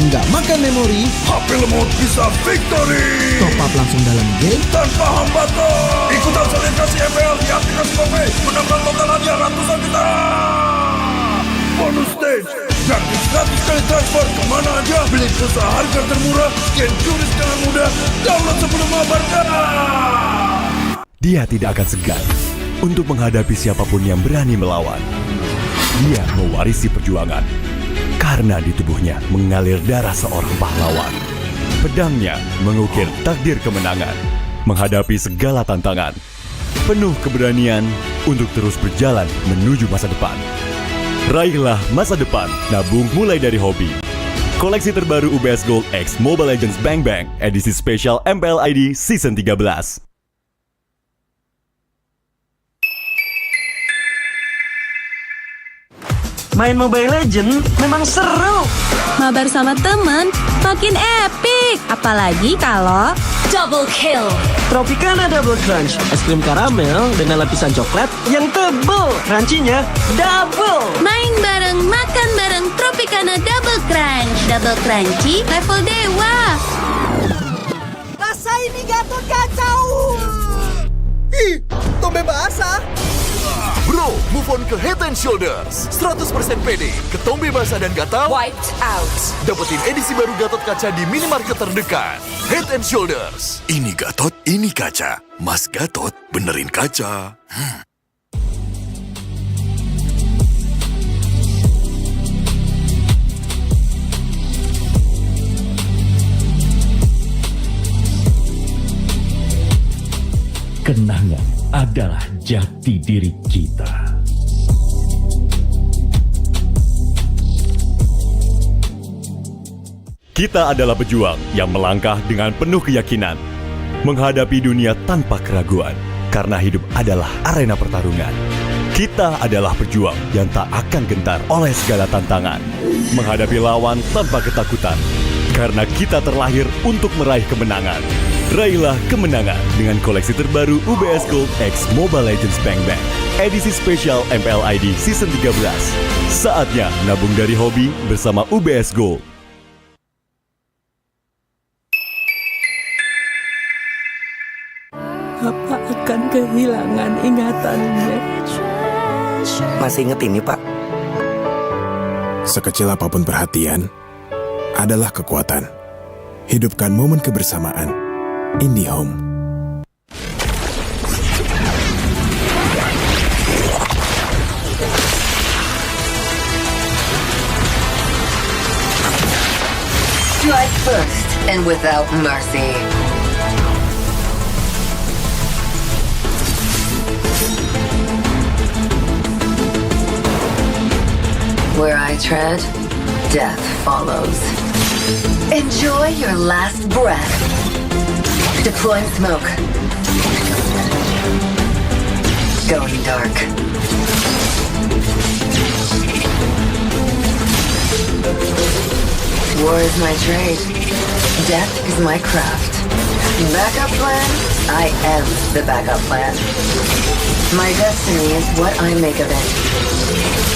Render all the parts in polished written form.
nggak makan memori, HP lemot bisa victory. top up langsung dalam game, Tanpa hambatan. Ikutan selebrasi MPL di aplikasi GoPay. Menambah total hadiah ratusan juta. Bonus stage. Gratis 100 kali transfer kemana aja. Beli pulsa harga termurah. Scan juris dengan mudah. Download sebelum mabarkan. Dia tidak akan segan untuk menghadapi siapapun yang berani melawan. Dia mewarisi perjuangan karena di tubuhnya mengalir darah seorang pahlawan. Pedangnya mengukir takdir kemenangan, menghadapi segala tantangan. Penuh keberanian untuk terus berjalan menuju masa depan. Raihlah masa depan, nabung mulai dari hobi. Koleksi terbaru UBS Gold X Mobile Legends Bang Bang edisi spesial MPL ID Season 13. Main Mobile Legends memang seru. Mabar sama temen makin epic. Apalagi kalau double kill. Tropicana Double Crunch, es krim karamel dengan lapisan coklat yang tebal. Crunchy-nya double. Main bareng, makan bareng Tropicana Double Crunch. Double crunchy level dewa. Rasa ini gatot kacau. Ih, tombe basah. Bro, move on ke Head and Shoulders. 100% pede, ketombe basah dan gatal Wiped out. dapetin edisi baru Gatot Kaca di minimarket terdekat. Head and Shoulders. Ini Gatot, ini kaca. Mas Gatot, benerin kaca. Kenangan adalah jati diri kita. Kita adalah pejuang yang melangkah dengan penuh keyakinan, menghadapi dunia tanpa keraguan, karena hidup adalah arena pertarungan. Kita adalah pejuang yang tak akan gentar oleh segala tantangan, menghadapi lawan tanpa ketakutan, karena kita terlahir untuk meraih kemenangan. Raihlah kemenangan dengan koleksi terbaru UBS Gold X Mobile Legends Bang Bang edisi spesial MPL ID Season 13. Saatnya nabung dari hobi bersama UBS Gold. Apa akan kehilangan ingatannya? Masih inget ini, Pak? Sekecil apapun perhatian adalah kekuatan. Hidupkan momen kebersamaan. IndiHome. Strike first and without mercy. Where I tread, death follows. Enjoy your last breath. Deploying smoke. Going dark. War is my trade. Death is my craft. Backup plan? I am the backup plan. My destiny is what I make of it.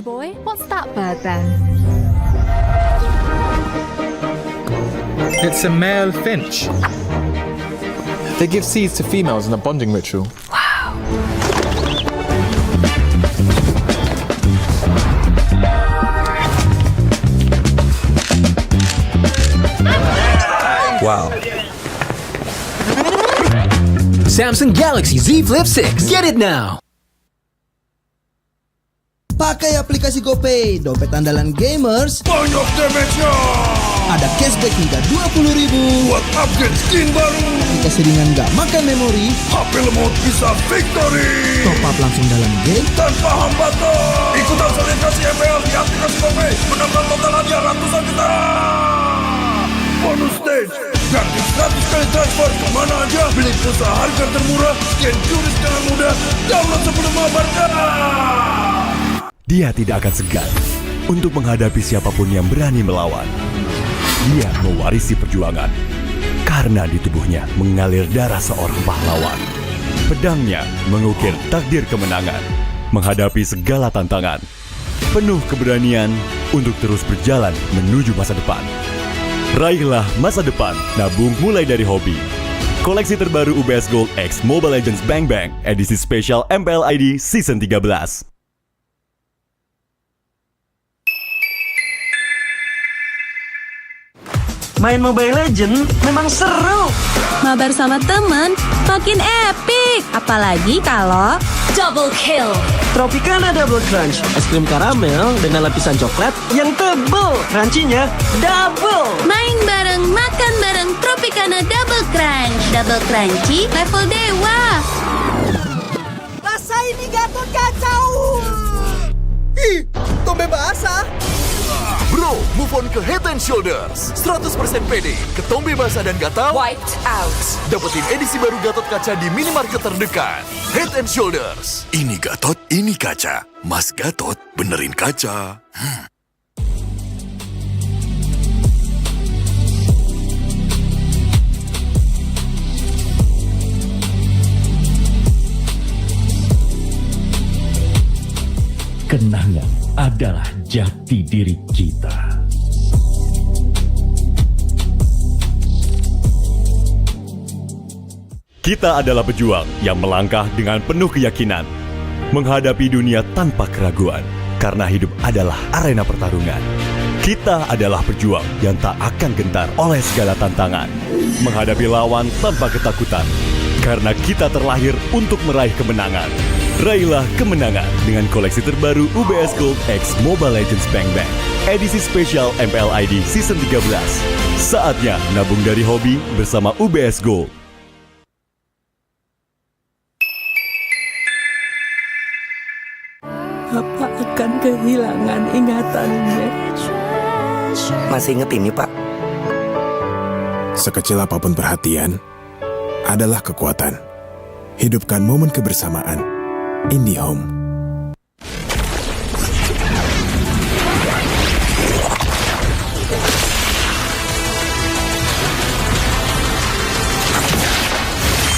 country boy. What's that bird then? It's a male finch. They give seeds to females in a bonding ritual. Wow. Samsung Galaxy Z Flip 6. Get it now. Pakai aplikasi GoPay, dompet andalan gamers. Banyak damage-nya. Ada cashback hingga 20.000 buat upgrade skin baru. Aplikasi ringan gak makan memori. HP lemot bisa victory. Top up langsung dalam game tanpa hambatan. Ikutan selebrasi MPL di aplikasi GoPay. Menangkan total hadiah ratusan juta. Bonus stage, gratis 100 kali transfer kemana aja. Beli pulsa harga termurah, scan QRIS dengan mudah. Download sebelum mabarkan. Dia tidak akan segan untuk menghadapi siapapun yang berani melawan. Dia mewarisi perjuangan karena di tubuhnya mengalir darah seorang pahlawan. Pedangnya mengukir takdir kemenangan, menghadapi segala tantangan. Penuh keberanian untuk terus berjalan menuju masa depan. Raihlah masa depan, nabung mulai dari hobi. Koleksi terbaru UBS Gold X Mobile Legends Bang Bang, edisi spesial MPL ID Season 13. Main Mobile Legends memang seru. Mabar sama temen makin epic. Apalagi kalau double kill. Tropicana Double Crunch, es krim karamel dengan lapisan coklat yang tebal. Crunchy-nya double. Main bareng, makan bareng Tropicana Double Crunch. Double crunchy level dewa. Rasa ini Gatot kacau. Ih, tombe basah. Bro, move on ke Head and Shoulders. 100% pede, ketombe basah dan gatal Wiped out. dapetin edisi baru Gatot Kaca di minimarket terdekat. Head and Shoulders. Ini Gatot, ini kaca. Mas Gatot, benerin kaca. Kenangan adalah jati diri kita. Kita adalah pejuang yang melangkah dengan penuh keyakinan, menghadapi dunia tanpa keraguan, karena hidup adalah arena pertarungan. Kita adalah pejuang yang tak akan gentar oleh segala tantangan, menghadapi lawan tanpa ketakutan, karena kita terlahir untuk meraih kemenangan. Raihlah kemenangan dengan koleksi terbaru UBS Gold X Mobile Legends Bang Bang, edisi spesial MPL ID Season 13. Saatnya nabung dari hobi bersama UBS Gold. Bapak akan kehilangan ingatannya. Masih inget ini, Pak? Sekecil apapun perhatian adalah kekuatan. Hidupkan momen kebersamaan. IndiHome.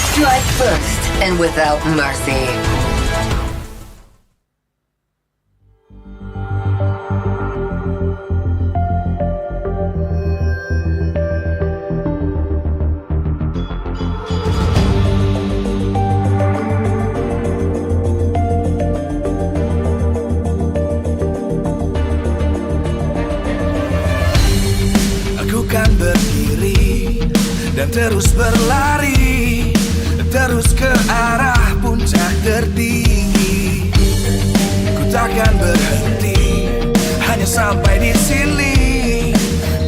Strike first and without mercy. Kan berdiri dan terus berlari, terus ke arah puncak tertinggi. Ku takkan berhenti, hanya sampai di sini.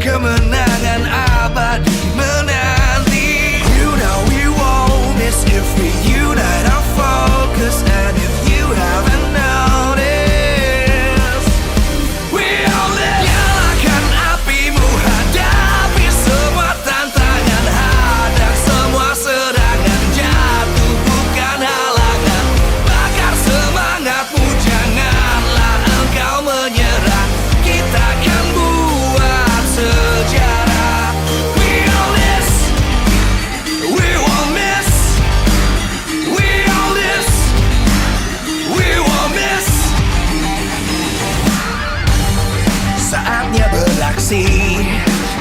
Kemenangan abadi menanti. You know we won't miss if we unite our focus. And if you haven't noticed, we all live. Nyalakan apimu, hadapi semua tantangan, hadang semua serangan, jatuh bukan halangan. Bakar semangatmu, janganlah engkau menyerah. Kita akan buat sejarah. beraksi,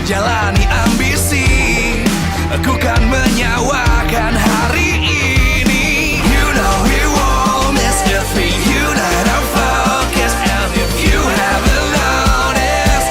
jalani ambisi. Aku kan menyawakan hari ini. You know we won't miss if we unite our focus. And if you haven't noticed,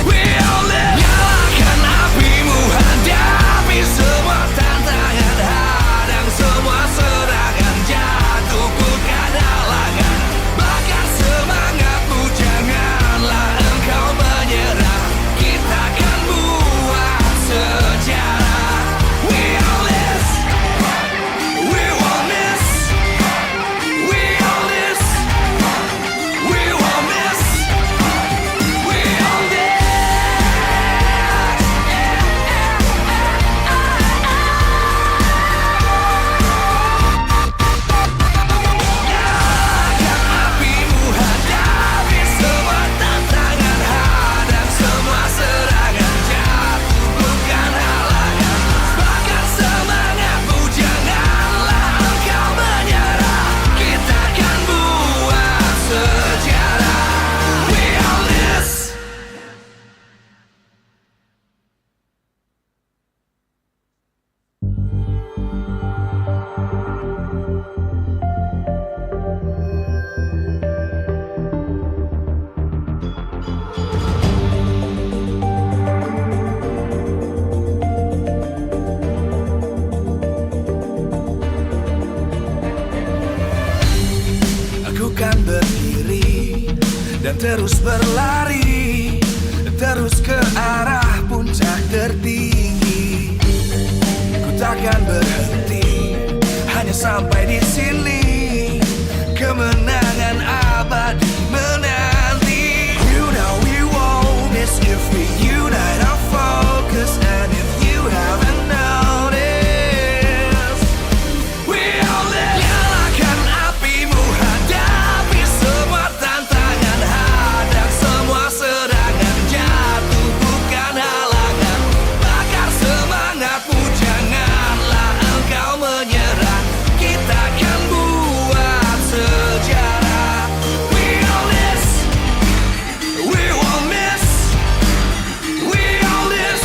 we'll live. Nyalakan apimu, hadapi semua tantangan, hadang semua serangan, jatuhkan halangan, bakar semangatmu, janganlah engkau menyerah. Kita akan buat sejarah. We all this, we won't miss. We all this, we won't miss. We all this. Nyalakan apimu, hadapi semua tantangan, hadang semua serangan, jatuhkan halangan, bakar semangatmu, janganlah engkau menyerah. Kita akan buat sejarah. We all this. Aku kan berdiri dan terus berlari, terus ke arah puncak tertinggi. Ku takkan berhenti, hanya sampai di sini. Kemenangan abadi menanti. You know we won't miss if we unite our focus. And if you haven't noticed, we all live. Nyalakan apimu, hadapi semua tantangan, hadang semua serangan, jatuhkan halangan, bakar semangatmu, janganlah engkau menyerah. Kita akan buat sejarah. We all this, we won't miss. We all this,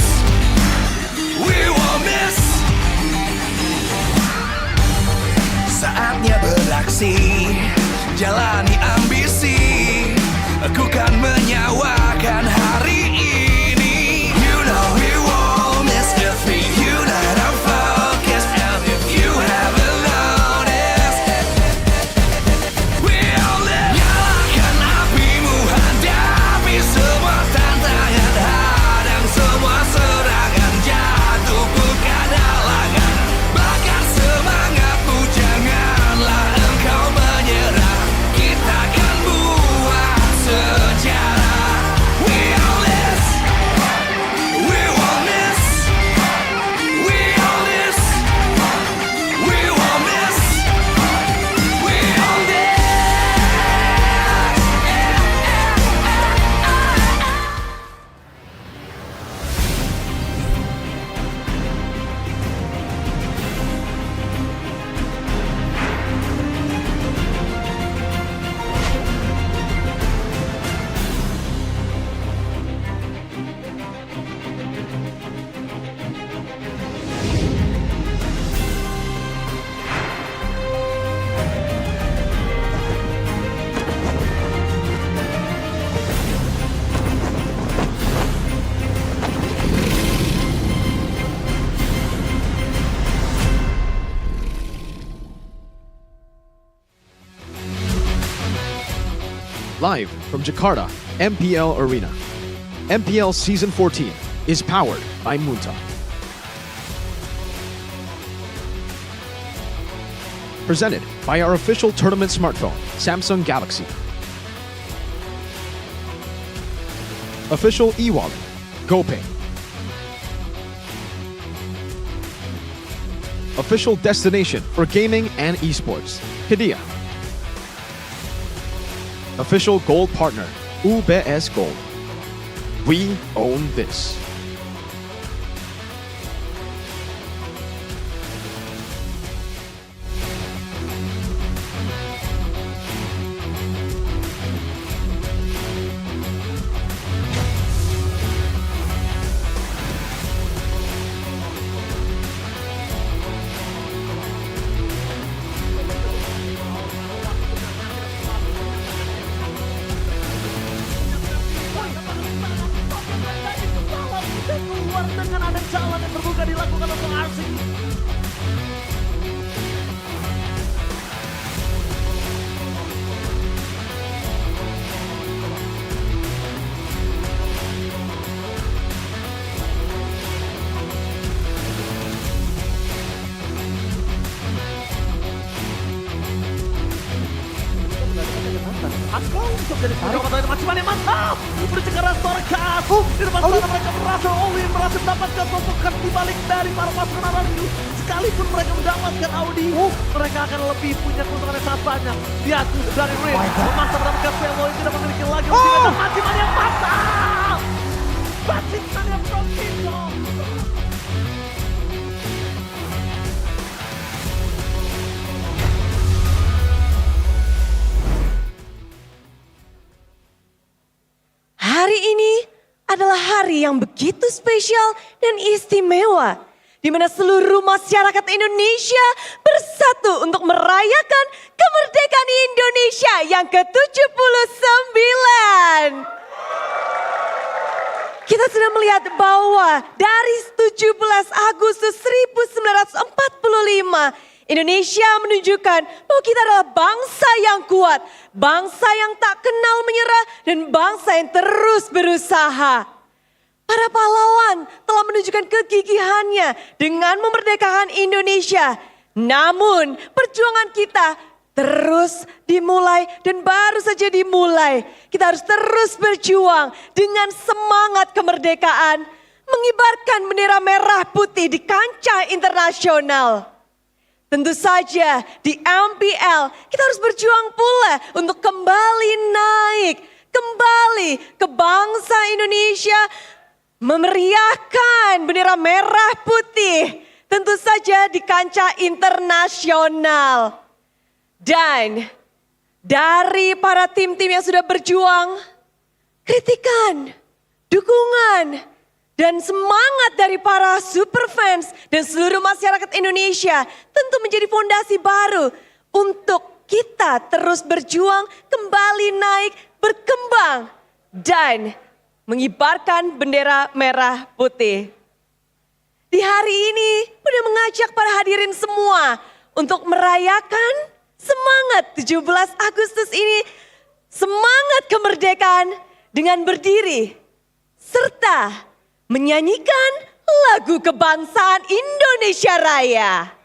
we won't miss. Saatnya beraksi, jalani ambisi. Aku kan menyawakan hari ini. You know we won't miss if we unite our focus. And if you haven't noticed, we all live. Nyalakan apimu, hadapi semua tantangan, hadang semua serangan, jatuhkan halangan, bakar semangatmu, janganlah engkau menyerah. Kita akan buat sejarah. We all this, we won't miss. We all this, we won't miss. We all this. Live from Jakarta, MPL Arena. MPL Season 14 is powered by Munta. Presented by our official tournament smartphone, Samsung Galaxy. Official e-wallet, GoPay. Official destination for gaming and esports, Hidea. Official gold partner, UBS Gold. We own this. jalan yang terbuka dilakukan untuk RC. Aku untuk jadi perjalanan dari macam yang mantap. Bercekar restoran di depan sana mereka berhasil Olin berhasil mendapatkan tumpukan di balik dari para pasukan Arani. Sekalipun mereka mendapatkan Audi, mereka akan lebih punya keuntungan yang sangat banyak. Lihat dari Rin memaksa mendapatkan Velo yang tidak memiliki lagi Maciman yang mantap. Maciman yang prokinto. Hari ini adalah hari yang begitu spesial dan istimewa, di mana seluruh masyarakat Indonesia bersatu untuk merayakan kemerdekaan Indonesia yang ke-79. Kita sudah melihat bahwa dari 17 Agustus 1945, Indonesia menunjukkan bahwa kita adalah bangsa yang kuat, bangsa yang tak kenal menyerah, dan bangsa yang terus berusaha. Para pahlawan telah menunjukkan kegigihannya dengan memerdekakan Indonesia. Namun perjuangan kita terus dimulai dan baru saja dimulai. Kita harus terus berjuang dengan semangat kemerdekaan, mengibarkan bendera merah putih di kancah internasional. Tentu saja di MPL kita harus berjuang pula untuk kembali naik, kembali ke bangsa Indonesia, memeriahkan bendera merah putih. Tentu saja di kancah internasional. Dan dari para tim-tim yang sudah berjuang, kritikan, dukungan, dan semangat dari para super fans dan seluruh masyarakat Indonesia tentu menjadi fondasi baru untuk kita terus berjuang, kembali naik, berkembang, dan mengibarkan bendera merah putih. Di hari ini, udah mengajak para hadirin semua untuk merayakan semangat 17 Agustus ini, semangat kemerdekaan dengan berdiri, serta menyanyikan lagu kebangsaan Indonesia Raya.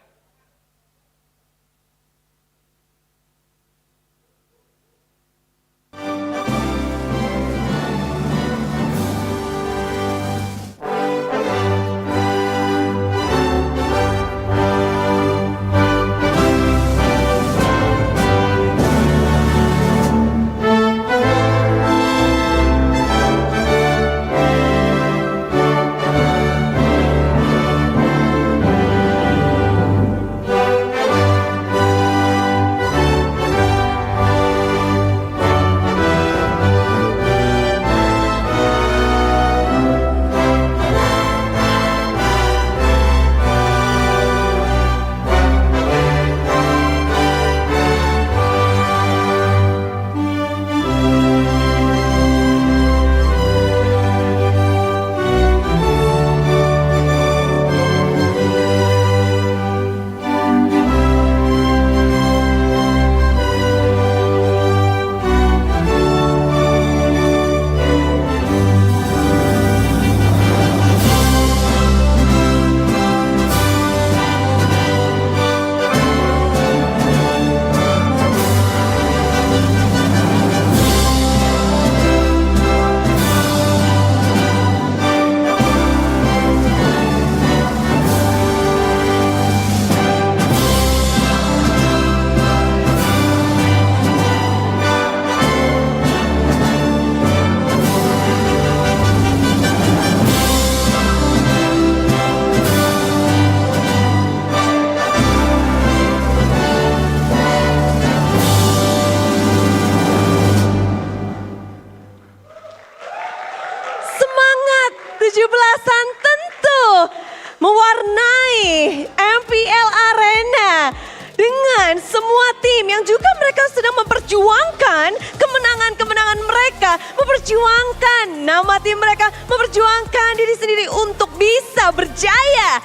mewarnai MPL Arena dengan kemenangan semua tim yang juga mereka sedang memperjuangkan kemenangan-kemenangan mereka, memperjuangkan nama tim mereka, memperjuangkan diri sendiri untuk bisa berjaya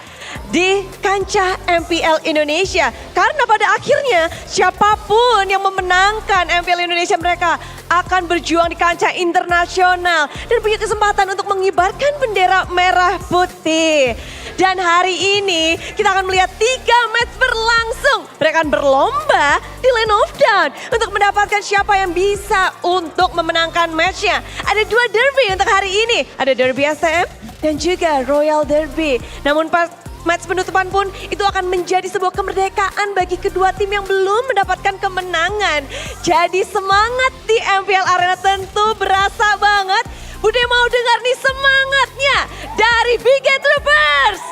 di kancah MPL Indonesia. Karena pada akhirnya siapapun yang memenangkan MPL Indonesia mereka akan berjuang di kancah internasional dan punya kesempatan untuk mengibarkan bendera merah putih. Dan hari ini kita akan melihat 3 match berlangsung. Mereka akan berlomba di Lane of Dawn untuk mendapatkan siapa yang bisa untuk memenangkan matchnya. Ada 2 derby untuk hari ini. Ada derby SM dan juga Royal Derby. Namun pas match penutupan pun itu akan menjadi sebuah kemerdekaan bagi kedua tim yang belum mendapatkan kemenangan. Jadi semangat di MPL Arena tentu berasa banget. Bude mau dengar nih semangatnya dari Big Troopers.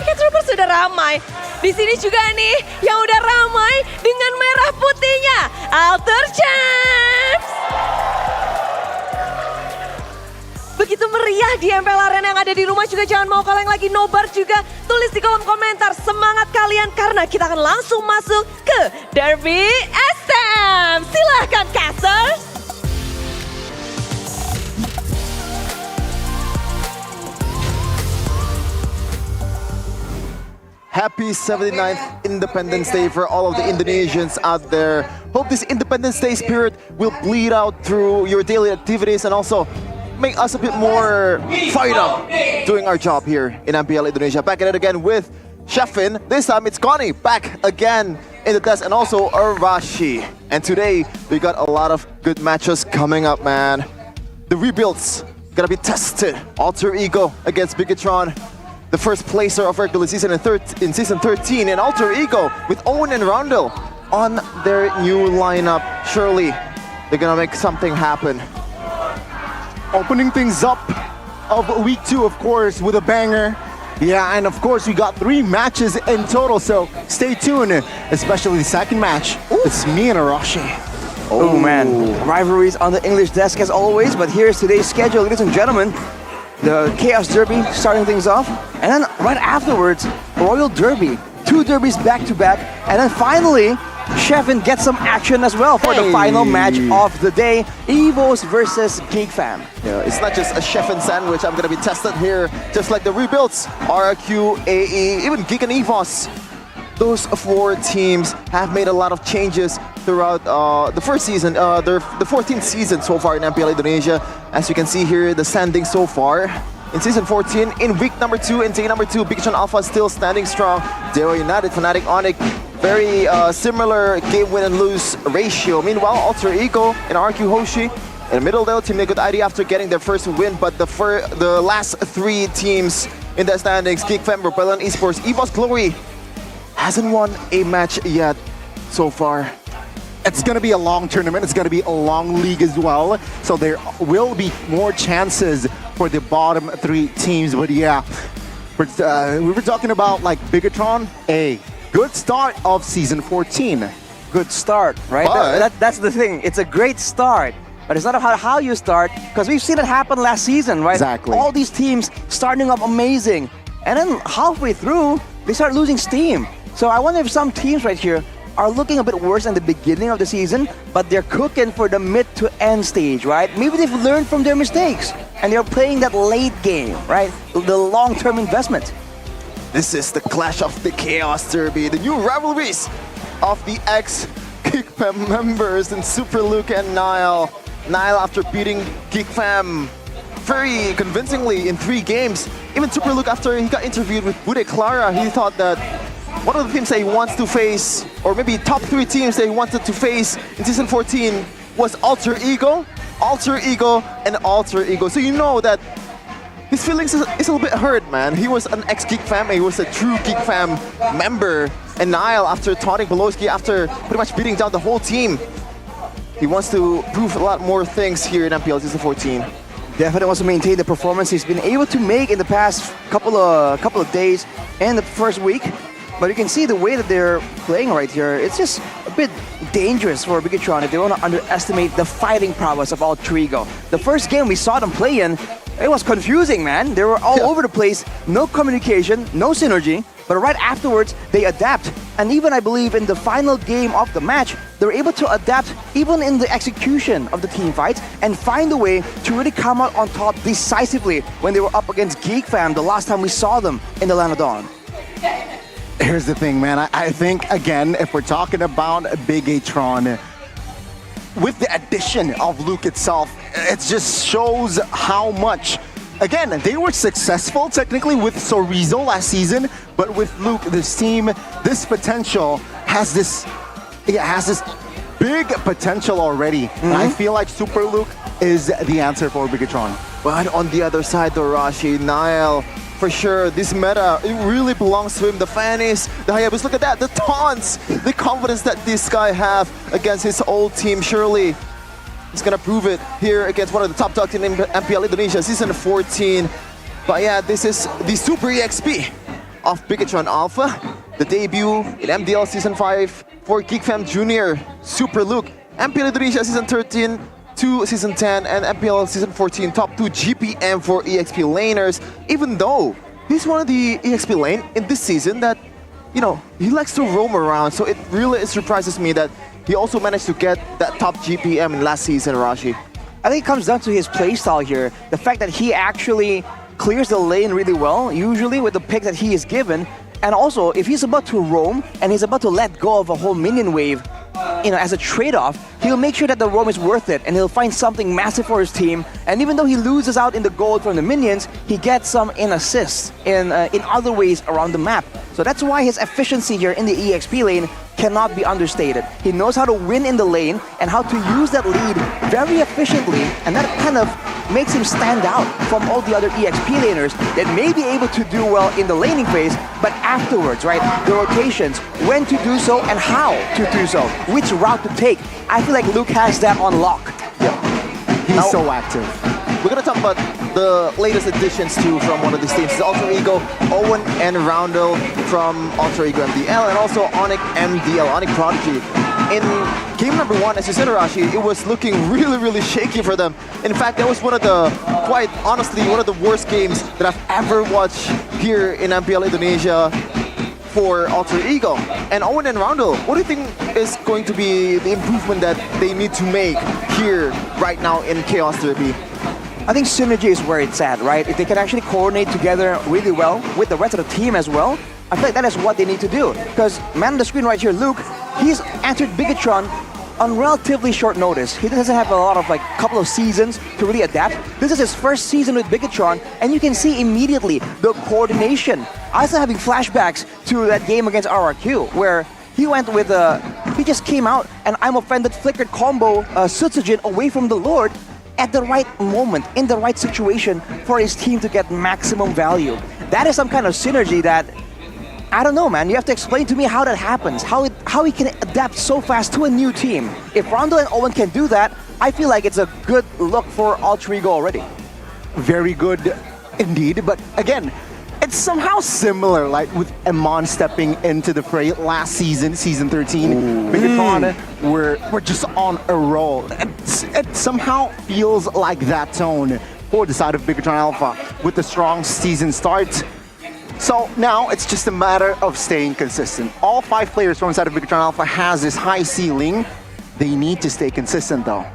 Big Troopers sudah ramai. Di sini juga nih yang udah ramai dengan merah putihnya. Alter Champs. Begitu meriah di MPL Arena yang ada di rumah juga jangan mau kaleng lagi nobar juga. Tulis di kolom komentar semangat kalian karena kita akan langsung masuk ke Derby SM. Silahkan casters. Happy 79th Independence Day for all of the Indonesians out there. Hope this Independence Day spirit will bleed out through your daily activities and also make us a bit more fired up doing our job here in MPL Indonesia. Back at it again with Sheffin. This time it's Connie back again in the desk and also Arashi. And today we got a lot of good matches coming up, man. The rebuilds gonna be tested. Alter Ego against Bigatron. The first placer of regular season in season 13, and Alter Ego with Owen and Rondell on their new lineup. Surely they're gonna make something happen. Opening things up of week 2, of course, with a banger. Yeah, and of course we got 3 matches in total, so stay tuned, especially the second match. It's me and Arashi. Oh man, rivalries on the English desk as always, but here's today's schedule, ladies and gentlemen. The Chaos Derby starting things off, and then right afterwards, Royal Derby. 2 derbies back to back, and then finally, Sheffin gets some action as well for the final match of the day, Evos versus Geek Fam. Yeah, it's not just a Sheffin sandwich. I'm gonna be tested here, just like the rebuilds, RQ, AE, even Geek and Evos. Those 4 teams have made a lot of changes throughout the first season, the 14th season so far in MPL Indonesia. As you can see here, the standing so far. In season 14, in week number 2, in day number 2, Bigatron Alpha still standing strong. Deo United, Fnatic, Onyx, very similar game win and lose ratio. Meanwhile, Alter Ego and RQ Hoshi in the middle there, Team Good ID after getting their first win, but the last 3 teams in the standings, Geek Fam, Rebellion Esports, Evos Glory, hasn't won a match yet so far. It's going to be a long tournament. It's going to be a long league as well. So there will be more chances for the bottom 3 teams. But yeah, we were talking about like Bigatron, a good start of season 14. Good start, right? That's the thing. It's a great start. But it's not about how you start, because we've seen it happen last season, right? Exactly. All these teams starting up amazing. And then halfway through, they start losing steam. So I wonder if some teams right here are looking a bit worse in the beginning of the season, but they're cooking for the mid to end stage, right? Maybe they've learned from their mistakes and they're playing that late game, right? The long-term investment. This is the clash of the Chaos Derby, the new rivalries of the ex-Geek Fam members in Super Luke and Nile. Nile after beating Geek Fam very convincingly in 3 games. Even Super Luke, after he got interviewed with Bude Clara, he thought that one of the teams that he wants to face, or maybe top 3 teams that he wanted to face in season 14 was Alter Ego, and Alter Ego. So you know that his feelings is a little bit hurt, man. He was an ex-Geek Fam, he was a true Geek Fam member. And Nile, after taunting Belowski, after pretty much beating down the whole team, he wants to prove a lot more things here in MPL season 14. Definitely wants to maintain the performance he's been able to make in the past couple of days and the first week. But you can see the way that they're playing right here. It's just a bit dangerous for Bigatron if they want to underestimate the fighting prowess of Alter Ego. The first game we saw them play in, It was confusing, man. They were all over the place, no communication, no synergy. But right afterwards, they adapt. And even, I believe, in the final game of the match, they're able to adapt even in the execution of the team fights and find a way to really come out on top decisively when they were up against Geek Fam the last time we saw them in the Land of Dawn. Here's the thing, man. I think, again, if we're talking about Bigatron, with the addition of Luke itself, it just shows how much. Again, they were successful technically with Sorizo last season, but with Luke, this team, this potential has this big potential already. And I feel like Super Luke is the answer for Bigatron. But on the other side, Rashi, Niall, for sure, this meta, it really belongs to him. The Fannies, the Hayabus, look at that, the taunts, the confidence that this guy have against his old team. Surely he's gonna prove it here against one of the top dog team in MPL Indonesia, Season 14. But yeah, this is the Super EXP of Bigatron Alpha, the debut in MDL Season 5 for Geek Fam Junior, Super Luke, MPL Indonesia Season 13 to Season 10, and MPL Season 14 top 2 GPM for EXP laners, even though he's one of the EXP lane in this season that, you know, he likes to roam around, so it really surprises me that he also managed to get that top GPM in last season, Rashi. I think it comes down to his playstyle here. The fact that he actually clears the lane really well, usually with the pick that he is given. And also, if he's about to roam and he's about to let go of a whole minion wave, you know, as a trade-off, he'll make sure that the roam is worth it and he'll find something massive for his team. And even though he loses out in the gold from the minions, he gets some in assists in other ways around the map. So that's why his efficiency here in the EXP lane cannot be understated. He knows how to win in the lane and how to use that lead very efficiently, and that kind of makes him stand out from all the other EXP laners that may be able to do well in the laning phase, but afterwards, right, the rotations, when to do so and how to do so, which route to take. I feel like Luke has that on lock. He's so active. We're gonna talk about the latest additions too from one of these teams. It's Alter Ego, Owen and Roundel from Alter Ego MDL, and also Onyx MDL, Onyx Prodigy. In game number 1, as you said, Arashi, it was looking really shaky for them. In fact, that was one of the, quite honestly, one of the worst games that I've ever watched here in MPL Indonesia for Alter Ego. And Owen and Roundel, what do you think is going to be the improvement that they need to make here right now in Chaos Derby? I think synergy is where it's at, right? If they can actually coordinate together really well with the rest of the team as well, I feel like that is what they need to do. Because, man on the screen right here, Luke, he's entered Bigatron on relatively short notice. He doesn't have a lot of, like, couple of seasons to really adapt. This is his first season with Bigatron, and you can see immediately the coordination. I still having flashbacks to that game against RRQ, where he went with he just came out and I'm Offended flickered combo Sutsujin away from the Lord at the right moment, in the right situation for his team to get maximum value. That is some kind of synergy that, I don't know, man. You have to explain to me how that happens, how he can adapt so fast to a new team. If Rondo and Owen can do that, I feel like it's a good look for Alter Ego already. Very good indeed, but again, it's somehow similar, like with Amon stepping into the fray last season, Season 13. Bigatron were just on a roll. It somehow feels like that tone for the side of Bigatron Alpha with the strong season start. So now it's just a matter of staying consistent. All 5 players from the side of Bigatron Alpha has this high ceiling. They need to stay consistent though.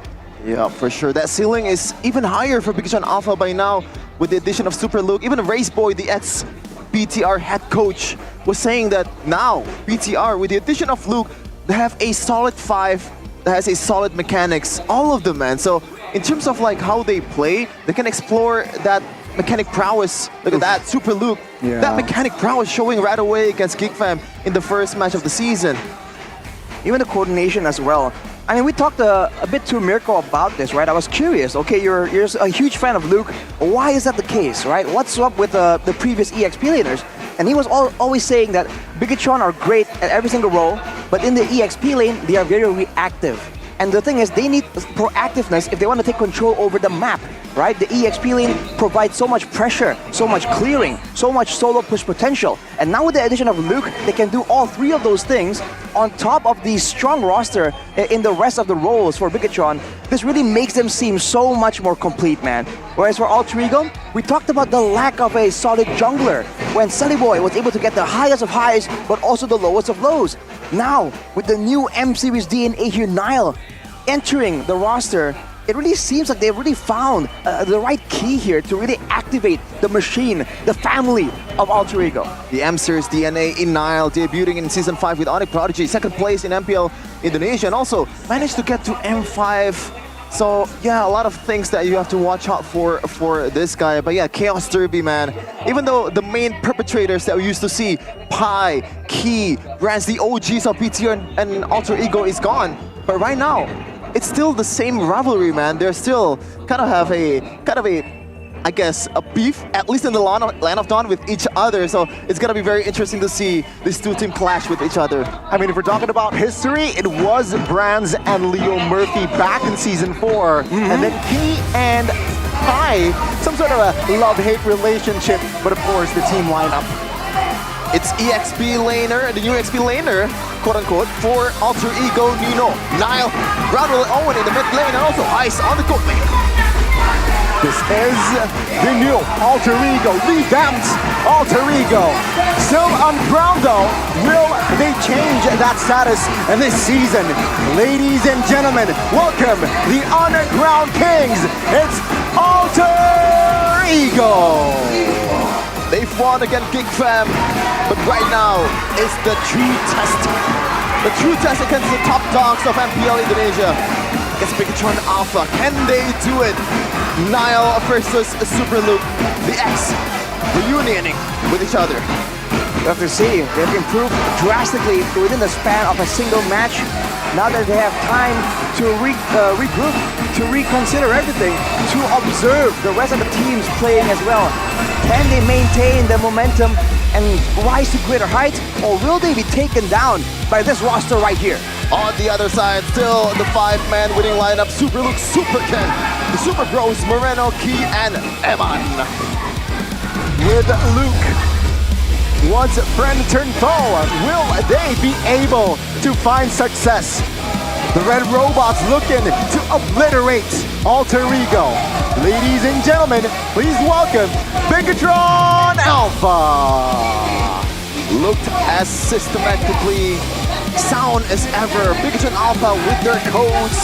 Yeah, for sure. That ceiling is even higher for Bigatron Alpha by now with the addition of Super Luke. Even Raceboy, the ex-BTR head coach, was saying that now BTR, with the addition of Luke, they have a solid 5 that has a solid mechanics. All of them, man. So in terms of like how they play, they can explore that mechanic prowess. Look at that, Super Luke. Yeah. That mechanic prowess showing right away against Geek Fam in the first match of the season. Even the coordination as well. I mean, we talked a bit to Mirko about this, right? I was curious. Okay, you're a huge fan of Luke. Why is that the case, right? What's up with the previous EXP laners? And he was always saying that Bigatron are great at every single role, but in the EXP lane, they are very reactive. And the thing is, they need proactiveness if they want to take control over the map, right? The EXP lane provides so much pressure, so much clearing, so much solo push potential. And now with the addition of Luke, they can do all three of those things on top of the strong roster in the rest of the roles for Bigatron. This really makes them seem so much more complete, man. Whereas for Alter Ego, we talked about the lack of a solid jungler when Sully Boy was able to get the highest of highs, but also the lowest of lows. Now, with the new M-Series DNA here, Nile, entering the roster, it really seems like they really found the right key here to really activate the machine, the family of Alter Ego. The M-Series DNA in Nile, debuting in Season 5 with Onyx Prodigy, second place in MPL Indonesia, and also managed to get to M5. So yeah, a lot of things that you have to watch out for this guy. But yeah, Chaos Derby, man. Even though the main perpetrators that we used to see, Pi, Key, Brands, the OGs of PTR and Alter Ego is gone. But right now, it's still the same rivalry, man. They're still kind of have a I guess, a beef, at least in the Land of Dawn, with each other. So it's gonna be very interesting to see these two teams clash with each other. I mean, if we're talking about history, it was Brands and Leo Murphy back in Season 4. And then Key and Pi, some sort of a love-hate relationship, but of course, the team lineup. It's EXP laner, the new EXP laner, quote-unquote, for Alter Ego, Nino, Nile, Brownwell Owen in the mid lane, and also Ice on the court lane. This is the new Alter Ego, revamped Alter Ego. Still on ground though, will they change that status this season? Ladies and gentlemen, welcome the Underground Kings. It's Alter Ego. They've won against Geek Fam, but right now is the true test. The true test against the top dogs of MPL Indonesia. Against Bigatron Alpha, can they do it? Nile versus Super Luke, the X reunioning with each other. You have to see, they've improved drastically within the span of a single match. Now that they have time to regroup, to reconsider everything, to observe the rest of the teams playing as well. Can they maintain the momentum and rise to greater heights, or will they be taken down by this roster right here? On the other side, still the five-man winning lineup, Super Luke, Super Ken, the Super Bros, Moreno, Key, and Eman. With Luke, once friend turned foe, will they be able to find success? The Red Robots looking to obliterate Alter Ego. Ladies and gentlemen, please welcome Bigatron Alpha. Looked as systematically sound as ever. Bigatron Alpha with their coach.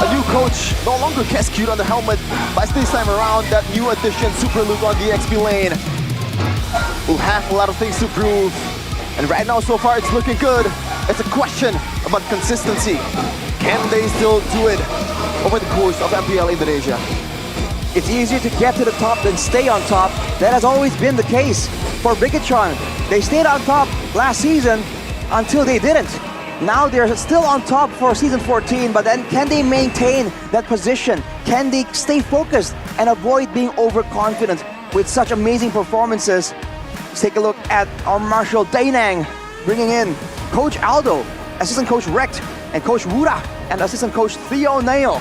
A new coach no longer gets cute on the helmet, but this time around, that new addition, Super Luke on the XP lane, will have a lot of things to prove. And right now, so far, it's looking good. It's a question about consistency. Can they still do it over the course of MPL Indonesia? It's easier to get to the top than stay on top. That has always been the case for Bigatron. They stayed on top last season until they didn't. Now they're still on top for Season 14, but then can they maintain that position? Can they stay focused and avoid being overconfident with such amazing performances? Let's take a look at our Marshal Dainang, bringing in Coach Aldo, Assistant Coach Rekt, and Coach Wura, and Assistant Coach Theo Nail.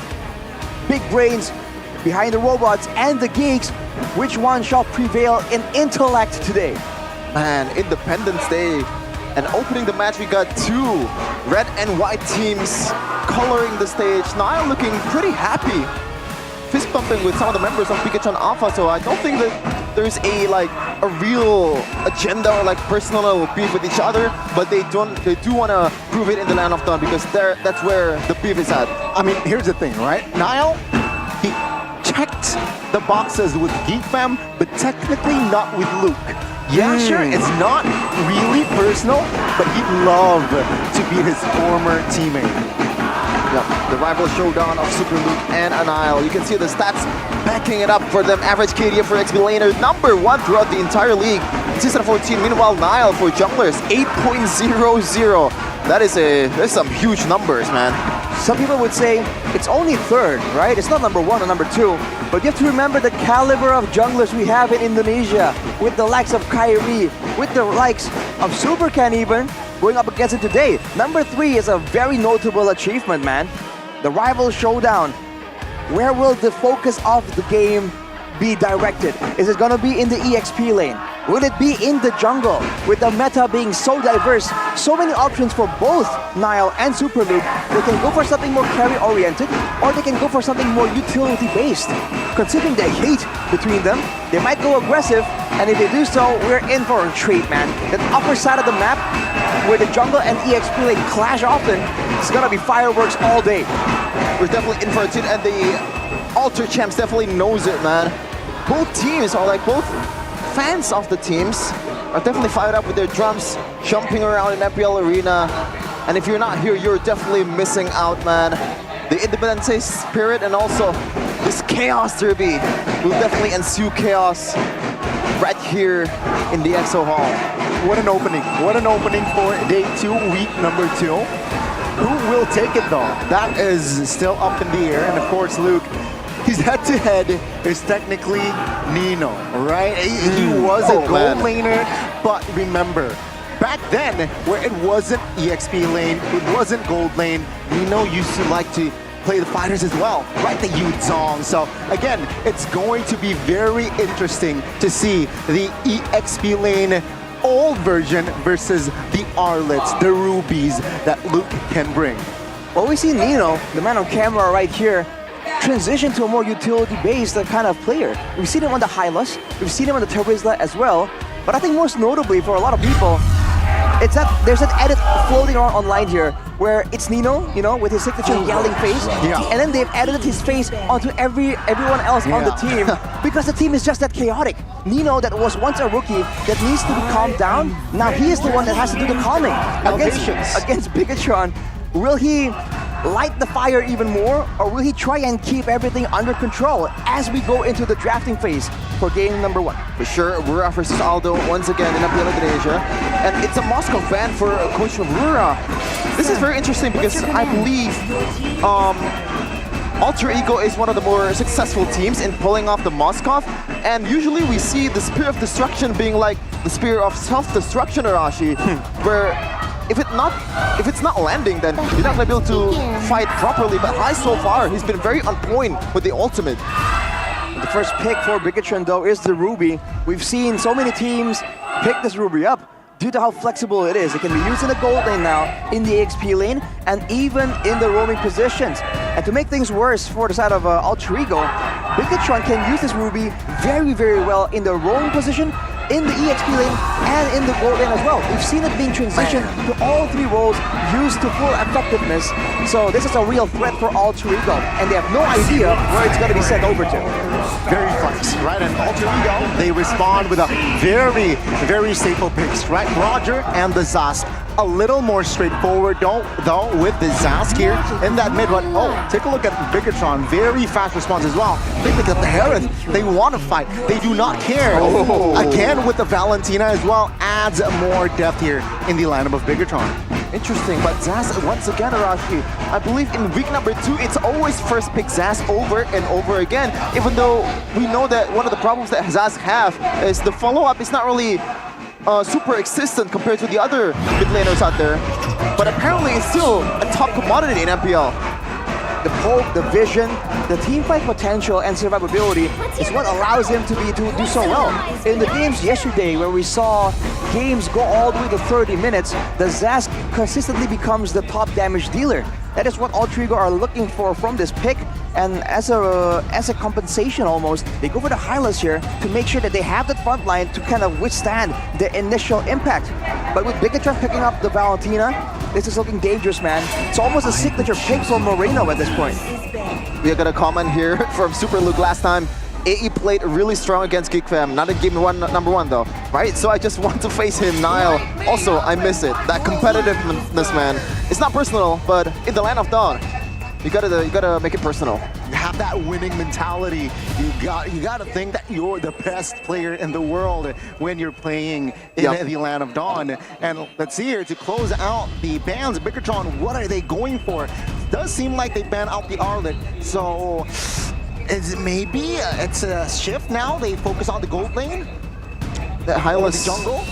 Big brains behind the robots and the geeks. Which one shall prevail in intellect today? Man, Independence Day. And opening the match, we got two red and white teams coloring the stage. Nile looking pretty happy. Fist pumping with some of the members of Bigatron Alpha, so I don't think that there's a real agenda or like personal beef with each other, but they do want to prove it in the Land of Dawn, because that's where the beef is at. I mean, here's the thing, right? Nile, he checked the boxes with Geek Fam, but technically not with Luke. Yeah, sure, it's not really personal, but he'd love to beat his former teammate. Yeah, the rival showdown of Super Luke and Nile. You can see the stats backing it up for them. Average KDA for XP laner, #1 throughout the entire league. Season 14, meanwhile Nile for junglers, 8.00. There's some huge numbers, man. Some people would say it's only third, right? It's not #1 or #2. But you have to remember the caliber of junglers we have in Indonesia, with the likes of Kyrie, with the likes of Super Ken even, going up against it today. #3 is a very notable achievement, man. the rival showdown. Where will the focus of the game be directed? Is it gonna be in the EXP lane? Will it be in the jungle? With the meta being so diverse, so many options for both Nile and Super Luke, they can go for something more carry-oriented, or they can go for something more utility-based. Considering the hate between them, they might go aggressive, and if they do so, we're in for a treat, man. The upper side of the map, where the jungle and EXP lane clash often, it's gonna be fireworks all day. We're definitely in for a treat, and the Alter Champs definitely knows it, man. Both teams are like, both fans of the teams are definitely fired up with their drums, jumping around in MPL Arena. And if you're not here, you're definitely missing out, man. The Independence spirit and also this Chaos Derby will definitely ensue chaos right here in the EXO Hall. What an opening. What an opening for day 2, week number 2. Who will take it though? That is still up in the air. And of course, Luke, his head-to-head is technically Nino, right? He was a gold laner, but remember, back then, where it wasn't EXP lane, it wasn't gold lane, Nino used to like to play the fighters as well, right? The Yuzong. So again, it's going to be very interesting to see the EXP lane old version versus the Arlets, the Rubies that Luke can bring. Well, we see Nino, the man on camera right here, transition to a more utility-based kind of player. We've seen him on the Hylas, we've seen him on the Terizla as well, but I think most notably for a lot of people, it's that there's an edit floating around online here where it's Nino, you know, with his signature yelling face, and then they've edited his face onto everyone else on the team because the team is just that chaotic. Nino, that was once a rookie that needs to be calmed down, now he is the one that has to do the calming against Bigatron. Will he light the fire even more, or will he try and keep everything under control as we go into the drafting phase for game number 1? For sure, Rura versus Aldo once again in MPL Indonesia. And it's a Moscow ban for Coach Rura. This is very interesting because I believe Alter Ego is one of the more successful teams in pulling off the Moscow. And usually we see the Spear of Destruction being like the Spear of Self-Destruction, Arashi, where if it's not landing, then you're not gonna be able to fight properly. But Hai so far, he's been very on point with the ultimate. The first pick for Bigatron though is the Ruby. We've seen so many teams pick this Ruby up due to how flexible it is. It can be used in the gold lane now, in the XP lane, and even in the roaming positions. And to make things worse for the side of Alter Ego, Bigatron can use this Ruby very, very well in the roaming position, in the EXP lane, and in the gold lane as well. We've seen it being transitioned to all 3 roles, used to full effectiveness. So this is a real threat for Alter Ego, and they have no idea where it's going to be sent over to. Very flex, right? And Alter Ego, they respond with a very, very staple picks, right? Roger and the Zas. A little more straightforward though with the Zas here in that mid one. Oh, take a look at Bigatron. Very fast response as well. They pick up the Hereth. They want to fight. They do not care. Again with the Valentina as well, adds more depth here in the lineup of Bigatron. Interesting, but Zaz once again, Arashi, I believe in week number 2, it's always first pick Zaz over and over again, even though we know that one of the problems that Zaz have is the follow-up is not really super existent compared to the other mid laners out there, but apparently it's still a top commodity in MPL. The hope, the vision, the teamfight potential and survivability is what allows him to do so well. In the games yesterday where we saw games go all the way to 30 minutes, the Zaz consistently becomes the top damage dealer. That is what Alter Ego are looking for from this pick, and as a compensation almost, they go for the Hylas here to make sure that they have that front line to kind of withstand the initial impact. But with Bigatron picking up the Valentina, this is looking dangerous, man. It's almost a signature pick for Moreno at this point. We got a comment here from Super Luke last time. AE played really strong against GeekFam, not in game number 1 though, right? So I just want to face him, Nile. Also, I miss it, that competitiveness, man. It's not personal, but in the Land of Dawn, you gotta make it personal. Have that winning mentality. You gotta think that you're the best player in the world when you're playing in the Land of Dawn. And let's see here, to close out the bans, Bigatron, what are they going for? It does seem like they ban out the Arlet, so is it maybe it's a shift now? They focus on the gold lane? That Hylas jungle?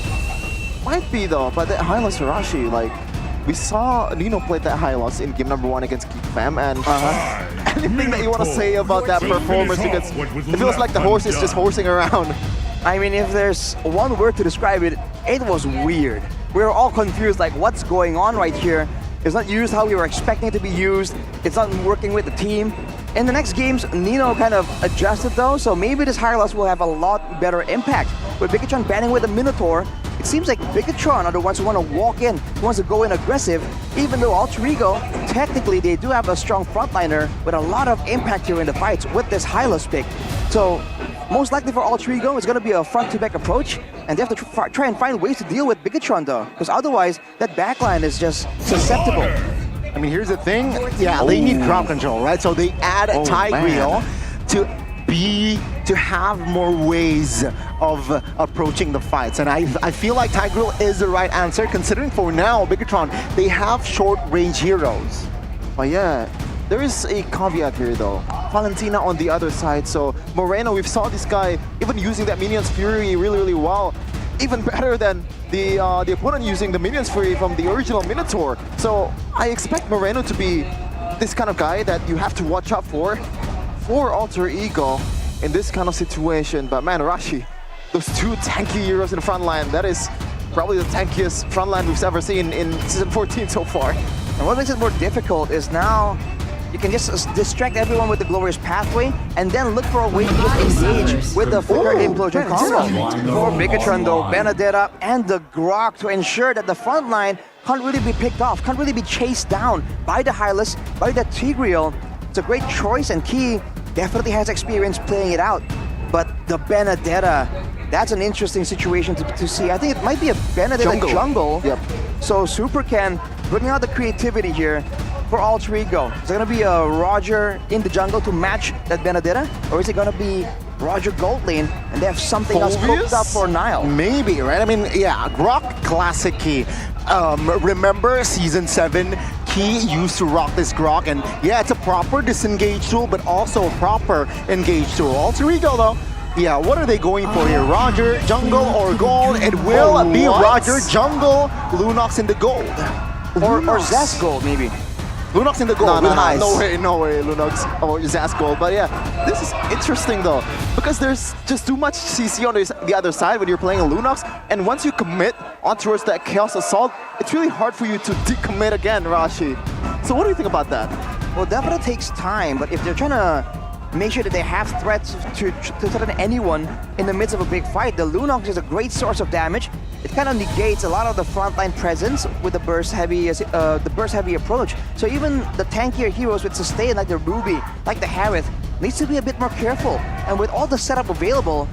Might be though, but that Hylas Harashi, like, we saw Nino play that high loss in game number 1 against Geek Fam, and anything that you want to say about that performance, because it feels like the horse is just horsing around. I mean, if there's one word to describe it, it was weird. We were all confused, like what's going on right here? It's not used how we were expecting it to be used. It's not working with the team. In the next games, Nino kind of adjusted though, so maybe this higher loss will have a lot better impact. With Bigatron banning with the Minotaur, it seems like Bigatron are the ones who want to walk in, who wants to go in aggressive, even though Alter Ego, technically they do have a strong frontliner with a lot of impact here in the fights with this Hylos pick. So most likely for Alter Ego, it's going to be a front-to-back approach, and they have to try and find ways to deal with Bigatron though, because otherwise that backline is just susceptible. I mean, here's the thing. Yeah, they need crowd control, right? So they add Tigreal to have more ways of approaching the fights. And I feel like Tigreal is the right answer, considering for now, Bigatron, they have short-range heroes. But yeah, there is a caveat here though. Valentina on the other side, so Moreno, we've saw this guy even using that Minion's Fury really well. Even better than the opponent using the Minion's Fury from the original Minotaur. So I expect Moreno to be this kind of guy that you have to watch out for Alter Ego in this kind of situation. But man, Rashi, those two tanky heroes in the front line, that is probably the tankiest front line we've ever seen in Season 14 so far. And what makes it more difficult is now you can just distract everyone with the Glorious Pathway and then look for a way to just engage with the Flicker Implosion combo. For Bigatron though, Benedetta and the Grok to ensure that the front line can't really be picked off, can't really be chased down by the Hylos, by the Tigreal. It's a great choice, and Key definitely has experience playing it out. But the Benedetta, that's an interesting situation to see. I think it might be a Benedetta jungle. Yep. So Super can bring out the creativity here for Alter Ego. Is it going to be a Roger in the jungle to match that Benedetta? Or is it going to be Roger gold lane and they have something else cooked up for Nile? Maybe, right? I mean, yeah, Grok classic Key. Remember Season 7, Key used to rock this Grok, and yeah, it's a proper disengage tool, but also a proper engage tool. Alter Ego though, yeah, what are they going for here? Roger, jungle, or gold? It will be Roger, jungle, Lunox in the gold. Or Zest gold, maybe. Lunox in the gold. No way, Lunox or Zest gold. But yeah, this is interesting though, because there's just too much CC on the other side when you're playing a Lunox, and once you commit on towards that Chaos Assault, it's really hard for you to decommit again, Rashi. So what do you think about that? Well, definitely takes time, but if they're trying to make sure that they have threats to threaten anyone in the midst of a big fight, the Lunox is a great source of damage. It kind of negates a lot of the frontline presence with the burst heavy approach. So even the tankier heroes with sustain like the Ruby, like the Harith, needs to be a bit more careful. And with all the setup available,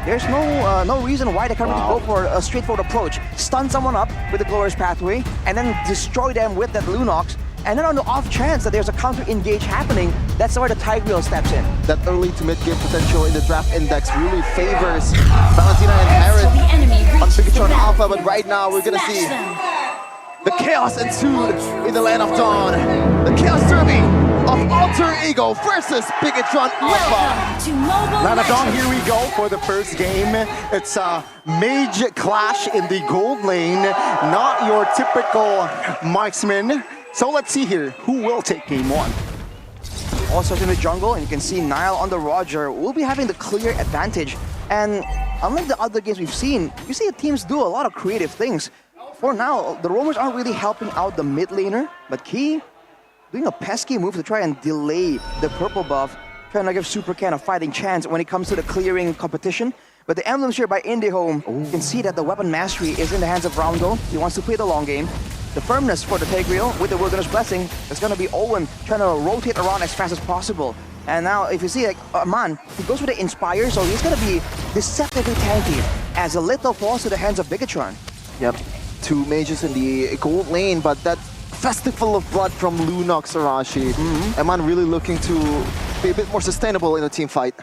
there's no reason why they can't really go for a straightforward approach. Stun someone up with the Glorious Pathway, and then destroy them with that Lunox. And then on the off chance that there's a counter-engage happening, that's where the Tigreal steps in. That early to mid-game potential in the draft index really favors Valentina and Harith on Bigatron Alpha, but right now we're gonna see the chaos ensued in the Land of Dawn. The Chaos Derby of Alter Ego versus Bigatron Alpha. Land of Dawn, here we go for the first game. It's a mage clash in the gold lane, not your typical marksman. So let's see here, who will take game 1? All starts in the jungle, and you can see Nile on the Roger will be having the clear advantage. And unlike the other games we've seen, you see the teams do a lot of creative things. For now, the roamers aren't really helping out the mid laner, but Key doing a pesky move to try and delay the purple buff, trying to give Supercan a fighting chance when it comes to the clearing competition. But the emblems here by IndieHome, you can see that the weapon mastery is in the hands of Rondo. He wants to play the long game. The firmness for the Tigreal with the Wilderness Blessing is going to be Owen trying to rotate around as fast as possible. And now if you see like Aman, he goes with the Inspire, so he's going to be deceptively tanky as a little falls to the hands of Bigatron. Yep, 2 mages in the gold lane, but that Festival of Blood from Lunox Arashi. Aman really looking to be a bit more sustainable in a team fight.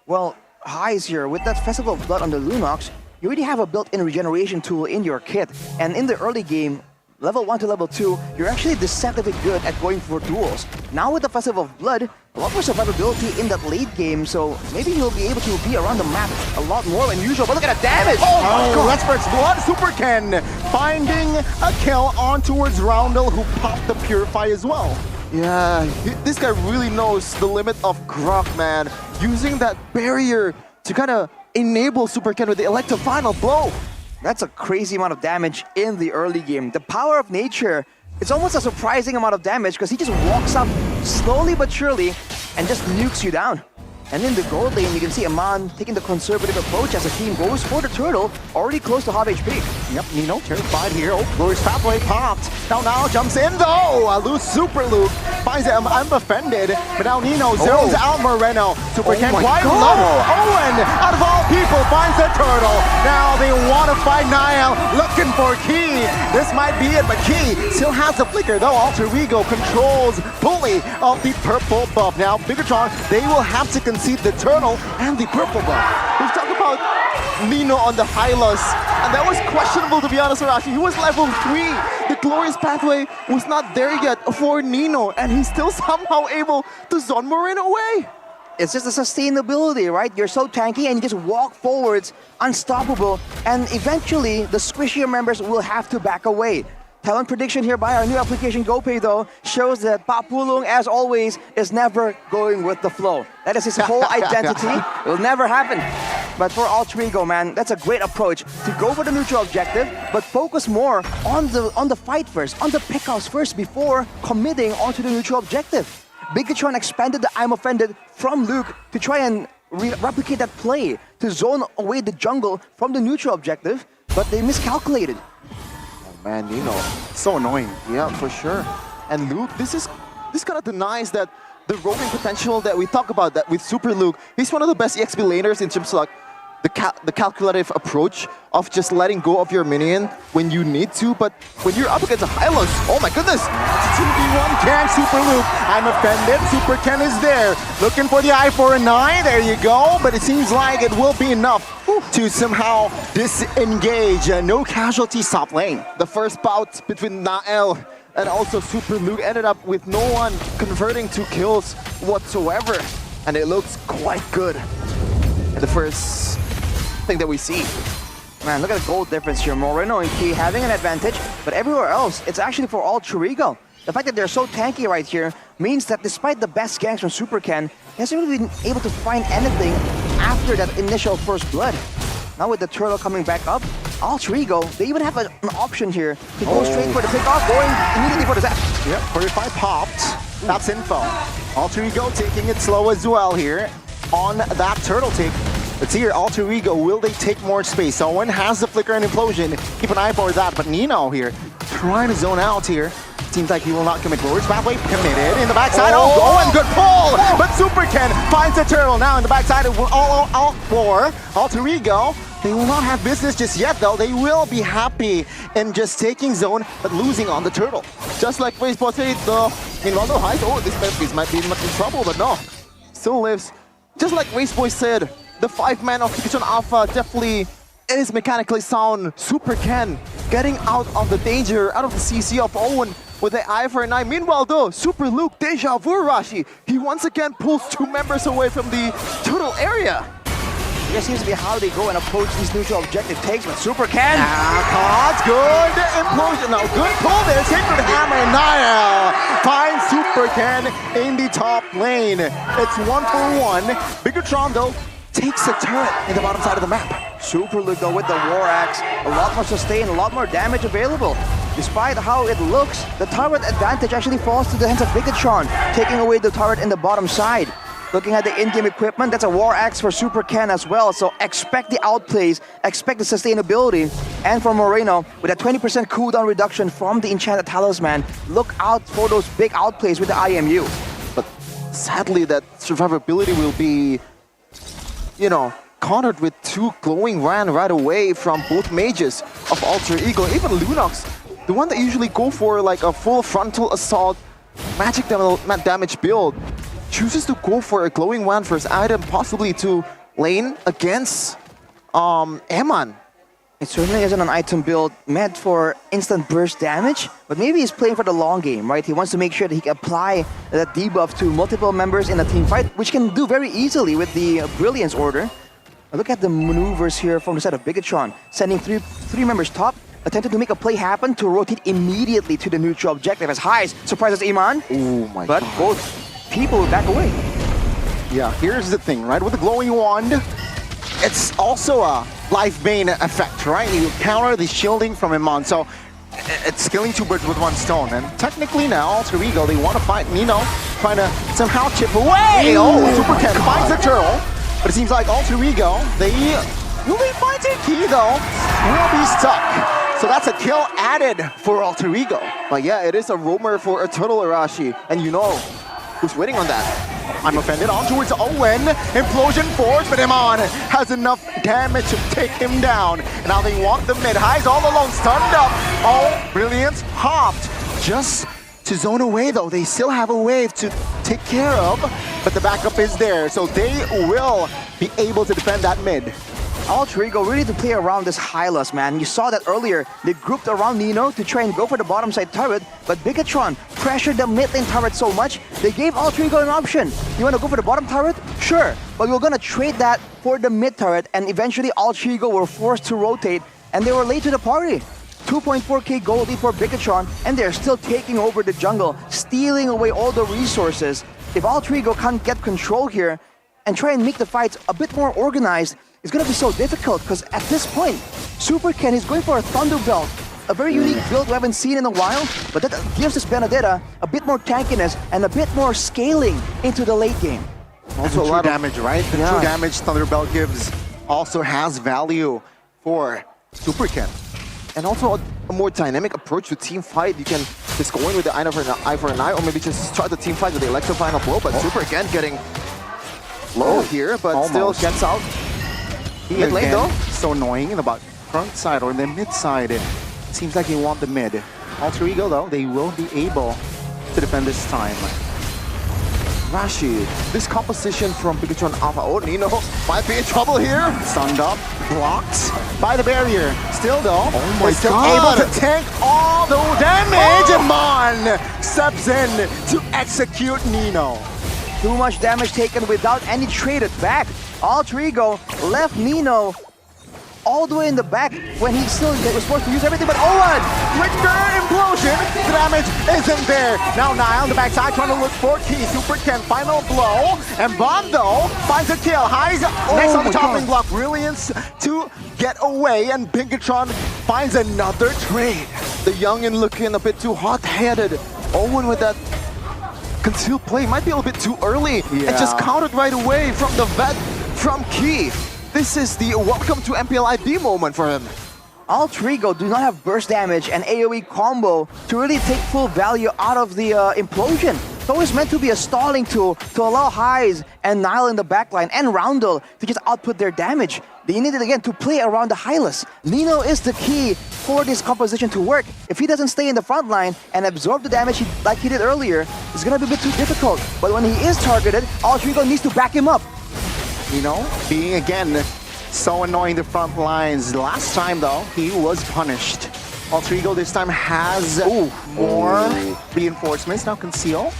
Well, Highs here, with that Festival of Blood on the Lunox, you already have a built-in regeneration tool in your kit. And in the early game, level 1 to level 2, you're actually deceptively good at going for duels. Now with the Festival of Blood, a lot more survivability in that late game, so maybe he'll be able to be around the map a lot more than usual. But look at the damage! Oh, that's first blood. Super Ken finding a kill on towards Roundel, who popped the Purify as well. Yeah, this guy really knows the limit of Grok, man. Using that barrier to kind of enable Super Ken with the Electro Final Blow. That's a crazy amount of damage in the early game. The power of nature, it's almost a surprising amount of damage because he just walks up slowly but surely and just nukes you down. And in the gold lane, you can see Aman taking the conservative approach as the team goes for the turtle, already close to half HP. Yep, Nino terrified here. Oh, Glorious Pathway popped. Now jumps in though. Super Luke finds him unoffended, but now Nino zones out Moreno. Super Ken quite low. Owen, out of all people, finds the turtle. Now they want to find Niall, looking for Key. This might be it, but Key still has the flicker though. Alter Ego controls fully of the purple buff. Now Bigatron, they will have to concede the turtle and the purple buff. We've talked about Nino on the Hylos, and that was questionable, to be honest, Arashi. He was level 3. The Glorious Pathway was not there yet for Nino, and he's still somehow able to zone Moreno away. It's just the sustainability, right? You're so tanky and you just walk forwards, unstoppable, and eventually the squishier members will have to back away. Talent prediction here by our new application GoPay though shows that Papulung, as always, is never going with the flow. That is his whole identity. It will never happen. But for Alter Ego, man, that's a great approach to go for the neutral objective, but focus more on the fight first, on the pickoffs first before committing onto the neutral objective. Bigatron expanded the I'm Offended from Luke to try and replicate that play to zone away the jungle from the neutral objective, but they miscalculated. Man, Nino, so annoying. Yeah, for sure. And Luke, this kind of denies that the roaming potential that we talk about that with Super Luke. He's one of the best EXP laners in terms of like the calculative approach of just letting go of your minion when you need to, but when you're up against a Hylos, oh my goodness! 2v1 can Super Luke. I'm offended. Super Ken is there. Looking for the eye for a 9. There you go. But it seems like it will be enough to somehow disengage. No casualties top lane. The first bout between Nael and also Super Luke ended up with no one converting to kills whatsoever. And it looks quite good. The first thing that we see. Man, look at the gold difference here. Moreno and Key having an advantage, but everywhere else, it's actually for Alter Ego. The fact that they're so tanky right here means that despite the best ganks from Super Ken, he hasn't really been able to find anything after that initial first blood. Now with the turtle coming back up, Alter Ego, they even have an option here to go straight for the pickoff, going immediately for the zap. Yep, 45 popped. That's info. Alter Ego taking it slow as well here on that turtle take. Let's see here, Alter Ego, will they take more space? Owen has the flicker and implosion. Keep an eye for that, but Nino here trying to zone out here. Seems like he will not commit. Glorious Pathway committed in the backside. Oh, Owen, good pull! But Super Ken finds the turtle. Now in the backside, it will all out for Alter Ego. They will not have business just yet, though. They will be happy in just taking zone, but losing on the turtle. Just like Baseball said, in Rondo Heights, oh, this Memphis might be in trouble, but no. Still lives. Just like Raceboy said, the 5-man of Pikachu Alpha definitely is mechanically sound. Super Ken getting out of the danger, out of the CC of Owen with the eye for a 9. Meanwhile though, Super Luke, Deja Vu Rashi, he once again pulls 2 members away from the turtle area. This seems to be how they go and approach these neutral objective takes, but Super Ken! Caught, good implosion. Now good pull there, Sacred Hammer, and Niall finds Super Ken in the top lane. It's 1-for-1. Bigatron though takes a turret in the bottom side of the map. Super Luke though with the War Axe, a lot more sustain, a lot more damage available. Despite how it looks, the turret advantage actually falls to the hands of Bigatron, taking away the turret in the bottom side. Looking at the in-game equipment, that's a War Axe for Super Ken as well, so expect the outplays, expect the sustainability. And for Moreno, with a 20% cooldown reduction from the Enchanted Talisman, look out for those big outplays with the IMU. But sadly, that survivability will be, you know, countered with 2 glowing ran right away from both mages of Alter Ego. Even Lunox, the one that usually go for like a full frontal assault magic damage build, chooses to go for a glowing wand first item, possibly to lane against Eman. It certainly isn't an item build meant for instant burst damage, but maybe he's playing for the long game, right? He wants to make sure that he can apply that debuff to multiple members in a team fight, which can do very easily with the Brilliance order. Look at the maneuvers here from the side of Bigatron, sending three members top, attempted to make a play happen to rotate immediately to the neutral objective as Highs surprises Iman. Oh my but God. Both people back away. Yeah, here's the thing, right? With the glowing wand, it's also a life bane effect, right? You counter the shielding from Iman, so it's killing two birds with one stone. And technically now, Alter Ego, they want to fight Nino, trying to somehow chip away. Oh, Super Ken finds the turtle, but it seems like Alter Ego, they will be fighting Key though, will be stuck. So that's a kill added for Alter Ego. But yeah, it is a roamer for a turtle Arashi, and you know who's waiting on that. I'm offended on towards Owen. Implosion force, but Iman has enough damage to take him down. And now they want the mid. Highs all alone, stunned up. Oh, Brilliance hopped just to zone away though. They still have a wave to take care of, but the backup is there. So they will be able to defend that mid. Alter Ego really to play around this Hylas, man. You saw that earlier. They grouped around Nino to try and go for the bottom side turret, but Bigatron pressured the mid lane turret so much, they gave Alter Ego an option. You want to go for the bottom turret? Sure, but we're going to trade that for the mid turret, and eventually Alter Ego were forced to rotate, and they were late to the party. 2.4k gold lead for Bigatron, and they're still taking over the jungle, stealing away all the resources. If Alter Ego can't get control here and try and make the fights a bit more organized, it's going to be so difficult because at this point, Super Ken is going for a Thunder Belt, a very unique build we haven't seen in a while, but that gives this Benedetta a bit more tankiness and a bit more scaling into the late game. Also a lot of damage, right? The true damage Thunder Belt gives also has value for Super Ken. And also a more dynamic approach to team fight. You can just go in with the eye for an eye, or maybe just start the team fight with the electrifying blow, but Super Ken getting low here, but still gets out. Mid lane though. So annoying in the front side or in the mid side. Seems like they want the mid. Alter Ego though, they will be able to defend this time. Rashi, this composition from Bigatron Alpha. Oh, Nino might be in trouble here. Stunned up, blocked by the barrier. Still though, still able to tank all the damage. Iman steps in to execute Nino. Too much damage taken without any traded back. Alter Ego left Nino all the way in the back when he still was supposed to use everything, but Owen! Richter implosion! The damage isn't there. Now Nile on the backside trying to look for Key. Super Ken final blow. And Bondo finds a kill. Highs next on the toppling block. Brilliance to get away, and Bigatron finds another trade. The youngin looking a bit too hot-headed. Owen with that concealed play might be a little bit too early, and just countered right away from the vet from Key. This is the welcome to MPL ID moment for him. Alter Ego do not have burst damage and AoE combo to really take full value out of the implosion. It's always meant to be a stalling tool to allow Highs and Nile in the backline and Roundel to just output their damage. They needed again to play around the Hylas. Nino is the key for this composition to work. If he doesn't stay in the front line and absorb the damage like he did earlier, it's gonna be a bit too difficult. But when he is targeted, Alter Ego needs to back him up. You know, being again so annoying the front lines. Last time though, he was punished. Alter Ego this time has more reinforcements. Now conceal.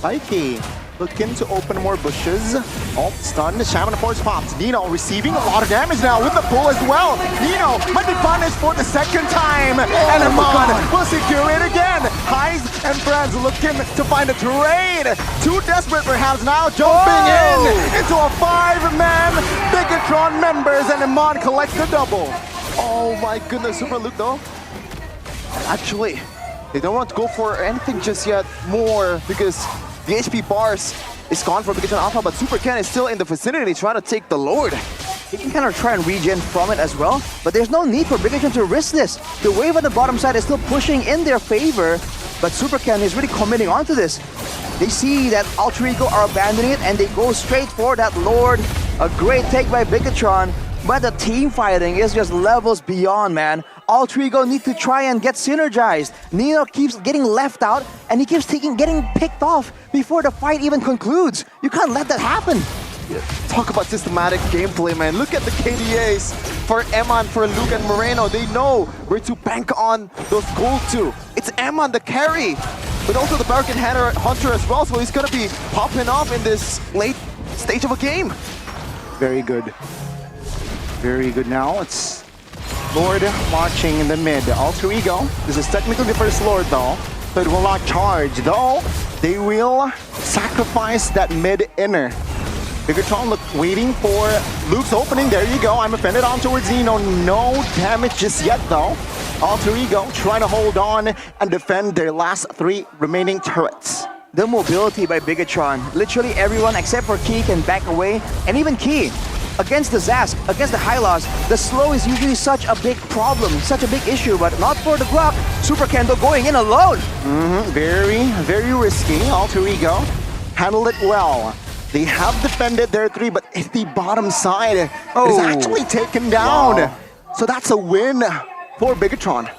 Mikey looking to open more bushes. Oh, stunned. Shaman Force pops. Nino receiving a lot of damage now with the pull as well. Nino might be punished for the second time. And Iman will secure it again. Highs and friends looking to find a trade. Too desperate perhaps now, jumping in into a 5-man Bigatron members, and Iman collects the double. Oh my goodness, Super Luke though. Actually, they don't want to go for anything just yet more because the HP bars is gone for Bigatron Alpha, but Super Ken is still in the vicinity trying to take the Lord. He can kind of try and regen from it as well, but there's no need for Bigatron to risk this. The wave on the bottom side is still pushing in their favor, but Super Ken is really committing onto this. They see that Alter Ego are abandoning it and they go straight for that Lord. A great take by Bigatron, but the team fighting is just levels beyond, man. Alter Ego need to try and get synergized. Nino keeps getting left out and he keeps getting picked off before the fight even concludes. You can't let that happen. Talk about systematic gameplay, man. Look at the KDAs for Eman, for Luke and Moreno. They know where to bank on those gold to. It's Eman, the carry, but also the Barracan Hunter as well, so he's gonna be popping off in this late stage of a game. Very good. Very good. Now it's Lord marching in the mid. Alter Ego. This is technically the first Lord though, so it will not charge. Though they will sacrifice that mid inner. Bigatron waiting for Luke's opening. There you go. I'm offended on towards Nino. No damage just yet though. Alter Ego trying to hold on and defend their last 3 remaining turrets. The mobility by Bigatron. Literally everyone except for Key can back away, and even Key. Against the Zask, against the Hylos, the slow is usually such a big problem, such a big issue, but not for the Glock. Super Kendo going in alone. Very, very risky. Alter Ego handled it well. They have defended their 3, but it's the bottom side is actually taken down. Wow. So that's a win for Bigatron.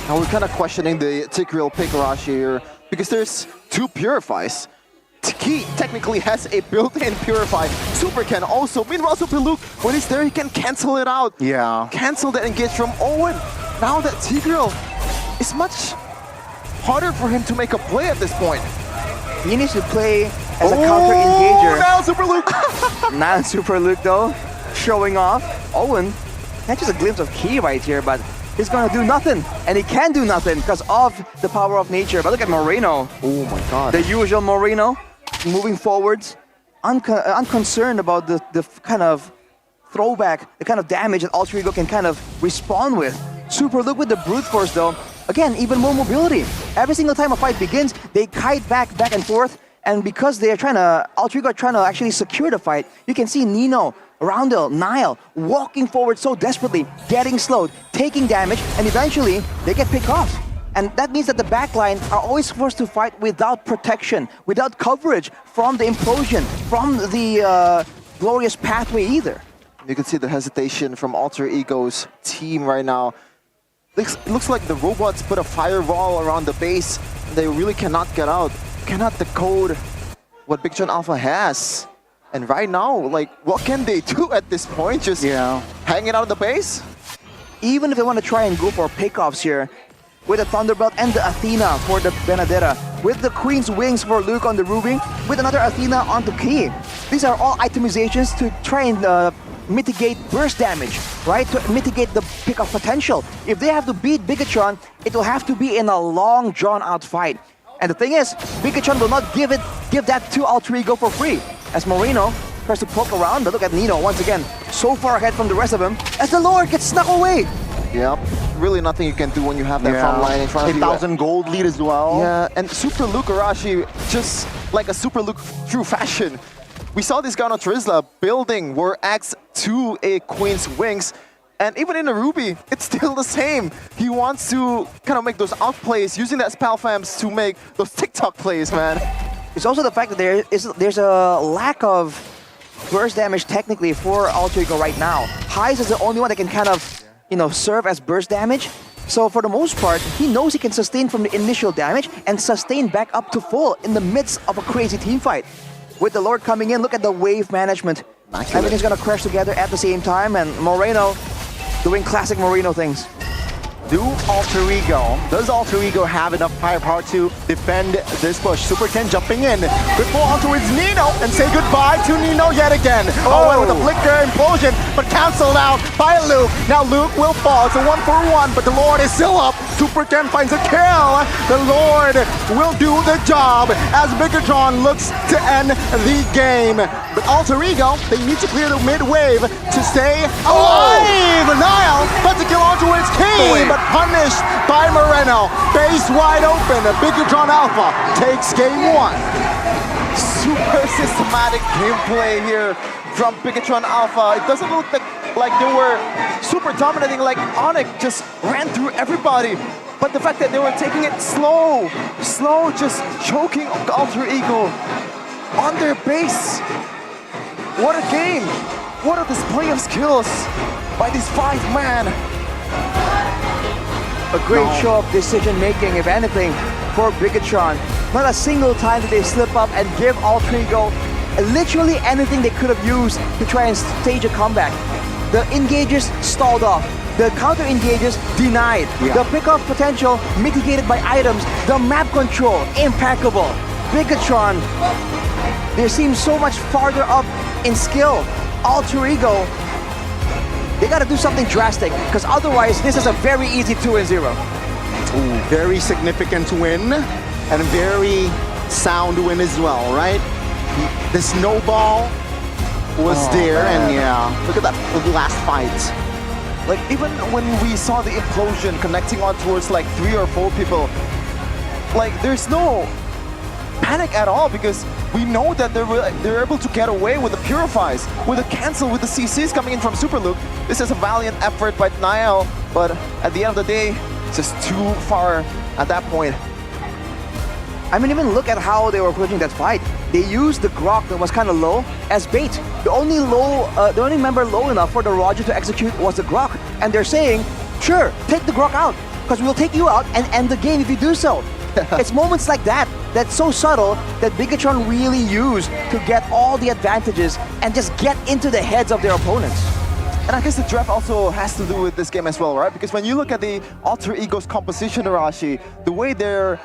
Now we're kind of questioning the Tigreal pick Rashi here because there's 2 Purifies. Key technically has a built-in Purify. Super can also. Meanwhile, Super Luke, when he's there, he can cancel it out. Yeah. Cancel that engage from Owen. Now that Tigreal is much harder for him to make a play at this point. He needs to play as a counter engager. Now Super Luke. Now Super Luke though, showing off. Owen, that's just a glimpse of Key right here, but he's gonna do nothing. And he can do nothing because of the power of nature. But look at Moreno. Oh my god. The usual Moreno, moving forwards, unconcerned about the kind of throwback, the kind of damage that Alter Ego can kind of respond with. Super Luke with the brute force though. Again, even more mobility. Every single time a fight begins, they kite back and forth. And because they're Alter Ego are trying to actually secure the fight, you can see Nino, Roundel, Nile walking forward so desperately, getting slowed, taking damage, and eventually they get picked off. And that means that the backline are always forced to fight without protection, without coverage from the implosion, from the glorious pathway either. You can see the hesitation from Alter Ego's team right now. It looks like the robots put a firewall around the base. And they really cannot get out, cannot decode what Bigatron Alpha has. And right now, like, what can they do at this point? Just hanging out in the base? Even if they want to try and go for pickoffs here, with the Thunderbolt and the Athena for the Benedetta, with the Queen's Wings for Luke on the Ruby, with another Athena onto Key. These are all itemizations to try and mitigate burst damage, right? To mitigate the pickoff potential. If they have to beat Bigatron, it will have to be in a long, drawn-out fight. And the thing is, Bigatron will not give that to Alter Ego for free. As Moreno tries to poke around, but look at Nino once again, so far ahead from the rest of them, as the Lord gets snuck away. Yep, really nothing you can do when you have that front line in front of you. 8,000 gold lead as well. Yeah, and Super Luke Arashi, just like a Super Luke true fashion. We saw this guy on Trizla building War Axe to a Queen's Wings, and even in a Ruby, it's still the same. He wants to kind of make those outplays, using that spell fams to make those TikTok plays, man. It's also the fact that there's a lack of burst damage technically for Alter Ego right now. Heis is the only one that can kind of, serve as burst damage. So for the most part, he knows he can sustain from the initial damage and sustain back up to full in the midst of a crazy team fight. With the Lord coming in, look at the wave management. Everything's gonna crash together at the same time, and Moreno doing classic Moreno things. Does Alter Ego have enough firepower to defend this push? Super Ken jumping in. Good pull on towards Nino and say goodbye to Nino yet again. Owen with a flicker implosion, but cancelled out by Luke. Now Luke will fall. It's a 1-for-1, but the Lord is still up. Super Ken finds a kill. The Lord will do the job as Bigatron looks to end the game. But Alter Ego, they need to clear the mid wave to stay alive. Nile, but to kill on towards King, but punished by Moreno. Base wide open. Bigatron Alpha takes game 1. Super systematic gameplay here from Bigatron Alpha. It doesn't look like they were super dominating, like Onyx just ran through everybody. But the fact that they were taking it slow, just choking Alter Ego on their base. What a game. What a display of skills by these 5 men. A great show of decision making, if anything, for Bigatron. Not a single time did they slip up and give Alter Ego literally anything they could have used to try and stage a comeback. The engages stalled off. The counter engages denied. The pick-off potential mitigated by items. The map control impeccable. Bigatron, they seem so much farther up in skill. Alter Ego, they gotta do something drastic because otherwise this is a very easy 2-0. Very significant win and a very sound win as well, right? The snowball was there, and look at that last fight. Like, even when we saw the implosion connecting on towards like 3 or 4 people, like, there's no panic at all because we know that they're able to get away with the Purifies, with the cancel, with the CCs coming in from Super Luke. This is a valiant effort by Niall, but at the end of the day, it's just too far at that point. I mean, even look at how they were approaching that fight. They used the Grok that was kind of low as bait. The only member low enough for the Roger to execute was the Grok. And they're saying, sure, take the Grok out, because we'll take you out and end the game if you do so. It's moments like that that's so subtle that Bigatron really used to get all the advantages and just get into the heads of their opponents. And I guess the draft also has to do with this game as well, right? Because when you look at the Alter Ego's composition, Arashi, the way they're,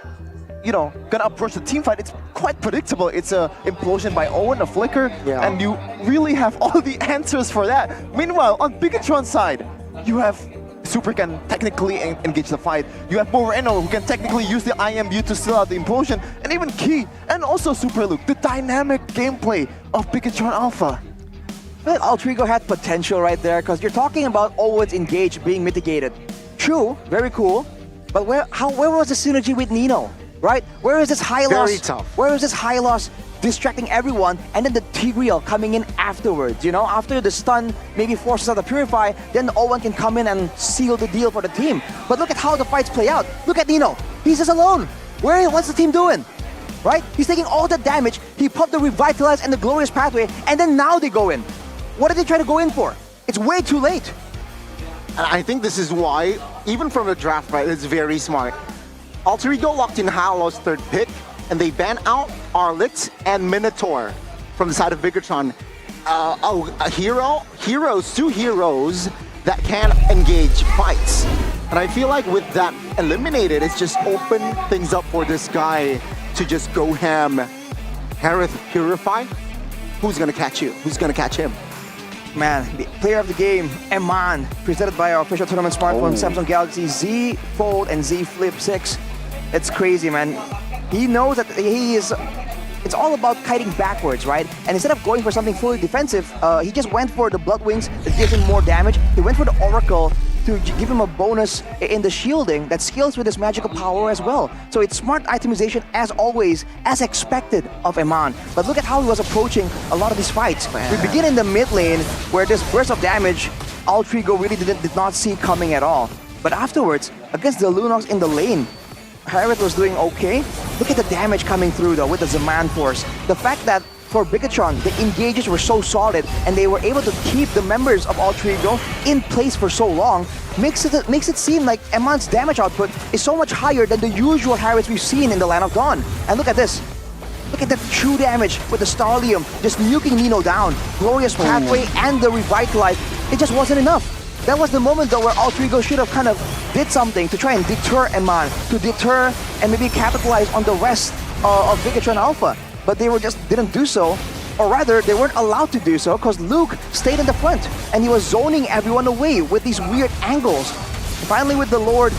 you know, gonna approach the team fight, it's quite predictable. It's a implosion by Owen, a flicker, and you really have all the answers for that. Meanwhile, on Bigatron's side, you have Super can technically engage the fight. You have Moreno who can technically use the IMU to still out the implosion, and even Key, and also Super Luke. The dynamic gameplay of Bigatron Alpha. But Alter Ego had potential right there, because you're talking about Owen's engage being mitigated. True, very cool, but where was the synergy with Nino, right? Where is this high loss? Very tough. Where is this high loss distracting everyone, and then the Tigreal coming in afterwards, you know? After the stun maybe forces out the Purify, then Owen can come in and seal the deal for the team. But look at how the fights play out. Look at Nino. He's just alone. What's the team doing? Right? He's taking all the damage. He popped the Revitalize and the Glorious Pathway, and then now they go in. What did they try to go in for? It's way too late. And I think this is why, even from the draft, right, it's very smart. Alter Ego locked in Halo's third pick, and they ban out Arlit and Minotaur from the side of Bigatron. Two heroes that can engage fights. And I feel like with that eliminated, it's just opened things up for this guy to just go ham. Harith Purify? Who's gonna catch you? Who's gonna catch him? Man, the player of the game, Eman, presented by our official tournament smartphone, Samsung Galaxy Z Fold and Z Flip 6. It's crazy, man. He knows that it's all about kiting backwards, right? And instead of going for something fully defensive, he just went for the Blood Wings that gives him more damage. He went for the Oracle to give him a bonus in the shielding that scales with his magical power as well. So it's smart itemization as always, as expected of Eman. But look at how he was approaching a lot of these fights. We begin in the mid lane where this burst of damage, Alter Ego really did not see coming at all. But afterwards, against the Lunox in the lane, Harith was doing okay. Look at the damage coming through though with the Zaman Force. The fact that for Bigatron, the engages were so solid and they were able to keep the members of Alter Ego in place for so long makes it seem like Eman's damage output is so much higher than the usual Hariths we've seen in the Land of Dawn. And look at this. Look at the true damage with the Starlium just nuking Nino down. Glorious Pathway and the Revitalize. It just wasn't enough. That was the moment though where Alter Ego should have kind of did something to try and deter Eman, to deter and maybe capitalize on the rest of Bigatron Alpha. But they didn't do so, or rather they weren't allowed to do so because Luke stayed in the front and he was zoning everyone away with these weird angles. Finally with the Lord,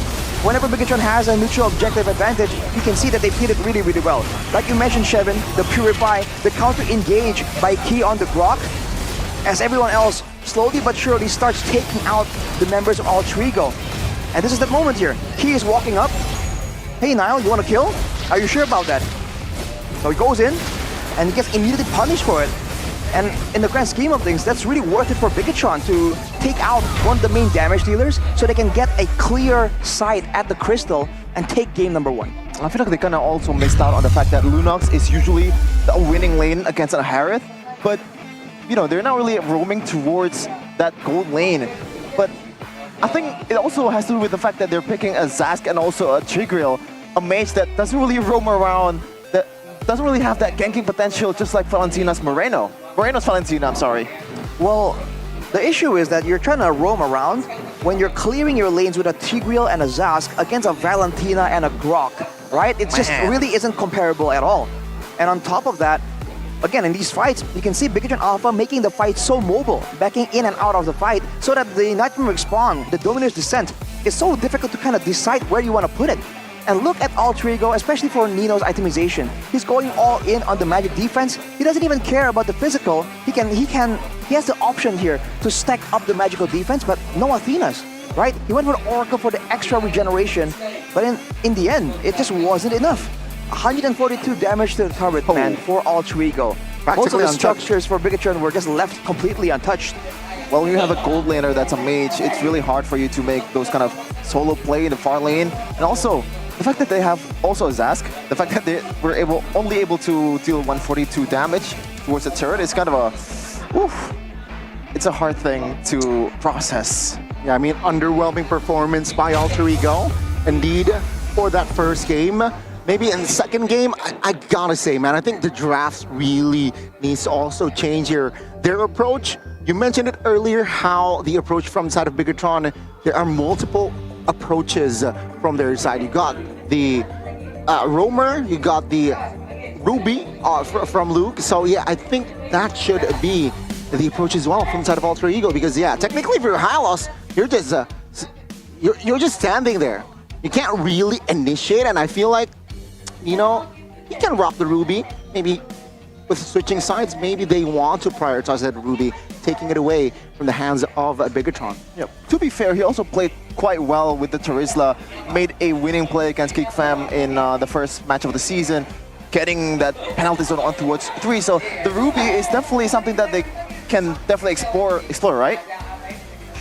whenever Bigatron has a neutral objective advantage, you can see that they played it really, really well. Like you mentioned, Shevin, the Purify, the counter engage by Key on the Grok, as everyone else slowly but surely starts taking out the members of Alter Ego. And this is the moment here. Key is walking up. Hey Niall, you want to kill? Are you sure about that? So he goes in and he gets immediately punished for it. And in the grand scheme of things, that's really worth it for Bigatron to take out one of the main damage dealers so they can get a clear sight at the crystal and take game number 1. I feel like they kind of also missed out on the fact that Lunox is usually a winning lane against a Harith, but you know, they're not really roaming towards that gold lane. But I think it also has to do with the fact that they're picking a Zask and also a Tigreal, a mage that doesn't really roam around doesn't really have that ganking potential, just like Valentina's Moreno's Valentina, I'm sorry. Well, the issue is that you're trying to roam around when you're clearing your lanes with a Tigreal and a Zask against a Valentina and a Grok, right? It just really isn't comparable at all. And on top of that, again, in these fights, you can see Bigatron Alpha making the fight so mobile, backing in and out of the fight, so that the Nightmare Spawn, the Dominus Descent, is so difficult to kind of decide where you want to put it. And look at Alter Ego, especially for Nino's itemization. He's going all in on the magic defense. He doesn't even care about the physical. He has the option here to stack up the magical defense, but no Athenas, right? He went for Oracle for the extra regeneration, but in the end, it just wasn't enough. 142 damage to the turret, man, for Alter Ego. Most of the structures for Bigatron were just left completely untouched. Well, when you have a gold laner that's a mage, it's really hard for you to make those kind of solo play in the far lane. And also, the fact that they have also a Zask, the fact that they were only able to deal 142 damage towards the turret is kind of it's a hard thing to process. Yeah, I mean, underwhelming performance by Alter Ego. Indeed, for that first game. Maybe in the second game, I gotta say, man, I think the drafts really needs to also change here. Their approach, you mentioned it earlier, how the approach from the side of Bigatron, there are multiple approaches from their side. You got the Roamer, you got the Ruby from Luke. So yeah, I think that should be the approach as well from the side of Alter Ego, because yeah, technically if you're Hylos, you're just standing there. You can't really initiate, and I feel like, you know, you can rock the Ruby. Maybe with switching sides, maybe they want to prioritize that Ruby, taking it away from the hands of Bigatron. Yep. To be fair, he also played quite well with the Terizla, made a winning play against Geekfam in the first match of the season, getting that penalty zone on towards 3. So the Ruby is definitely something that they can definitely explore, right?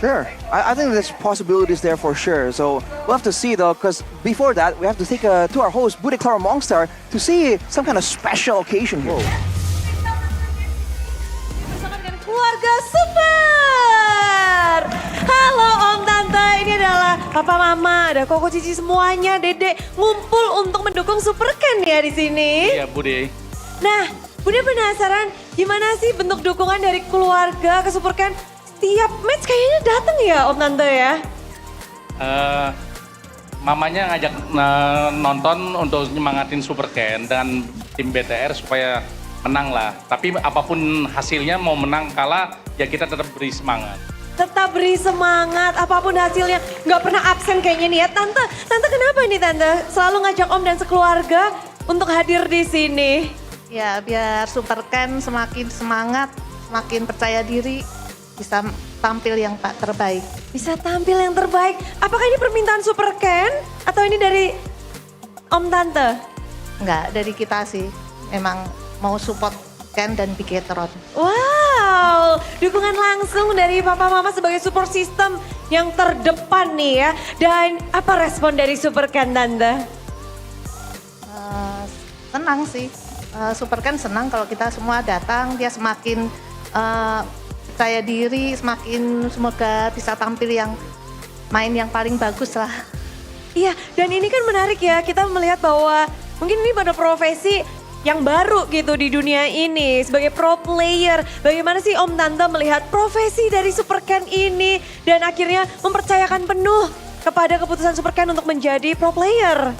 Sure. I think there's possibilities there for sure. So we'll have to see though, because before that, we have to take to our host, Bude Clara Mongstar, to see some kind of special occasion here. Bersama dengan keluarga super. Halo Om Tante, ini adalah Papa Mama, ada Koko Cici semuanya, Dede ngumpul untuk mendukung Super Ken ya di sini. Iya, Bude. Nah, Bude penasaran gimana sih bentuk dukungan dari keluarga ke Super Ken? Tiap match kayaknya datang ya Om Tante ya? Mamanya ngajak nonton untuk nyemangatin Super Ken dan tim BTR supaya menang lah. Tapi apapun hasilnya, mau menang kalah, ya kita tetap beri semangat. Tetap beri semangat, apapun hasilnya. Nggak pernah absen kayaknya nih ya. Tante kenapa nih Tante? Selalu ngajak Om dan sekeluarga untuk hadir di sini. Ya biar Super Ken semakin semangat, semakin percaya diri. Bisa tampil yang terbaik. Bisa tampil yang terbaik. Apakah ini permintaan Super Ken? Atau ini dari Om Tante? Enggak, dari kita sih. Memang mau support Ken dan Bigatron. Wow, dukungan langsung dari Papa Mama sebagai support system yang terdepan nih ya. Dan apa respon dari Super Ken, Tante? Senang sih. Super Ken senang kalau kita semua datang. Dia semakin percaya diri, semakin semoga bisa tampil yang main yang paling bagus lah. Iya, dan ini kan menarik ya, kita melihat bahwa mungkin ini pada profesi yang baru gitu di dunia ini sebagai pro player. Bagaimana sih Om Tante melihat profesi dari Super Ken ini dan akhirnya mempercayakan penuh kepada keputusan Super Ken untuk menjadi pro player?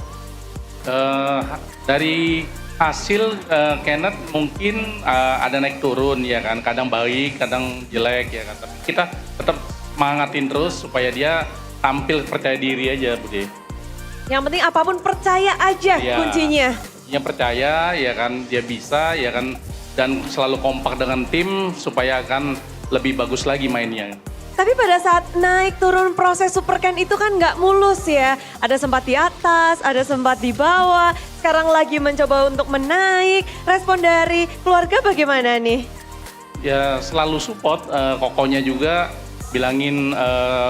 Dari hasil Kenneth mungkin ada naik turun ya kan, kadang baik, kadang jelek ya kan. Tapi kita tetap semangatin terus supaya dia tampil percaya diri aja, Bude. Yang penting apapun percaya aja ya, kuncinya. Yang percaya ya kan, dia bisa ya kan, dan selalu kompak dengan tim supaya akan lebih bagus lagi mainnya. Tapi pada saat naik turun proses Super Ken itu kan nggak mulus ya. Ada sempat di atas, ada sempat di bawah. Sekarang lagi mencoba untuk menaik. Respon dari keluarga bagaimana nih? Ya selalu support, kokonya juga bilangin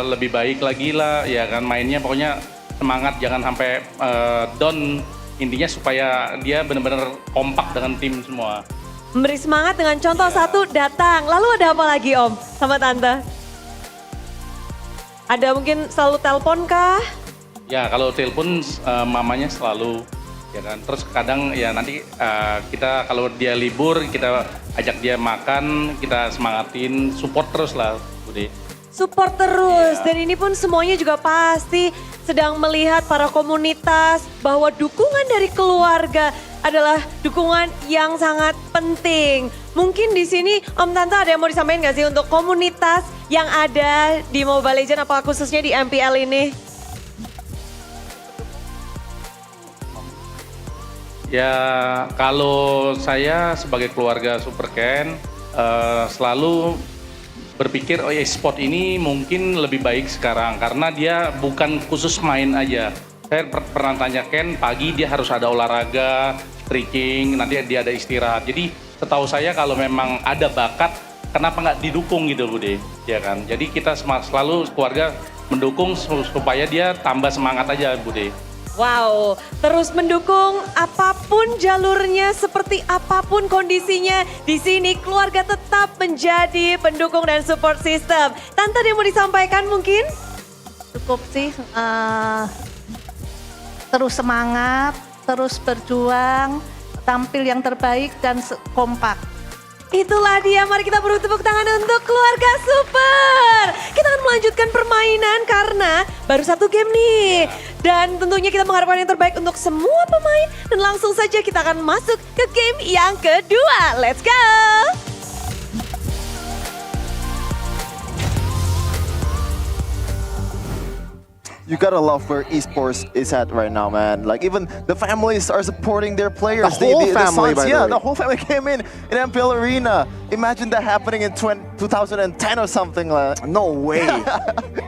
lebih baik lagi lah ya kan, mainnya pokoknya semangat, jangan sampai down. Intinya supaya dia benar-benar kompak dengan tim semua. Memberi semangat dengan contoh satu datang. Lalu ada apa lagi Om sama Tante? Ada mungkin selalu telepon kah? Ya kalau telepon mamanya selalu ya kan. Terus kadang ya nanti kita kalau dia libur kita ajak dia makan, kita semangatin, support terus lah Budi. Support terus, dan ini pun semuanya juga pasti sedang melihat para komunitas bahwa dukungan dari keluarga adalah dukungan yang sangat penting. Mungkin di sini Om Tante ada yang mau disampaikan nggak sih untuk komunitas yang ada di Mobile Legends, apa khususnya di MPL ini? Ya kalau saya sebagai keluarga Super Ken selalu berpikir e-sport ini mungkin lebih baik sekarang karena dia bukan khusus main aja. Saya pernah tanya Ken, pagi dia harus ada olahraga, stretching, nanti dia ada istirahat. Jadi setahu saya kalau memang ada bakat, kenapa nggak didukung gitu Bude, ya kan? Jadi kita selalu keluarga mendukung supaya dia tambah semangat aja Bude. Wow, terus mendukung apapun jalurnya, seperti apapun kondisinya. Di sini keluarga tetap menjadi pendukung dan support system. Tante ada yang mau disampaikan mungkin? Cukup sih, terus semangat, terus berjuang, tampil yang terbaik dan kompak. Itulah dia, mari kita beri tepuk tangan untuk keluarga Super. Kita akan melanjutkan permainan karena baru 1 game nih. Dan tentunya kita mengharapkan yang terbaik untuk semua pemain. Dan langsung saja kita akan masuk ke game yang kedua. Let's go! You gotta love where esports is at right now, man. Like even the families are supporting their players. The whole family, by the way. The whole family came in MPL Arena. Imagine that happening in 2010 or something like. No way.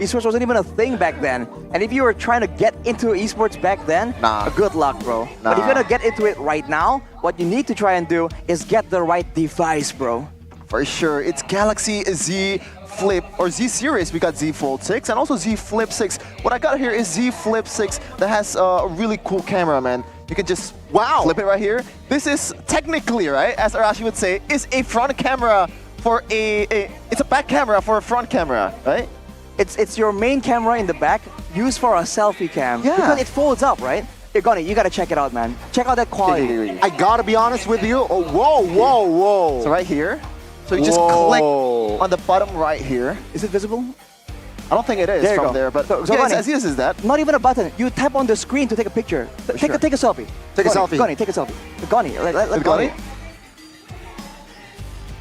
Esports wasn't even a thing back then. And if you were trying to get into esports back then, good luck, bro. But if you're gonna get into it right now, what you need to try and do is get the right device, bro. For sure, it's Galaxy Z Flip or Z Series. We got Z Fold 6 and also Z Flip 6. What I got here is Z Flip 6 that has a really cool camera, man. You can just flip it right here. This is technically, right, as Arashi would say, is a front camera for it's a back camera for a front camera, right? It's your main camera in the back, used for a selfie cam. Yeah. Because it folds up, right? You gotta check it out, man. Check out that quality. I gotta be honest with you. Oh, whoa. So right here. So you just click on the bottom right here. Is it visible? I don't think it is from there, but yeah, as easy as that. Not even a button. You tap on the screen to take a picture. Take a selfie. Take a selfie. Goni, take a selfie. Goni, let Goni.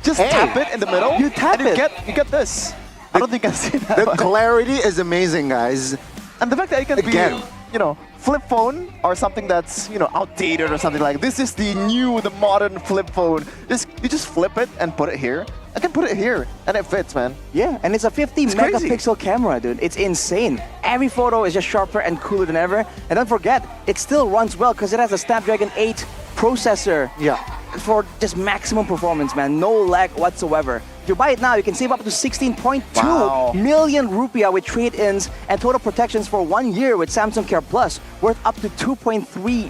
Just tap it in the middle. You tap and it. You get this. I don't think I've seen that. The clarity is amazing, guys. And the fact that it can be, flip phone or something that's, outdated or something like this is the modern flip phone. You just flip it and put it here. I can put it here and it fits, man. Yeah, and it's a 50 megapixel camera, dude. It's insane. Every photo is just sharper and cooler than ever. And don't forget, it still runs well because it has a Snapdragon 8 processor. Yeah. For just maximum performance, man. No lag whatsoever. If you buy it now, you can save up to 16.2 million rupiah with trade-ins and total protections for 1 year with Samsung Care Plus, worth up to 2.3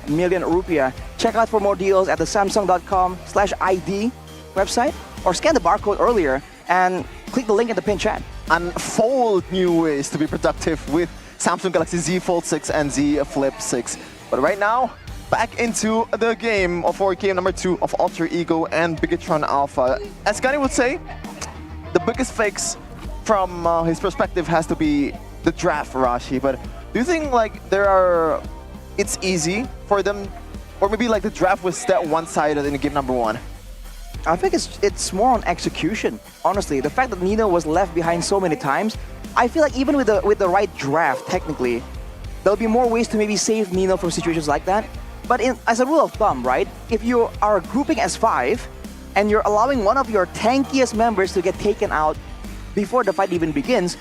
million rupiah. Check out for more deals at the samsung.com/ID website or scan the barcode earlier and click the link in the pinned chat. Unfold new ways to be productive with Samsung Galaxy Z Fold 6 and Z Flip 6. But right now, back into the game for game number 2 of Alter Ego and Bigatron Alpha. As Gani would say, the biggest fix from his perspective has to be the draft, Rashi. But do you think it's easy for them, or maybe like the draft was that one-sided in game number 1? I think it's more on execution. Honestly, the fact that Nino was left behind so many times, I feel like even with the right draft, technically, there'll be more ways to maybe save Nino from situations like that. But as a rule of thumb, right, if you are grouping as 5 and you're allowing one of your tankiest members to get taken out before the fight even begins,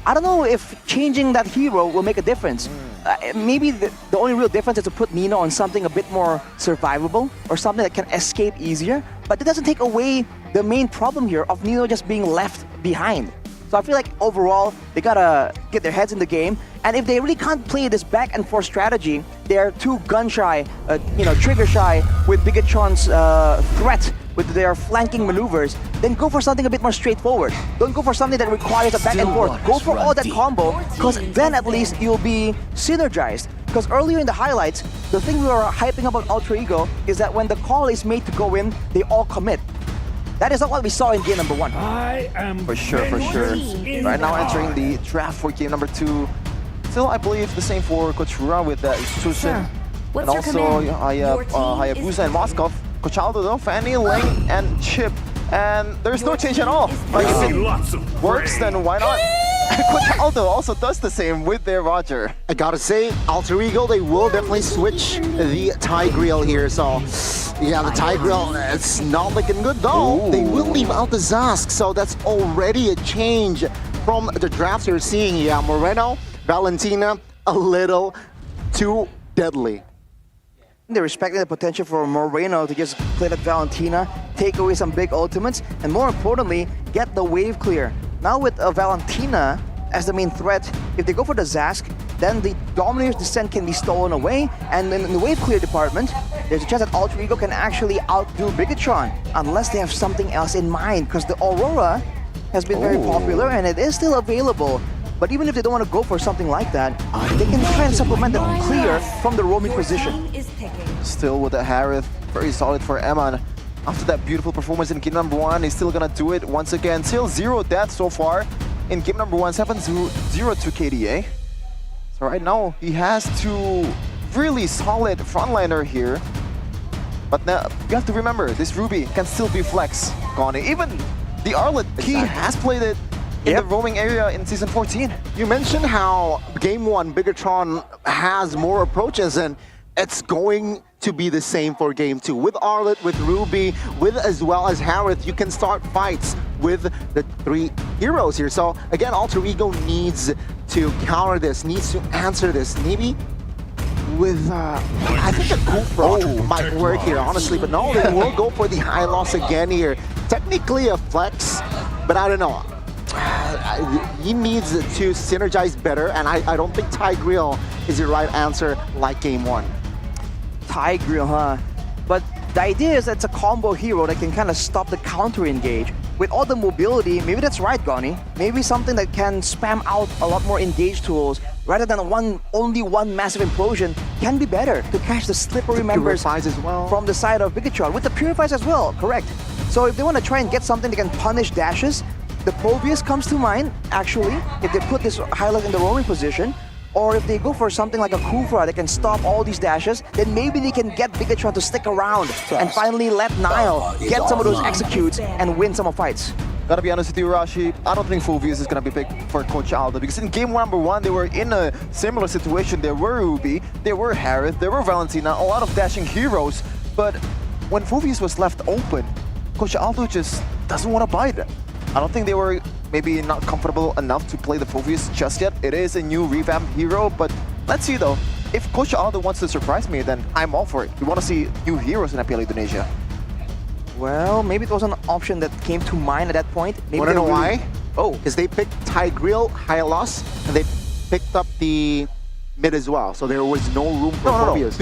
I don't know if changing that hero will make a difference. Maybe the only real difference is to put Nino on something a bit more survivable or something that can escape easier. But it doesn't take away the main problem here of Nino just being left behind. So I feel like overall, they gotta get their heads in the game. And if they really can't play this back and forth strategy, they're too gun shy, trigger shy with Bigatron's threat with their flanking maneuvers, then go for something a bit more straightforward. Don't go for something that requires a back and forth. Go for all that combo, because then at least you'll be synergized. Because earlier in the highlights, the thing we were hyping about Ultra Ego is that when the call is made to go in, they all commit. That is not what we saw in game number 1. I am for sure. Right now entering the draft for game number 2. Still, I believe the same for Coach Rura with Susan. And also Hayabusa and Moskov. Coach Aldo though, Fanny, Ling, and Chip. And there's no change at all. Like if it works, then why not? Coach Aldo also does the same with their Roger. I gotta say, Alter Ego, they will definitely switch the Tigreal here. So, yeah, the Tigreal, it's not looking good though. Ooh. They will leave out the Zask, so that's already a change from the drafts you're seeing. Yeah, Moreno, Valentina, a little too deadly. They're respecting the potential for Moreno to just play that Valentina, take away some big ultimates, and more importantly, get the wave clear. Now with Valentina as the main threat, if they go for the Zask, then the Dominator's Descent can be stolen away, and in the wave clear department, there's a chance that Ultra Ego can actually outdo Bigatron, unless they have something else in mind, because the Aurora has been very popular and it is still available. But even if they don't want to go for something like that, they can try and supplement the clear from the roaming position. Still with the Harith, very solid for Eman. After that beautiful performance in game number 1, he's still gonna do it once again. Still 0 deaths so far in game number 1, 7-0 to KDA. So right now, he has two really solid frontliner here. But now, you have to remember, this Ruby can still be flex, Connie. Even the Arlet, he has played it in the roaming area in Season 14. You mentioned how Game 1 Bigatron has more approaches, and it's going to be the same for Game 2. With Arlet, with Ruby, with as well as Harith, you can start fights with the 3 heroes here. So again, Alter Ego needs to counter this, needs to answer this. Maybe with, I think a Kufra might work here, honestly, but no, they will go for the high loss again here. Technically a flex, but I don't know. He needs to synergize better, and I don't think Tigreal is the right answer like Game 1. Tigreal, huh? But the idea is that it's a combo hero that can kind of stop the counter engage. With all the mobility, maybe that's right, Goni. Maybe something that can spam out a lot more engage tools rather than only one massive implosion can be better to catch the slippery members as well from the side of Bigatron. With the Purifies as well, correct. So if they want to try and get something that can punish dashes, the Provius comes to mind, actually, if they put this highlight in the roaming position, or if they go for something like a Kufra that can stop all these dashes, then maybe they can get Bigatron to stick around and finally let Nile get some of those executes and win some of fights. Gotta be honest with you, Rashi, I don't think Fulvius is gonna be big for Coach Aldo, because in game number 1, they were in a similar situation. There were Ruby, there were Harith, there were Valentina, a lot of dashing heroes, but when Fulvius was left open, Coach Aldo just doesn't want to buy them. I don't think they were maybe not comfortable enough to play the Fulvius just yet. It is a new revamped hero, but let's see though. If Coach Aldo wants to surprise me, then I'm all for it. We want to see new heroes in MPL Indonesia. Well, maybe it was an option that came to mind at that point. Maybe wanna know why? Oh. Because they picked Tigreal, high loss, and they picked up the mid as well. So there was no room for Fulvius.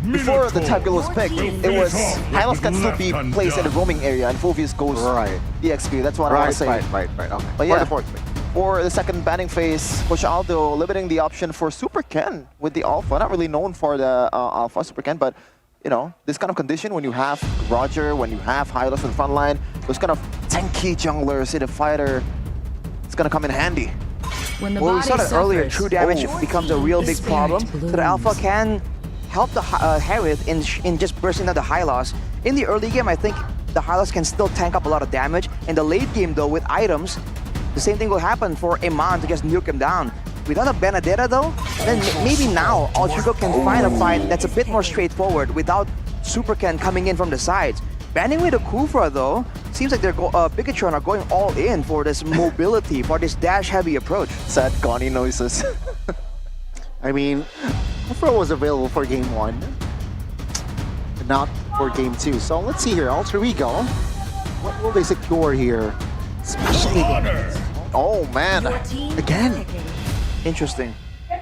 Before the Tigreal was picked, it was Hylos can still be placed in the roaming area and Fulvius goes the XP. That's what I was saying. Right. Okay. But yeah, for the second banning phase, Coach Aldo limiting the option for Super Ken with the Alpha. Not really known for the Alpha Super Ken, but you know, this kind of condition when you have Roger, when you have Hylos in the front line, those kind of tanky junglers in a fighter, it's gonna come in handy. Well, we saw that earlier, true damage becomes a real big problem, so the Alpha can help the Harith in just bursting out the Hylos. In the early game, I think the Hylos can still tank up a lot of damage. In the late game, though, with items, the same thing will happen for Eman to just nuke him down. Without a Benedetta, though, then maybe now Ultra Ego can find a fight that's a bit more straightforward without Super Ken coming in from the sides. Banning with a Kufra, though, seems like they're Bigatron are going all in for this mobility, for this dash-heavy approach. Sad Connie noises. I mean, Kufra was available for Game 1, but not for Game 2. So let's see here, Alter Ego, what will they secure here? Especially oh man, again. Interesting.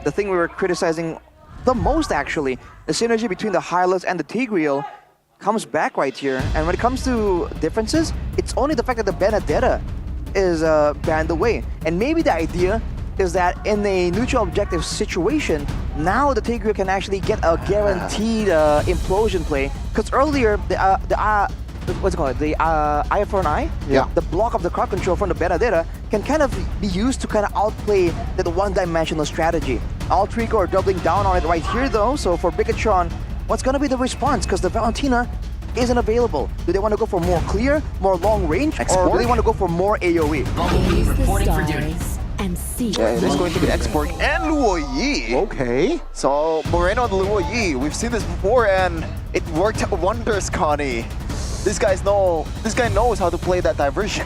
The thing we were criticizing the most, actually, the synergy between the Hylos and the Tigreal comes back right here. And when it comes to differences, it's only the fact that the Benedetta is banned away. And maybe the idea is that in a neutral objective situation, now the Tigreal can actually get a guaranteed implosion play. Because earlier, what's it called? The eye for an eye? Yeah. The block of the crowd control from the Benedetta can kind of be used to kind of outplay that one-dimensional strategy. Altrico are doubling down on it right here though, so for Bigatron, what's going to be the response? Because the Valentina isn't available. Do they want to go for more clear, more long range, or do they want to go for more AoE? Reporting for duty. And see. Yeah, it is going to be Export and Luo Yi. Okay. So Moreno and Luo Yi, we've seen this before and it worked wonders, Connie. This guy knows how to play that diversion.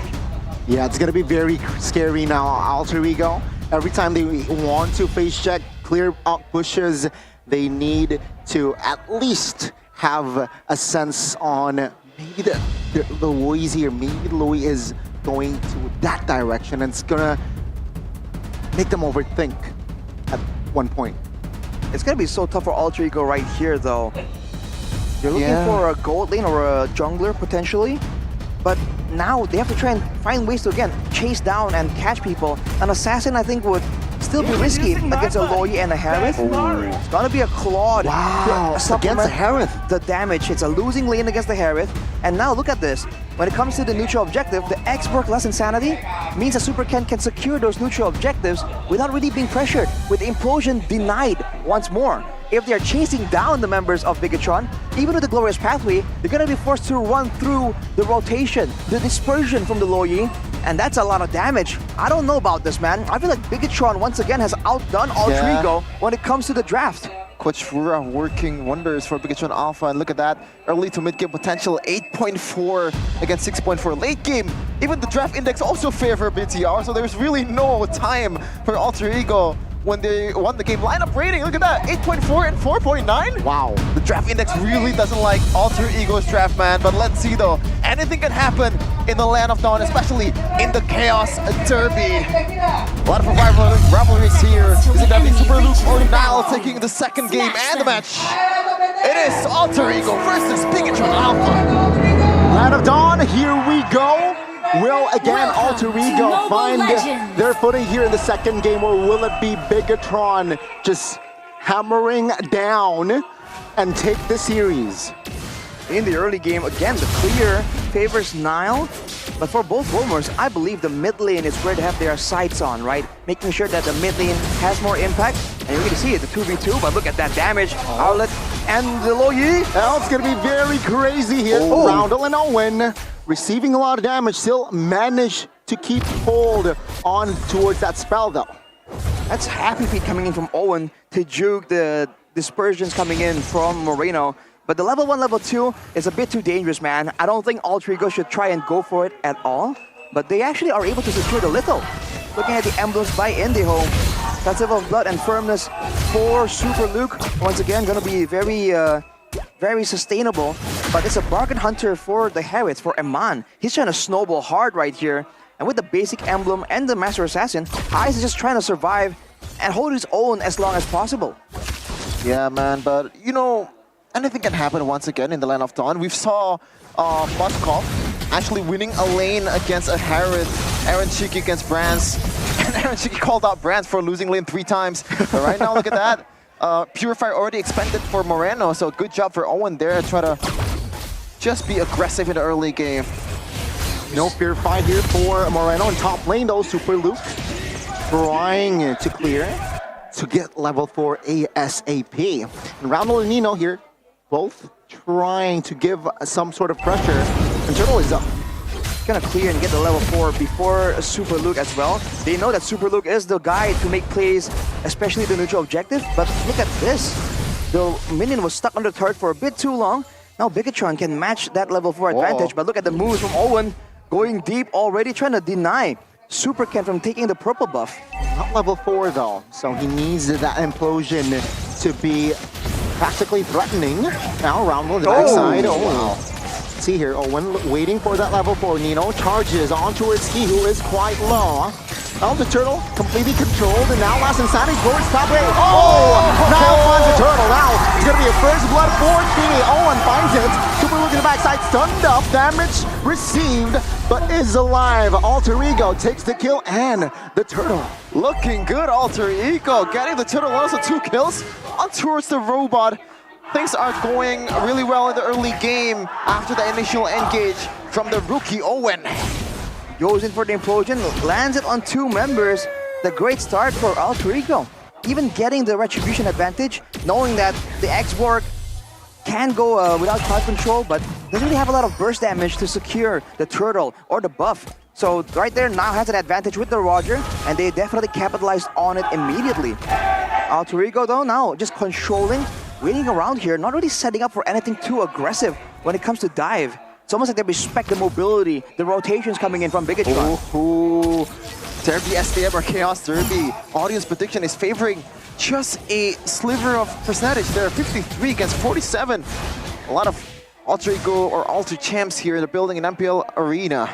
Yeah, it's gonna be very scary now. Alter Ego, every time they want to face check, clear out bushes, they need to at least have a sense on maybe the Luo is here, maybe Luo is going to that direction, and it's gonna make them overthink at one point. It's gonna be so tough for Alter Ego right here though. You're looking for a gold lane or a jungler potentially, but now they have to try and find ways to again chase down and catch people. An assassin I think would still be risky against a Loyi and a Harith. It's gonna be a Claude to supplement Harith. the damage. It's a losing lane against the Harith. And now look at this. When it comes to the neutral objective, the X-Borg less insanity means a Super Ken can secure those neutral objectives without really being pressured, with Implosion denied once more. If they're chasing down the members of Bigatron, even with the Glorious Pathway, they're gonna be forced to run through the rotation, the dispersion from the Loyi, and that's a lot of damage. I don't know about this, man. I feel like Bigatron once again has outdone Alter Ego when it comes to the draft. Coach Fura working wonders for Bigatron Alpha, and look at that, early to mid-game potential, 8.4 against 6.4. Late game, even the draft index also favor BTR, so there's really no time for Alter Ego when they won the game. Lineup rating, look at that, 8.4 and 4.9. Wow. The draft index really doesn't like Alter Ego's draft, man, but let's see though. Anything can happen in the Land of Dawn, especially in the Chaos Derby. A lot of rivalries here. Is it gonna be Super Luke or Nile taking the second game and the match? It is Alter Ego versus Bigatron Alpha. Land of Dawn, here we go. Will again Alter Ego find their footing here in the second game, or will it be Bigatron just hammering down and take the series? In the early game, again, the clear favors Nile. But for both roamers, I believe the mid lane is where they have their sights on, right? Making sure that the mid lane has more impact. And you can see it, the 2v2, but look at that damage. Outlet and the Loyi. Now it's gonna be very crazy here. Roundel and Owen receiving a lot of damage, still managed to keep hold on towards that spell though. That's happy feet coming in from Owen to juke the dispersions coming in from Moreno. But the level 1, level 2 is a bit too dangerous, man. I don't think Alter Ego should try and go for it at all. But they actually are able to secure the Little. Looking at the emblems by IndyHome, Festival of Blood and Firmness for Super Luke. Once again, gonna be very sustainable. But it's a bargain hunter for the Harith, for Eman. He's trying to snowball hard right here. And with the basic emblem and the Master Assassin, Ice is just trying to survive and hold his own as long as possible. Yeah, man, but you know, anything can happen once again in the Land of Dawn. We saw Moskov actually winning a lane against a Harith, Aaron Shiki against Brands, and Aaron Shiki called out Brands for losing lane 3 times. But right now, look at that. Purifier already expended for Moreno, so good job for Owen there. Try to just be aggressive in the early game. No Purify here for Moreno in top lane though. Super Luke trying to clear to get level 4 ASAP. And Roundel and Nino here, both trying to give some sort of pressure. And Turtle is up. Gonna clear and get the level 4 before Super Luke as well. They know that Super Luke is the guy to make plays, especially the neutral objective. But look at this. The minion was stuck on the turret for a bit too long. Now Bigatron can match that level 4 advantage. But look at the moves from Owen. Going deep already, trying to deny Super Ken from taking the purple buff. Not level 4 though, so he needs that implosion to be practically threatening. Now Roundel on the backside. Oh wow. See here, Owen waiting for that level 4. Nino charges onto his ski, who is quite low. Now the turtle completely controlled, and now Last Insanity towards top lane. Now finds the turtle. Now it's gonna be a first blood for Fini. Owen finds it. Super Luke in the backside, stunned up, damage received. but is alive. Alter Ego takes the kill and the turtle. Looking good, Alter Ego. Getting the turtle, also 2 kills on towards the robot. Things are going really well in the early game after the initial engage from the rookie Owen. Goes in for the implosion, lands it on 2 members. The great start for Alter Ego. Even getting the retribution advantage, knowing that the X-Borg can go without crowd control, but doesn't really have a lot of burst damage to secure the turtle or the buff. So right there now has an advantage with the Roger, and they definitely capitalized on it immediately. Alter Ego though now just controlling, waiting around here, not really setting up for anything too aggressive when it comes to dive. It's almost like they respect the mobility, the rotations coming in from Bigatron. Ooh, Derby SDM or Chaos Derby. Audience prediction is favoring just a sliver of percentage there, 53 against 47. A lot of Alter Ego or Alter Champs here in the building in MPL Arena.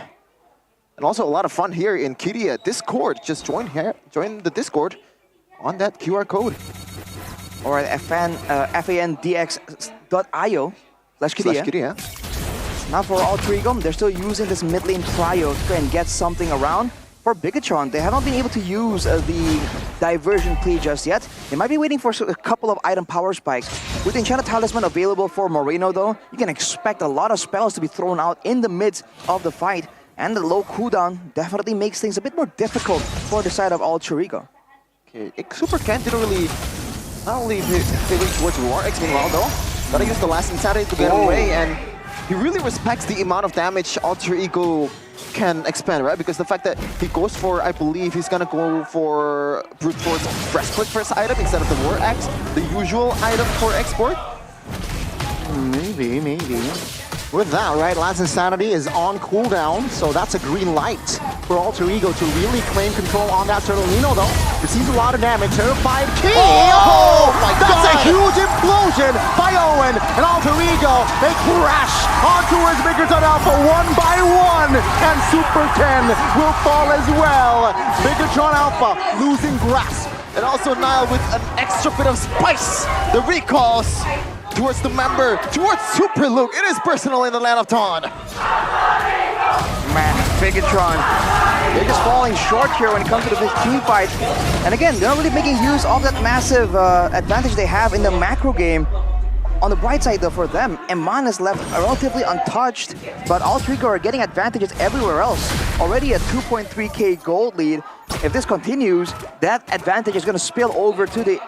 And also a lot of fun here in Kiria Discord. Just join the Discord on that QR code. Or at fandx.io/Kiria. Now for Alter Ego, they're still using this mid lane trio to try and get something around. For Bigatron, they have not been able to use the diversion play just yet. They might be waiting for a couple of item power spikes. With Enchanted Talisman available for Moreno though, you can expect a lot of spells to be thrown out in the midst of the fight. And the low cooldown definitely makes things a bit more difficult for the side of Alter Ego. Okay, Super Ken didn't really, not only favoring towards War X meanwhile though, gotta use the last Insanity to get away, and he really respects the amount of damage Alter Ego can expend, right? Because the fact that he goes for, I believe he's gonna go for Brute Force Breastplate first item instead of the War Axe, the usual item for export. Maybe. With that, right, Last Insanity is on cooldown, so that's a green light for Alter Ego to really claim control on that turtle. Nino, though, receives a lot of damage. Terrified Key! Oh my God! That's a huge implosion by Owen, and Alter Ego, they crash on towards Bigatron Alpha 1 by 1, and Super Ken will fall as well. Bigatron Alpha losing grasp. And also Nile with an extra bit of spice. The recalls towards the member, towards Super Luke. It is personal in the land of Taunt. Man, Bigatron, they're just falling short here when it comes to the team fight. And again, they're not really making use of that massive advantage they have in the macro game. On the bright side though for them, Eman is left relatively untouched, but Alter Ego are getting advantages everywhere else. Already a 2.3k gold lead. If this continues, that advantage is going to spill over to the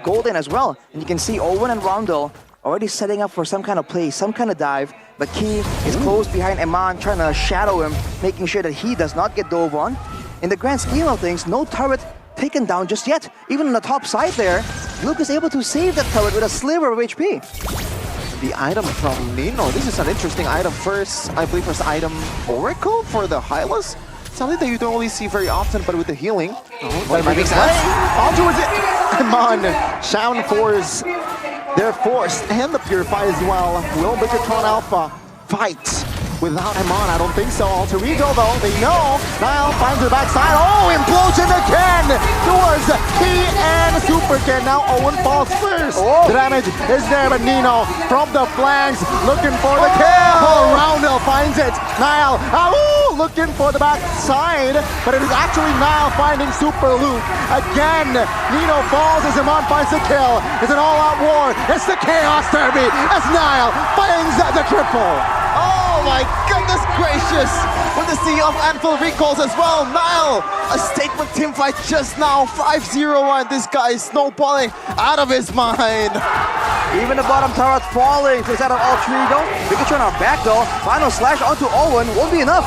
golden as well. And you can see Owen and Roundel already setting up for some kind of play, some kind of dive. But Key is close behind Eman, trying to shadow him, making sure that he does not get dove on. In the grand scheme of things, no turret taken down just yet. Even on the top side there, Luke is able to save that turret with a sliver of HP. The item from Nino, this is an interesting item. First, I believe first item, Oracle for the Hylas. Something that you don't really see very often, but with the healing. But it makes sense. On towards it. Eman, Shaman Force, they're forced, and the Purify as well. Will Bigatron Alpha fight without Eman? I don't think so. Alter Ego though, they know. Nile finds the backside. Oh, implosion again towards Key and Super Ken. Now Owen falls first. The damage is there, but Nino from the flanks looking for the kill. Roundel finds it. Nile, looking for the backside, but it is actually Nile finding Super Luke. Again, Nino falls as Eman finds the kill. It's an all-out war. It's the Chaos Derby as Nile finds the triple. Oh my goodness gracious! With the sea of Anvil recalls as well. Nile, a statement team fight just now. 5-0-1. This guy is snowballing out of his mind. Even the bottom turret falling to the side of Alter Ego. Bigatron are back though. Final slash onto Owen won't be enough.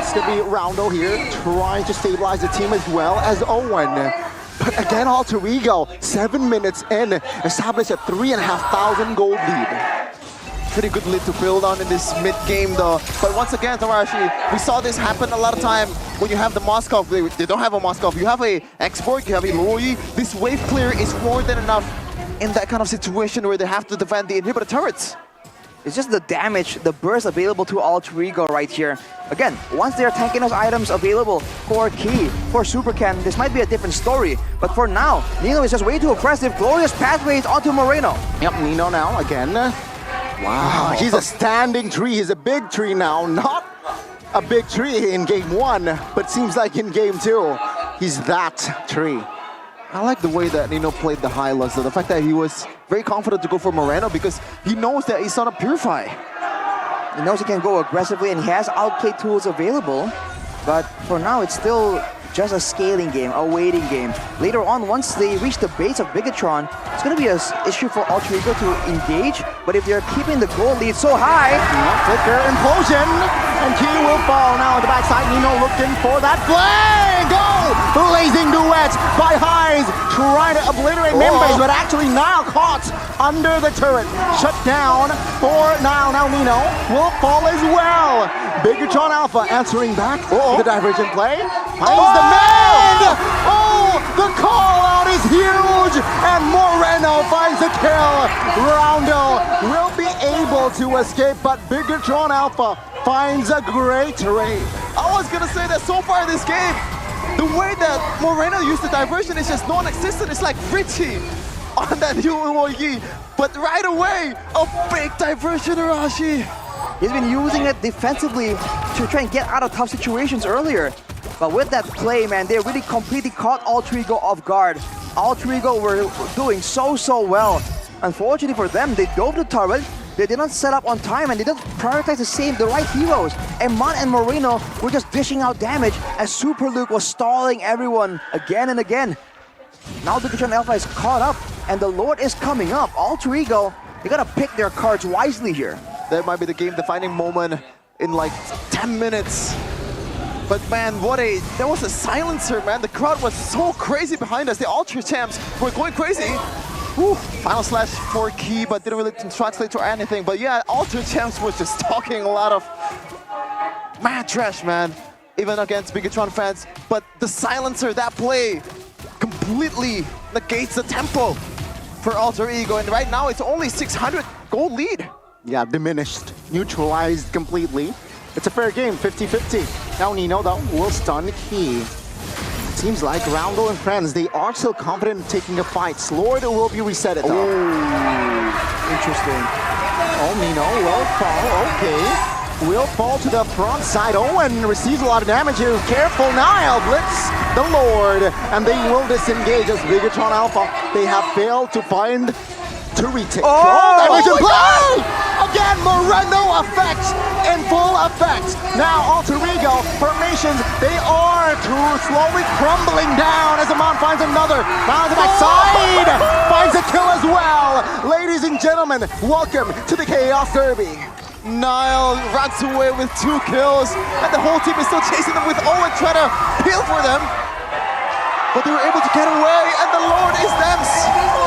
It's gonna be Roundel here trying to stabilize the team as well as Owen. But again, Alter Ego, 7 minutes in, established a 3,500 gold lead. Pretty good lead to build on in this mid-game though. But once again, Tarashi, we saw this happen a lot of time when you have the Moskov. They don't have a Moskov. You have a Export, you have a Loi. This wave clear is more than enough in that kind of situation where they have to defend the inhibitor turrets. It's just the damage, the burst available to Alter Ego right here. Again, once they're tanking those items available for Key, for Super Ken, this might be a different story. But for now, Nino is just way too aggressive. Glorious pathways onto Moreno. Yep, Nino now again. Wow, he's a standing tree. He's a big tree now, not a big tree in game 1, but seems like in game 2, he's that tree. I like the way that Nino played the high lows, the fact that he was very confident to go for Moreno because he knows that he's not a Purify. He knows he can go aggressively and he has outplay tools available, but for now it's still just a scaling game, a waiting game. Later on, once they reach the base of Bigatron, it's going to be an issue for Alter Ego to engage, but if they're keeping the goal lead so high... Flicker implosion, and he will fall now on the backside. Nino looking for that flame! Go! Blazing duets by Highs, trying to obliterate members, but actually Nile caught under the turret. Shut down for Nile. Now Nino will fall as well. Bigatron Alpha answering back the divergent play. Finds the man! Oh, the call out is huge! And Moreno finds the kill. Roundel will be able to escape, but Bigatron Alpha finds a great trade. I was gonna say that so far in this game, the way that Moreno used the diversion is just non-existent. It's like Richie on that UOE, but right away, a big diversion, Arashi. He's been using it defensively to try and get out of tough situations earlier. But with that play, man, they really completely caught Alter Ego off guard. Alter Ego were doing so well. Unfortunately for them, they dove the turret, they did not set up on time, and they didn't prioritize the right heroes. Eman and Moreno were just dishing out damage as Super Luke was stalling everyone again and again. Now Bigatron Alpha is caught up, and the Lord is coming up. Alter Ego, they gotta pick their cards wisely here. That might be the game-defining moment in like 10 minutes. But man, that was a silencer, man. The crowd was so crazy behind us. The Ultra Champs were going crazy. Whew. Final slash for key, but didn't really translate to anything. But yeah, Ultra Champs was just talking a lot of mad trash, man. Even against Bigatron fans. But the silencer, that play, completely negates the tempo for Alter Ego. And right now, it's only 600 gold lead. Yeah, diminished, neutralized completely. It's a fair game, 50-50. Now Nino, though, will stun Key. Seems like Roundel and friends, they are still confident in taking a fight. Lord will be reset it, though. Interesting. Oh, Nino will fall, okay. Will fall to the front side. Owen receives a lot of damage here. Careful, Nile blitz the Lord. And they will disengage as Bigatron Alpha. They have failed to find to retake. Diversion play! Again, Moreno effect in full effect. Now Alter Ego formations, they are slowly crumbling down as Amon finds another. Now the backside finds a kill as well. Ladies and gentlemen, welcome to the Chaos Derby. Nile runs away with 2 kills, and the whole team is still chasing them with Owen trying to peel for them. But they were able to get away, and the Lord is theirs.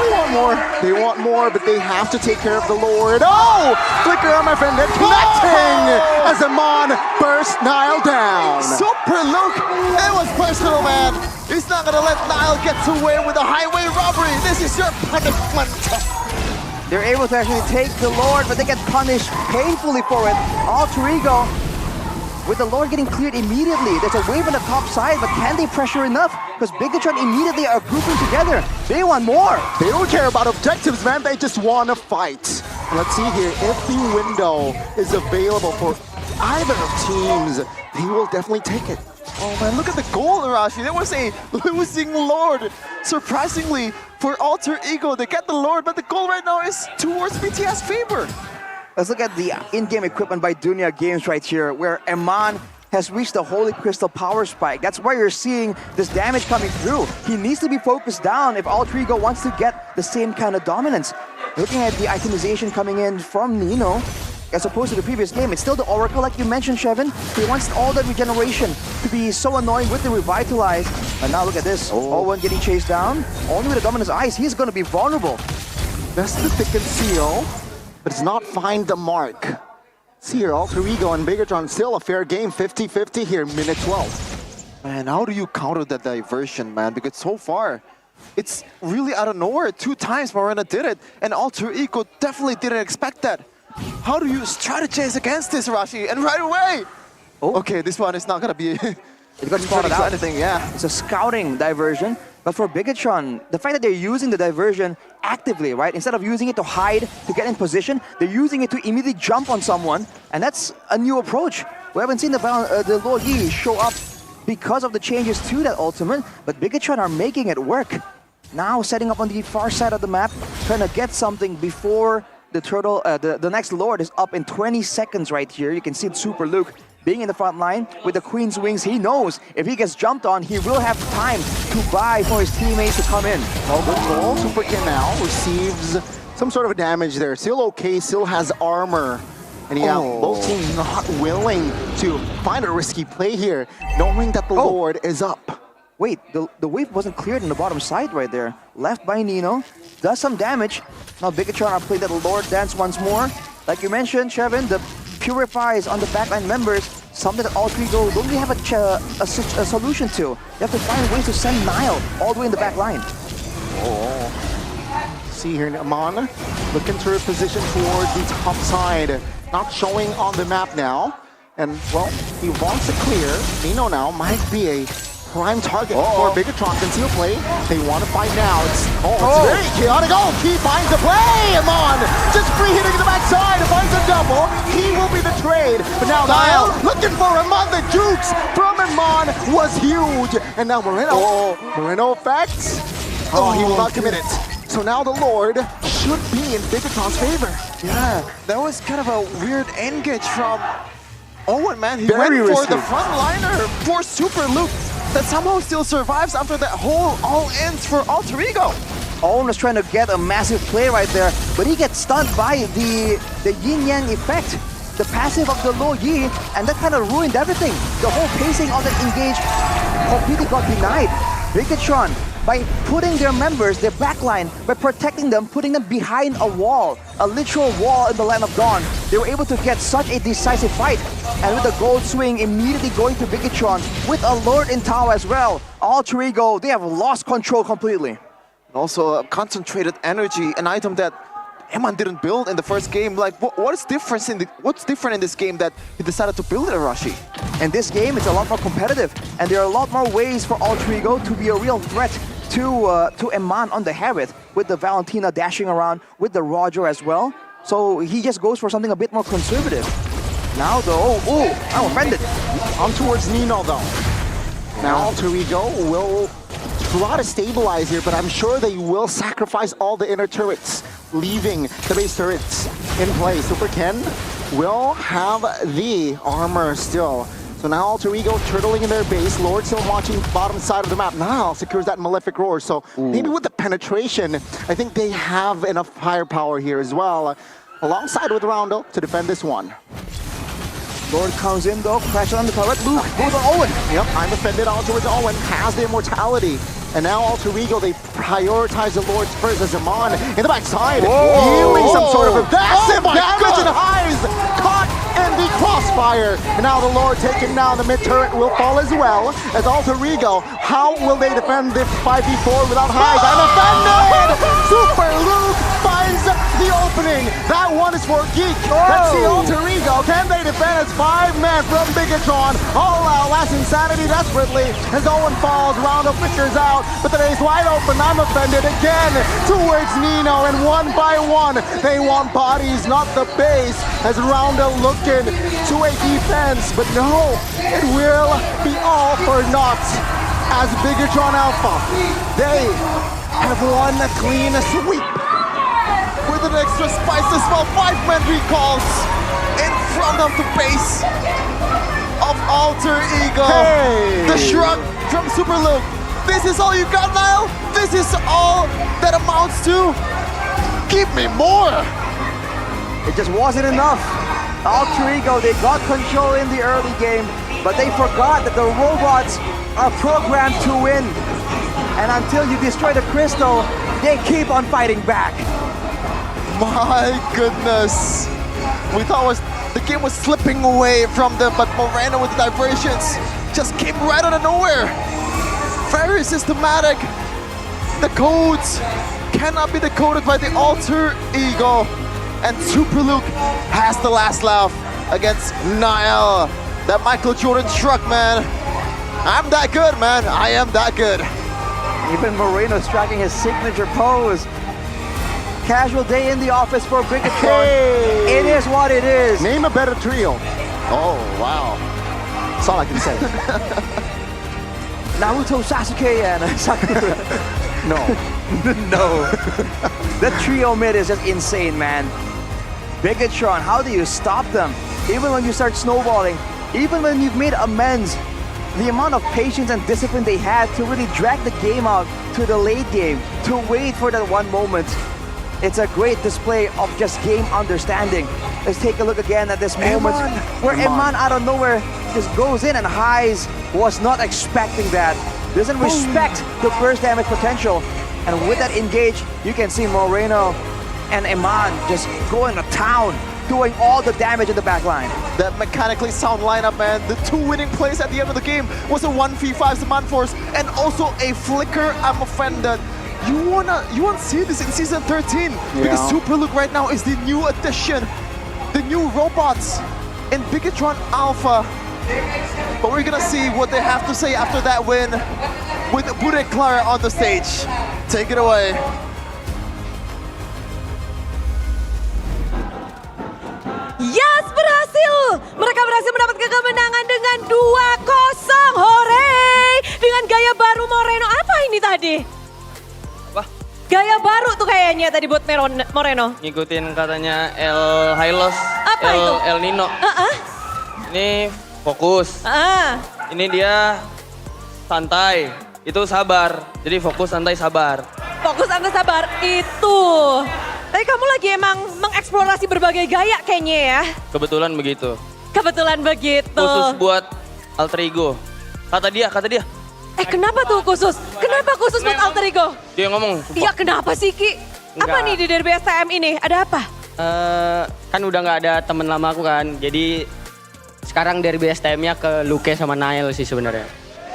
They want more. They want more, but they have to take care of the Lord. Oh! Flicker on my friend, they're connecting as Amon burst Nile down. Super Luke, it was personal, man. He's not gonna let Nile get away with a highway robbery. This is your punishment. They're able to actually take the Lord, but they get punished painfully for it. Alter Ego, with the Lord getting cleared immediately, there's a wave on the top side, but can they pressure enough? Because Bigatron immediately are grouping together. They want more. They don't care about objectives, man. They just want to fight. Let's see here. If the window is available for either of teams, they will definitely take it. Oh man, look at the goal, Arashi. There was a losing Lord. Surprisingly, for Alter Ego, they get the Lord, but the goal right now is towards BTS favor. Let's look at the in-game equipment by Dunya Games right here, where Eman has reached the Holy Crystal Power Spike. That's why you're seeing this damage coming through. He needs to be focused down if Alter Ego wants to get the same kind of dominance. Looking at the itemization coming in from Nino, as opposed to the previous game, it's still the Oracle, like you mentioned, Shevin. He wants all that regeneration to be so annoying with the Revitalize. And now look at this. Owen getting chased down. Only with the Dominance Ice, he's going to be vulnerable. That's the thick and seal, but does not find the mark. See here, Alter Ego and Bigatron still a fair game, 50-50 here, minute 12. Man, how do you counter that diversion, man? Because so far, it's really out of nowhere. 2 times Morena did it, and Alter Ego definitely didn't expect that. How do you strategize against this, Arashi? And right away! Okay, this one is not gonna be... It got spotted out. Anything, yeah. It's a scouting diversion. But for Bigatron, the fact that they're using the diversion actively, right? Instead of using it to hide, to get in position, they're using it to immediately jump on someone. And that's a new approach. We haven't seen the Lord Yi show up because of the changes to that ultimate, but Bigatron are making it work. Now setting up on the far side of the map, trying to get something before the turtle, the next Lord is up in 20 seconds right here. You can see Super Luke being in the front line with the Queen's Wings. He knows if he gets jumped on, he will have time to buy for his teammates to come in. Oh, good goal. Super Ken now receives some sort of damage there. Still okay, still has armor. And yeah, both teams not willing to find a risky play here, knowing that the Lord is up. Wait, the wave wasn't cleared on the bottom side right there. Left by Nino, does some damage. Now Bigatron are playing that Lord dance once more. Like you mentioned, Trevin, the Purifies on the backline members, something that all three don't really have a solution to. They have to find ways to send Nile all the way in the back line. See here, Amon looking to position towards the top side. Not showing on the map now. And, well, he wants to clear. Nino now might be a prime target for Bigatron. Conceal play. They want to find now. It's very chaotic. He finds the play. Amon just free hitting to the backside. Finds a double. He will be the trade. But now Nile looking for Amon. The jukes from Amon was huge. And now Moreno. Moreno effects. He will not commit it. So now the Lord should be in Bigatron's favor. Yeah, that was kind of a weird engage from Owen, man. He Very went for risky. the frontliner for Super Luke that somehow still survives after that whole all ends for Alter Ego. Owen was trying to get a massive play right there, but he gets stunned by the yin-yang effect, the passive of the Lo Yi, and that kind of ruined everything. The whole pacing of that engage completely got denied. Bigatron, by putting their members, their backline, by protecting them, putting them behind a wall, a literal wall in the Land of Dawn, they were able to get such a decisive fight. And with the gold swing immediately going to Bigatron, with a Lord in tow as well, Alter Ego, they have lost control completely. Also, concentrated energy, an item that Eman didn't build in the first game. Like, what's different in this game that he decided to build it, Arashi? In this game, it's a lot more competitive, and there are a lot more ways for Alter Ego to be a real threat to Eman on the Harith, with the Valentina dashing around, with the Roger as well. So he just goes for something a bit more conservative. Now though, I'm offended. On towards Nino though. Now Alter Ego will try to stabilize here, but I'm sure they will sacrifice all the inner turrets, leaving the base turrets in place. Super Ken will have the armor still. So now Alter Ego turtling in their base. Lord still watching bottom side of the map. Now secures that Malefic Roar. So maybe with the penetration, I think they have enough firepower here as well. Alongside with Roundel to defend this one. Lord comes in though, crash on the turret. Luke goes on Owen. Yep, I'm offended. On towards Owen, has the immortality. And now Alter Ego, they prioritize the Lords first as Amon in the backside. Dealing some sort of a massive damage and highs. Caught in the crossfire. And now the Lord taken down. The mid turret will fall as well as Alter Ego. How will they defend this 5v4 without highs? I'm offended! Super Luke finds the opening. That one is for Geek. Let's see Alter Ego. Can they defend as 5-man from Bigatron? All out, last Insanity desperately as Owen falls. Roundel figures out. But the base wide open. I'm offended again towards Nino. And one by one, they want bodies, not the base. As Roundel looking to a defense. But no, it will be all for naught. As Bigatron Alpha, they have won a clean sweep. With an extra spice as well, 5-man recalls in front of the base of Alter Ego. The shrug from Super Luke. This is all you got, Nile? This is all that amounts to? Give me more! It just wasn't enough. Alter Ego, they got control in the early game, but they forgot that the robots are programmed to win. And until you destroy the crystal, they keep on fighting back. My goodness. We thought the game was slipping away from them, but Moreno with the diversions just came right out of nowhere. Very systematic. The codes cannot be decoded by the Alter Ego. And Super Luke has the last laugh against Nile. That Michael Jordan shrug, man. I'm that good, man. I am that good. Even Moreno striking his signature pose. Casual day in the office for Bigatron. It is what it is. Name a better trio. Oh, wow. That's all I can say. Naruto, Sasuke, and Sakura. No. No. The trio mid is just insane, man. Bigatron, how do you stop them? Even when you start snowballing, even when you've made amends, the amount of patience and discipline they had to really drag the game out to the late game, to wait for that one moment. It's a great display of just game understanding. Let's take a look again at this moment where Eman out of nowhere just goes in, and Highs was not expecting that. Doesn't respect the burst damage potential. And with that engage, you can see Moreno and Eman just going to town, doing all the damage in the back line. That mechanically sound lineup, man. The two winning plays at the end of the game was a 1v5 Saman Force and also a Flicker. I'm offended. You wanna see this in season 13 because Super Luke right now is the new addition, the new robots in Bigatron Alpha. But we're gonna see what they have to say after that win with Bude Clara on the stage. Take it away. Yes, berhasil! Mereka berhasil mendapatkan kemenangan dengan 2-0. Hore! Dengan gaya baru Moreno. Apa ini tadi? Apa? Gaya baru tuh kayaknya tadi buat Moreno. Ngikutin katanya El Hylos. Apa itu? El Nino. Ini fokus. Ini dia santai. Itu sabar. Jadi fokus, santai, sabar. Fokus, santai, sabar. Itu. Tapi kamu lagi emang mengeksplorasi berbagai gaya kayaknya ya. Kebetulan begitu. Kebetulan begitu. Khusus buat alter ego. Kata dia. Kenapa tuh khusus? Kenapa khusus buat alter ego? Dia ngomong. Iya, kenapa sih Ki? Apa nih di derby STM ini? Ada apa? Kan udah nggak ada temen lama aku kan. Jadi sekarang derby STM-nya ke Luke sama Nail sih sebenarnya.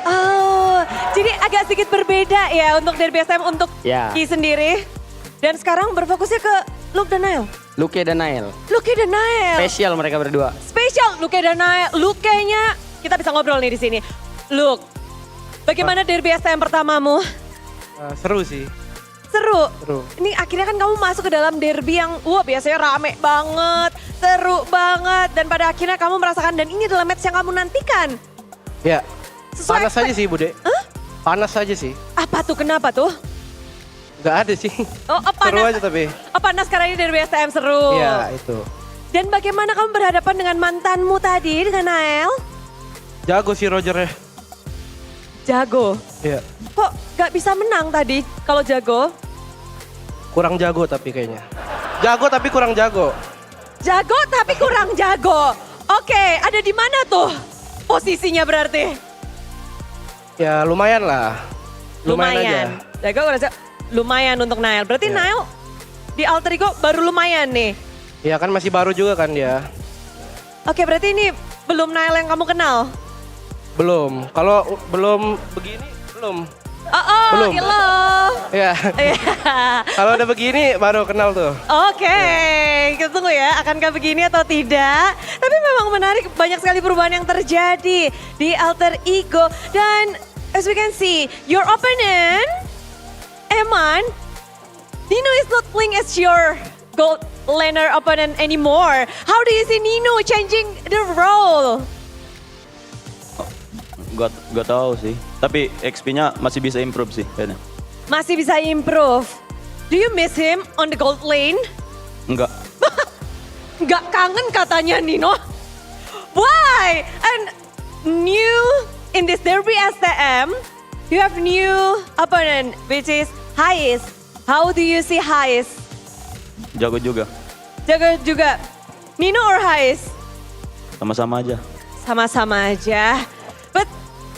Oh, jadi agak sedikit berbeda ya untuk derby STM untuk Ki sendiri. Dan sekarang berfokusnya ke Luke dan Nail. Luke dan Nail. Luke dan Nail. Spesial mereka berdua. Spesial Luke dan Nail. Luke-nya kita bisa ngobrol nih di sini. Luke, bagaimana derby STM pertamamu? Seru sih. Seru. Ini akhirnya kan kamu masuk ke dalam derby yang biasanya rame banget, seru banget. Dan pada akhirnya kamu merasakan dan ini adalah match yang kamu nantikan. Ya, panas aja sih Bude. Panas aja sih. Apa tuh, kenapa tuh? Gak ada sih. Panas. Seru aja tapi. Panas karena ini derby STM seru. Iya itu. Dan bagaimana kamu berhadapan dengan mantanmu tadi, dengan Nael? Jago sih Roger ya. Jago? Iya. Kok gak bisa menang tadi kalau jago? Kurang jago tapi kayaknya. Jago tapi kurang jago. Jago tapi kurang jago. Oke, ada di mana tuh posisinya berarti? Ya lumayan lah. Lumayan. Aja. Jago kurang jago. Lumayan untuk Nael. Berarti Nael di alter ego baru lumayan nih. Ya kan masih baru juga kan dia. Oke, berarti ini belum Nael yang kamu kenal? Belum. Kalau belum begini belum. Belum. Hello. Ya. Kalau udah begini baru kenal tuh. Oke, kita tunggu ya, akankah begini atau tidak. Tapi memang menarik, banyak sekali perubahan yang terjadi di alter ego. Dan as we can see, your opponent, Eman, Nino is not playing as your gold laner opponent anymore. How do you see Nino changing the role? Gak tahu sih. Tapi XP-nya masih bisa improve sih kayaknya. Masih bisa improve. Do you miss him on the gold lane? Enggak. Enggak kangen katanya Nino. Why? And new in this derby STM, you have new opponent which is Hais. How do you see Hais? Jago juga. Jago juga. Nino or Hais? Sama-sama aja. Sama-sama aja. But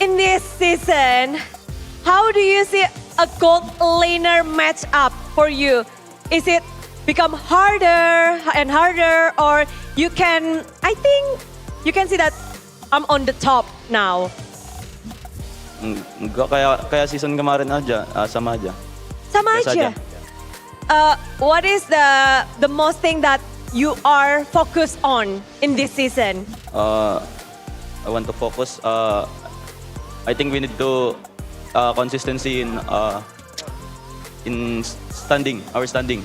in this season, how do you see a gold laner match up for you? Is it become harder and harder, or you can, I think you can see that I'm on the top now? Enggak kayak season kemarin aja, sama aja. Sama aja. What is the most thing that you are focused on in this season? I want to focus. I think we need to consistency in standing, our standing.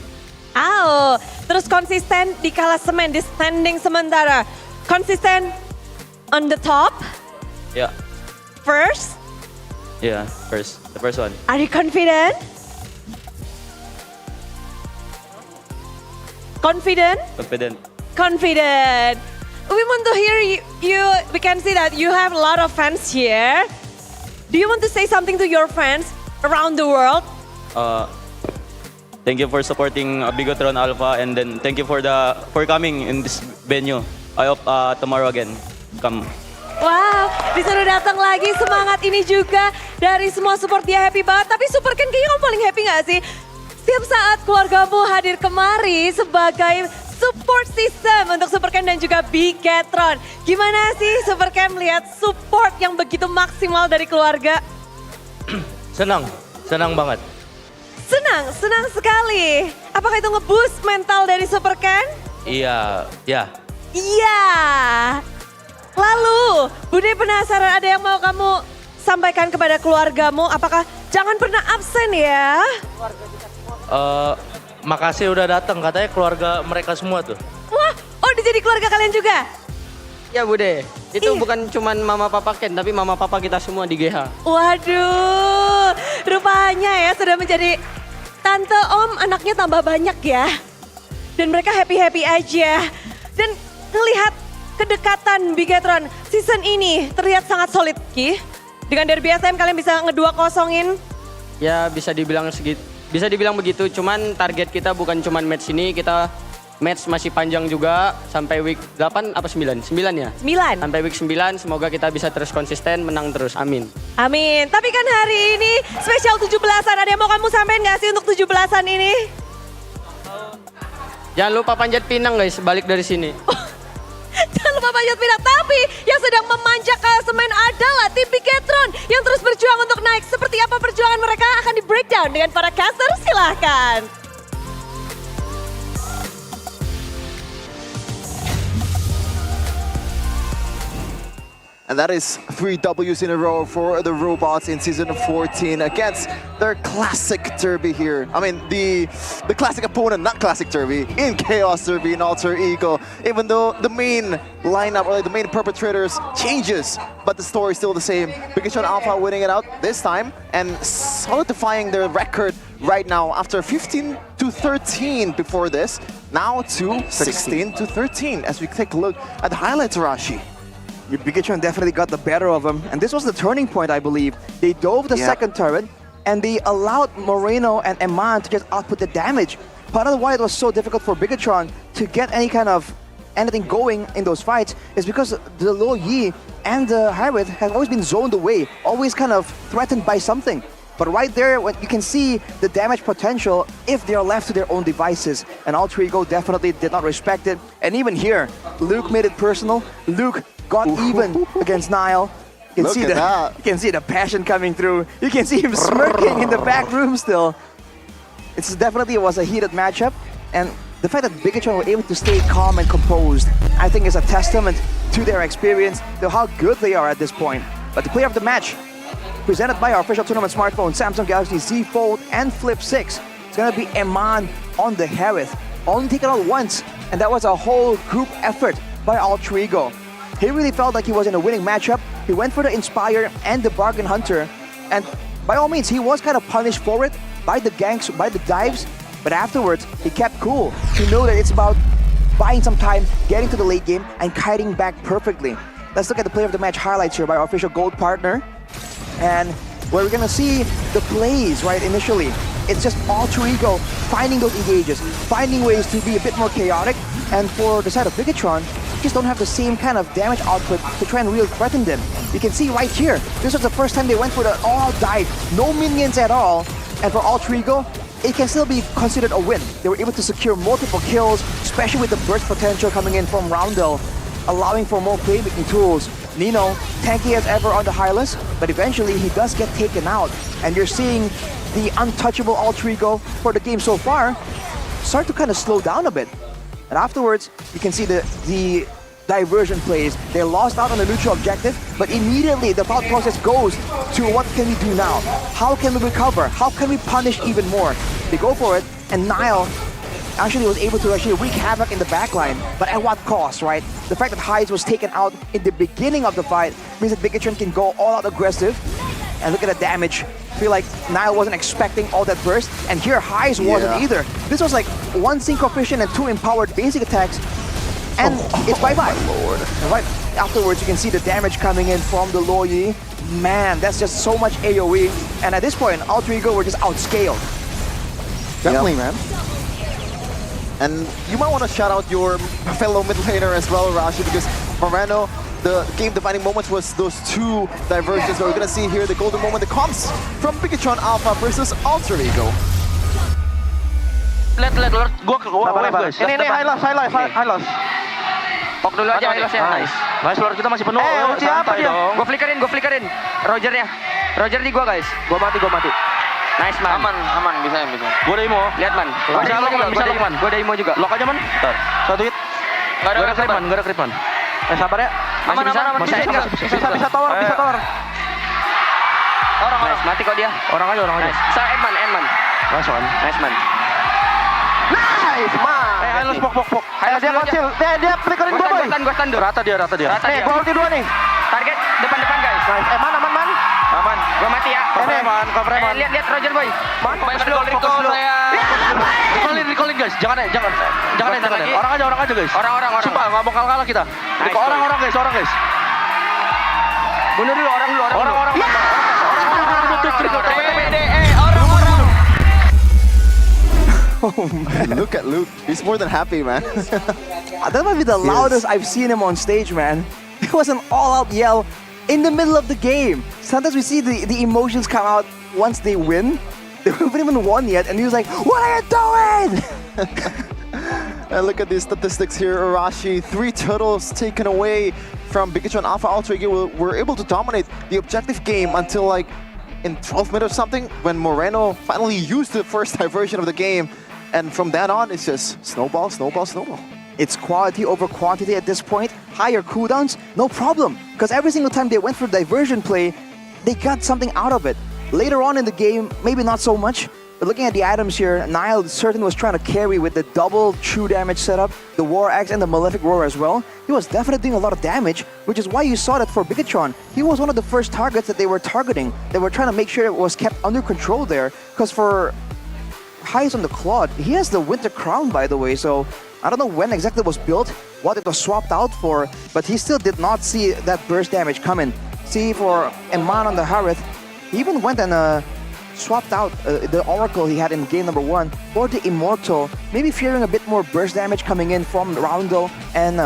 Terus konsisten di klasemen, di standing sementara. Konsisten on the top, Yeah, first. yeah, the first one. Are you confident? Confident? Confident. Confident. We want to hear you. We can see that you have a lot of fans here. Do you want to say something to your fans around the world? Thank you for supporting Bigotron Alpha, and then thank you for coming in this venue. I hope tomorrow again come. Wow, disuruh datang lagi, semangat ini juga dari semua support dia happy banget. Tapi Super Ken kayaknya kamu paling happy gak sih? Setiap saat keluargamu hadir kemari sebagai support system untuk Super Ken dan juga Bigetron. Gimana sih Super Ken melihat support yang begitu maksimal dari keluarga? Senang banget. Senang sekali. Apakah itu nge-boost mental dari Super Ken? Iya. Iya. Lalu, Bude penasaran ada yang mau kamu sampaikan kepada keluargamu? Apakah jangan pernah absen ya? Makasih udah datang, katanya keluarga mereka semua tuh. Wah, udah jadi keluarga kalian juga? Ya Bude, itu bukan cuman mama papa Ken, tapi mama papa kita semua di GH. Waduh, rupanya ya sudah menjadi tante om, anaknya tambah banyak ya. Dan mereka happy-happy aja. Dan ngelihat kedekatan Bigetron season ini terlihat sangat solid, Ki. Dengan derby SM kalian bisa nge-2-0-in. Ya bisa dibilang begitu, cuman target kita bukan cuman match ini, kita match masih panjang juga sampai week 8 apa 9? 9 ya? 9. Sampai week 9 semoga kita bisa terus konsisten menang terus, amin. Amin. Tapi kan hari ini spesial 17-an, ada yang mau kamu sampaikan gak sih untuk 17-an ini? Jangan lupa panjat pinang guys, balik dari sini. Jangan lupa panjat pinang, tapi yang sedang memanjat klasemen adalah tim Bigetron yang terus berjuang untuk naik. Seperti apa perjuangan mereka akan di breakdown dengan para caster, silahkan. And that is 3 W's in a row for the Robots in Season 14 against their classic Derby here. I mean, the classic opponent, not classic Derby, in Chaos Derby in Alter Ego. Even though the main lineup or the main perpetrators changes, but the story is still the same. Bigetron Alpha winning it out this time and solidifying their record right now after 15-13 before this. Now to 16-13 as we take a look at the highlights, Rashi. Bigetron definitely got the better of him, and this was the turning point, I believe. They dove the second turret, and they allowed Moreno and Eman to just output the damage. Part of why it was so difficult for Bigetron to get anything going in those fights is because the low Yi and the Hyrith have always been zoned away, always kind of threatened by something. But right there, when you can see the damage potential if they are left to their own devices. And Alter Ego definitely did not respect it. And even here, Luke made it personal. Luke got even against Nile. You can see the passion coming through. You can see him smirking in the back room still. It definitely was a heated matchup. And the fact that Bigetron were able to stay calm and composed, I think is a testament to their experience, to how good they are at this point. But the player of the match, presented by our official tournament smartphone, Samsung Galaxy Z Fold and Flip 6. It's gonna be Eman on the Herath. Only taken out once, and that was a whole group effort by Alter Ego. He really felt like he was in a winning matchup. He went for the Inspire and the Bargain Hunter, and by all means, he was kind of punished for it by the ganks, by the dives, but afterwards, he kept cool. He knew that it's about buying some time, getting to the late game, and kiting back perfectly. Let's look at the player of the match highlights here by our official gold partner. And where we're gonna see the plays, right, initially. It's just Alter Ego finding those engages, finding ways to be a bit more chaotic. And for the side of Bigetron, just don't have the same kind of damage output to try and really threaten them. You can see right here, this was the first time they went for the all dive, no minions at all. And for Alter Ego, it can still be considered a win. They were able to secure multiple kills, especially with the burst potential coming in from Roundel, allowing for more playmaking tools. Nino, tanky as ever on the high list, but eventually he does get taken out. And you're seeing the untouchable Alter Ego for the game so far start to kind of slow down a bit. And afterwards, you can see the diversion plays. They lost out on the neutral objective, but immediately the thought process goes to what can we do now? How can we recover? How can we punish even more? They go for it, and Nile actually was able to actually wreak havoc in the backline, but at what cost, right? The fact that Hyze was taken out in the beginning of the fight means that Bigatron can go all out aggressive. And look at the damage. I feel like Nile wasn't expecting all that burst, and here Hyze wasn't either. This was like 1 synchro-fission and 2 empowered basic attacks, and it's bye-bye. Lord. And right afterwards, you can see the damage coming in from the Luoyi. Man, that's just so much AoE. And at this point, Alter Ego were just outscaled. Definitely, man. And you might want to shout out your fellow mid laner as well, Rashi, because Moreno, the game-defining moments was those 2 diversions. We're gonna see here the golden moment that comes from Bigatron Alpha versus Alter Ego. Lihat, Lord. Gua wave, guys. Ini, high loss. Pok dulu aja high loss ya. Nice, Lord. Kita masih penuh. Siapa dia? Gua flickerin. Rogernya. Roger di gua, guys. Gua mati. Nice, man. Aman, bisa. Gua ada imo. Lihat, man. Gua ada imo juga. Lock aja, man. Bentar. 1 hit. Gak ada creepan. Sabar ya. Bisa tower. Orang. Nice, mati kok dia. Orang aja. Nice. Endman. Masuk kan. Nice, man. Nice, man. High loss, pok. Dia kecil. Dia flickerin gua, boy. Gua stun. Rata dia. Nih, gua ulti 2 nih. Target depan, guys. Nice. Man. Aman. Gua mati ya. Cover man. Lihat Roger, boy. Recall saya. Recallin, guys. Jangan. Orang aja, guys. Orang. Sumpah, nggak bakal kalah kita. Orang, guys. Bunuh dulu orang. Orang. Oh man, look at Luke. He's more than happy, man. That might be the loudest I've seen him on stage, man. It was an all-out yell in the middle of the game. Sometimes we see the emotions come out once they win. They haven't even won yet, and he was like, "What are you doing?" And look at these statistics here, Arashi. 3 turtles taken away from Bigatron Alpha. Alter Ego were able to dominate the objective game until like in 12 minutes or something, when Moreno finally used the first diversion of the game. And from then on, it's just snowball. It's quality over quantity at this point. Higher cooldowns, no problem. Because every single time they went for diversion play, they got something out of it. Later on in the game, maybe not so much. But looking at the items here, Nile certainly was trying to carry with the double true damage setup, the War Axe and the Malefic Roar as well. He was definitely doing a lot of damage, which is why you saw that for Bigatron. He was one of the first targets that they were targeting. They were trying to make sure it was kept under control there. Because for Hyze on the Claude, he has the Winter Crown, by the way, so I don't know when exactly it was built, what it was swapped out for, but he still did not see that burst damage coming. See, for Eman on the Harith, he even went and swapped out the Oracle he had in game number 1 for the Immortal, maybe fearing a bit more burst damage coming in from Roundel and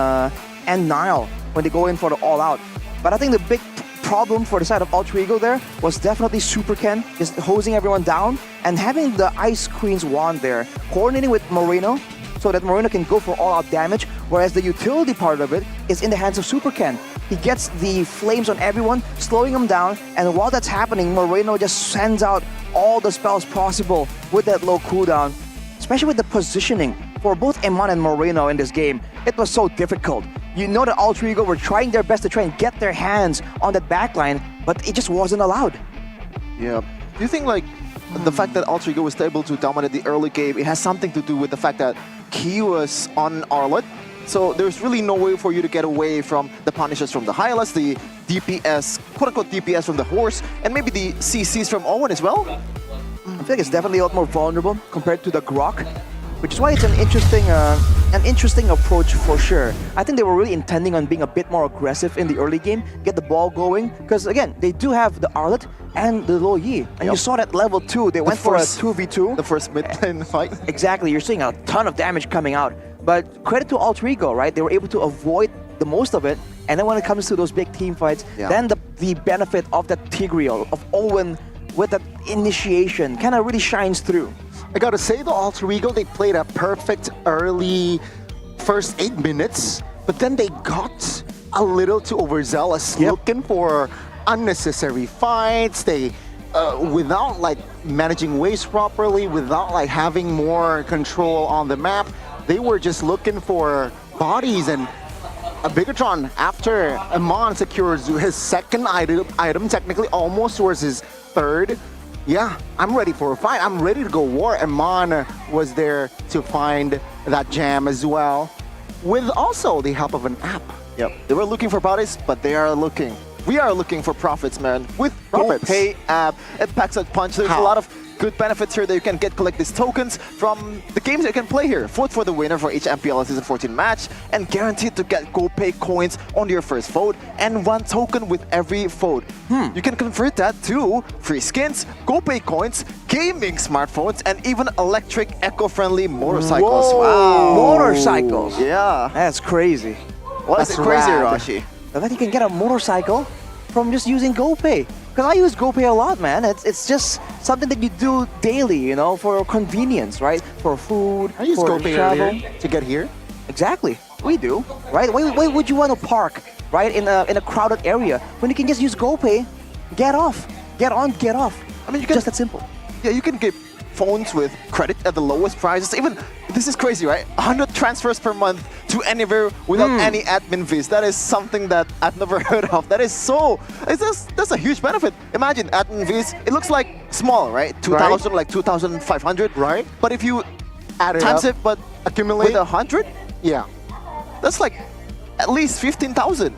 Nile when they go in for the all-out. But I think the big problem for the side of Alter Ego there was definitely Super Ken, just hosing everyone down, and having the Ice Queen's wand there, coordinating with Moreno, so that Moreno can go for all-out damage, whereas the utility part of it is in the hands of Super Ken. He gets the flames on everyone, slowing them down, and while that's happening, Moreno just sends out all the spells possible with that low cooldown, especially with the positioning for both Eman and Moreno in this game. It was so difficult. You know that Alter Ego were trying their best to try and get their hands on that backline, but it just wasn't allowed. Yeah. Do you think like the fact that Alter Ego was able to dominate the early game, it has something to do with the fact that Key was on Arlet? So there's really no way for you to get away from the punishes from the Hylas, the DPS, quote-unquote DPS from the Horse, and maybe the CCs from Owen as well? I feel like it's definitely a lot more vulnerable compared to the Grok, which is why it's an interesting approach for sure. I think they were really intending on being a bit more aggressive in the early game, get the ball going, because again, they do have the Arlet and the Lo Yi, and you saw that level 2, they went for a 2v2. The first mid-lane fight. Exactly, you're seeing a ton of damage coming out. But credit to Alter Ego, right? They were able to avoid the most of it, and then when it comes to those big team fights, then the benefit of that Tigreal, of Owen with that initiation kind of really shines through. I gotta say, the Alter Ego, they played a perfect early first 8 minutes, but then they got a little too overzealous, looking for unnecessary fights. They, without like managing waves properly, without like having more control on the map, they were just looking for bodies. And Bigatron, after Eman secures his second item, technically almost towards his third, Yeah, I'm ready for a fight. I'm ready to go war. And Mon was there to find that gem as well, with also the help of an app. Yep, they were looking for bodies, but we are looking for profits, man. With Profits? GoPay app, it packs a punch. There's a How? lot of good benefits here that you can collect these tokens from the games that you can play here. Vote for the winner for each MPL Season 14 match, and guaranteed to get GoPay coins on your first vote, and 1 token with every vote. You can convert that to free skins, GoPay coins, gaming smartphones, and even electric eco-friendly motorcycles. Whoa. Wow. Motorcycles? Yeah. That's crazy. Why is it crazy, Rashi? And then you can get a motorcycle from just using GoPay. Because I use GoPay a lot, man. It's just something that you do daily, you know, for convenience, right? For food, I use for GoPay travel. earlier to get here. Exactly, we do, right? Why would you want to park, right, in a crowded area when you can just use GoPay, get off, get on, get off? I mean, you can, just that simple. Yeah, you can get phones with credit at the lowest prices. Even, this is crazy, right? 100 transfers per month to anywhere without any admin fees. That is something that I've never heard of. That is that's a huge benefit. Imagine admin fees. It looks like small, right? 2,000, like 2,500. Right. But if you Add it times up, it, but accumulate. with 100, Yeah. that's like at least 15,000.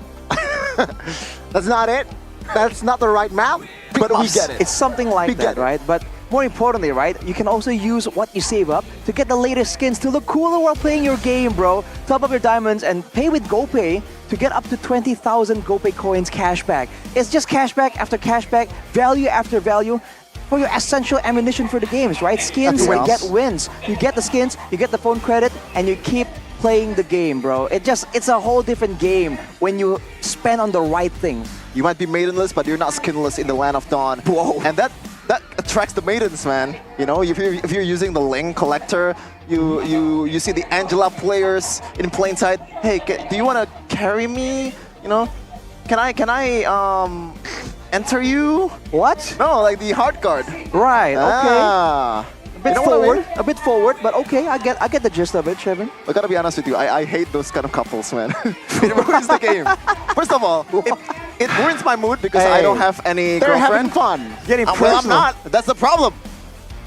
That's not it. That's not the right map, but we get it. It's something like We that, get it. right? But more importantly, right, you can also use what you save up to get the latest skins to look cooler while playing your game, bro. Top up your diamonds and pay with GoPay to get up to 20,000 GoPay coins cashback. It's just cashback after cashback, value after value for your essential ammunition for the games, right? Skins, you get wins. You get the skins, you get the phone credit, and you keep playing the game, bro. It's a whole different game when you spend on the right things. You might be maidenless, but you're not skinless in the land of dawn. Whoa. And that attracts the maidens, man. You know, if you're using the Ling collector, you see the Angela players in plain sight. Hey, do you want to carry me? You know, can I enter you? What? No, like the heart guard. Right. Okay. Ah. A bit forward, but okay, I get the gist of it, Shevin. I gotta be honest with you, I hate those kind of couples, man. It ruins the game. First of all, it ruins my mood because I don't have any They're girlfriend. having fun. Getting Well, I'm not. That's the problem.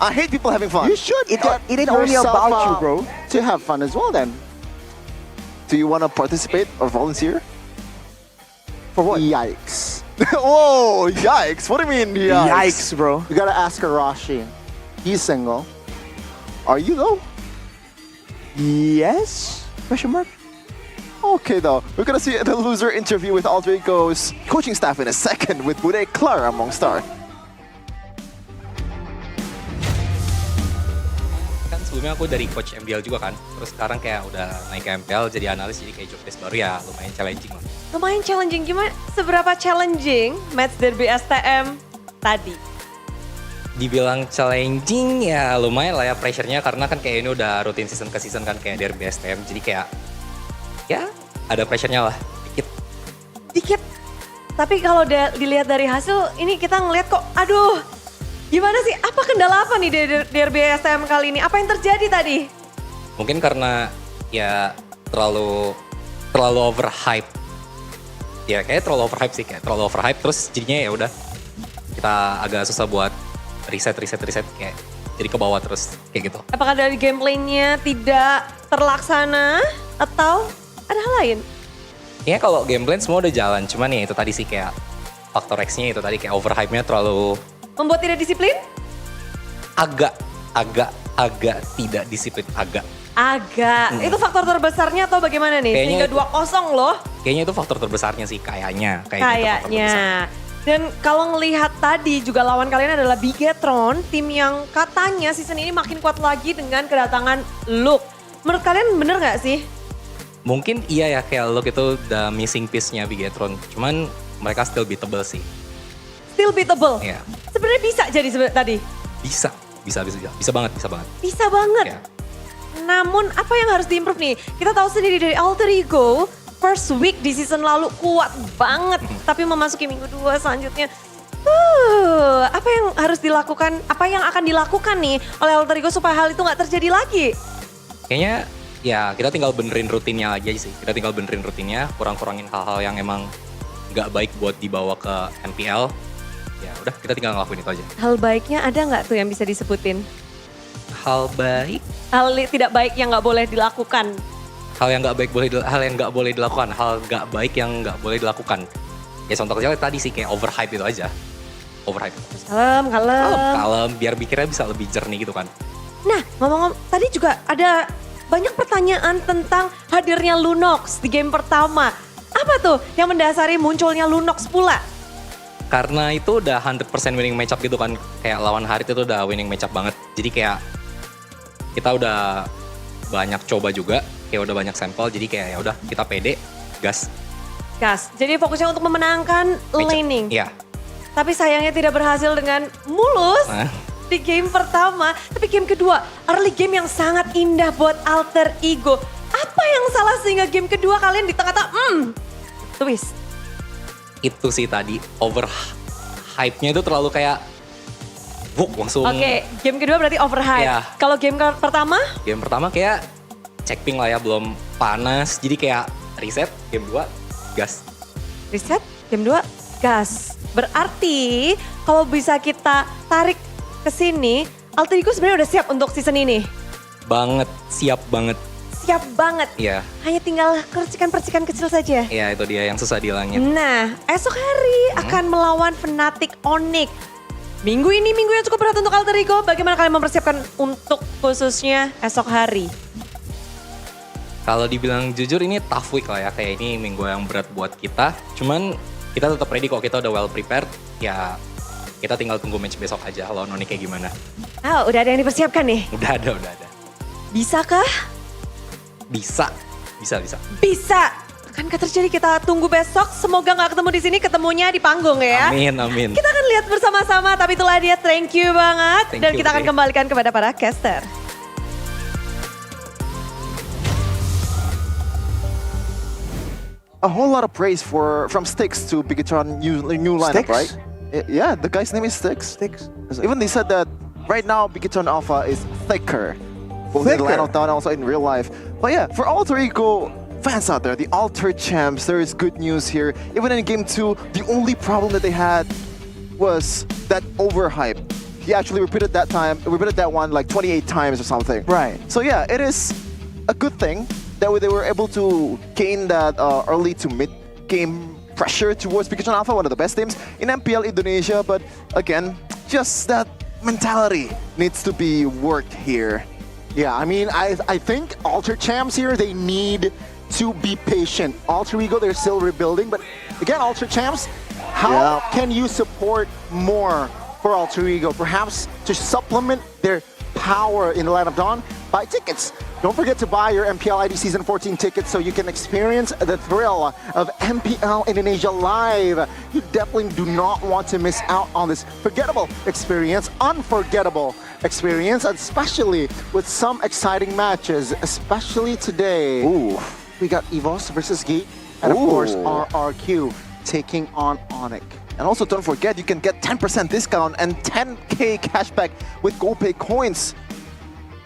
I hate people having fun. You should It get ain't only yourself about you, out bro. to have fun as well then. Do you want to participate or volunteer? For what? Yikes. Whoa, yikes. What do you mean, yikes? Yikes, bro. You gotta ask Arashi. He's single. Are you though? Yes? Question mark? Okay though, we're gonna see the loser interview with Alter Ego's coaching staff in a second with Bude Clara among star. Kan sebelumnya aku dari coach MPL juga kan, terus sekarang kayak udah naik ke MPL jadi analis, jadi kayak job desk baru ya lumayan challenging lah. Lumayan challenging, gimana? Seberapa challenging match derby STM tadi? Dibilang challenging ya lumayan lah ya pressure-nya karena kan kayak ini udah rutin season ke season kan kayak derby STM, jadi kayak ya ada pressure-nya lah dikit. Dikit. Tapi kalau dilihat dari hasil ini kita ngelihat kok aduh gimana sih? Apa kendala apa nih di derby STM kali ini? Apa yang terjadi tadi? Mungkin karena ya terlalu overhype. Ya kayak terlalu overhype sih, kayak terlalu overhype terus jadinya ya udah kita agak susah buat riset kayak jadi ke bawah terus kayak gitu. Apakah dari gameplaynya tidak terlaksana atau ada hal lain? Ya kalau game plan semua udah jalan, cuman ya itu tadi sih kayak faktor X-nya itu tadi kayak overhype-nya terlalu Membuat tidak disiplin? agak tidak disiplin, agak. Itu faktor terbesarnya atau bagaimana nih? Kayaknya Sehingga 2-0 loh. Kayaknya itu faktor terbesarnya sih kayaknya. Kayaknya. Dan kalau ngelihat tadi juga lawan kalian adalah Bigetron, tim yang katanya season ini makin kuat lagi dengan kedatangan Luke. Menurut kalian bener gak sih? Mungkin iya ya kayak Luke itu the missing piece-nya Bigetron. Cuman mereka still beatable sih. Still beatable? Iya. Sebenarnya bisa jadi tadi? Bisa banget. Bisa banget. Ya. Namun apa yang harus diimprove nih? Kita tahu sendiri dari Alter Ego, first week di season lalu kuat banget. Tapi memasuki minggu 2 selanjutnya, apa yang harus dilakukan, apa yang akan dilakukan nih oleh Alter Ego supaya hal itu gak terjadi lagi? Kayaknya ya kita tinggal benerin rutinnya aja sih. Kita tinggal benerin rutinnya, kurang-kurangin hal-hal yang emang gak baik buat dibawa ke MPL. Ya udah kita tinggal ngelakuin itu aja. Hal baiknya ada nggak tuh yang bisa disebutin? Hal baik, Tidak baik yang nggak boleh dilakukan. hal yang nggak baik hal yang nggak boleh dilakukan, hal nggak baik yang nggak boleh dilakukan. Ya contoh kecil tadi sih kayak overhype itu aja. Overhype. Kalem, biar pikirnya bisa lebih jernih gitu kan. Nah, ngomong-ngomong, tadi juga ada banyak pertanyaan tentang hadirnya Lunox di game pertama. Apa tuh yang mendasari munculnya Lunox pula? Karena itu udah 100% winning matchup gitu kan. Kayak lawan Harit itu udah winning matchup banget. Jadi kayak kita udah banyak coba juga, kayak udah banyak sampel. Jadi kayak ya udah kita pede, gas. Jadi fokusnya untuk memenangkan laning. Iya. Tapi sayangnya tidak berhasil dengan mulus di game pertama. Tapi game kedua, early game yang sangat indah buat Alter Ego. Apa yang salah sehingga game kedua kalian di tengah-tengah twist? Itu sih tadi, hype-nya itu terlalu kayak langsung. Oke, game kedua berarti overhype. Iya. Kalau game pertama? Game pertama kayak check ping lah ya, belum panas. Jadi kayak reset, game 2 gas. Reset, game 2 gas. Berarti kalau bisa kita tarik ke sini, Alter Ego sebenarnya udah siap untuk season ini. Siap banget. Siap banget. Iya. Hanya tinggal percikan-percikan kecil saja. Iya, itu dia yang susah dihilangin. Nah, esok hari akan melawan Fnatic Onyx. Minggu ini minggu yang cukup berat untuk Alter Ego. Bagaimana kalian mempersiapkan untuk khususnya esok hari? Kalau dibilang jujur ini tough week lah ya. Kayak ini minggu yang berat buat kita. Cuman kita tetap ready kok, kita udah well prepared. Ya kita tinggal tunggu match besok aja lawan Onyx kayak gimana. Udah ada yang dipersiapkan nih? Udah ada. Bisakah? Bisa. Kan terjadi, kita tunggu besok. Semoga nggak ketemu di sini, ketemunya di panggung ya. Amin. Kita akan lihat bersama-sama, tapi itulah dia, thank you banget. Dan kita akan kembalikan kepada para caster. A whole lot of praise from Styx to Bigatron new lineup, Styx? right? Yeah, the guy's name is Styx. Even they said that right now Bigatron Alpha is thicker. Both in line of thought and also in real life. But yeah, for Alter Ego fans out there, the Alter Champs, there is good news here. Even in Game 2, the only problem that they had was that overhype. He actually repeated that one like 28 times or something. Right. So yeah, it is a good thing that they were able to gain that early to mid-game pressure towards Bigatron Alpha, one of the best teams in MPL Indonesia. But again, just that mentality needs to be worked here. Yeah, I mean, I think Alter Champs here, they need to be patient. Alter Ego, they're still rebuilding, but again, Alter Champs, how can you support more for Alter Ego? Perhaps to supplement their power in the Line of Dawn, buy tickets. Don't forget to buy your MPL ID Season 14 tickets so you can experience the thrill of MPL Indonesia live. You definitely do not want to miss out on this unforgettable experience, especially with some exciting matches, especially today. Ooh. We got EVOS versus Geek, and of course RRQ taking on Onyx. And also don't forget, you can get 10% discount and 10k cashback with GoPay coins.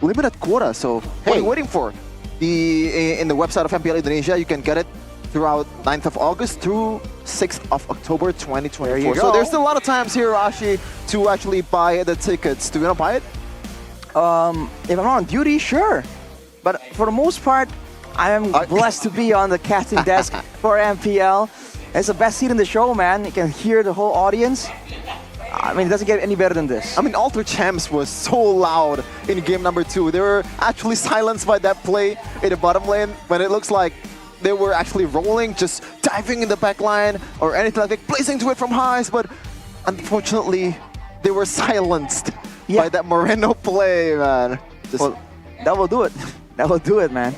Limited quota, so what are you waiting for? In the website of MPL Indonesia, you can get it throughout 9th of August through 6th of October 2024. There you go. So there's still a lot of times here, Rashi, to actually buy the tickets. Do you want to buy it? If I'm on duty, sure. But for the most part, I am blessed to be on the casting desk for MPL. It's the best seat in the show, man. You can hear the whole audience. I mean, it doesn't get any better than this. I mean, Alter Champs was so loud in game number 2. They were actually silenced by that play in the bottom lane when it looks like they were actually rolling, just diving in the back line or anything like that, placing to it from highs, but unfortunately, they were silenced by that Moreno play, man. Well, that will do it. That will do it, man.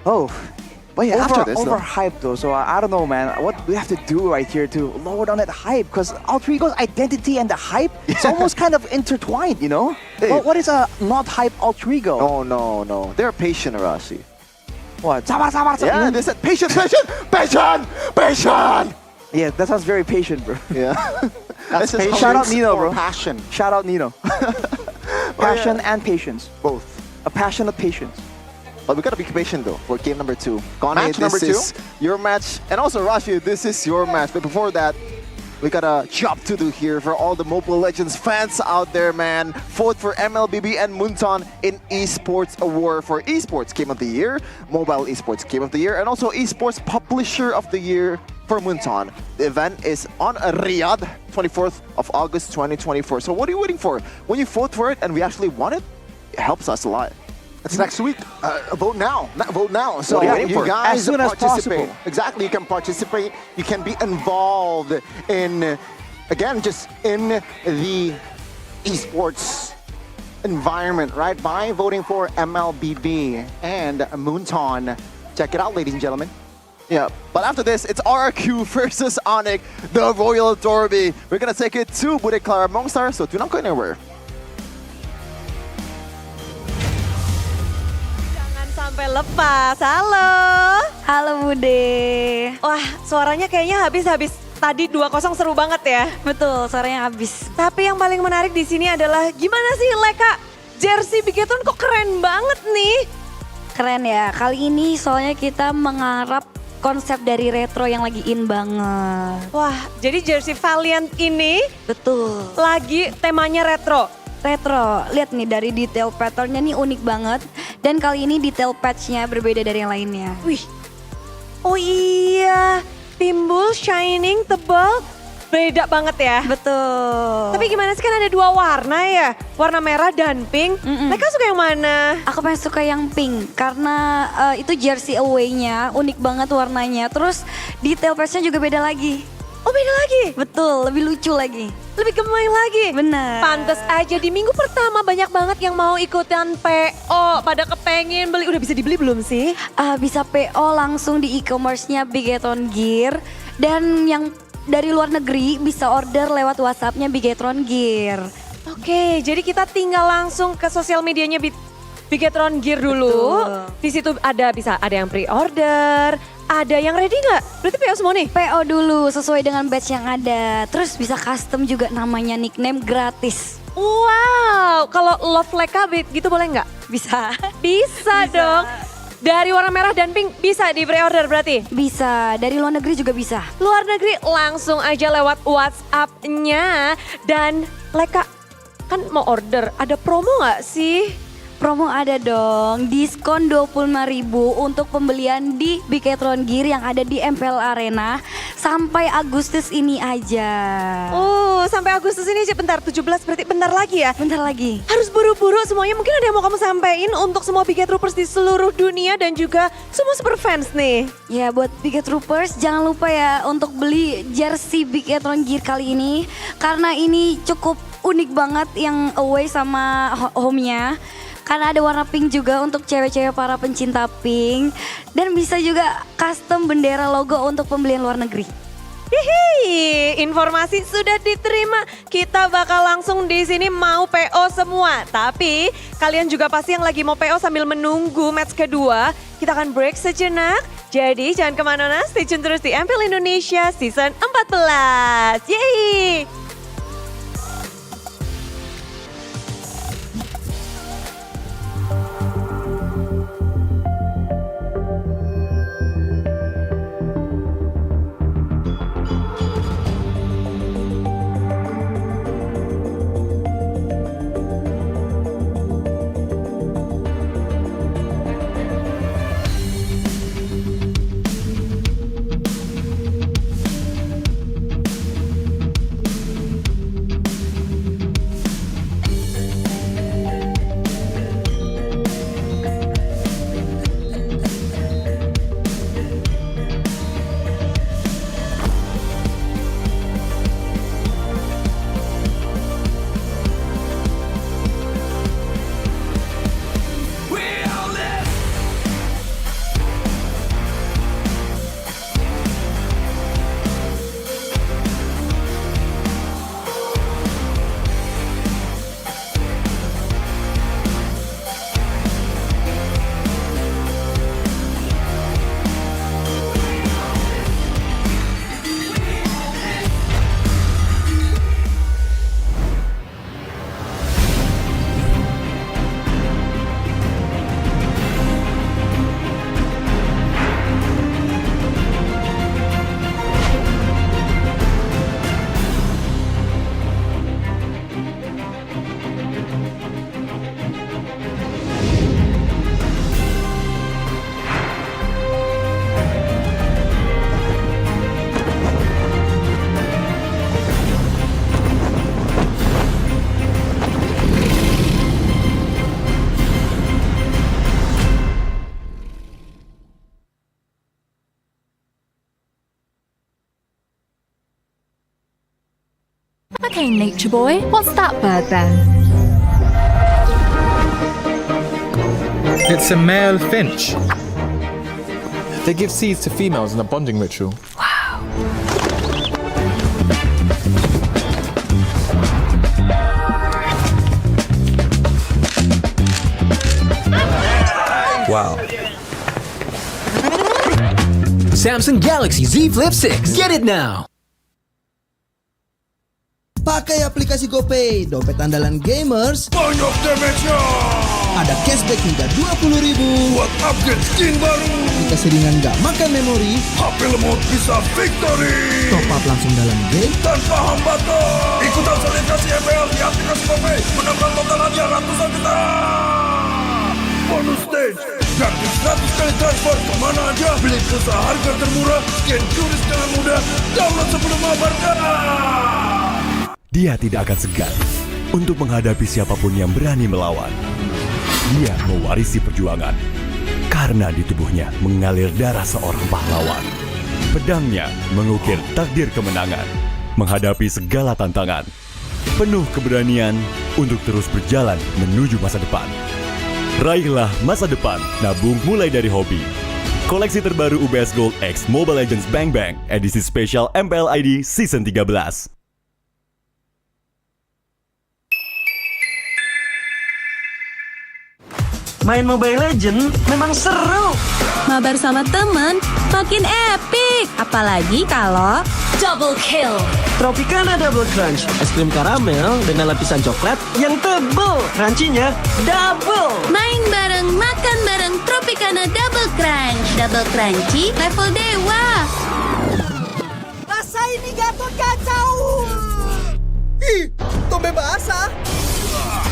Oh. But yeah, after this, overhyped though, so I don't know, man. What we have to do right here to lower down that hype? Because Alter Ego's identity and the hype, it's almost kind of intertwined, you know? Hey. What is a not hype Alter Ego? Oh, no. They're patient, Arashi. What? Sabar. Yeah, they said patient. Yeah, that sounds very patient, bro. Yeah. That's patience. Shout out Nino, bro. Passion. Shout out Nino. Passion and patience. Both. A passionate patience. But we gotta be patient though for game number 2. Match number 2? This is your match, and also Rashi, this is your match. But before that, we got a job to do here for all the Mobile Legends fans out there, man. Vote for MLBB and Moonton in Esports Award for Esports Game of the Year, Mobile Esports Game of the Year, and also Esports Publisher of the Year for Moonton. The event is on Riyadh, 24th of August 2024. So what are you waiting for? When you vote for it and we actually want it helps us a lot. It's next week. Vote now. Vote now. So What are you waiting for? guys As soon as participate. possible. Exactly. You can participate. You can be involved in, again, just in the esports environment, right? By voting for MLBB and Moonton. Check it out, ladies and gentlemen. Yeah, but after this, it's RRQ versus Onyx, the Royal Derby. We're gonna take it to Bude Clara Mongstar, so do not go anywhere. Jangan sampai lepas. Halo. Halo Bude. Wah, suaranya kayaknya habis tadi 2-0 seru banget ya. Betul, suaranya habis. Tapi yang paling menarik di sini adalah gimana sih Leka? Jersey Bigetron kok keren banget nih. Keren ya, kali ini soalnya kita mengharap konsep dari retro yang lagi in banget. Wah, jadi jersey Valiant ini betul lagi temanya retro. Retro, lihat nih dari detail patternnya nih unik banget. Dan kali ini detail patchnya berbeda dari yang lainnya. Wih, oh iya, timbul, shining, tebal, beda banget ya. Betul. Tapi gimana sih kan ada dua warna ya, warna merah dan pink. Mereka suka yang mana? Aku pengen suka yang pink karena itu jersey away-nya unik banget warnanya. Terus detail patchnya juga beda lagi. Oh beda lagi? Betul, lebih lucu lagi. Lebih gemoy lagi? Bener. Pantes aja di minggu pertama banyak banget yang mau ikutan PO. Pada kepengen beli, udah bisa dibeli belum sih? Bisa PO langsung di e-commerce-nya Bigetron Gear. Dan yang dari luar negeri bisa order lewat WhatsApp-nya Bigetron Gear. Oke, jadi kita tinggal langsung ke sosial medianya Bigetron Gear dulu. Betul. Di situ bisa ada yang pre-order, ada yang ready nggak? Berarti PO semua nih? PO dulu sesuai dengan batch yang ada. Terus bisa custom juga namanya, nickname gratis. Wow, kalau Love Leka gitu boleh nggak? Bisa. Bisa dong. Dari warna merah dan pink bisa di pre-order berarti? Bisa, dari luar negeri juga bisa. Luar negeri langsung aja lewat WhatsApp-nya. Dan Leka kan mau order, ada promo nggak sih? Promo ada dong, diskon 25.000 untuk pembelian di Bigetron Gear yang ada di MPL Arena sampai Agustus ini aja. Oh, sampai Agustus ini aja, bentar 17 berarti bentar lagi ya? Bentar lagi. Harus buru-buru semuanya, mungkin ada yang mau kamu sampaikan untuk semua Bigetroopers di seluruh dunia dan juga semua super fans nih. Ya buat Bigetroopers jangan lupa ya untuk beli jersey Bigetron Gear kali ini. Karena ini cukup unik banget yang away sama home-nya. Karena ada warna pink juga untuk cewek-cewek para pencinta pink. Dan bisa juga custom bendera logo untuk pembelian luar negeri. Hihi, informasi sudah diterima. Kita bakal langsung di sini mau PO semua. Tapi kalian juga pasti yang lagi mau PO sambil menunggu match kedua. Kita akan break sejenak. Jadi jangan kemana-mana, stay tune terus di MPL Indonesia Season 14. Yeay! Okay, Nature Boy, what's that bird then? It's a male finch. They give seeds to females in a bonding ritual. Wow. Samsung Galaxy Z Flip 6. Get it now. Pakai aplikasi GoPay, dompet andalan gamers. Banyak damage-nya. Ada cashback hingga 20.000 buat upgrade skin baru. Jika seringan nggak makan memori, HP lemot bisa victory. Top up langsung dalam game tanpa hambatan. Ikutan selebrasi MPL di aplikasi GoPay. Menambah total hadiah ratusan juta. Bonus stage. Gratis 100 kali transfer kemana aja. Beli pulsa harga termurah. Scan QRIS dengan mudah. Download sebelum mabarkan. Dia tidak akan segan untuk menghadapi siapapun yang berani melawan. Dia mewarisi perjuangan karena di tubuhnya mengalir darah seorang pahlawan. Pedangnya mengukir takdir kemenangan, menghadapi segala tantangan. Penuh keberanian untuk terus berjalan menuju masa depan. Raihlah masa depan, nabung mulai dari hobi. Koleksi terbaru UBS Gold X Mobile Legends Bang Bang, edisi spesial MPL ID Season 13. Main Mobile Legends memang seru. Mabar sama temen makin epic. Apalagi kalau double kill. Tropicana Double Crunch, es krim karamel dengan lapisan coklat yang tebal. Crunchy-nya double. Main bareng, makan bareng Tropicana Double Crunch. Double crunchy level dewa. Rasa ini Gatot kacau. Ih, tombe basah.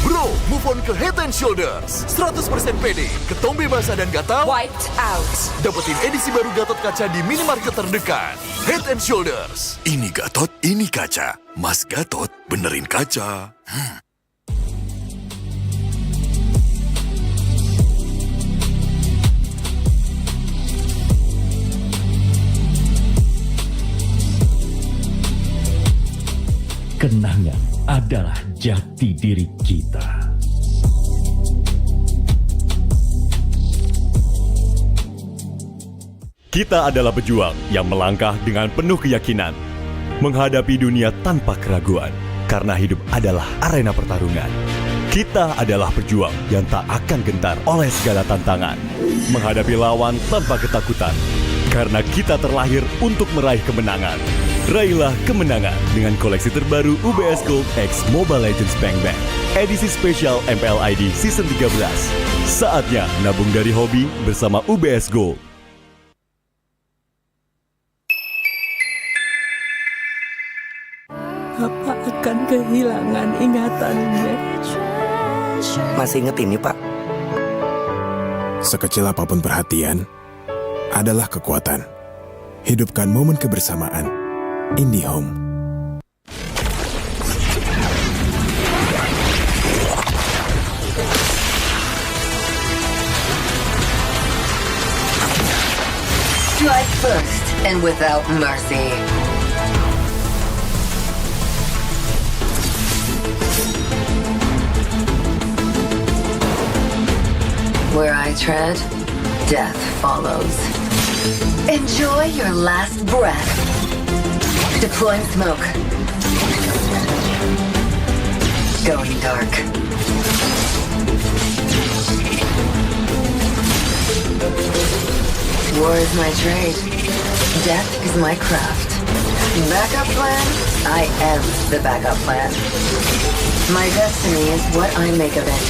Bro, move on ke Head and Shoulders. 100% pede, ketombe basah dan gatal. Wiped out. Dapetin edisi baru Gatot Kaca di minimarket terdekat. Head and Shoulders. Ini Gatot, ini kaca. Mas Gatot, benerin kaca. Kenangan adalah jati diri kita. Kita adalah pejuang yang melangkah dengan penuh keyakinan, menghadapi dunia tanpa keraguan, karena hidup adalah arena pertarungan. Kita adalah pejuang yang tak akan gentar oleh segala tantangan, menghadapi lawan tanpa ketakutan, karena kita terlahir untuk meraih kemenangan. Raihlah kemenangan dengan koleksi terbaru UBS Gold X Mobile Legends Bang Bang, edisi spesial MPL ID Season 13. Saatnya nabung dari hobi bersama UBS Gold. Apa akan kehilangan ingatannya? Masih inget ini, Pak? Sekecil apapun perhatian adalah kekuatan. Hidupkan momen kebersamaan. IndiHome. Strike first and without mercy. Where I tread, death follows. Enjoy your last breath. Deploying smoke. Going dark. War is my trade. Death is my craft. Backup plan? I am the backup plan. My destiny is what I make of it.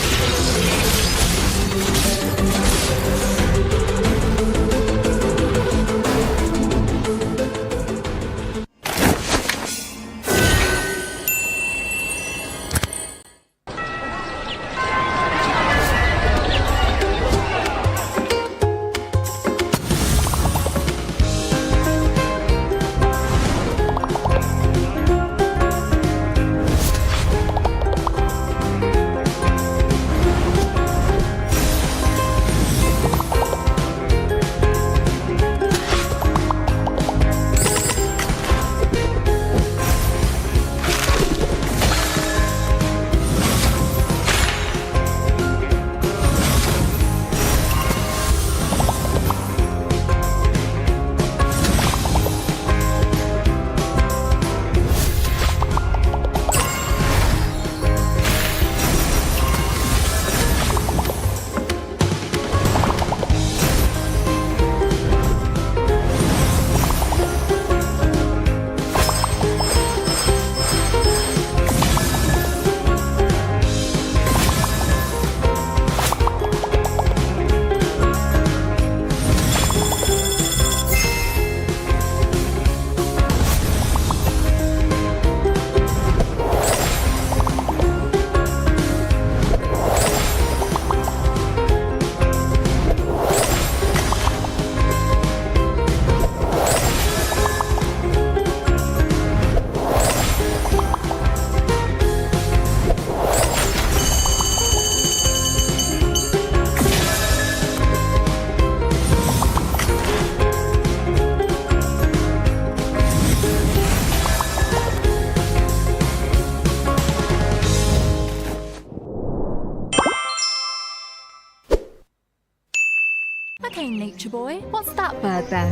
Hey, Nature Boy, what's that bird then?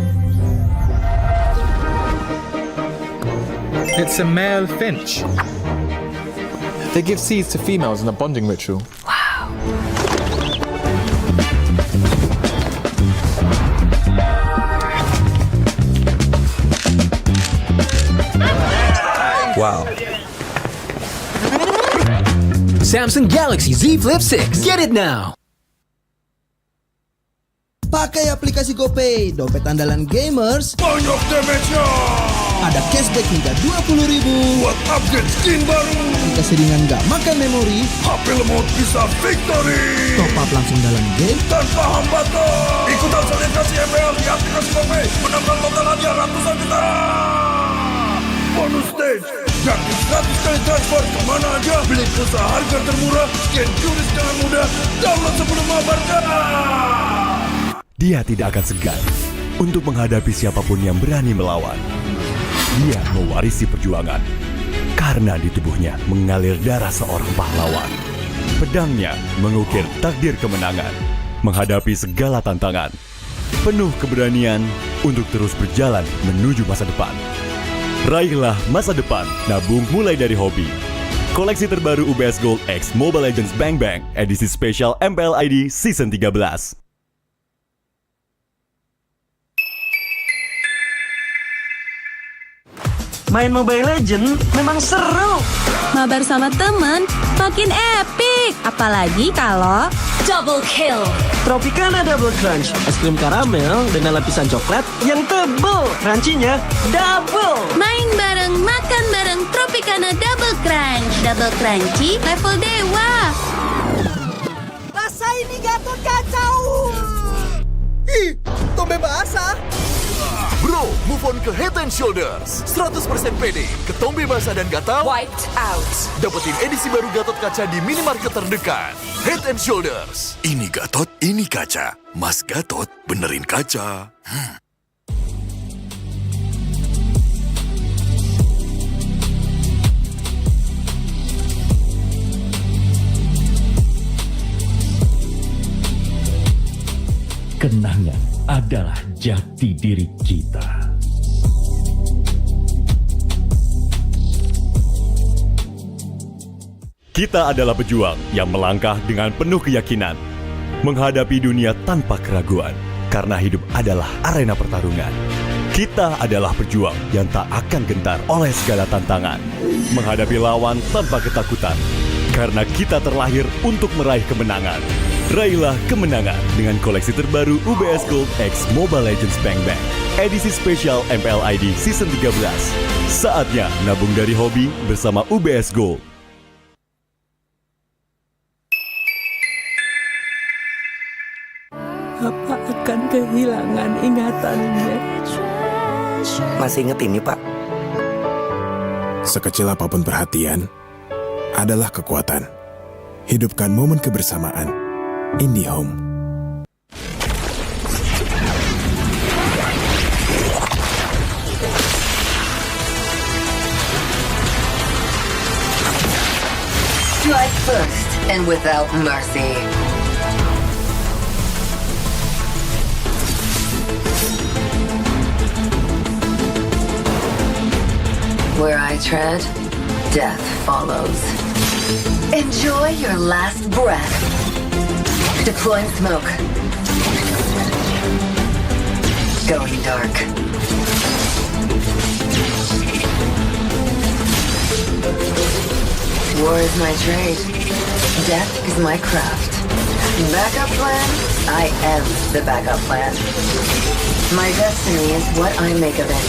It's a male finch. They give seeds to females in a bonding ritual. Wow. Samsung Galaxy Z Flip 6. Get it now. Pakai aplikasi GoPay, dompet andalan gamers. Banyak damage-nya. Ada cashback hingga 20.000 buat upgrade skin baru. Jika seringan nggak makan memori, HP lemot bisa victory. top up langsung dalam game tanpa hambatan. Ikutan selebrasi MPL di aplikasi GoPay. Menambah total hadiah ratusan juta. Bonus stage, gratis 100 kali transfer kemana aja. Beli pulsa harga termurah, scan QRIS dengan mudah. Download sebelum mabarkan. Dia tidak akan segan untuk menghadapi siapapun yang berani melawan. Dia mewarisi perjuangan karena di tubuhnya mengalir darah seorang pahlawan. Pedangnya mengukir takdir kemenangan, menghadapi segala tantangan. Penuh keberanian untuk terus berjalan menuju masa depan. Raihlah masa depan, nabung mulai dari hobi. Koleksi terbaru UBS Gold X Mobile Legends Bang Bang, edisi spesial MPL ID Season 13. Main Mobile Legends memang seru. Mabar sama temen makin epic. Apalagi kalau double kill. Tropicana Double Crunch, es krim karamel dengan lapisan coklat yang tebal. Crunchy-nya double. Main bareng, makan bareng Tropicana Double Crunch. Double crunchy level dewa. Rasa ini Gatot kacau. Ih, tombe basah. Bro, move on ke Head and Shoulders. 100% pede, ketombe basah dan gatal wiped out. Dapetin edisi baru Gatot kaca di minimarket terdekat. Head and Shoulders. Ini Gatot, ini kaca. Mas Gatot benerin kaca. Kenangan adalah jati diri kita. Kita adalah pejuang yang melangkah dengan penuh keyakinan, menghadapi dunia tanpa keraguan, karena hidup adalah arena pertarungan. Kita adalah pejuang yang tak akan gentar oleh segala tantangan, menghadapi lawan tanpa ketakutan, karena kita terlahir untuk meraih kemenangan. Raihlah kemenangan dengan koleksi terbaru UBS Gold X Mobile Legends Bang Bang, edisi spesial MPL ID Season 13. Saatnya nabung dari hobi bersama UBS Gold. Apa akan kehilangan ingatannya? Masih inget ini, Pak? Sekecil apapun perhatian adalah kekuatan. Hidupkan momen kebersamaan. IndiHome. Strike first and without mercy. Where I tread, death follows. Enjoy your last breath. Deploying smoke. Going dark. War is my trade. Death is my craft. Backup plan? I am the backup plan. My destiny is what I make of it.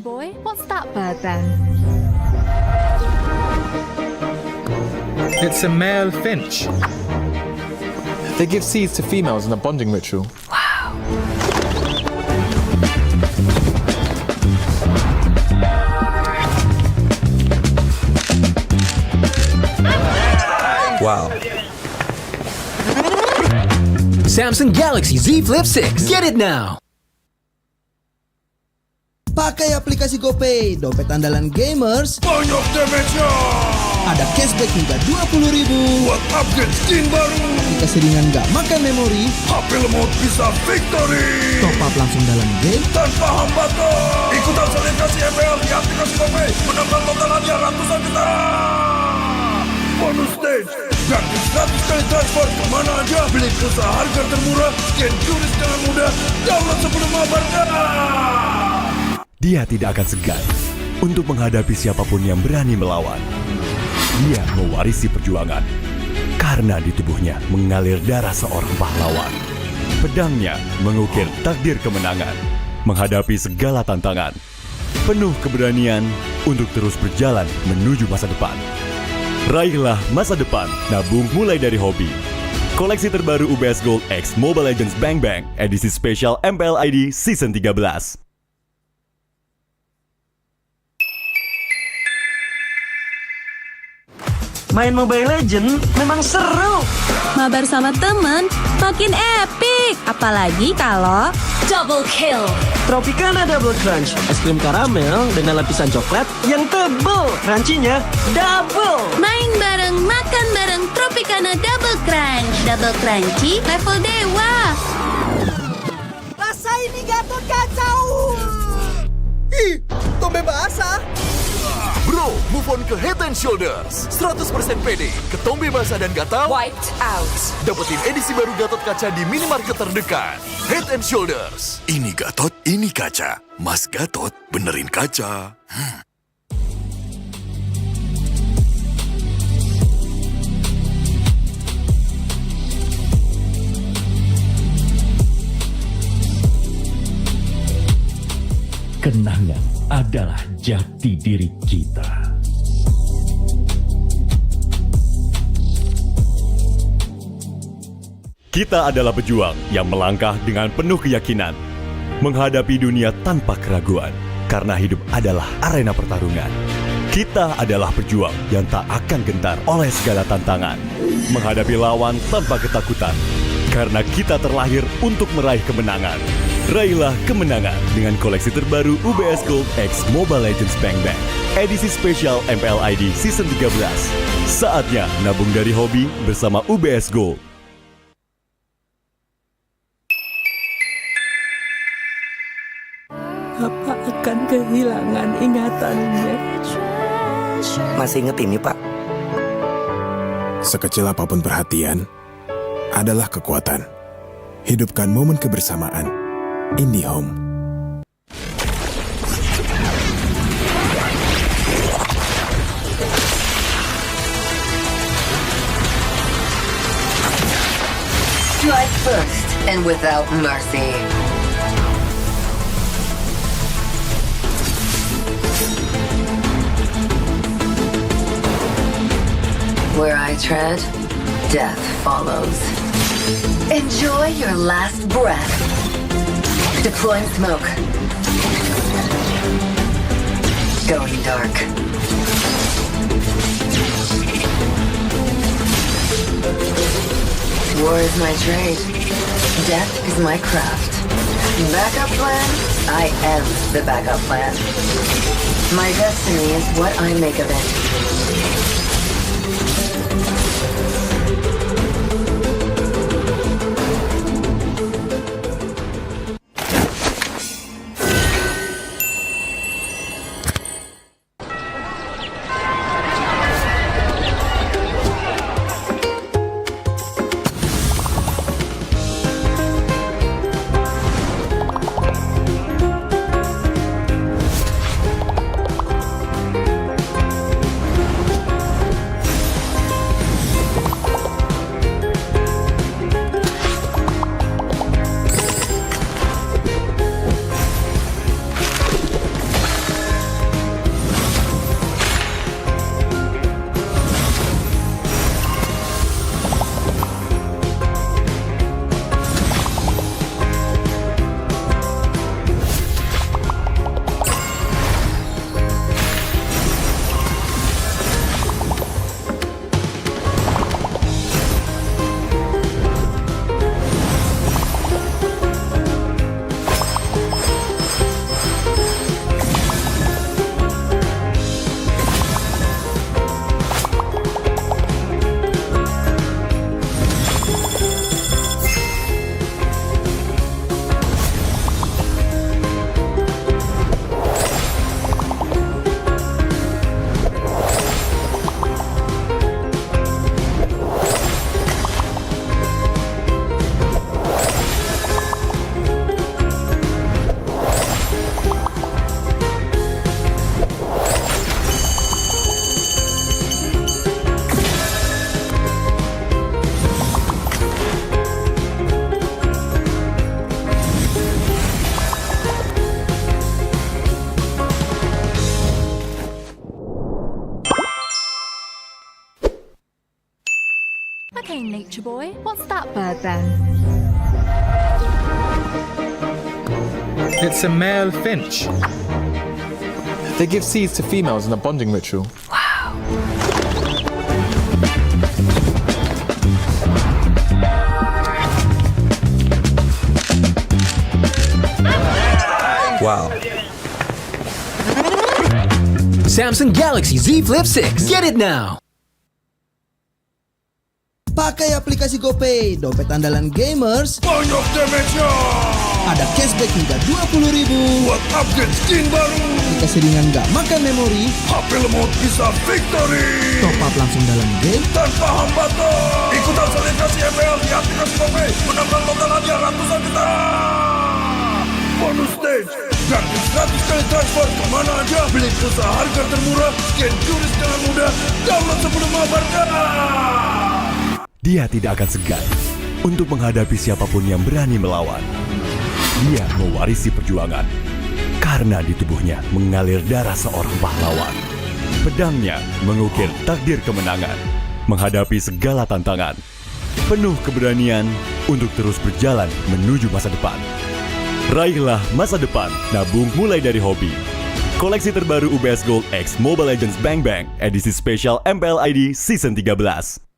boy. What's that bird then? It's a male finch. They give seeds to females in a bonding ritual. Wow. Samsung Galaxy Z Flip 6. Get it now. Pakai aplikasi GoPay, dompet andalan gamers. Banyak damage-nya. Ada cashback hingga 20.000 buat upgrade skin baru. Aplikasi ringan gak makan memori. HP lemot bisa victory. Top up langsung dalam game tanpa hambatan. Ikutan selebrasi MPL di aplikasi GoPay. Menambah total hadiah ratusan juta. Bonus stage, gratis 100 kali transfer kemana aja. Beli pulsa harga termurah, scan juris dengan mudah. Download sebelum mabarkan. Dia tidak akan segan untuk menghadapi siapapun yang berani melawan. Dia mewarisi perjuangan karena di tubuhnya mengalir darah seorang pahlawan. Pedangnya mengukir takdir kemenangan, menghadapi segala tantangan. Penuh keberanian untuk terus berjalan menuju masa depan. Raihlah masa depan, nabung mulai dari hobi. Koleksi terbaru UBS Gold X Mobile Legends Bang Bang, edisi spesial MPL ID Season 13. Main Mobile Legends memang seru. Mabar sama temen makin epic. Apalagi kalau double kill. Tropicana Double Crunch, es krim karamel dengan lapisan coklat yang tebal. Crunchy-nya double. Main bareng, makan bareng Tropicana Double Crunch. Double crunchy level dewa. Rasa ini Gatot kacau. Ih, tombe basah. Bro, move on ke Head and Shoulders. 100% pede, ketombe basah dan gatal Wiped out. dapetin edisi baru Gatot Kaca di minimarket terdekat. Head and Shoulders. Ini Gatot, ini kaca. Mas Gatot, benerin kaca. Kenangan adalah jati diri kita. Kita adalah pejuang yang melangkah dengan penuh keyakinan, menghadapi dunia tanpa keraguan, karena hidup adalah arena pertarungan. Kita adalah pejuang yang tak akan gentar oleh segala tantangan, menghadapi lawan tanpa ketakutan, karena kita terlahir untuk meraih kemenangan. Raihlah kemenangan dengan koleksi terbaru UBS Gold X Mobile Legends Bang Bang, edisi spesial MPL ID Season 13. Saatnya nabung dari hobi bersama UBS Gold. Apa akan kehilangan ingatannya? Masih inget ini, Pak? Sekecil apapun perhatian adalah kekuatan. Hidupkan momen kebersamaan. IndiHome. Strike first and without mercy. Where I tread, death follows. Enjoy your last breath. Deploying smoke. Going dark. War is my trade. Death is my craft. Backup plan? I am the backup plan. My destiny is what I make of it. Okay, nature boy, what's that bird then? It's a male finch. They give seeds to females in a bonding ritual. Wow. Samsung Galaxy Z Flip 6. Get it now. Pakai aplikasi GoPay, dompet andalan gamers. Banyak damage-nya. Ada cashback hingga 20.000 buat upgrade skin baru. Dikasih ringan gak makan memori. HP lemot bisa victory. Top up langsung dalam game tanpa hambatan. Ikutan selebrasi MPL di aplikasi GoPay. Menambah total hadiah ratusan juta. Bonus stage, gratis 100 kali transfer kemana aja. Beli pulsa harga termurah, scan juris dengan mudah. Download sebelum mabarkan. Dia tidak akan segan untuk menghadapi siapapun yang berani melawan. Dia mewarisi perjuangan karena di tubuhnya mengalir darah seorang pahlawan. Pedangnya mengukir takdir kemenangan, menghadapi segala tantangan. Penuh keberanian untuk terus berjalan menuju masa depan. Raihlah masa depan, nabung mulai dari hobi. Koleksi terbaru UBS Gold X Mobile Legends Bang Bang, edisi spesial MPL ID Season 13.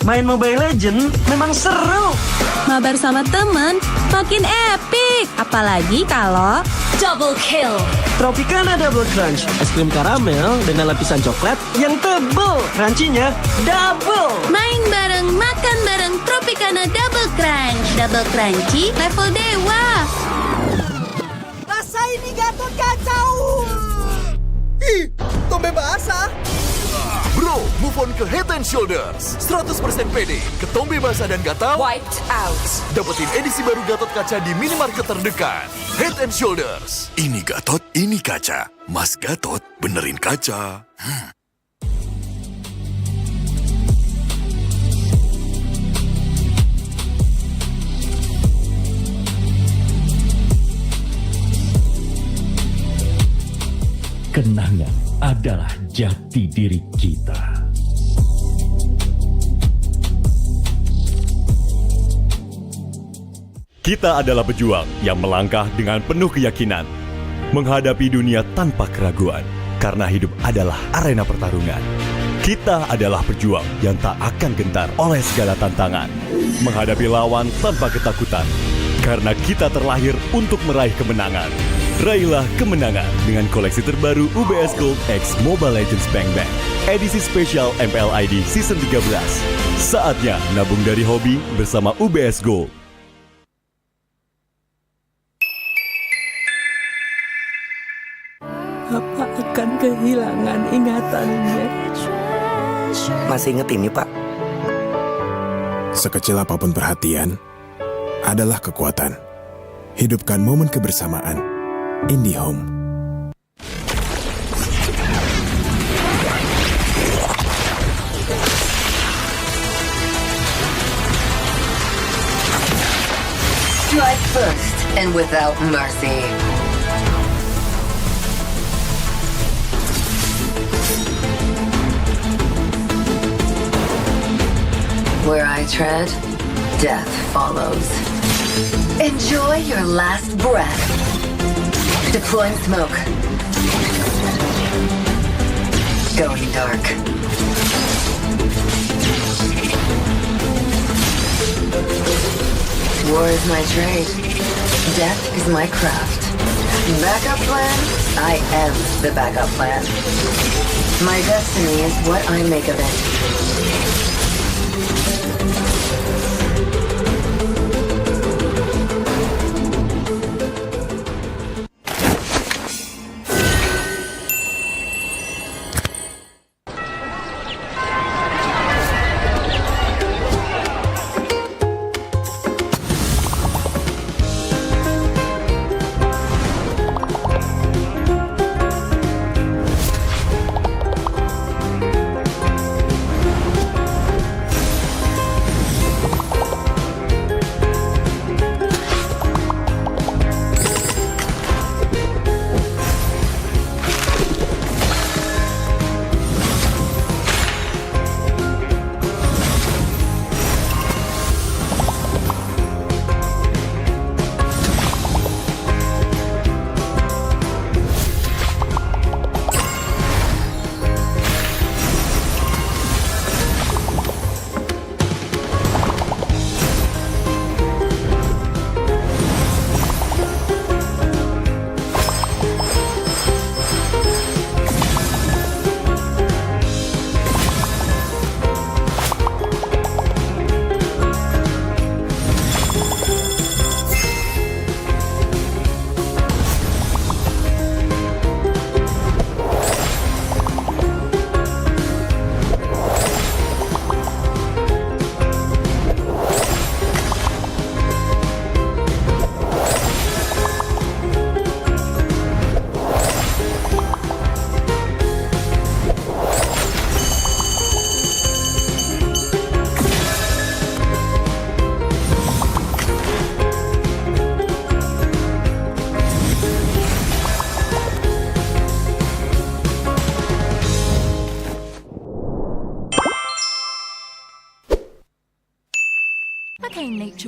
Main Mobile Legends memang seru. Mabar sama temen makin epic. Apalagi kalau double kill. Tropicana Double Crunch, es krim karamel dengan lapisan coklat yang tebal. Crunchy-nya double. Main bareng, makan bareng Tropicana Double Crunch. Double crunchy level dewa. Rasa ini Gatot kacau. Ih, tombe basah. Bro, move on ke Head and Shoulders. 100% pede, ketombe basah dan gatal Wiped out. dapetin edisi baru Gatot Kaca di minimarket terdekat. Head and Shoulders. Ini Gatot, ini kaca. Mas Gatot, benerin kaca. Kenangan adalah jati diri kita. Kita adalah pejuang yang melangkah dengan penuh keyakinan, menghadapi dunia tanpa keraguan, karena hidup adalah arena pertarungan. Kita adalah pejuang yang tak akan gentar oleh segala tantangan, menghadapi lawan tanpa ketakutan, karena kita terlahir untuk meraih kemenangan. Raihlah kemenangan dengan koleksi terbaru UBS Gold X Mobile Legends Bang Bang, edisi spesial MPL ID Season 13. Saatnya nabung dari hobi bersama UBS Gold. Bapak akan kehilangan ingatannya. Masih inget ini, Pak? Sekecil apapun perhatian adalah kekuatan. Hidupkan momen kebersamaan. IndiHome. Strike first and without mercy. Where I tread, death follows. Enjoy your last breath. Deploying smoke. Going dark. War is my trade. Death is my craft. Backup plan? I am the backup plan. My destiny is what I make of it.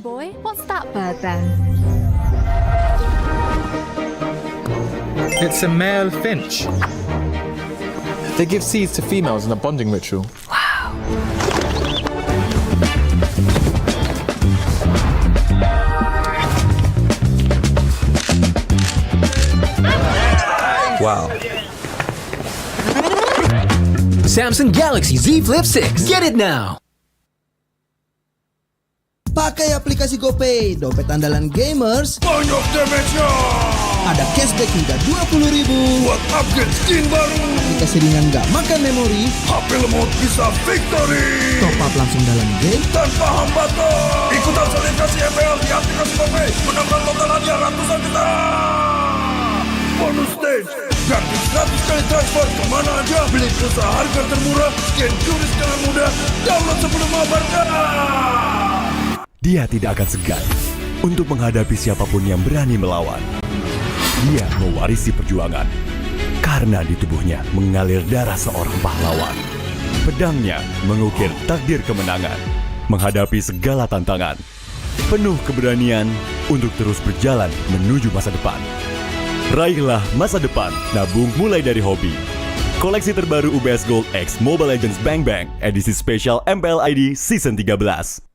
boy. What's that bird then? It's a male finch. They give seeds to females in a bonding ritual. Wow. Samsung Galaxy Z Flip 6. Get it now. Pakai aplikasi GoPay, dompet andalan gamers. Banyak damage-nya. Ada cashback hingga 20.000 buat upgrade skin baru. Aplikasi ringan gak makan memori. HP lemot bisa victory. Top up langsung dalam game tanpa hambatan. Ikutan selebrasi MPL di aplikasi GoPay. Menambah total hadiah ratusan juta. Bonus stage. Gratis 100 kali transfer kemana aja. Beli pulsa harga termurah. Scan juri dengan mudah. Download sebelum mabarkan. Dia tidak akan segan untuk menghadapi siapapun yang berani melawan. Dia mewarisi perjuangan karena di tubuhnya mengalir darah seorang pahlawan. Pedangnya mengukir takdir kemenangan, menghadapi segala tantangan. Penuh keberanian untuk terus berjalan menuju masa depan. Raihlah masa depan, nabung mulai dari hobi. Koleksi terbaru UBS Gold X Mobile Legends Bang Bang, edisi spesial MPL ID Season 13.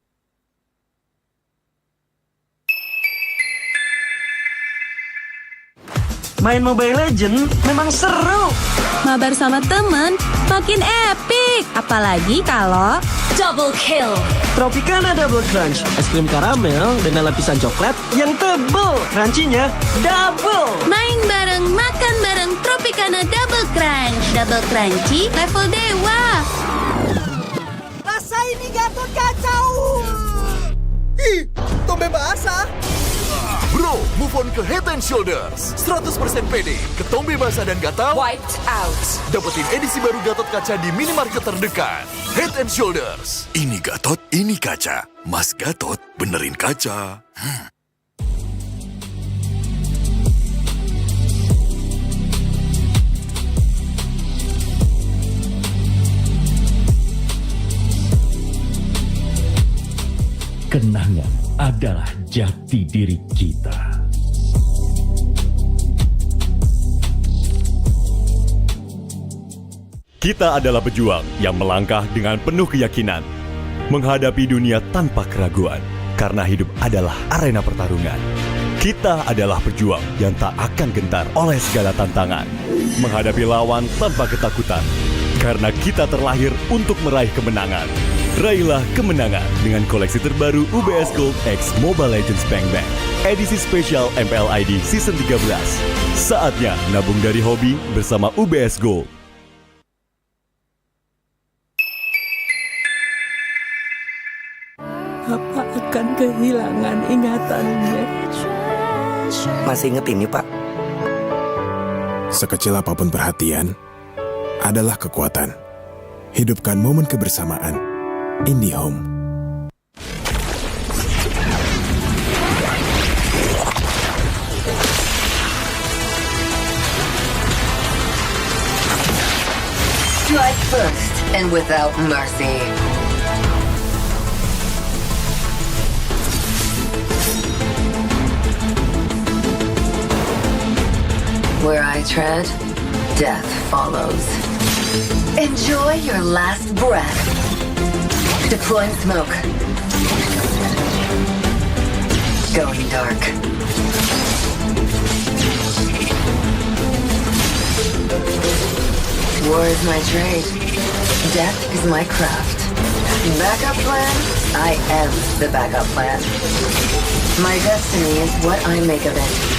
Main Mobile Legends memang seru. Mabar sama temen makin epic. Apalagi kalau double kill. Tropicana Double Crunch, es krim karamel dengan lapisan coklat yang tebal. Crunchy-nya double. Main bareng, makan bareng Tropicana Double Crunch. Double crunchy level dewa. Rasa ini Gatot kacau. Ih, tombe basah. Bro, move on ke Head and Shoulders. 100% pede, ketombe basah dan gatal Wiped out. dapetin edisi baru Gatot Kaca di minimarket terdekat. Head and Shoulders. Ini Gatot, ini kaca. Mas Gatot, benerin kaca. Kenangan adalah jati diri kita. Kita adalah pejuang yang melangkah dengan penuh keyakinan, menghadapi dunia tanpa keraguan, karena hidup adalah arena pertarungan. Kita adalah pejuang yang tak akan gentar oleh segala tantangan, menghadapi lawan tanpa ketakutan, karena kita terlahir untuk meraih kemenangan. Raihlah kemenangan dengan koleksi terbaru UBS Gold X Mobile Legends Bang Bang, edisi spesial MPL ID Season 13. Saatnya nabung dari hobi bersama UBS Gold. Papa akan kehilangan ingatannya. Masih inget ini, Pak? Sekecil apapun perhatian adalah kekuatan. Hidupkan momen kebersamaan. IndiHome. Strike first and without mercy. Where I tread, death follows. Enjoy your last breath. Deploying smoke. Going dark. War is my trade. Death is my craft. Backup plan? I am the backup plan. My destiny is what I make of it.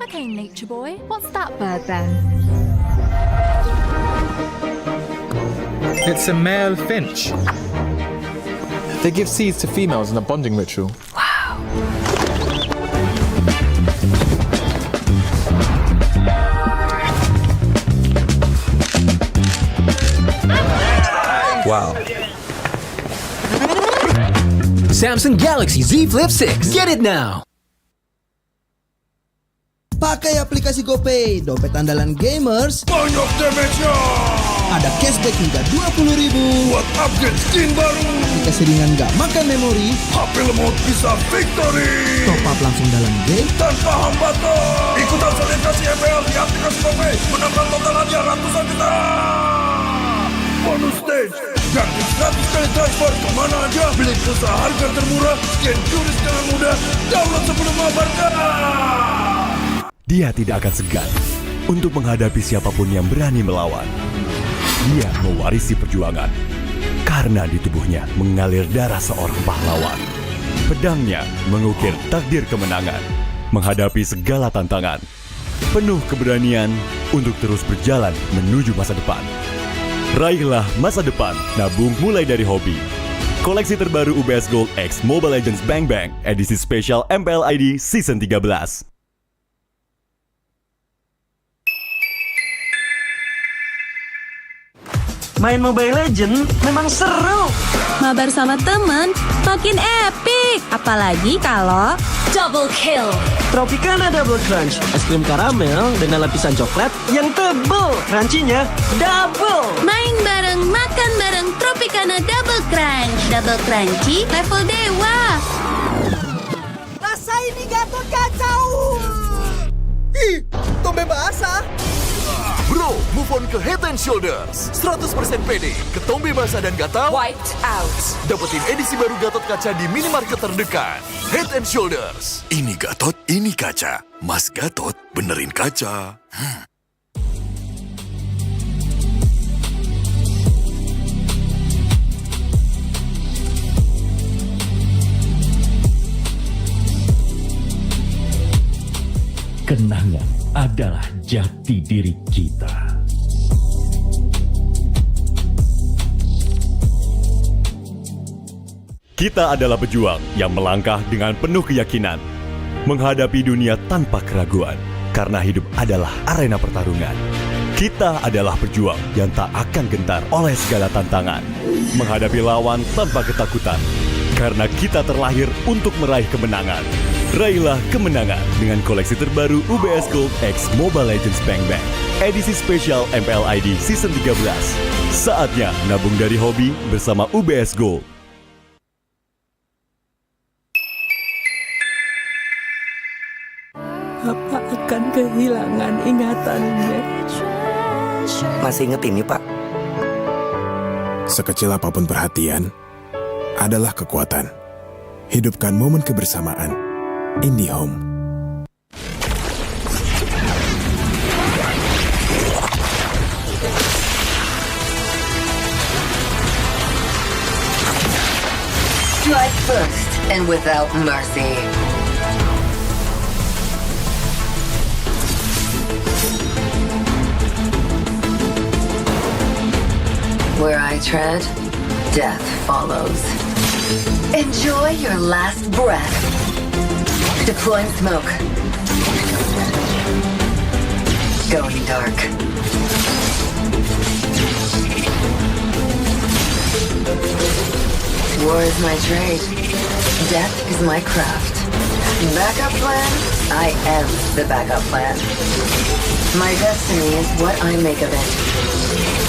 Okay, nature boy, what's that bird then? It's a male finch. They give seeds to females in a bonding ritual. Wow. Samsung Galaxy Z Flip 6. Get it now. Pakai aplikasi GoPay, dompet andalan gamers. Banyak damage-nya. Ada cashback hingga 20.000 buat upgrade skin baru. Aplikasi ringan gak makan memori. HP lemot bisa victory. Top up langsung dalam game tanpa hambatan. Ikutan selebrasi MPL di aplikasi GoPay. Menangkan total hadiah ratusan juta. Bonus stage. Gratis 100 kali transfer kemana aja. Beli pulsa harga termurah. Scan QRIS dengan mudah. Download sebelum mabarkan. Dia tidak akan segan untuk menghadapi siapapun yang berani melawan. Dia mewarisi perjuangan karena di tubuhnya mengalir darah seorang pahlawan. Pedangnya mengukir takdir kemenangan, menghadapi segala tantangan. Penuh keberanian untuk terus berjalan menuju masa depan. Raihlah masa depan, nabung mulai dari hobi. Koleksi terbaru UBS Gold X Mobile Legends Bang Bang, edisi spesial MPL ID Season 13. Main Mobile Legends memang seru. Mabar sama temen makin epic. Apalagi kalau double kill. Tropicana Double Crunch, es krim karamel dengan lapisan coklat yang tebal. Crunchy-nya double. Main bareng, makan bareng Tropicana Double Crunch. Double crunchy level dewa. Rasa ini Gatot kacau. Ih, tombe basah. Bro, move on ke Head and Shoulders. 100% pede, ketombe basah dan gatal Wiped out. dapetin edisi baru Gatot Kaca di minimarket terdekat. Head and Shoulders. Ini Gatot, ini kaca. Mas Gatot, benerin kaca. Kenangan adalah jati diri kita. Kita adalah pejuang yang melangkah dengan penuh keyakinan, menghadapi dunia tanpa keraguan, karena hidup adalah arena pertarungan. Kita adalah pejuang yang tak akan gentar oleh segala tantangan, menghadapi lawan tanpa ketakutan, karena kita terlahir untuk meraih kemenangan. Raihlah kemenangan dengan koleksi terbaru UBS Gold X Mobile Legends Bang Bang, edisi spesial MPL ID Season 13. Saatnya nabung dari hobi bersama UBS Gold. Papa akan kehilangan ingatannya. Masih inget ini, Pak? Sekecil apapun perhatian adalah kekuatan. Hidupkan momen kebersamaan. IndiHome. Strike first and without mercy. Where I tread, death follows. Enjoy your last breath. Deploying smoke. Going dark. War is my trade. Death is my craft. Backup plan? I am the backup plan. My destiny is what I make of it.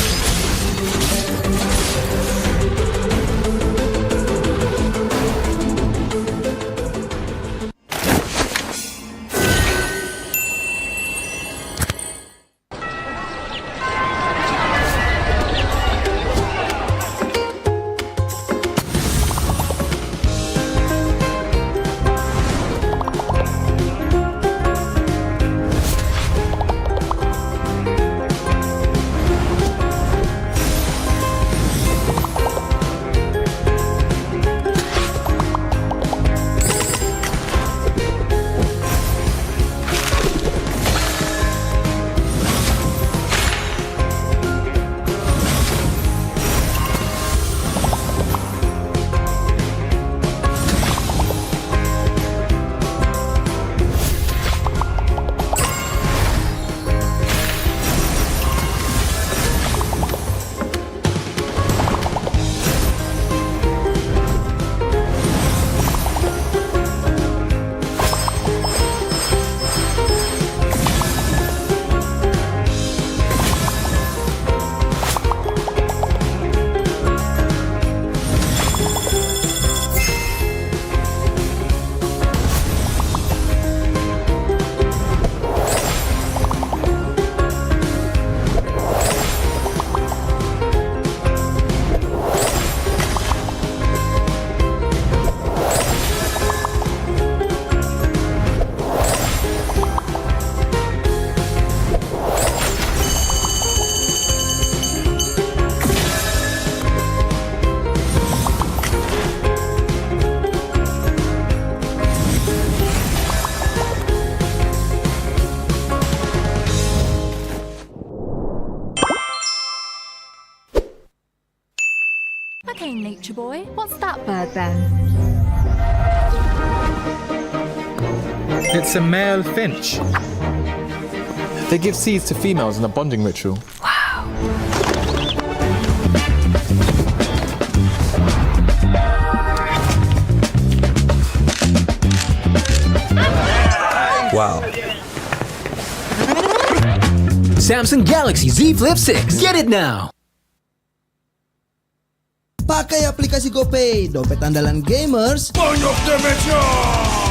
saying, Nature Boy? What's that bird then? It's a male finch. They give seeds to females in a bonding ritual. Wow. Samsung Galaxy Z Flip 6. Get it now. Pakai aplikasi GoPay, dompet andalan gamers. Banyak damage-nya.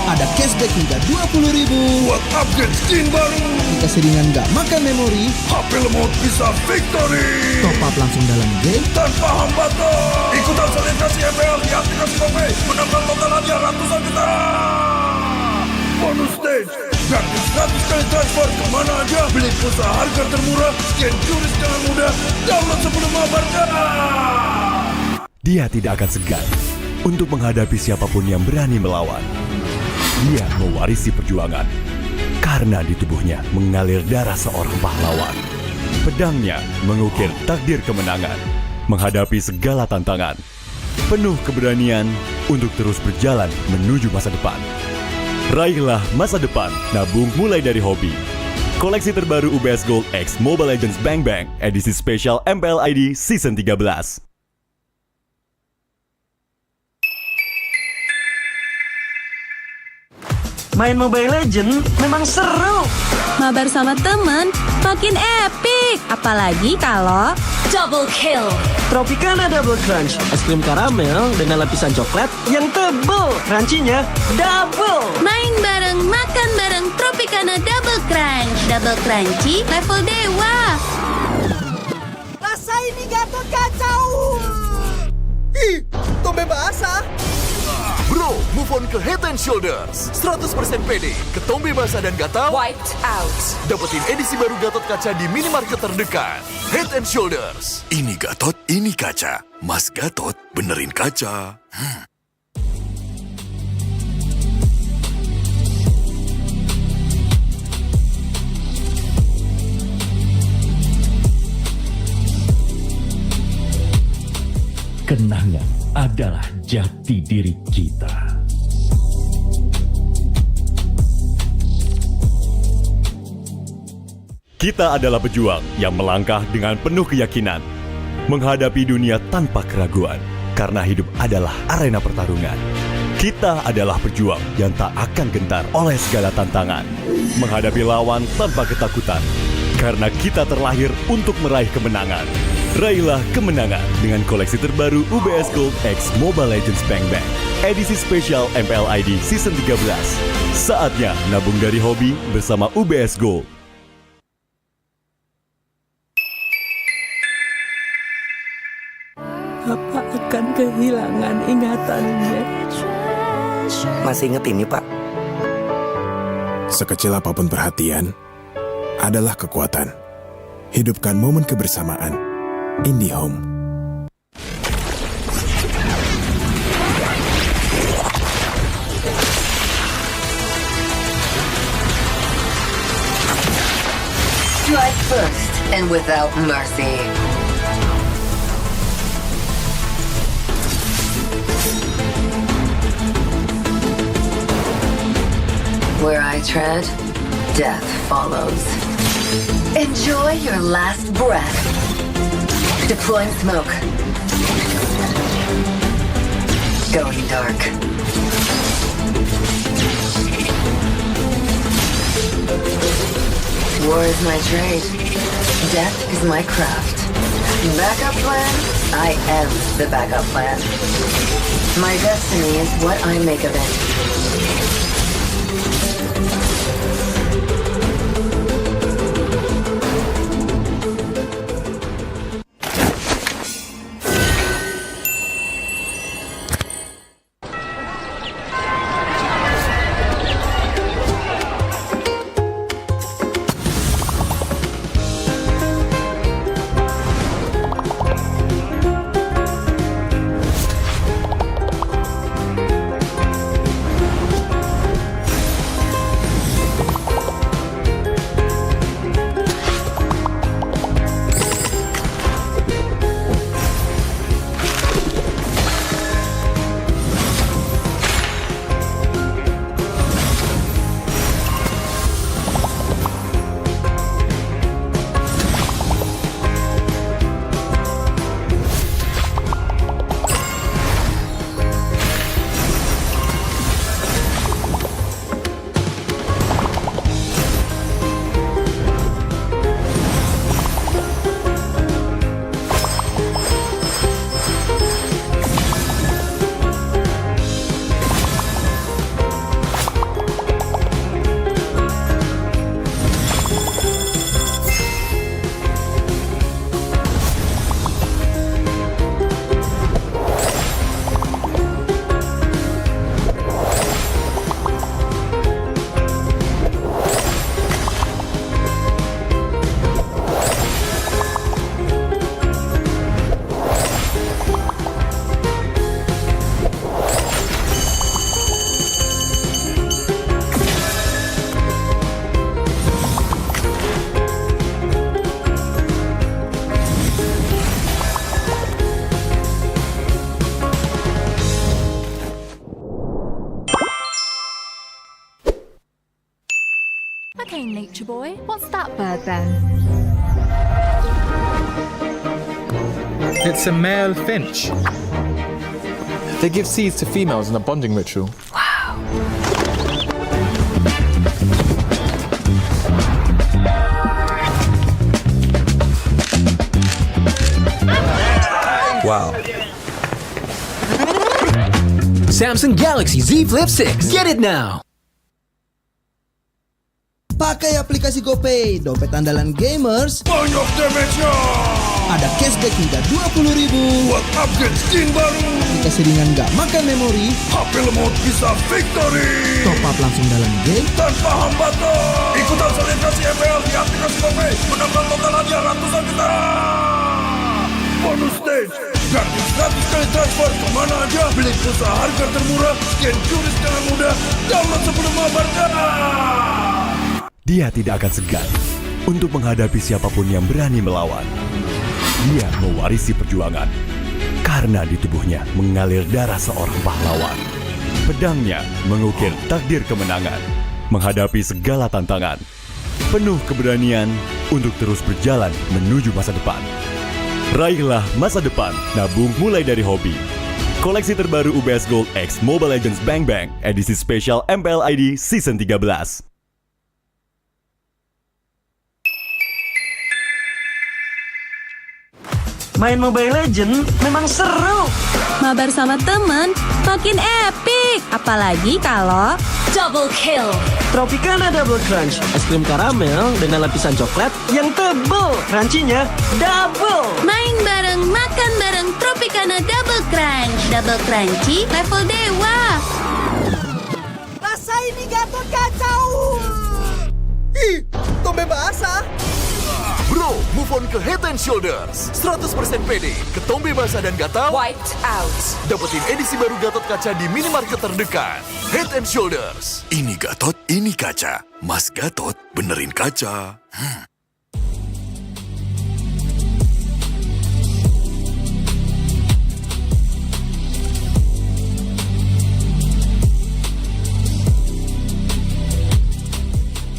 Ada cashback hingga 20.000 buat upgrade skin baru. Jika seringan nggak makan memori, HP lemot bisa victory. Top up langsung dalam game tanpa hambatan. Ikutan selebrasi MPL di aplikasi GoPay. Menambah total hadiah ratusan juta. Bonus stage, gratis 100 kali transfer kemana aja. Beli pulsa harga termurah, scan QRIS dengan mudah. Download sebelum mabarkan. Dia tidak akan segan untuk menghadapi siapapun yang berani melawan. Dia mewarisi perjuangan karena di tubuhnya mengalir darah seorang pahlawan. Pedangnya mengukir takdir kemenangan, menghadapi segala tantangan. Penuh keberanian untuk terus berjalan menuju masa depan. Raihlah masa depan, nabung mulai dari hobi. Koleksi terbaru UBS Gold X Mobile Legends Bang Bang, edisi spesial MPL ID Season 13. Main Mobile Legends memang seru. Mabar sama temen makin epic. Apalagi kalau double kill. Tropicana Double Crunch, es krim karamel dengan lapisan coklat yang tebal. Crunchy-nya double. Main bareng, makan bareng Tropicana Double Crunch. Double crunchy level dewa. Rasa ini Gatot kacau. Ih, tombe basah. Bro, move on ke Head and Shoulders. 100% pede, ketombe basah dan gatal Wiped out. dapetin edisi baru Gatot Kaca di minimarket terdekat. Head and Shoulders. Ini Gatot, ini kaca. Mas Gatot, benerin kaca. Kenangan adalah jati diri kita. Kita adalah pejuang yang melangkah dengan penuh keyakinan, menghadapi dunia tanpa keraguan, karena hidup adalah arena pertarungan. Kita adalah pejuang yang tak akan gentar oleh segala tantangan, menghadapi lawan tanpa ketakutan, karena kita terlahir untuk meraih kemenangan. Raihlah kemenangan dengan koleksi terbaru UBS Gold X Mobile Legends Bang Bang, edisi spesial MPL ID Season 13. Saatnya nabung dari hobi bersama UBS Gold. Bapak akan kehilangan ingatannya. Masih inget ini, Pak? Sekecil apapun perhatian adalah kekuatan. Hidupkan momen kebersamaan. IndiHome. Strike first and without mercy. Where I tread, death follows. Enjoy your last breath. Deploying smoke. Going dark. War is my trade. Death is my craft. Backup plan? I am the backup plan. My destiny is what I make of it. Okay, nature boy, what's that bird then? It's a male finch. They give seeds to females in a bonding ritual. Wow. Samsung Galaxy Z Flip 6. Get it now. Pakai aplikasi GoPay, dompet andalan gamers. Banyak damage-nya. Ada cashback hingga 20.000 buat upgrade skin baru. Aplikasi ringan gak makan memori. HP lemot bisa victory. Top up langsung dalam game tanpa hambatan. Ikutan selebrasi MPL di aplikasi GoPay. Menambah total hadiah ratusan juta. Bonus stage. Gratis 100 kali transfer kemana aja. Beli pulsa harga termurah. Scan QRIS dengan mudah. Download sebelum mabarkan. Dia tidak akan segan untuk menghadapi siapapun yang berani melawan. Dia mewarisi perjuangan karena di tubuhnya mengalir darah seorang pahlawan. Pedangnya mengukir takdir kemenangan, menghadapi segala tantangan. Penuh keberanian untuk terus berjalan menuju masa depan. Raihlah masa depan, nabung mulai dari hobi. Koleksi terbaru UBS Gold X Mobile Legends Bang Bang, edisi spesial MPL ID Season 13. Main Mobile Legends memang seru. Mabar sama temen makin epic. Apalagi kalau double kill. Tropicana Double Crunch, es krim karamel dengan lapisan coklat yang tebal. Crunchy-nya double. Main bareng, makan bareng Tropicana Double Crunch. Double crunchy level dewa. Rasa ini Gatot kacau. Ih, tombe basah. Bro, move on ke Head and Shoulders. 100% pede, ketombe basah dan gatal Wiped out. dapetin edisi baru Gatot Kaca di minimarket terdekat. Head and Shoulders. Ini Gatot, ini kaca. Mas Gatot, benerin kaca.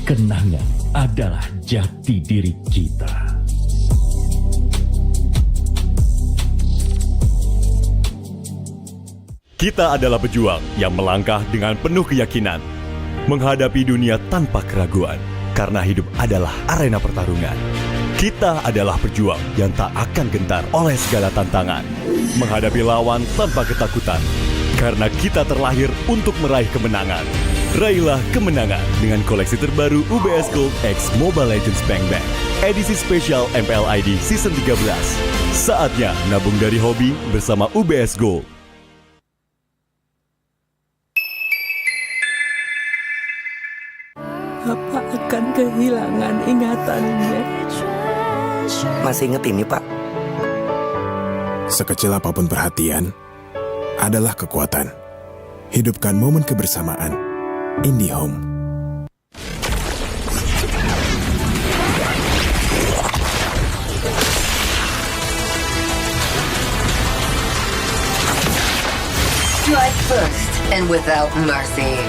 Kenangan adalah jati diri kita. Kita adalah pejuang yang melangkah dengan penuh keyakinan, menghadapi dunia tanpa keraguan, karena hidup adalah arena pertarungan. Kita adalah pejuang yang tak akan gentar oleh segala tantangan, menghadapi lawan tanpa ketakutan, karena kita terlahir untuk meraih kemenangan. Raihlah kemenangan dengan koleksi terbaru UBS Gold X Mobile Legends Bang Bang, edisi spesial MPL ID Season 13. Saatnya nabung dari hobi bersama UBS Gold. Papa akan kehilangan ingatannya. Masih inget ini, Pak? Sekecil apapun perhatian adalah kekuatan. Hidupkan momen kebersamaan. IndiHome. Strike first and without mercy.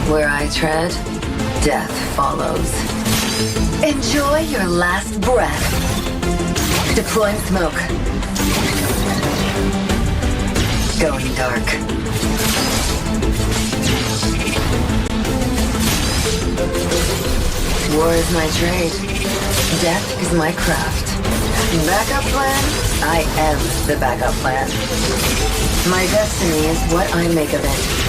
Where I tread, death follows. Enjoy your last breath. Deploying smoke. Going dark. War is my trade. Death is my craft. Backup plan? I am the backup plan. My destiny is what I make of it.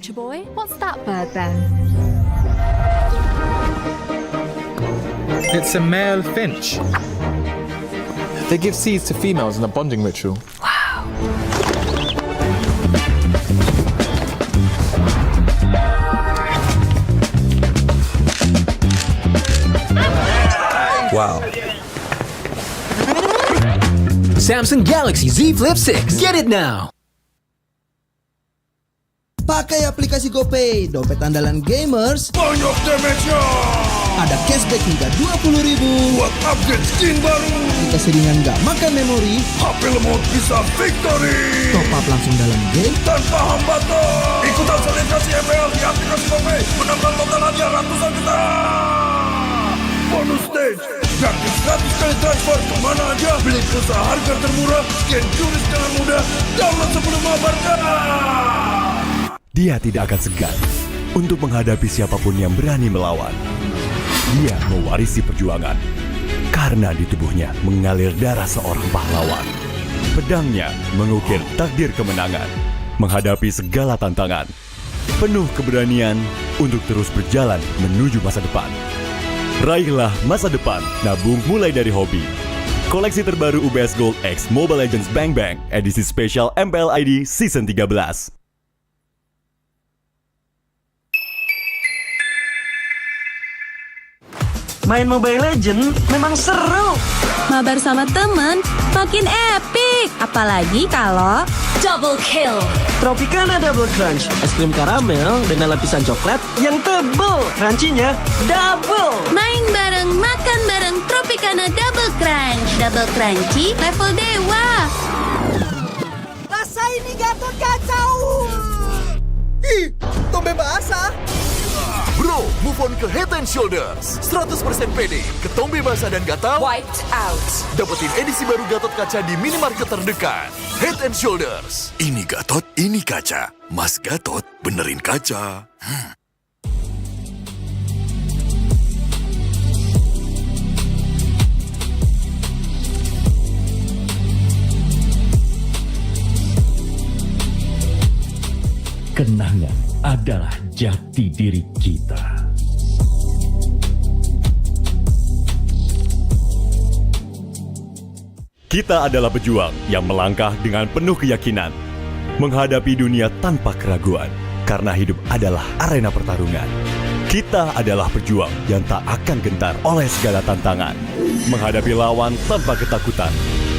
Nature Boy, what's that bird then? It's a male finch. They give seeds to females in a bonding ritual. Wow. Samsung Galaxy Z Flip 6. Get it now. Pakai aplikasi GoPay, dompet andalan gamers. Banyak damage-nya. Ada cashback hingga 20.000 buat upgrade skin baru. Kita seringan nggak makan memori. HP lemot bisa victory. Top up langsung dalam game tanpa hambatan. Ikutan selebrasi MPL di aplikasi GoPay. Menambah total hadiah ratusan juta. Bonus stage. Gratis 100 kali transfer kemana aja. Beli pulsa harga termurah. Scan QRIS dengan mudah. Download sebelum mabarkan. Dia tidak akan segan untuk menghadapi siapapun yang berani melawan. Dia mewarisi perjuangan karena di tubuhnya mengalir darah seorang pahlawan. Pedangnya mengukir takdir kemenangan, menghadapi segala tantangan. Penuh keberanian untuk terus berjalan menuju masa depan. Raihlah masa depan, nabung mulai dari hobi. Koleksi terbaru UBS Gold X Mobile Legends Bang Bang, edisi spesial MPL ID Season 13. Main Mobile Legends memang seru. Mabar sama temen makin epic. Apalagi kalau double kill. Tropicana Double Crunch, es krim karamel dengan lapisan coklat yang tebal. Crunchy-nya double. Main bareng, makan bareng Tropicana Double Crunch. Double crunchy level dewa. Rasa ini Gatot kacau. Ih, tombe basah. Bro, move on ke Head and Shoulders. 100% pede, ketombe basah dan gatal Wiped out. dapetin edisi baru Gatot Kaca di minimarket terdekat. Head and Shoulders. Ini Gatot, ini kaca. Mas Gatot, benerin kaca. Kenangan adalah jati diri kita. Kita adalah pejuang yang melangkah dengan penuh keyakinan, menghadapi dunia tanpa keraguan, karena hidup adalah arena pertarungan. Kita adalah pejuang yang tak akan gentar oleh segala tantangan, menghadapi lawan tanpa ketakutan,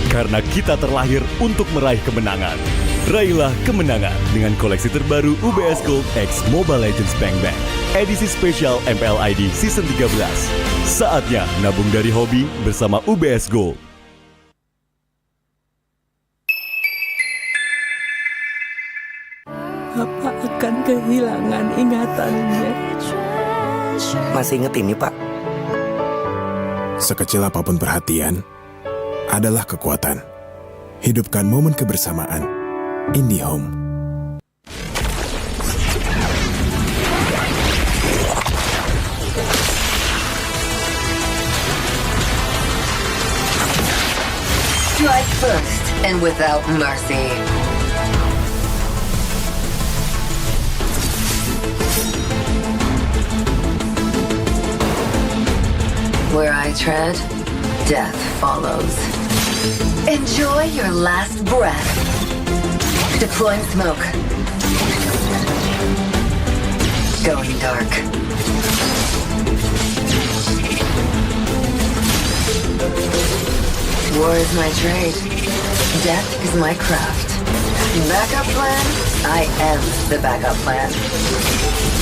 karena kita terlahir untuk meraih kemenangan. Raihlah kemenangan dengan koleksi terbaru UBS Gold X Mobile Legends Bang Bang, edisi spesial MPL ID Season 13. Saatnya nabung dari hobi bersama UBS Gold. Papa akan kehilangan ingatannya. Masih inget ini, Pak? Sekecil apapun perhatian adalah kekuatan. Hidupkan momen kebersamaan. IndiHome. Strike first and without mercy. Where I tread, death follows. Enjoy your last breath. Deploying smoke. Going dark. War is my trade. Death is my craft. Backup plan? I am the backup plan.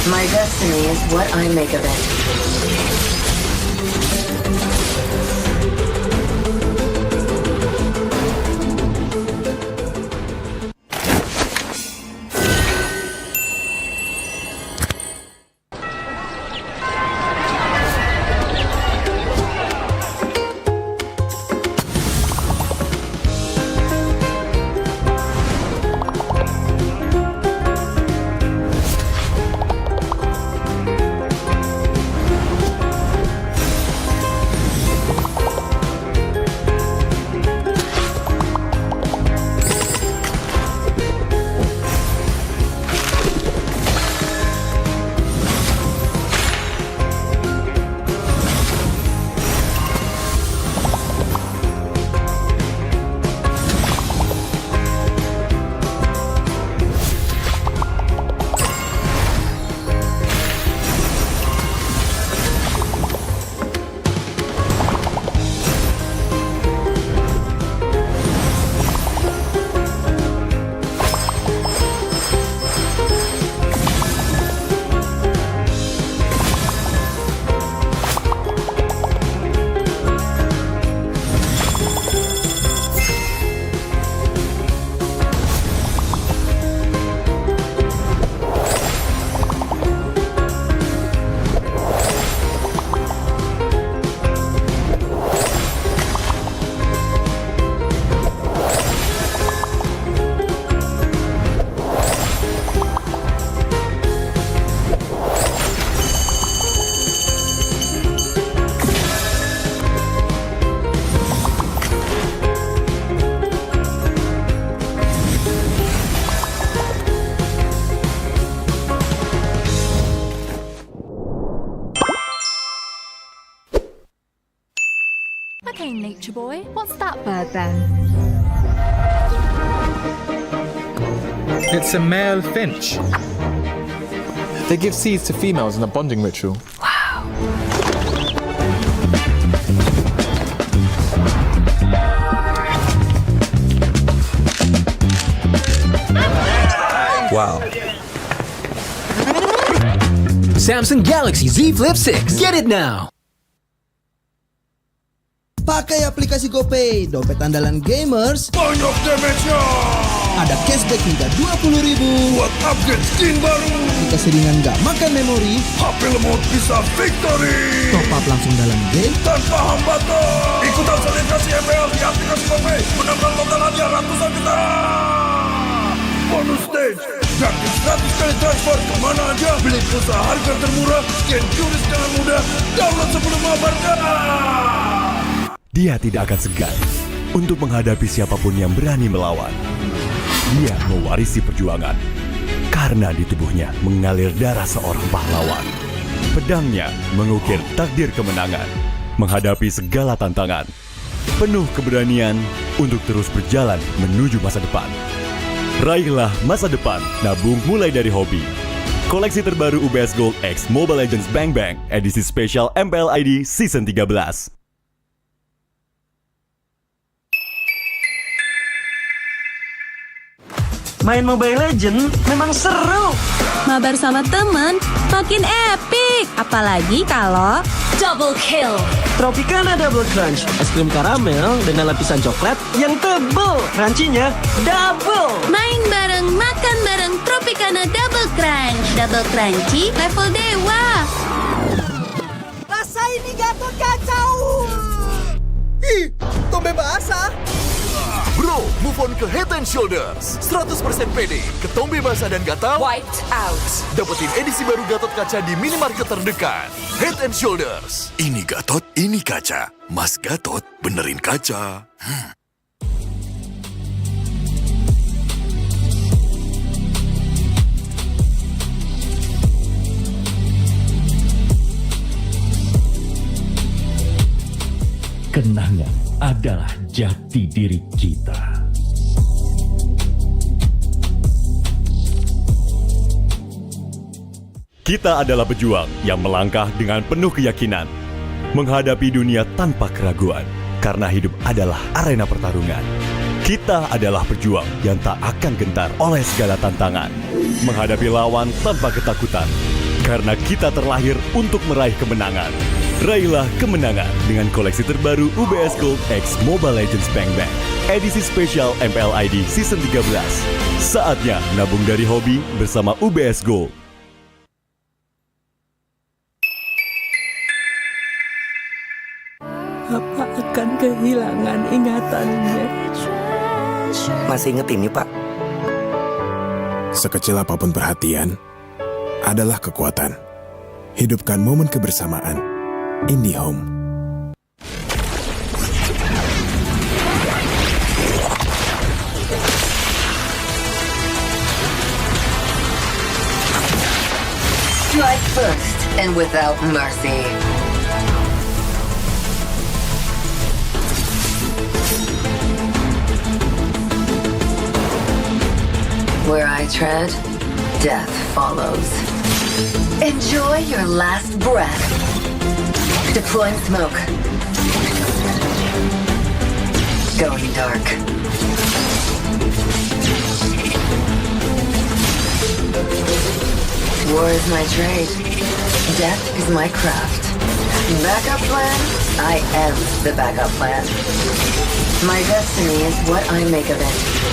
My destiny is what I make of it. Okay, nature boy, what's that bird then? It's a male finch. They give seeds to females in a bonding ritual. Wow. Samsung Galaxy Z Flip 6. Get it now. Pakai aplikasi GoPay, dompet andalan gamers. Banyak damage-nya. Ada cashback hingga 20.000 buat upgrade skin baru. Jika seringan nggak makan memori, HP lemot bisa victory. Top up langsung dalam game tanpa hambatan. Ikutan selebrasi MPL di aplikasi GoPay. Menambah total hadiah ratusan juta. Bonus stage. Gratis 100 kali transfer kemana aja. Beli pulsa harga termurah. Scan QRIS dengan mudah. Download sebelum mabarkan. Dia tidak akan segan untuk menghadapi siapapun yang berani melawan. Dia mewarisi perjuangan karena di tubuhnya mengalir darah seorang pahlawan. Pedangnya mengukir takdir kemenangan, menghadapi segala tantangan. Penuh keberanian untuk terus berjalan menuju masa depan. Raihlah masa depan, nabung mulai dari hobi. Koleksi terbaru UBS Gold X Mobile Legends Bang Bang, edisi spesial MPL ID Season 13. Main Mobile Legends memang seru. Mabar sama temen makin epic. Apalagi kalau double kill. Tropicana Double Crunch, es krim karamel dengan lapisan coklat yang tebal. Crunchy-nya double. Main bareng, makan bareng Tropicana Double Crunch. Double crunchy level dewa. Rasa ini Gatot kacau. Ih, tombe basah. Bro, move on ke Head and Shoulders. 100% pede, ketombe basah dan gatal Wiped out. dapetin edisi baru Gatot Kaca di minimarket terdekat. Head and Shoulders. Ini Gatot, ini kaca. Mas Gatot, benerin kaca. Kenangan adalah jati diri kita. Kita adalah pejuang yang melangkah dengan penuh keyakinan, menghadapi dunia tanpa keraguan, karena hidup adalah arena pertarungan. Kita adalah pejuang yang tak akan gentar oleh segala tantangan, menghadapi lawan tanpa ketakutan, karena kita terlahir untuk meraih kemenangan. Raihlah kemenangan dengan koleksi terbaru UBS Gold X Mobile Legends Bang Bang, edisi spesial MPL ID Season 13. Saatnya nabung dari hobi bersama UBS Gold. Apa akan kehilangan ingatannya? Masih inget ini, Pak? Sekecil apapun perhatian, adalah kekuatan. Hidupkan momen kebersamaan. IndiHome. Strike first and without mercy. Where I tread, death follows. Enjoy your last breath. Deploying smoke. Going dark. War is my trade. Death is my craft. Backup plan? I am the backup plan. My destiny is what I make of it.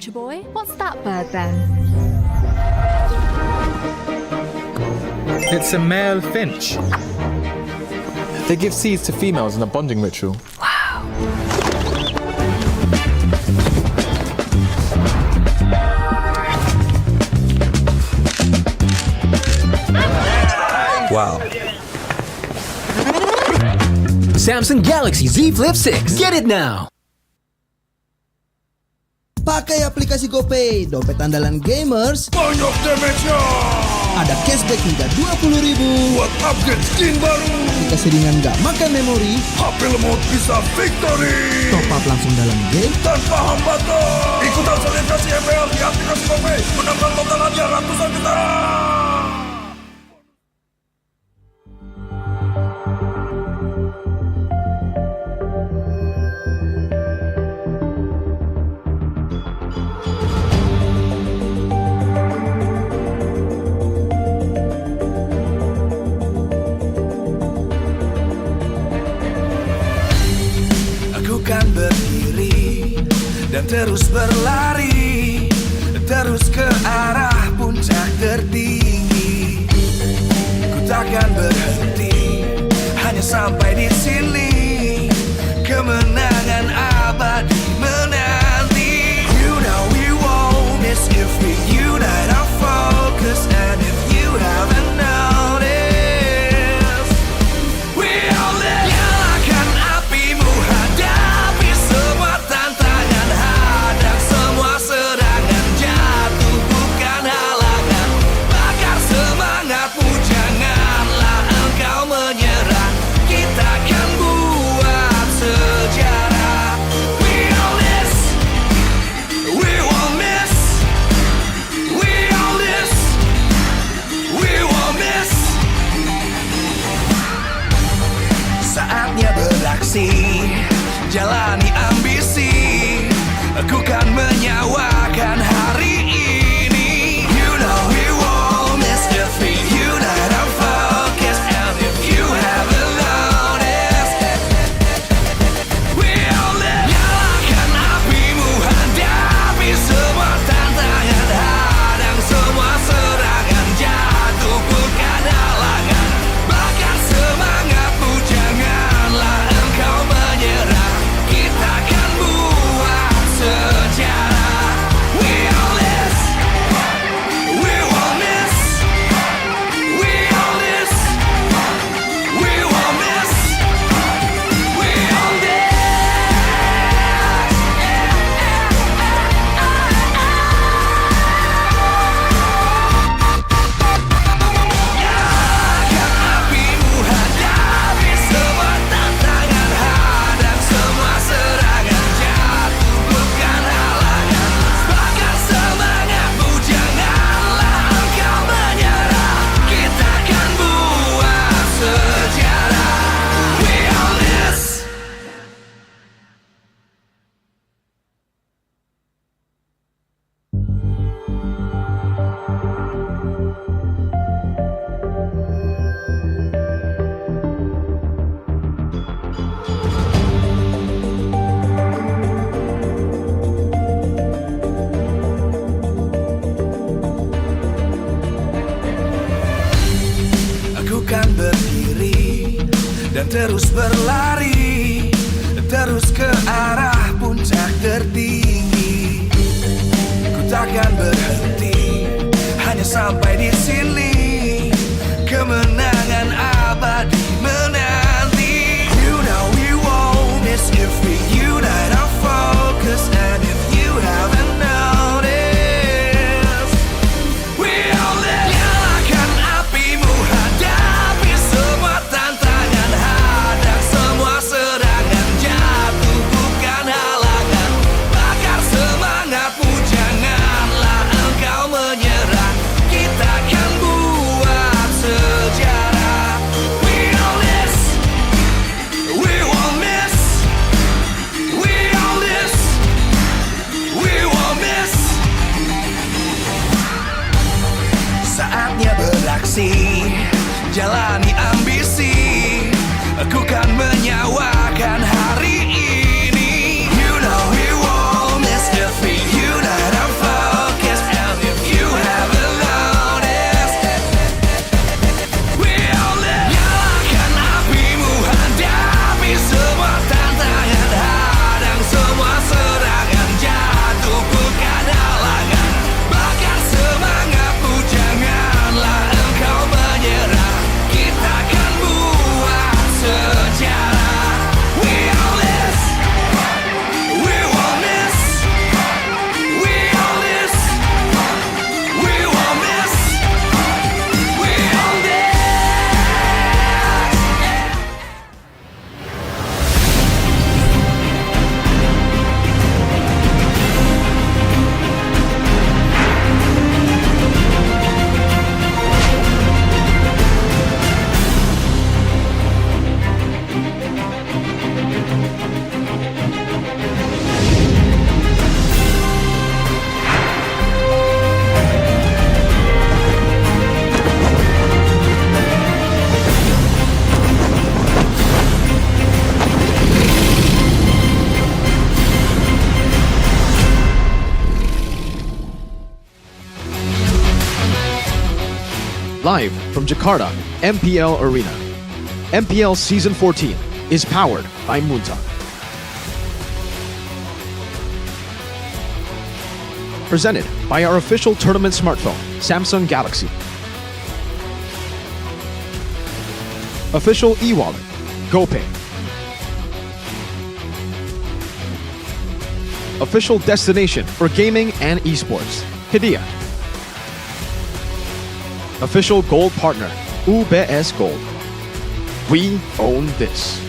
Butcher boy, what's that bird then? It's a male finch. They give seeds to females in a bonding ritual. Wow. Samsung Galaxy Z Flip 6. Get it now. Pakai aplikasi GoPay, dompet andalan gamers. Banyak damage-nya. Ada cashback hingga 20.000 buat upgrade skin baru. Aplikasi ringan gak makan memori. HP lemot bisa victory. Top up langsung dalam game tanpa hambatan. Ikutan selebrasi MPL di aplikasi GoPay. Menambah total hadiah ratusan juta. Kan berdiri dan terus berlari, terus ke arah puncak tertinggi. Ku takkan berhenti, hanya sampai di sini. Kemenangan abadi menanti. You know we won't miss if we unite our focus. And if you haven't noticed, we all live. Nyalakan apimu, hadapi semua tantangan, hadang semua serangan, jatuh bukan halangan. Bakar semangatmu, janganlah engkau menyerah. Kita akan buat sejarah. We all this, we won't miss. We all this, we won't miss. Saatnya beraksi, jalani ambisi. Aku kan menyawakan hari ini. You know we won't miss if we unite our focus. And if you haven't noticed, we all live. Nyalakan apimu, hadapi semua tantangan, hadang semua serangan, jatuh bukan halangan. Bakar semangatmu, janganlah engkau menyerah. Kita akan buat sejarah. We all this, we won't miss. We all this, we won't miss. We all this. Nyalakan apimu, hadapi semua tantangan, hadang semua serangan, jatuh bukan halangan. Bakar semangatmu, janganlah engkau menyerah. Kita akan buat sejarah. We all this. Aku kan berdiri dan terus berlari, terus ke arah puncak tertinggi. Ku takkan berhenti, hanya sampai di sini. Kemenangan abadi menanti. You know we won't miss if we unite our focus. And if you haven't noticed, we all live. Nyalakan apimu, hadapi semua tantangan, hadang semua serangan, jatuh bukan halangan. Bakar semangatmu, janganlah engkau menyerah. Kita akan buat sejarah. We all this, we won't miss. We all this, we won't miss. Saatnya beraksi, jalani ambisi. Aku kan menyawakan hari ini. You know we won't miss if we unite our Live from Jakarta, MPL Arena. MPL Season 14 is powered by Munta. Presented by our official tournament smartphone, Samsung Galaxy. Official e-wallet, GoPay. Official destination for gaming and esports, Hidea. Official gold partner, UBS Gold. We own this.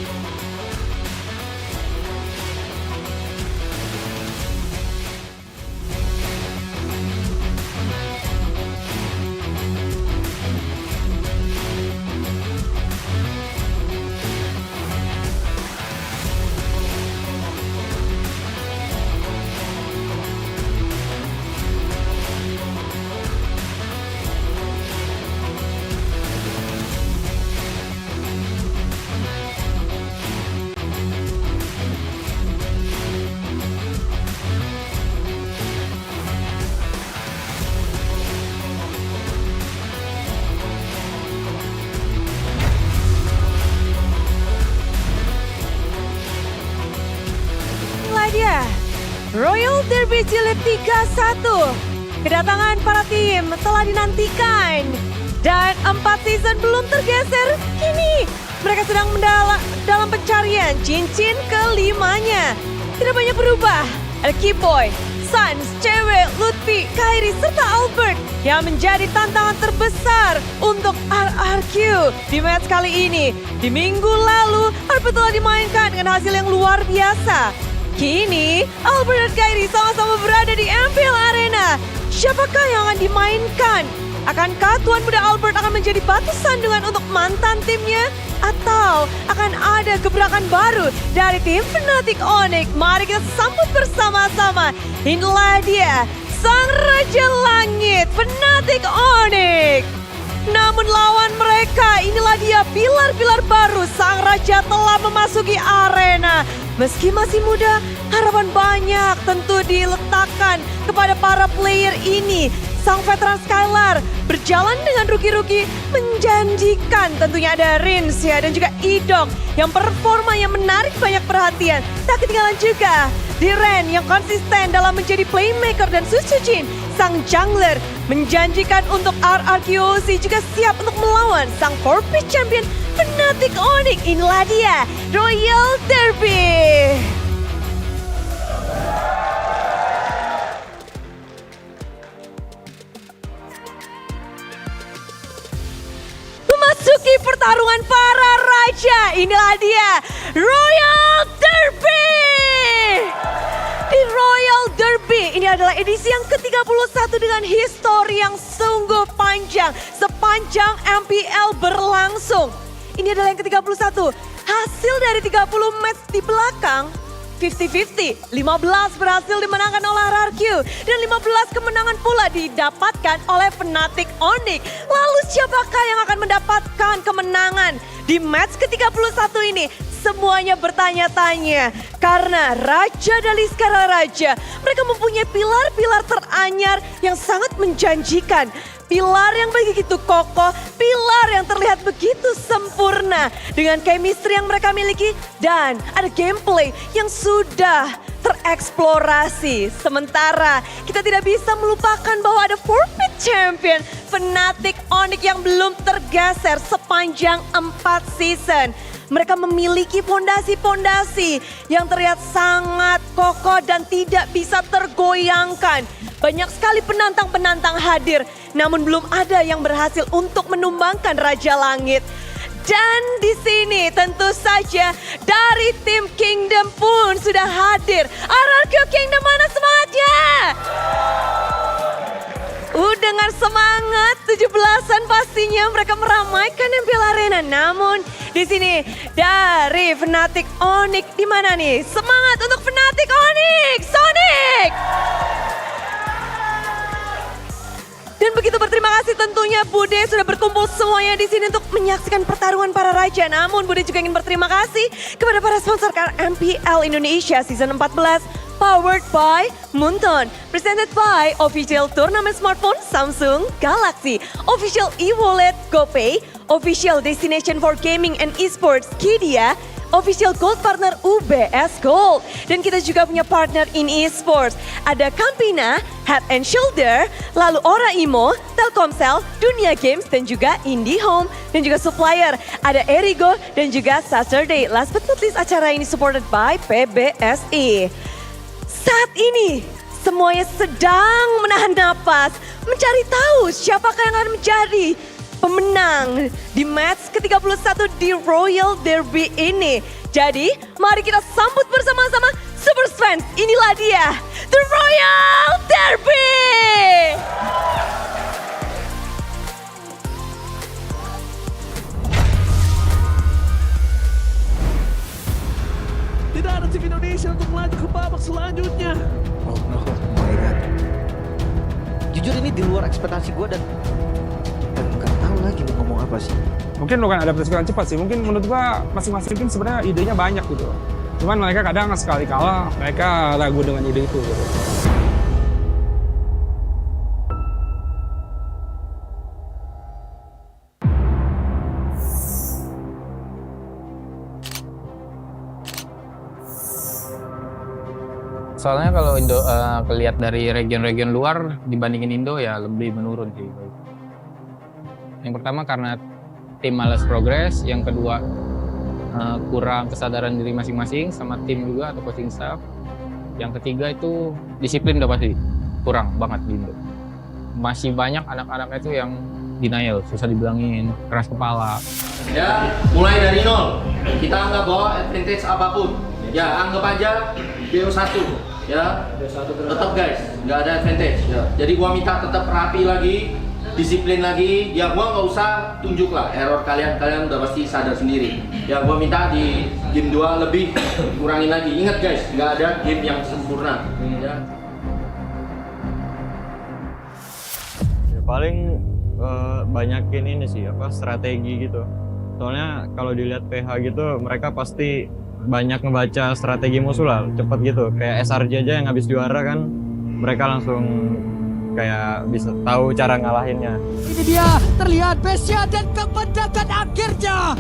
Dia Royal Derby Jilid 31. Kedatangan para tim telah dinantikan dan 4 season belum tergeser. Kini mereka sedang dalam pencarian cincin kelimanya. Tidak banyak berubah. Ada Keyboy, Sans, Cewek, Lutfi, Kairi, serta Albert yang menjadi tantangan terbesar untuk RRQ di match kali ini. Di minggu lalu, Albert telah dimainkan dengan hasil yang luar biasa. Kini, Albert dan Kairi sama-sama berada di MPL Arena. Siapakah yang akan dimainkan? Akankah Tuan Muda Albert akan menjadi batu sandungan untuk mantan timnya? Atau akan ada gebrakan baru dari tim Fnatic Onyx? Mari kita sambut bersama-sama. Inilah dia, Sang Raja Langit, Fnatic Onyx. Namun lawan mereka, inilah dia pilar-pilar baru. Sang Raja telah memasuki arena. Meski masih muda, harapan banyak tentu diletakkan kepada para player ini. Sang veteran Skylar berjalan dengan rookie-rookie menjanjikan. Tentunya ada Rins ya, dan juga Idok yang performa yang menarik banyak perhatian. Tak ketinggalan juga Diren yang konsisten dalam menjadi playmaker, dan Susujin sang jungler menjanjikan untuk RRQOC juga siap untuk melawan sang 4-pitch champion Fnatic Onyx. Inilah dia Royal Derby. Memasuki pertarungan para raja. Inilah dia Royal Derby. Di Royal Derby ini adalah edisi yang ke-31 dengan histori yang sungguh panjang sepanjang MPL berlangsung. Ini adalah yang ke-31. Hasil dari 30 match di belakang 50-50. 15 berhasil dimenangkan oleh RRQ dan 15 kemenangan pula didapatkan oleh Fnatic Onyx. Lalu siapakah yang akan mendapatkan kemenangan di match ke-31 ini? Semuanya bertanya-tanya karena Raja dari Skala Raja, mereka mempunyai pilar-pilar teranyar yang sangat menjanjikan. Pilar yang begitu kokoh, pilar yang terlihat begitu sempurna dengan chemistry yang mereka miliki, dan ada gameplay yang sudah tereksplorasi. Sementara kita tidak bisa melupakan bahwa ada 4-pitch champion Fnatic Onyx yang belum tergeser sepanjang 4 season. Mereka memiliki pondasi-pondasi yang terlihat sangat kokoh dan tidak bisa tergoyangkan. Banyak sekali penantang-penantang hadir, namun belum ada yang berhasil untuk menumbangkan Raja Langit. Dan di sini tentu saja dari tim Kingdom pun sudah hadir. RRQ Kingdom, mana semangatnya? Dengan semangat 17-an pastinya mereka meramaikan MPL Arena. Namun di sini dari Fnatic Onyx, di mana nih? Semangat untuk Fnatic Onyx, Sonic! Dan begitu berterima kasih tentunya Bude sudah berkumpul semuanya di sini untuk menyaksikan pertarungan para raja. Namun Bude juga ingin berterima kasih kepada para sponsor MPL Indonesia Season 14, powered by Munton, presented by official tournament smartphone Samsung Galaxy, official e-wallet GoPay, official destination for gaming and esports Kidia, official gold partner UBS Gold. Dan kita juga punya partner in esports. Ada Campina, Head and Shoulder, lalu Ora Imo, Telkomsel, Dunia Games, dan juga IndiHome. Dan juga supplier, ada Erigo dan juga Saturday. Last but not least, acara ini supported by PBSI. Saat ini, semuanya sedang menahan napas, mencari tahu siapakah yang akan menjadi pemenang di match ke-31 di Royal Derby ini. Jadi, mari kita sambut bersama-sama Super Fans. Inilah dia, The Royal Derby! Tidak ada tim Indonesia untuk melaju ke babak selanjutnya. Oh my god. Jujur ini di luar ekspektasi gue dan nggak tahu lagi mau ngomong apa sih. Mungkin bukan adaptasi yang cepat sih, mungkin menurut gua masing-masing tim sebenarnya idenya banyak gitu. Cuman mereka kadang sekali kalah, mereka ragu dengan ide itu gitu. Soalnya kalau Indo kelihat dari region-region luar dibandingin Indo ya lebih menurun sih. Yang pertama karena tim malas progres, yang kedua kurang kesadaran diri masing-masing sama tim juga atau coaching staff. Yang ketiga itu disiplin udah pasti kurang banget di Indo. Masih banyak anak-anak itu yang denial, susah dibilangin, keras kepala. Ya, mulai dari nol. Kita anggap bahwa advantage apapun. Ya, anggap aja BO1. Ya, tetap guys, nggak ada advantage. Ya. Jadi gua minta tetap rapi lagi, disiplin lagi. Ya gua nggak usah tunjuk lah error kalian udah pasti sadar sendiri. Ya gua minta di game 2 lebih kurangin lagi. Ingat guys, nggak ada game yang sempurna. Ya. Ya paling banyakin ini sih strategi gitu. Soalnya kalau dilihat PH gitu mereka pasti banyak ngebaca strategi musuh lah, cepet gitu. Kayak SRJ aja yang habis juara kan, mereka langsung kayak bisa tahu cara ngalahinnya. Ini dia terlihat Besia dan kemenangan akhirnya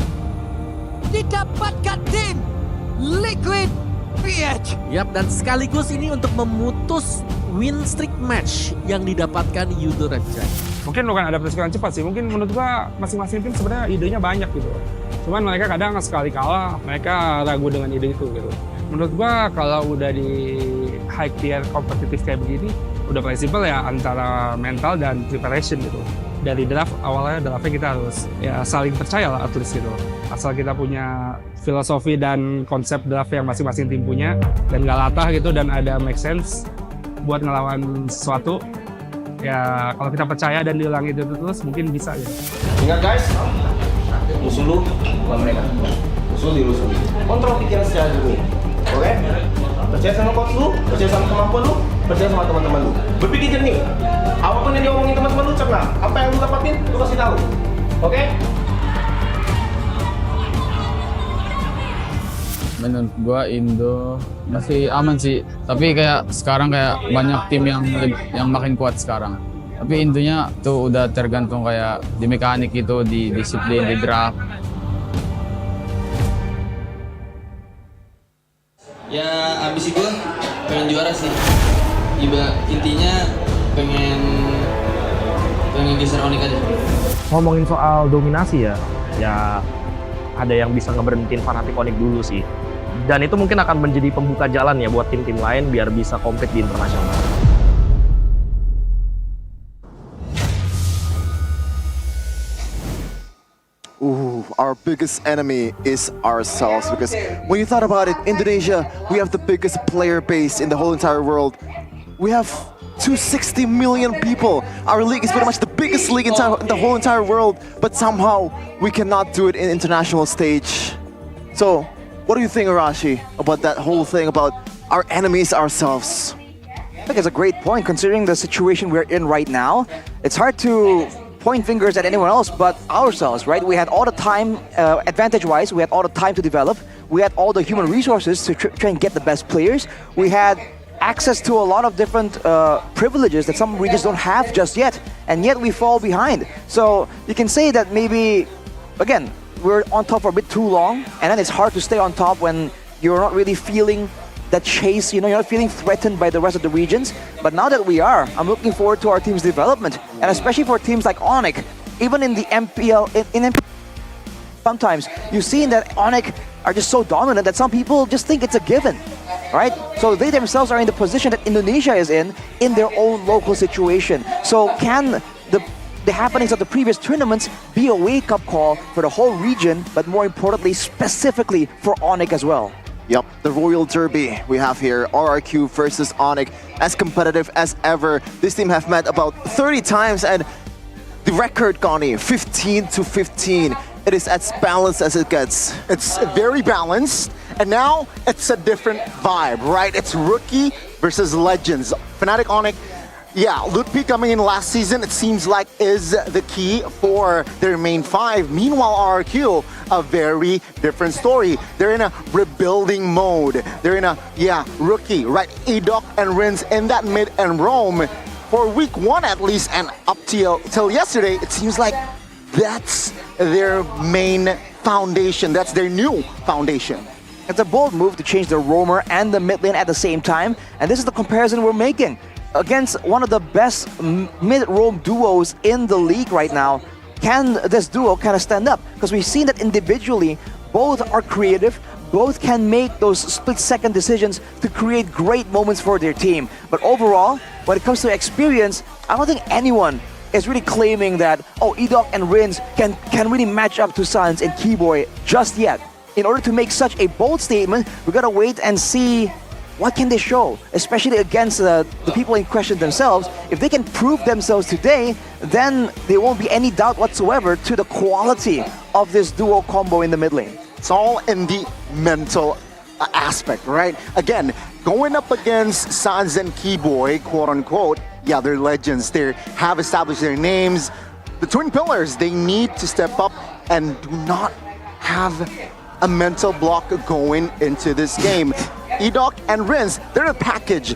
didapatkan tim Liquid PH. Yap, dan sekaligus ini untuk memutus win streak match yang didapatkan Yudo Raja. Mungkin bukan adaptasi yang cepat sih, mungkin menurut gua masing-masing tim sebenarnya idenya banyak gitu. Cuman mereka kadang sekali kalah, mereka ragu dengan ide itu gitu. Menurut gua kalau udah di high tier kompetitif kayak begini, udah paling simple ya antara mental dan preparation gitu. Dari draft, awalnya draftnya kita harus ya saling percaya lah at least gitu. Asal kita punya filosofi dan konsep draft yang masing-masing tim punya, dan gak latah gitu, dan ada make sense buat ngelawan sesuatu. Ya kalau kita percaya dan diulangi itu terus mungkin bisa ya. Ingat guys, musuh lu bukan mereka. Musuh diri lu sendiri. Kontrol pikiran secara jernih. Oke? Percaya sama coach lu, percaya sama kemampuan lu, percaya sama teman-teman lu. Berpikir jernih. Apapun yang diomongin teman-teman lu, cerna. Apa yang lu dapatin, lu kasih tahu. Oke? Menurut gua Indo masih aman sih, tapi kayak sekarang kayak banyak tim yang makin kuat sekarang. Tapi intinya tuh udah tergantung kayak di mekanik itu, di disiplin, di draft. Ya ambisi gue pengen juara sih. Intinya pengen geser Onyx aja. Ngomongin soal dominasi ya ada yang bisa ngeberhentiin fanatik Onyx dulu sih. Dan itu mungkin akan menjadi pembuka jalan ya buat tim-tim lain biar bisa kompet di internasional. Our biggest enemy is ourselves, because when you thought about it, Indonesia, we have the biggest player base in the whole entire world. We have 260 million people. Our league is pretty much the biggest league in the whole entire world, but somehow we cannot do it in international stage. So, what do you think, Arashi, about that whole thing about our enemies ourselves? I think it's a great point considering the situation we're in right now. It's hard to point fingers at anyone else but ourselves, right? We had all the time, advantage-wise, we had all the time to develop. We had all the human resources to try and get the best players. We had access to a lot of different privileges that some regions don't have just yet, and yet we fall behind. So you can say that maybe, again, we're on top for a bit too long, and then it's hard to stay on top when you're not really feeling that chase, you're not feeling threatened by the rest of the regions. But now that we are, I'm looking forward to our team's development, and especially for teams like Onyx, even in the MPL, in MPL, sometimes you've seen that Onyx are just so dominant that some people just think it's a given, right? So they themselves are in the position that Indonesia is in their own local situation. So can the happenings of the previous tournaments be a wake-up call for the whole region, but more importantly, specifically for Onyx as well? Yep, the Royal Derby we have here, RRQ versus Onyx, as competitive as ever. This team have met about 30 times, and the record, Connie, 15-15. It is as balanced as it gets. It's very balanced, and now it's a different vibe, right? It's rookie versus legends. Fnatic Onyx, yeah, Ludwig coming in last season, it seems like is the key for their main five. Meanwhile, RRQ, a very different story. They're in a rebuilding mode. They're in a, rookie, right? Edok and Rins in that mid and roam. For week one at least, and up till yesterday, it seems like that's their main foundation. That's their new foundation. It's a bold move to change the roamer and the mid lane at the same time, and this is the comparison we're making. Against one of the best mid-roam duos in the league right now, can this duo kind of stand up? Because we've seen that individually, both are creative, both can make those split-second decisions to create great moments for their team. But overall, when it comes to experience, I don't think anyone is really claiming that, Edok and Rins can really match up to Suns and Keyboy just yet. In order to make such a bold statement, we gotta wait and see what can they show, especially against the people in question themselves. If they can prove themselves today, then there won't be any doubt whatsoever to the quality of this duo combo in the mid lane. It's all in the mental aspect, right? Again, going up against Sans and Keyboy, quote unquote, yeah, they're legends. They have established their names. The twin pillars, they need to step up and do not have a mental block going into this game. Edok and Rins, they're a package.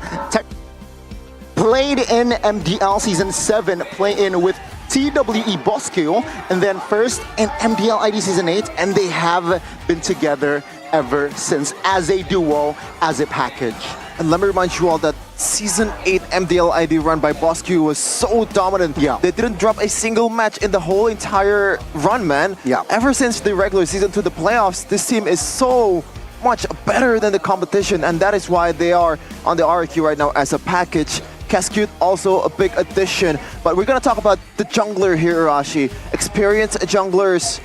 Played in MDL Season 7, play in with TWE Bosco, and then first in MDL ID Season 8, and they have been together ever since as a duo, as a package. And let me remind you all that Season 8 MDL ID run by Bosco was so dominant. Yeah. They didn't drop a single match in the whole entire run, man. Yeah. Ever since the regular season to the playoffs, this team is so much better than the competition, and that is why they are on the RRQ right now as a package. Cascute also a big addition, but we're gonna talk about the jungler here, Irashi. Experienced junglers,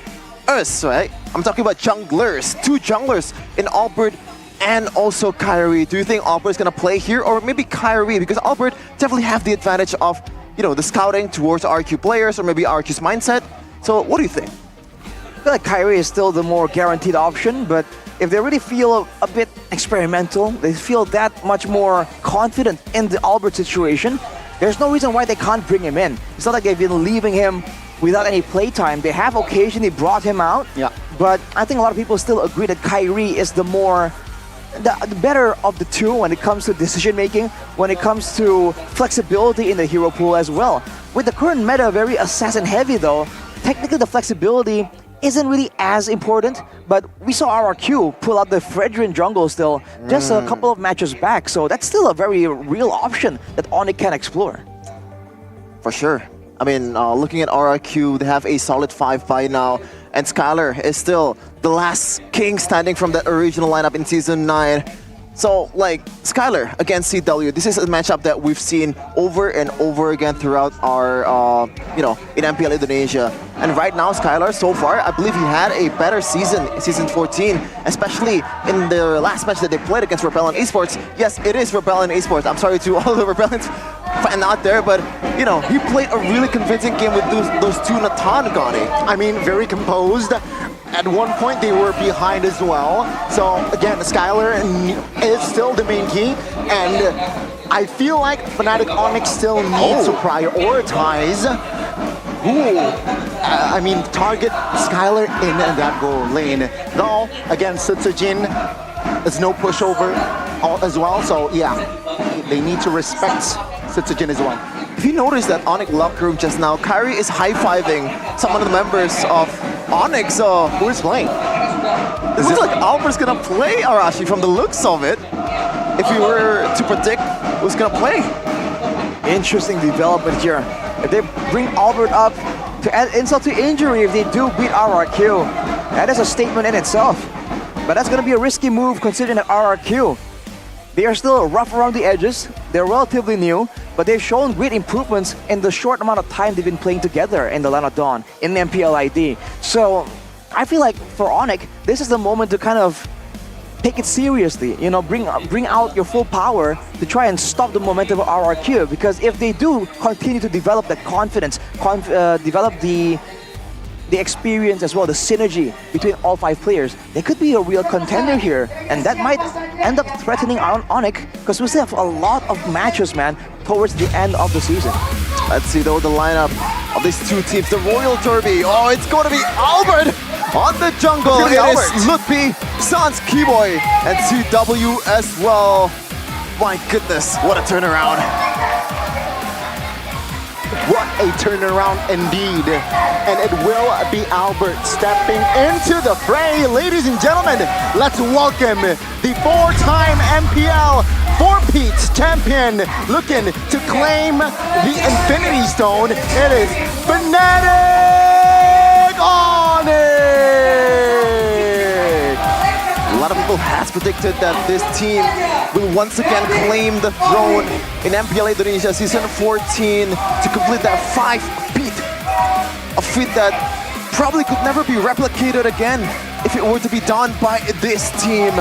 us, right? I'm talking about junglers, two junglers in Albert and also Kyrie. Do you think Albert's gonna play here, or maybe Kyrie? Because Albert definitely have the advantage of, the scouting towards RQ players, or maybe RQ's mindset. So what do you think? I feel like Kyrie is still the more guaranteed option, but if they really feel a bit experimental, they feel that much more confident in the Albert situation, there's no reason why they can't bring him in. It's not like they've been leaving him without any playtime. They have occasionally brought him out, but I think a lot of people still agree that Kyrie is the better of the two when it comes to decision making, when it comes to flexibility in the hero pool as well. With the current meta very assassin heavy though, technically the flexibility isn't really as important, but we saw RRQ pull out the Fredrin jungle still just a couple of matches back, so that's still a very real option that Onyx can explore. For sure. I mean, looking at RRQ, they have a solid 5 by now, and Skylar is still the last king standing from that original lineup in Season 9. So, Skylar against CW, this is a matchup that we've seen over and over again throughout our, in MPL Indonesia. And right now, Skylar, so far, I believe he had a better season, Season 14, especially in the last match that they played against Repellent Esports. Yes, it is Repellent Esports. I'm sorry to all the Repellent fans out there, but, he played a really convincing game with those two Natan, Gani. I mean, very composed. At one point, they were behind as well. So, again, Skylar is still the main key. And I feel like Fnatic Onyx still needs to prioritize target Skylar in that goal lane. Though, again, Sutsujin, there's no pushover as well. So, yeah. they need to respect Setsujin as well. If you notice that Onyx locker room just now, Kyrie is high-fiving some of the members of Onyx. Who is playing? It looks like Albert's gonna play Arashi from the looks of it. If we were to predict who's gonna play. Interesting development here. If they bring Albert up to add insult to injury, if they do beat RRQ, that is a statement in itself. But that's gonna be a risky move considering that RRQ, they are still rough around the edges. They're relatively new, but they've shown great improvements in the short amount of time they've been playing together in the Land of Dawn, in the MPL ID. So I feel like for Onyx, this is the moment to kind of take it seriously, you know, bring out your full power to try and stop the momentum of RRQ, because if they do continue to develop that confidence, develop the experience as well, the synergy between all 5 players, they could be a real contender here, and that might end up threatening Onyx, because we still have a lot of matches, man, towards the end of the season. Let's see though the lineup of these two teams, the Royal Derby. Oh, it's going to be Albert on the jungle. It is Lutpi, Sans Keyboy, and CW as well. My goodness, what a turnaround. What a turnaround indeed. And it will be Albert stepping into the fray. Ladies and gentlemen, let's welcome the 4-time MPL 4-peat champion looking to claim the Infinity Stone. It is Fnatic Onyx! A lot of people has predicted that this team will once again claim the throne in MPL Indonesia Season 14 to complete that 5-peat. A feat that probably could never be replicated again if it were to be done by this team.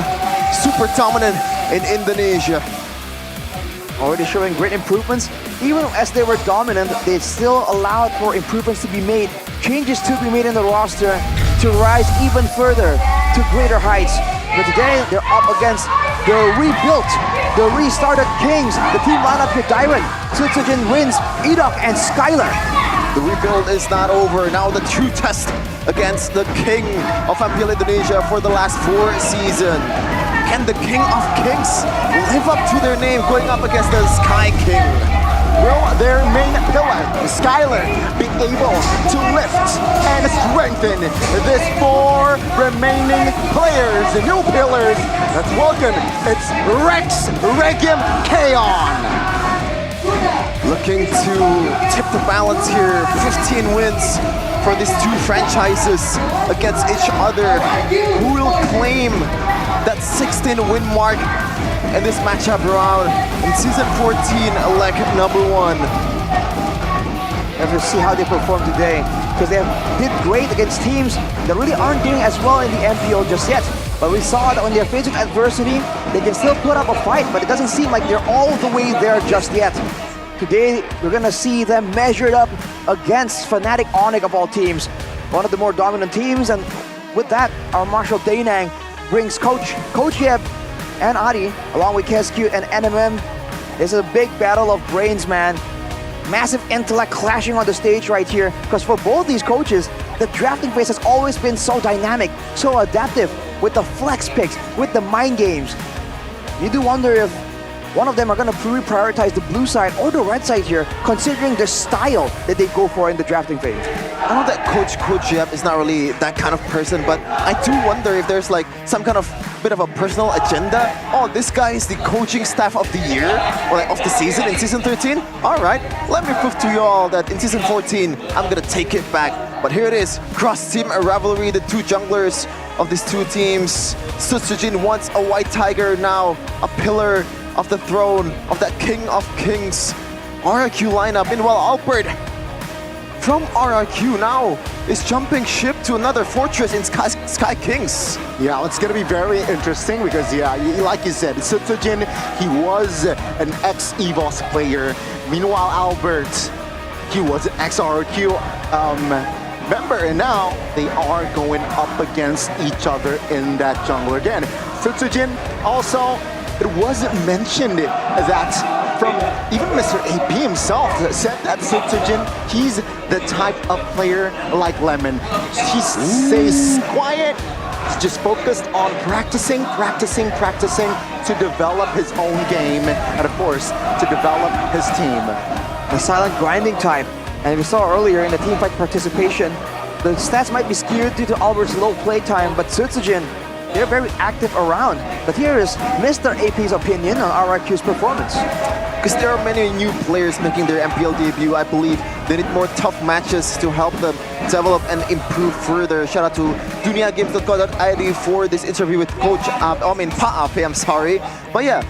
Super dominant in Indonesia. Already showing great improvements. Even as they were dominant, they still allowed for improvements to be made, changes to be made in the roster to rise even further to greater heights. But today, they're up against the rebuilt, the restarted Kings. The team lineup here, Dairon, Setsujin, Wins, Edok, and Skylar. The rebuild is not over. Now the true test against the king of MPL Indonesia for the last 4 seasons. Can the King of Kings live up to their name going up against the Sky King? Will their main pillar, Skylar, be able to lift and strengthen this 4 remaining players, the new pillars? Let's welcome, it's Rex Regim Kaon. Looking to tip the balance here, 15 wins for these 2 franchises against each other. Who will claim that 16-win mark in this matchup round in Season 14, leg number 1. Have to see how they perform today, because they did great against teams that really aren't doing as well in the MPL just yet. But we saw that when they're facing adversity, they can still put up a fight, but it doesn't seem like they're all the way there just yet. Today, we're gonna see them measured up against Fnatic Onyx of all teams, one of the more dominant teams, and with that, our Marshal Dainang brings Coach Yeb and Adi, along with KSQ and NMM. This is a big battle of brains, man. Massive intellect clashing on the stage right here, because for both these coaches, the drafting phase has always been so dynamic, so adaptive, with the flex picks, with the mind games. You do wonder if one of them are going to prioritize the blue side or the red side here, considering the style that they go for in the drafting phase. I know that Coach Yep is not really that kind of person, but I do wonder if there's like some kind of bit of a personal agenda. Oh, this guy is the coaching staff of the year, or like of the season in Season 13? All right, let me prove to you all that in Season 14, I'm gonna take it back. But here it is, cross-team rivalry, the 2 junglers of these 2 teams. Setsujin, once a white tiger, now a pillar of the throne of that King of Kings RRQ lineup. Meanwhile, Albert from RRQ now is jumping ship to another fortress in Sky Kings. Yeah, it's going to be very interesting because, yeah, like you said, Setsujin, he was an ex-EVOS player. Meanwhile, Albert, he was an ex-RRQ member, and now they are going up against each other in that jungle again. Setsujin also, it wasn't mentioned that from even Mr. AP himself said that Setsujin, he's the type of player like Lemon. He stays quiet, He's just focused on practicing to develop his own game and, of course, to develop his team. The silent grinding type. And we saw earlier in the teamfight participation, the stats might be skewed due to Albert's low play time, but Sutsujin, they're very active around. But here is Mr. AP's opinion on RRQ's performance. Because there are many new players making their MPL debut, I believe they need more tough matches to help them develop and improve further. Shout out to duniagames.co.id for this interview with Coach Pa-Ape, I'm sorry. But yeah,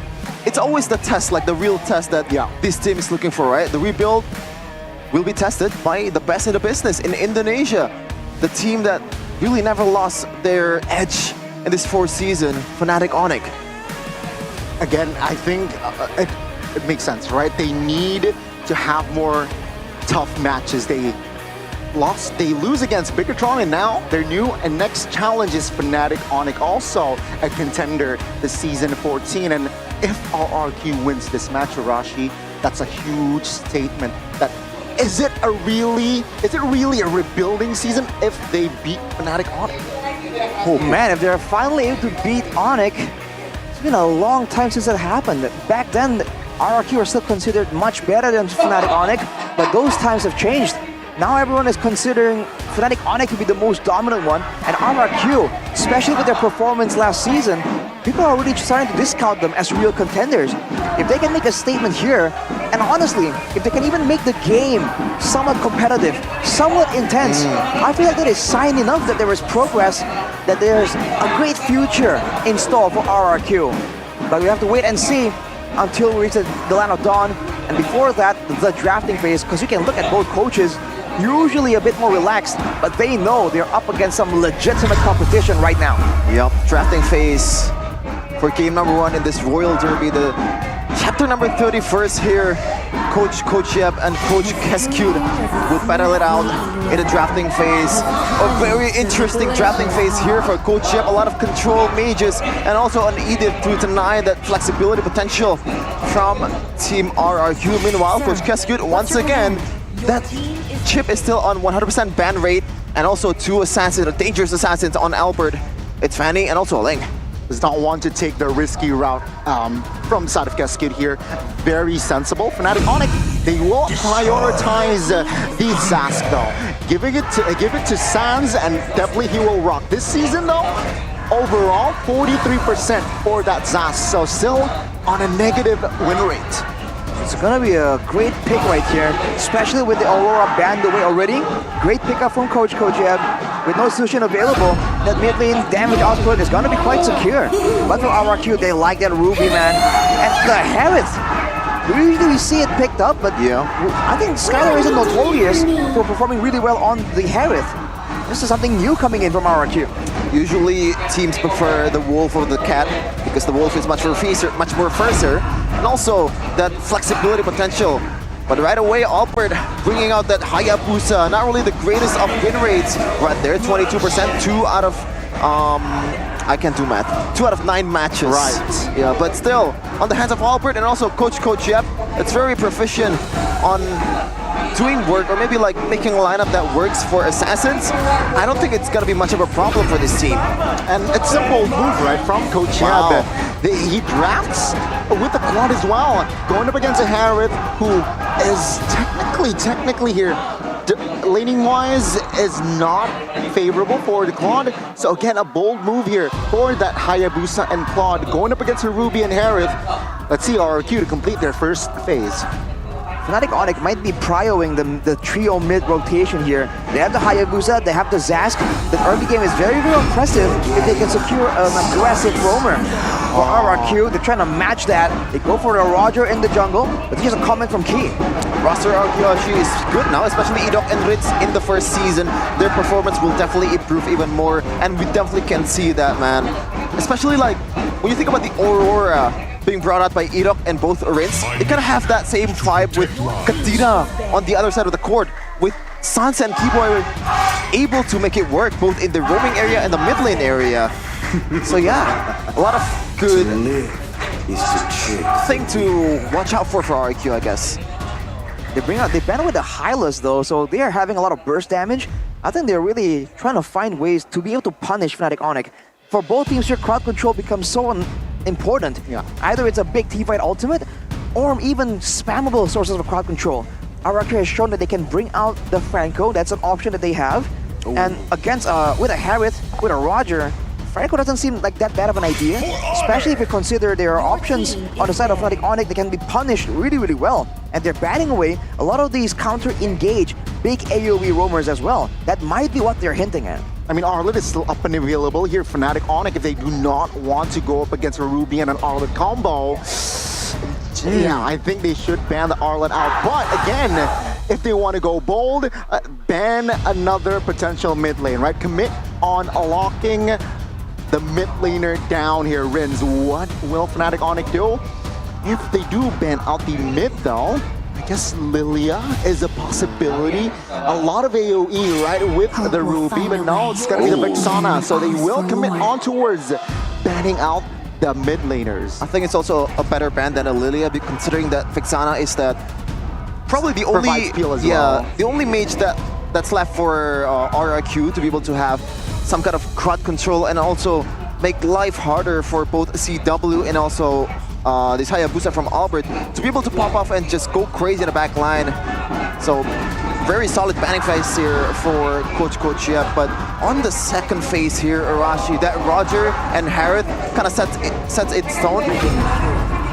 it's always the test, like the real test that this team is looking for, right? The rebuild will be tested by the best in the business in Indonesia. The team that really never lost their edge in this fourth season, Fnatic Onyx. Again, I think it makes sense, right? They need to have more tough matches. They lose against Biggertron, and now they're new. And next challenge is Fnatic Onyx, also a contender this season 14. And if RRQ wins this match, Arashi, that's a huge statement. That is it really a rebuilding season if they beat Fnatic Onyx? Oh man, if they're finally able to beat Onyx, it's been a long time since that happened. Back then, RRQ are still considered much better than Fnatic Onyx, but those times have changed. Now everyone is considering Fnatic Onyx to be the most dominant one, and RRQ, especially with their performance last season, people are really starting to discount them as real contenders. If they can make a statement here, and honestly, if they can even make the game somewhat competitive, somewhat intense, I feel like that is sign enough that there is progress, that there's a great future in store for RRQ. But we have to wait and see until we reach the Land of Dawn, and before that, the drafting phase, because you can look at both coaches, usually a bit more relaxed, but they know they're up against some legitimate competition right now. Yep, drafting phase for game number 1 in this Royal Derby, the chapter number 31st here. Coach Yep and Coach Keskute will battle it out in the drafting phase. A very interesting drafting phase here for Coach Yep. A lot of control mages and also an edict to deny that flexibility potential from Team RRQ. Meanwhile, Coach Keskute, once again, that chip is still on 100% ban rate, and also 2 assassins, dangerous assassins on Albert. It's Fanny and also Ling. Does not want to take the risky route from side of Keskute here. Very sensible. Fnatic Onyx, they will prioritize the Zask though. Give it to Sans, and definitely he will rock. This season though, overall 43% for that Zask, so still on a negative win rate. It's gonna be a great pick right here, especially with the Aurora banned away already. Great pickup from Coach Yep. With no solution available, that mid lane damage output is gonna be quite secure. But for RRQ, they like that Ruby, man. And the Harith, usually we see it picked up, but I think Skylar isn't notorious for performing really well on the Harith. This is something new coming in from RRQ. Usually teams prefer the Wolf or the Cat because the Wolf is much more fiercer, and also that flexibility potential. But right away, Albert bringing out that Hayabusa, not really the greatest of win rates right there, 22%, 2 out of, I can't do math, 2 out of 9 matches. Right. Yeah, but still, on the hands of Albert and also Coach Yep, it's very proficient on doing work, or maybe like making a lineup that works for assassins. I don't think it's gonna be much of a problem for this team. And it's a bold move, right, from Coach Yep. He drafts with the quad as well, going up against a Harith who is technically here, laning-wise, is not favorable for the Claude. So again, a bold move here for that Hayabusa and Claude, going up against a Ruby and Harith. Let's see RRQ to complete their first phase. Fnatic Onyx might be prioing the trio mid rotation here. They have the Hayabusa, they have the Zask. The early game is very, very impressive if they can secure an aggressive roamer. For RRQ, they're trying to match that. They go for a Roger in the jungle, but here's a comment from Key. Roster Archaeology is good now, especially Edok and Ritz in the first season. Their performance will definitely improve even more, and we definitely can see that, man. Especially like, when you think about the Aurora being brought out by Edok and both Ritz, it kind of have that same vibe with Kadira on the other side of the court, with Sansa and Keyboy able to make it work both in the roaming area and the mid lane area. So yeah, a lot of good thing to watch out for RRQ, I guess. They ban with the Hylas though, so they are having a lot of burst damage. I think they're really trying to find ways to be able to punish Fnatic Onyx. For both teams here, crowd control becomes so important. Yeah. Either it's a big teamfight ultimate, or even spammable sources of crowd control. RRQ has shown that they can bring out the Franco. That's an option that they have. Ooh. And against with a Harith, with a Roger, Franco doesn't seem like that bad of an idea, especially if you consider there are options on the side of Fnatic Onyx that can be punished really, really well. And they're batting away a lot of these counter-engage big AoE roamers as well. That might be what they're hinting at. I mean, Arlet is still up and available here. Fnatic Onyx, if they do not want to go up against a Ruby and an Arlet combo, yeah, I think they should ban the Arlet out. But again, if they want to go bold, ban another potential mid lane, right? Commit on locking the mid laner down here, Rins. What will Fnatic Onyx do? If they do ban out the mid though, I guess Lilia is a possibility. A lot of AoE, right, with the Ruby, but no, it's gonna be the Vexana. So they will commit on towards banning out the mid laners. I think it's also a better ban than a Lilia, considering that Vexana is that probably the only the only mage that's left for RRQ to be able to have some kind of crowd control and also make life harder for both CW and also this Hayabusa from Albert to be able to pop off and just go crazy in the back line. So very solid banning phase here for Coach Yep, but on the second phase here, Arashi, that Roger and Harith kind of sets its tone.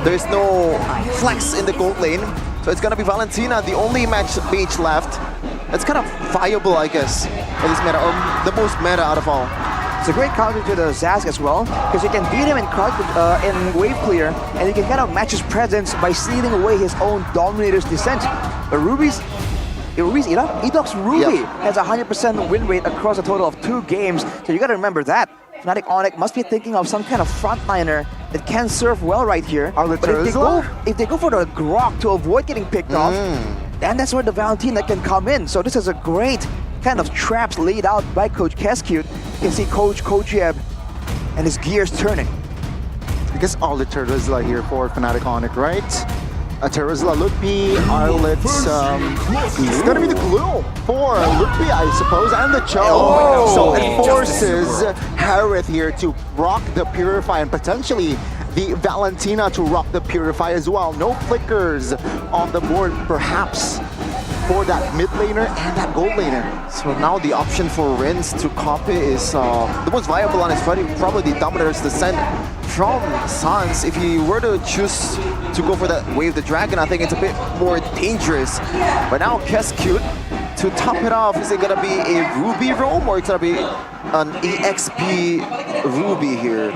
There's no flex in the gold lane, so it's gonna be Valentina, the only mage left. It's kind of viable, I guess, in this meta, or the most meta out of all. It's a great counter to the Zazz as well, because you can beat him in wave clear, and you can kind of match his presence by stealing away his own Dominator's Descent. But Edoc's Ruby has a 100% win rate across a total of 2 games, so you gotta remember that. Fnatic Onyx must be thinking of some kind of frontliner that can serve well right here. But if they go for the Grok to avoid getting picked off, then that's where the Valentina can come in. So this is a great kind of traps laid out by Coach Keskute. You can see Coach Yeb and his gears turning. Because all the Terizla here for Fnatic Onyx, right? Terizla, Ludpi, Arlet, it's gonna be the glue for Ludpi, I suppose, and the Cho. So it forces Harith here to rock the Purify and potentially the Valentina to rock the Purify as well. No flickers on the board, perhaps, for that mid laner and that gold laner. So now the option for Rins to copy is the most viable on his fighting, probably the Dominator's Descent from Sans. If he were to choose to go for that Wave the Dragon, I think it's a bit more dangerous. But now Keskute, to top it off, is it gonna be a Ruby roam or it's gonna be an EXP Ruby here?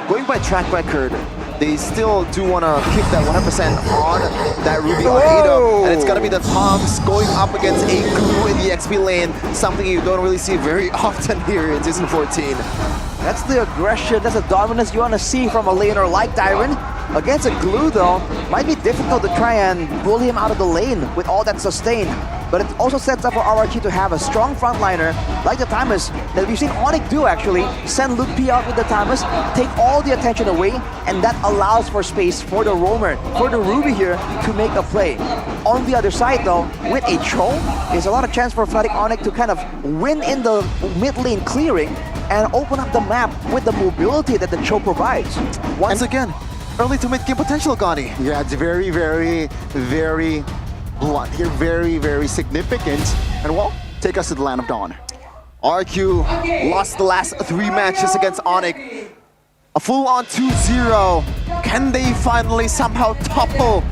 Going by track record, they still do want to keep that 100% on that Ruby on Ado, and it's gonna be the Toms going up against a Glue in the XP lane, something you don't really see very often here in Season 14. That's the aggression, that's the dominance you want to see from a laner like Tyron. Against a Glue though, might be difficult to try and bully him out of the lane with all that sustain. But it also sets up for RRQ to have a strong frontliner like the Timus that we've seen Onyx do actually. Send Luke P out with the Timus, take all the attention away, and that allows for space for the Roamer, for the Ruby here to make a play. On the other side though, with a Cho, there's a lot of chance for Fnatic Onyx to kind of win in the mid lane clearing and open up the map with the mobility that the Cho provides. Once again, early to mid game potential, Gani. Yeah, it's very, very, very blunt here, very, very significant. And well, take us to the Land of Dawn. RQ lost the last 3 matches against Onyx. A full-on 2-0. Can they finally somehow topple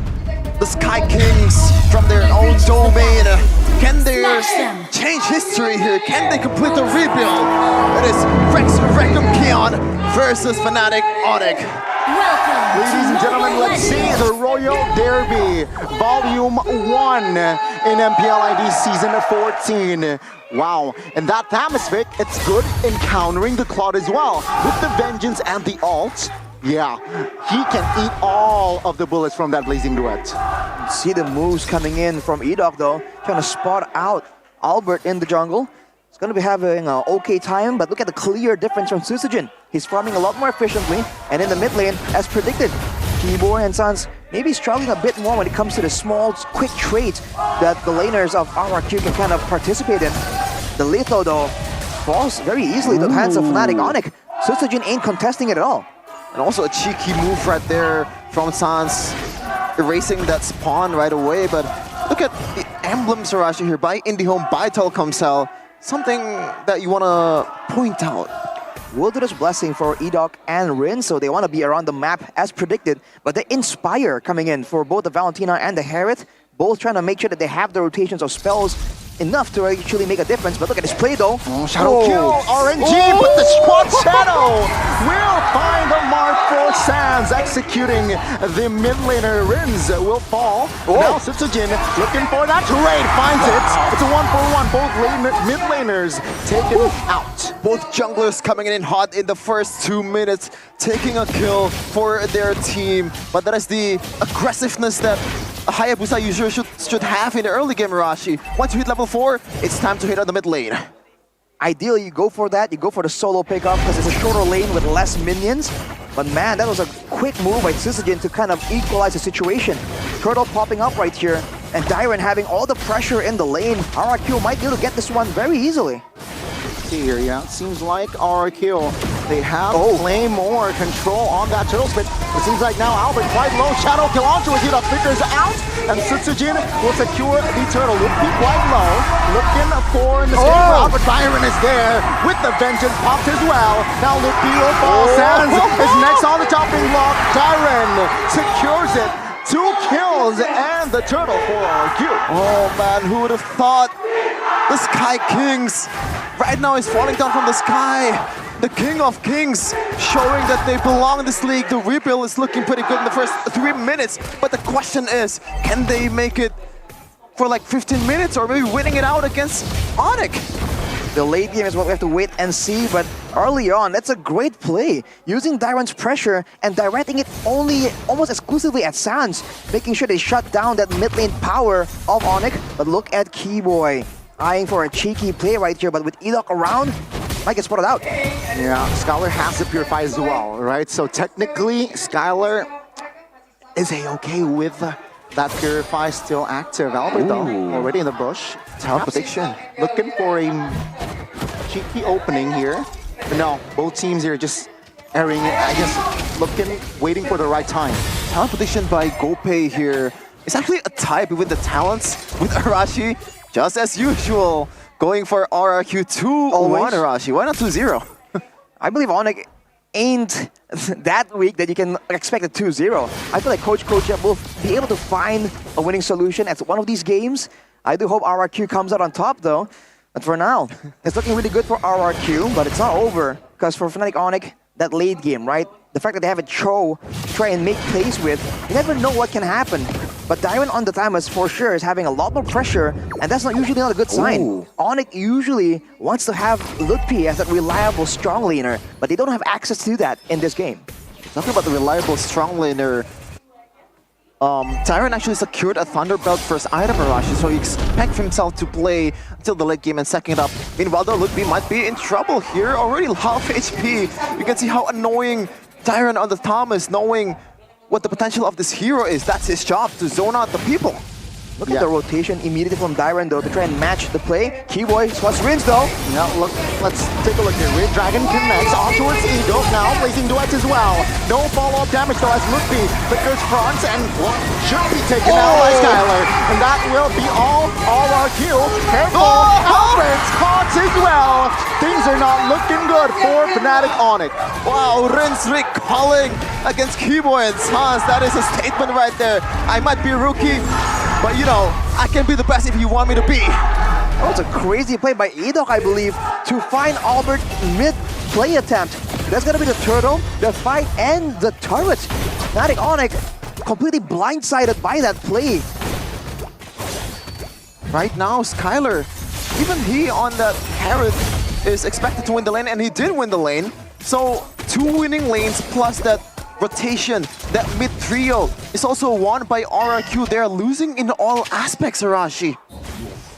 the Sky Kings from their own domain? Can they change history here? Can they complete the rebuild? It is Rex Recomkion versus Fnatic Onyx. Ladies and gentlemen, let's see the Royal Derby, Volume 1 in MPL ID Season 14. Wow, and that Thamesvic, it's good in countering the Cloud as well. With the Vengeance and the ult, yeah, he can eat all of the bullets from that Blazing Duet. See the moves coming in from Edoc though, trying to spot out Albert in the jungle. He's going to be having an okay time, but look at the clear difference from Susagen. He's farming a lot more efficiently, and in the mid lane, as predicted, Keyboy and Sans maybe struggling a bit more when it comes to the small, quick trades that the laners of RRQ can kind of participate in. The Litho, though, falls very easily to the hands of Fnatic Onyx. Sutsujin ain't contesting it at all. And also a cheeky move right there from Sans, erasing that spawn right away. But look at the emblems Arashi here by IndieHome, by Telkomsel. Something that you want to point out. Wilderness Blessing for Edok and Rin, so they want to be around the map as predicted. But the Inspire coming in for both the Valentina and the Harriet, both trying to make sure that they have the rotations of spells enough to actually make a difference. But look at this play though. Shadow kill, RNG, but the squad Shadow will find the mark for Sans, executing the mid laner. Rins will fall. Now Sutsujin looking for that trade, finds it. It's a 1-for-1, both mid laners taken out. Both junglers coming in hot in the first 2 minutes, taking a kill for their team. But that is the aggressiveness that a Hayabusa user should have in the early game, Arashi. Once you hit level 4, it's time to hit on the mid lane. Ideally, you go for that. You go for the solo pickup because it's a shorter lane with less minions. But man, that was a quick move by Sutsujin to kind of equalize the situation. Turtle popping up right here, and Dyron having all the pressure in the lane. RRQ might be able to get this one very easily. Here, yeah, it seems like RRQ, they have way more control on that turtle spit. It seems like now Albert quite low, shadow kill onto it, Hida flickers out, and Sutsujin will secure the turtle. Would be quite low, looking for an escape route, but Byron is there with the vengeance popped as well. Now Lupi will fall, Sans is next on the chopping block, Tyron secures it. 2 kills and the turtle for RQ. Oh man, who would have thought? The Sky Kings right now is falling down from the sky. The King of Kings showing that they belong in this league. The rebuild is looking pretty good in the first 3 minutes. But the question is, can they make it for like 15 minutes or maybe winning it out against Onyx? The late game is what we have to wait and see, but early on, that's a great play. Using Dyron's pressure and directing it almost exclusively at Sans, making sure they shut down that mid lane power of Onyx. But look at Keyboy, eyeing for a cheeky play right here, but with Edok around, might get spotted out. Yeah, Skylar has to purify as well, right? So technically, Skylar is a-okay with that purify still active. Albert though, already in the bush. Teleportation. Looking for a cheeky opening here. But no, both teams here just airing it, I guess, waiting for the right time. Teleportation by Gopay here. It's actually a tie between the talents with Arashi. Just as usual, going for RRQ 2-1 Arashi. Why not 2-0? I believe Onyx ain't that weak that you can expect a 2-0. I feel like Coach will be able to find a winning solution at one of these games. I do hope RRQ comes out on top though. But for now, it's looking really good for RRQ, but it's not over. Because for Fnatic Onyx, that late game, right? The fact that they have a Cho to try and make plays with, you never know what can happen. But Dyron on the timers for sure is having a lot more pressure, and that's usually not a good sign. Onyx usually wants to have Ludpi as that reliable strong laner, but they don't have access to that in this game. Talking about the reliable strong laner, Tyron actually secured a Thunderbelt first item, Arashi, so he expects himself to play until the late game and second up. Meanwhile, though, Ludpi might be in trouble here, already half HP. You can see how annoying Tyron on the Thomas, knowing what the potential of this hero is. That's his job, to zone out the people. Look at the rotation immediately from Dyron though to try and match the play. Keyboy spots Rins though. Now look, let's take a look here. Red Dragon connects on towards Eagle, now placing duets as well. No follow-up damage though as Lupi flickers front and should be taken out by Skylar. And that will be all RRQ. Careful, Albert's caught as well. Things are not looking good for Fnatic Onyx. Wow, Rins recalling against Keyboy and Sans. That is a statement right there. I might be a rookie, but you know, I can be the best if you want me to be. That was a crazy play by Edok, I believe, to find Albert mid-play attempt. That's gonna be the turtle, the fight, and the turret. Fnatic Onyx completely blindsided by that play. Right now, Skylar, even he on that Herod is expected to win the lane, and he did win the lane. So 2 winning lanes plus that rotation, that mid trio is also won by RRQ. They're losing in all aspects, Arashi.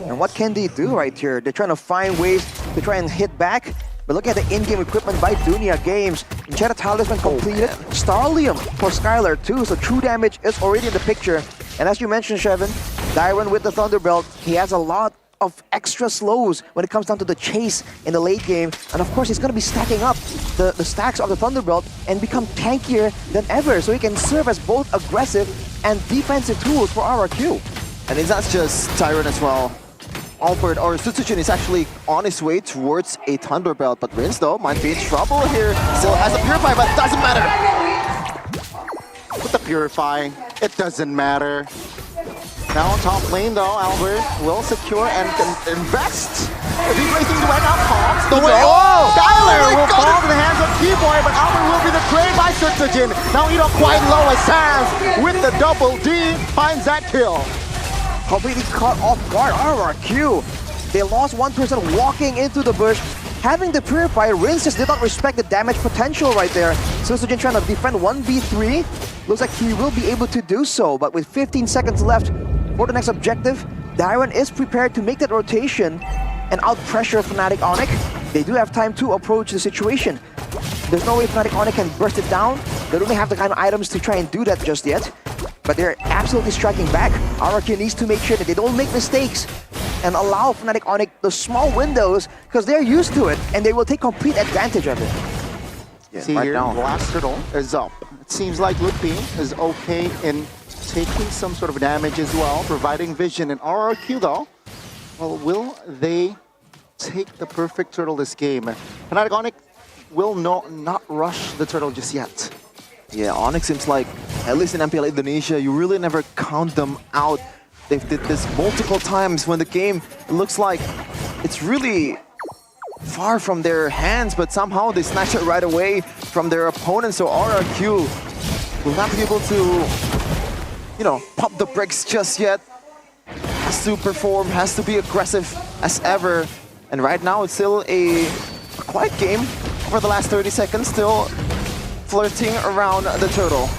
And what can they do right here? They're trying to find ways to try and hit back. But look at the in-game equipment by Dunia Games. Enchantment Talisman completed. Starlium for Skylar too, so true damage is already in the picture. And as you mentioned, Shevin, Dyron with the Thunderbolt, he has a lot of extra slows when it comes down to the chase in the late game. And of course, he's going to be stacking up the stacks of the Thunderbolt and become tankier than ever. So he can serve as both aggressive and defensive tools for RRQ. And it's not just Tyrant as well. Albert or Sutsujin is actually on his way towards a Thunderbelt, but Rince though might be in trouble here. Still has a Purify, but doesn't matter. With the Purify, it doesn't matter. Now on top lane though, Albert will secure and invest. If he's racing the right now, Palms the way. Oh! Skylar will fall to the hands of Keyboy, but Albert will be betrayed by Sutsujin. Now Edok quite low as Sans with the double D finds that kill. Completely caught off guard, RRQ. They lost one person walking into the bush. Having the Purify, Rince just did not respect the damage potential right there. Sutsujin trying to defend 1v3. Looks like he will be able to do so, but with 15 seconds left for the next objective, Dairon is prepared to make that rotation and out-pressure Fnatic Onyx. They do have time to approach the situation. There's no way Fnatic Onyx can burst it down. They don't have the kind of items to try and do that just yet. But they're absolutely striking back. RRQ needs to make sure that they don't make mistakes and allow Fnatic Onyx the small windows because they're used to it and they will take complete advantage of it. Yeah, see right here, now. Last turtle is up. It seems like Ludwig is okay in taking some sort of damage as well, providing vision. And RRQ though, well, will they take the perfect turtle this game? Fnatic Onyx will not rush the turtle just yet. Yeah, Onyx seems like, at least in MPL Indonesia, you really never count them out. They've did this multiple times when the game looks like it's really far from their hands, but somehow they snatch it right away from their opponent. So RRQ will not be able to, you know, pop the brakes just yet. Has to perform, has to be aggressive as ever. And right now it's still a quiet game over the last 30 seconds, still flirting around the turtle.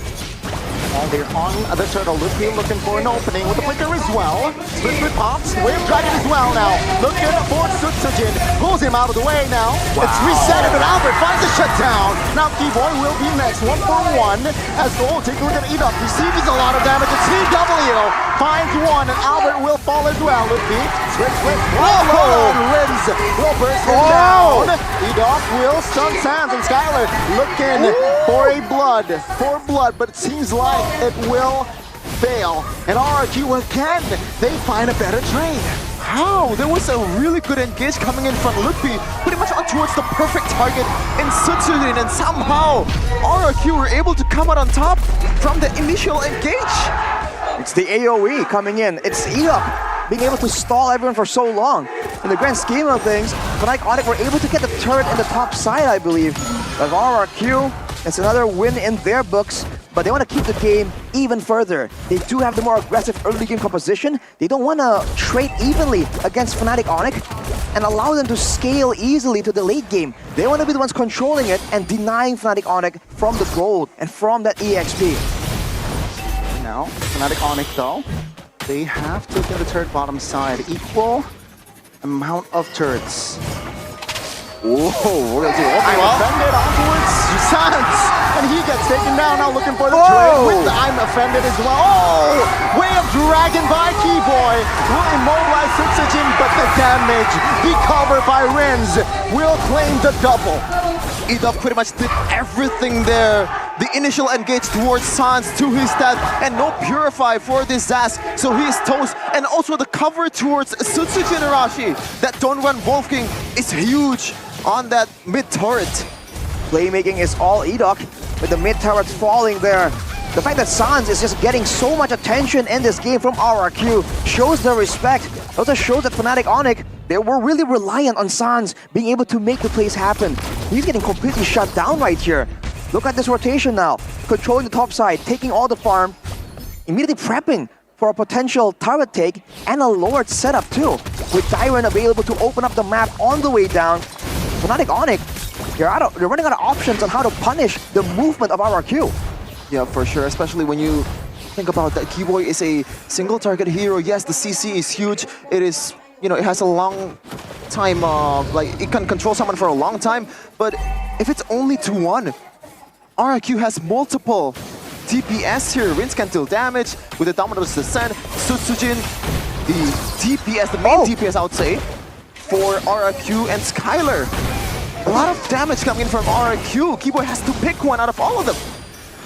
And they're on the turtle. Ludwig looking for an opening with the flicker as well. Split with pops. Wave Dragon as well now. Looking for Sutsujin. Pulls him out of the way now. Wow. It's reset, but Albert finds the shutdown. Now Keyboy will be next. 1-for-1. As Gold take a look at Edok. Receives a lot of damage. A CW finds one, and Albert will fall as well. Ludwig. Split. Whoa! Rims will burst him down. Edok will stun Sans, and Skylar looking for a blood. But it seems like it will fail. And RRQ again, they find a better trade. How? There was a really good engage coming in from Ludwig, pretty much on towards the perfect target in Sutsujin, and somehow RRQ were able to come out on top from the initial engage. It's the AoE coming in. It's Edok being able to stall everyone for so long. In the grand scheme of things, Fnatic Onyx were able to get the turret in the top side, I believe. But RRQ, it's another win in their books. But they want to keep the game even further. They do have the more aggressive early game composition. They don't want to trade evenly against Fnatic Onyx and allow them to scale easily to the late game. They want to be the ones controlling it and denying Fnatic Onyx from the gold and from that EXP. Now, Fnatic Onyx though, they have taken the turret bottom side. Equal amount of turrets. Whoa, we're going to do I'm offended onwards, Sans, and he gets taken down now looking for the trade with I'm offended as well. Oh, Way of Dragon by Keyboy will immobilize Sutsujin, but the damage, the cover by Rinz will claim the double. Edok pretty much did everything there. The initial engage towards Sans to his death, and no Purify for this Zaz, so he is toast. And also the cover towards Sutsujin Arashi. That don't run Wolfking is huge on that mid turret. Playmaking is all Edok, with the mid turrets falling there. The fact that Sans is just getting so much attention in this game from RRQ shows the respect. It also shows that Fnatic Onyx, they were really reliant on Sans being able to make the plays happen. He's getting completely shut down right here. Look at this rotation now. Controlling the top side, taking all the farm, immediately prepping for a potential turret take and a Lord setup too. With Dairon available to open up the map on the way down, Fnatic Onyx, they're running out of options on how to punish the movement of RRQ. Yeah, for sure, especially when you think about that Keyboy is a single target hero. Yes, the CC is huge. It is, you know, it has a long time, like it can control someone for a long time, but if it's only 2-1, RRQ has multiple DPS here. Rince can deal damage with the Dominus Descent. Sutsujin the DPS, the main DPS, I would say, for RRQ and Skylar. A lot of damage coming in from RRQ. Keyboy has to pick one out of all of them.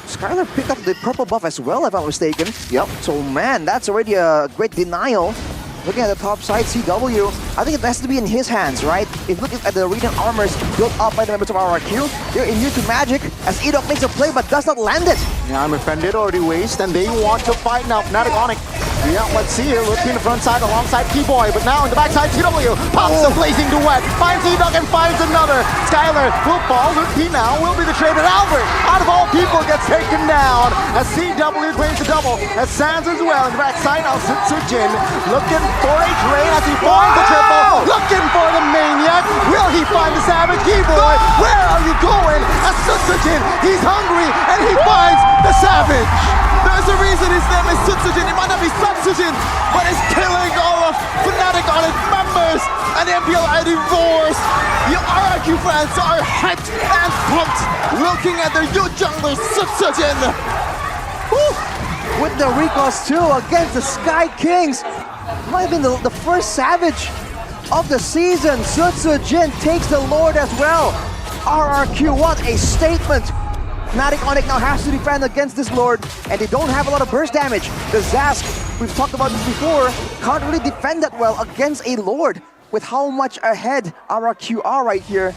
Skylar picked up the purple buff as well, if I'm mistaken. Yep. So man, that's already a great denial. Looking at the top side, CW, I think it has to be in his hands, right? If looking at the Radiant armors built up by the members of RRQ, they're immune to magic as Edok makes a play but does not land it. Yeah, I'm offended already waste, and they want to fight now. Fnatic Onyx. Yeah, let's see here. Looking in the front side alongside Keyboy, but now in the backside, TW pops a blazing duet, finds Edok and finds another. Skylar will fall. He now will be the traded Albert. Out of all people, gets taken down as CW claims the double. As Sands as well in the backside. Now Sujin looking for a trade as he finds the triple. Looking for the maniac. Will he find the savage? Keyboy, where are you going? As Sujin, he's hungry and he finds the savage. There's a reason his name is Sutsujin. It might not be Sutsujin, but it's killing all of Fnatic Onyx members. And the MPL are divorced. You RRQ fans are hyped and pumped looking at their new jungler, Sutsujin. With the recalls too against the Sky Kings. Might have been the first savage of the season. Sutsujin takes the Lord as well. RRQ, what a statement. Fnatic Onyx now has to defend against this Lord, and they don't have a lot of burst damage. The Zask, we've talked about this before, can't really defend that well against a Lord. With how much ahead RRQ are right here,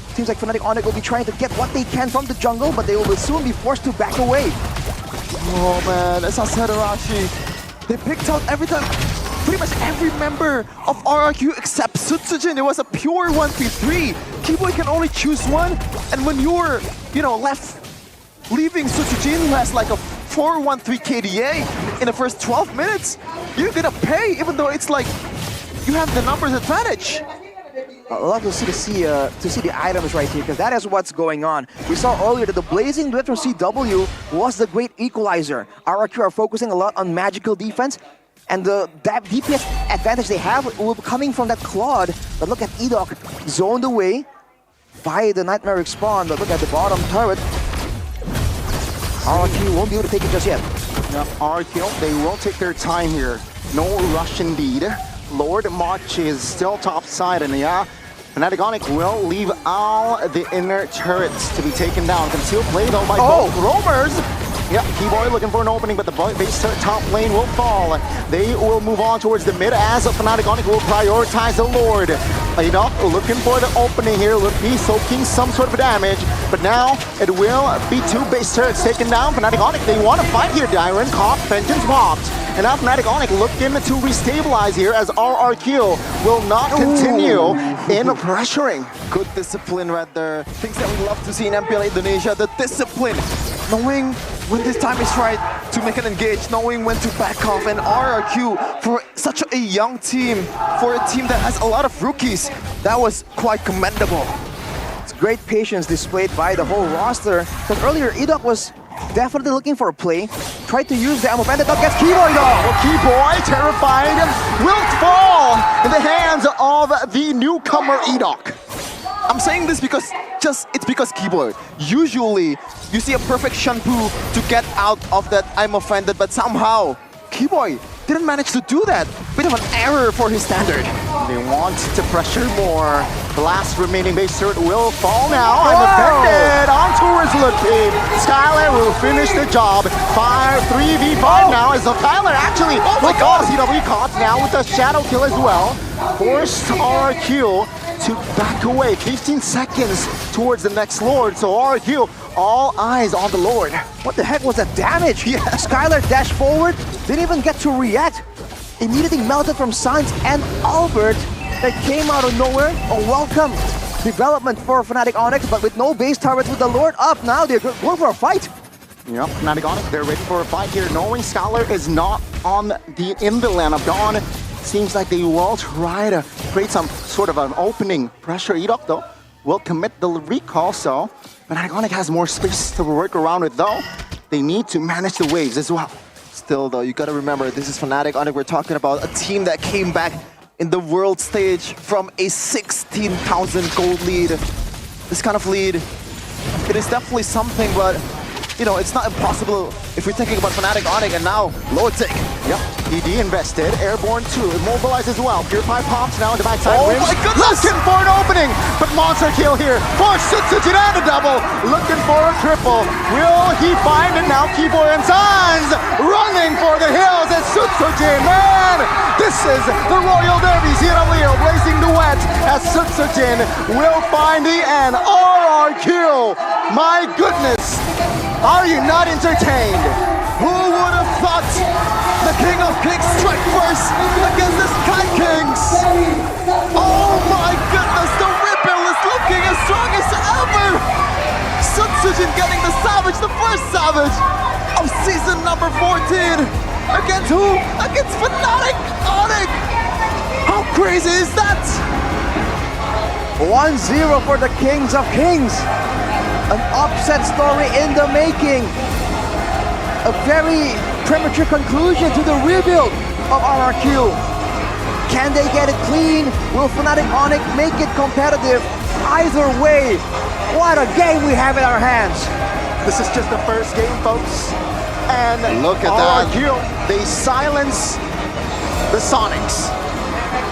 seems like Fnatic Onyx will be trying to get what they can from the jungle, but they will soon be forced to back away. Oh man, as I said, Arashi, they picked out pretty much every member of RRQ except Sutsujin. It was a pure 1v3. Keyboy can only choose one, and when you're, leaving Sutsujin, who has like a 413 KDA in the first 12 minutes, you're gonna pay, even though it's like you have the numbers advantage. I love to see the items right here, because that is what's going on. We saw earlier that the blazing duet from CW was the great equalizer. RRQ are focusing a lot on magical defense, and the DPS advantage they have will be coming from that Claude. But look at Edok zoned away by the Nightmare Respawn. But look at the bottom turret. RRQ won't be able to take it just yet. Yeah, RRQ, they will take their time here. No rush indeed. Lord March is still top side, and yeah, Fnatic Onyx will leave all the inner turrets to be taken down. Concealed play though by both roamers. Yeah, Keyboy looking for an opening, but the base turret top lane will fall. They will move on towards the mid as Fnatic Onyx will prioritize the Lord. Enough looking for the opening here. Look, he's soaking some sort of damage, but now it will be two base turrets taken down. Fnatic Onyx, they want to fight here. Dyron caught, Vengeance mopped. And now Fnatic Onyx looking to restabilize here as RRQ will not continue in pressuring. Good discipline right there. Things that we love to see in MPL Indonesia, the discipline. Knowing when this time is right to make an engage, knowing when to back off. And RRQ, for such a young team, for a team that has a lot of rookies, that was quite commendable. It's great patience displayed by the whole roster. Because earlier, Edok was definitely looking for a play. Tried to use the ammo bandit up against Keyboy though. Well, Keyboy, terrified, will fall in the hands of the newcomer Edok. I'm saying this because it's because Keyboy. Usually, you see a perfect Shanpu to get out of that I'm offended, but somehow, Keyboy didn't manage to do that. Bit of an error for his standard. They want to pressure more. The last remaining base turret will fall now. I'm offended on towards Lippi. Skylar will finish the job. 3v5 now as the Skylar actually will call CW caught now with a shadow kill as well. Forced RRQ to back away. 15 seconds towards the next Lord. So RRQ, all eyes on the Lord. What the heck was that damage? Yeah. Skylar dashed forward, didn't even get to react. Immediately melted from Sans and Albert that came out of nowhere. A welcome development for Fnatic Onyx, but with no base targets with the Lord up now, they're going for a fight. Yep, Fnatic Onyx, they're ready for a fight here, knowing Skylar is not in the land of Dawn. Seems like they will try to create some sort of an opening. Pressure Edok though will commit the recall, so Fnatic Onyx has more space to work around with though. They need to manage the waves as well. Still though, you gotta remember, this is Fnatic Onyx. We're talking about a team that came back in the world stage from a 16,000 gold lead. This kind of lead, it is definitely something, but you know, it's not impossible if we're thinking about Fnatic Onyx and now Lordtic. Yep, ED invested, Airborne 2, immobilized as well. Purify pops now in the backside. Oh wings. my goodness! Looking for an opening, but monster kill here for Sutsujin and a double. Looking for a triple. Will he find it now? Keyboy and Sans running for the hills as Sutsujin, man! This is the Royal Derby. Leo blazing the wet as Sutsujin will find the end. RRQ! My goodness! Are you not entertained? Who would have thought the King of Kings strike first against the Sky Kings? Oh my goodness, the Ripple is looking as strong as ever! Sutsujin getting the Savage, the first Savage of season number 14. Against who? Against Fnatic Onyx! How crazy is that? 1-0 for the Kings of Kings. An upset story in the making. A very premature conclusion to the rebuild of RRQ. Can they get it clean? Will Fnatic Onyx make it competitive? Either way, what a game we have in our hands. This is just the first game, folks. And look at RRQ, they silence the Sonics.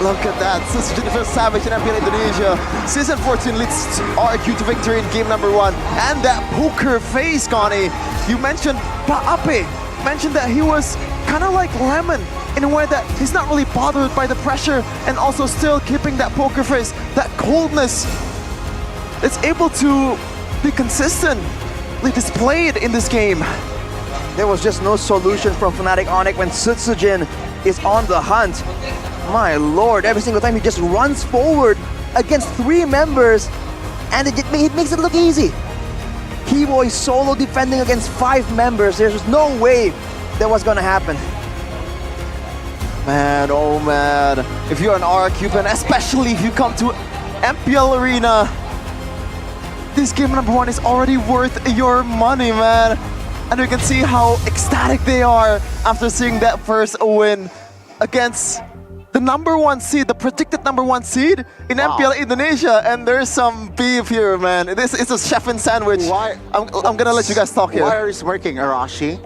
Look at that, Sutsujin first Savage in MPL Indonesia. Season 14 leads RRQ to victory in game number 1. And that poker face, Connie. You mentioned Paape, mentioned that he was kind of like Lemon in a way that he's not really bothered by the pressure and also still keeping that poker face, that coldness. It's able to be consistently displayed in this game. There was just no solution from Fnatic Onyx when Sutsujin is on the hunt. My lord, every single time he just runs forward against 3 members and it makes it look easy. Keyboy solo defending against 5 members. There's no way that was gonna happen. Man, oh man. If you're an RRQ fan, especially if you come to MPL Arena, this game number 1 is already worth your money, man. And you can see how ecstatic they are after seeing that first win against the number 1 seed, the predicted number 1 seed in MPL Indonesia. And there's some beef here, man. This is a chef and sandwich. Why? I'm gonna let you guys talk here. Why are you smirking, Arashi?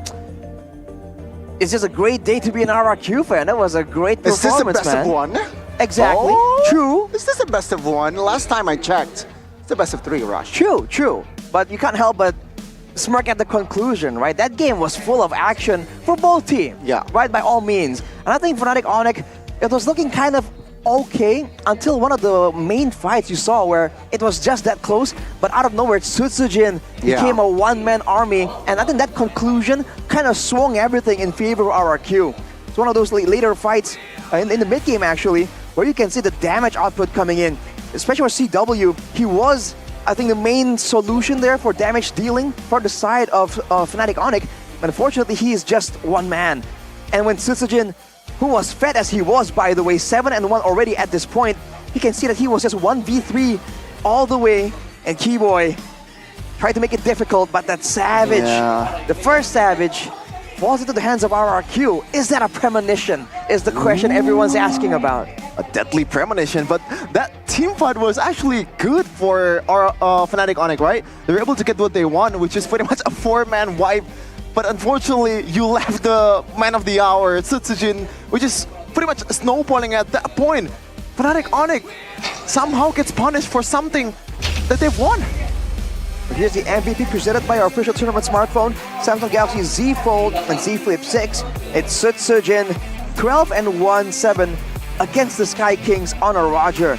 It's just a great day to be an RRQ fan. That was a great performance, Is this the best of 1? Exactly. Oh, True. Is this the best of 1? Last time I checked, it's the best of 3, Arashi. True. But you can't help but smirk at the conclusion, right? That game was full of action for both teams. Yeah. Right, by all means. And I think Fnatic Onyx, it was looking kind of okay until one of the main fights you saw where it was just that close, but out of nowhere, Sutsujin became a one-man army, and I think that conclusion kind of swung everything in favor of RRQ. It's one of those later fights in the mid-game, actually, where you can see the damage output coming in, especially with CW. He was, I think, the main solution there for damage dealing for the side of Fnatic Onyx, but unfortunately, he is just one man. And when Sutsujin, who was fed as he was, by the way, 7-1 already at this point, you can see that he was just 1v3 all the way, and Keyboy tried to make it difficult, but that Savage, the first Savage, falls into the hands of RRQ. Is that a premonition? Is the question everyone's asking about. A deadly premonition, but that team fight was actually good for our Fnatic Onyx, right? They were able to get what they want, which is pretty much a 4-man wipe. But unfortunately, you left the man of the hour, Sutsujin, which is pretty much snowballing at that point. Fnatic Onyx somehow gets punished for something that they've won. Here's the MVP presented by our official tournament smartphone, Samsung Galaxy Z Fold and Z Flip 6. It's Sutsujin, 12-1-7 against the Sky Kings on a Roger.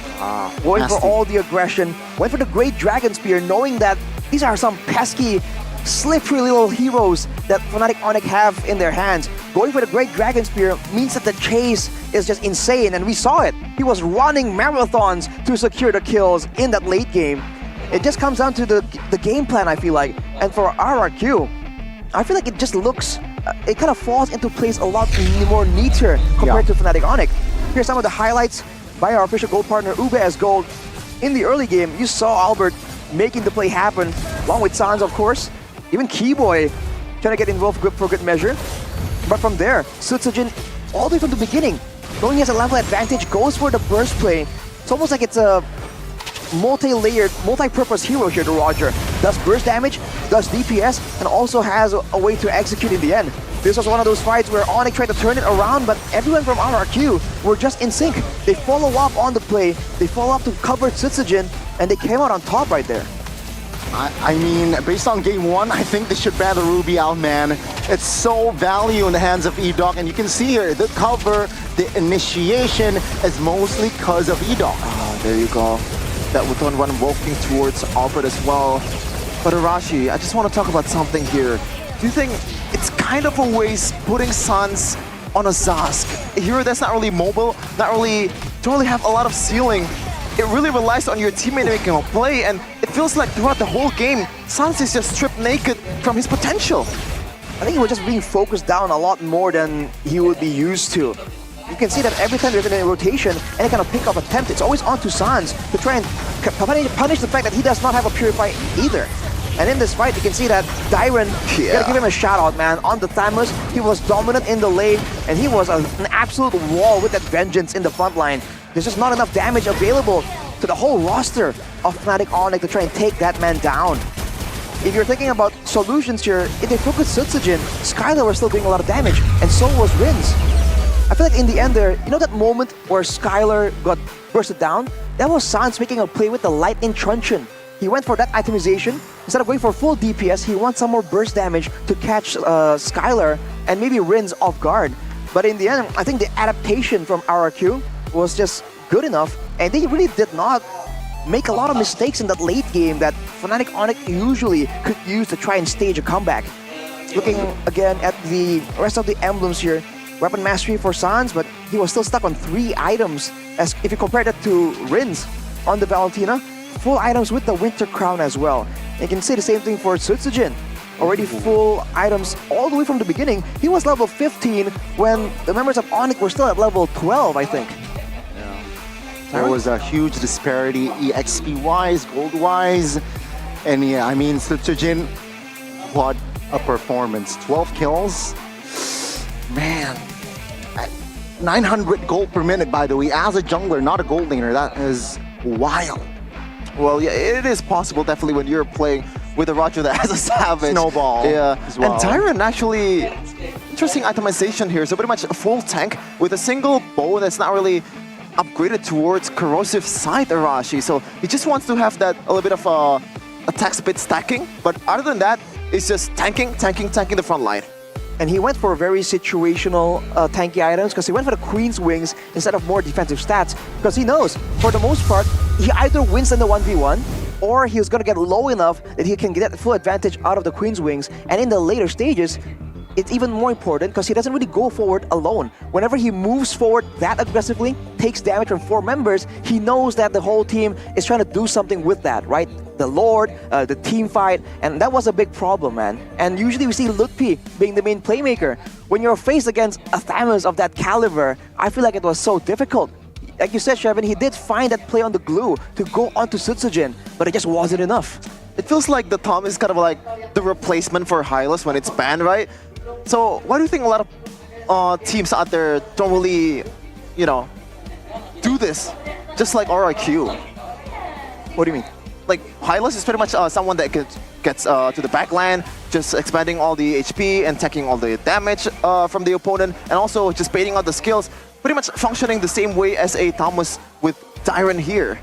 Going for all the aggression, went for the Great Dragon Spear, knowing that these are some pesky, slippery little heroes that Fnatic Onyx have in their hands. Going for the Great Dragon Spear means that the chase is just insane, and we saw it. He was running marathons to secure the kills in that late game. It just comes down to the game plan, I feel like. And for RRQ, I feel like it just looks, it kind of falls into place a lot more neater compared to Fnatic Onyx. Here's some of the highlights by our official gold partner, Ube as Gold. In the early game, you saw Albert making the play happen, along with Sans, of course. Even Keyboy trying to get involved for good measure. But from there, Sutsujin, all the way from the beginning, knowing he has a level advantage, goes for the burst play. It's almost like it's a multi-layered, multi-purpose hero here to Roger. does burst damage, does DPS, and also has a way to execute in the end. This was one of those fights where Onyx tried to turn it around, but everyone from RRQ were just in sync. They follow up on the play, they follow up to cover Tsutsugen, and they came out on top right there. I mean, based on game one, I think they should ban the Ruby out, man. It's so value in the hands of E-Dog, and you can see here, the cover, the initiation is mostly because of E-Dog. Oh, there you go. That Wuthon one walking towards Alfred as well. But Arashi, I just want to talk about something here. Do you think it's kind of a waste putting Sans on a Zask? A hero that's not really mobile, don't really have a lot of ceiling. It really relies on your teammate making a play, and it feels like throughout the whole game, Sans is just stripped naked from his potential. I think he was just being focused down a lot more than he would be used to. You can see that every time there's a rotation, any kind of pick-up attempt, it's always onto Sans to try and punish the fact that he does not have a Purify either. And in this fight, you can see that Dyron, you gotta give him a shout out, man. On the Thamus, he was dominant in the lane, and he was an absolute wall with that Vengeance in the front line. There's just not enough damage available to the whole roster of Fnatic Onyx to try and take that man down. If you're thinking about solutions here, if they focus Tsutsugen, Skylar was still doing a lot of damage, and so was Rins. I feel like in the end there, you know that moment where Skylar got bursted down? That was Sans making a play with the Lightning Truncheon. He went for that itemization. Instead of going for full DPS, he wants some more burst damage to catch Skylar and maybe Rins off guard. But in the end, I think the adaptation from RRQ was just good enough, and they really did not make a lot of mistakes in that late game that Fnatic Onyx usually could use to try and stage a comeback. Looking again at the rest of the emblems here, weapon mastery for Sans, but he was still stuck on 3 items. As if you compare that to Rins on the Valentina, full items with the Winter Crown as well. And you can say the same thing for Tsutsugen. Already full items all the way from the beginning. He was level 15 when the members of Onyx were still at level 12, I think. There was a huge disparity EXP-wise, gold-wise, and yeah, I mean, Tsutsugen, what a performance. 12 kills. Man, 900 gold per minute, by the way, as a jungler, not a gold laner. That is wild. Well, yeah, it is possible, definitely, when you're playing with a Roger that has a Savage. Snowball as well. And Tyron actually, interesting itemization here. So pretty much a full tank with a single bow that's not really upgraded towards corrosive side Arashi. So he just wants to have that a little bit of attack speed stacking. But other than that, it's just tanking the front line. And he went for very situational tanky items because he went for the Queen's Wings instead of more defensive stats because he knows, for the most part, he either wins in the 1v1 or he's going to get low enough that he can get full advantage out of the Queen's Wings. And in the later stages, it's even more important because he doesn't really go forward alone. Whenever he moves forward that aggressively, takes damage from 4 members, he knows that the whole team is trying to do something with that, right? The Lord, the team fight, and that was a big problem, man. And usually we see Lutpi being the main playmaker. When you're faced against a Thamus of that caliber, I feel like it was so difficult. Like you said, Shevin, he did find that play on the glue to go onto Tsutsugen, but it just wasn't enough. It feels like the Tom is kind of like the replacement for Hylos when it's banned, right? So why do you think a lot of teams out there don't really, you know, do this? Just like RRQ. What do you mean? Like, Hylos is pretty much someone that gets to the backline, just expanding all the HP and taking all the damage from the opponent, and also just baiting out the skills, pretty much functioning the same way as a Thomas with Dyron here.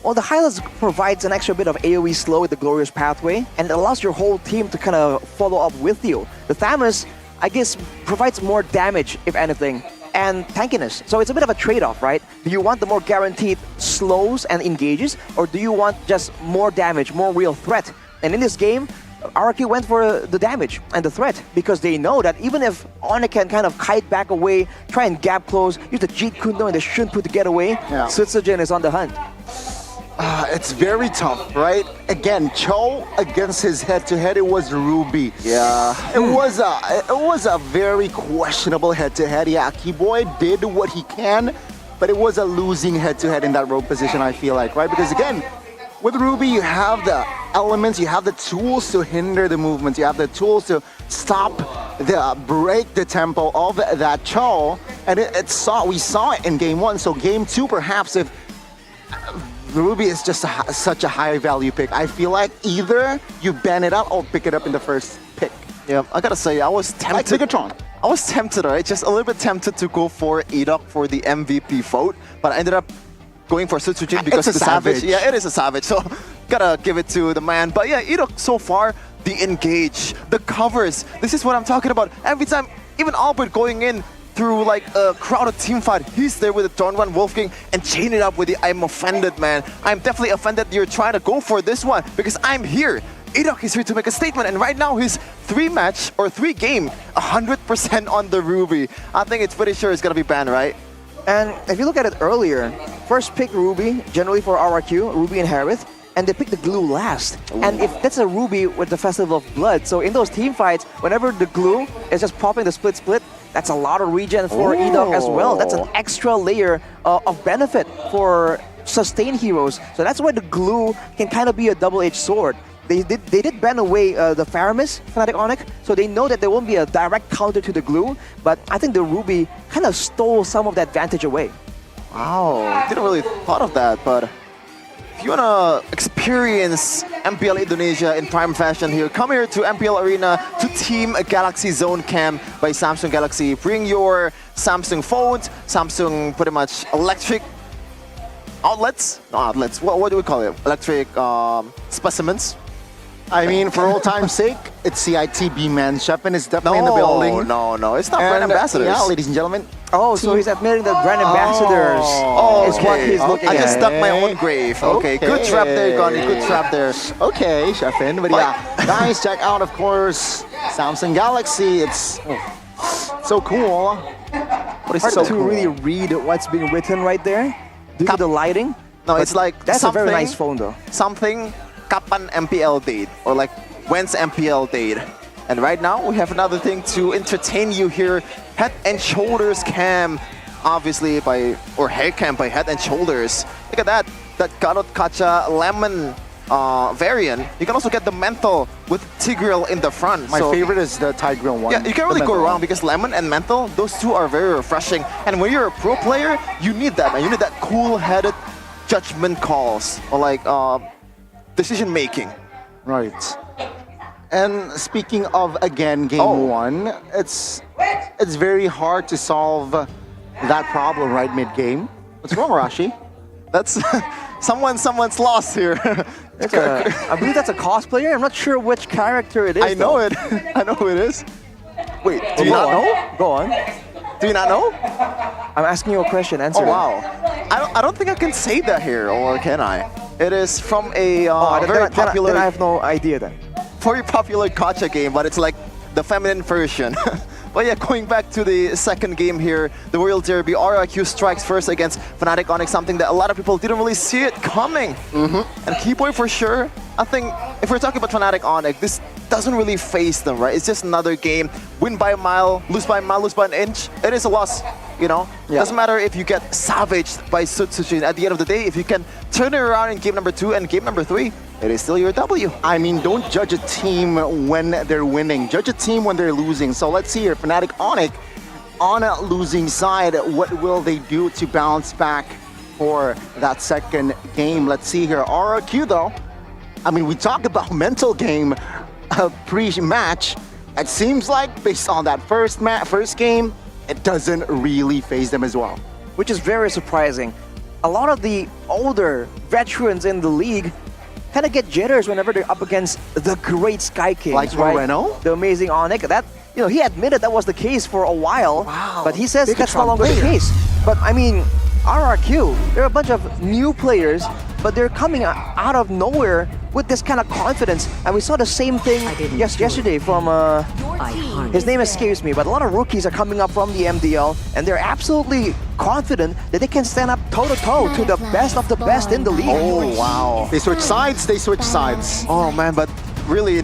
Well, the Hylos provides an extra bit of AoE slow with the Glorious Pathway, and it allows your whole team to kind of follow up with you. The Thamus, I guess, provides more damage, if anything, and tankiness. So it's a bit of a trade-off, right? Do you want the more guaranteed slows and engages, or do you want just more damage, more real threat? And in this game, RRQ went for the damage and the threat because they know that even if Onyx can kind of kite back away, try and gap close, use the Jeet Kune Do and the Shunpu to get away, Tsutsugen is on the hunt. It's very tough, right? Again, Cho against his head-to-head, it was Ruby. Yeah. It was a very questionable head-to-head. Yeah, Keyboy did what he can, but it was a losing head-to-head in that rogue position, I feel like, right? Because again, with Ruby, you have the elements, you have the tools to hinder the movements, you have the tools to stop, break the tempo of that Cho, and we saw it in game 1. So game 2, perhaps if Ruby is just such a high value pick. I feel like either you ban it out or pick it up in the first pick. Yeah, I gotta say, I was tempted. Like Megatron. I was tempted, right? Just a little bit tempted to go for Edok for the MVP vote, but I ended up going for Sutsujin because It's a the savage. savage. Yeah, it is a savage, so gotta give it to the man. But yeah, Edok so far, the engage, the covers, this is what I'm talking about. Every time, even Albert going in through like a crowded team fight, he's there with the Dawn Run Wolfgang and chain it up with the I'm offended, man. I'm definitely offended you're trying to go for this one because I'm here. Edok is here to make a statement, and right now his 3-match or 3-game 100% on the Ruby. I think it's pretty sure it's gonna be banned, right? And if you look at it earlier, first pick Ruby, generally for RRQ, Ruby and Harith, and they pick the glue last. And if that's a Ruby with the Festival of Blood, so in those team fights, whenever the glue is just popping the split, that's a lot of regen for Edok as well. That's an extra layer of benefit for sustain heroes. So that's why the glue can kind of be a double-edged sword. They did ban away the Faramis, Fnatic Onyx, so they know that there won't be a direct counter to the glue, but I think the Ruby kind of stole some of that advantage away. Wow, didn't really thought of that, but if you wanna experience MPL Indonesia in prime fashion here, come here to MPL Arena to Team Galaxy Zone Camp by Samsung Galaxy. Bring your Samsung phones, Samsung pretty much electric outlets, what do we call it? Electric specimens. I mean, for old time's sake, it's CITB, man. Shepin is definitely in the building. No, it's not brand ambassadors. Yeah, ladies and gentlemen. Oh, so he's admitting the brand ambassadors is what he's looking at. I just stuck my own grave. Okay, good trap there, Gandhi. Good trap there. Okay, Shepin. But yeah, guys, check out, of course, Samsung Galaxy. It's so cool. But it's hard to really read what's being written right there due to the lighting. No, it's like that's a very nice phone though. Something kapan MPL date, or like when's MPL date. And right now we have another thing to entertain you here. Head and Shoulders cam, obviously hair cam by Head and Shoulders. Look at that Garot Kaca Lemon variant. You can also get the menthol with Tigreal in the front. My favorite is the Tigreal one. Yeah, you can't really go wrong because lemon and menthol, those two are very refreshing. And when you're a pro player, you need that, man. You need that cool-headed judgment calls or like decision making. Right. And speaking of, again, game one, it's very hard to solve that problem right mid-game. What's wrong, Rashi? That's someone's lost here. I believe that's a cosplayer. I'm not sure which character it is. I know it. I know who it is. Wait, do you not know? Go on. Do you not know? I'm asking you a question. Answer. Oh wow. I don't think I can say that here, or can I? It is from a very popular. Then I have no idea then. Very popular gacha game, but it's like the feminine version. But yeah, going back to the second game here, the Royal Derby, RRQ strikes first against Fnatic Onyx, something that a lot of people didn't really see it coming. And Keyboy for sure, I think if we're talking about Fnatic Onyx, this doesn't really face them, right? It's just another game. Win by a mile, lose by an inch. It is a loss, you know? Yeah. Doesn't matter if you get savaged by Sutsujin. At the end of the day, if you can turn it around in game number 2 and game number 3, it is still your W. I mean, don't judge a team when they're winning. Judge a team when they're losing. So let's see here, Fnatic Onyx on a losing side. What will they do to bounce back for that second game? Let's see here. RRQ though, I mean, we talked about mental game pre-match. It seems like based on that first game, it doesn't really phase them as well. Which is very surprising. A lot of the older veterans in the league kind of get jitters whenever they're up against the great Sky Kings, like right? Moreno? The amazing Onyx. That, you know, he admitted that was the case for a while, but he says that's no longer the case. But I mean, RRQ, they're a bunch of new players, but they're coming out of nowhere with this kind of confidence. And we saw the same thing yesterday from, his name escapes me, but a lot of rookies are coming up from the MDL, and they're absolutely confident that they can stand up toe-to-toe to the best of the best in the league. Oh, wow. They switch sides. Oh, man, but really,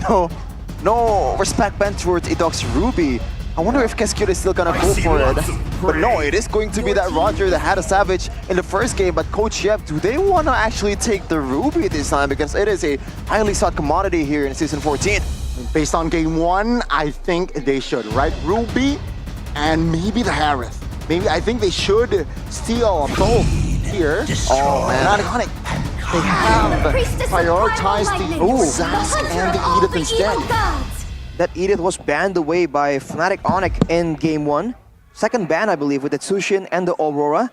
no respect bent towards Edok's Ruby. I wonder if Cascade is still gonna go for it. But no, it is going to be that Roger that had a Savage in the first game. But Coach Yep, do they want to actually take the Ruby this time? Because it is a highly sought commodity here in Season 14. Based on game 1, I think they should, right? Ruby and maybe the Harith. Maybe I think they should steal both here. Oh man, They have prioritized the Zask and the Edith instead. That Edith was banned away by Fnatic Onyx in Game 1. Second ban, I believe, with the Tsushin and the Aurora.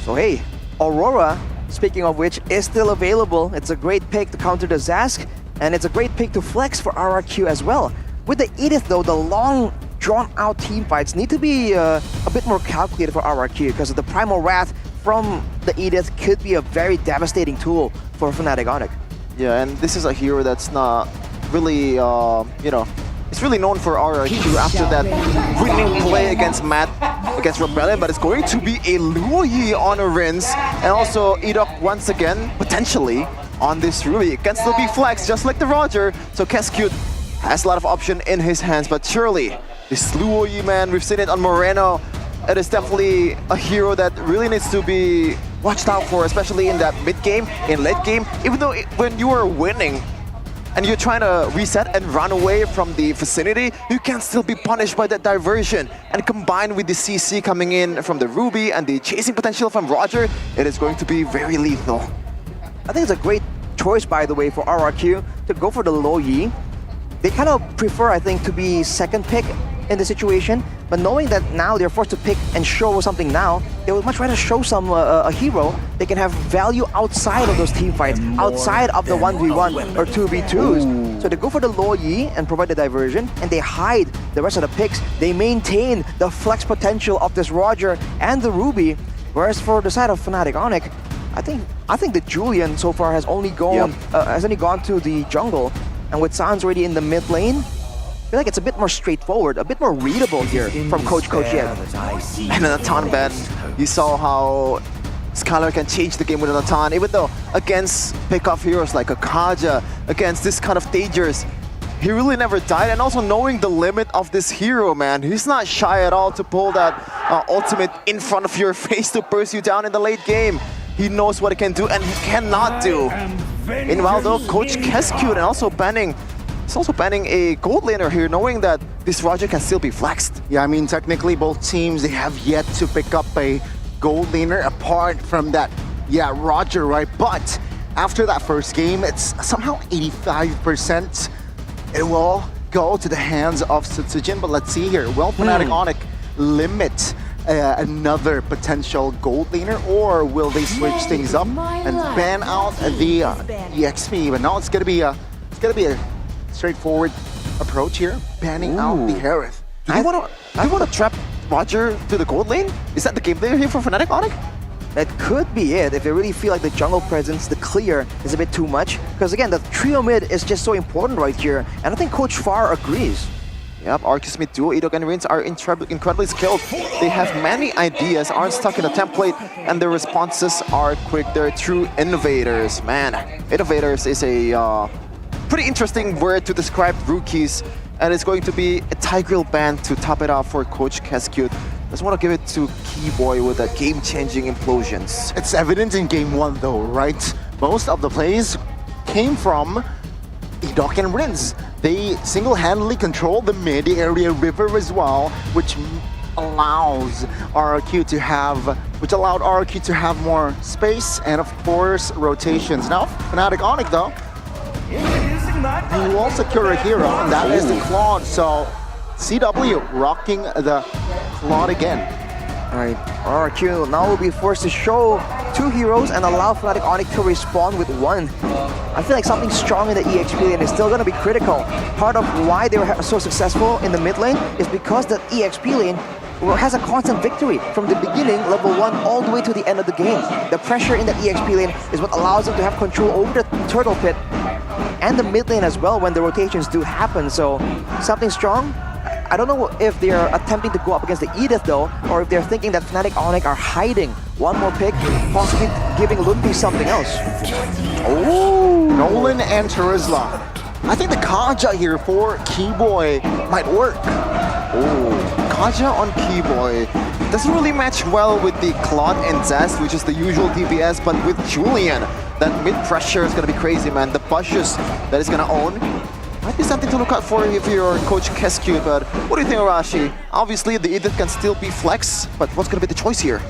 So hey, Aurora, speaking of which, is still available. It's a great pick to counter the Zask, and it's a great pick to flex for RRQ as well. With the Edith though, the long drawn-out team fights need to be a bit more calculated for RRQ because the Primal Wrath from the Edith could be a very devastating tool for Fnatic Onyx. Yeah, and this is a hero that's not really, you know, it's really known for RRQ after that winning play against Matt, against Rebellion, but it's going to be a Luo Yi on a rinse, and also Edok once again, potentially, on this Ruby. It can still be flexed, just like the Roger, so Cascute has a lot of option in his hands, but surely, this Luo Yi, man, we've seen it on Moreno, it is definitely a hero that really needs to be watched out for, especially in that mid-game, in late game, even though when you are winning, and you're trying to reset and run away from the vicinity, you can still be punished by that diversion. And combined with the CC coming in from the Ruby and the chasing potential from Roger, it is going to be very lethal. I think it's a great choice, by the way, for RRQ to go for the Luo Yi. They kind of prefer, I think, to be second pick in the situation, but knowing that now they're forced to pick and show something now, they would much rather show some a hero they can have value outside of those team fights, outside of the 1v1 or 2v2s. So they go for the Luo Yi and provide the diversion, and they hide the rest of the picks. They maintain the flex potential of this Roger and the Ruby, whereas for the side of Fnatic Onyx, I think the Julian so far has only gone to the jungle, and with Sans already in the mid lane, I feel like it's a bit more straightforward, a bit more readable here from Coach Yep. And an Natan ban, you saw how Skylar can change the game with an Natan, even though against pick-off heroes like a Kaja, against this kind of Tagers, he really never died. And also knowing the limit of this hero, man, he's not shy at all to pull that ultimate in front of your face to burst you down in the late game. He knows what he can do and he cannot do. Meanwhile though, Coach Cascute and also banning a gold laner here, knowing that this Roger can still be flexed. Yeah, I mean, technically both teams, they have yet to pick up a gold laner apart from that, Roger, right? But after that first game, it's somehow 85%. It will go to the hands of Sutsujin, but let's see here. Will Fnatic Onyx limit another potential gold laner, or will they switch things up and ban out the EXP? But no, it's gonna be a straightforward approach here, banning out the Hereth. Do you want to trap Roger to the gold lane? Is that the game plan here for Fnatic Onyx? That could be it if they really feel like the jungle presence, the clear, is a bit too much. Because again, the trio mid is just so important right here, and I think Coach Far agrees. Yep, Arceus mid duo, Edok and Rins are incredibly skilled. They have many ideas, aren't stuck in a template, and their responses are quick. They're true innovators. Man, innovators is a pretty interesting word to describe rookies, and it's going to be a Tigreal band to top it off for Coach Cascute. Just want to give it to Keyboy with a game-changing implosions. It's evident in Game 1 though, right? Most of the plays came from Edok and Rins. They single-handedly control the mid-area river as well, which allowed RRQ to have more space and of course rotations. Now Fnatic Onyx though, he will secure a hero, and that is the Claude. So CW rocking the Claude again. Alright, RRQ now will be forced to show two heroes and allow Fnatic Onyx to respond with one. I feel like something strong in the EXP lane is still going to be critical. Part of why they were so successful in the mid lane is because the EXP lane has a constant victory from the beginning, level 1, all the way to the end of the game. The pressure in the EXP lane is what allows them to have control over the turtle pit and the mid lane as well when the rotations do happen. So something strong. I don't know if they're attempting to go up against the Edith though, or if they're thinking that Fnatic Onyx are hiding one more pick, possibly giving Lumpi something else. Oh, Nolan and Terizla. I think the Kaja here for Keyboy might work. Oh, Kaja on Keyboy doesn't really match well with the Claude and Zest, which is the usual DPS, but with Julian, that mid pressure is gonna be crazy, man. The bushes that is gonna own might be something to look out for if you're Coach Cascute, but what do you think, Arashi? Obviously, the Edith can still be flex, but what's gonna be the choice here?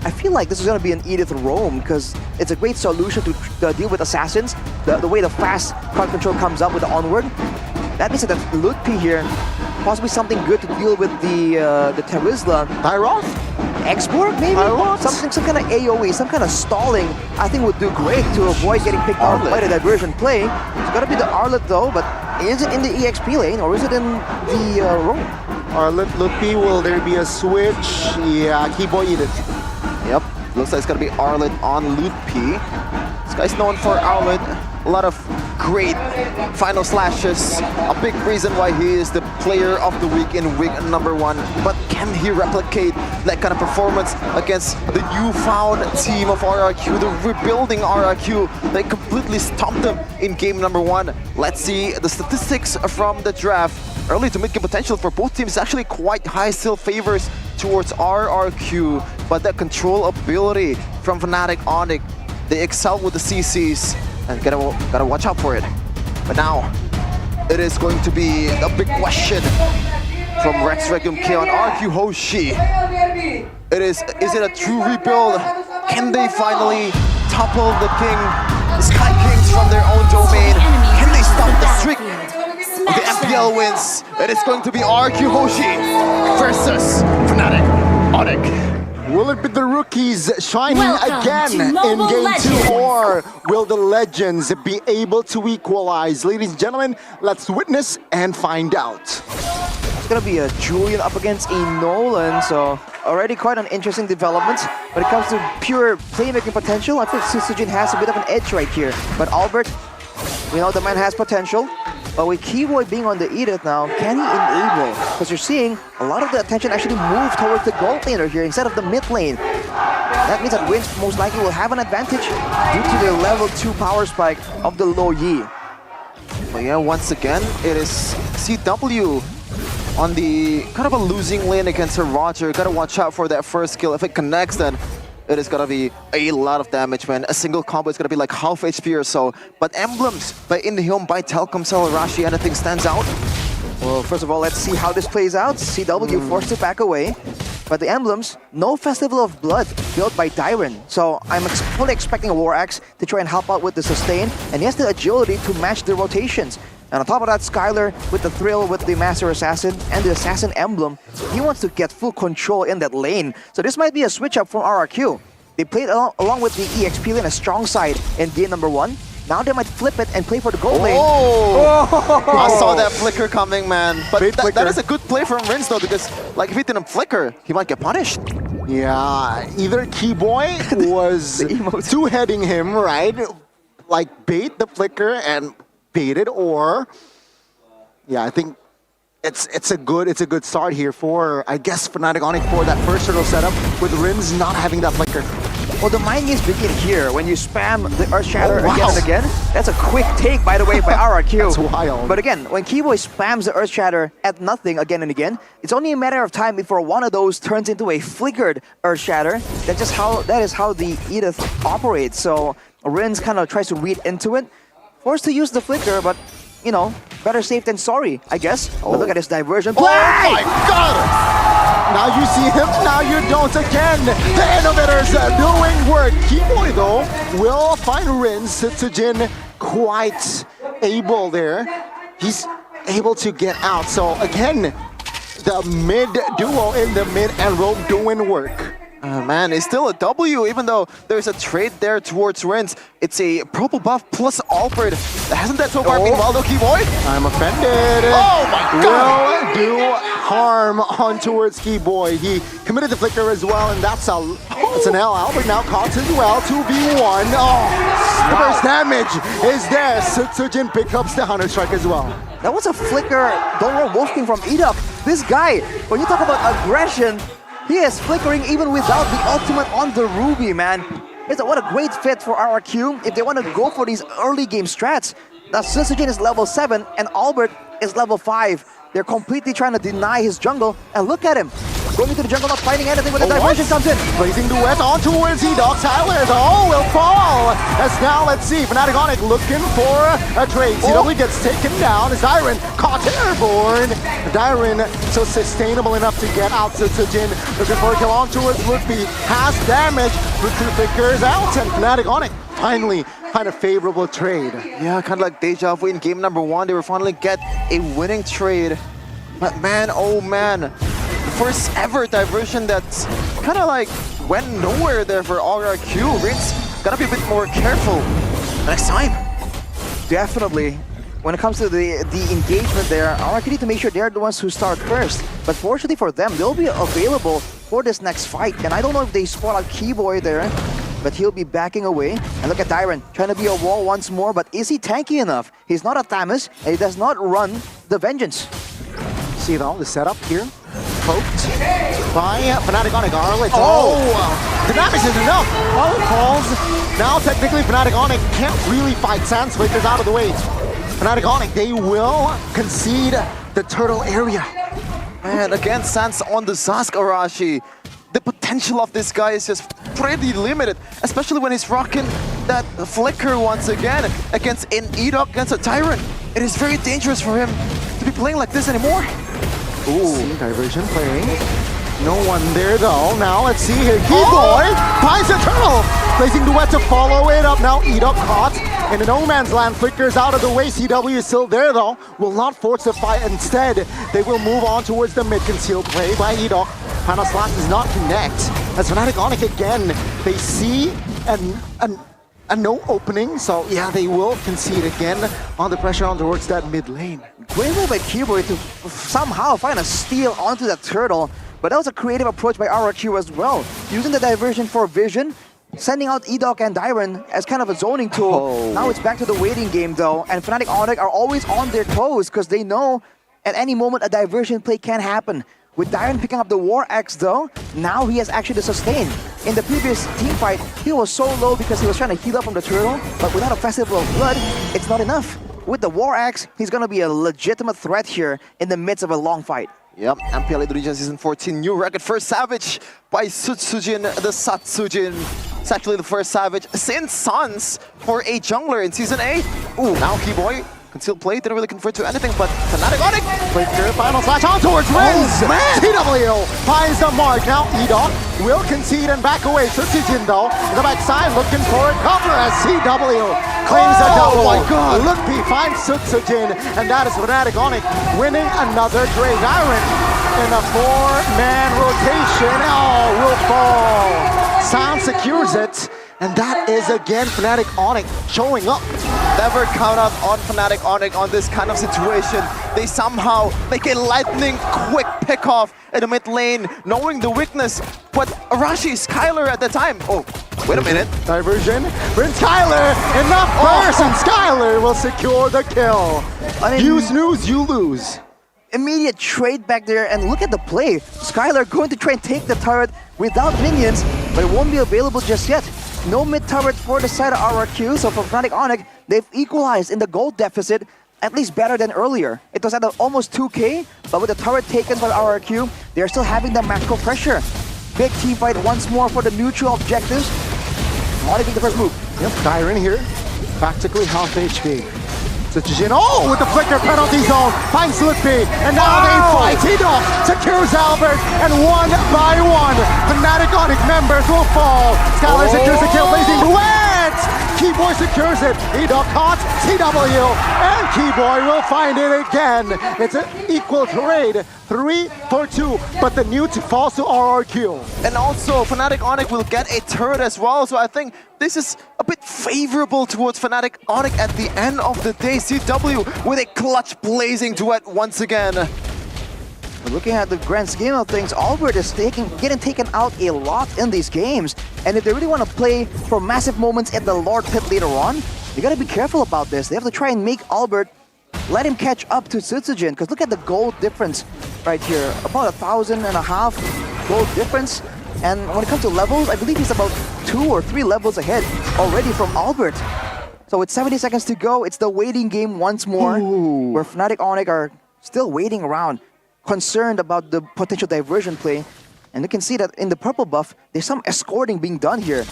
I feel like this is going to be an Edith roam because it's a great solution to deal with assassins. The way the fast card control comes up with the onward. That means that Lutpi here, possibly something good to deal with the Terizla. Tyroth? Export maybe? Some kind of AoE, some kind of stalling, I think would do great to avoid getting picked off by the diversion play. It's gotta be the Arlet though, but is it in the EXP lane or is it in the roam? Arlet, Lutpi, will there be a switch? Yeah, Keyboy Edith. Yep, looks like it's gonna be Arlet on Lutpi. This guy's known for Arlet. A lot of great final slashes. A big reason why he is the player of the week in week number 1. But can he replicate that kind of performance against the newfound team of RRQ, the rebuilding RRQ? They completely stomped them in game number 1. Let's see the statistics from the draft. Early to mid-game potential for both teams is actually quite high, still favors towards RRQ. But that control ability from Fnatic Onyx, they excel with the CCs. And gotta watch out for it. But now, it is going to be a big question from Rex Regum K on RQ Hoshi. Is it a true rebuild? Can they finally topple the Sky Kings from their own domain? Can they stop the streak of the MPL wins? It is going to be RQ Hoshi versus Fnatic Onyx. Will it be the rookies shining Welcome again in Mobile game Legends. 2, or will the legends be able to equalize? Ladies and gentlemen, let's witness and find out. It's gonna be a Julian up against a Nolan, so already quite an interesting development. When it comes to pure playmaking potential, I think Susujin has a bit of an edge right here. But Albert, we know the man has potential. But with Keyboy being on the Edith now, can he enable? Because you're seeing a lot of the attention actually move towards the gold laner here instead of the mid lane. That means that Wins most likely will have an advantage due to the level 2 power spike of the Lo Yi. But yeah, once again, it is CW on the kind of a losing lane against her Roger. Gotta watch out for that first kill. If it connects, then it is gonna be a lot of damage, man. A single combo is gonna be like half HP or so. But emblems by Indihome, by Telkomsel, Arashi, anything stands out? Well, first of all, let's see how this plays out. CW forced to back away. But the emblems, no Festival of Blood built by Dyron. So I'm fully expecting a War Axe to try and help out with the sustain. And he has the agility to match the rotations. And on top of that, Skylar with the thrill with the Master Assassin and the Assassin Emblem, he wants to get full control in that lane. So this might be a switch up from RRQ. They played along with the EXP lane a strong side in game number 1. Now they might flip it and play for the gold lane. I saw that flicker coming, man. But that is a good play from Rins though, because like if he didn't flicker, he might get punished. Yeah, either Keyboy was two-heading him, right? Like bait the flicker and bait it, or yeah, I think it's a good start here for, I guess, Fnatic Onyx for that first turtle setup with Rins not having that flicker. Well, the mind games begin here when you spam the Earth Shatter again and again. That's a quick take, by the way, by RRQ. That's wild. But again, when Keyboy spams the Earth Shatter at nothing again and again, it's only a matter of time before one of those turns into a flickered Earth Shatter. That is how the Edith operates. So Rins kind of tries to read into it, forced to use the flicker, but you know, better safe than sorry, I guess. But look at this diversion. Oh my god! Now you see him, now you don't again. The innovators doing work. Keyboy though will find Rins. Sitsujin quite able there. He's able to get out. So again, the mid duo in the mid and rope doing work. Man, it's still a W, even though there's a trade there towards Rins. It's a purple buff plus Albert. Hasn't that so far been well though, Keyboy? I'm offended. Oh my god! Will do harm on towards Keyboy. He committed the flicker as well, and that's an L. Albert now caught as well. 2v1. Oh, the first damage is there. Sujin picks up the Hunter Strike as well. That was a flicker. Don't roll Wolf King from Edok. This guy, when you talk about aggression, he is flickering even without the ultimate on the Ruby, man. What a great fit for RRQ if they want to go for these early game strats. Now Sisujin is level 7 and Albert is level 5. They're completely trying to deny his jungle, and look at him. Going into the jungle, not finding anything, but the diversion comes in. Blazing duet on towards E-Dog. Tyler though will fall. As now, let's see, Fnatic Onic looking for a trade. CW gets taken down as Dyron caught airborne. Dyron so sustainable enough to get out to Jin. Looking for a kill on towards Ludwig. Has damage. Recruit figures out and Fnatic Onic finally find a favorable trade. Yeah, kind of like deja vu in game number 1. They were finally get a winning trade. But man, oh man, the first ever diversion that's kind of like went nowhere there for RRQ. Rince gotta be a bit more careful next time. Definitely. When it comes to the engagement there, RRQ need to make sure they're the ones who start first. But fortunately for them, they'll be available for this next fight. And I don't know if they spot out Keyboy there, but he'll be backing away. And look at Dyron, trying to be a wall once more, but is he tanky enough? He's not a Thamus, and he does not run the Vengeance. See though, the setup here. Poked by Fnatic Onic. Arlet. The damage is enough. All calls. Now technically Fnatic Onic can't really fight Sandsflickers out of the way. Fnatic Onic, they will concede the turtle area. Man, again, Sans on the Zask Arashi. The potential of this guy is just pretty limited, especially when he's rocking that flicker once again against an E-Dog, against a Tyrant. It is very dangerous for him to be playing like this anymore. Ooh, diversion playing. No one there though. Now let's see here. Keyboy finds a turtle. Placing duet to follow it up. Now E-Dog caught in a no man's land. Flickers out of the way. CW is still there though. Will not force the fight. Instead, they will move on towards the mid. Concealed play by E-Dog. Final Slash does not connect. As Fnatic Onic again, they see a no opening. So yeah, they will concede again on the pressure on towards that mid lane. Great move by Keyboy to somehow find a steal onto that turtle. But that was a creative approach by RRQ as well. Using the diversion for vision, sending out E-Dog and Dyron as kind of a zoning tool. Now it's back to the waiting game though, and Fnatic Onic are always on their toes because they know at any moment a diversion play can happen. With Dyron picking up the War Axe though, now he has actually the sustain. In the previous team fight, he was so low because he was trying to heal up from the turtle, but without a festival of blood, it's not enough. With the War Axe, he's gonna be a legitimate threat here in the midst of a long fight. Yep, MPL Indonesia Season 14, new record, first Savage by Sutsujin, the Satsujin. It's actually the first Savage since Suns for a jungler in Season 8. Ooh, now Keyboy, concealed play, didn't really convert to anything, but Fnatic Onic. Flicker, final slash on towards Rinz. TW finds the mark. Now E-Dog will concede and back away. Sutsujin though, the backside looking for a cover as CW claims a double. Oh my god! Ludwig finds Sutsujin, and that is Fnatic Onic winning another trade. Iron in a 4-man rotation. Will fall. Sound secures it. And that is again Fnatic Onic showing up. Never count out on Fnatic Onic on this kind of situation. They somehow make a lightning quick pick-off in the mid lane, knowing the weakness. But Arashi, Skylar at the time. Oh, wait a minute. Diversion. Bryn Skylar, enough burst, and Skylar will secure the kill. You snooze, you lose. Immediate trade back there, and look at the play. Skylar going to try and take the turret without minions, but it won't be available just yet. No mid turret for the side of RRQ, so for Fnatic Onic, they've equalized in the gold deficit, at least better than earlier. It was at almost 2k, but with the turret taken by RRQ, they're still having the macro pressure. Big team fight once more for the mutual objectives. Onic take the first move. Yep, Dyron here, practically half HP. Sutsujin, with the flicker penalty zone, finds Ludwig, and now they fight. E-Dog secures Albert, and one by one, Fnatic Onic members will fall. Skylar secures the kill, blazing duet! Keyboy secures it, E-Dog caught, CW, and Keyboy will find it again. It's an equal trade, 3-for-2, but the newt falls to RRQ. And also, Fnatic Onic will get a turret as well, so I think this is a bit favorable towards Fnatic Onic at the end of the day. CW with a clutch blazing duet once again. But looking at the grand scheme of things, Albert is getting taken out a lot in these games. And if they really want to play for massive moments at the Lord Pit later on, you gotta be careful about this. They have to try and make Albert, let him catch up to Sutsujin, because look at the gold difference right here. About 1,500 gold difference. And when it comes to levels, I believe he's about 2 or 3 levels ahead already from Albert. So with 70 seconds to go, it's the waiting game once more, where Fnatic Onic are still waiting around, concerned about the potential diversion play. And you can see that in the purple buff, there's some escorting being done here.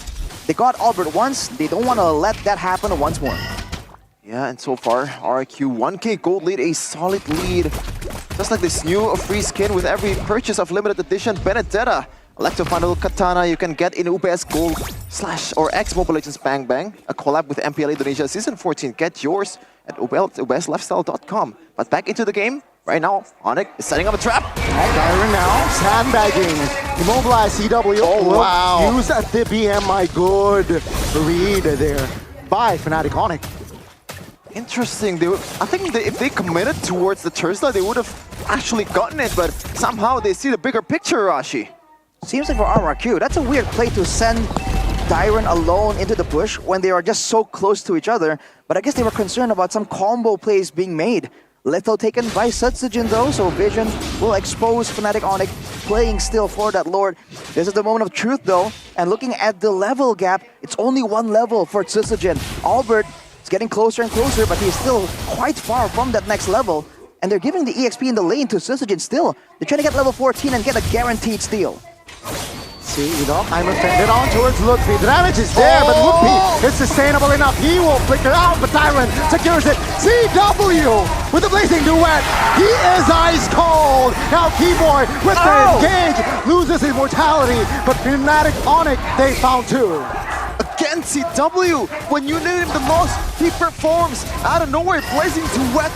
They got Albert once, they don't want to let that happen once more. Yeah, and so far, RQ 1K gold lead, a solid lead. Just like this new free skin with every purchase of limited edition Benedetta. Electro Final Katana you can get in UBS Gold / or X Mobile Legends Bang Bang, a collab with MPL Indonesia Season 14. Get yours at ubslifestyle.com. But back into the game, right now, Onyx is setting up a trap. Tyron now, sandbagging. Immobilize CW. Oh, wow. Use the BM, my good read there by Fnatic Onyx. Interesting. I think if they committed towards the Tesla, they would have actually gotten it, but somehow they see the bigger picture, Rashi. Seems like for RRQ, that's a weird play to send Tyron alone into the bush when they are just so close to each other. But I guess they were concerned about some combo plays being made. Lethal taken by Sutsujin though, so Vision will expose Fnatic Onyx playing still for that Lord. This is the moment of truth though, and looking at the level gap, it's only one level for Sutsujin. Albert is getting closer and closer, but he's still quite far from that next level. And they're giving the EXP in the lane to Sutsujin still. They're trying to get level 14 and get a guaranteed steal. See, I'm offended on towards Lutfi. The damage is there, but Lutfi is sustainable enough. He will flicker out, but Tyron secures it. CW with the blazing duet. He is ice cold. Now Keyboard with the engage loses his mortality, but Fnatic Onyx, they found two. Again, CW, when you need him the most, he performs out of nowhere, blazing duet.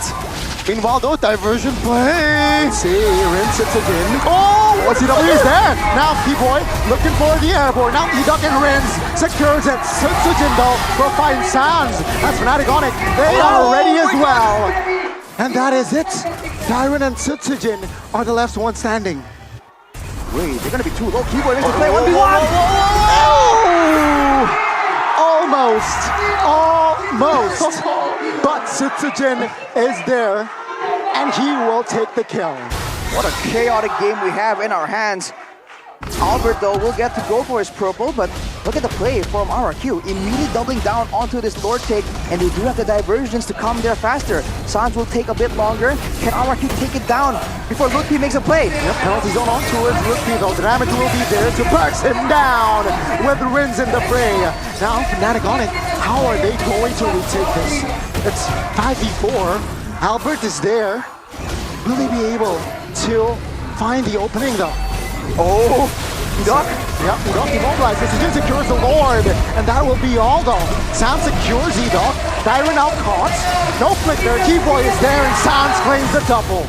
Meanwhile, though, diversion play. See, Rin sits again. Oh, CW is there. Now Keyboy looking for the airborne. Now Edok and Rins secures it. Sutsujin though will find Sans. That's Fnatic Onyx. They are ready as well. And that is it. Tyron and Sutsujin are the last one standing. Wait, they're gonna be too low. Keyboy into play 1v1. Almost. But Sutsujin is there, and he will take the kill. What a chaotic game we have in our hands. Albert, though, will get to go for his purple, but look at the play from RRQ. Immediately doubling down onto this Lord take, and they do have the diversions to come there faster. Sans will take a bit longer. Can RRQ take it down before Lutfi makes a play? Yep, penalty zone on towards Lutfi, though. The damage will be there to burst him down with Rins in the fray. Now, Fnatic Onyx, how are they going to retake this? It's 5v4. Albert is there. Will they be able to find the opening, though? Oh, Edok. Yep, Edok immobilizes. He secures the Lord, and that will be all though. Sans secures Edok. Tyron out caught. No flicker. Keyboy is there, and Sans claims the double.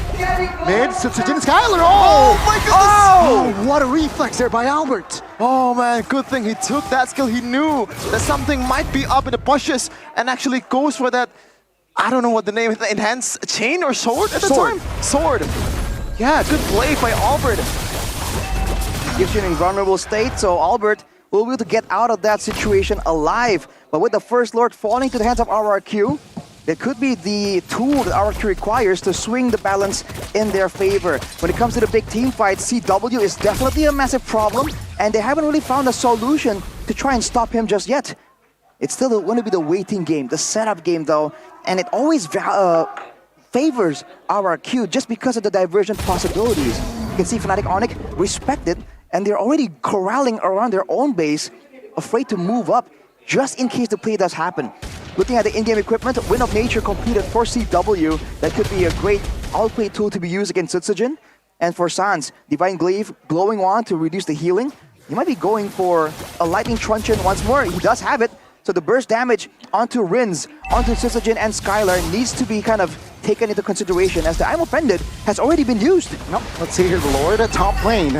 Mid, Sutsujin Skylar. Oh my goodness! Oh, what a reflex there by Albert. Oh man, good thing he took that skill. He knew that something might be up in the bushes, and actually goes for that. I don't know what the name is. Enhanced chain or sword at the time? Sword. Yeah, good play by Albert. Gives you an invulnerable state, so Albert will be able to get out of that situation alive. But with the first Lord falling to the hands of RRQ, that could be the tool that RRQ requires to swing the balance in their favor. When it comes to the big team fight, CW is definitely a massive problem, and they haven't really found a solution to try and stop him just yet. It's still going to be the waiting game, the setup game though, and it always favors RRQ just because of the diversion possibilities. You can see Fnatic Onyx respect it, and they're already corralling around their own base, afraid to move up, just in case the play does happen. Looking at the in-game equipment, Wind of Nature completed for CW. That could be a great outplay tool to be used against Sutsujin. And for Sans, Divine Glaive, Glowing Wand to reduce the healing. He might be going for a Lightning Truncheon once more. He does have it. So the burst damage onto Rins, onto Sutsujin and Skylar needs to be kind of taken into consideration, as the I'm Offended has already been used. Nope. Let's see here, the Lord at top lane.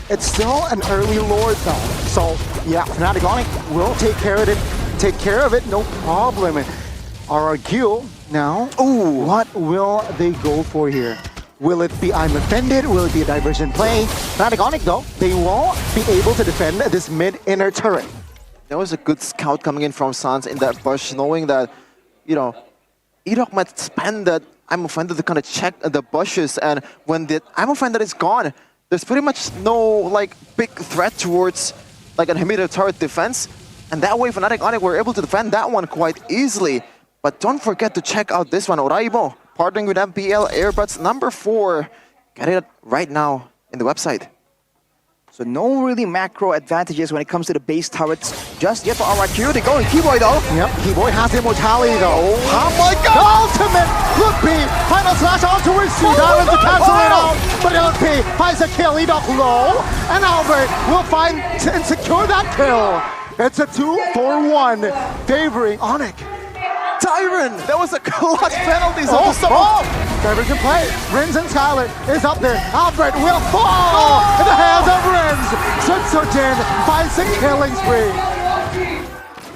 It's still an early Lord though. So yeah, Fnatic Onyx will take care of it, no problem. RRQ now, what will they go for here? Will it be I'm Offended? Will it be a diversion play? Fnatic Onyx though, they won't be able to defend this mid-inner turret. There was a good scout coming in from Sans in that bush, knowing that, you know, Edok might spend that I'm Offended to kind of check the bushes, and when the I'm Offended is gone, there's pretty much no like big threat towards like an immediate turret defense, and that way Fnatic Onyx were able to defend that one quite easily. But don't forget to check out this one, Oraibo, partnering with MPL Earbuds number 4. Get it right now in the website. So no really macro advantages when it comes to the base turrets. Just yet for RRQ, they go in Keyboy though. Yep, Keyboy has the immortality though. Oh my god! Ultimate! Look B, final slash onto his C Diamond to cancel it out. But Look B finds a kill, he knocked low. And Albert will find and secure that kill. It's a 2-4-1 favoring Onyx. Tyron, that was a clutch penalty. So Divergent play. Rins and Skylar is up there. Albert will fall in the hands of Rins. Sutsujin finds a killing spree.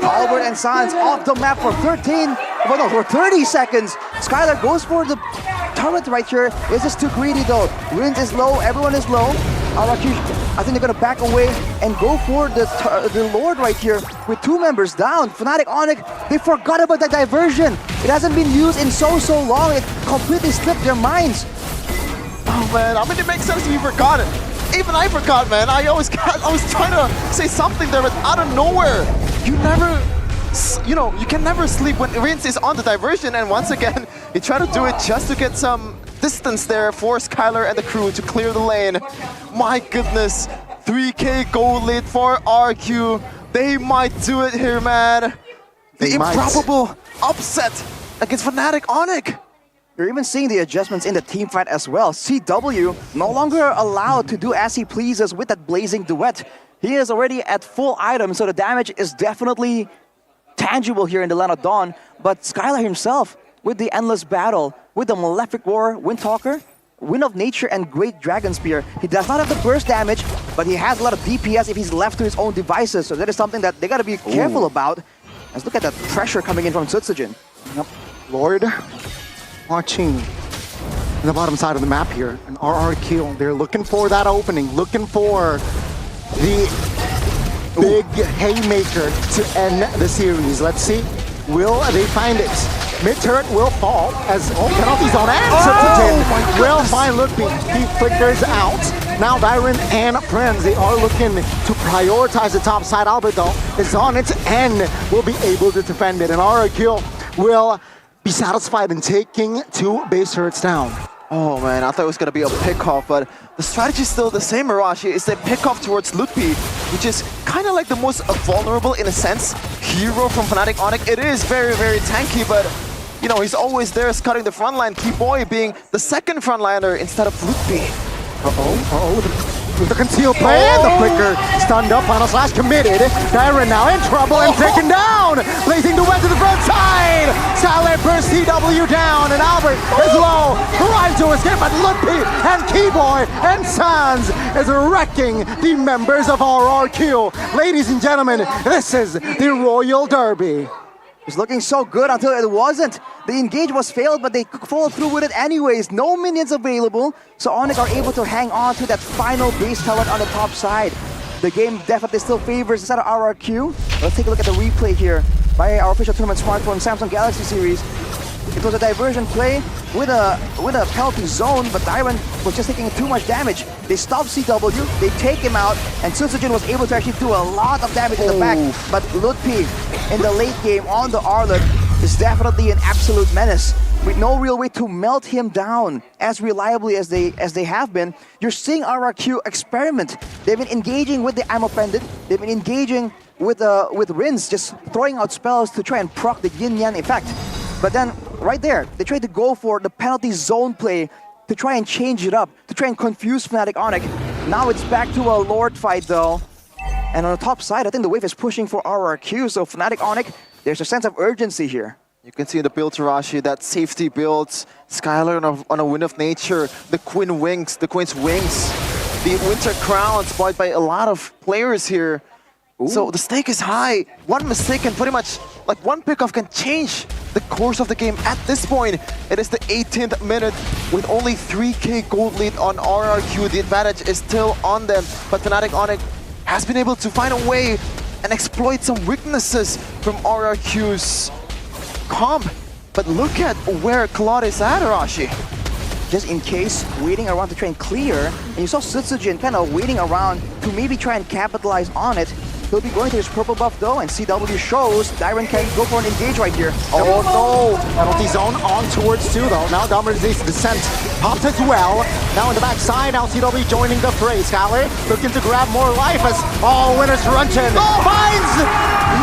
Albert and Sans off the map for 30 seconds. Skylar goes for the turret right here. It's just too greedy though. Rins is low, everyone is low. RRQ, I think they're gonna back away and go for the Lord right here with 2 members down. Fnatic Onyx, they forgot about that diversion. It hasn't been used in so long. It completely slipped their minds. Oh man, I mean it makes sense if you forgot it. Even I forgot, man. I was trying to say something there, but out of nowhere, you can never sleep when Rinse is on the diversion. And once again, he tried to do it just to get some distance there for Skylar and the crew to clear the lane. My goodness, 3K gold lead for RQ. They might do it here, man. The improbable upset against Fnatic Onyx. You're even seeing the adjustments in the team fight as well. CW no longer allowed to do as he pleases with that blazing duet. He is already at full item, so the damage is definitely tangible here in the Land of Dawn. But Skylar himself, with the Endless Battle, with the Malefic War, Windtalker, Wind of Nature, and Great Dragon Spear, he does not have the burst damage, but he has a lot of DPS if he's left to his own devices. So that is something that they gotta be careful about. Let's look at that pressure coming in from Sutsujin. Yep. Lord, watching the bottom side of the map here, an RRQ. They're looking for that opening, looking for the big haymaker to end the series. Let's see, will they find it? Mid turret will fall as penalties on and will find Lookby. He flickers out. Now Byron and friends, they are looking to prioritize the top side. Albert though is on its end, will be able to defend it, and RRQ will be satisfied in taking 2 base turrets down. Oh man, I thought it was gonna be a pick-off, but the strategy is still the same, Mirashi. It's a pick-off towards Ludwig, which is kind of like the most vulnerable, in a sense, hero from Fnatic Onyx. It is very, very tanky, but you know, he's always there scouting the front line. Keyboy being the second frontliner instead of Ludwig. With the concealed play and the flicker stunned up, final slash committed. Dyron now in trouble and taken down. Blazing the web to the front side. Skylar bursts CW down and Albert is low. Trying to escape, but Ludwig and Keyboy and Sans is wrecking the members of RRQ. Ladies and gentlemen, this is the Royal Derby. It's looking so good until it wasn't. The engage was failed, but they followed through with it anyways. No minions available, so Onyx are able to hang on to that final base talent on the top side. The game definitely still favors the side of RRQ. Let's take a look at the replay here by our official tournament smartphone Samsung Galaxy series. It was a diversion play with a penalty zone, but Dyron was just taking too much damage. They stopped CW, they take him out, and Sutsujin was able to actually do a lot of damage in the back. But Ludwig in the late game on the Arlet is definitely an absolute menace. With no real way to melt him down as reliably as they have been. You're seeing RRQ experiment. They've been engaging with the Ammo Pendant. They've been engaging with Rins, just throwing out spells to try and proc the Yin-Yang effect. But then, right there, they tried to go for the penalty zone play to try and change it up, to try and confuse Fnatic Onyx. Now it's back to a Lord fight though. And on the top side, I think the wave is pushing for RRQ, so Fnatic Onyx, there's a sense of urgency here. You can see the build, Tarashi, that safety builds. Skylar on a Wind of Nature, the Queen's Wings, the Winter Crown spoiled by a lot of players here. Ooh. So the stake is high. One mistake can pretty much, like one pickoff can change the course of the game. At this point, it is the 18th minute with only 3K gold lead on RRQ. The advantage is still on them, but Fnatic Onyx has been able to find a way and exploit some weaknesses from RRQ's comp. But look at where Claude is at, Arashi. Just in case, waiting around to try and clear, and you saw Sutsujin kind of waiting around to maybe try and capitalize on it. He'll be going to his purple buff though, and CW shows Dyron can go for an engage right here. Oh no! Penalty zone on towards 2 though. Now Dominant's descent popped as well. Now in the backside, now CW joining the fray. Skylar looking to grab more life as all winners Runchen finds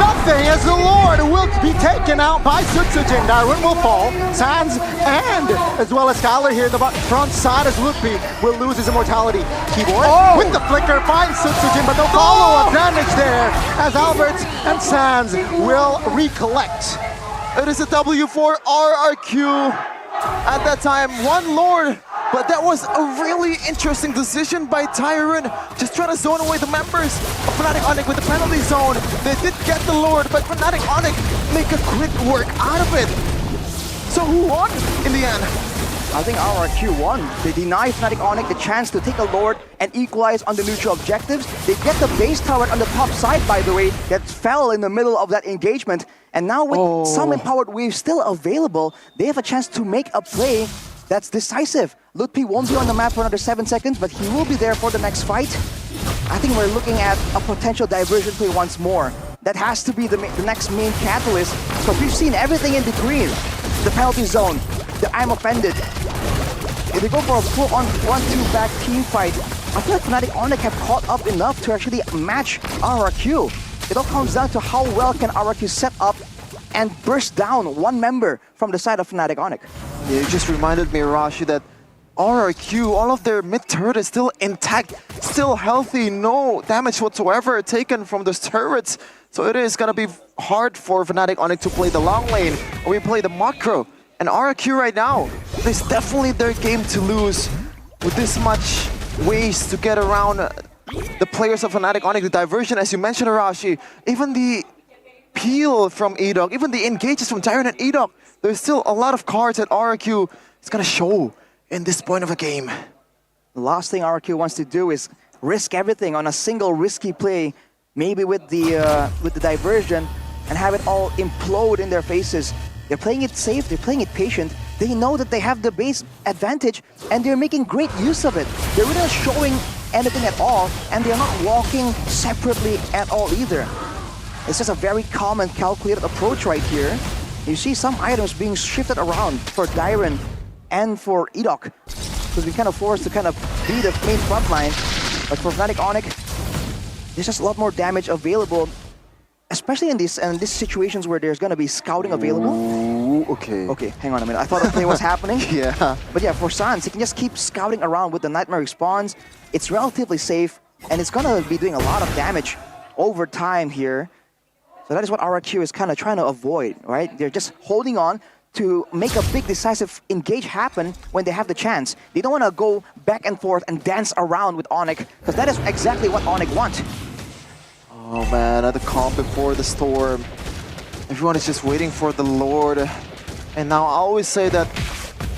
nothing as the Lord will be taken out by Sutsujin. Darwin will fall. Sands and as well as Skylar here in the front side as Lutpi will lose his immortality. Keyboard with the flicker finds Sutsujin, but no follow-up damage there as Albert and Sands will recollect. It is a W for RRQ. At that time, one Lord, but that was a really interesting decision by Tyron. Just trying to zone away the members of Fnatic Onyx with the penalty zone. They did get the Lord, but Fnatic Onyx make a quick work out of it. So who won in the end? I think RRQ won. They deny Fnatic Onyx the chance to take a Lord and equalize on the neutral objectives. They get the base tower on the top side, by the way, that fell in the middle of that engagement. And now with some empowered waves still available, they have a chance to make a play that's decisive. Lutpi won't be on the map for another 7 seconds, but he will be there for the next fight. I think we're looking at a potential diversion play once more. That has to be the next main catalyst, because we've seen everything in between. The penalty zone, the I'm offended. If they go for a full-on 1-2 back team fight, I feel like Fnatic Onyx have caught up enough to actually match RRQ. It all comes down to how well can RRQ set up and burst down one member from the side of Fnatic Onyx. Yeah, you just reminded me, Rashi, that RRQ, all of their mid turret is still intact, still healthy, no damage whatsoever taken from those turrets. So it is gonna be hard for Fnatic Onyx to play the long lane, or we play the macro. And RRQ right now, it's definitely their game to lose with this much ways to get around the players of Fnatic Onyx. The diversion, as you mentioned, Arashi, even the peel from Edok, even the engages from Tyron and Edok, there's still a lot of cards that RRQ is gonna show in this point of a game. The last thing RRQ wants to do is risk everything on a single risky play, maybe with the diversion, and have it all implode in their faces. They're playing it safe, they're playing it patient. They know that they have the base advantage, and they're making great use of it. They're really not showing anything at all, and they're not walking separately at all either. It's just a very calm and calculated approach right here. You see some items being shifted around for Dyron and for Edok, because we kind of forced to kind of be the main front line. But for Fnatic Onyx, there's just a lot more damage available, especially in these situations where there's gonna be scouting available. Ooh, okay. Okay, hang on a minute. I thought a play was happening. Yeah. But yeah, for Sans, he can just keep scouting around with the Nightmare Respawns. It's relatively safe, and it's gonna be doing a lot of damage over time here. So that is what RRQ is kind of trying to avoid, right? They're just holding on to make a big decisive engage happen when they have the chance. They don't want to go back and forth and dance around with Onyx, because that is exactly what Onyx wants. Oh man, at the calm before the storm. Everyone is just waiting for the Lord. And now I always say that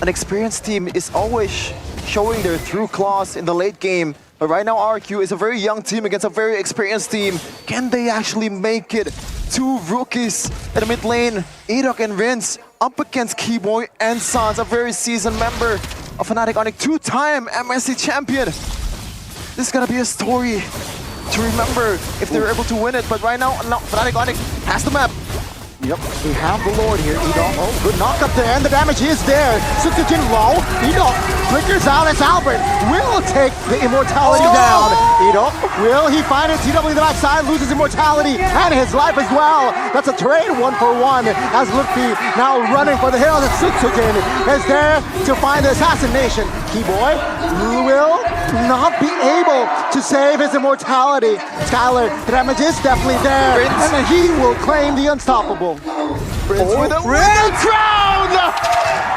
an experienced team is always showing their true claws in the late game. But right now RQ is a very young team against a very experienced team. Can they actually make it? Two rookies at the mid lane, Edok and Rince, up against Keyboy and Sans, a very seasoned member of Fnatic Onyx, two-time MSC champion. This is gonna be a story to remember if they're able to win it. But right now, Fnatic Onyx has the map. Yep, we have the Lord here. Edok, good knock up there, and the damage is there. Sutsujin low. Edok flickers out as Albert will take the immortality down. Edok, will he find it? TW in the backside loses immortality and his life as well. That's a trade 1-for-1 as Lutpi now running for the hills. And Sutsujin is there to find the assassination. Keyboy will not be able to save his immortality. Skylar, the damage is definitely there, and then he will claim the unstoppable. Prince with a crown!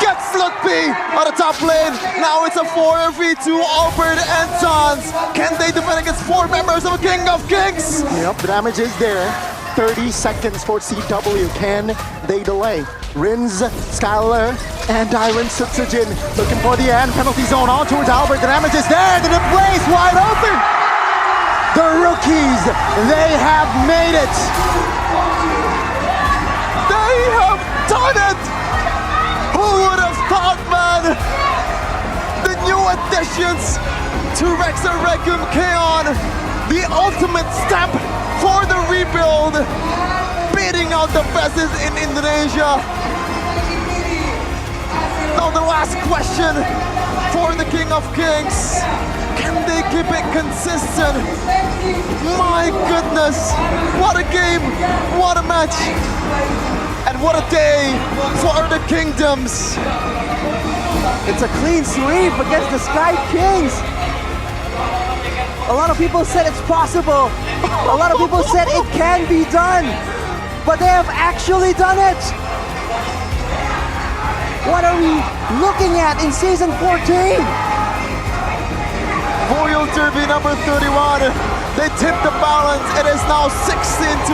Gets Lutpi on the top lane. Now it's a 4v2 Albert and Sans. Can they defend against 4 members of King of Kings? Yep, the damage is there. 30 seconds for CW. Can they delay? Rins, Skylar, and Dyron Sutsujin looking for the end. Penalty zone on towards Albert. The damage is there. The place wide open. The rookies, they have made it. They have done it! Who would have thought, man? The new additions to Rex and Requiem Kaon, the ultimate step for the rebuild, beating out the best in Indonesia. Now the last question for the King of Kings. Can they keep it consistent? My goodness, what a game, what a match, and what a day for the Kingdoms. It's a clean sweep against the Sky Kings. A lot of people said it's possible. A lot of people said it can be done. But they have actually done it. What are we looking at in Season 14? Royal Derby number 31. They tipped the balance. It is now 16-15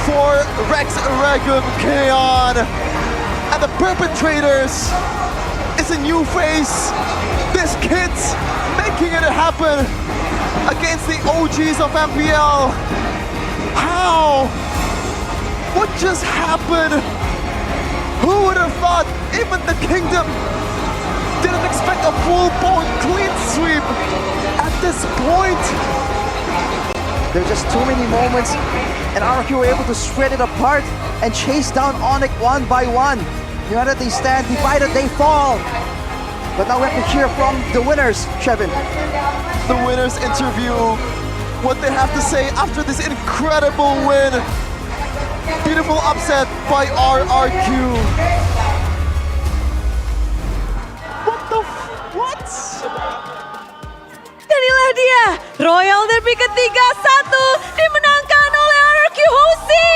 for Rex Regum Keon. And the perpetrators is a new face. This kid's making it happen against the OGs of MPL. How? What just happened? Who would have thought even the Kingdom didn't expect a full-blown clean sweep at this point? There's just too many moments, and RQ were able to shred it apart and chase down Onyx one by one. United they stand, divided they fall. But now we have to hear from the winners, Shevin. The winners interview, what they have to say after this incredible win. Beautiful upset by RRQ. What? Dan inilah dia, Royal Derby ketiga 1 dimenangkan oleh RRQ Hoshi.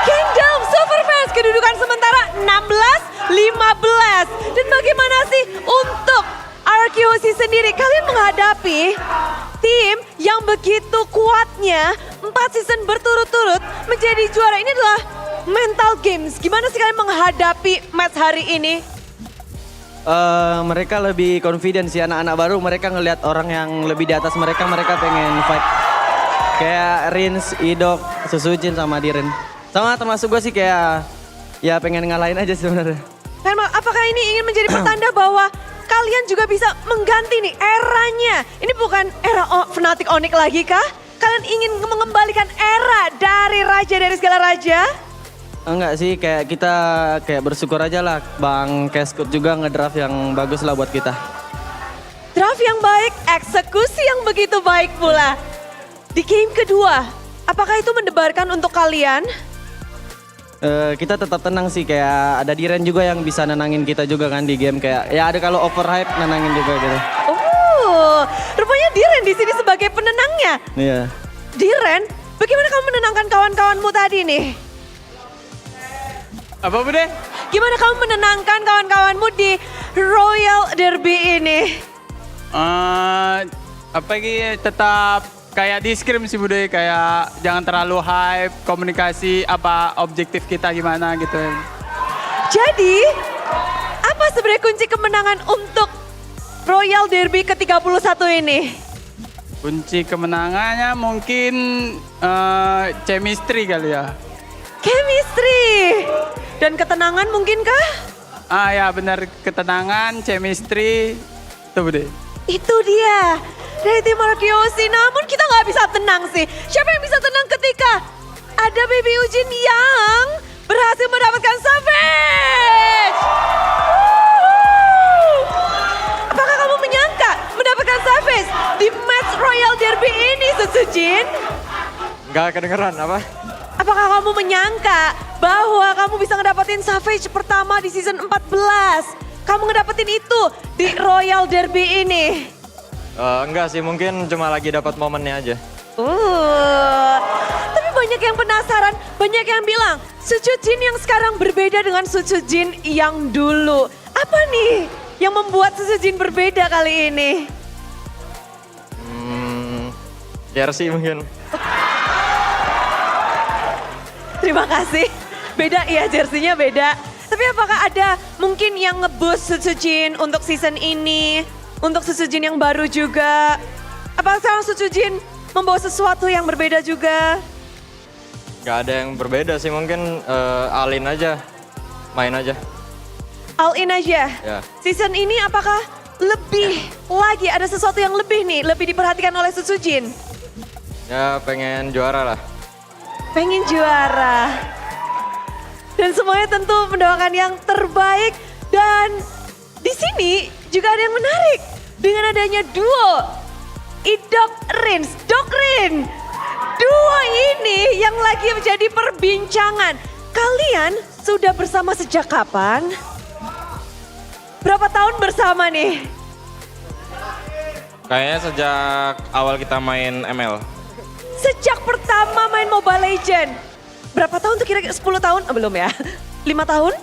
Kingdom Superfans kedudukan sementara 16-15. Dan bagaimana sih untuk RRQ Hoshi sendiri? Kalian menghadapi tim yang begitu kuatnya 4 season berturut-turut menjadi juara. Ini adalah mental games. Gimana sih kalian menghadapi match hari ini? Mereka lebih confident sih, anak-anak baru. Mereka ngelihat orang yang lebih di atas mereka pengen fight. Kayak Rins, Idok, Susujin sama Diren. Sama termasuk gue sih kayak ya pengen ngalahin aja sebenarnya. Apakah ini ingin menjadi pertanda bahwa kalian juga bisa mengganti nih eranya? Ini bukan era Fnatic Onyx lagi kah? Kalian ingin mengembalikan era dari raja dari segala raja? Enggak sih, kayak kita kayak bersyukur aja lah. Bang Keskut juga ngedraft yang bagus lah buat kita. Draft yang baik, eksekusi yang begitu baik pula. Di game kedua, apakah itu mendebarkan untuk kalian? Kita tetap tenang sih, kayak ada Diren juga yang bisa nenangin kita juga kan di game. Kayak ya ada kalau overhype nenangin juga gitu. Rupanya Diren di sini sebagai penenangnya. Iya. Diren, bagaimana kamu menenangkan kawan-kawanmu tadi nih? Apa Bude? Gimana kamu menenangkan kawan-kawanmu di Royal Derby ini? Tetap kayak di scrim sih Bude, kayak jangan terlalu hype, komunikasi apa objektif kita gimana gitu. Jadi, apa sebenarnya kunci kemenangan untuk Royal Derby ke-31 ini? Kunci kemenangannya mungkin chemistry kali ya. Chemistry dan ketenangan mungkinkah? Ya benar, ketenangan, chemistry, itu Bude. Itu dia dari tim RRQ Hoshi. Namun kita nggak bisa tenang sih. Siapa yang bisa tenang ketika ada Baby Ujin yang berhasil mendapatkan Savage? Apakah kamu menyangka mendapatkan Savage di match Royal Derby ini, Susujin? Nggak kedengeran apa? Apakah kamu menyangka bahwa kamu bisa ngedapetin Savage pertama di season 14? Kamu ngedapetin itu di Royal Derby ini? Enggak sih, mungkin cuma lagi dapat momennya aja. Tapi banyak yang penasaran, banyak yang bilang Suchujin yang sekarang berbeda dengan Suchujin yang dulu. Apa nih yang membuat Suchujin berbeda kali ini? Jersey mungkin. Terima kasih. Beda ya, jersinya beda. Tapi apakah ada mungkin yang nge-boost Suchujin untuk season ini? Untuk Suchujin yang baru juga? Apakah sekarang Suchujin membawa sesuatu yang berbeda juga? Gak ada yang berbeda sih, mungkin all-in aja. Main aja. All-in aja? Ya. Season ini apakah lebih lagi ada sesuatu yang lebih nih? Lebih diperhatikan oleh Suchujin? Ya pengen juara lah. Pengen juara. Dan semuanya tentu mendoakan yang terbaik. Dan di sini juga ada yang menarik. Dengan adanya duo Idok Rins, Dok Rin. Duo ini yang lagi menjadi perbincangan. Kalian sudah bersama sejak kapan? Berapa tahun bersama nih? Kayaknya sejak awal kita main ML. Sejak pertama main Mobile Legend. Berapa tahun tuh kira-kira? 10 tahun? Oh, belum ya? 5 tahun?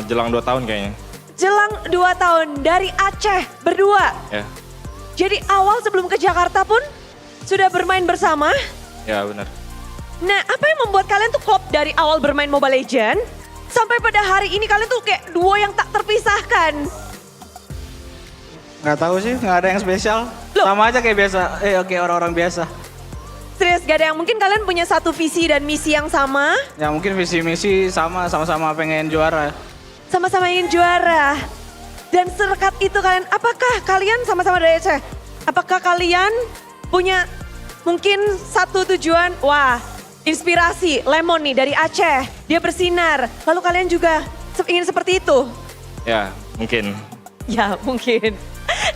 Jelang 2 tahun kayaknya. Jelang 2 tahun dari Aceh berdua. Ya, Jadi awal sebelum ke Jakarta pun sudah bermain bersama. ya benar. Nah, apa yang membuat kalian tuh klop dari awal bermain Mobile Legend sampai pada hari ini kalian tuh kayak duo yang tak terpisahkan? Nggak tahu sih, nggak ada yang spesial. Sama aja kayak biasa, kayak orang-orang biasa. Serius, gak ada yang mungkin kalian punya satu visi dan misi yang sama? Ya mungkin visi misi sama-sama pengen juara. Sama-sama ingin juara. Dan serekat itu kalian, apakah kalian sama-sama dari Aceh? Apakah kalian punya mungkin satu tujuan? Wah, inspirasi Lemon nih dari Aceh, dia bersinar. Lalu kalian juga ingin seperti itu? Ya, mungkin. Ya mungkin.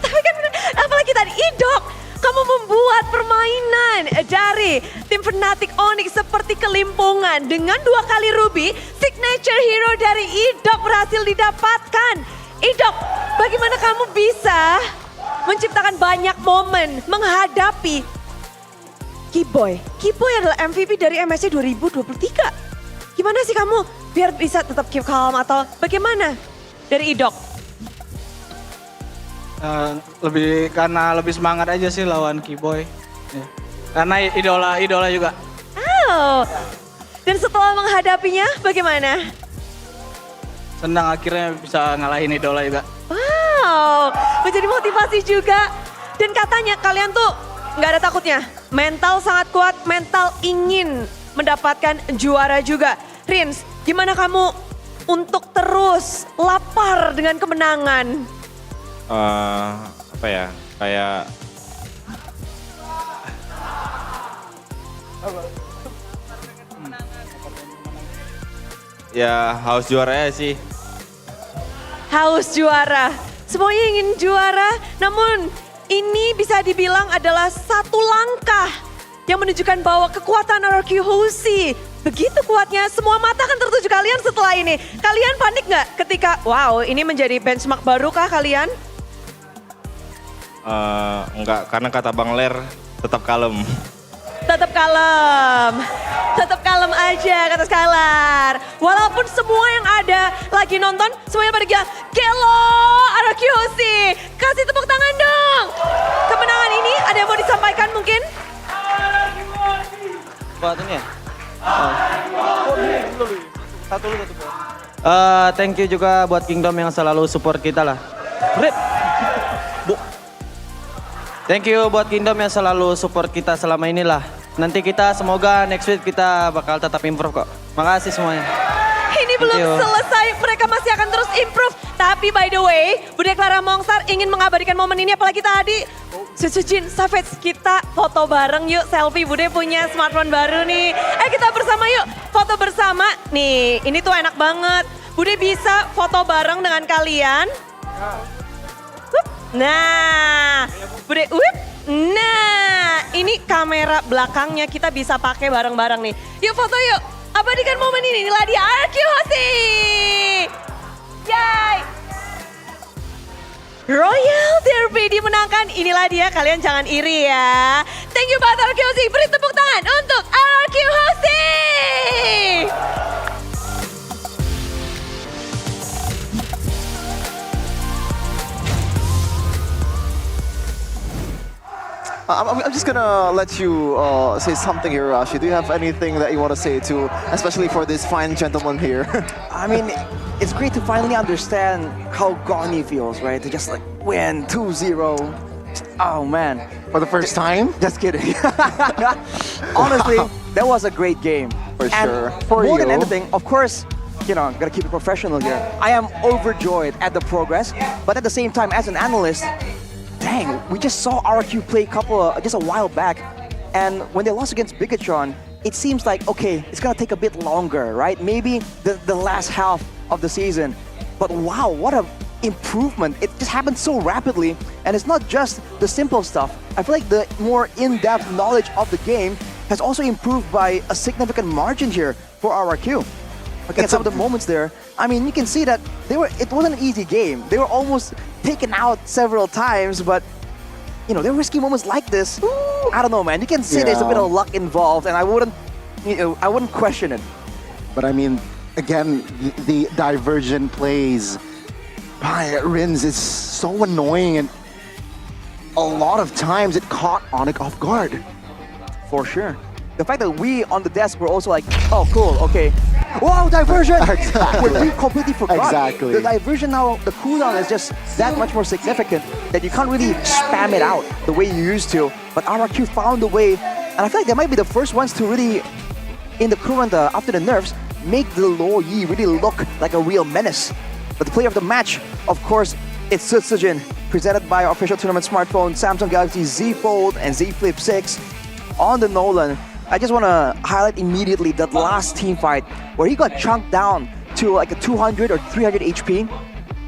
Tapi kan apalagi tadi Idok, kamu membuat permainan dari tim Fnatic Onyx seperti kelimpungan. Dengan 2 kali Ruby, signature hero dari Idok berhasil didapatkan. Idok, bagaimana kamu bisa menciptakan banyak momen menghadapi Keyboy? Keyboy adalah MVP dari MSC 2023. Gimana sih kamu biar bisa tetap keep calm atau bagaimana dari Idok? Karena lebih semangat aja sih lawan Keyboy. Ya. Karena idola juga. Oh, dan setelah menghadapinya bagaimana? Senang akhirnya bisa ngalahin idola juga. Wow, menjadi motivasi juga. Dan katanya kalian tuh nggak ada takutnya. Mental sangat kuat, mental ingin mendapatkan juara juga. Rins, gimana kamu untuk terus lapar dengan kemenangan? Apa ya, kayak ya haus juaranya sih. Haus juara, semuanya ingin juara, namun ini bisa dibilang adalah satu langkah yang menunjukkan bahwa kekuatan RRQ Hoshi begitu kuatnya. Semua mata akan tertuju kalian setelah ini. Kalian panik nggak ketika, wow, ini menjadi benchmark baru kah kalian? Enggak, karena kata Bang Ler tetap kalem. Tetap kalem. Tetap kalem aja kata Skylar. Walaupun semua yang ada lagi nonton, semuanya pada gila. Gelo, RRQ Hoshi. Kasih tepuk tangan dong. Kemenangan ini ada yang mau disampaikan mungkin? Buat ini ya? Thank you juga buat Kingdom yang selalu support kita lah. Thank you buat Kingdom yang selalu support kita selama inilah. Nanti kita semoga next week kita bakal tetap improve kok. Makasih semuanya. Ini belum selesai, mereka masih akan terus improve. Tapi by the way, Bude Clara Mongstar ingin mengabadikan momen ini apalagi tadi. Susujin, Savage, kita foto bareng yuk, selfie. Bude punya smartphone baru nih. Kita bersama yuk, foto bersama. Nih, ini tuh enak banget. Bude bisa foto bareng dengan kalian. Nah, Bude, nah, ini kamera belakangnya kita bisa pakai bareng-bareng nih. Yuk foto yuk, abadikan momen ini. Inilah dia RRQ Hoshi. Yay! Royal Derby dimenangkan, inilah dia, kalian jangan iri ya. Thank you banget RRQ Hoshi, beri tepuk tangan untuk RRQ Hoshi. I'm just gonna let you say something here, Rashi. Do you have anything that you want to say to, especially for this fine gentleman here? I mean, it's great to finally understand how Goni feels, right? To just like win 2-0. Oh man. For the first time? Just kidding. Honestly, that was a great game. For And sure. More than anything, of course, you know, I'm gonna keep it professional here. I am overjoyed at the progress, but at the same time, as an analyst, dang, we just saw RQ play just a while back, And when they lost against Bigatron, it seems like, okay, it's gonna take a bit longer, right? Maybe the last half of the season. But wow, what a improvement. It just happened so rapidly. And it's not just the simple stuff. I feel like the more in-depth knowledge of the game has also improved by a significant margin here for RRQ. Again, some of the moments there, I mean, you can see that it wasn't an easy game. They were almost taken out several times, but you know, there were risky moments like this. I don't know, man. You can say there's a bit of luck involved, and I wouldn't question it. But I mean, again, the divergent plays by Rins is so annoying, and a lot of times it caught Onyx off guard. For sure. The fact that we on the desk were also like, oh, cool, okay. Wow, diversion! Exactly. We completely forgot. Exactly. The diversion now, the cooldown is just that much more significant that you can't really spam it out the way you used to. But RRQ found a way, and I feel like they might be the first ones to really, in the current, after the nerfs, make the Lo Yi really look like a real menace. But the player of the match, of course, it's Sutsujin, presented by our official tournament smartphone, Samsung Galaxy Z Fold and Z Flip 6 on the Nolan. I just want to highlight immediately that last team fight where he got chunked down to like a 200 or 300 HP.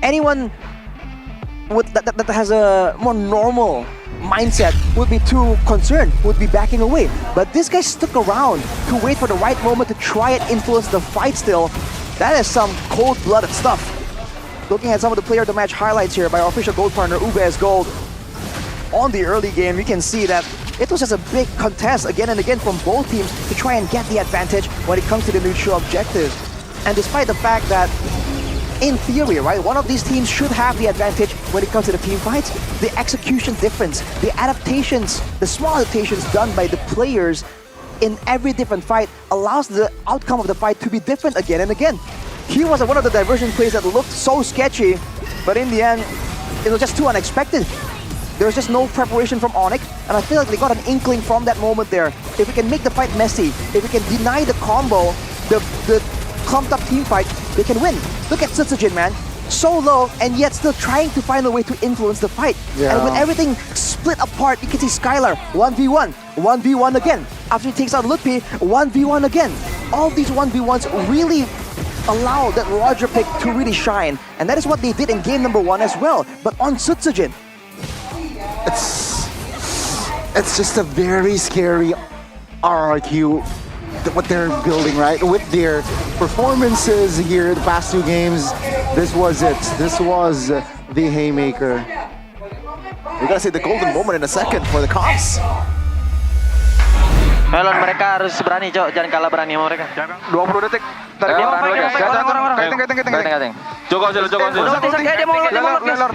Anyone that has a more normal mindset would be too concerned, would be backing away. But this guy stuck around to wait for the right moment to try and influence the fight still. That is some cold-blooded stuff. Looking at some of the player of the match highlights here by our official gold partner, UBS Gold. On the early game, you can see that it was just a big contest again and again from both teams to try and get the advantage when it comes to the neutral objectives. And despite the fact that, in theory, right, one of these teams should have the advantage when it comes to the team fights, the execution difference, the adaptations, the small adaptations done by the players in every different fight allows the outcome of the fight to be different again and again. He was one of the diversion plays that looked so sketchy, but in the end, it was just too unexpected. There was just no preparation from Onyx, and I feel like they got an inkling from that moment there. If we can make the fight messy, if we can deny the combo, the clumped up team fight, they can win. Look at Sutsujin, man. So low, and yet still trying to find a way to influence the fight. Yeah. And with everything split apart, you can see Skylar, 1v1, 1v1 again. After he takes out Lutpi, 1v1 again. All these 1v1s really allow that Roger pick to really shine. And that is what they did in game number 1 as well. But on Sutsujin, it's just a very scary RRQ, what they're building, right? With their performances here the past 2 games, this was it. This was the haymaker. We're gonna see the golden moment in a second for the comps. Melon, mereka harus berani, Cok. Jangan kalah berani sama mereka. 20 detik. Tarik dia tahan lagi. Gating. Joko aja. Dia mau lor.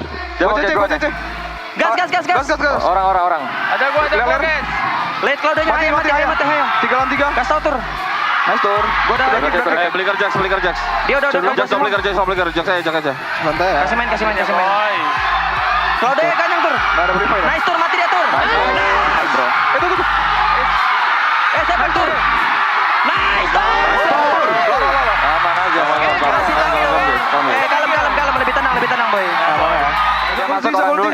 Gas. Orang. Ada gua, guys. Late cloud-nya, ayo mati. 3 lawan 3. Gas tau tur. Nice tur. Gua udah Flicker Jax. Dia udah Flicker Jax aja. Santai ya. Kasih main. Cloud-nya ganyang tur. Enggak ada revive. Nice tur, mati dia tur. Nice, bro. Itu. Siapa tur? Nice tur. Aman aja. Kalem, lebih tenang, boy. Masuk orang dulu.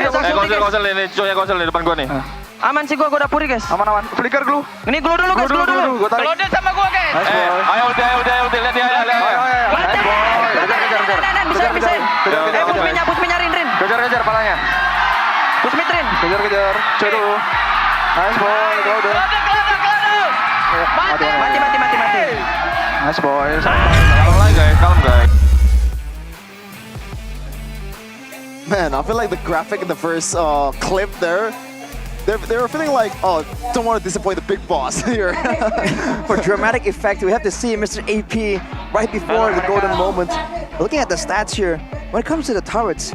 Gosel ini, gosel di depan gua nih. Aman sih gua udah puri, guys. Aman. Flicker glue. Ini glue dulu, guys. Gua tarik. Glue sama gua, guys. Ayo udah lihat dia. Kejar. Pusmi nyariin Rin. Kejar palanya. Pusmi Rin. Kejar. Coy dulu. Nice boy, gua udah. Mati. Nice boy. Kalem guys. Man, I feel like the graphic in the first clip there, they were feeling like, oh, don't want to disappoint the big boss here. for dramatic effect, we have to see Mr. AP right before the golden moment. Looking at the stats here, when it comes to the turrets,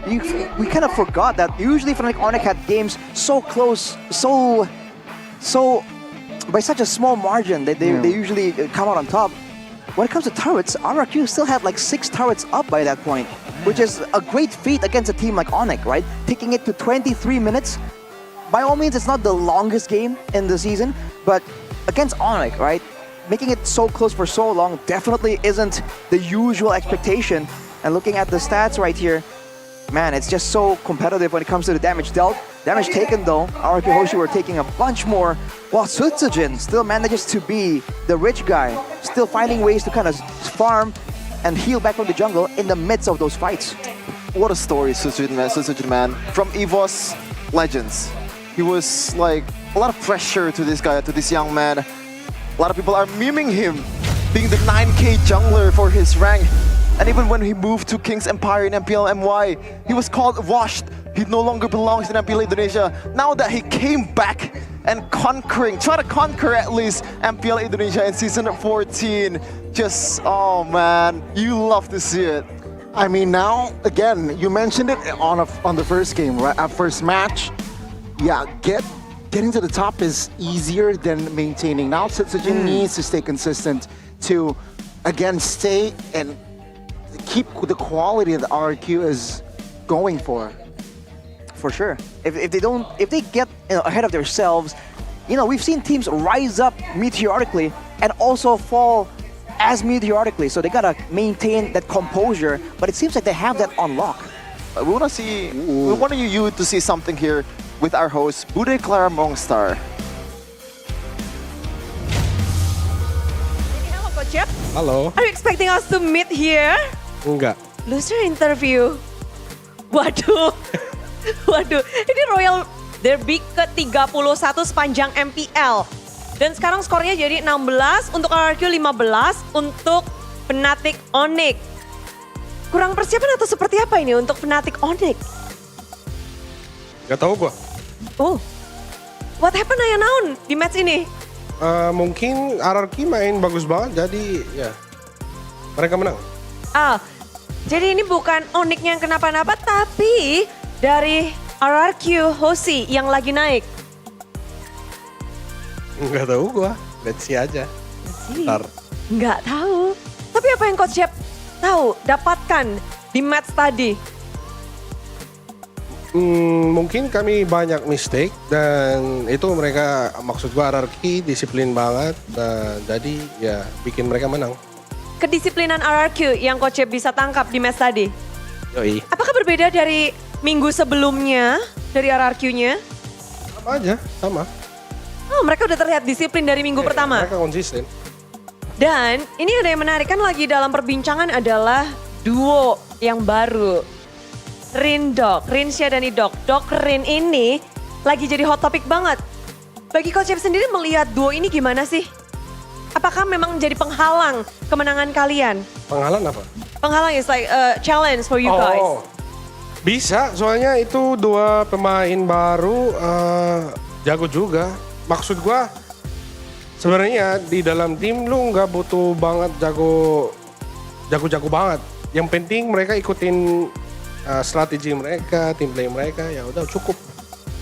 we kind of forgot that usually Fnatic Onyx had games so close, so by such a small margin that they usually come out on top. When it comes to turrets, RRQ still had like 6 turrets up by that point, which is a great feat against a team like Onyx, right? Taking it to 23 minutes. By all means, it's not the longest game in the season, but against Onyx, right? Making it so close for so long definitely isn't the usual expectation. And looking at the stats right here, man, it's just so competitive when it comes to the damage dealt. Damage taken though, RRQ Hoshi were taking a bunch more, while Sutsujin still manages to be the rich guy, still finding ways to kind of farm and heal back from the jungle in the midst of those fights. What a story, Sutsujin man. From EVOS Legends, he was like a lot of pressure to this guy, to this young man. A lot of people are memeing him, being the 9K jungler for his rank. And even when he moved to King's Empire in MPL MY, he was called washed. He no longer belongs in MPL Indonesia. Now that he came back and try to conquer at least MPL Indonesia in Season 14. Just, oh man, you love to see it. I mean, now, again, you mentioned it on the first game, right? First match. Yeah, getting to the top is easier than maintaining. Now, Sutsujin needs to stay consistent to, again, stay and keep the quality that RRQ is going for. For sure. If they get ahead of themselves, we've seen teams rise up meteorically and also fall as meteorically. So they gotta maintain that composure, but it seems like they have that on lock. We want you to see something here with our host, Bude Clara Mongstar. Hello, Coach Jeff. Halo. Are you expecting us to meet here? Enggak. Loser interview. Waduh. Waduh. Ini Royal Derby ke-31 sepanjang MPL. Dan sekarang skornya jadi 16 untuk RRQ, 15 untuk Fnatic Onyx. Kurang persiapan atau seperti apa ini untuk Fnatic Onyx? Gak tahu gua. Oh, what happened Ayah Naon di match ini? Mungkin RRQ main bagus banget, jadi ya mereka menang. Jadi ini bukan Onyx yang kenapa-napa, tapi dari RRQ Hoshi yang lagi naik. Nggak tahu gua, let's see aja. Ntar. Nggak tahu. Tapi apa yang Coach Jeb tahu, dapatkan di match tadi? Mungkin kami banyak mistake dan itu mereka, maksud gua RRQ disiplin banget, jadi ya bikin mereka menang. Kedisiplinan RRQ yang Coach Jeb bisa tangkap di match tadi? Yoi. Apakah berbeda dari minggu sebelumnya dari RRQ-nya? Sama aja, sama. Oh, mereka udah terlihat disiplin dari minggu pertama. Mereka konsisten. Dan ini ada yang menarik, kan lagi dalam perbincangan adalah duo yang baru. Rinsya dan Idok. Rin ini lagi jadi hot topic banget. Bagi Coach Jeff sendiri melihat duo ini gimana sih? Apakah memang jadi penghalang kemenangan kalian? Penghalang apa? Penghalang is like a challenge for you guys. Bisa, soalnya itu dua pemain baru jago juga. Maksud gua sebenarnya di dalam tim lu nggak butuh banget jago banget. Yang penting mereka ikutin strategi mereka, tim play mereka, ya udah cukup.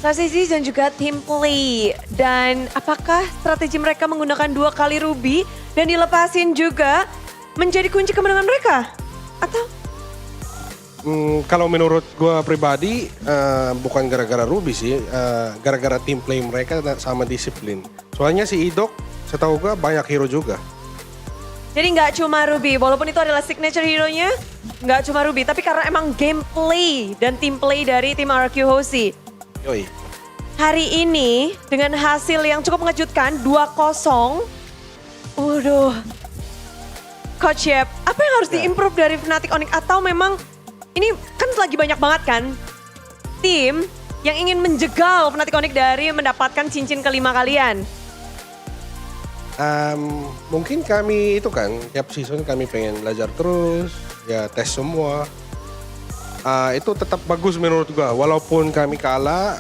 Strategi dan juga team play. Dan apakah strategi mereka menggunakan 2 kali ruby dan dilepasin juga menjadi kunci kemenangan mereka? Atau? Kalau menurut gue pribadi bukan gara-gara ruby sih, gara-gara team play mereka sama disiplin. Soalnya si Idok setahu gue banyak hero juga. Jadi nggak cuma Ruby, walaupun itu adalah signature hero-nya, nggak cuma Ruby, tapi karena emang gameplay dan team play dari tim RRQ Hoshi. Yoi. Hari ini dengan hasil yang cukup mengejutkan 2-0. Waduh. Coach Yep, apa yang harus diimprove dari Fnatic Onyx atau memang ini kan lagi banyak banget kan tim yang ingin menjegal Fnatic Onyx dari mendapatkan cincin kelima kalian? Mungkin kami itu kan tiap season kami pengen belajar terus, ya tes semua. Itu tetap bagus menurut gua, walaupun kami kalah,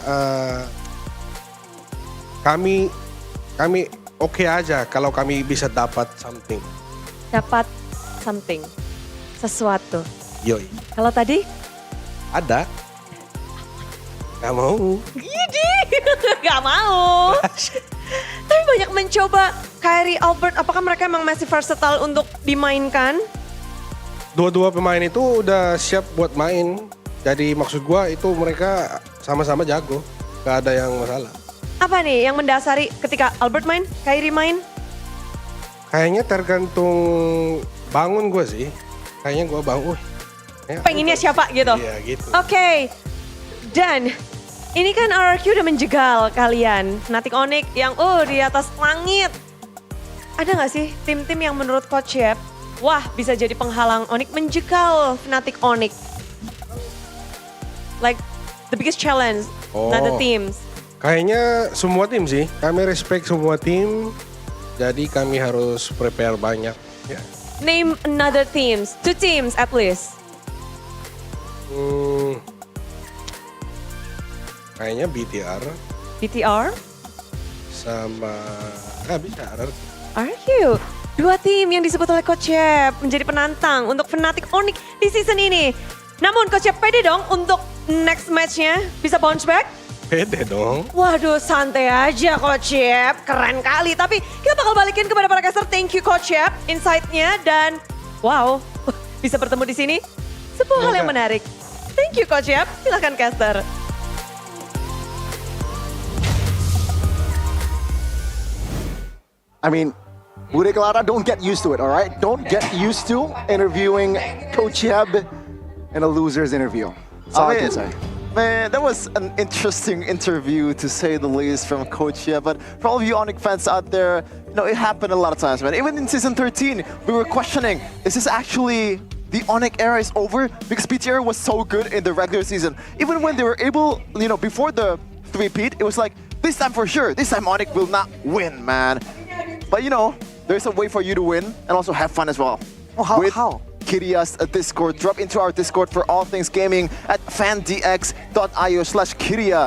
kami oke aja kalau kami bisa dapat something. Dapat something, sesuatu. Yoi. Kalau tadi? Ada. Gak mau. Gini, gak mau. Tapi banyak mencoba. Kyrie, Albert, apakah mereka emang masih versatile untuk dimainkan? Dua-dua pemain itu udah siap buat main. Jadi maksud gua itu mereka sama-sama jago. Gak ada yang masalah. Apa nih yang mendasari ketika Albert main, Kyrie main? Kayaknya tergantung bangun gua sih. Kayaknya gua bangun, pengennya siapa gitu. Iya gitu. Oke, dan ini kan RRQ udah menjegal kalian. Fnatic Onyx yang di atas langit. Ada nggak sih tim-tim yang menurut Coach Yep, wah bisa jadi penghalang Onyx menjegal Fnatic Onyx? Like the biggest challenge, not the teams. Kayaknya semua tim sih. Kami respect semua tim. Jadi kami harus prepare banyak. Ya. Name another teams, 2 teams at least. Kayaknya BTR BTR? sama bisa RRQ. 2 tim yang disebut oleh Coach Yep menjadi penantang untuk Fnatic Onyx di season ini. Namun Coach Yep pede dong untuk next match-nya bisa bounce back? Pede dong. Waduh, santai aja Coach Yep, keren kali. Tapi kita bakal balikin kepada para caster. Thank you Coach Yep, insight-nya dan wow, bisa bertemu di sini. Sebuah hal yang menarik. Thank you Coach Yep, silakan caster. I mean, Bude Clara, don't get used to it, all right? Don't get used to interviewing Coach Yeb in a loser's interview. That's all I can say. Man, that was an interesting interview to say the least from Coach Yeb. But for all of you Onyx fans out there, it happened a lot of times, man. Even in season 13, we were questioning, is this actually the Onyx era is over? Because BTR was so good in the regular season. Even when they were able, before the 3-peat, it was like, this time for sure, this time Onyx will not win, man. But there's a way for you to win and also have fun as well. Oh, how? Kiria's Discord. Drop into our Discord for all things gaming at fandx.io/Kiria.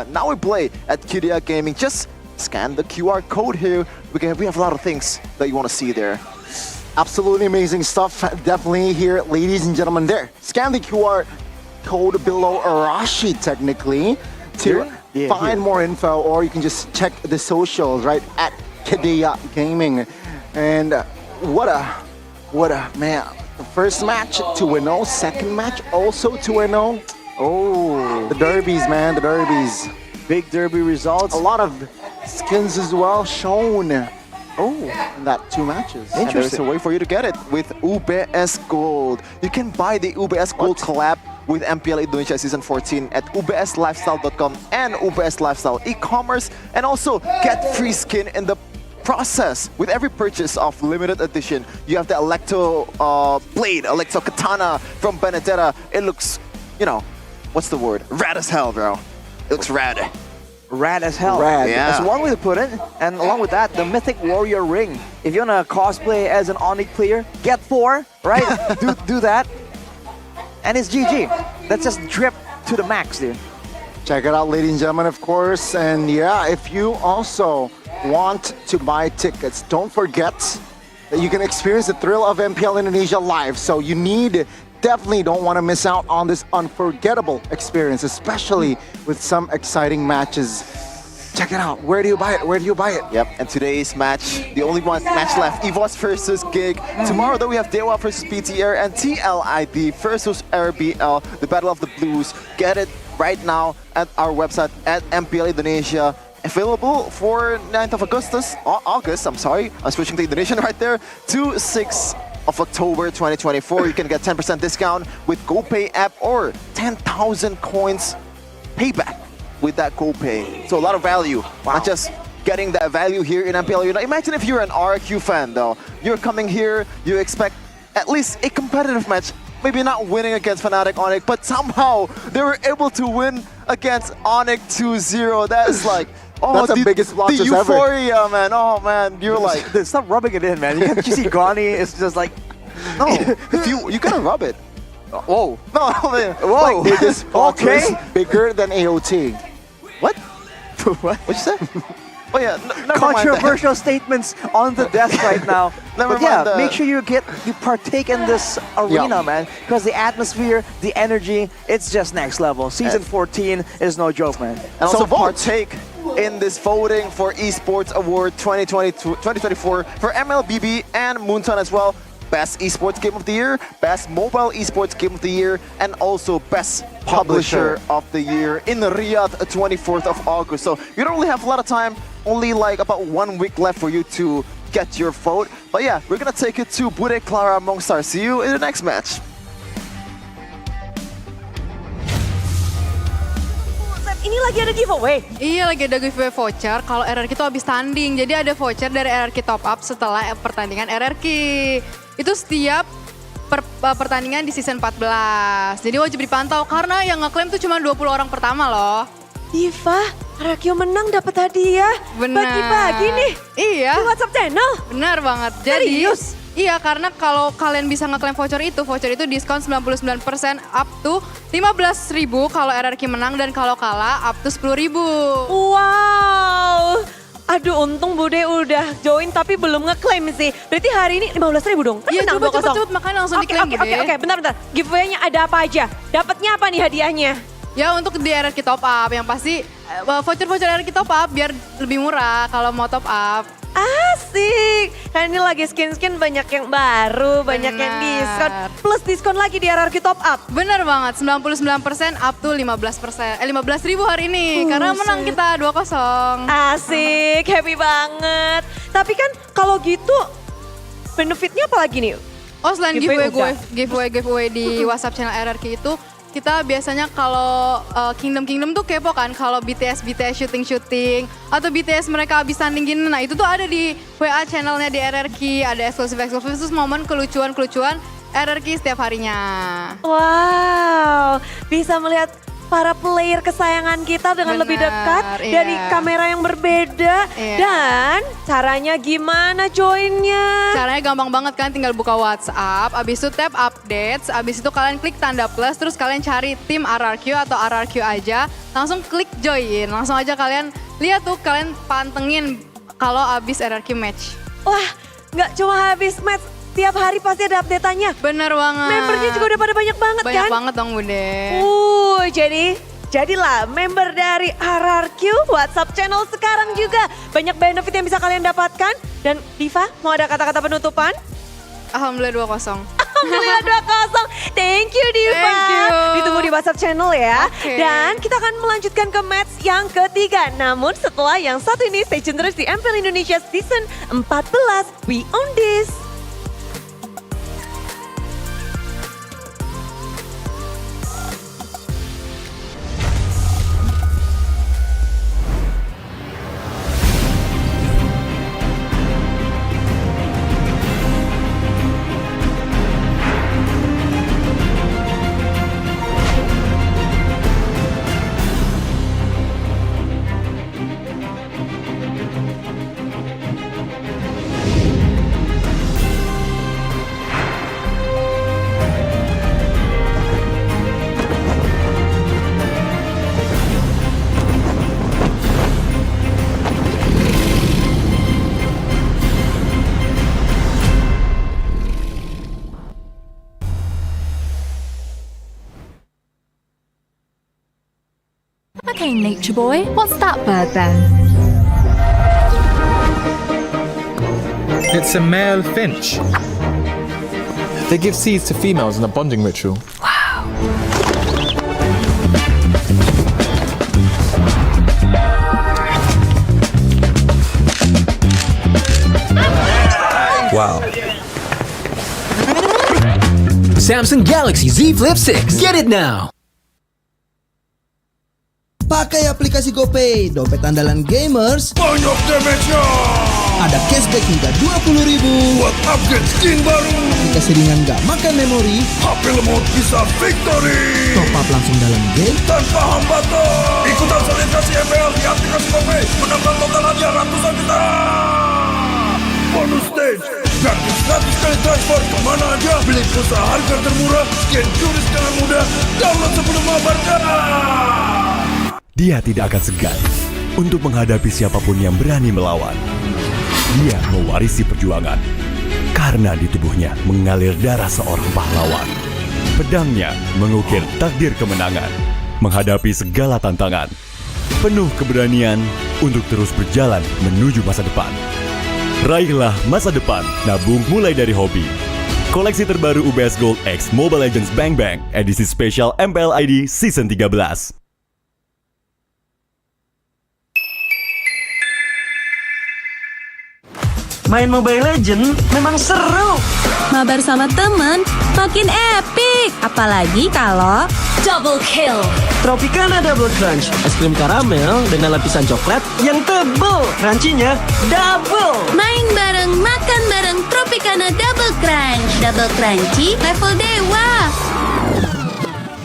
Now we play at Kiria Gaming. Just scan the QR code here. We have a lot of things that you want to see there. Absolutely amazing stuff. Definitely here, ladies and gentlemen. There, scan the QR code below Arashi technically to find more info, or you can just check the socials right at Kiria Gaming. And what a man. The first match 2-0, second match also 2-0. Oh, the derbies, man, the derbies. Big derby results. A lot of skins as well shown. In that 2 matches. And there's a way for you to get it with UBS Gold. You can buy the UBS Gold collab with MPL Indonesia Season 14 at ubslifestyle.com and UBS Lifestyle e-commerce, and also get free skin in the process with every purchase of limited edition. You have the Electro blade, Electro Katana from Benedetta. It looks, what's the word? Rad as hell, bro. It looks rad. Rad as hell. Rad. Yeah. That's one way to put it. And along with that, the Mythic Warrior ring. If you want to cosplay as an Onyx player, get 4, right? do that. And it's GG. That's just drip to the max, dude. Check it out, ladies and gentlemen, of course. And yeah, if you also want to buy tickets, don't forget that you can experience the thrill of MPL Indonesia live. So you definitely don't want to miss out on this unforgettable experience, especially with some exciting matches. Check it out. Where do you buy it? Where do you buy it? Yep, and today's match, the only one match left, EVOS versus Gig. Tomorrow, though, we have Dewa versus BTR and TLID versus RBL, the Battle of the Blues. Get it right now at our website at MPL Indonesia. Available for 9th of August, I'm switching to Indonesian right there, to 6th of October 2024. You can get 10% discount with GoPay app or 10,000 coins payback with that GoPay. So a lot of value, not just getting that value here in MPL. Imagine if you're an RQ fan though. You're coming here, you expect at least a competitive match. Maybe not winning against Fnatic Onyx, but somehow they were able to win against Onyx 2-0. That is like, that's the biggest launches the euphoria, ever. Man. Oh man, you're like, stop rubbing it in, man. You can see Gani is just like, no, if you gotta rub it. Whoa. No, man. Whoa. Like biggest launches bigger than AOT. What? What? What'd you say? Oh yeah, never controversial statements on the desk right now. Never but yeah, mind make sure you partake in this arena, man, because the atmosphere, the energy, it's just next level. Season 14 is no joke, man. And also partake in this voting for Esports Award 2024 for MLBB and Moonton as well. Best Esports Game of the Year, Best Mobile Esports Game of the Year, and also Best Publisher of the Year in Riyadh, 24th of August. So you don't really have a lot of time, only like about 1 week left for you to get your vote. But yeah, we're gonna take it to Bude Clara Mongstar. See you in the next match. ini lagi ada giveaway? Iya, lagi ada giveaway voucher kalau RRQ itu habis tanding. Jadi ada voucher dari RRQ Top Up setelah pertandingan RRQ. Itu setiap pertandingan di season 14. Jadi wajib dipantau karena yang ngeklaim tuh cuma 20 orang pertama loh. Diva, RRQ menang dapat hadiah. Benar. Bagi-bagi nih. Iya. Di WhatsApp channel. Benar banget. Jadi, iya, karena kalau kalian bisa ngeklaim voucher itu diskon 99% up to 15.000 kalau RRQ menang dan kalau kalah up to 10.000. Wow. Aduh, untung Bude udah join tapi belum ngeklaim sih. Berarti hari ini 15.000 dong. Iya, menang 2-0. cepet makanya langsung diklaim Bude. Oke, bentar. Giveaway-nya ada apa aja? Dapatnya apa nih hadiahnya? Ya untuk di RRQ Top Up yang pasti voucher-voucher RRQ Top Up biar lebih murah kalau mau top up. Asik. Kan ini lagi skin-skin banyak yang baru, banyak yang diskon. Plus diskon lagi di RRQ Top Up. Bener banget, 99% up to 15%. 15.000 hari ini karena menang kita 2-0. Asik, happy banget. Tapi kan kalau gitu benefitnya apa lagi nih? Oh selain giveaway di WhatsApp channel RRQ itu, kita biasanya kalau Kingdom tuh kepo kan kalau BTS syuting atau BTS mereka habis tanding gini. Nah itu tuh ada di WA channelnya di RRQ, ada eksklusif khusus momen kelucuan RRQ setiap harinya. Wow, bisa melihat para player kesayangan kita dengan lebih dekat dari kamera yang berbeda. Dan caranya gimana joinnya? Caranya gampang banget kan, tinggal buka WhatsApp, abis itu tap updates, abis itu kalian klik tanda plus, terus kalian cari tim RRQ atau RRQ aja, langsung klik join. Langsung aja kalian lihat tuh, kalian pantengin kalau abis RRQ match. Wah, nggak cuma habis match, tiap hari pasti ada update-annya. Bener banget. Membernya juga udah pada banyak banget kan? Banyak banget dong Bude. Jadilah member dari RRQ WhatsApp channel sekarang juga. Banyak benefit yang bisa kalian dapatkan. Dan Diva, mau ada kata-kata penutupan? Alhamdulillah 2-0. Alhamdulillah 2-0. Thank you Diva. Thank you. Ditunggu di WhatsApp channel ya. Okay. Dan kita akan melanjutkan ke match yang ketiga. Namun setelah yang satu ini, stay tune terus di MPL Indonesia Season 14. We own this. Okay, nature boy, what's that bird then? It's a male finch. They give seeds to females in a bonding ritual. Wow. Samsung Galaxy Z Flip 6. Get it now. Pakai aplikasi GoPay, dompet andalan gamers. Banyak damage-nya. Ada cashback hingga 20.000 buat upgrade skin baru. Aplikasi ringan gak makan memori. HP lemot bisa victory. Top up langsung dalam game tanpa hambatan. Ikutan selebrasi MPL di aplikasi GoPay. Menambah total hadiah ratusan juta. Bonus stage. Gratis 100 kali transfer kemana aja. Beli pulsa harga termurah. Scan QRIS dengan mudah. Download sebelum mabarkan. Dia tidak akan segan untuk menghadapi siapapun yang berani melawan. Dia mewarisi perjuangan karena di tubuhnya mengalir darah seorang pahlawan. Pedangnya mengukir takdir kemenangan, menghadapi segala tantangan. Penuh keberanian untuk terus berjalan menuju masa depan. Raihlah masa depan, nabung mulai dari hobi. Koleksi terbaru UBS Gold X Mobile Legends Bang Bang edisi spesial MPL ID Season 13. Main Mobile Legends memang seru. Mabar sama temen makin epic. Apalagi kalau double kill. Tropicana Double Crunch, es krim karamel dengan lapisan coklat yang tebal, crunchy-nya double. Main bareng, makan bareng Tropicana Double Crunch. Double crunchy, level dewa.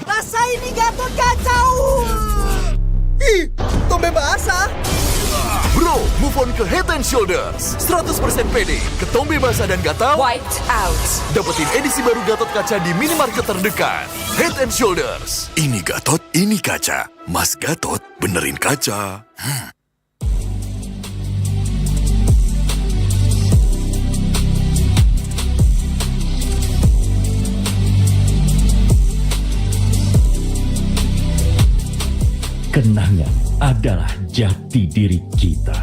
Rasa ini Gatot kacau. Ih, tombe basah. Bro, move on ke Head and Shoulders. 100% pede, ketombe basah dan gatal. Wiped out. Dapetin edisi baru Gatot kaca di minimarket terdekat. Head and Shoulders. Ini Gatot, ini kaca. Mas Gatot, benerin kaca. Kenangan adalah jati diri kita.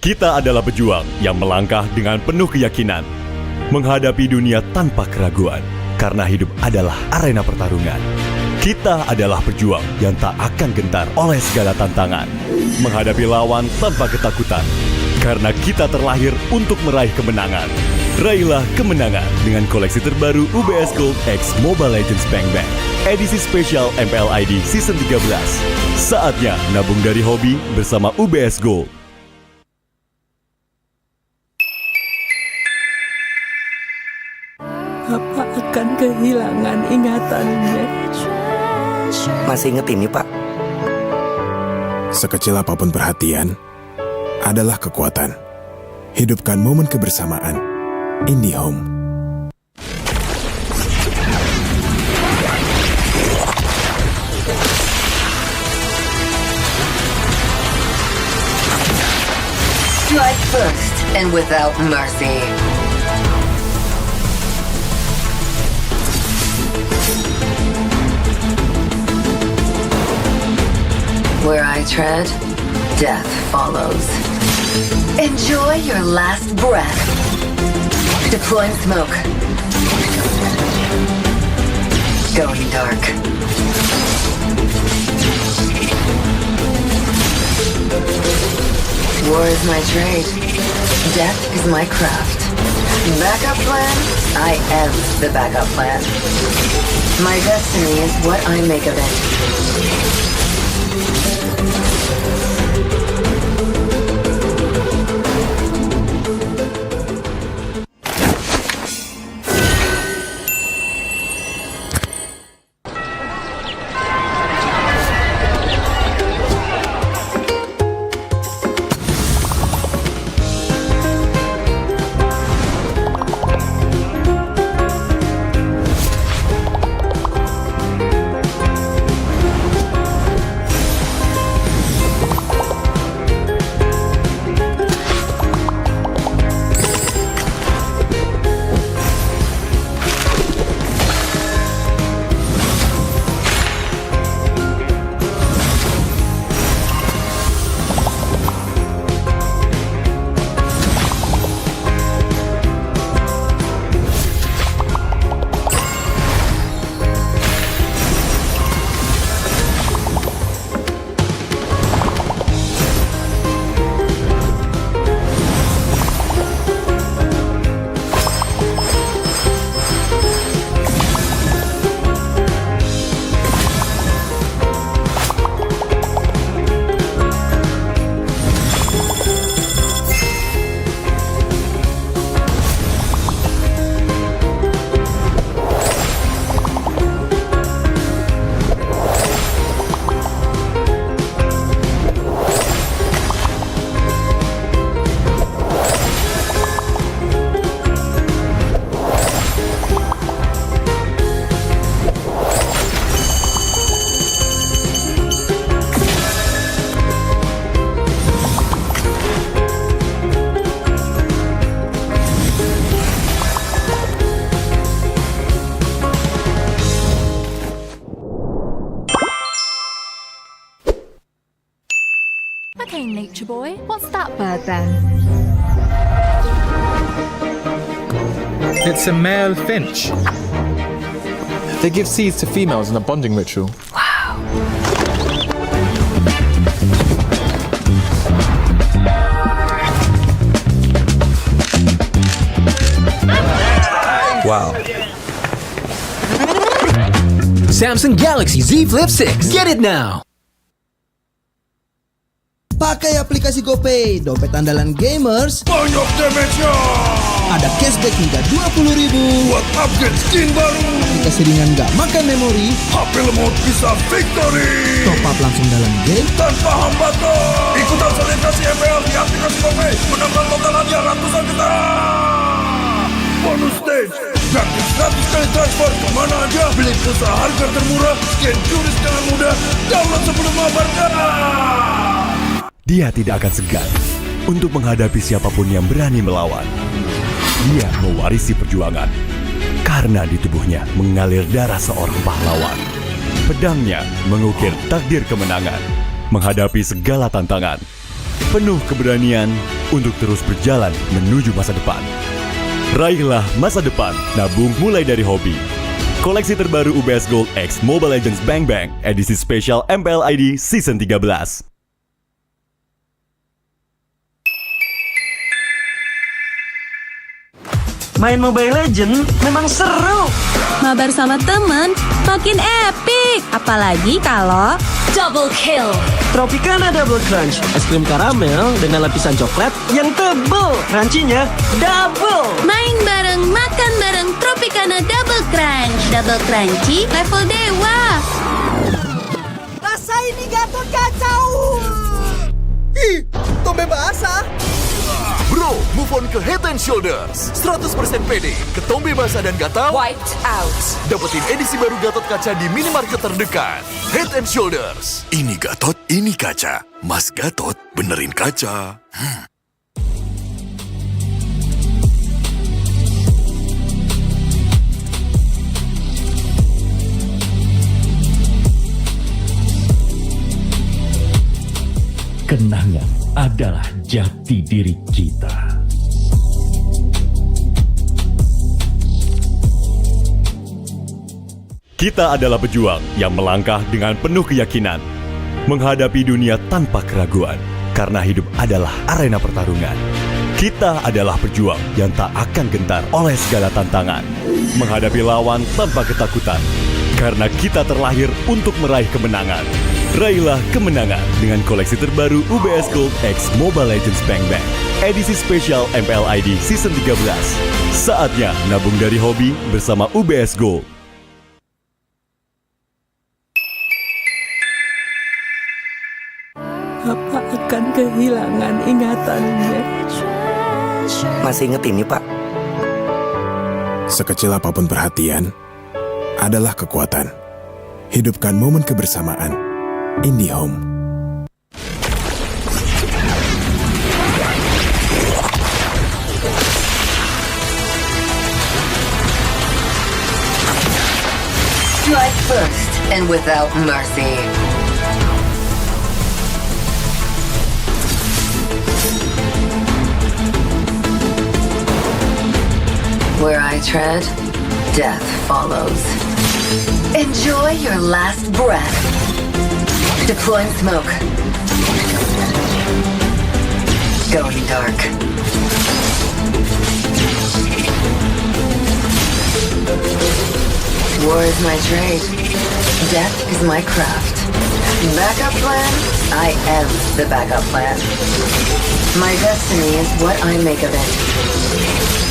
Kita adalah pejuang yang melangkah dengan penuh keyakinan, menghadapi dunia tanpa keraguan, karena hidup adalah arena pertarungan. Kita adalah pejuang yang tak akan gentar oleh segala tantangan, menghadapi lawan tanpa ketakutan, karena kita terlahir untuk meraih kemenangan. Raihlah kemenangan dengan koleksi terbaru UBS Gold X Mobile Legends Bang Bang, edisi spesial MPL ID Season 13. Saatnya nabung dari hobi bersama UBS Gold. Papa akan kehilangan ingatannya. Masih inget ini, Pak? Sekecil apapun perhatian adalah kekuatan. Hidupkan momen kebersamaan. IndiHome. Strike first and without mercy. Where I tread, death follows. Enjoy your last breath. Deploying smoke. Going dark. War is my trade. Death is my craft. Backup plan? I am the backup plan. My destiny is what I make of it. Okay, Nature Boy, what's that bird then? It's a male finch. They give seeds to females in a bonding ritual. Samsung Galaxy Z Flip 6. Get it now! Pakai aplikasi GoPay, dompet andalan gamers. Banyak damage-nya. Ada cashback hingga 20.000 buat upgrade skin baru. Jika seringan nggak makan memori, HP lemot bisa victory. top up langsung dalam game tanpa hambatan. Ikutan selebrasi MPL di aplikasi GoPay. Menambah total hadiah ratusan juta. Bonus stage. Gratis 100 kali transfer kemana aja. Beli pulsa harga termurah. Scan juris dengan mudah. Download sebelum mabarkan. Dia tidak akan segan untuk menghadapi siapapun yang berani melawan. Dia mewarisi perjuangan karena di tubuhnya mengalir darah seorang pahlawan. Pedangnya mengukir takdir kemenangan, menghadapi segala tantangan. Penuh keberanian untuk terus berjalan menuju masa depan. Raihlah masa depan, nabung mulai dari hobi. Koleksi terbaru UBS Gold X Mobile Legends Bang Bang edisi spesial MPL ID Season 13. Main Mobile Legends memang seru. Mabar sama temen makin epic. Apalagi kalau double kill. Tropicana Double Crunch, es krim karamel dengan lapisan coklat yang tebal. Crunchy-nya double. Main bareng, makan bareng Tropicana Double Crunch. Double crunchy level dewa. Rasa ini gatot kacau. Ih, tombe basah. Bro, move on ke Head and Shoulders. 100% pede, ketombe basah dan gatal wiped out. Dapetin edisi baru Gatot Kaca di minimarket terdekat. Head and Shoulders. Ini Gatot, ini kaca. Mas Gatot, benerin kaca. Kenangan adalah jati diri kita. Kita adalah pejuang yang melangkah dengan penuh keyakinan, menghadapi dunia tanpa keraguan, karena hidup adalah arena pertarungan. Kita adalah pejuang yang tak akan gentar oleh segala tantangan, menghadapi lawan tanpa ketakutan, karena kita terlahir untuk meraih kemenangan. Raihlah kemenangan dengan koleksi terbaru UBS Gold X Mobile Legends Bang Bang edisi spesial MPL ID Season 13. Saatnya nabung dari hobi bersama UBS Gold. Apa akan kehilangan ingatannya? Masih inget ini, Pak? Sekecil apapun perhatian adalah kekuatan. Hidupkan momen kebersamaan. IndiHome. Strike first and without mercy. Where I tread, death follows. Enjoy your last breath. Deploying smoke. Going dark. War is my trade. Death is my craft. Backup plan? I am the backup plan. My destiny is what I make of it.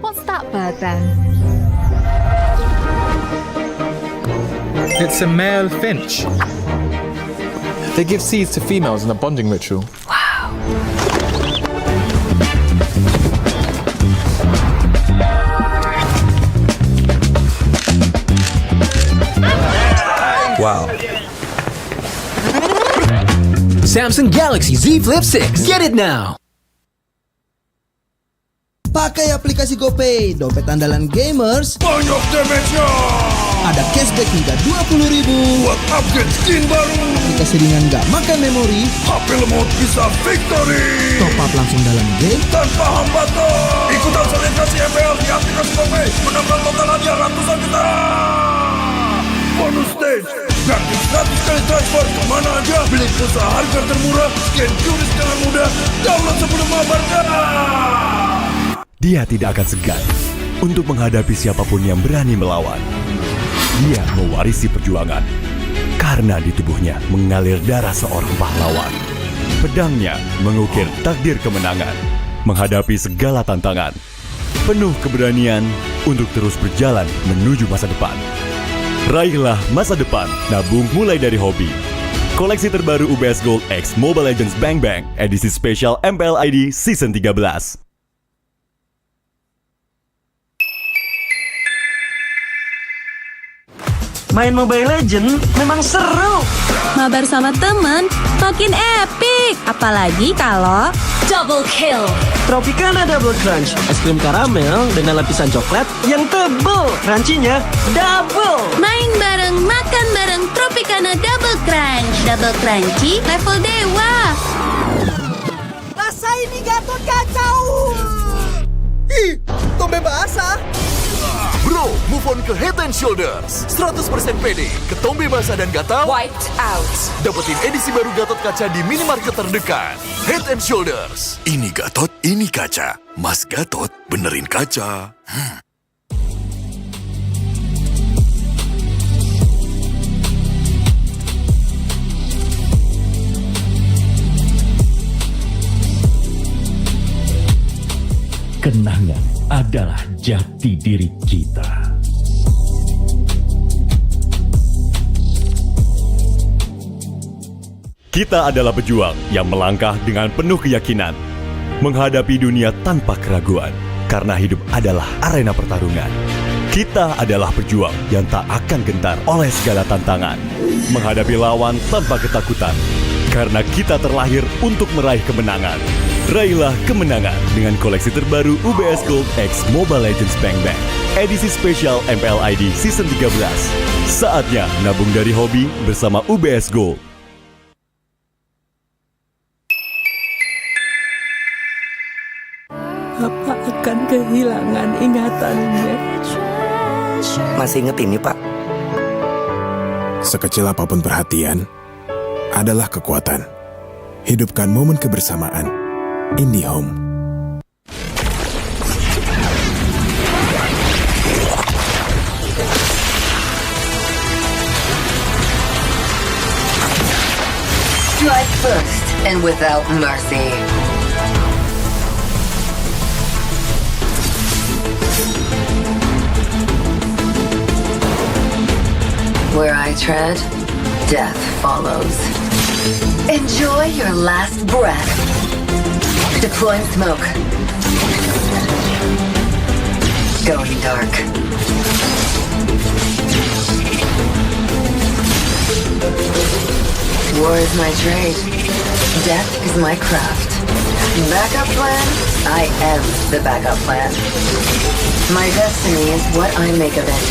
What's that bird then? It's a male finch. They give seeds to females in a bonding ritual. Wow. Samsung Galaxy Z Flip 6. Get it now. Pakai aplikasi GoPay, dompet andalan gamers. Banyak damage-nya. Ada cashback hingga 20.000 buat upgrade skin baru. Aplikasi ringan gak makan memori. HP lemot bisa victory. Top up langsung dalam game tanpa hambatan. Ikutan selebrasi MPL di aplikasi GoPay. Menambah total hadiah ratusan juta. Bonus stage. Gratis 100 kali transfer kemana aja. Beli pulsa harga termurah. Scan QRIS dengan mudah. Download sebelum mabarkan. Dia tidak akan segan untuk menghadapi siapapun yang berani melawan. Dia mewarisi perjuangan karena di tubuhnya mengalir darah seorang pahlawan. Pedangnya mengukir takdir kemenangan, menghadapi segala tantangan. Penuh keberanian untuk terus berjalan menuju masa depan. Raihlah masa depan, nabung mulai dari hobi. Koleksi terbaru UBS Gold X Mobile Legends Bang Bang, edisi spesial MPL ID Season 13. Main Mobile Legends memang seru. Mabar sama temen makin epic. Apalagi kalau double kill. Tropicana Double Crunch, es krim karamel dengan lapisan coklat yang tebal. Crunchy-nya double. Main bareng, makan bareng Tropicana Double Crunch. Double crunchy level dewa. Rasa ini Gatot kacau. Ih, tombe basah. Bro, move on ke Head and Shoulders. 100% pede, ketombe basah dan gatal wiped out. Dapetin edisi baru Gatot kaca di minimarket terdekat. Head and Shoulders. Ini Gatot, ini kaca. Mas Gatot, benerin kaca. Kenangan adalah jati diri kita. Kita adalah pejuang yang melangkah dengan penuh keyakinan, menghadapi dunia tanpa keraguan, karena hidup adalah arena pertarungan. Kita adalah pejuang yang tak akan gentar oleh segala tantangan, menghadapi lawan tanpa ketakutan, karena kita terlahir untuk meraih kemenangan. Raihlah kemenangan dengan koleksi terbaru UBS Gold X Mobile Legends Bang Bang, edisi spesial MPL ID Season 13. Saatnya nabung dari hobi bersama UBS Gold. Papa akan kehilangan ingatannya. Masih inget ini, Pak? Sekecil apapun perhatian adalah kekuatan. Hidupkan momen kebersamaan. IndiHome. Strike first and without mercy. Where I tread, death follows. Enjoy your last breath. Deploying smoke. Going dark. War is my trade. Death is my craft. Backup plan? I am the backup plan. My destiny is what I make of it.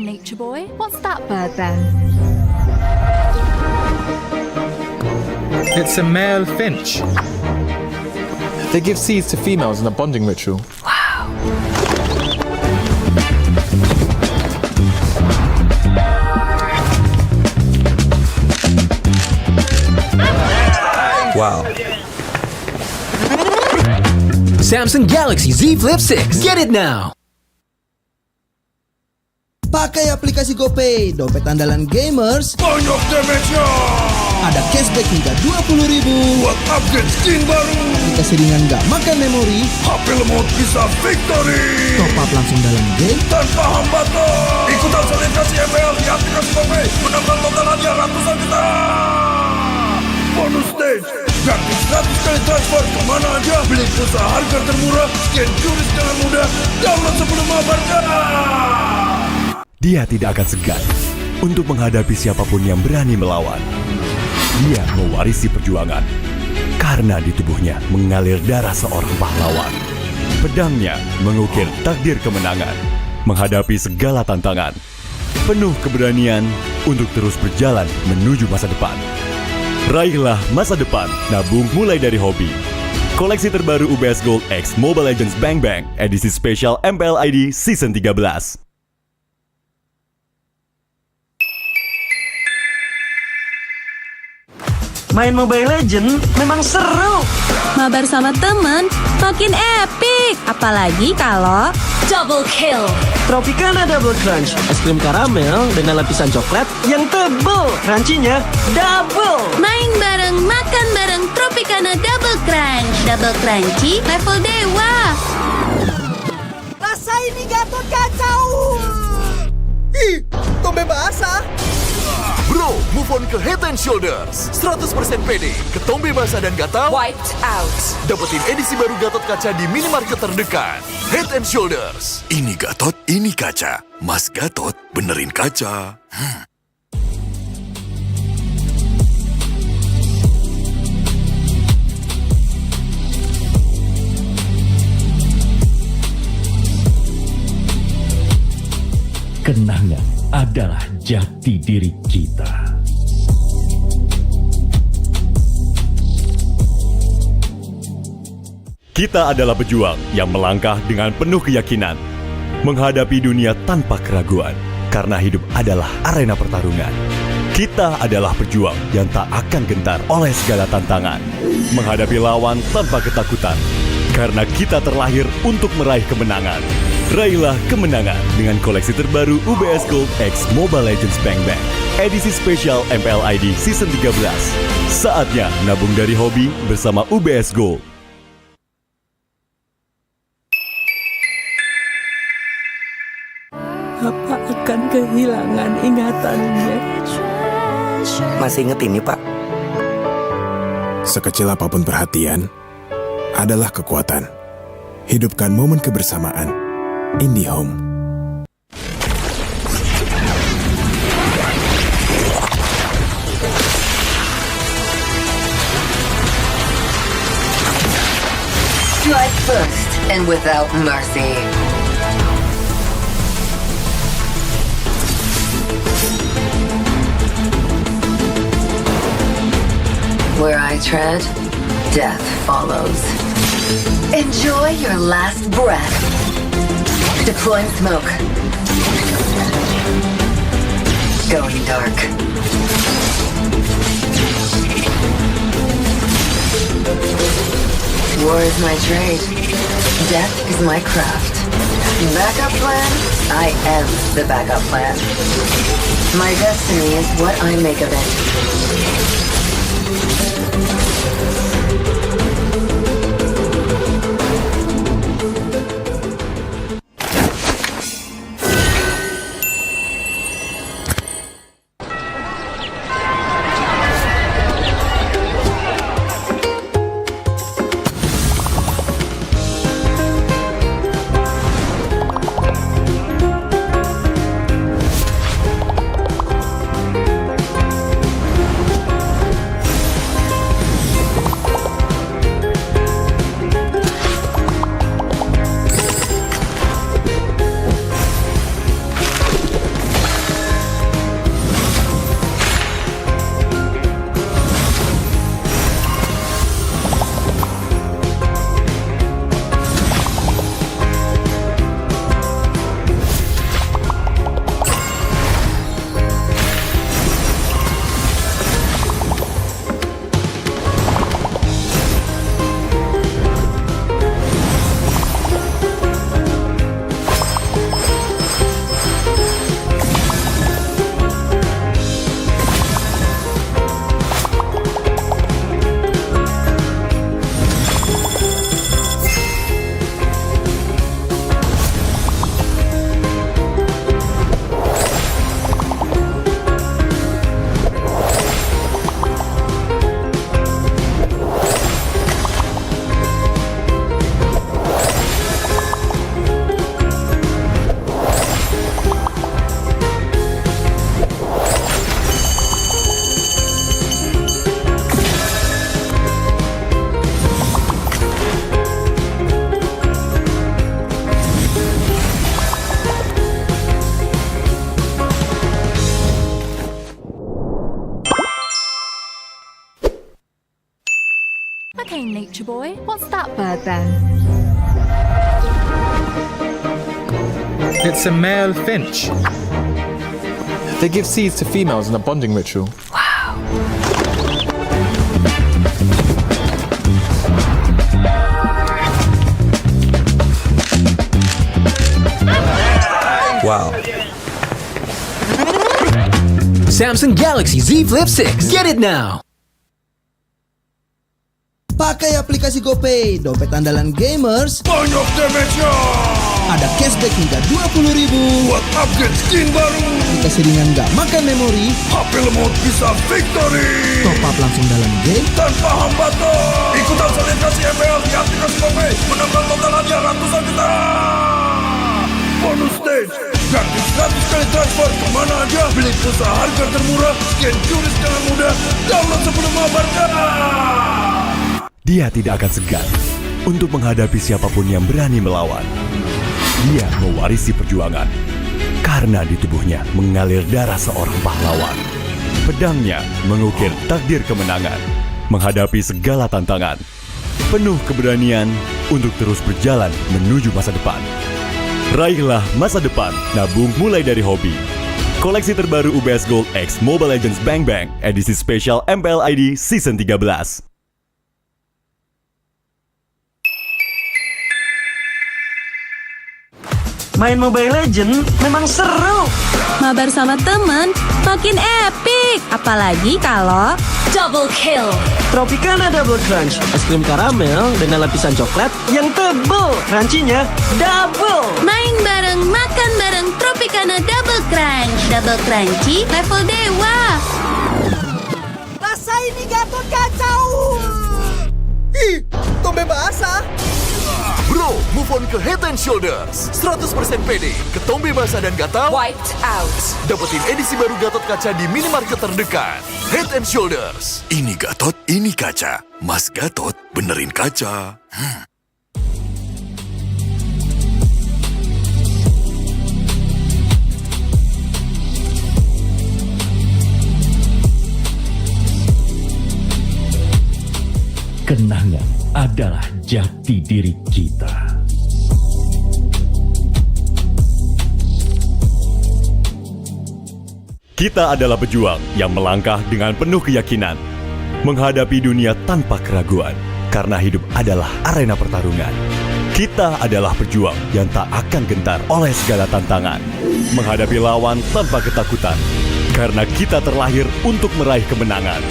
nature boy. What's that bird then? It's a male finch. They give seeds to females in a bonding ritual. Wow. Samsung Galaxy Z Flip 6. Get it now. Pakai aplikasi GoPay, dompet andalan gamers. Banyak damage-nya. Ada cashback hingga 20.000 buat upgrade skin baru. Aplikasi ringan gak makan memori. HP lemot bisa victory. Top up langsung dalam game tanpa hambatan. Ikutan selebrasi MPL di aplikasi GoPay. Menambah total hadiah ratusan juta. Bonus stage. Gratis 100 kali transfer kemana aja. Beli pulsa harga termurah. Scan QRIS dengan mudah. Download sebelum mabarkan. Dia tidak akan segan untuk menghadapi siapapun yang berani melawan. Dia mewarisi perjuangan karena di tubuhnya mengalir darah seorang pahlawan. Pedangnya mengukir takdir kemenangan, menghadapi segala tantangan. Penuh keberanian untuk terus berjalan menuju masa depan. Raihlah masa depan, nabung mulai dari hobi. Koleksi terbaru UBS Gold X Mobile Legends Bang Bang, edisi spesial MPL ID Season 13. Main Mobile Legends memang seru. Mabar sama temen makin epic. Apalagi kalau double kill. Tropicana Double Crunch, es krim karamel dengan lapisan coklat yang tebal. Crunchy-nya double. Main bareng, makan bareng Tropicana Double Crunch. Double crunchy, level dewa. Rasa ini Gatot kacau. Ih, tombe basah. Bro, move on ke Head and Shoulders. 100% pede, ketombe basah dan gatal wiped out. Dapetin edisi baru Gatot kaca di minimarket terdekat. Head and Shoulders. Ini Gatot, ini kaca. Mas Gatot benerin kaca. Kenangan adalah jati diri kita. Kita adalah pejuang yang melangkah dengan penuh keyakinan, menghadapi dunia tanpa keraguan, karena hidup adalah arena pertarungan. Kita adalah pejuang yang tak akan gentar oleh segala tantangan, menghadapi lawan tanpa ketakutan, karena kita terlahir untuk meraih kemenangan. Raihlah kemenangan dengan koleksi terbaru UBS Gold X Mobile Legends Bang Bang, edisi spesial MPL ID Season 13. Saatnya nabung dari hobi bersama UBS Gold. Papa akan kehilangan ingatannya. Masih inget ini, Pak? Sekecil apapun perhatian adalah kekuatan. Hidupkan momen kebersamaan. IndiHome. Strike first and without mercy. Where I tread, death follows. Enjoy your last breath. Deploying smoke. Going dark. War is my trade. Death is my craft. Backup plan? I am the backup plan. My destiny is what I make of it. boy. What's that bird then? It's a male finch. They give seeds to females in a bonding ritual. Wow. Samsung Galaxy Z Flip 6. Get it now. Pakai aplikasi GoPay, dompet andalan gamers. Banyak damage-nya. Ada cashback hingga 20.000 buat upgrade skin baru. Aplikasi ringan gak makan memori. HP lemot bisa victory. Top up langsung dalam game tanpa hambatan. Ikutan selebrasi MPL di aplikasi GoPay. Menambah total hadiah ratusan juta. Bonus stage. Gratis 100 kali transfer kemana aja. Beli pulsa harga termurah. Scan QRIS dengan mudah. Download sebelum mabarkan. Dia tidak akan segan untuk menghadapi siapapun yang berani melawan. Dia mewarisi perjuangan karena di tubuhnya mengalir darah seorang pahlawan. Pedangnya mengukir takdir kemenangan, menghadapi segala tantangan. Penuh keberanian untuk terus berjalan menuju masa depan. Raihlah masa depan, nabung mulai dari hobi. Koleksi terbaru UBS Gold X Mobile Legends Bang Bang edisi spesial MPL ID Season 13. Main Mobile Legends memang seru. Mabar sama temen makin epic. Apalagi kalau double kill. Tropicana Double Crunch, es krim karamel dengan lapisan coklat yang tebal. Crunchy-nya double. Main bareng, makan bareng Tropicana Double Crunch. Double crunchy level dewa. Rasa ini Gatot kacau. Ih, tombe basah. Bro, move on ke Head and Shoulders. 100% pede, ketombe basah dan gatal Wiped out. dapetin edisi baru Gatot Kaca di minimarket terdekat. Head and Shoulders. Ini Gatot, ini kaca. Mas Gatot, benerin kaca. Kenangan adalah jati diri kita. Kita adalah pejuang yang melangkah dengan penuh keyakinan, menghadapi dunia tanpa keraguan, karena hidup adalah arena pertarungan. Kita adalah pejuang yang tak akan gentar oleh segala tantangan, menghadapi lawan tanpa ketakutan, karena kita terlahir untuk meraih kemenangan.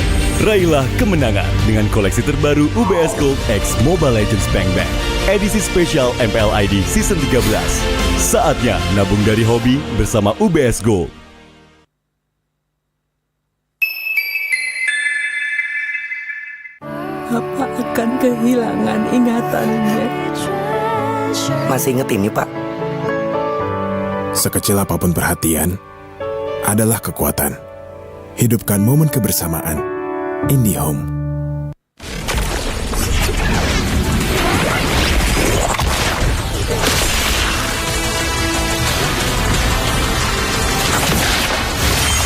Raihlah kemenangan dengan koleksi terbaru UBS Gold X Mobile Legends Bang Bang edisi spesial MPL ID Season 13. Saatnya nabung dari hobi bersama UBS Gold. Apa akan kehilangan ingatannya? Masih inget ini, Pak? Sekecil apapun perhatian adalah kekuatan. Hidupkan momen kebersamaan. IndiHome.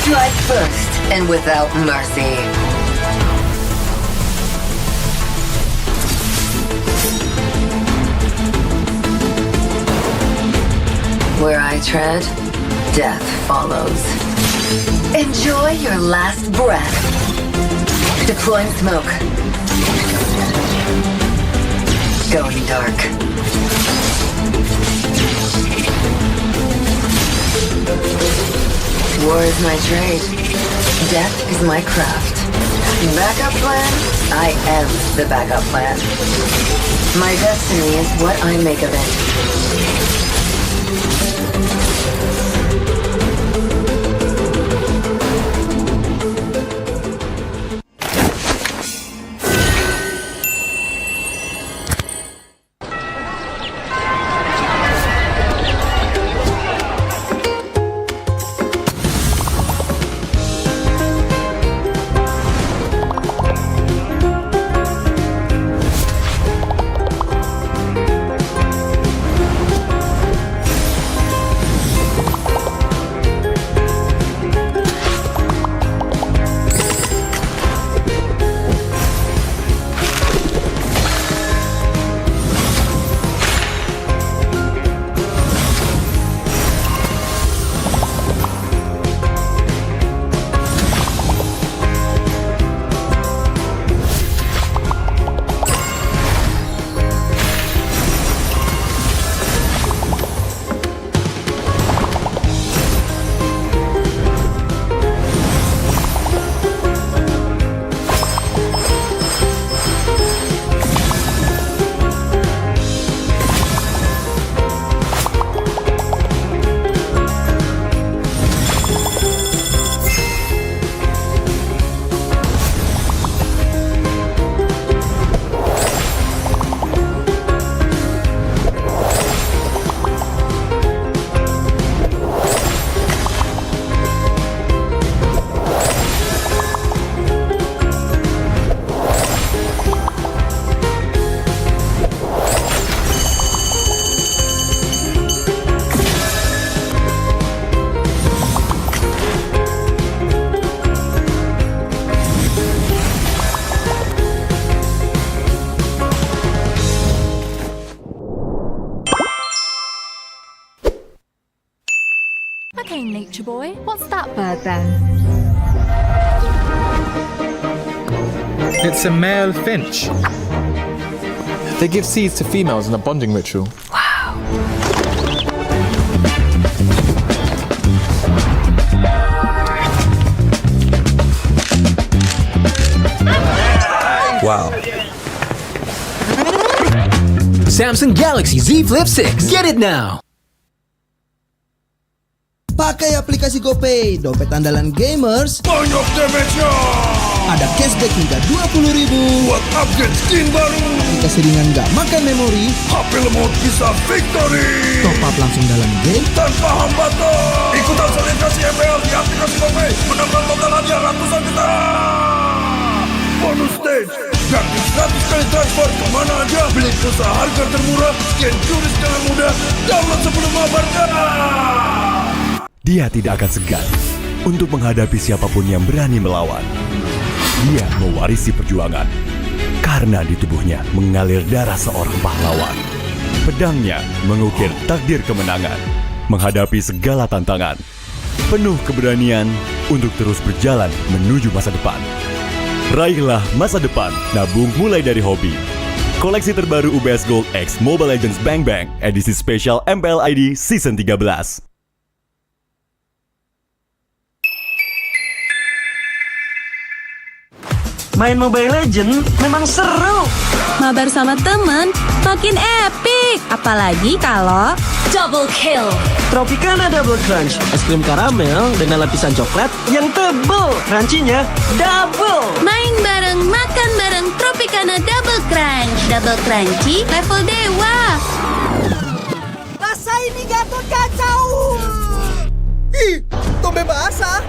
Strike first and without mercy. Where I tread, death follows. Enjoy your last breath. Deploying smoke. Going dark. War is my trade. Death is my craft. Backup plan? I am the backup plan. My destiny is what I make of it. Okay, nature boy, what's that bird then? It's a male finch. They give seeds to females in a bonding ritual. Wow. Samsung Galaxy Z Flip 6. Get it now. Pakai aplikasi GoPay, dompet andalan gamers. Banyak damage-nya. Ada cashback hingga 20.000 buat upgrade skin baru. Aplikasi ringan gak makan memori. HP lemot bisa victory. Top up langsung dalam game tanpa hambatan. Ikutan selebrasi MPL di aplikasi GoPay. Menambah total hadiah ratusan juta. Bonus stage. Gratis 100 kali transfer kemana aja. Beli pulsa harga termurah. Scan QRIS dengan mudah. Download sebelum mabarkan. Dia tidak akan segan untuk menghadapi siapapun yang berani melawan. Dia mewarisi perjuangan karena di tubuhnya mengalir darah seorang pahlawan. Pedangnya mengukir takdir kemenangan, menghadapi segala tantangan. Penuh keberanian untuk terus berjalan menuju masa depan. Raihlah masa depan, nabung mulai dari hobi. Koleksi terbaru UBS Gold X Mobile Legends Bang Bang, edisi spesial MPL ID Season 13. Main Mobile Legends memang seru. Mabar sama temen makin epic. Apalagi kalau double kill. Tropicana Double Crunch, es krim karamel dengan lapisan coklat yang tebal. Crunchy-nya double. Main bareng, makan bareng Tropicana Double Crunch. Double crunchy level dewa. Rasa ini Gatot kacau. Ih, tombe basah.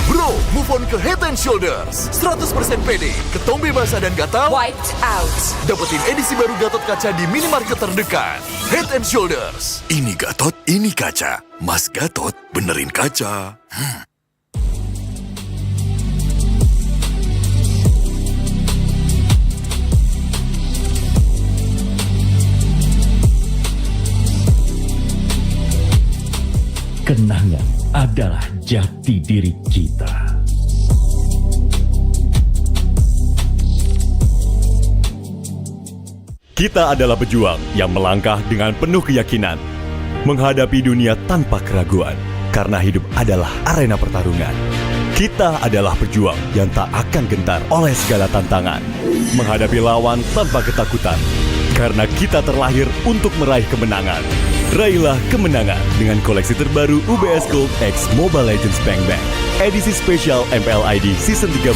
Bro, move on ke Head and Shoulders. 100% pede, ketombe basah dan gatal Wiped out. dapetin edisi baru Gatot kaca di minimarket terdekat. Head and Shoulders. Ini Gatot, ini kaca. Mas Gatot benerin kaca. Kenangan adalah jati diri kita. Kita adalah pejuang yang melangkah dengan penuh keyakinan, menghadapi dunia tanpa keraguan, karena hidup adalah arena pertarungan. Kita adalah pejuang yang tak akan gentar oleh segala tantangan, menghadapi lawan tanpa ketakutan, karena kita terlahir untuk meraih kemenangan. Raihlah kemenangan dengan koleksi terbaru UBS Gold X Mobile Legends Bang Bang, edisi spesial MPL ID Season 13.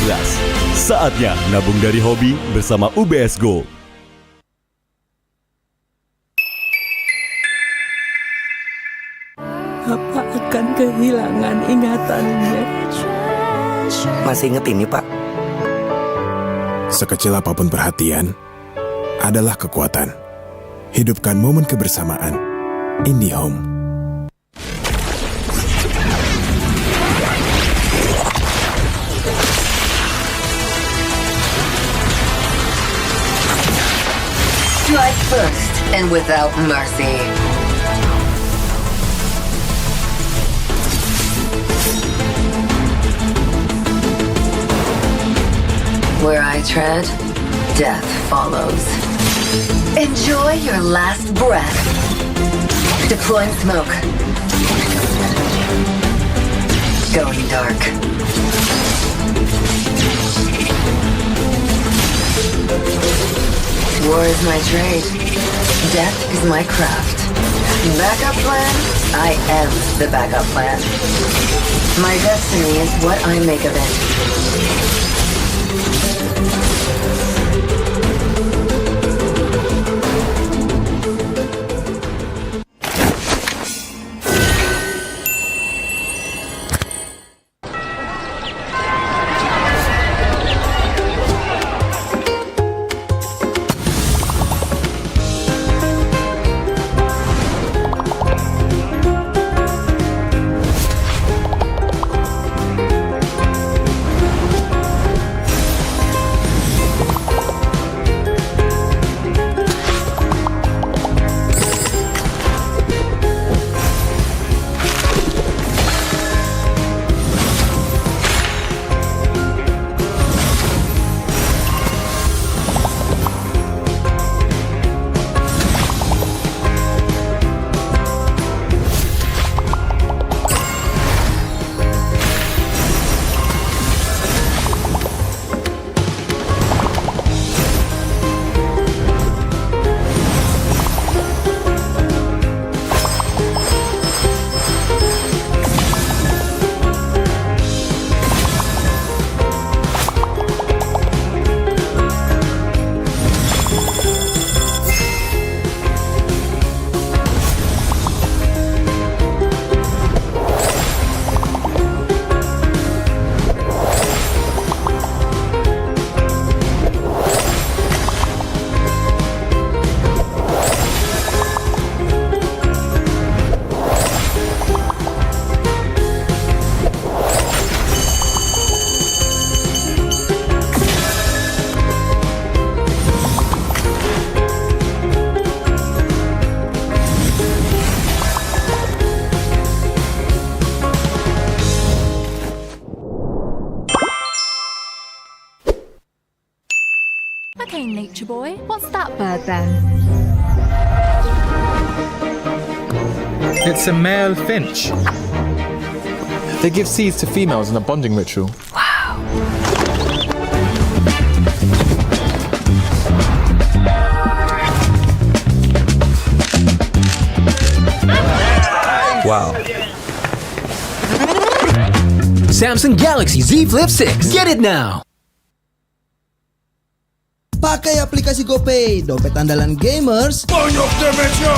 Saatnya nabung dari hobi bersama UBS Gold. Apa akan kehilangan ingatannya? Masih inget ini, Pak? Sekecil apapun perhatian adalah kekuatan. Hidupkan momen kebersamaan. IndiHome. Strike first and without mercy. Where I tread, death follows. Enjoy your last breath. Deploying smoke. Going dark. War is my trade. Death is my craft. Backup plan? I am the backup plan. My destiny is what I make of it. Butcher boy, what's that bird then? It's a male finch. They give seeds to females in a bonding ritual. Wow. Samsung Galaxy Z Flip 6. Get it now. Pakai aplikasi GoPay, dompet andalan gamers. Banyak damage-nya.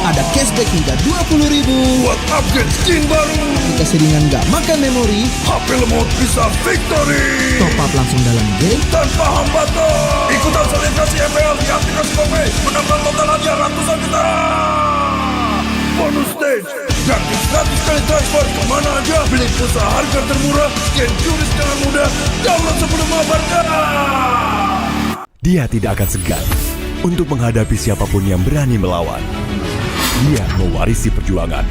Ada cashback hingga 20.000 buat upgrade skin baru. Aplikasi ringan gak makan memori. HP lemot bisa victory. Top up langsung dalam game tanpa hambatan. Ikutan selebrasi MPL di aplikasi GoPay. Menambah total hadiah ratusan juta. Bonus stage. Gratis kali transfer kemana aja. Beli pulsa harga termurah. Scan QRIS dengan mudah. Download sebelum mabarkan. Dia tidak akan segan untuk menghadapi siapapun yang berani melawan. Dia mewarisi perjuangan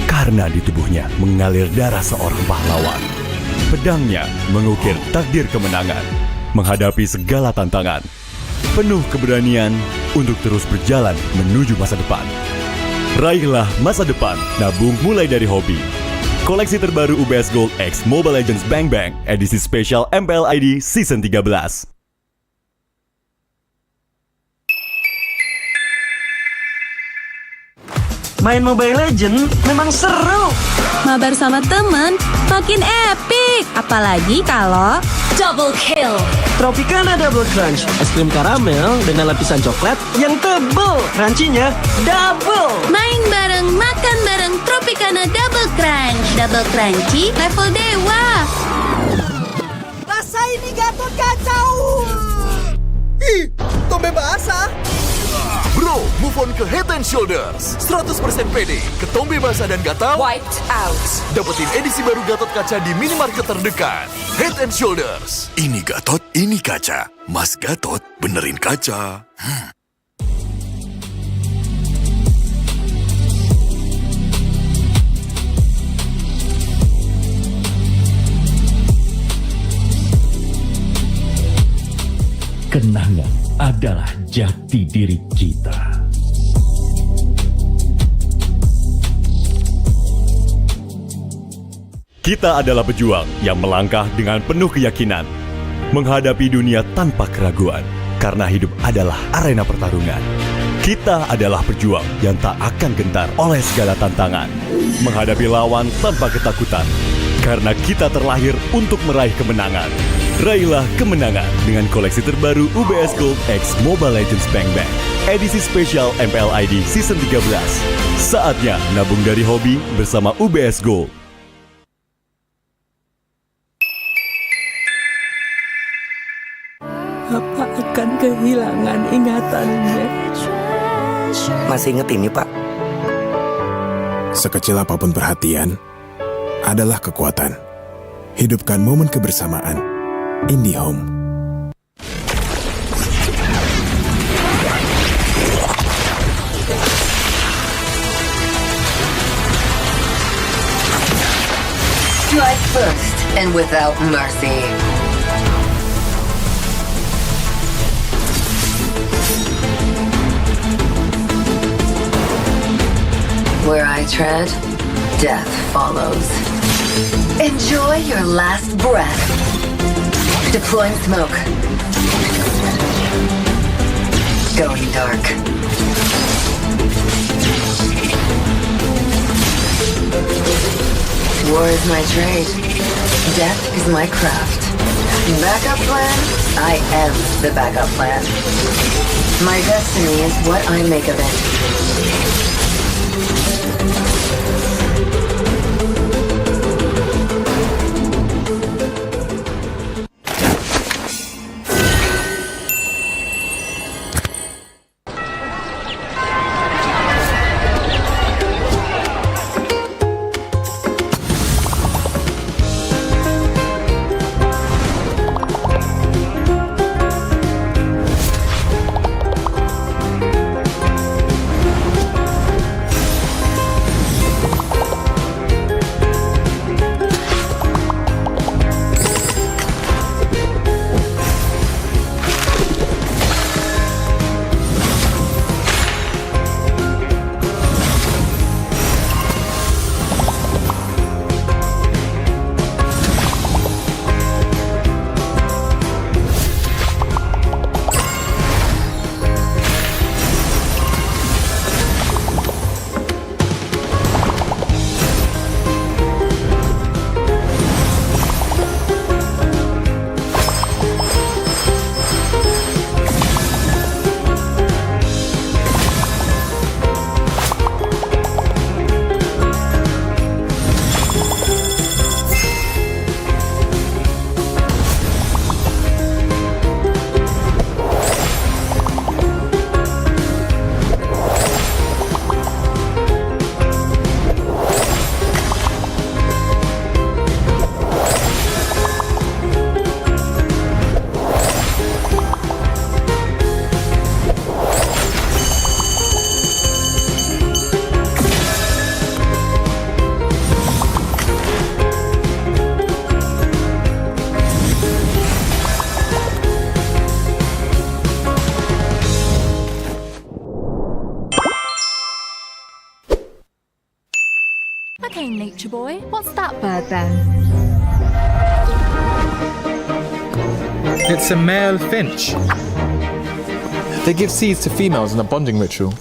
karena di tubuhnya mengalir darah seorang pahlawan. Pedangnya mengukir takdir kemenangan, menghadapi segala tantangan. Penuh keberanian untuk terus berjalan menuju masa depan. Raihlah masa depan, nabung mulai dari hobi. Koleksi terbaru UBS Gold X Mobile Legends Bang Bang edisi spesial MPL ID Season 13. Main Mobile Legends memang seru. Mabar sama temen makin epic. Apalagi kalau double kill. Tropicana Double Crunch, es krim karamel dengan lapisan coklat yang tebal. Crunchy-nya double. Main bareng, makan bareng Tropicana Double Crunch. Double crunchy level dewa. Rasa ini Gatot kacau. Ih, tombe basah. Bro, move on ke Head and Shoulders. 100% pede, ketombe basah dan gatal Wiped out. dapetin edisi baru Gatot kaca di minimarket terdekat. Head and Shoulders. Ini Gatot, ini kaca. Mas Gatot, benerin kaca. Kenangan adalah jati diri kita. Kita adalah pejuang yang melangkah dengan penuh keyakinan, menghadapi dunia tanpa keraguan, karena hidup adalah arena pertarungan. Kita adalah pejuang yang tak akan gentar oleh segala tantangan, menghadapi lawan tanpa ketakutan, karena kita terlahir untuk meraih kemenangan. Raihlah kemenangan dengan koleksi terbaru UBS Gold X Mobile Legends Bang Bang edisi spesial MPL ID Season 13. Saatnya nabung dari hobi bersama UBS Gold. Papa akan kehilangan ingatannya. Masih inget ini, Pak? Sekecil apapun perhatian adalah kekuatan. Hidupkan momen kebersamaan. IndiHome. Strike first and without mercy. Where I tread, death follows. Enjoy your last breath. Deploying smoke. Going dark. War is my trade. Death is my craft. Backup plan? I am the backup plan. My destiny is what I make of it. Okay, nature boy, what's that bird then? It's a male finch. They give seeds to females in a bonding ritual.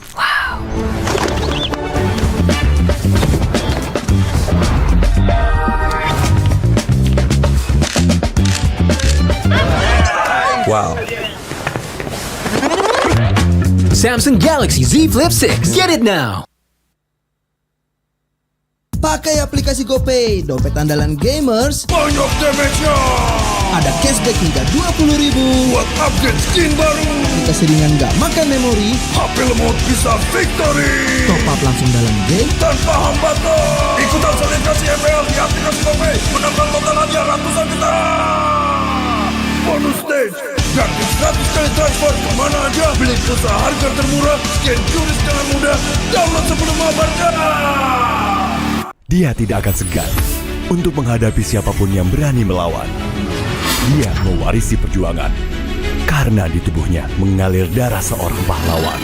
Wow. Samsung Galaxy Z Flip 6. Get it now. Pakai aplikasi GoPay, dompet andalan gamers. Banyak damage-nya. Ada cashback hingga 20.000 buat upgrade skin baru. Aplikasi ringan gak makan memori. HP lemot bisa victory. Top up langsung dalam game tanpa hambatan. Ikutan selebrasi MPL di aplikasi GoPay. Menambah total hadiah ratusan juta. Bonus stage. Gratis 100 kali transfer kemana aja. Beli pulsa harga termurah. Scan QRIS dengan mudah. Download sebelum mabarkan. Dia tidak akan segan untuk menghadapi siapapun yang berani melawan. Dia mewarisi perjuangan karena di tubuhnya mengalir darah seorang pahlawan.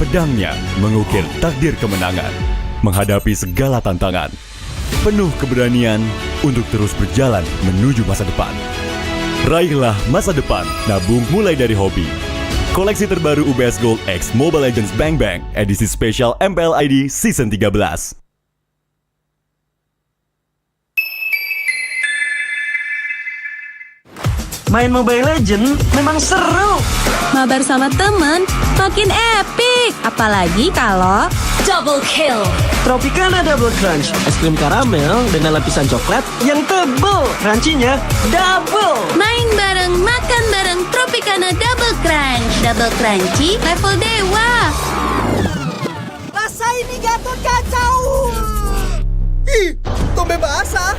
Pedangnya mengukir takdir kemenangan, menghadapi segala tantangan. Penuh keberanian untuk terus berjalan menuju masa depan. Raihlah masa depan, nabung mulai dari hobi. Koleksi terbaru UBS Gold X Mobile Legends Bang Bang edisi spesial MPL ID Season 13. Main Mobile Legends memang seru. Mabar sama temen makin epic. Apalagi kalau double kill. Tropicana Double Crunch, es krim karamel dengan lapisan coklat yang tebal. Crunchy-nya double. Main bareng, makan bareng Tropicana Double Crunch. Double crunchy level dewa. Rasa ini Gatot kacau. Ih, tombe basah.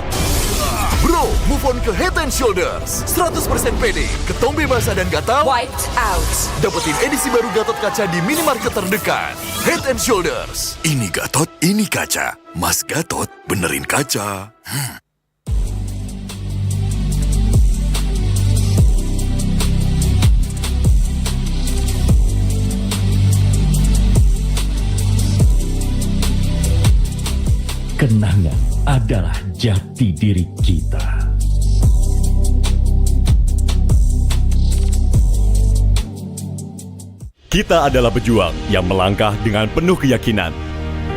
Bro, move on ke Head and Shoulders. 100% pede, ketombe basah dan gatal Wiped out. dapetin edisi baru Gatot kaca di minimarket terdekat. Head and Shoulders. Ini Gatot, ini kaca. Mas Gatot benerin kaca. Kenangan adalah jati diri kita. Kita adalah pejuang yang melangkah dengan penuh keyakinan,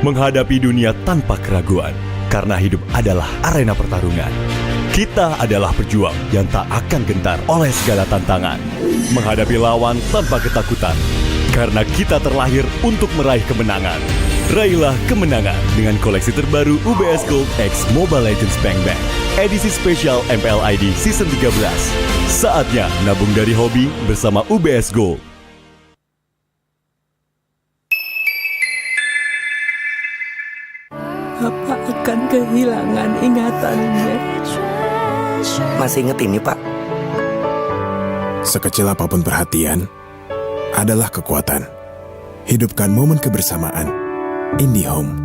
menghadapi dunia tanpa keraguan, karena hidup adalah arena pertarungan. Kita adalah pejuang yang tak akan gentar oleh segala tantangan, menghadapi lawan tanpa ketakutan, karena kita terlahir untuk meraih kemenangan. Raihlah kemenangan dengan koleksi terbaru UBS Gold X Mobile Legends Bang Bang edisi spesial MPL ID Season 13. Saatnya nabung dari hobi bersama UBS Gold. Bapak akan kehilangan ingatannya. Masih inget ini, Pak? Sekecil apapun perhatian adalah kekuatan. Hidupkan momen kebersamaan. IndiHome.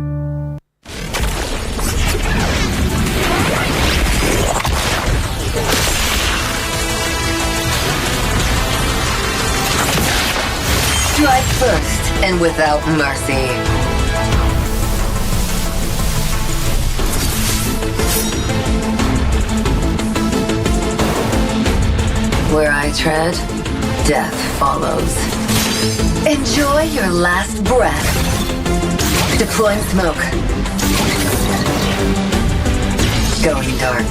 Strike first and without mercy. Where I tread, death follows. Enjoy your last breath. Deploying smoke. Going dark.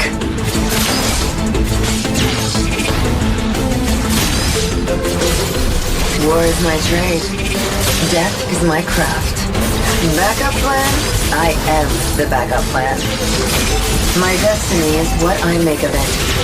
War is my trade. Death is my craft. Backup plan? I am the backup plan. My destiny is what I make of it.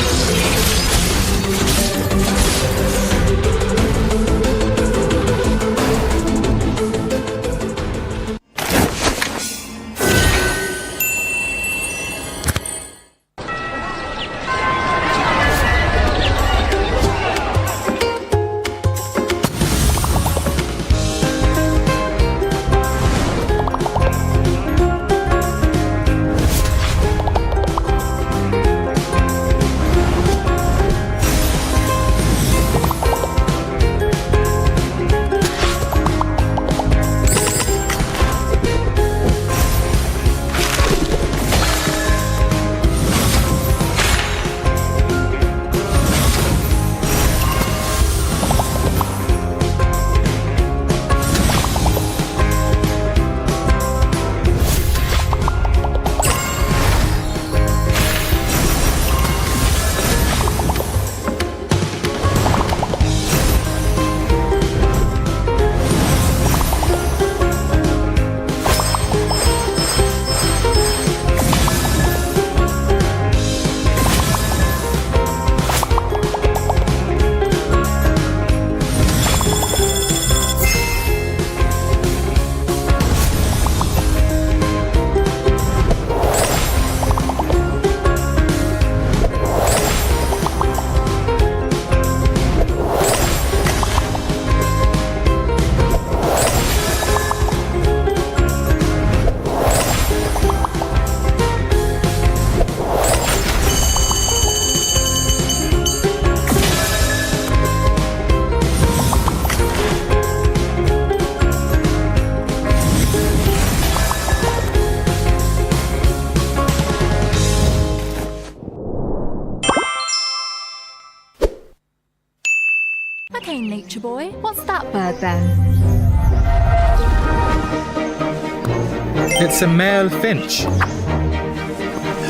boy, what's that bird then? It's a male finch.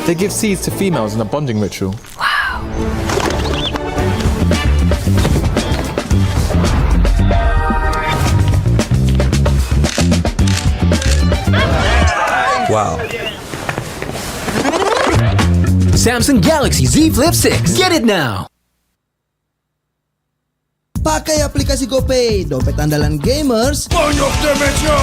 They give seeds to females in a bonding ritual. Wow. Samsung Galaxy Z Flip 6. Get it now. Pakai aplikasi GoPay, dompet andalan gamers. Banyak damage-nya.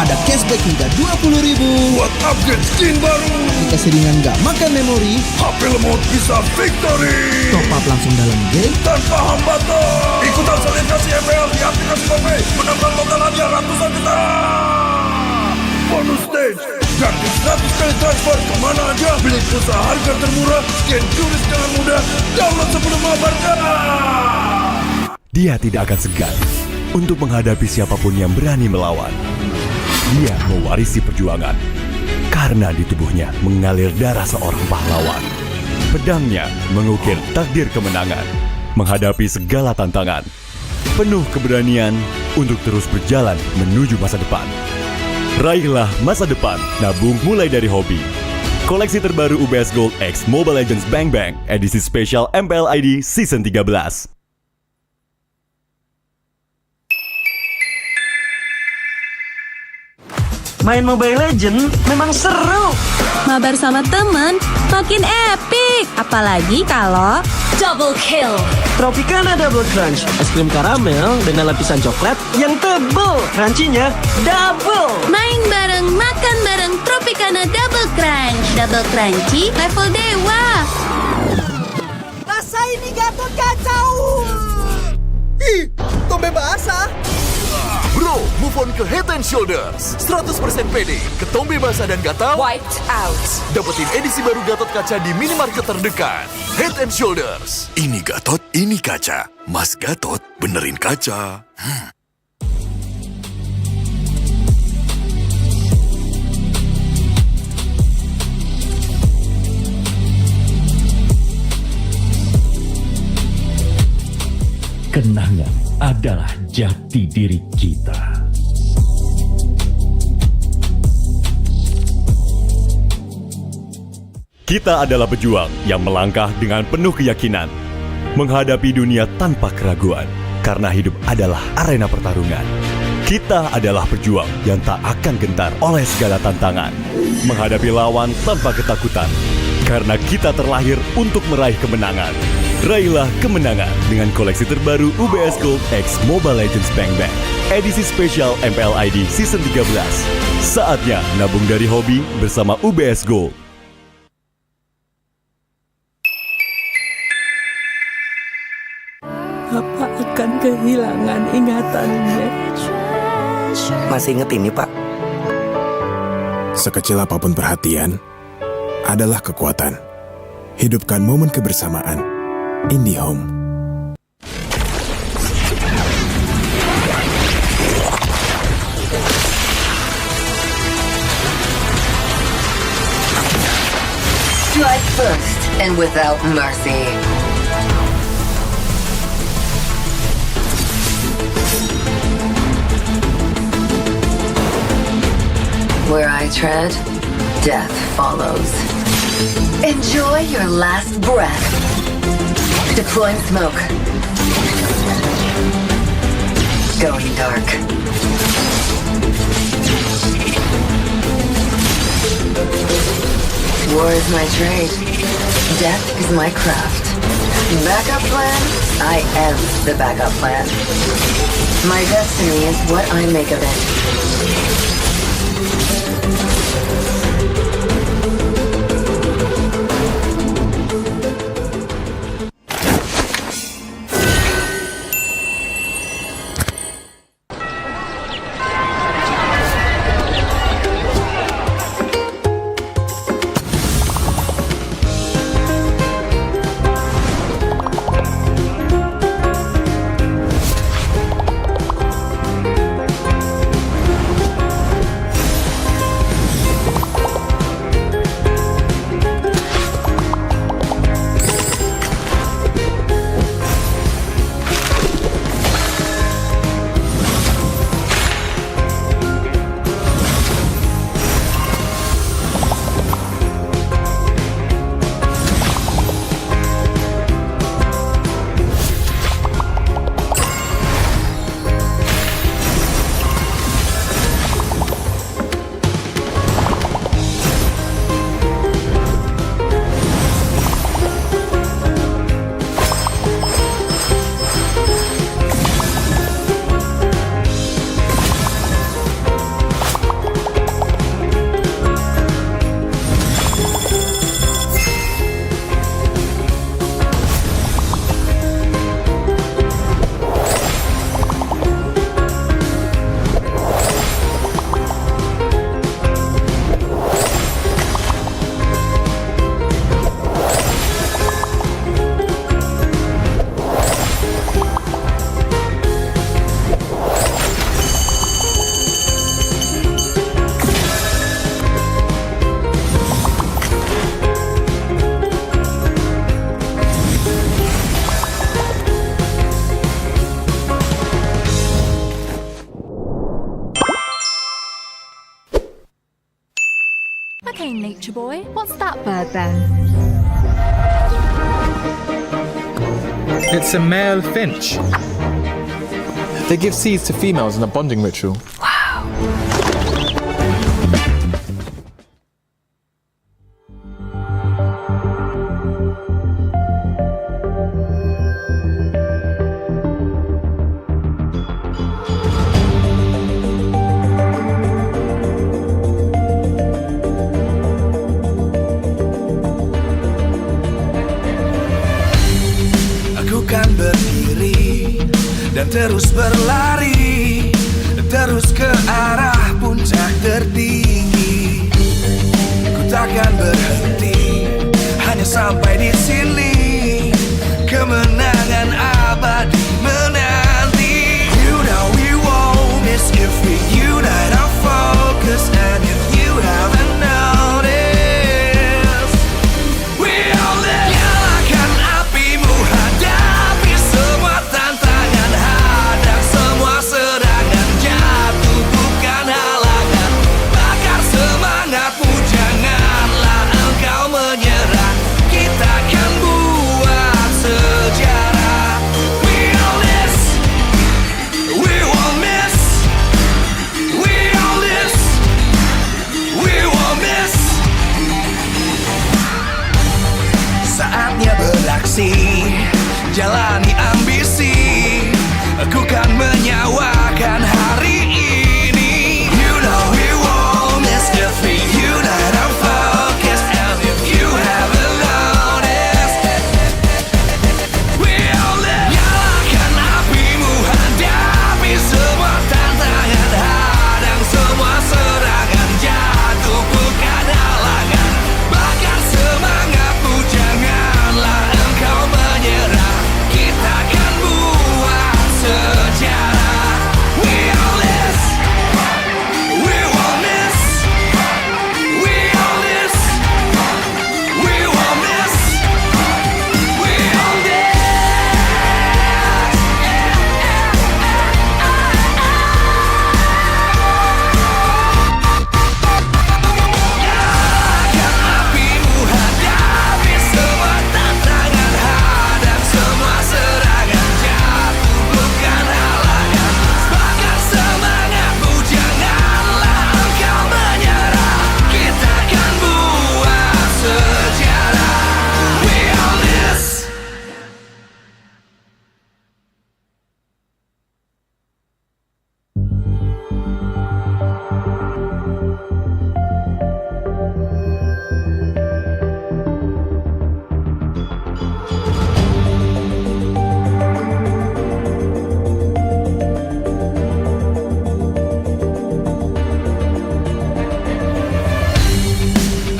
Ada cashback hingga 20.000 buat upgrade skin baru. Aplikasi ringan gak makan memori. HP lemot bisa victory. Top up langsung dalam game tanpa hambatan. Ikutan selebrasi MPL di aplikasi GoPay. Menambah total hadiah ratusan juta. Bonus stage. Gratis 100 kali transfer kemana aja. Beli pulsa harga termurah. Scan QRIS dengan mudah. Download sebelum mabarkan. Dia tidak akan segan untuk menghadapi siapapun yang berani melawan. Dia mewarisi perjuangan karena di tubuhnya mengalir darah seorang pahlawan. Pedangnya mengukir takdir kemenangan, menghadapi segala tantangan. Penuh keberanian untuk terus berjalan menuju masa depan. Raihlah masa depan, nabung mulai dari hobi. Koleksi terbaru UBS Gold X Mobile Legends Bang Bang, edisi spesial MPL ID Season 13. Main Mobile Legends memang seru. Mabar sama temen makin epic. Apalagi kalau double kill. Tropicana Double Crunch, es krim karamel dengan lapisan coklat yang tebal. Crunchy-nya double. Main bareng, makan bareng Tropicana Double Crunch. Double crunchy level dewa. Rasa ini Gatot kacau. Ih, tombe basah. Bro, move on ke Head and Shoulders. 100% pede, ketombe basah dan gatal Wiped out. dapetin edisi baru Gatot kaca di minimarket terdekat. Head and Shoulders. Ini Gatot, ini kaca. Mas Gatot, benerin kaca. Kenangan adalah jati diri kita. Kita adalah pejuang yang melangkah dengan penuh keyakinan, menghadapi dunia tanpa keraguan, karena hidup adalah arena pertarungan. Kita adalah pejuang yang tak akan gentar oleh segala tantangan, menghadapi lawan tanpa ketakutan, karena kita terlahir untuk meraih kemenangan. Raihlah kemenangan dengan koleksi terbaru UBS Gold X Mobile Legends Bang Bang, edisi spesial MPL ID Season 13. Saatnya nabung dari hobi bersama UBS Gold. Papa akan kehilangan ingatannya. Masih inget ini, Pak? Sekecil apapun perhatian adalah kekuatan. Hidupkan momen kebersamaan. IndiHome. Strike first and without mercy. Where I tread, death follows. Enjoy your last breath. Deploying smoke. Going dark. War is my trade. Death is my craft. Backup plan? I am the backup plan. My destiny is what I make of it. Okay, nature boy, what's that bird then? It's a male finch. They give seeds to females in a bonding ritual. Aku kan berdiri dan terus berlari, terus ke arah puncak tertinggi. Ku takkan berhenti, hanya sampai di sini. Kemenangan abadi menanti. You know we won't miss if we unite our focus. And if you haven't noticed, we'll nyalakan apimu, hadapi semua tantangan, hadang semua serangan, jatuh bukan halangan, bakar semangatmu, janganlah engkau menyerah, kita akan buat sejarah. We'll miss, we won't miss, we'll miss, we won't miss. Saatnya beraksi, jalani ambisi, aku kan menyawakan hari ini. You know we won't miss if we unite our focus. And if you haven't noticed, we'll nyalakan apimu, hadapi semua tantangan, hadang semua serangan, jatuh bukan halangan, bakar semangatmu, janganlah engkau menyerah, kita akan buat sejarah. We'll miss, we won't miss, we'll miss, we won't miss, we'll miss. Nyalakan apimu, hadapi semua tantangan, hadang semua serangan, jatuh bukan halangan, bakar semangatmu, janganlah engkau menyerah, kita akan buat sejarah. We'll miss.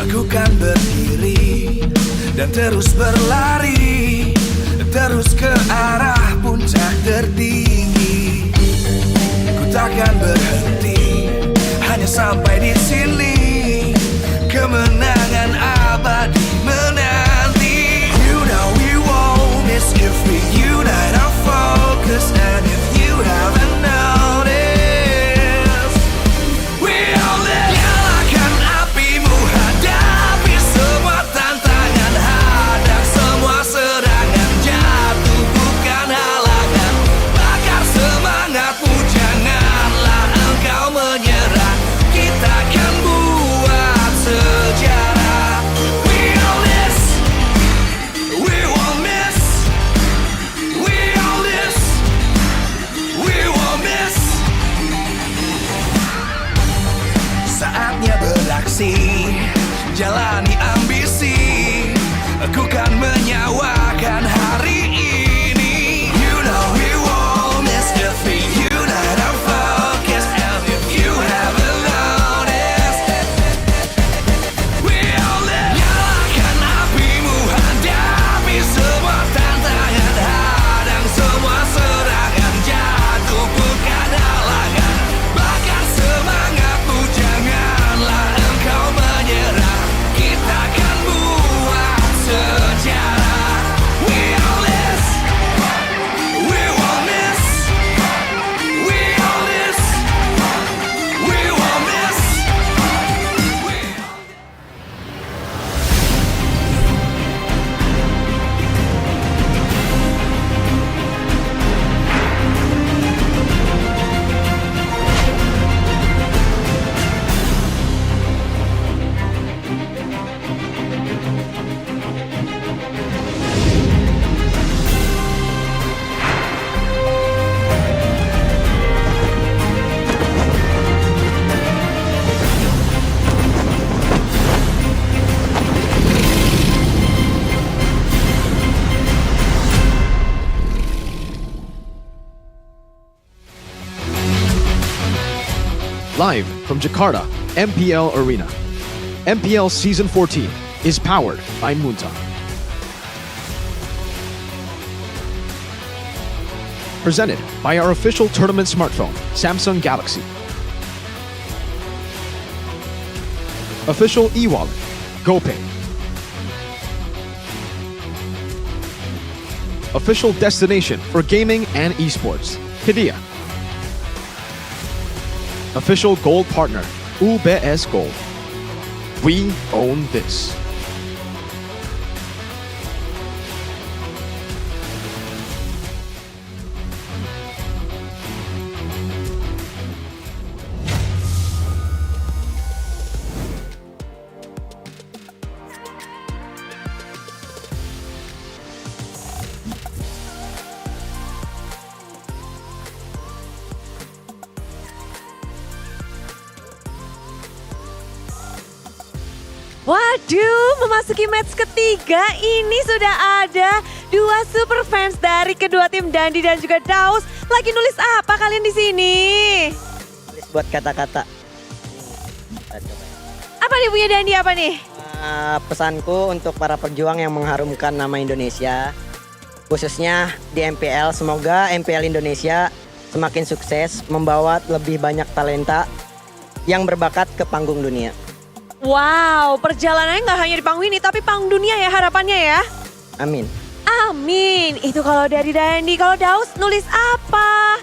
Aku kan berdiri dan terus berlari, terus ke arah puncak tertinggi. Ku takkan berhenti, hanya sampai di sini. Kemenangan abadi menanti. You know we won't miss if we unite our focus. And if you haven't noticed, we'll nyalakan apimu, hadapi semua tantangan, hadang semua serangan, jatuh bukan halangan, bakar semangatmu, janganlah engkau menyerah, kita akan buat sejarah. We'll miss, we won't miss, we'll miss, we won't miss. Saatnya beraksi, jalani ambisi, aku kan menyawakan hari ini. You know we won't miss if we unite our focus. And if you haven't noticed, we'll nyalakan apimu, hadapi semua tantangan, hadang semua serangan, jatuh bukan halangan, bakar semangatmu, janganlah engkau menyerah, kita akan buat sejarah. Live from Jakarta, MPL Arena. MPL Season 14 is powered by Munta. Presented by our official tournament smartphone, Samsung Galaxy. Official e-wallet, GoPay. Official destination for gaming and esports, Hidea. Official gold partner, UBS Gold. We own this. Waduh, memasuki match ketiga ini sudah ada dua super fans dari kedua tim Dandi dan juga Daus. Lagi nulis apa kalian di sini? Tulis buat kata-kata. Apa nih punya Dandi apa nih? Pesanku untuk para pejuang yang mengharumkan nama Indonesia, khususnya di MPL, semoga MPL Indonesia semakin sukses membawa lebih banyak talenta yang berbakat ke panggung dunia. Wow, perjalanannya nggak hanya di panggung ini, tapi panggung dunia ya harapannya ya. Amin. Amin. Itu kalau dari Dandi, kalau Daus nulis apa?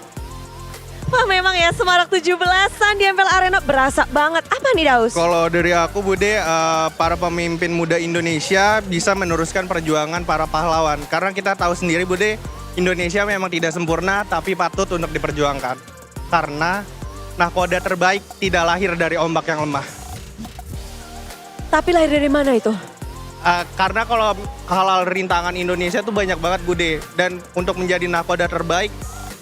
Wah memang ya semarak 17-an di MPL Arena berasa banget. Apa nih Daus? Kalau dari aku Bude, para pemimpin muda Indonesia bisa meneruskan perjuangan para pahlawan. Karena kita tahu sendiri Bude, Indonesia memang tidak sempurna tapi patut untuk diperjuangkan. Karena nahkoda terbaik tidak lahir dari ombak yang lemah. Tapi lahir dari mana itu? Karena kalau rintangan Indonesia tuh banyak banget Bude. Dan untuk menjadi nahkoda terbaik,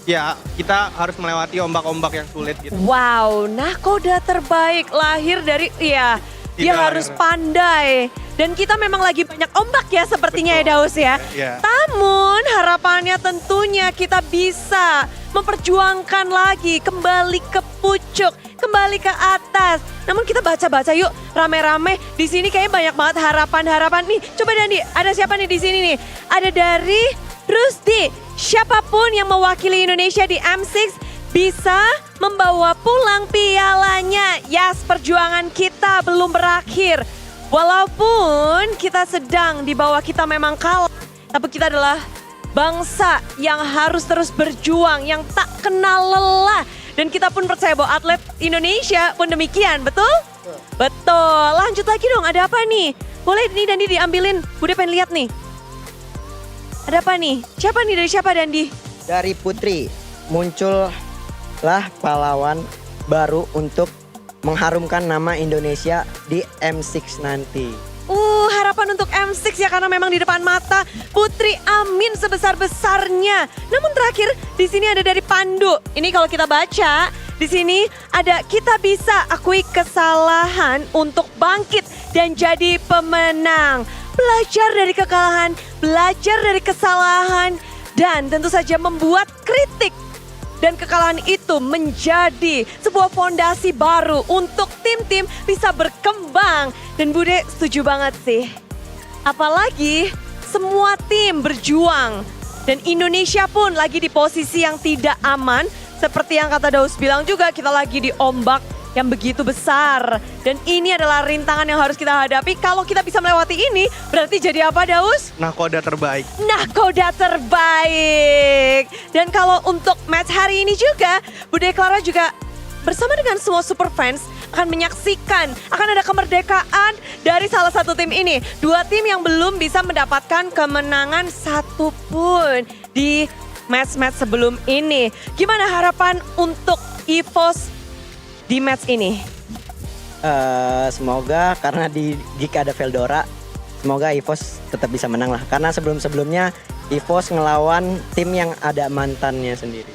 ya kita harus melewati ombak-ombak yang sulit gitu. Wow, nahkoda terbaik lahir dari, iya dia harus pandai. Dan kita memang lagi banyak ombak ya sepertinya. Betul. Ya Daus ya. Yeah. Namun harapannya tentunya kita bisa memperjuangkan lagi, kembali ke pucuk, kembali ke atas. Namun kita baca-baca yuk rame-rame. Di sini kayaknya banyak banget harapan-harapan nih. Coba Dandi, ada siapa nih di sini nih? Ada dari Rusdi. Siapapun yang mewakili Indonesia di M6 bisa membawa pulang pialanya. Yes, perjuangan kita belum berakhir. Walaupun kita sedang di bawah, kita memang kalah. Tapi kita adalah bangsa yang harus terus berjuang, yang tak kenal lelah. Dan kita pun percaya bahwa atlet Indonesia pun demikian, betul? Betul. Lanjut lagi dong, ada apa nih? Boleh nih Dandi diambilin, Bude pengen lihat nih. Ada apa nih? Siapa nih, dari siapa Dandi? Dari Putri, muncullah pahlawan baru untuk mengharumkan nama Indonesia di M6 nanti. Harapan untuk M6 ya, karena memang di depan mata Putri, amin sebesar-besarnya. Namun terakhir di sini ada dari Pandu. Ini kalau kita baca di sini ada, kita bisa akui kesalahan untuk bangkit dan jadi pemenang. Belajar dari kekalahan, belajar dari kesalahan, dan tentu saja membuat kritik. Dan kekalahan itu menjadi sebuah fondasi baru untuk tim-tim bisa berkembang. Dan Bude setuju banget sih. Apalagi semua tim berjuang. Dan Indonesia pun lagi di posisi yang tidak aman. Seperti yang kata Daus bilang juga, kita lagi di ombak yang begitu besar. Dan ini adalah rintangan yang harus kita hadapi. Kalau kita bisa melewati ini, berarti jadi apa Daus? Nahkoda terbaik. Nahkoda terbaik. Dan kalau untuk match hari ini juga, Bude Clara juga bersama dengan semua super fans akan menyaksikan, akan ada kemerdekaan dari salah satu tim ini. Dua tim yang belum bisa mendapatkan kemenangan satupun di match-match sebelum ini. Gimana harapan untuk EVOS di match ini? Semoga karena di GIG ada Veldora, semoga EVOS tetap bisa menang lah. Karena sebelum-sebelumnya EVOS ngelawan tim yang ada mantannya sendiri.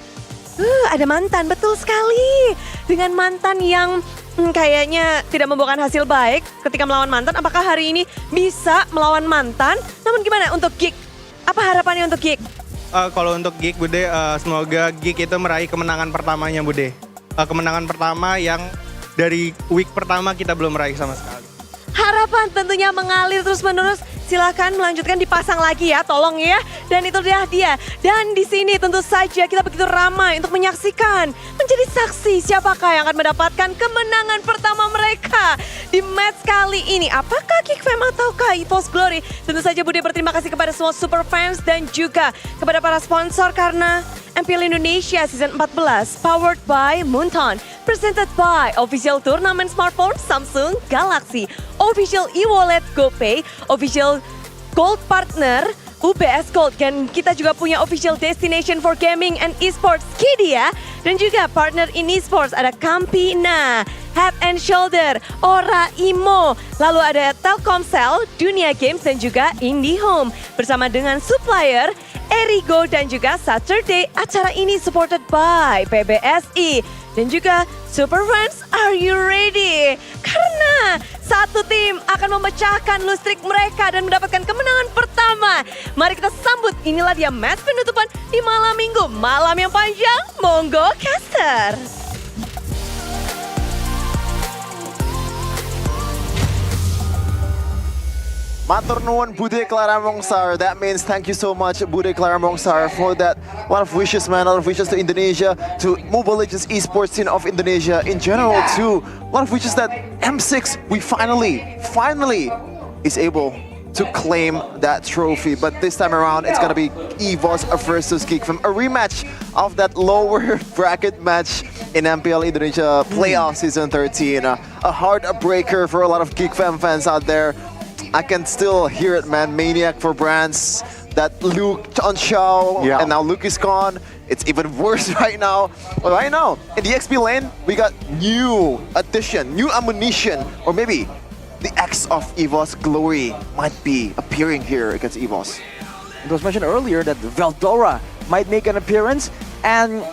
Ada mantan, betul sekali. Dengan mantan yang kayaknya tidak membuahkan hasil baik ketika melawan mantan. Apakah hari ini bisa melawan mantan? Namun gimana untuk GIG? Apa harapannya untuk GIG? Kalau untuk GIG Bude, semoga GIG itu meraih kemenangan pertamanya Bude. Kemenangan pertama yang dari week pertama kita belum meraih sama sekali. Harapan tentunya mengalir terus-menerus. Silahkan melanjutkan dipasang lagi ya, tolong ya. Dan itu dia. Dan di sini tentu saja kita begitu ramai untuk menyaksikan, menjadi saksi siapakah yang akan mendapatkan kemenangan pertama mereka di match kali ini. Apakah Kickfam ataukah EVOS Glory? Tentu saja Bude berterima kasih kepada semua super fans dan juga kepada para sponsor karena MPL Indonesia Season 14 powered by Moonton, presented by official turnamen smartphone Samsung Galaxy, official e-wallet GoPay, official gold partner UBS Gold, dan kita juga punya official destination for gaming and esports Kidia, dan juga partner in esports ada Campina, Head and Shoulder, Ora Imo, lalu ada Telkomsel, Dunia Games dan juga IndiHome bersama dengan supplier Erigo dan juga Saturday. Acara ini supported by PBSI dan juga Super Friends, are you ready? Karena satu tim akan memecahkan lustrik mereka dan mendapatkan kemenangan pertama. Mari kita sambut, inilah dia match penutupan di malam minggu. Malam yang panjang, monggo caster. Matur nuwun Bude Klaramongsar. That means thank you so much Bude Klaramongsar for that. A lot of wishes, man. A lot of wishes to Indonesia, to Mobile Legends esports scene of Indonesia in general too. A lot of wishes that M6 we finally is able to claim that trophy. But this time around it's gonna be EVOS versus Kickfam, a rematch of that lower bracket match in MPL Indonesia playoff season 13. A heartbreaker for a lot of Kickfam fans out there. I can still hear it, man. Maniac for brands. That Luke on show, and now Luke is gone. It's even worse right now. But right now, in the XP lane, we got new addition, new ammunition, or maybe the X of EVOS Glory might be appearing here against EVOS. It was mentioned earlier that Veldora might make an appearance, and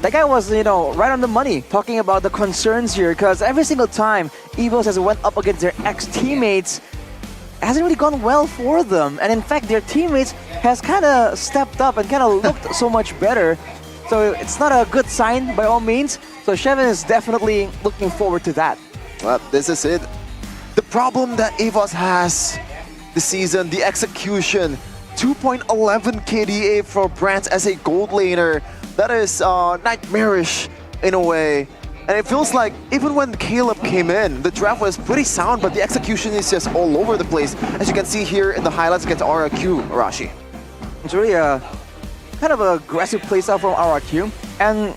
that guy was, right on the money talking about the concerns here, because every single time EVOS has went up against their ex-teammates, it hasn't really gone well for them. And in fact, their teammates has kind of stepped up and kind of looked so much better. So it's not a good sign by all means. So Shevin is definitely looking forward to that. Well, this is it. The problem that EVOS has this season, the execution. 2.11 KDA for Brands as a gold laner. That is nightmarish in a way. And it feels like even when Caleb came in, the draft was pretty sound, but the execution is just all over the place. As you can see here in the highlights against RRQ, Arashi. It's really a kind of an aggressive playstyle from RRQ. And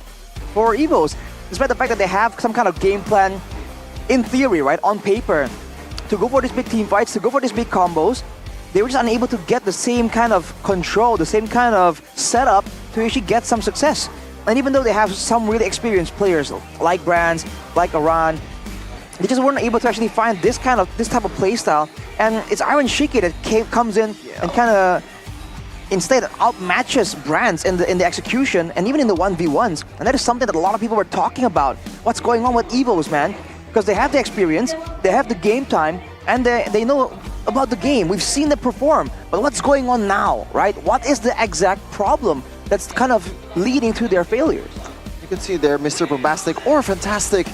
for EVOS, despite the fact that they have some kind of game plan, in theory, right, on paper, to go for these big team fights, to go for these big combos, they were just unable to get the same kind of control, the same kind of setup to actually get some success. And even though they have some really experienced players like Brands, like Aran, they just weren't able to actually find this type of playstyle. And it's Iron Shiki that comes in and kind of instead outmatches Brands in the execution and even in the 1v1s. And that is something that a lot of people were talking about. What's going on with EVOS, man? Because they have the experience, they have the game time, and they know about the game. We've seen them perform. But what's going on now, right? What is the exact problem that's kind of leading to their failures? You can see there Mr. Bombastic or Fantastic.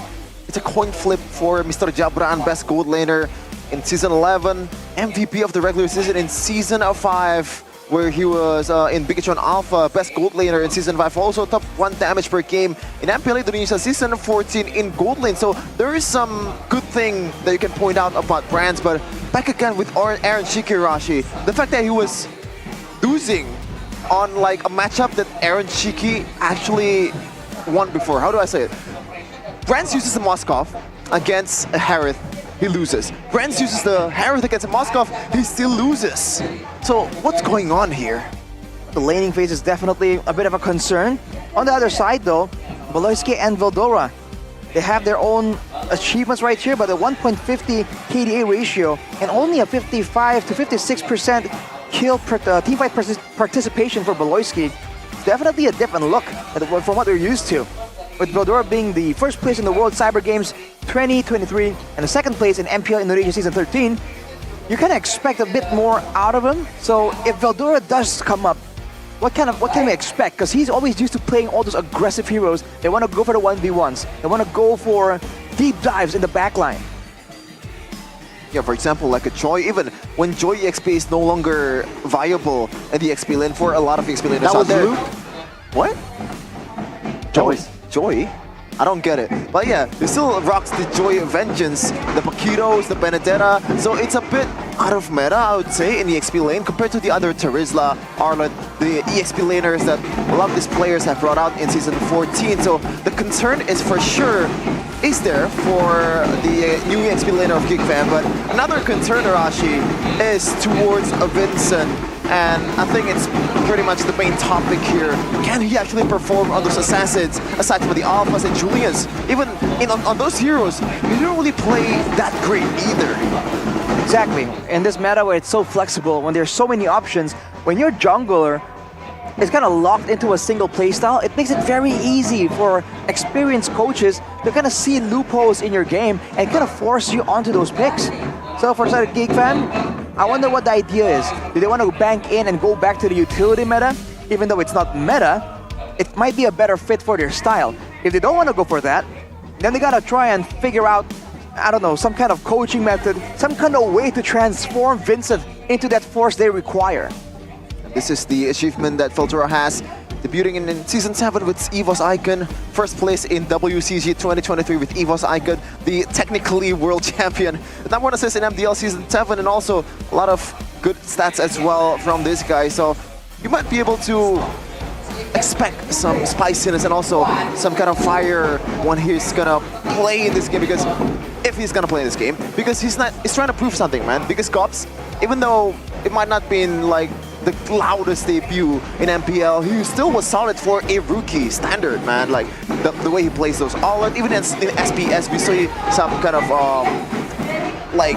It's a coin flip for Mr. Jabran, best gold laner in Season 11, MVP of the regular season in Season 5, where he was in Big H1 Alpha, best gold laner in Season 5, also top 1 damage per game in MPL Indonesia Season 14 in gold lane. So there is some good thing that you can point out about Brands, but back again with Aaron Shikirashi, the fact that he was losing on like a matchup that Aaron Shiki actually won before. How do I say it? Brands uses the Moskov against a Harith, he loses. Brands uses the Harith against a Moskov, he still loses. So what's going on here? The laning phase is definitely a bit of a concern. On the other side though, Voloisky and Veldora, they have their own achievements right here, but a 1.50 KDA ratio and only a 55 to 56% kill teamfight participation for Beloyski. Definitely a different look from what we're used to. With Veldora being the first place in the World Cyber Games 2023 and the second place in MPL Indonesia Season 13, you kind of expect a bit more out of him. So if Veldora does come up, what can we expect? Because he's always used to playing all those aggressive heroes. They want to go for the 1v1s. They want to go for deep dives in the backline. Yeah, for example, like a Joy, even when Joy EXP is no longer viable in the XP lane for a lot of XP laners That out was there. Luke? What? Joy? I don't get it. But yeah, he still rocks the Joy Vengeance, the Paquitos, the Benedetta. So it's a bit out of meta, I would say, in the XP lane compared to the other Terizla, Arlet, the EXP laners that a lot of these players have brought out in Season 14. So the concern is for sure is there for the new EXP laner of GeekFam, but another concern, Arashi, is towards Vincent. And I think it's pretty much the main topic here. Can he actually perform on those assassins, aside from the Alphas and Julians? Even on those heroes, he don't really play that great either. Exactly. In this meta where it's so flexible, when there's so many options, when your jungler is kind of locked into a single playstyle, it makes it very easy for experienced coaches to kind of see loopholes in your game and kind of force you onto those picks. So for side of GeekFam, I wonder what the idea is. Do they want to bank in and go back to the utility meta? Even though it's not meta, it might be a better fit for their style. If they don't want to go for that, then they gotta try and figure out, I don't know, some kind of coaching method, some kind of way to transform Vincent into that force they require. This is the achievement that Filtera has, debuting in Season 7 with EVOS Icon, first place in WCG 2023 with EVOS Icon, the technically world champion. The number 1 assist in MDL Season 7, and also a lot of good stats as well from this guy. So you might be able to expect some spiciness and also some kind of fire when he's gonna play in this game, because if he's gonna play in this game, because he's trying to prove something, man. Because Gops, even though it might not been like the loudest debut in MPL, he still was solid for a rookie standard, man. Like the way he plays those all, even in SPS, we see some kind of like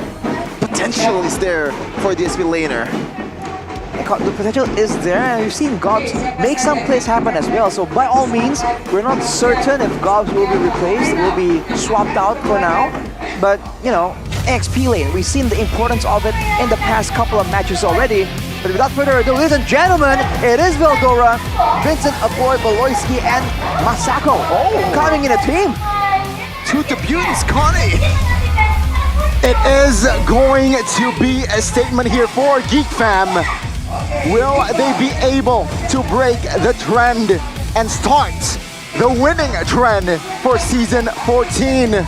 potential is there for the SP laner. The potential is there, and we've seen Gobs make some plays happen as well. So by all means, we're not certain if Gobs will be replaced, will be swapped out for now. But you know, XP lane, we've seen the importance of it in the past couple of matches already. But without further ado, ladies and gentlemen, it is Veldora, Vincent, Aboy, Beloyski, and Masako coming in a team. Two debuts, Connie. It is going to be a statement here for GeekFam. Will they be able to break the trend and start the winning trend for Season 14?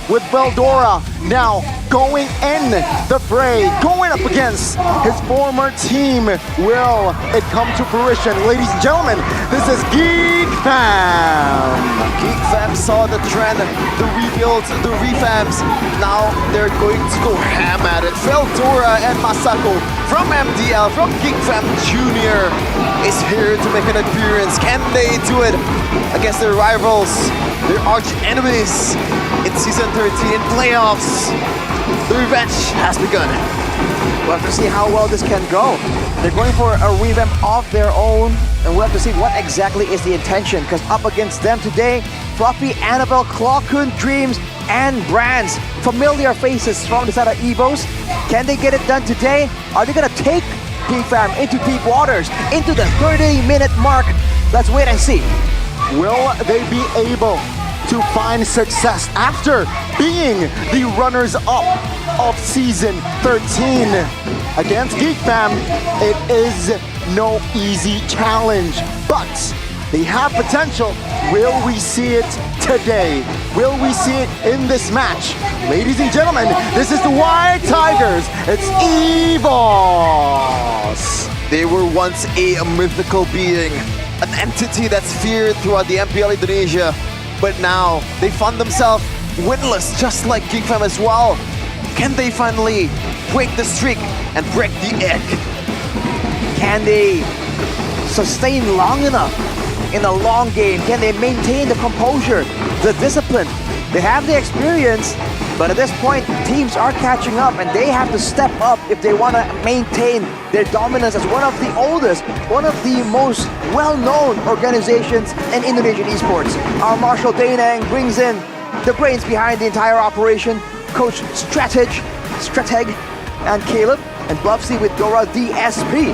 With Veldora now going in the fray, going up against his former team. Will it come to fruition? Ladies and gentlemen, this is GeekFam. GeekFam saw the trend, the rebuilds, the revamps. Now they're going to go ham at it. Veldora and Masako from MDL, from GeekFam Jr. is here to make an appearance. Can they do it against their rivals, their arch enemies in Season 13 playoffs? The revenge has begun. We'll have to see how well this can go. They're going for a revamp of their own, and we'll have to see what exactly is the intention, because up against them today, Fluffy, Annabelle, Clawcoon, Dreams, and Brands. Familiar faces from the side of EVOS. Can they get it done today? Are they going to take GeekFam into deep waters, into the 30-minute mark? Let's wait and see. Will they be able to find success after being the runners-up of Season 13? Against GeekFam, it is no easy challenge, but they have potential. Will we see it today? Will we see it in this match? Ladies and gentlemen, this is the White Tigers. It's EVOS. They were once a mythical being, an entity that's feared throughout the MPL Indonesia. But now they found themselves winless, just like GeekFam as well. Can they finally break the streak and break the egg? Can they sustain long enough in a long game? Can they maintain the composure, the discipline? They have the experience, but at this point, teams are catching up and they have to step up if they want to maintain their dominance as one of the oldest, one of the most well-known organizations in Indonesian esports. Our Marshal Danang brings in the brains behind the entire operation, Coach Strateg, and Caleb, and Bluffsy with Dora DSP.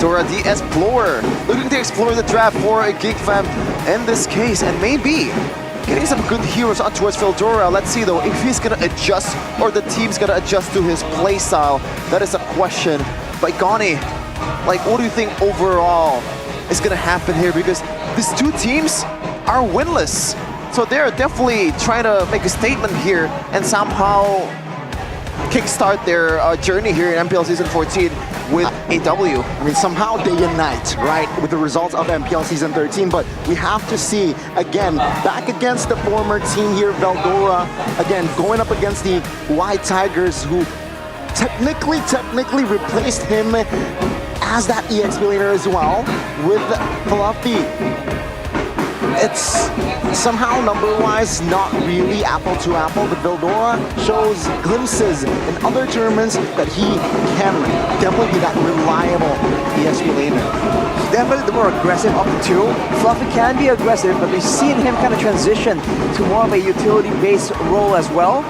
Dora the Explorer, looking to explore the draft for a GeekFam in this case, and maybe getting some good heroes on towards Veldora. Let's see though if he's gonna adjust or the team's gonna adjust to his play style. That is a question. But Goni, like, what do you think overall is gonna happen here? Because these two teams are winless. So they're definitely trying to make a statement here and somehow kickstart their journey here in MPL Season 14 with a W. I mean, somehow they unite, right, with the results of MPL Season 13, but we have to see, again, back against the former team here, Veldora, again, going up against the White Tigers, who technically replaced him as that EXP laner as well, with Fluffy. It's somehow number-wise not really apple to apple, but Veldora shows glimpses in other tournaments that he can definitely be that reliable ESP laner. Definitely the more aggressive of the two. Fluffy can be aggressive, but we've seen him kind of transition to more of a utility-based role as well.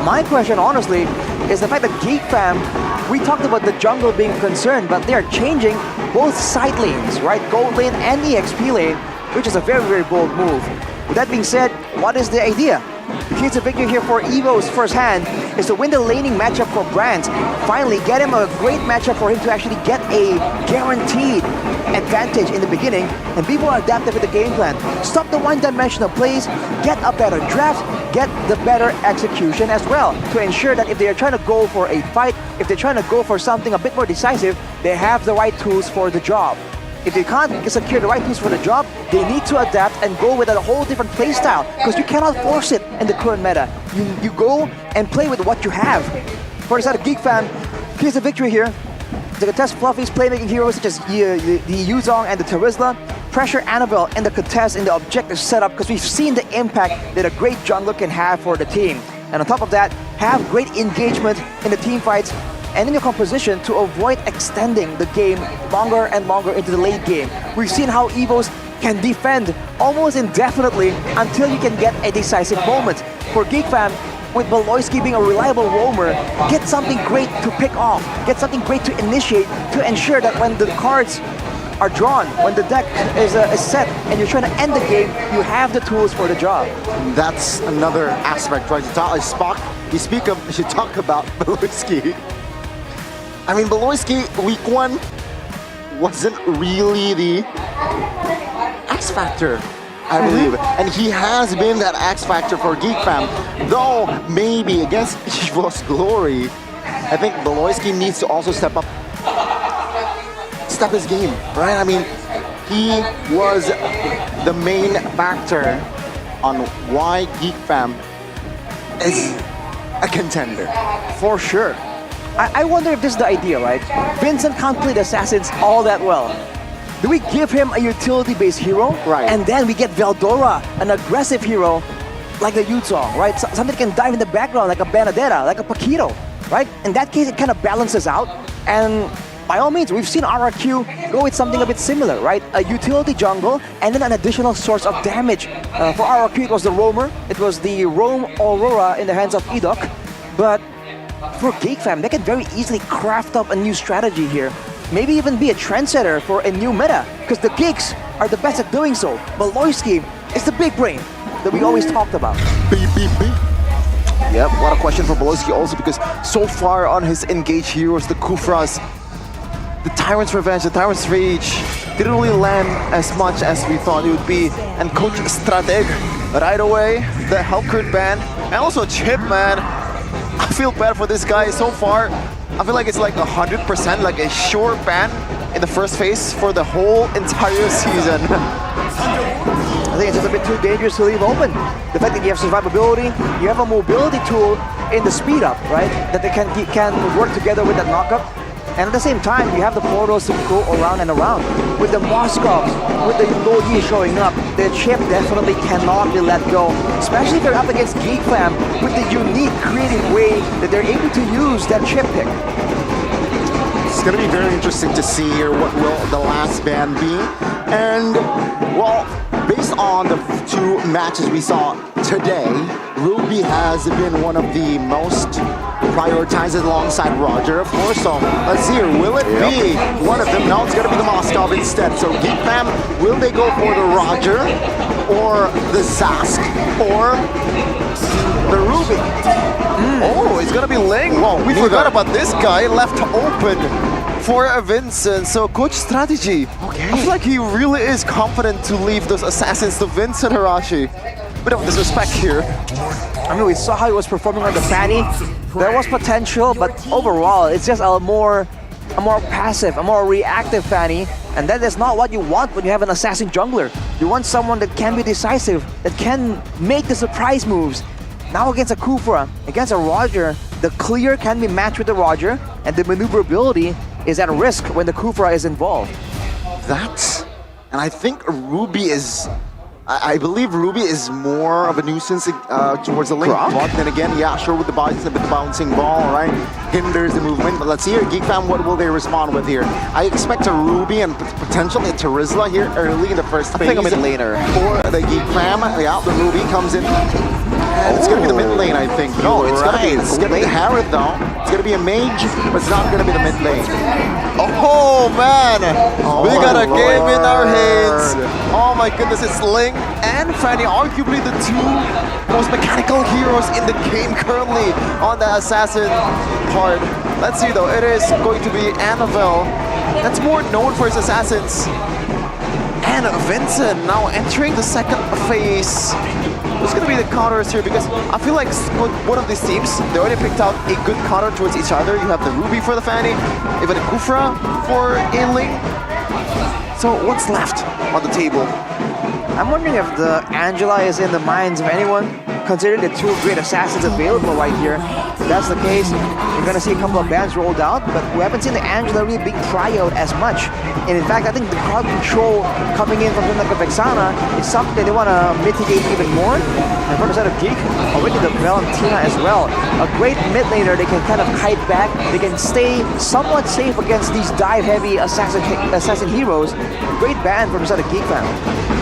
My question, honestly, is the fact that Geek Fam, we talked about the jungle being concerned, but they're changing both side lanes, right? Gold lane and EXP lane, which is a very bold move. With that being said, what is the idea? The key to victory here for Evo's first hand is to win the laning matchup for Brandt. Finally, get him a great matchup for him to actually get a guaranteed advantage in the beginning and be more adaptive with the game plan. Stop the one-dimensional plays, get a better draft, get the better execution as well to ensure that if they are trying to go for a fight, if they're trying to go for something a bit more decisive, they have the right tools for the job. If they can't secure the right tools for the job, they need to adapt and go with a whole different playstyle because you cannot force it in the current meta. You go and play with what you have. For the side of Geek Fam, here's the victory here. To contest Fluffy's playmaking heroes such as the Yuzong and the Terizla, pressure Annabelle in the contest in the objective setup because we've seen the impact that a great jungler can have for the team. And on top of that, have great engagement in the team fights and in your composition to avoid extending the game longer and longer into the late game. We've seen how Evos can defend almost indefinitely until you can get a decisive moment. For Geek Fam, with Beloyski being a reliable roamer, get something great to pick off, get something great to initiate to ensure that when the cards are drawn, when the deck is set and you're trying to end the game, you have the tools for the job. That's another aspect, right? You should talk about Beloyski. I mean, Beloyski, week one, wasn't really the X Factor, I believe. And he has been that X Factor for Geek Fam. Though, maybe against Evo's Glory, I think Beloyski needs to also step his game, right? I mean, he was the main factor on why Geek Fam is a contender. For sure. I wonder if this is the idea, right? Vincent can't play the Assassins all that well. Do we give him a utility-based hero? Right. And then we get Veldora, an aggressive hero, like the Yuzong, right? Something that can dive in the background, like a Benedetta, like a Paquito, right? In that case, it kind of balances out. And by all means, we've seen RRQ go with something a bit similar, right? A utility jungle and then an additional source of damage. For RRQ, it was the Roamer. It was the Roam Aurora in the hands of Edok. But for Geek Fam, they can very easily craft up a new strategy here. Maybe even be a trendsetter for a new meta, because the Geeks are the best at doing so. Beloyski is the big brain that we always talked about. Yep, what a question for Beloyski also, because so far on his engaged heroes, the Kufras, the Tyrant's Revenge, the Tyrant's Rage, didn't really land as much as we thought it would be. And Coach Strateg, right away, the Helkert ban, and also Chip, man. I feel bad for this guy so far. I feel like it's like 100%, like a sure ban in the first phase for the whole entire season. I think it's just a bit too dangerous to leave open. The fact that you have survivability, you have a mobility tool in the speed up, right? That they can work together with that knockup. And at the same time, you have the portals to go around and around. With the Moskovs, with the Logi showing up, the chip definitely cannot be let go. Especially if they're up against Geek Fam with the unique, creative way that they're able to use that chip pick. It's going to be very interesting to see here what will the last ban be. And, well, based on the two matches we saw today, Ruby has been one of the most prioritized alongside Roger, of course. So let's see here, will it be one of them? No, it's going to be the Moskov instead. So Geek Fam, will they go for the Roger? or the Zask, or the Ruby. Oh, it's gonna be Ling. Whoa, we neither. forgot about this guy, left open for Vincent. So coach strategy. Okay. I feel like he really is confident to leave those assassins to Vincent Hirashi. Bit of disrespect here. I mean, we saw how he was performing on the Fanny. There was potential, but overall, it's just a more passive, a more reactive Fanny. And that is not what you want when you have an assassin jungler. You want someone that can be decisive, that can make the surprise moves. Now against a Kufra, against a Roger, the clear can be matched with the Roger, and the maneuverability is at risk when the Kufra is involved. And I think Ruby is... I believe Ruby is more of a nuisance towards the link. But then again, yeah, sure, with the bouncing ball, right? Hinders the movement. But let's see here, Geek Fam, what will they respond with here? I expect a Ruby and potentially a Terizla here early in the first phase. I think I'm in later. For the Geek Fam, yeah, the Ruby comes in. And it's gonna be the mid lane, I think. No, it's gonna be the Harith though. It's gonna be a mage, but it's not gonna be the mid lane. Oh man, we got a game in our hands. Lord. Oh my goodness, it's Ling and Fanny, arguably the two most mechanical heroes in the game currently on the assassin part. Let's see though, it is going to be Annabelle. That's more known for his assassins. And Vincent now entering the second phase. Who's going to be the counters here? Because I feel like one of these teams, they already picked out a good counter towards each other. You have the Ruby for the Fanny, even a Kufra for A-Ling. So what's left on the table? I'm wondering if the Angela is in the minds of anyone, considering the two great assassins available right here. If that's the case, you're gonna see a couple of bans rolled out, but we haven't seen the Angela really being tried out as much. And in fact, I think the crowd control coming in from something like a Vexana is something that they want to mitigate even more. And from the side of Geek, already the Valentina as well. A great mid laner, they can kind of kite back, they can stay somewhat safe against these dive-heavy assassin heroes. Great ban from the side of Geek Fam.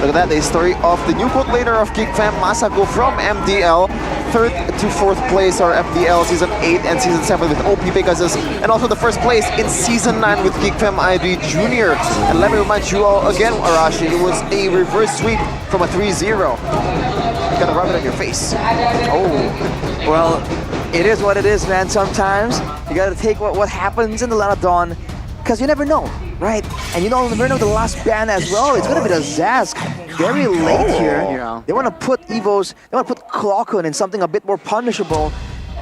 Look at that, the story of the new quote laner of Geek Fam, Masako from MDL. 3rd to 4th place are MDL Season 8 and Season 7 with OP Pegasus. And also the first place in Season 9 with Geek Fam ID Junior. And let me remind you all again, Arashi, it was a reverse sweep from a 3-0. You gotta rub it on your face. Oh, well, it is what it is, man. Sometimes you gotta take what happens in the Land of Dawn, because you never know, right? And you never know the last ban as well. It's gonna be the Zask. Very late here. Yeah. They want to put Evos, they want to put Clockun in something a bit more punishable.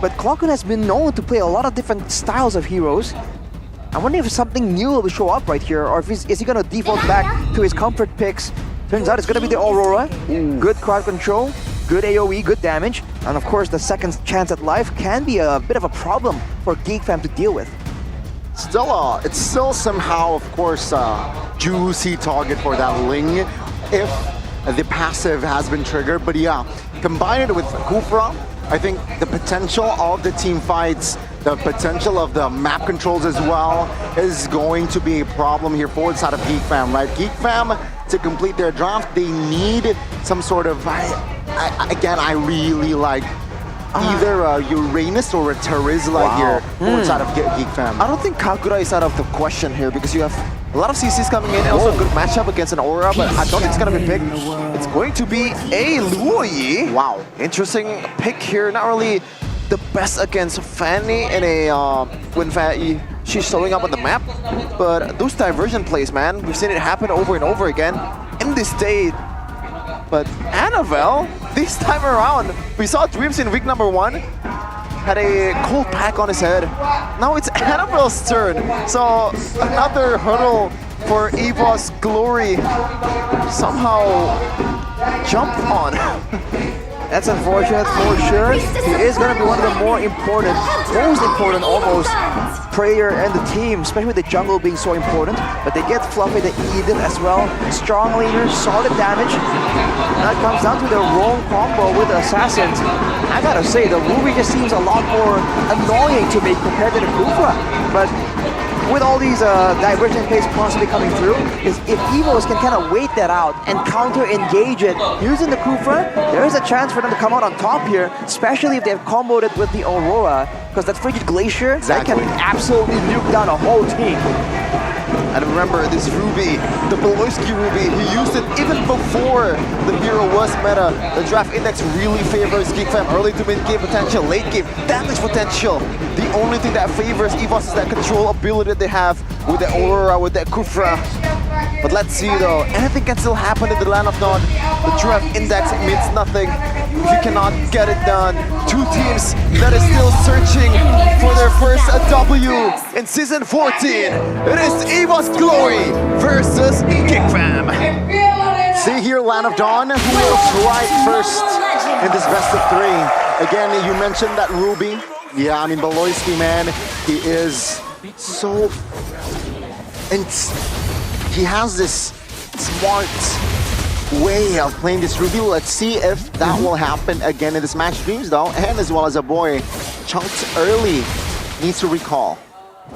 But Clockun has been known to play a lot of different styles of heroes. I wonder if something new will show up right here, or if is he gonna default back to his comfort picks. Turns out it's gonna be the Aurora. Good crowd control, good AoE, good damage. And of course, the second chance at life can be a bit of a problem for Geek Fam to deal with. It's still somehow, of course, juicy target for that Ling if the passive has been triggered. But yeah, combine it with Kufra, I think the potential of the team fights, the potential of the map controls as well is going to be a problem here for the side of Geek Fam, right? Geek Fam, to complete their draft, they need some sort of, again, I really like either a Uranus or a Terizla here for the side of Geek Fam. I don't think Kagura is out of the question here because you have a lot of CCs coming in and also a good matchup against an Aura, but I don't think it's going to be picked. It's going to be a Luoyi. Wow. Interesting pick here. Not really the best against Fanny in a when she's showing up on the map, but those diversion plays, man, we've seen it happen over and over again in this state. But Annabelle, this time around, we saw Dreams in week number 1, had a cold pack on his head. Now it's Annabelle's turn. So another hurdle for Eva's glory somehow jumped on. That's unfortunate for sure. He is going to be one of the most important almost, player in the team, especially with the jungle being so important. But they get Fluffy the Eden as well. Strong leader, solid damage. Now it comes down to the wrong combo with the assassins. I gotta say, the Ruby just seems a lot more annoying to me compared to the Kufra. But with all these divergent plays constantly coming through, is if Evos can kind of wait that out and counter-engage it using the Kufra, there is a chance for them to come out on top here, especially if they've comboed it with the Aurora, because that Frigid Glacier, that can absolutely nuke down a whole team. And remember, this Ruby, the Beloyski Ruby, he used it even before the hero was meta. The draft index really favors Geek Fam early to mid game potential, late game damage potential. The only thing that favors EVOS is that control ability that they have with the Aurora, with the Kufra. But let's see though, anything can still happen in the Land of Nod. The draft index means nothing if you cannot get it done. Two teams that is still searching for their first W in Season 14. It is EVOS Glory versus Geek Fam. See here, Land of Dawn, who will strike first in this best of 3. Again, you mentioned that Ruby. Yeah, I mean, Beloyski, man, he is so... he has this smart way of playing this Ruby. Let's see if that will happen again in this match. Dreams, though, and as well as a boy, chunked early, needs to recall.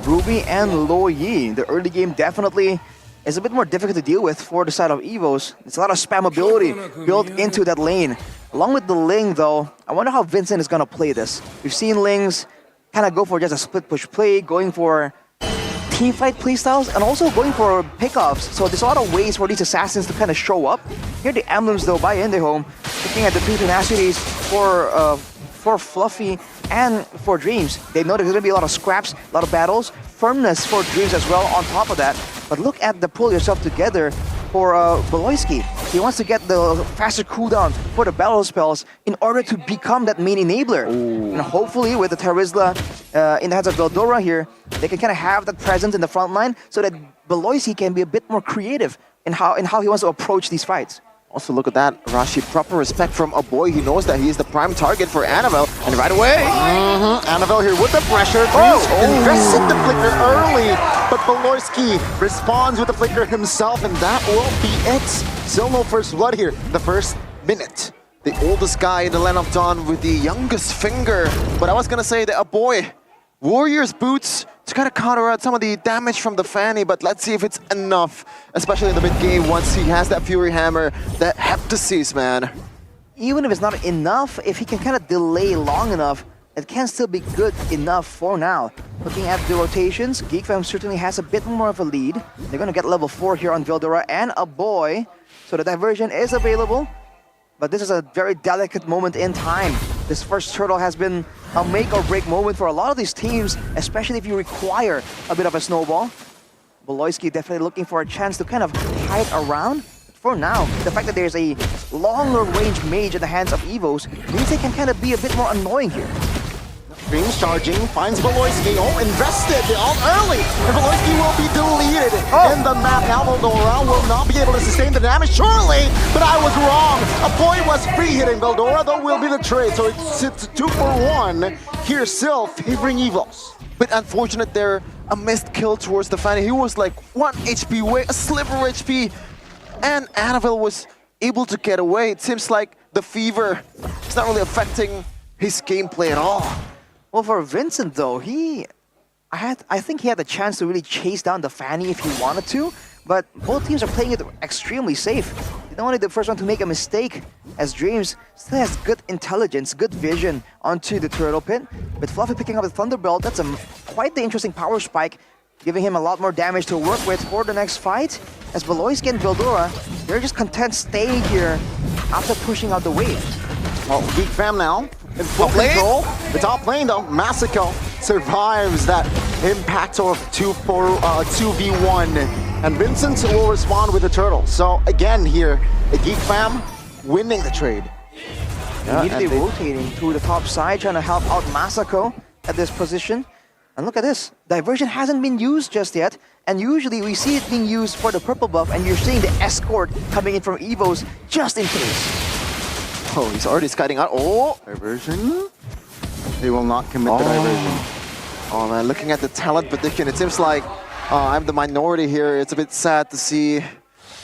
Ruby and Lo Yi, the early game definitely is a bit more difficult to deal with for the side of EVOS. There's a lot of spam ability built into that lane. Along with the Ling, though, I wonder how Vincent is going to play this. We've seen Lings kind of go for just a split push play, going for teamfight playstyles, and also going for pickoffs. So there's a lot of ways for these assassins to kind of show up. Here the emblems, though, by Indihome, looking at the two tenacities for Fluffy and for Dreams. They know there's going to be a lot of scraps, a lot of battles, firmness for Dreams as well on top of that. But look at the pull yourself together for Beloyski. He wants to get the faster cooldown for the battle spells in order to become that main enabler. And hopefully with the Terizla in the hands of Veldora here, they can kind of have that presence in the front line so that Beloyski can be a bit more creative in how he wants to approach these fights. Also look at that, Rashi, proper respect from a boy. He knows that he is the prime target for Annabelle, and right away! Annabelle here with the pressure. Invested the flicker early, but Beloyski responds with the flicker himself, and that will be it. Still no first blood here, the first minute. The oldest guy in the Land of Dawn with the youngest finger. But I was gonna say that a boy, Warrior's Boots, to kind of counteract some of the damage from the Fanny, but let's see if it's enough, especially in the mid-game once he has that Fury Hammer, that Heptasis, man. Even if it's not enough, if he can kind of delay long enough, it can still be good enough for now. Looking at the rotations, Geek Fam certainly has a bit more of a lead. They're going to get level 4 here on Veldora and a boy, so the diversion is available. But this is a very delicate moment in time. This first turtle has been a make or break moment for a lot of these teams, especially if you require a bit of a snowball. Beloyski definitely looking for a chance to kind of hide around. But for now, the fact that there's a longer range mage in the hands of EVOS means they can kind of be a bit more annoying here. Dreams charging, finds Beloyski. Invested early, and Beloyski will be deleted in the map. Now Veldora will not be able to sustain the damage, surely, but I was wrong. A boy was free hitting Veldora, though will be the trade, so it's 2 for 1. Here still favoring EVOS. But unfortunate there, a missed kill towards the Fanny. He was like 1 HP away, a sliver HP, and Annabelle was able to get away. It seems like the fever is not really affecting his gameplay at all. Well, for Vincent, though, I think he had the chance to really chase down the Fanny if he wanted to, but both teams are playing it extremely safe. They don't want to be the first one to make a mistake, as Dreams still has good intelligence, good vision onto the turtle pit. With Fluffy picking up the Thunderbolt, that's quite the interesting power spike, giving him a lot more damage to work with for the next fight. As Beloyski and Veldora, they're just content staying here after pushing out the wave. Well, Geek Fam now in full control. The top lane though, Masako survives that impact of 2v1, and Vincent will respond with the turtle. So again here, the Geek Fam winning the trade. Immediately rotating to the top side, trying to help out Masako at this position. And look at this, diversion hasn't been used just yet, and usually we see it being used for the purple buff, and you're seeing the escort coming in from EVOS just in case. Oh, he's already scouting out. Oh! Diversion? They will not commit the diversion. Oh man, looking at the talent prediction, it seems like I'm the minority here. It's a bit sad to see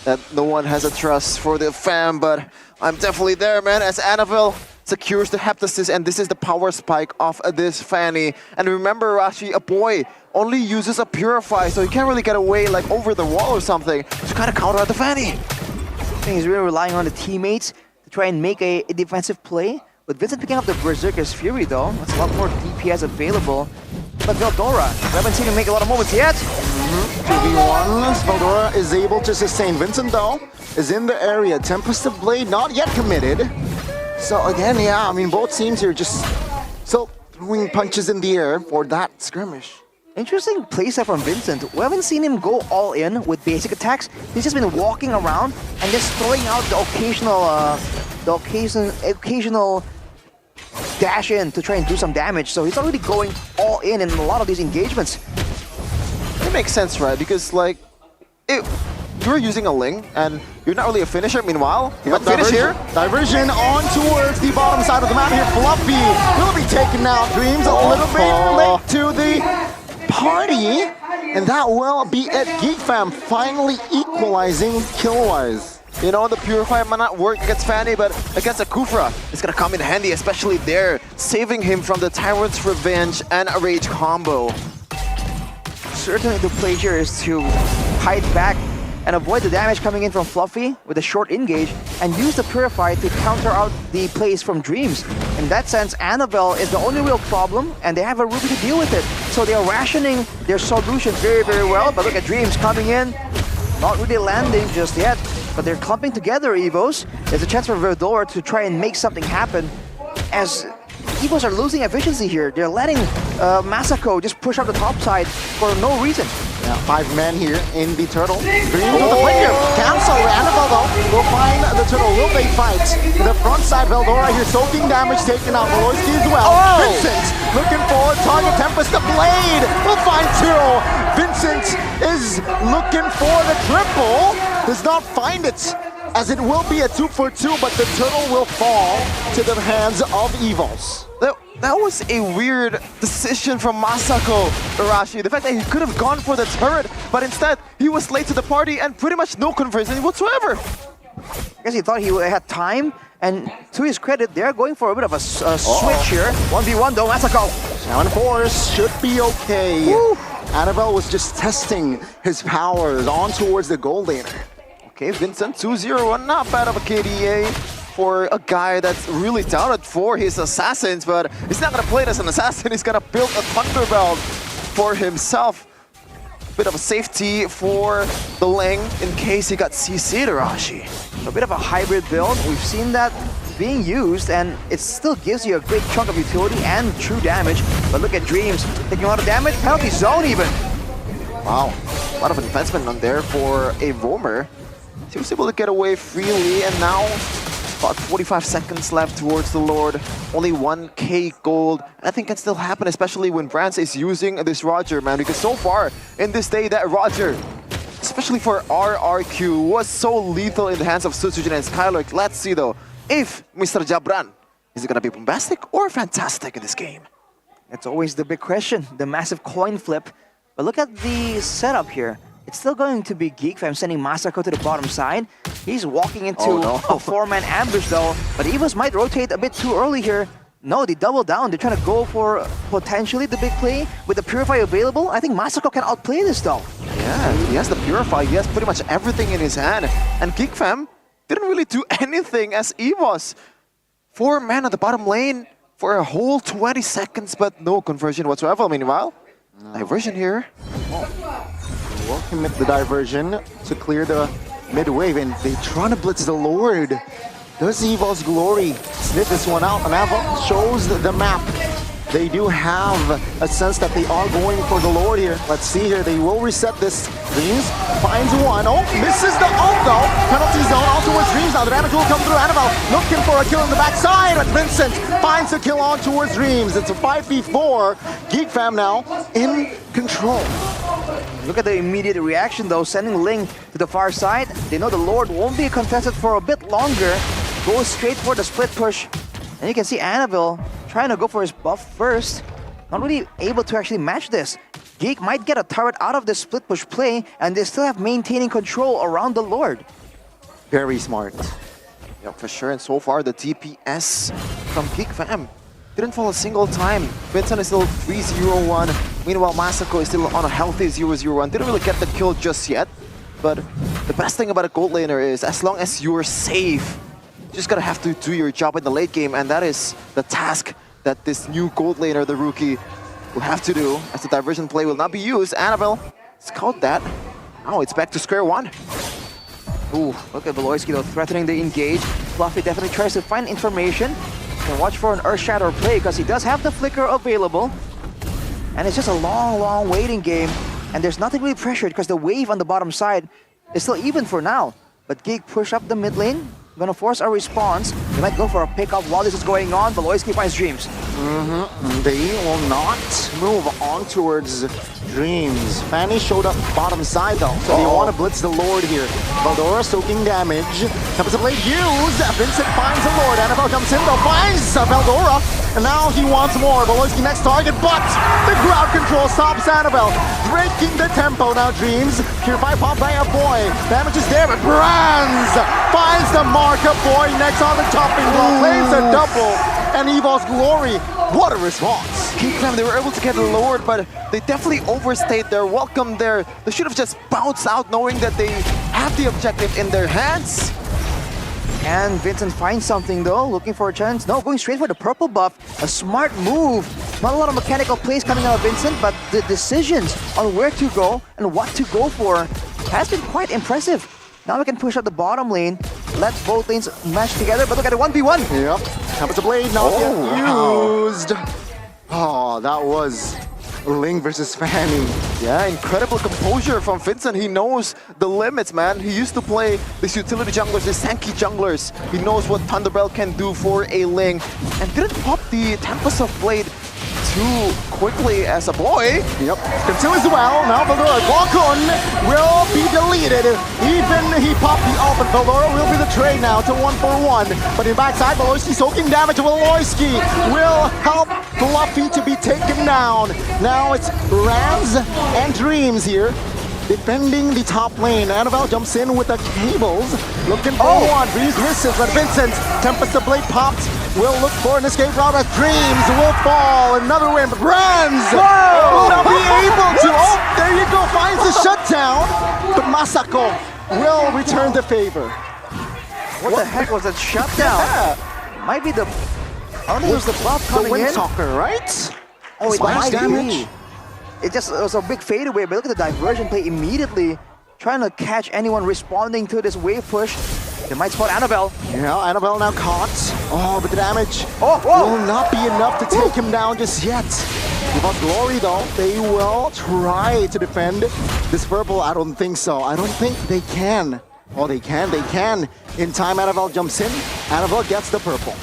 that no one has a trust for the fam, but I'm definitely there, man, as Annabelle secures the Heptasis, and this is the power spike of this Fanny. And remember, Rashi, a boy only uses a Purify, so he can't really get away like over the wall or something to kind of counter out the Fanny. I think he's really relying on the teammates to try and make a defensive play. With Vincent picking up the Berserker's Fury though, that's a lot more DPS available. but Veldora, we haven't seen him make a lot of moments yet. 2v1, Veldora is able to sustain. Vincent, though, is in the area. Tempest of Blade not yet committed. So again, yeah, I mean, both teams here just still throwing punches in the air for that skirmish. Interesting playset from Vincent. We haven't seen him go all in with basic attacks. He's just been walking around and just throwing out the occasional dash in to try and do some damage. So he's already going all in a lot of these engagements. It makes sense, right? Because like, you're using a Ling and you're not really a finisher. Meanwhile, you got finish here. Diversion on towards the bottom side of the map here. Fluffy will be taken out. Dreams a little bit late to the party, and that will be it. Geek Fam finally equalizing kill-wise. You know, the Purify might not work against Fanny, but against a Kufra, it's gonna come in handy, especially there, saving him from the Tyrant's Revenge and a Rage combo. Certainly the play here is to hide back and avoid the damage coming in from Fluffy with a short engage and use the Purify to counter out the plays from Dreams. In that sense, Annabelle is the only real problem and they have a Ruby to deal with it. So they are rationing their solution very, very well. But look at Dreams coming in, not really landing just yet, but they're clumping together, Evos. There's a chance for Verdor to try and make something happen as Evos are losing efficiency here. They're letting Masako just push up the top side for no reason. Yeah, 5 men here in the turtle. Dreams with the flicker. Cancel. Annabelle though will find the turtle. Will they fight? The front side, Veldora here soaking damage taken out. Maloyski as well. Vincent looking for target. Tempest the Blade will find Tiro. Vincent is looking for the triple. Does not find it, as it will be a 2-for-2, but the turtle will fall to the hands of Evos. That was a weird decision from Masako Arashi. The fact that he could have gone for the turret, but instead he was late to the party and pretty much no conversion whatsoever. I guess he thought he had time, and to his credit, they're going for a bit of a switch here. 1v1 though, Masako. 7-4 should be okay. Woo. Annabelle was just testing his powers on towards the gold laner. Okay, Vincent 2-0, not bad of a KDA for a guy that's really doubted for his assassins, but he's not gonna play it as an assassin, he's gonna build a Thunderbelt for himself. Bit of a safety for the Ling in case he got CC'd, Arashi. A bit of a hybrid build, we've seen that being used, and it still gives you a great chunk of utility and true damage. But look at Dreams, taking a lot of damage, penalty zone even. Wow, a lot of advancement on there for a roamer. He was able to get away freely, and now about 45 seconds left towards the Lord. Only 1k gold. I think can still happen, especially when Brance is using this Roger, man. Because so far in this day, that Roger, especially for RRQ, was so lethal in the hands of Sutsujin and Skylark. Let's see though, if Mr. Jabran, is it gonna be bombastic or fantastic in this game? That's always the big question, the massive coin flip. But look at the setup here. It's still going to be Geek Fam sending Masako to the bottom side. He's walking into a 4-man ambush though, but Evos might rotate a bit too early here. No, they double down. They're trying to go for potentially the big play. With the Purify available, I think Masako can outplay this though. Yeah, he has the Purify. He has pretty much everything in his hand. And Geek Fam didn't really do anything as Evos. 4 men at the bottom lane for a whole 20 seconds, but no conversion whatsoever. Meanwhile, diversion here. Will commit the diversion to clear the mid wave, and they trying to blitz the Lord. Does Evo's Glory sniff this one out? And Evo shows the map. They do have a sense that they are going for the Lord here. Let's see here. They will reset this. Dreams finds one. Oh, misses the ult though. Penalty zone all towards Dreams. Now the damage will come through. Annabelle looking for a kill in the backside, but Vincent finds a kill on towards Dreams. It's a 5v4. Geek Fam now in control. Look at the immediate reaction though, sending Ling to the far side. They know the Lord won't be contested for a bit longer. Goes straight for the split push. And you can see Annabelle trying to go for his buff first. Not really able to actually match this. Geek might get a turret out of this split push play, and they still have maintaining control around the Lord. Very smart. Yeah, for sure. And so far, the DPS from Geek Fam didn't fall a single time. Vincent is still 3-0-1. Meanwhile, Masako is still on a healthy 0-0-1. Didn't really get the kill just yet. But the best thing about a gold laner is as long as you're safe, you just gotta have to do your job in the late game. And that is the task that this new gold laner, the rookie, will have to do, as the diversion play will not be used. Annabelle scout that. Now it's back to square one. Ooh, look at Veloisky though, threatening the engage. Fluffy definitely tries to find information. Can watch for an Earth Shatter play because he does have the flicker available. And it's just a long waiting game. And there's nothing really pressured because the wave on the bottom side is still even for now. But Geek push up the mid lane. Gonna force a response. They might go for a pickup while this is going on. Veloisky finds Dreams. They will not move on towards Dreams. Fanny showed up bottom side though, so they want to blitz the Lord here. Veldora soaking damage. Tempest of Blade used. Vincent finds the Lord. Annabelle comes in though, finds Veldora. And now he wants more. Veloisky next target, but the crowd control stops Annabelle. Breaking the tempo now, Dreams. Purify pop by a boy. Damage is there, but Brands finds the markup boy next on the topping block. Claims a double. And Evo's Glory, what a response. Geekfam, they were able to get the Lord, but they definitely overstayed their welcome there. They should have just bounced out knowing that they have the objective in their hands. And Vincent finds something though, looking for a chance. No, going straight for the purple buff. A smart move. Not a lot of mechanical plays coming out of Vincent, but the decisions on where to go and what to go for has been quite impressive. Now we can push up the bottom lane, let both lanes match together, but look at the 1v1. Yep, Tempest of Blade not yet used. Oh, that was Ling versus Fanny. Yeah, incredible composure from Vincent. He knows the limits, man. He used to play these utility junglers, these tanky junglers. He knows what Thunderbell can do for a Ling. And didn't pop the Tempest of Blade too quickly as a boy. Yep, continues well. Now Veldora Gokun will be deleted. Even he popped the ult, but Veldora will be the trade now to 1-for-1. But in backside, Veloisky soaking damage. Veloisky will help Fluffy to be taken down. Now it's Rams and Dreams here, defending the top lane. Annabelle jumps in with the cables, looking for one. Dreams misses, but Vincent, Tempest of Blade popped, will look for an escape route as Dreams will fall. Another win, but Rams will not be able to. Oh, there you go, finds the shutdown, but Masako will return the favor. What the heck was that shutdown? Yeah. Might be the... I don't think it was the buff coming in. The Windtalker, right? Oh, it might damage. It was a big fadeaway, but look at the diversion play immediately. Trying to catch anyone responding to this wave push. They might spot Annabelle. Yeah, Annabelle now caught. Oh, but the damage will not be enough to take him down just yet. Without Glory though, they will try to defend this purple. I don't think so. I don't think they can. Oh, they can. In time, Annabelle jumps in. Annabelle gets the purple.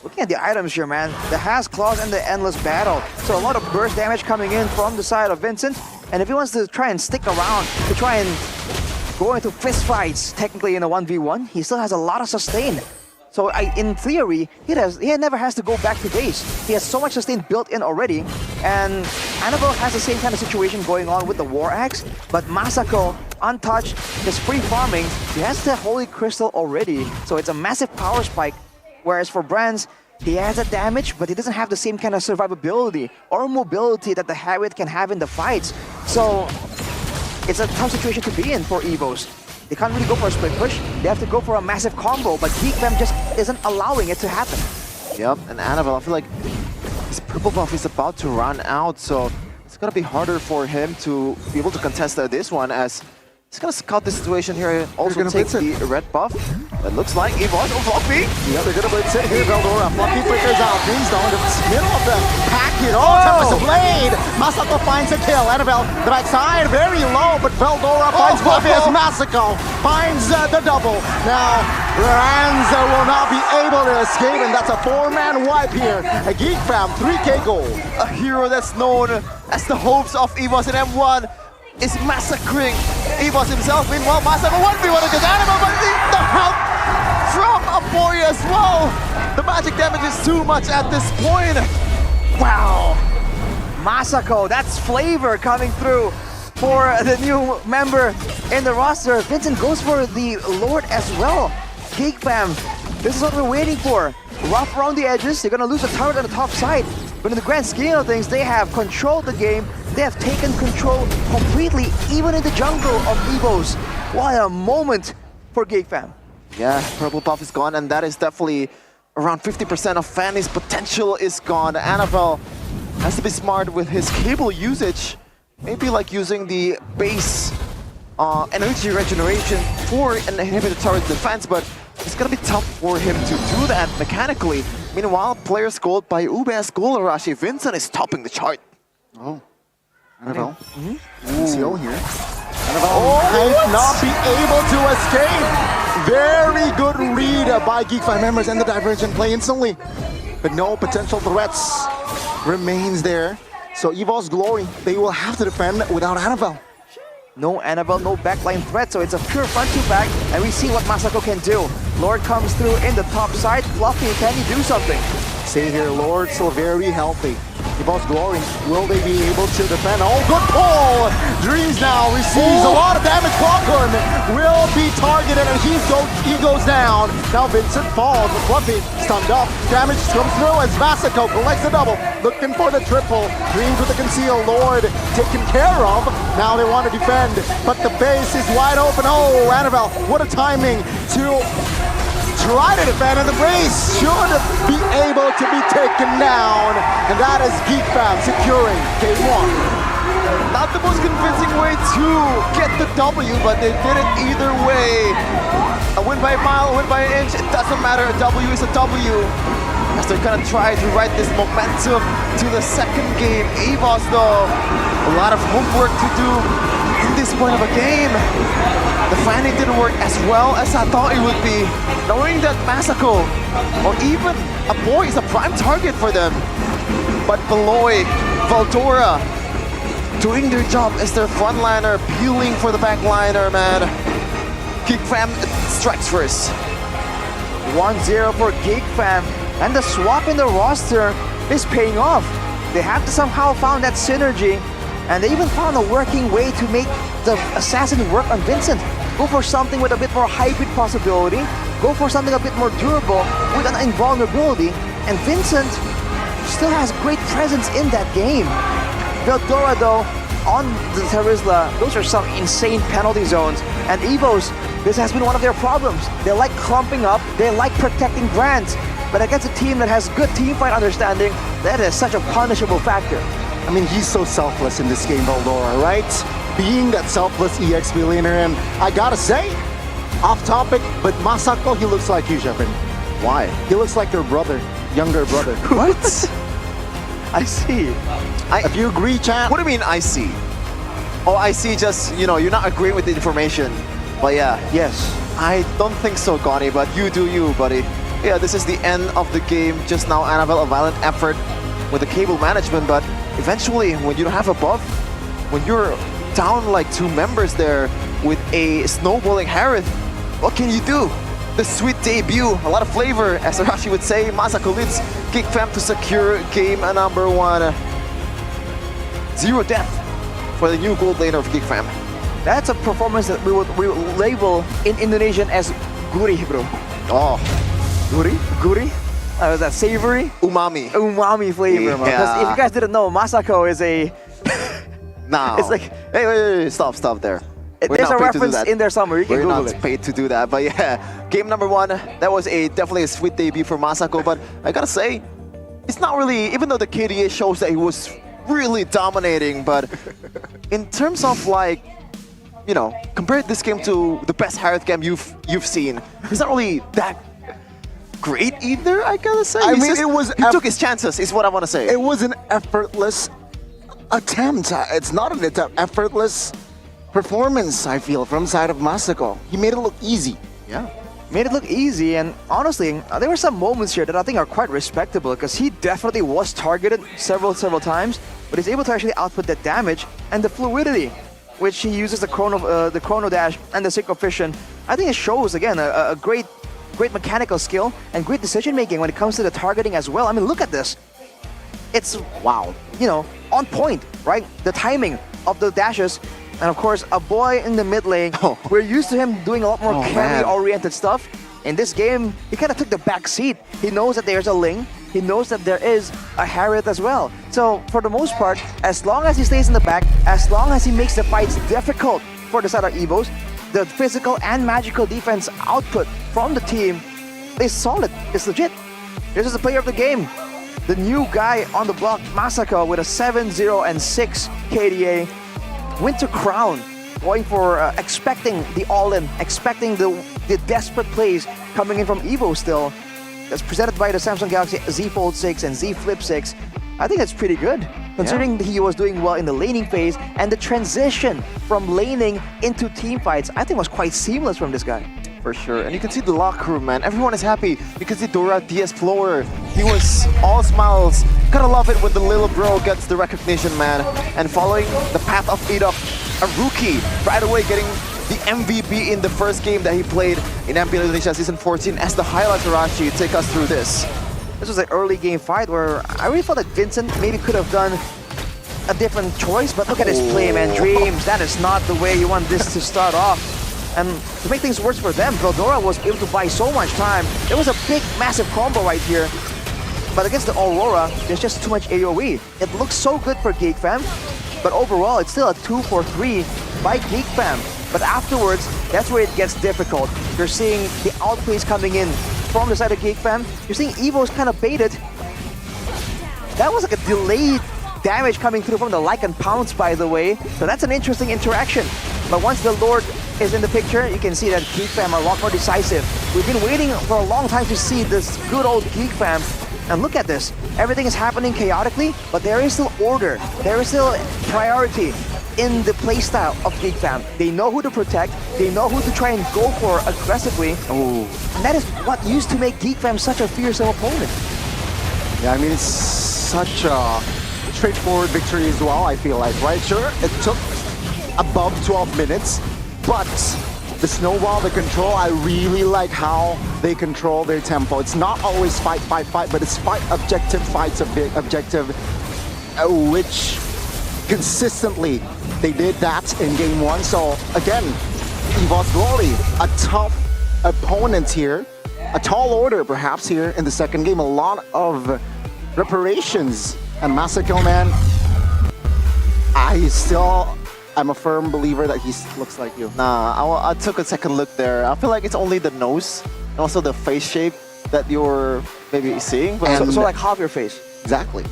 Looking at the items here, man, the Has Claws and the Endless Battle. So a lot of burst damage coming in from the side of Vincent. And if he wants to try and stick around, to try and go into fist fights, technically in a 1v1, he still has a lot of sustain. So in theory, he never has to go back to base. He has so much sustain built in already. And Annabelle has the same kind of situation going on with the War Axe. But Masako, untouched, is free farming. He has the Holy Crystal already. So it's a massive power spike. Whereas for Brands, he has a damage, but he doesn't have the same kind of survivability or mobility that the Harriet can have in the fights. So it's a tough situation to be in for Evos. They can't really go for a split push. They have to go for a massive combo, but Geekfam just isn't allowing it to happen. Yep, and Annabelle, I feel like his purple buff is about to run out, so it's gonna be harder for him to be able to contest this one, as he's gonna scout the situation here, also take the red buff. It looks like Evos, Fluffy! Yeah, they're gonna blitz it here, Veldora. Fluffy flickers out, Dreams down in the middle of the pack here. Oh, Tempest of Blade! Masako finds a kill. Annabelle, the backside, very low, but Veldora finds Fluffy as Masako finds the double. Now, Ranza will not be able to escape, and that's a 4-man wipe here. A Geekfam 3K goal. A hero that's known as the hopes of Evos in M1 is massacring Evos himself. Meanwhile, Masako 1v1 against Annabelle, but the help from a boy as well. The magic damage is too much at this point. Wow. Masako, that's flavor coming through for the new member in the roster. Vincent goes for the Lord as well. Geekfam, this is what we're waiting for. Rough around the edges, they're gonna lose the turret on the top side. But in the grand scheme of things, they have controlled the game. They have taken control completely, even in the jungle of Evos. What a moment for Geekfam. Yeah, purple buff is gone, and that is definitely around 50% of Fanny's potential is gone. Annabelle has to be smart with his cable usage. Maybe like using the base energy regeneration for an inhibitor turret defense, but it's gonna be tough for him to do that mechanically. Meanwhile, players scored by Ube School Arashi. Vincent is topping the chart. Oh, Annabelle. CL here. Annabelle might not be able to escape. Very good read by Geek 5 members and the divergent play instantly. But no potential threats remains there. So Evo's Glory, they will have to defend without Annabelle. No Annabelle, no backline threat, so it's a pure front to back, and we see what Masako can do. Lord comes through in the top side. Fluffy, can he do something? Stay here, Lord, still very healthy. Evo's Glory, will they be able to defend? Oh, good pull! Dreams now receives a lot of damage. Falcon will be targeted and he goes down. Now Vincent falls, but Fluffy stunned up. Damage comes through as Masako collects the double. Looking for the triple. Dreams with the conceal. Lord taken care of. Now they want to defend, but the base is wide open. Oh, Annabelle, what a timing to try to defend, and the base should be able to be taken down. And that is Geek Fam securing game 1. Not the most convincing way to get the W, but they did it either way. A win by a mile, a win by an inch, it doesn't matter. A W is a W. As they're gonna try to ride this momentum to the second game. Evos though, a lot of homework to do in this point of a game. The fanning didn't work as well as I thought it would be. Knowing that Masako or even a boy is a prime target for them. But Beloy, Valdora, doing their job as their frontliner, peeling for the backliner, man. Geek Fam strikes first. 1-0 for Geek Fam, and the swap in the roster is paying off. They have to somehow found that synergy, and they even found a working way to make the assassin work on Vincent. Go for something with a bit more hybrid possibility, go for something a bit more durable with an invulnerability, and Vincent still has great presence in that game. Veldora though, on the Terizla, those are some insane penalty zones, and Evos, this has been one of their problems. They like clumping up, they like protecting Grants, but against a team that has good teamfight understanding, that is such a punishable factor. I mean, he's so selfless in this game, Valdora, right? Being that selfless EX billionaire, and I gotta say, off topic, but Masako, he looks like you, Shepard. Why? He looks like your brother, younger brother. What? I see. If you agree, chat. What do you mean I see? Oh, I see just, you know, you're not agreeing with the information. But yeah. Yes. I don't think so, Goni, but you do you, buddy. Yeah, this is the end of the game. Just now, Annabelle, a valiant effort with the cable management, but eventually, when you don't have a buff, when you're down like 2 members there with a snowballing Harith, what can you do? The sweet debut, a lot of flavor, as Arashi would say. Masako leads Geek Fam to secure game number 1. 0 death for the new gold laner of Geek Fam. That's a performance that we would label in Indonesian as gurih, bro. Oh, gurih? Gurih? Was that savory? Umami. Umami flavor, man. Because if you guys didn't know, Masako is a... Now, it's like... Hey, wait, stop there. There's a reference in there somewhere, you can We're Google not it. paid to do that, but yeah. Game number 1, that was definitely a sweet debut for Masako, but I gotta say, it's not really, even though the KDA shows that he was really dominating, but in terms of like, you know, compare this game to the best Harith game you've seen, it's not really that great either, I gotta say. I mean, he took his chances, is what I want to say. It was an effortless attempt. It's not an attempt, effortless performance, I feel, from side of Masako. He made it look easy. Yeah. Made it look easy, and honestly, there were some moments here that I think are quite respectable, because he definitely was targeted several times, but he's able to actually output that damage and the fluidity, which he uses the chrono dash and the synchro fission. I think it shows again a great mechanical skill and great decision making when it comes to the targeting as well. I mean, look at this. It's wow, you know, on point, right? The timing of the dashes. And of course, a boy in the mid lane, we're used to him doing a lot more carry-oriented stuff. In this game, he kind of took the back seat. He knows that there's a Ling. He knows that there is a Harith as well. So, for the most part, as long as he stays in the back, as long as he makes the fights difficult for the side of Evos, the physical and magical defense output from the team is solid. It's legit. This is the player of the game. the new guy on the block, Masako, with a 7-0 and 6 KDA. Winter Crown, going for expecting the all-in, expecting the desperate plays coming in from Evo still. That's presented by the Samsung Galaxy Z Fold 6 and Z Flip 6. I think that's pretty good, considering he was doing well in the laning phase, and the transition from laning into team fights, I think was quite seamless from this guy. For sure, and you can see the locker room, man. Everyone is happy. You can see Dora DS Flower. He was all smiles. Gotta love it when the little bro gets the recognition, man. And following the path of Edok, a rookie, right away getting the MVP in the first game that he played in MPL Indonesia Season 14. As the highlights, Arashi, take us through this. This was an early game fight where I really felt that Vincent maybe could have done a different choice, but look at his play, man. Dreams, that is not the way you want this to start off. And to make things worse for them, Veldora was able to buy so much time. It was a big, massive combo right here. But against the Aurora, there's just too much AoE. It looks so good for GeekFam, but overall, it's still a 2-for-3 by GeekFam. But afterwards, that's where it gets difficult. You're seeing the outplays coming in from the side of GeekFam. You're seeing Evo's kind of baited. That was like a delayed damage coming through from the Lycan Pounce, by the way. So that's an interesting interaction. But once the Lord is in the picture, you can see that GeekFam are a lot more decisive. We've been waiting for a long time to see this good old GeekFam. And look at this. Everything is happening chaotically, but there is still order. There is still priority in the playstyle of GeekFam. They know who to protect. They know who to try and go for aggressively. Oh. And that is what used to make GeekFam such a fearsome opponent. Yeah, I mean, it's such a straightforward victory as well, I feel like, right? Sure, it took above 12 minutes, but the snowball, the control, I really like how they control their tempo. It's not always fight, fight, fight, but it's fight, objective, fights, objective, which consistently they did that in game one. So again, EVOS Glory, a tough opponent here, a tall order perhaps here in the second game, a lot of reparations. And Masako, man, I'm a firm believer that he looks like you. Nah, I took a second look there. I feel like it's only the nose and also the face shape that you're maybe seeing. So like half your face. Exactly.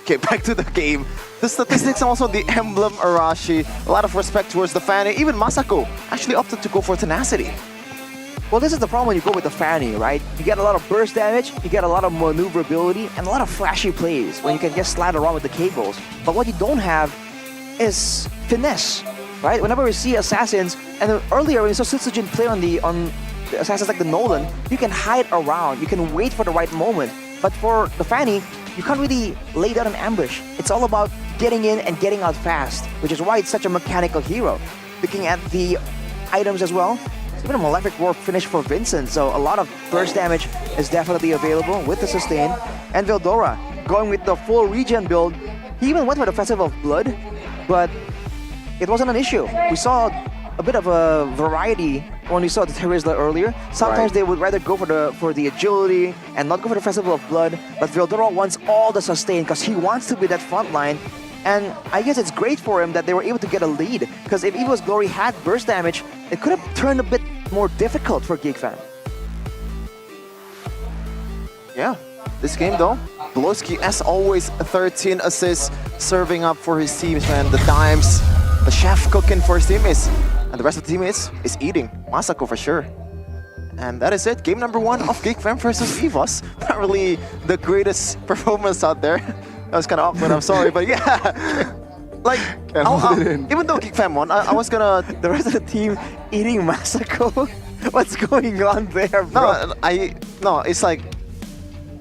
Okay, back to the game. The statistics and also the emblem Arashi. A lot of respect towards the Fanny. Even Masako actually opted to go for Tenacity. Well, this is the problem when you go with the Fanny, right? You get a lot of burst damage, you get a lot of maneuverability, and a lot of flashy plays when you can just slide around with the cables. But what you don't have is finesse, right? Whenever we see assassins, and then earlier when you saw Sitsujin play on the assassins like the Nolan, you can hide around, you can wait for the right moment. But for the Fanny, you can't really lay down an ambush. It's all about getting in and getting out fast, which is why it's such a mechanical hero. Looking at the items as well, even a Malefic Roar finish for Vincent, so a lot of burst damage is definitely available with the sustain. And Veldora going with the full regen build. He even went for the Festival of Blood, but it wasn't an issue. We saw a bit of a variety when we saw the Terizla earlier. Sometimes they would rather go for the agility and not go for the Festival of Blood, but Veldora wants all the sustain because he wants to be that front line. And I guess it's great for him that they were able to get a lead, because if EVO's Glory had burst damage, it could have turned a bit more difficult for GeekFam. Yeah, this game though, Blowski, as always, 13 assists, serving up for his teams, man. The dimes, the chef cooking for his teammates, and the rest of the teammates is eating. Masako for sure. And that is it. Game number 1 of GeekFam versus EVOS. Not really the greatest performance out there. That was kind of awkward, I'm sorry, but yeah. Like, even though GeekFam won, I was gonna... The rest of the team eating Masako? What's going on there, bro? No, it's like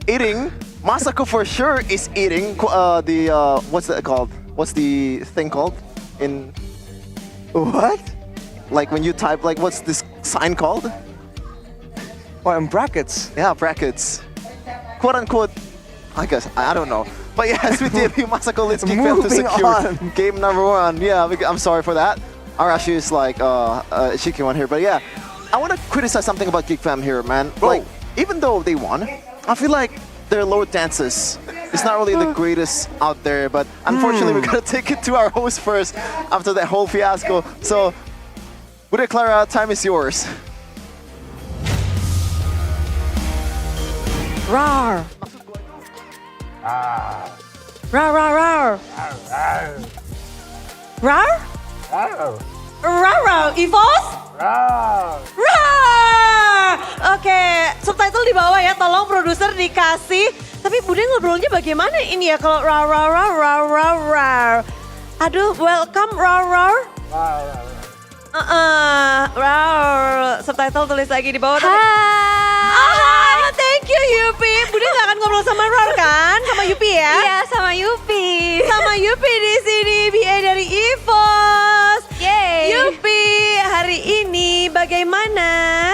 eating. Masako for sure is eating what's that called? What's the thing called? In what? Like when you type, like what's this sign called? Oh, in brackets. Yeah, brackets. Quote unquote. I guess I don't know. But yeah, SPTV Masako leads GeekFam to secure game number 1. Yeah, I'm sorry for that. Arashi is like a cheeky one here, but yeah, I want to criticize something about GeekFam here, man. Like, even though they won, I feel like their low dances is not really the greatest out there, but unfortunately we gotta take it to our host first after that whole fiasco. So, Bude Clara, time is yours. Rawr! Rar, rar, rar. Rar? Rar, rar. EVOS? Rar. Oke, subtitle di bawah ya, tolong produser dikasih. Tapi Bude ngobrolnya bagaimana ini ya kalau rar, rar, rar, rar, rar, rar. Aduh, welcome rar, rar. Rar. Subtitle tulis lagi di bawah. Thank you Yupi. Bude gak akan ngobrol sama Rar kan? Sama Yupi ya? Iya, sama Yupi. Sama Yupi di sini, BA dari EVOS. Yeay. Yupi, hari ini bagaimana?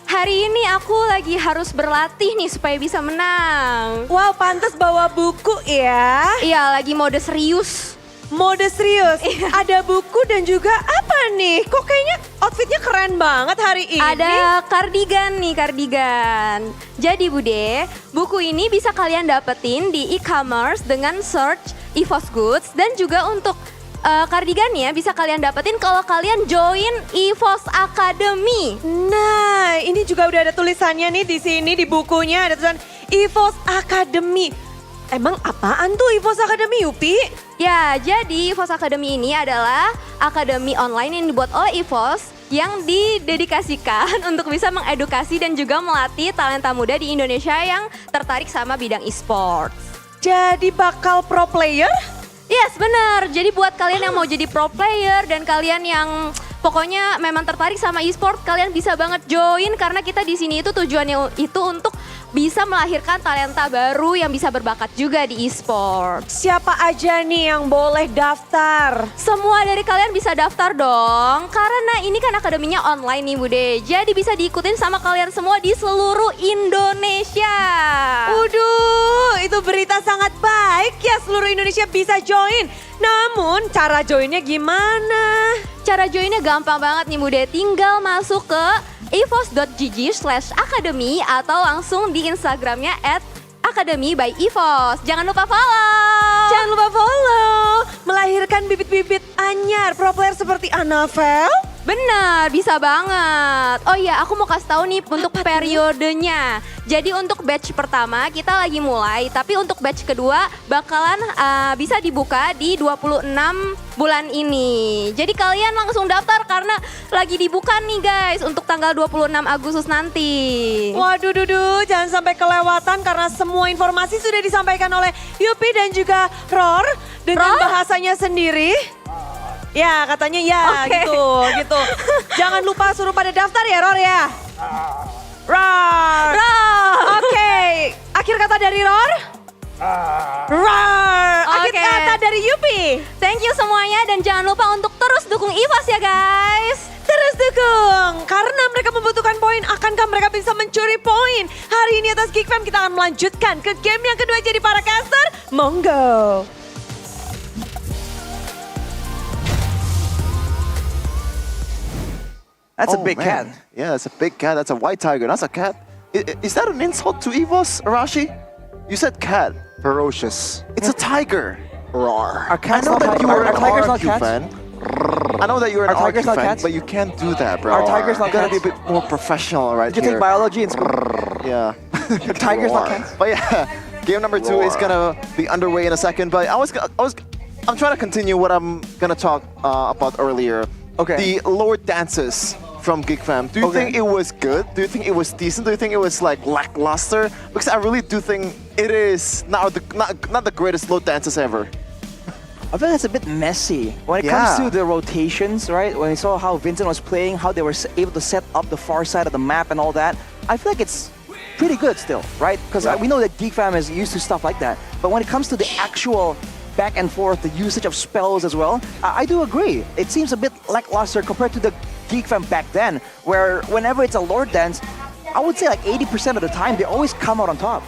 Hari ini aku lagi harus berlatih nih supaya bisa menang. Wow, pantas bawa buku ya? Iya, lagi mode serius. Mode serius? Iya. Ada buku dan juga apa nih? Kok kayaknya outfitnya keren banget hari ini? Ada kardigan nih, kardigan. Jadi Bude, buku ini bisa kalian dapetin di e-commerce dengan search EVOS Goods. Dan juga untuk kardigannya bisa kalian dapetin kalau kalian join EVOS Academy. Nah, ini juga udah ada tulisannya nih di sini di bukunya. Ada tulisan EVOS Academy. Emang apaan tuh EVOS Academy, Yupi? Ya, jadi EVOS Academy ini adalah akademi online yang dibuat oleh EVOS yang didedikasikan untuk bisa mengedukasi dan juga melatih talenta muda di Indonesia yang tertarik sama bidang e-sports. Jadi bakal pro player? Yes, bener. Jadi buat kalian yang mau jadi pro player dan kalian yang pokoknya memang tertarik sama e-sport, kalian bisa banget join karena kita di sini itu tujuannya itu untuk bisa melahirkan talenta baru yang bisa berbakat juga di e-sport. Siapa aja nih yang boleh daftar? Semua dari kalian bisa daftar dong, karena ini kan akademinya online nih Bude. Jadi bisa diikutin sama kalian semua di seluruh Indonesia. Waduh, itu berita sangat baik ya, seluruh Indonesia bisa join. Namun cara joinnya gimana? Cara joinnya gampang banget nih Bude, tinggal masuk ke evos.gg/academy atau langsung di Instagramnya @academy by EVOS. Jangan lupa follow. Jangan lupa follow. Melahirkan bibit-bibit anyar pro player seperti Anavel. Bener, bisa banget. Oh iya, aku mau kasih tahu nih untuk periodenya. Jadi untuk batch pertama kita lagi mulai, tapi untuk batch kedua bakalan bisa dibuka di 26 bulan ini. Jadi kalian langsung daftar karena lagi dibuka nih guys untuk tanggal 26 Agustus nanti. Waduh, jangan sampai kelewatan karena semua informasi sudah disampaikan oleh Yupi dan juga Ror dengan bahasanya sendiri. Ya, katanya ya gitu. Jangan lupa suruh pada daftar ya, Ror ya. Ror. Oke. Akhir kata dari Ror? Ror. Akhir kata dari Yupi. Thank you semuanya dan jangan lupa untuk terus dukung EVOS ya guys. Terus dukung, karena mereka membutuhkan poin. Akankah mereka bisa mencuri poin? Hari ini atas Geek Fam kita akan melanjutkan ke game yang kedua jadi para caster. Monggo. That's a big cat. Yeah, that's a big cat. That's a white tiger. That's a cat. Is that an insult to EVOS, Arashi? You said cat. Ferocious. It's a tiger. Roar. Are cats I know that you are an tigers not RQ cats? fan. I know that you're an Are tigers RQ not fan, cats? but you can't do that, bro. Are tigers not You gotta cats? be a bit more professional right Did you here. take biology in school? Yeah. Tigers not Roar. cats? But yeah, game number 2 is gonna be underway in a second. But I'm trying to continue what I'm gonna talk about earlier. Okay. The lower dances from Geek Fam. Do you think it was good? Do you think it was decent? Do you think it was like lackluster? Because I really do think it is not the greatest low dances ever. I feel it's a bit messy when it comes to the rotations, right? When we saw how Vincent was playing, how they were able to set up the far side of the map and all that, I feel like it's pretty good still, right? Because we know that Geek Fam is used to stuff like that. But when it comes to the actual back and forth, the usage of spells as well, I do agree. It seems a bit lackluster compared to the Geek Fam back then, where whenever it's a Lord dance, I would say like 80% of the time, they always come out on top.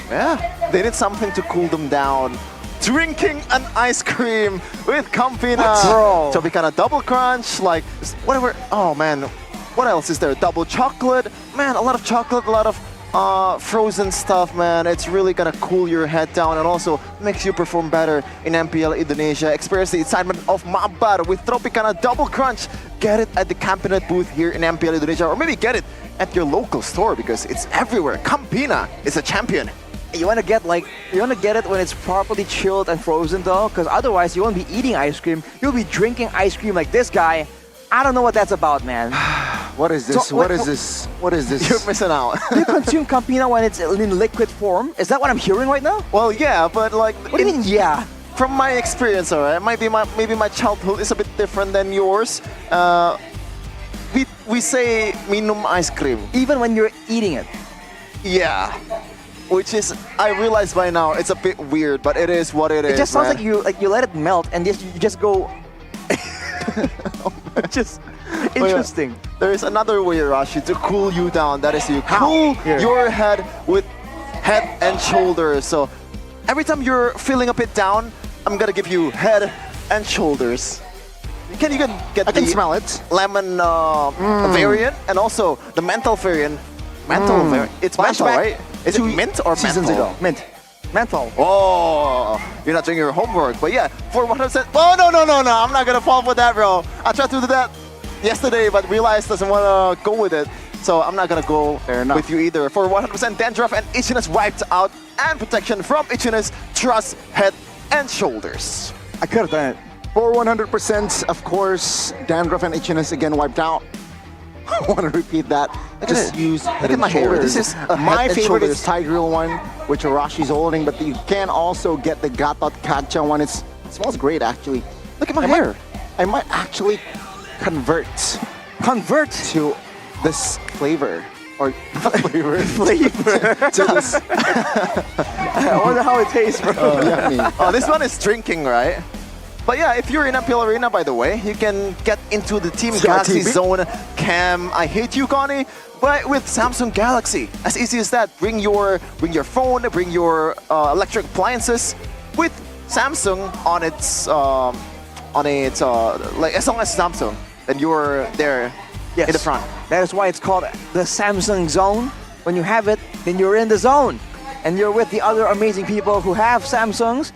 Yeah, they need something to cool them down. Drinking an ice cream with Campina. Bro. So we kind of double crunch, like whatever. Oh man, what else is there? Double chocolate. Man, a lot of chocolate, a lot of frozen stuff, man. It's really gonna cool your head down and also makes you perform better in MPL Indonesia. Experience the excitement of Mabar with Tropicana Double Crunch. Get it at the Campina booth here in MPL Indonesia, or maybe get it at your local store because it's everywhere. Campina is a champion. You want to get it when it's properly chilled and frozen though, because otherwise you won't be eating ice cream. You'll be drinking ice cream like this guy. I don't know what that's about, man. What is this? So, What is this? What is this? You're missing out. Do you consume Campina when it's in liquid form? Is that what I'm hearing right now? Well, yeah, but like... What do you mean, yeah? From my experience, alright, maybe my childhood is a bit different than yours. We say minum ice cream. Even when you're eating it? Yeah. Which is, I realize by now, it's a bit weird, but it is what it is. It just sounds man. like you let it melt and you just go... just interesting. There is another way, Rashi, to cool you down. That is you cool your head with head and shoulders. So every time you're feeling a bit down, I'm gonna give you head and shoulders. You can get I can smell it. Lemon variant and also the menthol variant. Variant. It's menthol, right? Is it mint or seasons menthol? ago. Mint. Menthol. Oh, you're not doing your homework. But yeah, for 100%. Oh, no. I'm not going to fall for that, bro. I tried to do that yesterday, but realized doesn't want to go with it. So I'm not going to go with you either. For 100% dandruff and itchiness wiped out and protection from itchiness, trust head and shoulders. I could have done it. For 100%, of course, dandruff and itchiness again wiped out. I want to repeat that. Just use Look at my hair. This is my favorite shoulders. is Tigreal one, which Arashi's holding, but you can also get the Gatot Kacha one. It smells great, actually. Look at my hair. I might actually convert to this flavor. Or flavor. To this. I wonder how it tastes, bro. Yummy. Oh, this one is drinking, right? But yeah, if you're in MPL Arena, by the way, you can get into the Team Galaxy Zone Cam. I hate you, Connie, but with Samsung Galaxy, as easy as that. Bring your phone, bring your electric appliances with Samsung on its like as long as Samsung, then you're there in the front. That is why it's called the Samsung Zone. When you have it, then you're in the zone, and you're with the other amazing people who have Samsungs.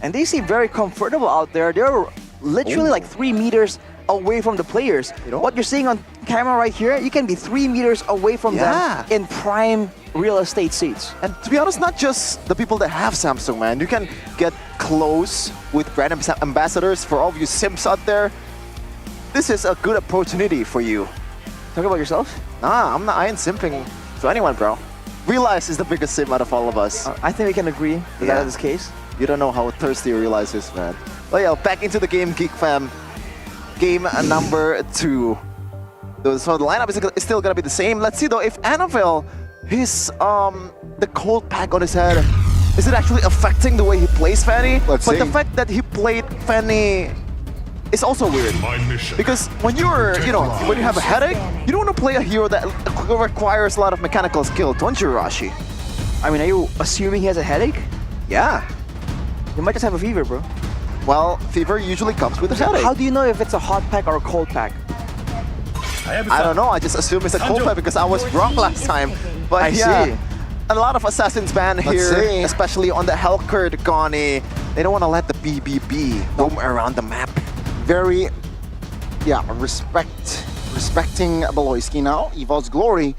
And they seem very comfortable out there. They're literally like 3 meters away from the players. What you're seeing on camera right here, you can be 3 meters away from them in prime real estate seats. And to be honest, not just the people that have Samsung, man. You can get close with brand ambassadors for all of you simps out there. This is a good opportunity for you. Talk about yourself? Nah, I ain't simping to anyone, bro. Realize is the biggest sim out of all of us. I think we can agree with that in this case. You don't know how thirsty Realize is, man. But yeah, back into the game, Geek Fam. Game number 2. So the lineup is still gonna be the same. Let's see though if Annabelle, the cold pack on his head, is it actually affecting the way he plays Fanny? Let's see. The fact that he played Fanny is also weird. Because when you're, when you have a headache, you don't want to play a hero that requires a lot of mechanical skill, don't you, Rashi? I mean, are you assuming he has a headache? Yeah. You might just have a fever, bro. Well, fever usually comes with a headache. How do you know if it's a hot pack or a cold pack? I don't know, I just assume it's a cold pack because I was wrong last time. But I see. A lot of assassins ban here, especially on the Hellcurt, Connie. They don't want to let the BBB roam around the map. Very, respecting Beloyski now. Evol's Glory.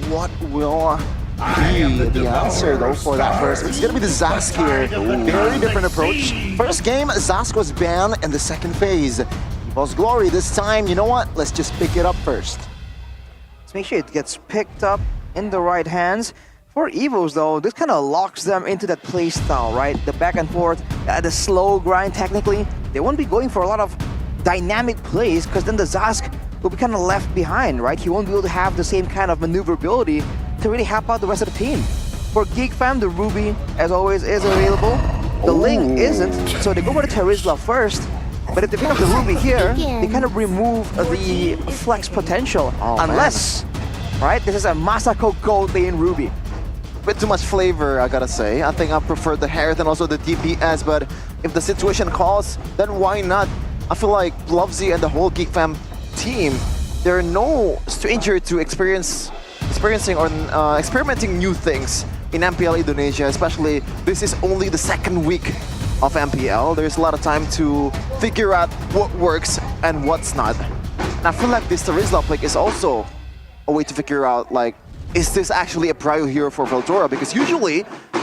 What will be the answer though for that first? It's gonna be the Zask here. Very different approach. First game, Zask was banned in the second phase. Evol's Glory this time, you know what? Let's just pick it up first. Let's make sure it gets picked up in the right hands. For Evos though, this kind of locks them into that play style, right? The back and forth, the slow grind technically. They won't be going for a lot of dynamic plays because then the Zask will be kind of left behind, right? He won't be able to have the same kind of maneuverability to really help out the rest of the team. For Geek Fam, the Ruby, as always, is available. The Ling isn't, so they go for the Terizla first. But if they pick up the Ruby here, they kind of remove the flex potential. Unless, right, this is a Masako Gold lane Ruby. Bit too much flavor, I gotta say. I think I prefer the Harith and also the DPS, but if the situation calls, then why not? I feel like Lovesy and the whole Geek Fam team, they're no stranger to experiencing or experimenting new things in MPL Indonesia, especially this is only the second week of MPL. There's a lot of time to figure out what works and what's not. And I feel like this Terizla pick is also a way to figure out like is this actually a prio hero for Veldora? Because usually,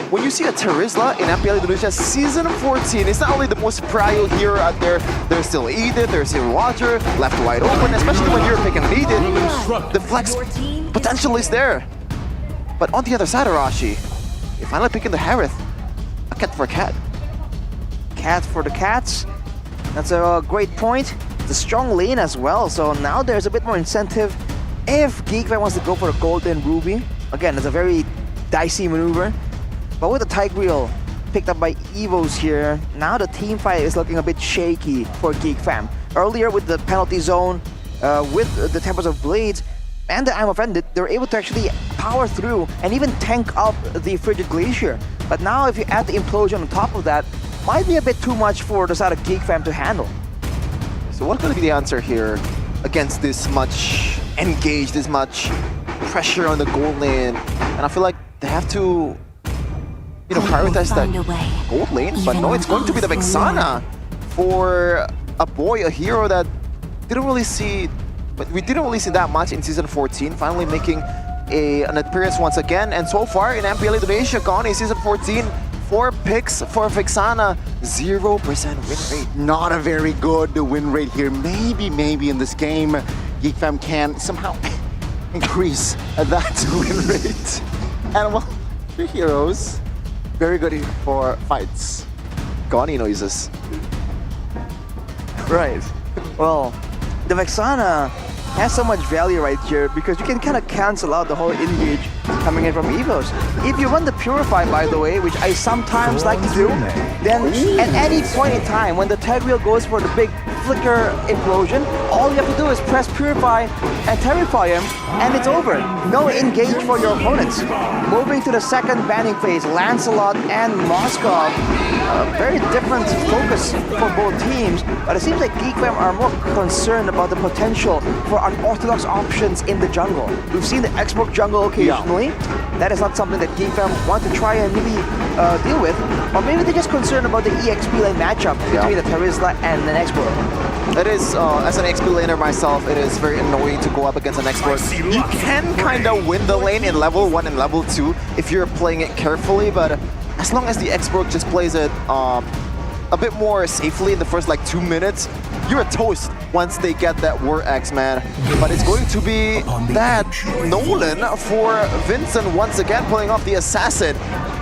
when you see a Terizla in MPL Indonesia Season 14, it's not only the most prio hero out there, there's still Edith, there's still Roger, left wide open, especially when you're picking Edith. The flex potential is there. But on the other side, Arashi, you're finally picking the Harith. A cat for a cat. Cat for the cats. That's a great point. It's a strong lane as well, so now there's a bit more incentive if Geekfam wants to go for a gold and ruby. Again, it's a very dicey maneuver. But with the Tigreal picked up by Evos here, now the team fight is looking a bit shaky for Geekfam. Earlier with the penalty zone, with the Tempest of Blades, and the I'm Offended, they were able to actually power through and even tank up the Frigid Glacier. But now if you add the Implosion on top of that, might be a bit too much for the side of Geekfam to handle. So what's going to be the answer here against this much engaged, this much pressure on the gold lane? And I feel like they have to, you know, prioritize that gold lane. But no, it's going to be the Vexana for a boy, a hero that didn't really see, but we didn't really see that much in Season 14, finally making an appearance once again. And so far in MPL Indonesia, gone in Season 14, 4 picks for Vexana, 0% win rate. Not a very good win rate here. Maybe in this game, Geekfam can somehow increase that win rate. And well, 3 heroes, very good for fights. Goni noises. Right. Well, the Vexana has so much value right here because you can kind of cancel out the whole engage coming in from Evos. If you run the Purify, by the way, which I sometimes like to do, then at any point in time when the Tigreal goes for the big flicker implosion, all you have to do is press Purify and Terrify him, and it's over. No engage for your opponents. Moving to the second banning phase, Lancelot and Moskov. Very different focus for both teams, but it seems like Geekfam are more concerned about the potential for unorthodox options in the jungle. We've seen the Xbox jungle occasionally. That is not something that Geekfam want to try and really deal with. Or maybe they're just concerned about the EXP lane matchup between the Terizla and an Xbox. It is, as an XP laner myself, it is very annoying to go up against an expert. You can kind of win the lane in level 1 and level 2 if you're playing it carefully, but as long as the expert just plays it a bit more safely in the first like 2 minutes, you're a toast once they get that War Axe, man. But it's going to be that Nolan for Vincent once again pulling off the Assassin.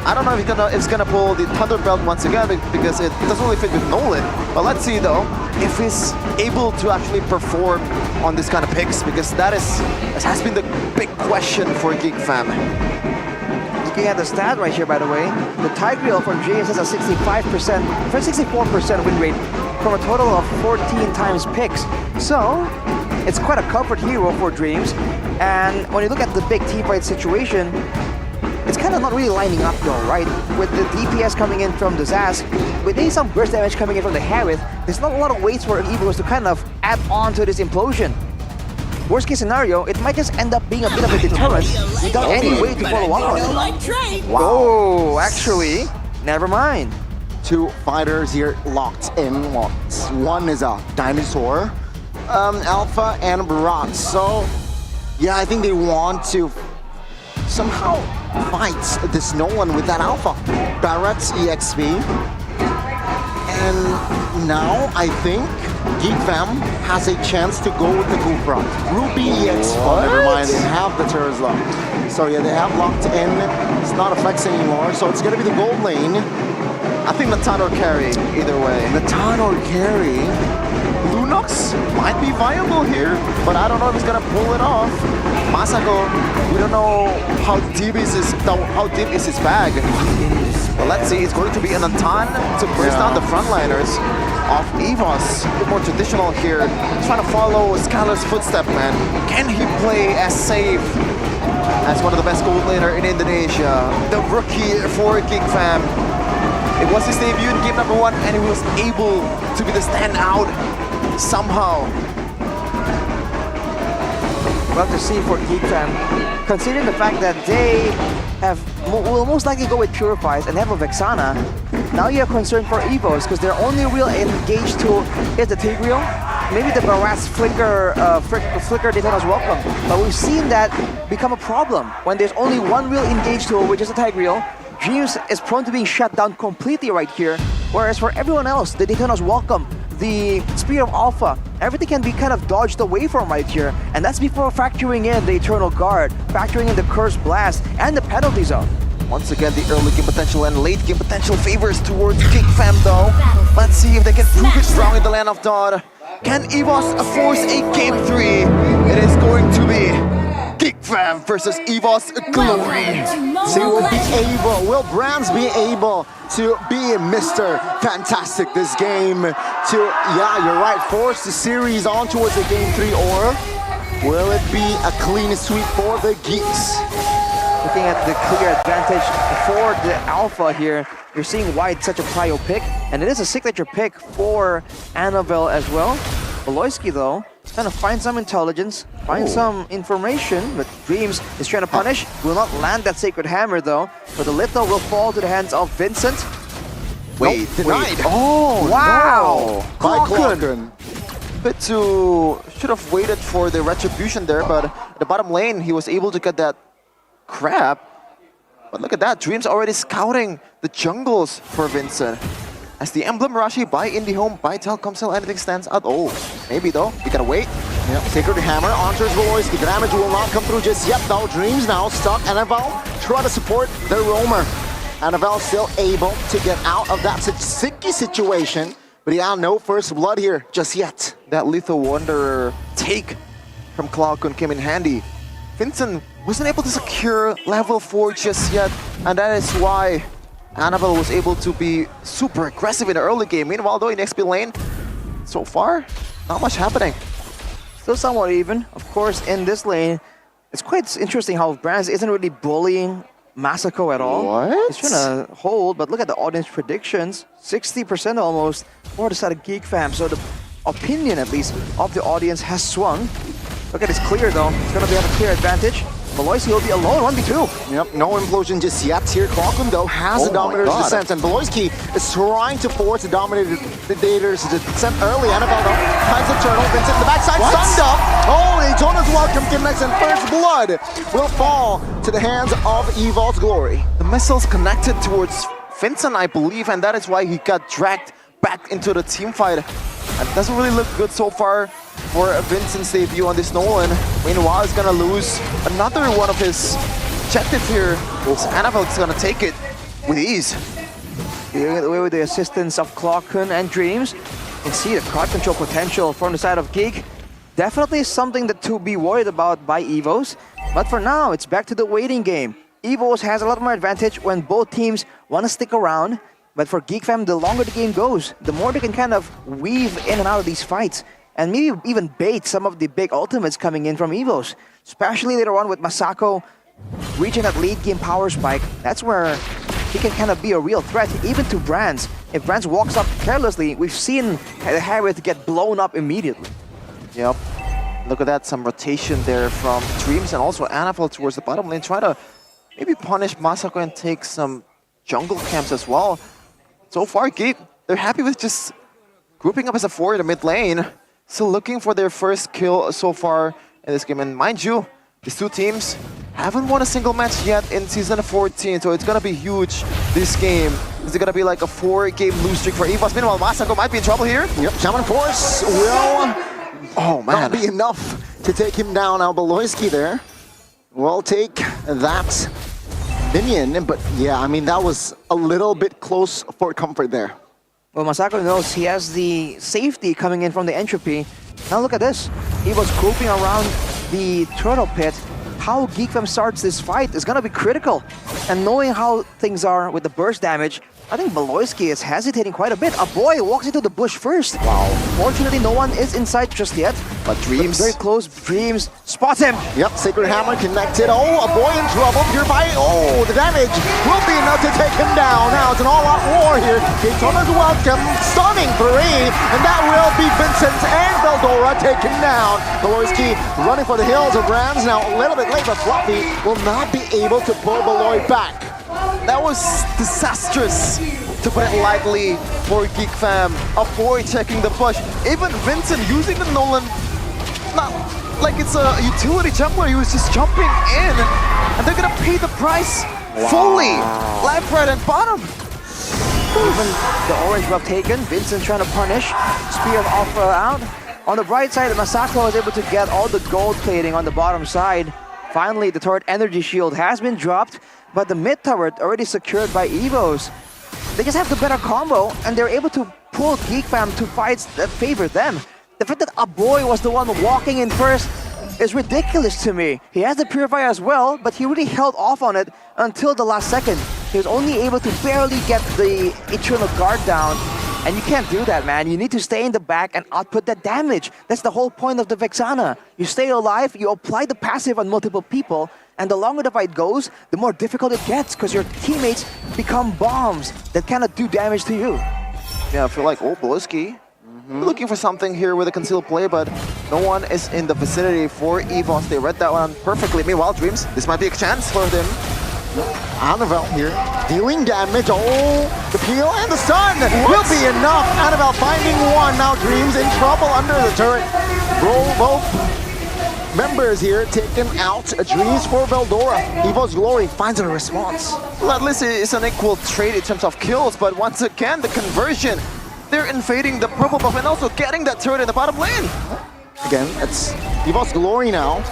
I don't know if he's gonna pull the Thunderbelt once again because it doesn't really fit with Nolan. But let's see though if he's able to actually perform on this kind of picks, because that has been the big question for Geekfam. Looking at the stat right here, by the way, the Tigreal from JS has a 64% win rate from a total of 14 times picks. So it's quite a comfort hero for Dreams. And when you look at the big team fight situation, it's kind of not really lining up though, right? With the DPS coming in from the Zaz, with some burst damage coming in from the Harith, there's not a lot of ways for Evos to kind of add on to this implosion. Worst case scenario, it might just end up being a bit of a deterrent without any way to follow up on it. Wow. Oh, actually, never mind. 2 fighters here locked in. One is a dinosaur, Alpha and Barat. So, yeah, I think they want to somehow fight this Nolan with that Alpha. Barrett's EXP. And now I think Geekfam has a chance to go with the Kufra. Ruby EX. Oh, never mind, they have the Terizla. So yeah, they have locked in. It's not a flex anymore, so it's gonna be the gold lane. I think Natan or carry, either way. Natan or carry. Lunox might be viable here, but I don't know if he's gonna pull it off. Masako, we don't know how deep is his bag. But let's see, it's going to be an Natan to burst down the frontliners of Evos. A bit more traditional here, trying to follow Skylar's footstep, man. Can he play as safe as one of the best gold laner in Indonesia? The rookie for Geekfam. It was his debut in game number 1, and he was able to be the standout somehow. Well to see for Geekfam, considering the fact that they will most likely go with Purifies and have a Vexana. Now you have concern for Evos because their only real engaged tool is the Tigreal. maybe the Barras flicker Daytona's welcome, but we've seen that become a problem when there's only one real engaged tool, which is the tag reel. Dreams is prone to being shut down completely right here, whereas for everyone else, the Daytona's welcome, the Spear of Alpha, everything can be kind of dodged away from right here, and that's before factoring in the Eternal Guard, factoring in the Curse Blast, and the penalty zone. Once again, the early game potential and late game potential favors towards Geek Fam though. Let's see if they can prove it strong in the Land of Dawn. Can EVOS force a Game 3? It is going to be Geek Fam versus EVOS Glory. So will Brands be able to be Mr. Fantastic this game to, yeah, you're right, force the series on towards a Game 3, or will it be a clean sweep for the Geeks? Looking at the clear advantage for the Alpha here, you're seeing why it's such a prio pick, and it is a signature pick for Annabelle as well. Beloyski though, trying to find some intelligence, find some information, but Dreams is trying to punish. Will not land that Sacred Hammer though, but the Litho will fall to the hands of Vincent. Wait, denied. Oh, wow! By Clocken. Bit too, should have waited for the retribution there, but at the bottom lane, he was able to get that crab. But look at that, Dreams already scouting the jungles for Vincent. As the Emblem Rashi by IndyHome, by Telkomsel, anything stands out. Oh, maybe though, we gotta wait. Yep, Sacred Hammer enters Beloyski. The damage will not come through just yet though. Dreams now stuck. Annabelle try to support their roamer. Annabelle still able to get out of that sticky situation. But yeah, no first blood here just yet. That Lethal Wanderer take from Cloudcon came in handy. Vincent wasn't able to secure level 4 just yet, and that is why Annabelle was able to be super aggressive in the early game. Meanwhile though, in XP lane, so far, not much happening. Still somewhat even. Of course, in this lane, it's quite interesting how Brands isn't really bullying Masako at all. What? He's trying to hold, but look at the audience predictions. 60% almost for the side of Geek Fam. So the opinion, at least, of the audience has swung. Look at this clear though. It's going to have a clear advantage. Beloyski will be alone, 1v2. Yep, no implosion just yet here. Clockman though has the Dominator's Descent, and Beloyski is trying to force the Dominator's Descent early. Annabelle though finds the turtle. Vincent in the backside, stunned up. Oh, Daytona's welcome connects, and first blood will fall to the hands of EVOS Glory. The missile's connected towards Vincent, I believe, and that is why he got dragged back into the team fight. And it doesn't really look good so far for Vincent's debut on this Nolan. Meanwhile, he's gonna lose another one of his objectives here. So Annabelle's gonna take it with ease. Getting away with the assistance of Clockun and Dreams. You can see the card control potential from the side of Geek. Definitely something to be worried about by EVOS. But for now, it's back to the waiting game. EVOS has a lot more advantage when both teams want to stick around. But for Geek Fam, the longer the game goes, the more they can kind of weave in and out of these fights. And maybe even bait some of the big ultimates coming in from EVOS. Especially later on with Masako reaching that late game power spike. That's where he can kind of be a real threat, even to Brands. If Brands walks up carelessly, we've seen the Harriet get blown up immediately. Yep. Look at that, some rotation there from Dreams and also Annabelle towards the bottom lane. Try to maybe punish Masako and take some jungle camps as well. So far, Geek, they're happy with just grouping up as a 4 in the mid lane. Still looking for their first kill so far in this game. And mind you, these two teams haven't won a single match yet in Season 14, so it's gonna be huge this game. Is it gonna be like a 4-game lose streak for EVOS? Meanwhile, Masako might be in trouble here. Yep, Shaman Force will not be enough to take him down. Now Beloyski there will take that minion, but yeah, I mean, that was a little bit close for comfort there. Well, Masako knows he has the safety coming in from the entropy. Now look at this. He was grouping around the turtle pit. How Geek Fam starts this fight is gonna be critical. And knowing how things are with the burst damage, I think Beloyski is hesitating quite a bit. A boy walks into the bush first. Wow. Fortunately, no one is inside just yet. But Dreams. Very close. Dreams spots him. Yep, Sacred Hammer connected. Oh, a boy in trouble. Purify. Oh, the damage will be enough to take him down. Now it's an all-out war here. Daytona's welcome. Stunning 3. And that will be Vincent and Veldora take him down. Beloyski running for the hills of Brands. Now a little bit late, but Fluffy will not be able to pull Beloy back. That was disastrous to put it lightly, for Geek Fam. Avoid checking the push. Even Vincent using the Nolan, not like it's a utility jump where he was just jumping in, and they're gonna pay the price fully. Left, right, and bottom. Even the orange buff taken, Vincent trying to punish. Spear of Alpha out. On the bright side, Masako was able to get all the gold plating on the bottom side. Finally, the turret energy shield has been dropped, but the mid turret already secured by Evos. They just have the better combo, and they're able to pull Geek Fam to fights that favor them. The fact that Aboy was the one walking in first is ridiculous to me. He has the Purify as well, but he really held off on it until the last second. He was only able to barely get the Eternal Guard down. And you can't do that, man. You need to stay in the back and output that damage. That's the whole point of the Vexana. You stay alive, you apply the passive on multiple people, and the longer the fight goes, the more difficult it gets because your teammates become bombs that cannot do damage to you. Yeah, I feel like Boloski looking for something here with a concealed play, but no one is in the vicinity for Evos. They read that one perfectly. Meanwhile, Dreams, this might be a chance for them. Annabelle here, dealing damage. Oh, the peel and the stun will be enough. Annabelle finding one. Now Dreams in trouble under the turret. Both members here taken out. Dreams for Veldora. Evo's Glory finds a response. Well, at least it's an equal trade in terms of kills, but once again, the conversion. They're invading the purple buff and also getting that turret in the bottom lane. Again, it's Evo's Glory now.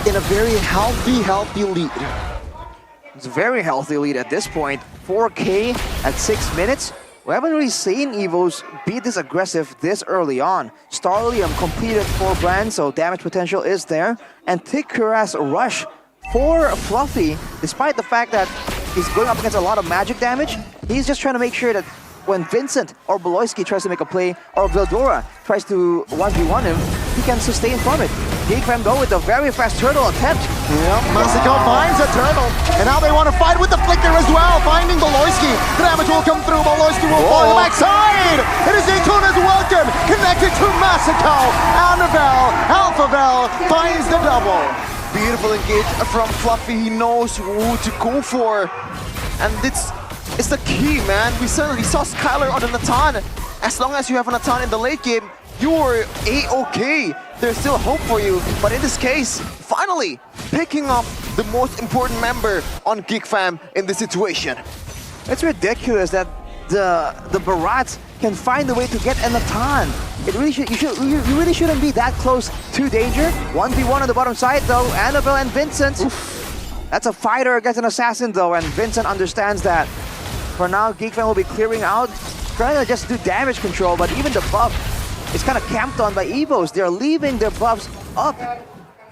In a very healthy lead. It's a very healthy lead at this point. 4K at 6 minutes. We haven't really seen Evos be this aggressive this early on. Starlium completed 4 brands, so damage potential is there. And Tikura's rush for Fluffy, despite the fact that he's going up against a lot of magic damage, he's just trying to make sure that when Vincent or Boloski tries to make a play, or Veldora tries to 1v1 him, he can sustain from it. Geek Fam go with a very fast turtle attempt. Yep, Masako finds a turtle. And now they want to fight with the flicker as well, finding Boloski. The damage will come through, Boloski will fall on the backside. It is Daytona's welcome, connected to Masako. Annabelle, Alphavel finds the double. Beautiful engage from Fluffy. He knows who to go for. And it's the key, man. We certainly saw Skylar on the Natan. As long as you have a Natan in the late game, you're A-okay. There's still hope for you. But in this case, finally, picking up the most important member on Geek Fam in this situation. It's ridiculous that the Barats can find a way to get a Natan. It really you really shouldn't be that close to danger. 1v1 on the bottom side though, Annabelle and Vincent. Oof. That's a fighter against an assassin though, and Vincent understands that. For now, Geek Fam will be clearing out, trying to just do damage control, but even the buff is kind of camped on by Evos. They're leaving their buffs up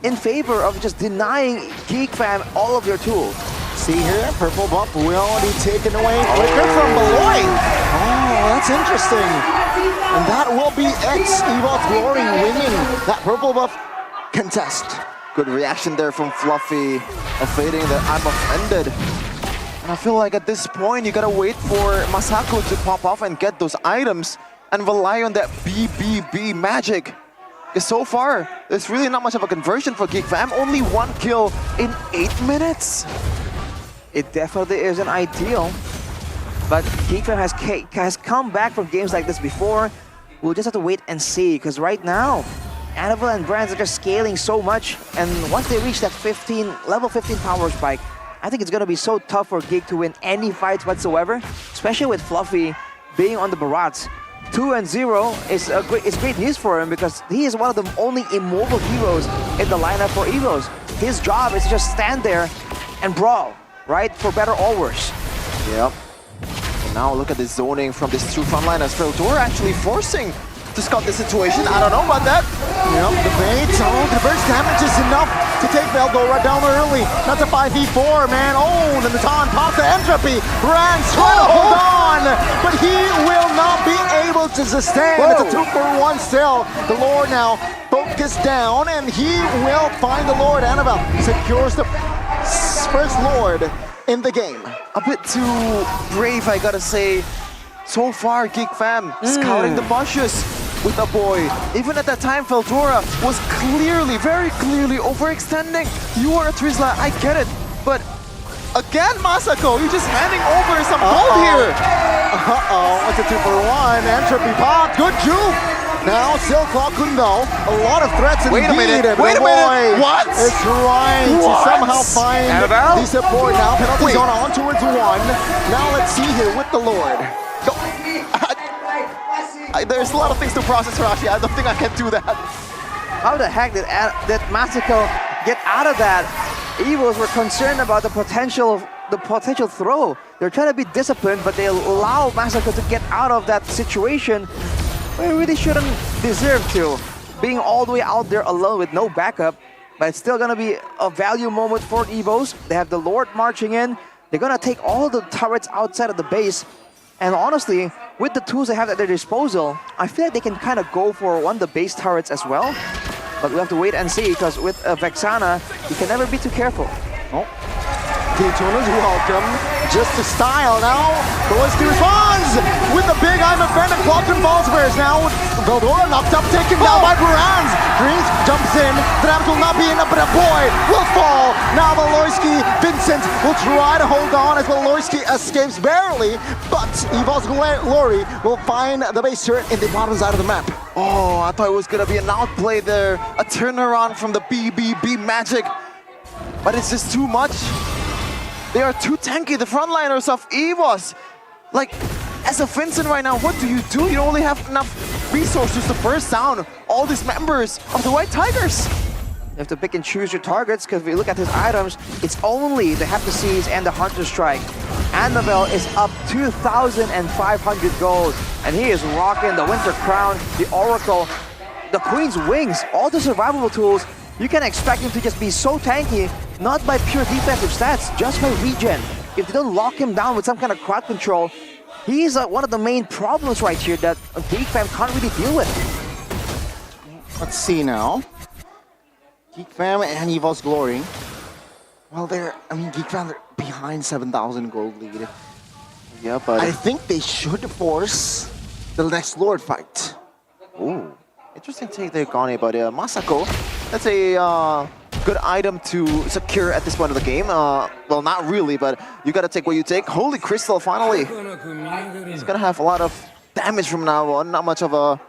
in favor of just denying Geek Fam all of their tools. See here, purple buff will be taken away. Flicker from Beloy. Oh, that's interesting. And that will be X, Evo's Glory winning that purple buff contest. Good reaction there from Fluffy, evading the I'm offended. And I feel like at this point, you gotta wait for Masako to pop off and get those items and rely on that BBB magic. Because so far, there's really not much of a conversion for Geek Fam. Only 1 kill in 8 minutes. It definitely isn't ideal. But Geek Fam has come back from games like this before. We'll just have to wait and see. Because right now, Annabelle and Brands are just scaling so much. And once they reach that level 15 power spike, I think it's going to be so tough for Geek to win any fights whatsoever, especially with Fluffy being on the Barats. 2-0 is great news for him because he is one of the only immobile heroes in the lineup for Evos. His job is to just stand there and brawl, right? For better or worse. Yep. And now look at the zoning from these two frontliners. Veldora actually forcing to scout the situation. I don't know about that. Yep, the bait. Oh, the burst damage is enough to take Veldora down early. That's a 5v4, man. Oh, the Natan pops the entropy. Brands trying to hold on, but he will not be able to sustain. It's a 2-for-1 still. The Lord now focused down, and he will find the Lord. Annabelle secures the first Lord in the game. A bit too brave, I gotta say. So far, Geek Fam scouting the bushes with a boy. Even at that time, Veldora was clearly, very clearly overextending. You are a Trizla, I get it, but Again, Masako, you're just handing over some gold here. What's a 2 for 1? Entropy pop, good juke. Now, Silk Claw Kundo, a lot of threats indeed. Wait a minute, what? It's trying to somehow find the support. Now, penalty zone on towards 1. Now, let's see here with the Lord. Go. There's a lot of things to process, Rashi. I don't think I can do that. How the heck did Masako get out of that? Evils were concerned about the potential throw. They're trying to be disciplined, but they allow Masako to get out of that situation. They really shouldn't deserve to. Being all the way out there alone with no backup, but it's still gonna be a value moment for Evos. They have the Lord marching in. They're gonna take all the turrets outside of the base. And honestly, with the tools they have at their disposal, I feel like they can kind of go for one of the base turrets as well. But we have to wait and see, because with Vexana, you can never be too careful. Oh. Daytona's welcome. Just to style now. Veloski responds with the big I'm offended. Clockton falls first. Now Veldora knocked up, taken down by Burans. Greens jumps in. The damage will not be enough, but a boy will fall. Now Veloski, Vincent will try to hold on as Veloski escapes barely, but Evol's Glory will find the base turret in the bottom side of the map. Oh, I thought it was gonna be an outplay there. A turnaround from the BBB Magic. But it's just too much. They are too tanky, the frontliners of EVOS. Like, as a Vincent right now, what do? You only have enough resources to burst down all these members of the White Tigers. You have to pick and choose your targets, because if you look at his items, it's only the Heptaseas and the Hunter Strike. Annabelle is up 2,500 gold, and he is rocking the Winter Crown, the Oracle, the Queen's Wings, all the survivable tools. You can expect him to just be so tanky, not by pure defensive stats, just by regen. If they don't lock him down with some kind of crowd control, he's one of the main problems right here that GeekFam can't really deal with. Let's see now. GeekFam and Evol's Glory. Well, GeekFam, they're behind 7,000 gold lead. Yeah, but I think they should force the next Lord fight. Ooh. Interesting take there, Gane, but Masako, that's a good item to secure at this point of the game. Well, not really, but you gotta take what you take. Holy Crystal, finally. He's gonna have a lot of damage from now on. Not much of a...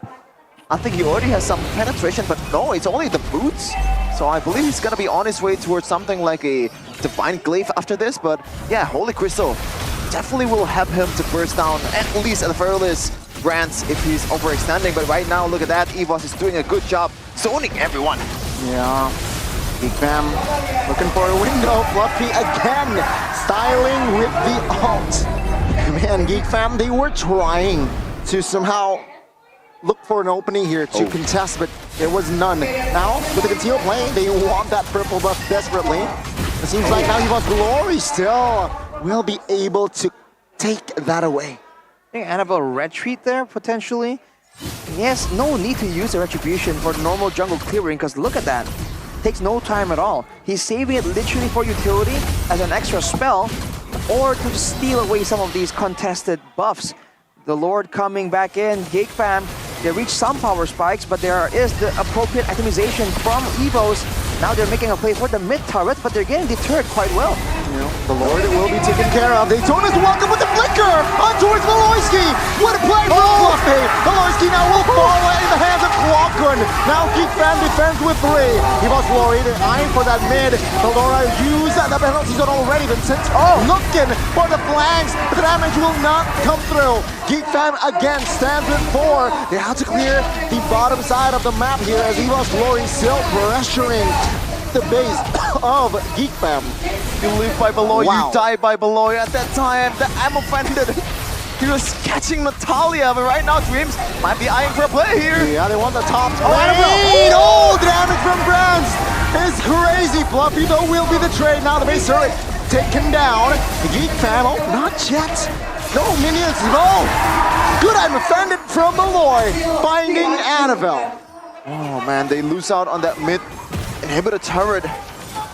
I think he already has some penetration, but no, it's only the boots. So I believe he's gonna be on his way towards something like a Divine Glaive after this, but yeah, Holy Crystal definitely will help him to burst down, at least at the very least, Brands if he's overextending. But right now, look at that, EVOS is doing a good job zoning everyone. Yeah, GeekFam looking for a window. Fluffy again, styling with the ult. Man, GeekFam, they were trying to somehow look for an opening here to contest, but there was none. Now, with the concealed play, they want that purple buff desperately. It seems like now EVO's Glory still will be able to take that away. I think Annabelle retreat there, potentially. Yes, no need to use the Retribution for normal jungle clearing, because look at that. Takes no time at all. He's saving it literally for utility as an extra spell, or to steal away some of these contested buffs. The Lord coming back in, GeekFam, they reach some power spikes, but there is the appropriate itemization from EVOS. Now they're making a play for the mid turret, but they're getting deterred quite well. You know, the Lord will be taken care of. Daytona's welcome with the flicker on towards Veloski. What a play from Fluffy. Veloski now will fall in the hands of Kwakun. Now GeekFam defends with 3. EVO's Glory, they're eyeing for that mid. Veldora used the penalty zone already. Vincent looking for the flanks, but the damage will not come through. GeekFam again stands with 4. They have to clear the bottom side of the map here as EVO's Glory still pressuring the base of GeekFam. You live by below, you die by below. At that time, the I'm offended. He was catching Natalia, but right now Dreams might be eyeing for a play here. Yeah, they want the top lane. Oh, damage from Brands is crazy. Fluffy though will be the trade. Now the base turret taken down. GeekFam, not yet. No minions, no. Good, I'm offended from Malloy, finding Annabelle. Oh man, they lose out on that mid inhibitor turret.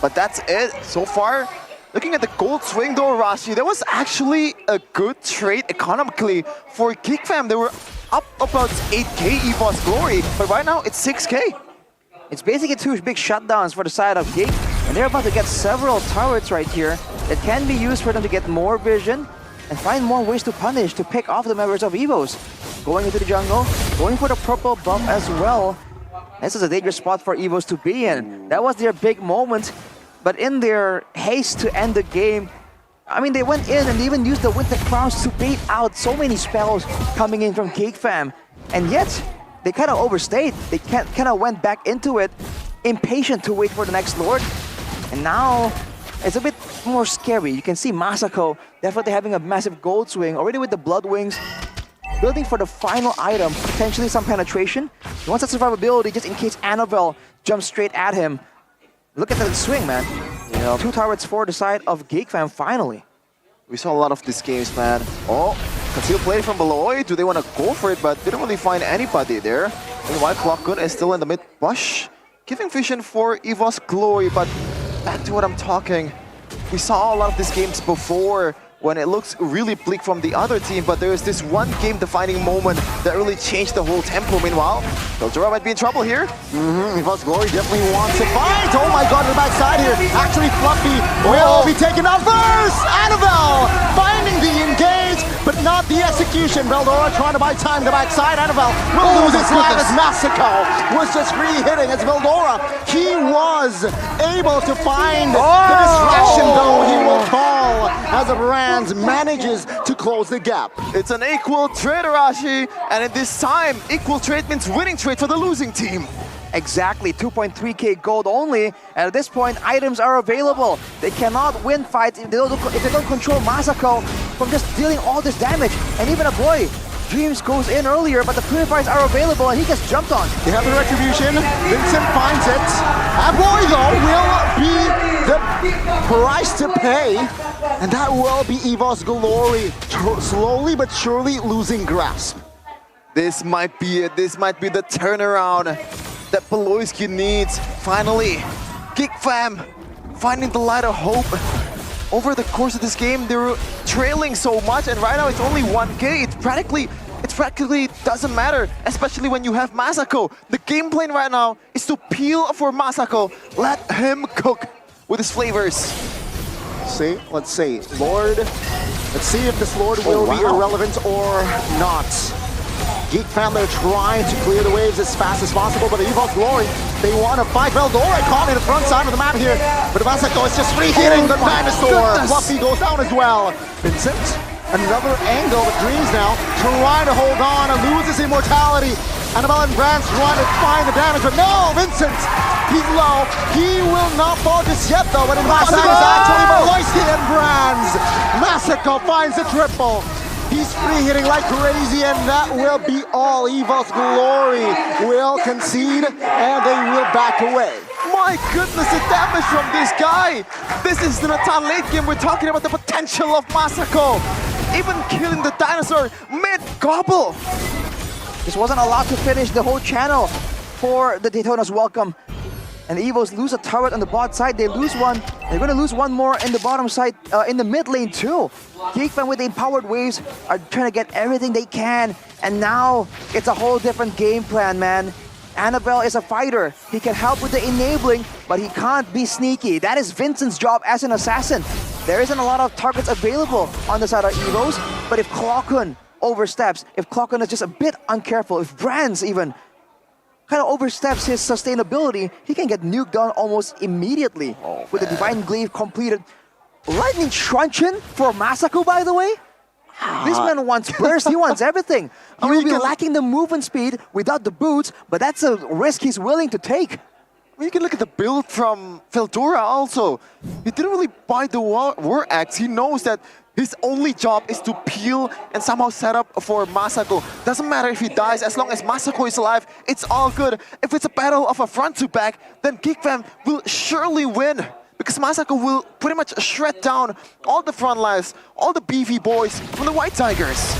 But that's it so far. Looking at the gold swing though, Rashi, that was actually a good trade economically for GeekFam. They were up about 8k EVO's Glory, but right now it's 6k. It's basically 2 big shutdowns for the side of Geek, and they're about to get several turrets right here. that can be used for them to get more vision and find more ways to punish, to pick off the members of EVOs. Going into the jungle, going for the purple buff as well. This is a dangerous spot for EVOs to be in. That was their big moment, but in their haste to end the game, I mean, they went in and they even used the Winter Crowns to bait out so many spells coming in from Geek Fam. And yet, they kind of overstayed. They kind of went back into it, impatient to wait for the next Lord. And now, it's a bit more scary. You can see Masako definitely having a massive gold swing, already with the Blood Wings, building for the final item, potentially some penetration. He wants that survivability just in case Annabelle jumps straight at him. Look at the swing, man. Yeah. 2 turrets for the side of Geek Fam, finally. We saw a lot of these games, man. Oh, Conceal play from below. Do they want to go for it? But didn't really find anybody there. And while Clockgun is still in the mid bush, giving vision for EVO's Glory. But back to what I'm talking. We saw a lot of these games before when it looks really bleak from the other team, but there is this one game-defining moment that really changed the whole tempo. Meanwhile, Filtera might be in trouble here. EVO's Glory definitely wants to fight. Oh my god, the backside here. Actually, Fluffy will be taken out first. Annabelle finding the engage, but not the execution. Veldora trying to buy time to backside. Annabelle will lose his life as Masako was just re-hitting as Veldora. He was able to find the distraction, though he will fall as a brand manages to close the gap. It's an equal trade, Arashi, and at this time, equal trade means winning trade for the losing team. Exactly, 2.3k gold only, and at this point, items are available. They cannot win fights if they don't control Masako from just dealing all this damage. And even a boy, Dreams goes in earlier, but the purifiers are available and he gets jumped on. They have the retribution, Vincent finds it. That boy, though, will be the price to pay, and that will be EVO's Glory, slowly but surely losing grasp. This might be it. This might be the turnaround that Peloisky needs. Finally, Geek Fam finding the light of hope. Over the course of this game, they were trailing so much, and right now it's only 1k. It practically doesn't matter, especially when you have Masako. The game plan right now is to peel for Masako. Let him cook with his flavors. Let's see, Lord. Let's see if this Lord will be irrelevant or not. Geek Fam, they're trying to clear the waves as fast as possible, but EVO's Glory, they want to fight. Veldora caught in the front side of the map here, but Masako is just free-hitting the Dinosaur. Fluffy goes down as well. Vincent, another angle with Dreams now, trying to hold on and loses immortality. Annabelle and Brands trying to find the damage, but no, Vincent, he's low. He will not fall just yet, though, but in the backside is actually Peloisky and Brands. Masako finds the triple. He's free-hitting like crazy, and that will be all. EVO's Glory will concede, and they will back away. My goodness, the damage from this guy. This is the Natan late game. We're talking about the potential of Masako. Even killing the dinosaur mid-gobble. This wasn't allowed to finish the whole channel for the Daytona's welcome. And EVOs lose a turret on the bot side. They lose one. They're going to lose one more in the bottom side, in the mid lane too. Geek Fam with the empowered waves are trying to get everything they can. And now it's a whole different game plan, man. Annabelle is a fighter. He can help with the enabling, but he can't be sneaky. That is Vincent's job as an assassin. There isn't a lot of targets available on the side of EVOs, but if Clockgun oversteps, if Clockgun is just a bit uncareful, if Brands even kind of oversteps his sustainability, he can get nuked down almost immediately. With the Divine Glaive completed. Lightning Truncheon for Masako, by the way? This man wants burst, he wants everything. He will be lacking the movement speed without the boots, but that's a risk he's willing to take. You can look at the build from Veldora also. He didn't really buy the War Axe. He knows that his only job is to peel and somehow set up for Masako. Doesn't matter if he dies, as long as Masako is alive, it's all good. If it's a battle of a front to back, then Geek Fam will surely win. Because Masako will pretty much shred down all the front lines, all the beefy boys from the White Tigers.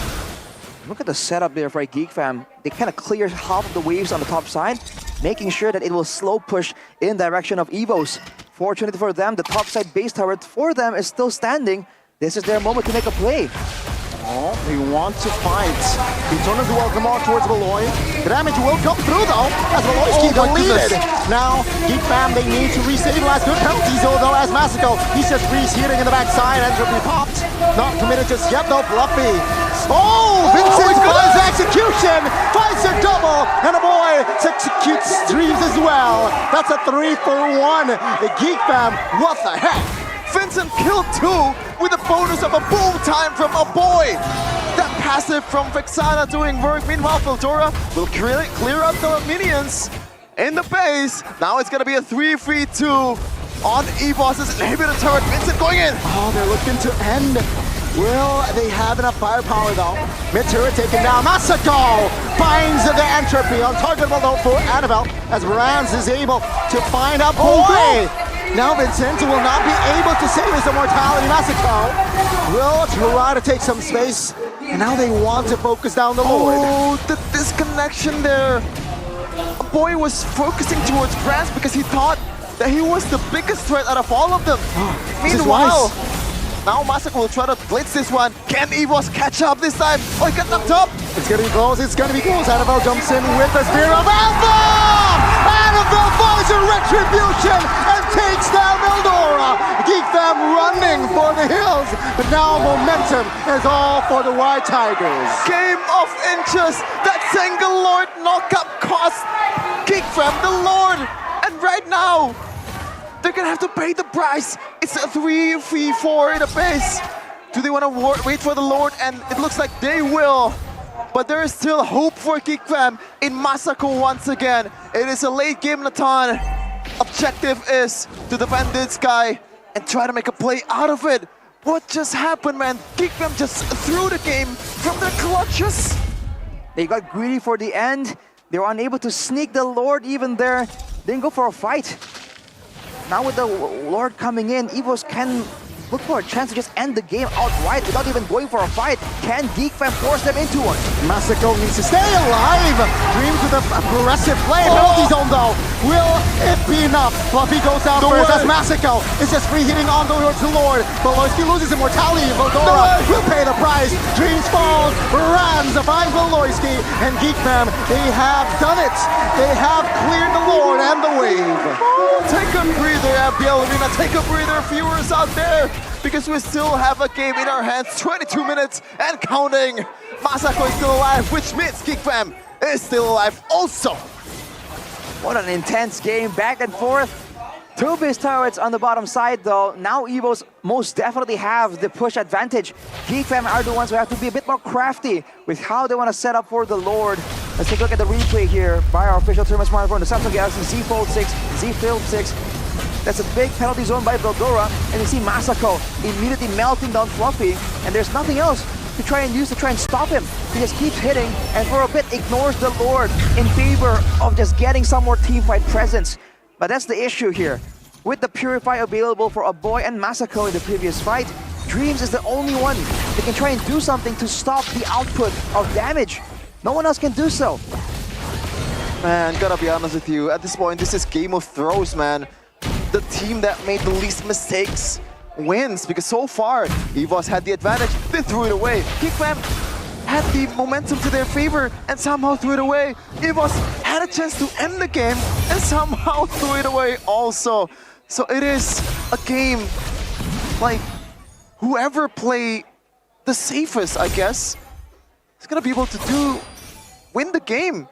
Look at the setup there for Geek Fam. They kind of clear half of the waves on the top side, making sure that it will slow push in direction of EVOs. Fortunately for them, the top side base turret for them is still standing. This is their moment to make a play. Oh, they want to fight. He turns the welcome on towards Valoy. The damage will come through though, as Valoyski deleted. Now, Geek Fam, they need to re-stabilize. Good penalties though, as Masako, he's just freeze-heating in the backside. Entropy popped. Not committed just yet though, Fluffy. Oh, Vincent finds execution, finds a double, and a boy executes Dreams as well. That's a 3-for-1. The Geek Fam, what the heck? Vincent killed 2 with a bonus of a boom time from a boy. That passive from Vexana doing work. Meanwhile, Veldora will clear up the minions in the base. Now it's gonna be a 3-3-2 on EVOS's inhibitor turret. Vincent going in. Oh, they're looking to end. Will they have enough firepower though? Mid turret taken down. Masako finds the entropy on target though for Annabelle as Brands is able to find a boy. Now Vincent will not be able to save his immortality. Masako will try to take some space. And now they want to focus down the Lord. Oh, the disconnection there. A boy was focusing towards Brands because he thought that he was the biggest threat out of all of them. Meanwhile, now Masako will try to blitz this one. Can EVOS catch up this time? Oh, he got knocked up. It's gonna be close, it's gonna be close. Annabelle jumps in with the spear of Alpha! Annabelle finds a retribution and takes down Eldora. Geek Fam running for the hills, but now momentum is all for the White Tigers. Game of inches. That single Lord knockup cost Geek Fam the Lord. And right now, they're gonna have to pay the price. It's a 3-3-4 in the base. Do they want to wait for the Lord? And it looks like they will. But there is still hope for Geek Fam in Masako once again. It is a late game Natan. Objective is to defend this guy and try to make a play out of it. What just happened, man? Geek Fam just threw the game from their clutches. They got greedy for the end. They were unable to sneak the Lord even there. Didn't go for a fight. Now with the Lord coming in, EVOS can look for a chance to just end the game outright without even going for a fight. Can Geek Fam force them into one? Masako needs to stay alive. Dreams with a progressive play. Penalty zone though. Will it be enough? Fluffy goes down first as Masako is just free hitting on towards the Lord. Valoyski loses immortality. Veldora will pay the price. Dreams falls. Rams finds Valoyski. And Geek Fam, they have done it. They have cleared the Lord and the wave. Oh, take a breather, MPL Arena. Take a breather, viewers out there. Because we still have a game in our hands, 22 minutes and counting. Masako is still alive, which means Geek Fam is still alive also. What an intense game, back and forth. 2 base turrets on the bottom side though. Now EVOS most definitely have the push advantage. Geek Fam are the ones who have to be a bit more crafty with how they want to set up for the Lord. Let's take a look at the replay here by our official tournament smartphone, the Samsung Galaxy Z Fold 6, Z Flip 6. That's a big penalty zone by Veldora, and you see Masako immediately melting down Fluffy, and there's nothing else to try and stop him. He just keeps hitting, and for a bit ignores the Lord in favor of just getting some more teamfight presence. But that's the issue here. With the Purify available for a boy and Masako in the previous fight, Dreams is the only one that can try and do something to stop the output of damage. No one else can do so. Man, gotta be honest with you, at this point, this is Game of Throws, man. The team that made the least mistakes wins, because so far, EVOS had the advantage, they threw it away. Geek Fam had the momentum to their favor and somehow threw it away. EVOS had a chance to end the game and somehow threw it away also. So it is a game, like, whoever play the safest, I guess, is gonna be able to win the game.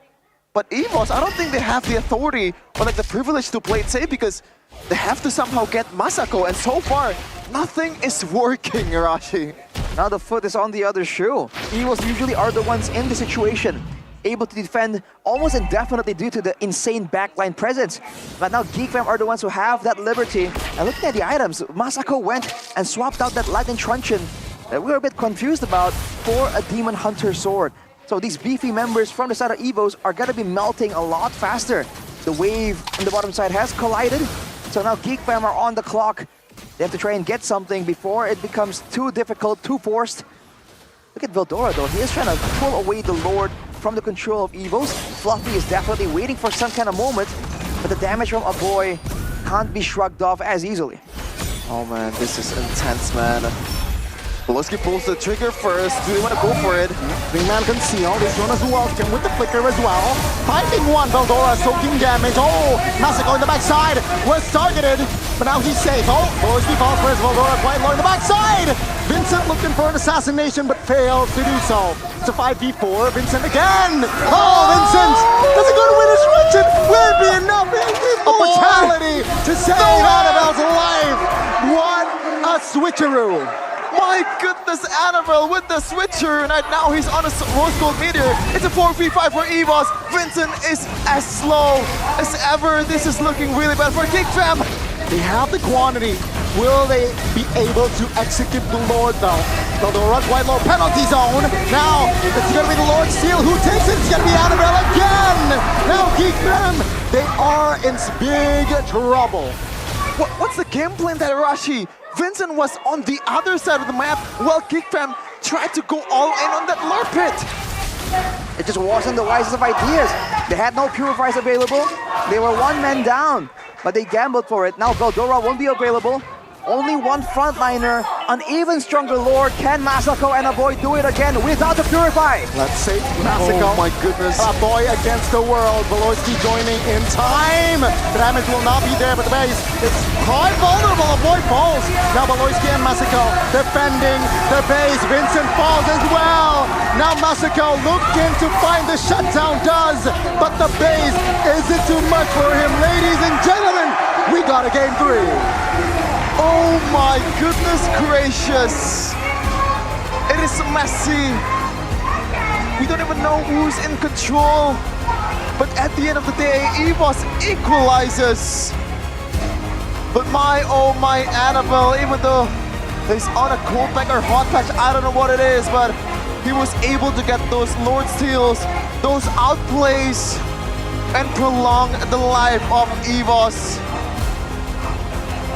But EVOS, I don't think they have the authority or like the privilege to play it safe, because they have to somehow get Masako, and so far, nothing is working, Arashi. Now the foot is on the other shoe. EVOS usually are the ones in the situation, able to defend almost indefinitely due to the insane backline presence. But now Geek Fam are the ones who have that liberty. And looking at the items, Masako went and swapped out that Lightning Truncheon that we were a bit confused about for a Demon Hunter sword. So these beefy members from the side of EVOS are gonna be melting a lot faster. The wave on the bottom side has collided. So now Geek Fam are on the clock. They have to try and get something before it becomes too difficult, too forced. Look at Veldora though, he is trying to pull away the Lord from the control of EVOS. Fluffy is definitely waiting for some kind of moment, but the damage from a boy can't be shrugged off as easily. Oh man, this is intense, man. Poloski pulls the trigger first. Do they want to go for it? Wingman conceal. This one as well. Can with the flicker as well. Finding one. Veldora soaking damage. Oh, Masako in the backside. Was targeted, but now he's safe. Oh, Poloski falls first. Veldora quite low in the backside. Vincent looking for an assassination, but fails to do so. It's a 5v4. Vincent again. Oh, Vincent! Does it go to Winner's Richard? Will it be enough immortality to save Annabelle's life? What a switcheroo! My goodness, Annabelle with the switcher, and now he's on a Rose Gold Meteor. It's a 4v5 for EVOS. Vincent is as slow as ever. This is looking really bad for Geek Fam. They have the quantity. Will they be able to execute the Lord though? Veldora quite low penalty zone. Now it's gonna be the Lord Steel who takes it. It's gonna be Annabelle again. Now Geek Fam, they are in big trouble. What's the game plan there, Rashi? Vincent was on the other side of the map while Geek Fam tried to go all in on that Lord Pit. It just wasn't the wisest of ideas. They had no purifiers available. They were one man down, but they gambled for it. Now Veldora won't be available. Only one frontliner, an even stronger Lord. Can Masako and a boy do it again without the Purify? Let's see, Masako. Oh my goodness. A boy against the world. Veloski joining in time. The damage will not be there, but the base is quite vulnerable. A boy falls. Now Veloski and Masako defending the base. Vincent falls as well. Now Masako looking to find the shutdown does, but the base isn't too much for him. Ladies and gentlemen, we got a game 3. Oh my goodness gracious! It is messy. We don't even know who's in control. But at the end of the day, EVOS equalizes. But my, oh my, Annabelle, even though he's on a cold pack or hot patch, I don't know what it is, but he was able to get those Lord Steals, those outplays, and prolong the life of EVOS.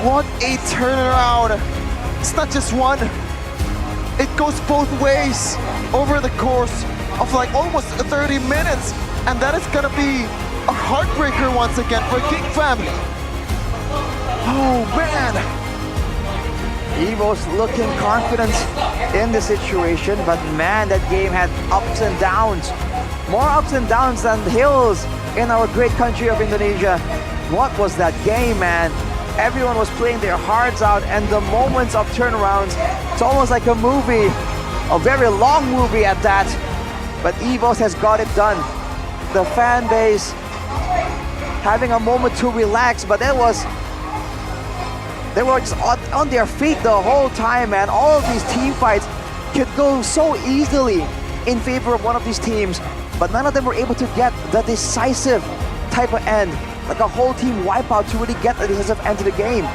What a turnaround. It's not just one. It goes both ways over the course of like almost 30 minutes. And that is gonna be a heartbreaker once again for Geek Fam. Oh man. EVOS looking confident in the situation, but man, that game had ups and downs. More ups and downs than hills in our great country of Indonesia. What was that game, man? Everyone was playing their hearts out, and the moments of turnarounds, it's almost like a movie, a very long movie at that. But EVOS has got it done. The fan base having a moment to relax, but they were just on their feet the whole time, man. All of these team fights could go so easily in favor of one of these teams, but none of them were able to get the decisive type of end. Like a whole team wipeout to really get a decisive end to the game.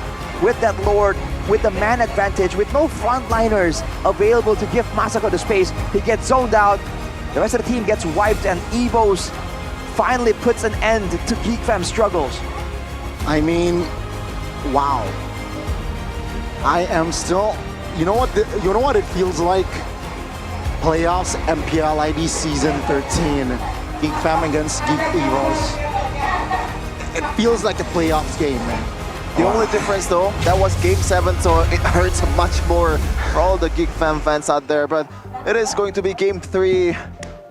With that Lord, with the man advantage, with no frontliners available to give Masako the space, he gets zoned out. The rest of the team gets wiped, and EVOS finally puts an end to Geek Fam's struggles. I mean, wow. I am still, you know what it feels like? Playoffs MPL ID Season 13. Geek Fam against Geek EVOS. It feels like a playoffs game, man. The only difference though, that was game 7, so it hurts much more for all the Geek Fam fans out there. But it is going to be game 3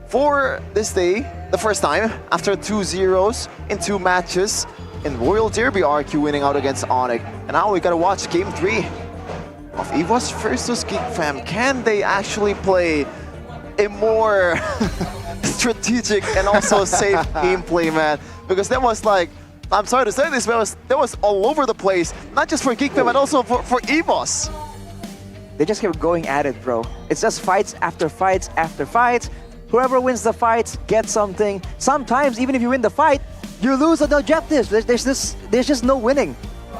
for this day, the first time after 2-0s in 2 matches in Royal Derby RQ winning out against Onyx. And now we gotta watch game 3 of EVOS versus Geek Fam. Can they actually play a more strategic and also safe gameplay, man? Because that was like, I'm sorry to say this, but that was all over the place. Not just for Geek Fam, but also for EVOS. They just kept going at it, bro. It's just fights after fights after fights. Whoever wins the fights gets something. Sometimes, even if you win the fight, you lose on the objectives. There's just no winning.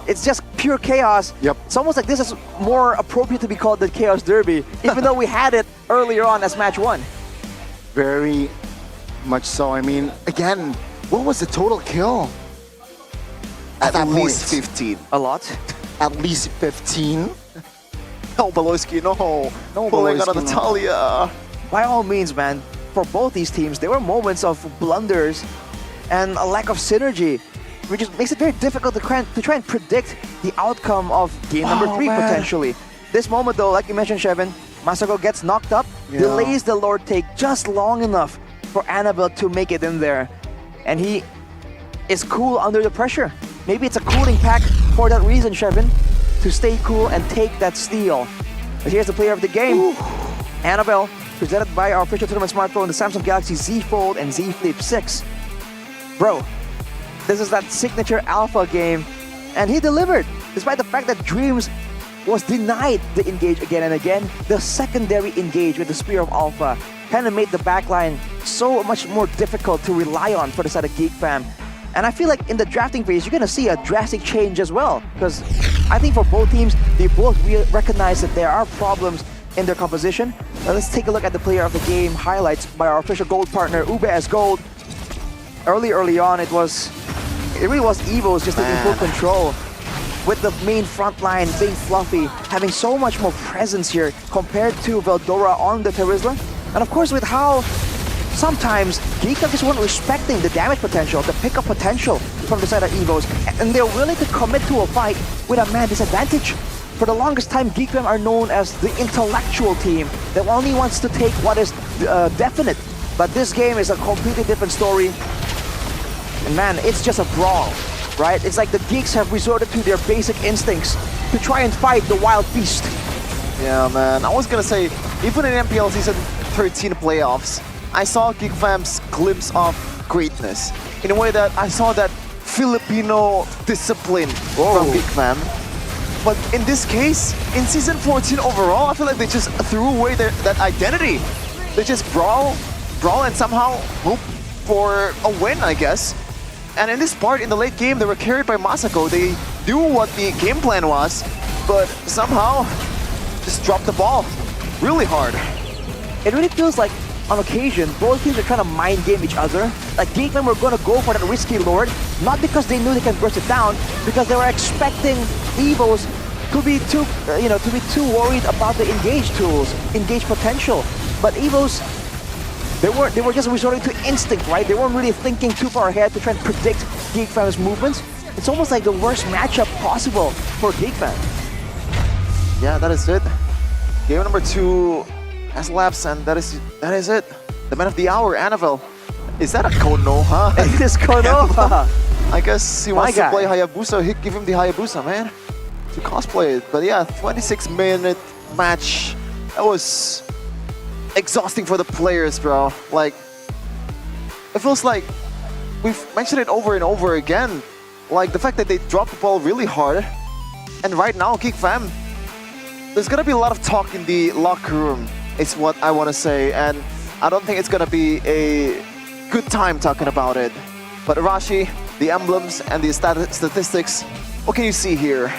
It's just pure chaos. Yep. It's almost like this is more appropriate to be called the Chaos Derby, even though we had it earlier on as match 1. Very much so. I mean, again, what was the total kill? At least 15. A lot. At least 15. No, Beloski, no. Pulling out of Natalia. By all means, man, for both these teams, there were moments of blunders and a lack of synergy, which just makes it very difficult to try and predict the outcome of game number 3 potentially. This moment though, like you mentioned, Shevin, Masako gets knocked up, delays the Lord take just long enough for Annabelle to make it in there. And he is cool under the pressure. Maybe it's a cooling pack for that reason, Shevin, to stay cool and take that steal. But here's the player of the game. Annabelle, presented by our official tournament smartphone, the Samsung Galaxy Z Fold and Z Flip 6. Bro, this is that signature alpha game, and he delivered. Despite the fact that Dreams was denied the engage again and again, the secondary engage with the Spear of Alpha kind of made the backline so much more difficult to rely on for the side of Geek Fam. And I feel like in the drafting phase, you're gonna see a drastic change as well, because I think for both teams, they both recognize that there are problems in their composition. Now let's take a look at the player of the game highlights by our official gold partner, UBS Gold. Early on, it really was Evo's just taking full control, with the main front line being fluffy, having so much more presence here compared to Veldora on the Terizla. And of course, with how sometimes Geeka just weren't respecting the damage potential, the pickup potential from the side of Evos, and they're willing to commit to a fight with a man disadvantage. For the longest time, Geekfam are known as the intellectual team that only wants to take what is definite. But this game is a completely different story. And man, it's just a brawl, right? It's like the Geeks have resorted to their basic instincts to try and fight the wild beast. Yeah, man. I was gonna say, even in MPL Season 13 playoffs, I saw Geek Fam's glimpse of greatness. In a way that I saw that Filipino discipline from Geek Fam. But in this case, in Season 14 overall, I feel like they just threw away that identity. They just brawl and somehow hope for a win, I guess. And in this part, in the late game, they were carried by Masako. They knew what the game plan was, but somehow just dropped the ball really hard. It really feels like, on occasion, both teams are trying to mind game each other. Like, Geekman were going to go for that risky Lord, not because they knew they can burst it down, because they were expecting Evos to be too worried about the engage tools, engage potential. But Evos, they were just resorting to instinct, right? They weren't really thinking too far ahead to try and predict Geek Fam's movements. It's almost like the worst matchup possible for Geek Fam. Yeah, that is it. Game number 2 has lapsed, and that is it. The man of the hour, Annabelle. Is that a Kono, huh? It is Kono. I guess he wants to play Hayabusa. Give him the Hayabusa, man, to cosplay it. But yeah, 26-minute match. That was exhausting for the players, bro. Like, it feels like we've mentioned it over and over again. Like, the fact that they dropped the ball really hard. And right now, Geek Fam, there's gonna be a lot of talk in the locker room. It's what I want to say, and I don't think it's gonna be a good time talking about it. But Arashi, the emblems and the statistics, what can you see here?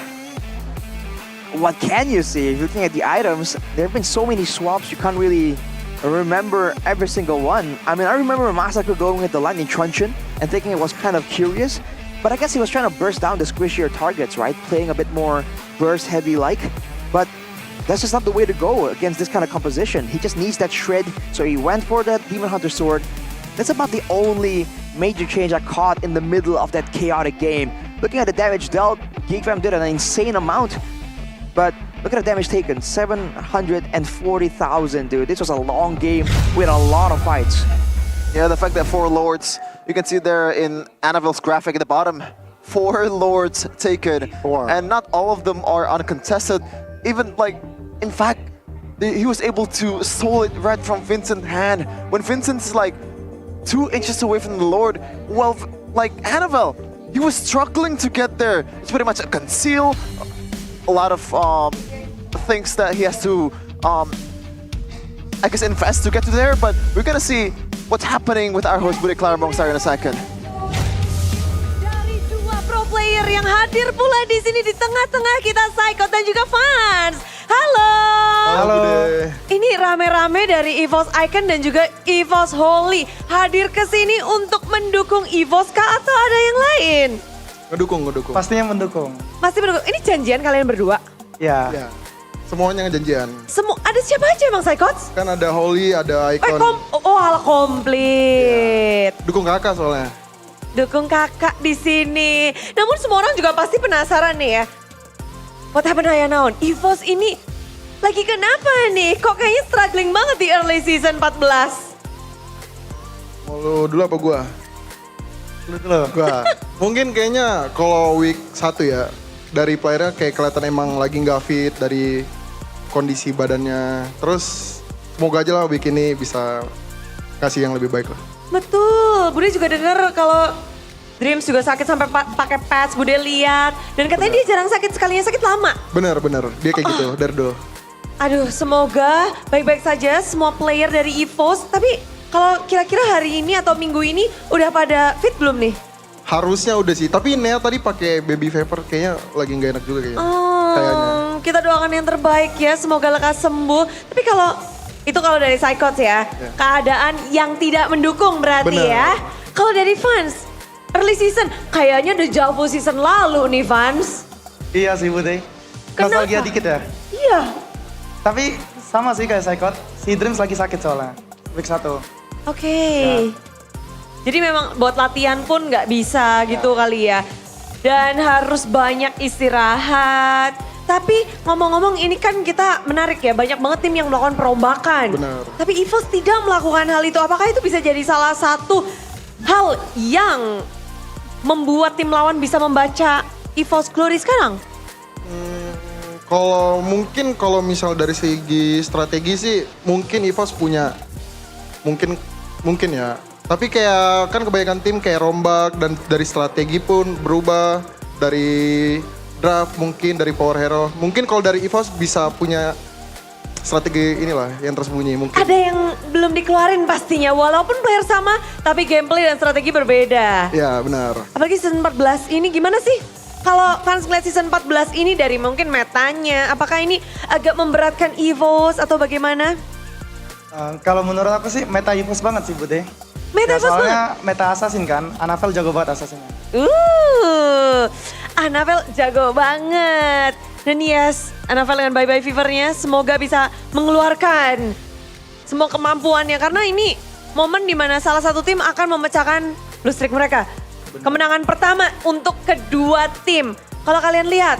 What can you see? Looking at the items, there have been so many swaps you can't really remember every single one. I mean, I remember Masako going with the Lightning Truncheon and thinking it was kind of curious, but I guess he was trying to burst down the squishier targets, right? Playing a bit more burst heavy-like, but that's just not the way to go against this kind of composition. He just needs that shred, so he went for that Demon Hunter Sword. That's about the only major change I caught in the middle of that chaotic game. Looking at the damage dealt, Geek Fam did an insane amount, but look at the damage taken, 740,000, dude. This was a long game with a lot of fights. Yeah, the fact that 4 Lords, you can see there in Annabelle's graphic at the bottom, 4 Lords taken, and not all of them are uncontested. Even like, in fact, he was able to stole it right from Vincent's hand. When Vincent's like 2 inches away from the Lord, well, like Annabelle, he was struggling to get there. It's pretty much a conceal, a lot of things that he has to, I guess, invest to get to there. But we're gonna see what's happening with our host Budi Clarabongstar in a second. Dari 2 pro player yang hadir pula di sini di tengah-tengah kita, Psycho dan juga fans. Halo. Halo. Ini rame-rame dari EVOS Icon dan juga EVOS Holy hadir ke sini untuk mendukung EVOS kah atau ada yang lain? Ngedukung. Pastinya mendukung. Masih mendukung. Ini janjian kalian berdua? Ya. Semuanya janjian. Ada siapa aja emang, Psychots? Kan ada Holy, ada Icon. Ala komplit. Dukung kakak soalnya. Dukung kakak di sini. Namun semua orang juga pasti penasaran nih ya. What happened Hayanaon? EVOS ini lagi kenapa nih? Kok kayaknya struggling banget di early season 14? Mau lu dulu apa gua? Lu dulu. Gua. Mungkin kayaknya kalau week 1 ya, dari playernya kayak kelihatan emang lagi nggak fit dari kondisi badannya. Terus semoga aja lah week ini bisa kasih yang lebih baik lah. Betul, Bude juga dengar kalau Dreams juga sakit sampai pakai pads, Bude lihat. Dan katanya dia jarang sakit, sekalinya sakit lama. Bener, dia kayak gitu, dari dulu. Aduh, semoga baik-baik saja semua player dari EVOS. Tapi kalau kira-kira hari ini atau minggu ini udah pada fit belum nih? Harusnya udah sih, tapi Nea tadi pakai baby vapor kayaknya lagi nggak enak juga kayaknya. Kayaknya. Kita doakan yang terbaik ya, semoga lekas sembuh. Tapi kalau dari Psychots ya, keadaan yang tidak mendukung berarti ya. Kalau dari fans, early season kayaknya udah jauh season lalu nih fans. Iya sih Bude, nostalgia dikit ya. Iya. Tapi sama sih kayak Psychot, si Dreams lagi sakit soalnya, week 1. Oke. Jadi memang buat latihan pun nggak bisa gitu kali ya. Dan harus banyak istirahat. Tapi ngomong-ngomong ini kan kita menarik ya, banyak banget tim yang melakukan perombakan. Benar. Tapi EVOS tidak melakukan hal itu. Apakah itu bisa jadi salah satu hal yang membuat tim lawan bisa membaca EVOS Glory sekarang? Kalau misal dari segi strategi sih mungkin EVOS punya mungkin ya. Tapi kayak kan kebanyakan tim kayak rombak dan dari strategi pun berubah, dari draft mungkin, dari power hero. Mungkin kalau dari EVOS bisa punya strategi inilah yang tersembunyi mungkin. Ada yang belum dikeluarin pastinya, walaupun player sama tapi gameplay dan strategi berbeda. Ya benar. Apalagi season 14 ini gimana sih? Kalau fans ngeliat season 14 ini dari mungkin metanya, apakah ini agak memberatkan EVOS atau bagaimana? Kalau menurut aku sih meta EVOS banget sih Bude. Meta EVOS soalnya meta assassin kan, Annabelle jago banget assassinnya. Annabelle jago banget. Dan yes, Annabelle dengan bye-bye fevernya semoga bisa mengeluarkan semua kemampuannya. Karena ini momen dimana salah satu tim akan memecahkan blue streak mereka. Kemenangan pertama untuk kedua tim. Kalau kalian lihat,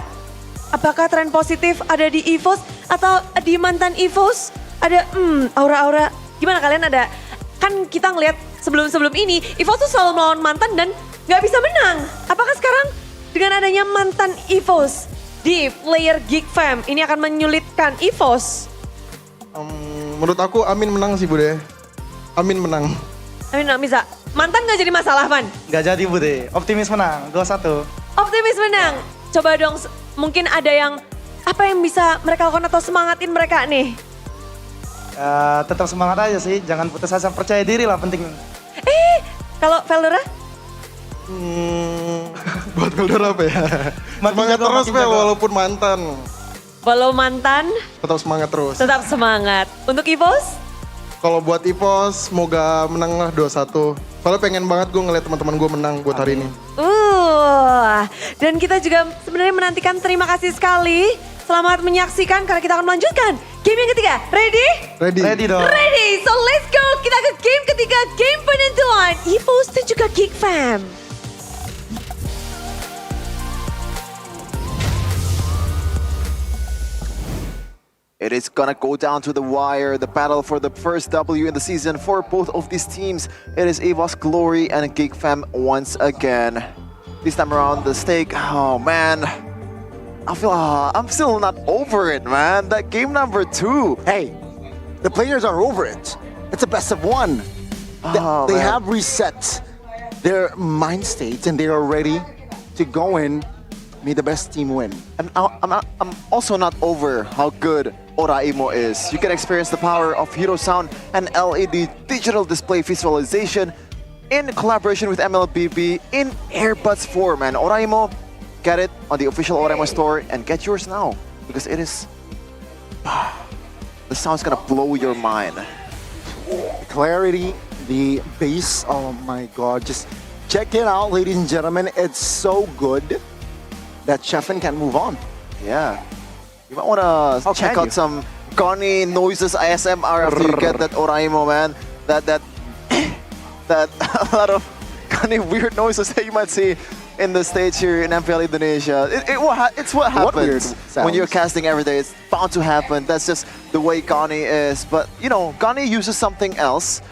apakah tren positif ada di EVOS atau di mantan EVOS? Ada aura-aura, gimana kalian ada? Kan kita ngelihat sebelum-sebelum ini, EVOS tuh selalu melawan mantan dan gak bisa menang. Apakah sekarang dengan adanya mantan EVOS di player Geek Fam, ini akan menyulitkan EVOS? Menurut aku Amin menang sih Bude. Amin menang. Amin gak bisa. Mantan gak jadi masalah, Van? Gak jadi Bude, optimis menang, 2-1. Optimis menang. Coba dong, mungkin ada yang, apa yang bisa mereka lakukan atau semangatin mereka nih? Tetap semangat aja sih, jangan putus asa, percaya diri lah penting. Kalau Veldora? Buat Veldora apa ya? Semangat terus Vel, walaupun mantan. Walau mantan? Tetap semangat terus. Tetap semangat. Untuk EVOS? Kalau buat EVOS, semoga menang lah 2-1. Soalnya pengen banget gue ngeliat teman-teman gue menang buat hari ini. Dan kita juga sebenarnya menantikan, terima kasih sekali. Selamat menyaksikan karena kita akan melanjutkan game yang ketiga. Ready? Ready. Ready dong. Ready, so let's go. Kita ke game ketiga, game penentuan EVOS dan juga Geek Fam. It is gonna go down to the wire, the battle for the first W in the season for both of these teams. It is EVOS Glory and Geek Fam once again. This time around, the stake, oh man. I'm still not over it, man. That game number 2. Hey, the players are over it. It's a best of one. They have reset their mind states and they are ready to go in, may the best team win. And I'm also not over how good Oraimo is. You can experience the power of Hero Sound and LED digital display visualization in collaboration with MLBB in Airbuds 4, man. Oraimo, get it on the official Oraimo store and get yours now because it is... the sound's gonna blow your mind. The clarity, the bass, oh my god. Just check it out, ladies and gentlemen. It's so good that Chefin can move on. Yeah. You might wanna check out some gunny noises ASMR after you get that Oraimo, man. That a lot of kind of weird noises that you might see in the stage here in MPL Indonesia. It's what happens when you're casting every day. It's bound to happen. That's just the way Gani is. But you know, Gani uses something else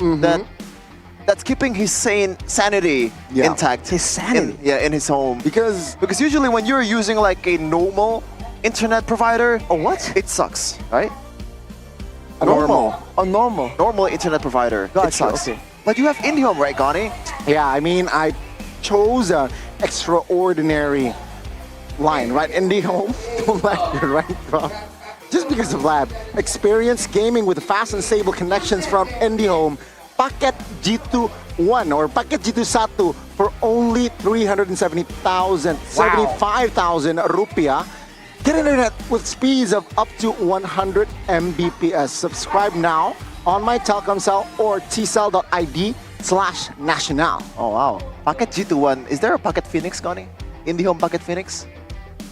that's keeping his sanity intact. His sanity? In his home. Because usually when you're using like a normal internet provider, it sucks, right? Normal internet provider. Gotcha, it sucks. okay. But you have IndyHome, right, Gani? Yeah, I mean, I chose an extraordinary line, right? IndyHome, right, bro? Just because of that. Experience gaming with fast and stable connections from IndyHome. Paket G2 1 or Paket G2 1 for only 370,000, 75,000 rupiah. Get internet with speeds of up to 100 Mbps. Subscribe now on my Telkomsel or tcell.id/national. Oh wow. Paket G2 1. Is there a Paket Phoenix, Gani? IndyHome Paket Phoenix?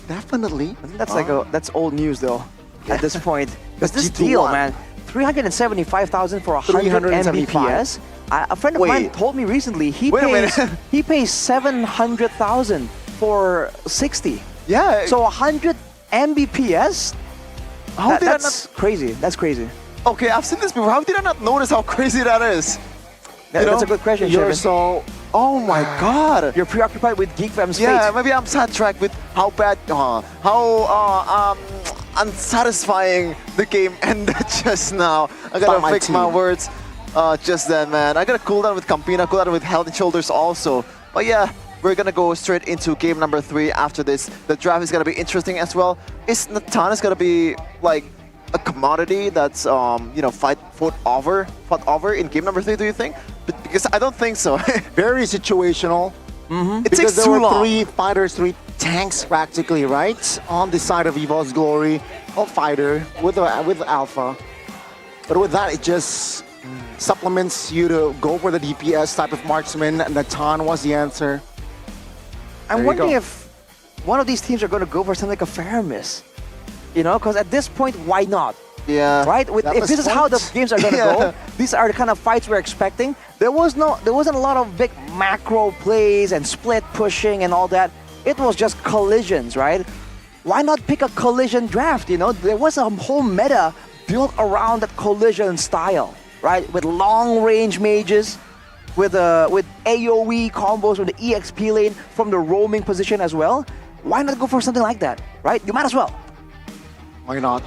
Definitely. I think that's that's old news though at this point. Because this G2 deal, one. man, 375,000 for 100 Mbps. A friend of mine told me recently he pays 700,000 for 60. Yeah. So 100 Mbps. That's crazy. That's crazy. Okay, I've seen this before. How did I not notice how crazy that is? That's a good question, You're Shevin. so... Oh my God. You're preoccupied with Geek Fam's fate. Yeah, maybe I'm sidetracked with how bad, how unsatisfying the game ended just now. I gotta fix my words just then, man. I gotta cool down with Campina, cool down with Head and Shoulders also. But yeah, we're gonna go straight into game number 3 after this. The draft is gonna be interesting as well. Is Natanis gonna be like a commodity that's fought over in game number 3, do you think? Because I don't think so. Very situational. It because takes there too were long. 3 fighters, 3 tanks practically, right? On the side of Evo's Glory, a fighter with Alpha. But with that, it just supplements you to go for the DPS type of marksman. Natan was the answer. I'm wondering if one of these teams are going to go for something like a Faramis. You know, because at this point, why not? Yeah. Right? If this is how the games are going to go, these are the kind of fights we're expecting. There wasn't a lot of big macro plays and split pushing and all that. It was just collisions, right? Why not pick a collision draft? You know, there was a whole meta built around that collision style, right? With long range mages, with AoE combos from the EXP lane, from the roaming position as well. Why not go for something like that, right? You might as well. Why not?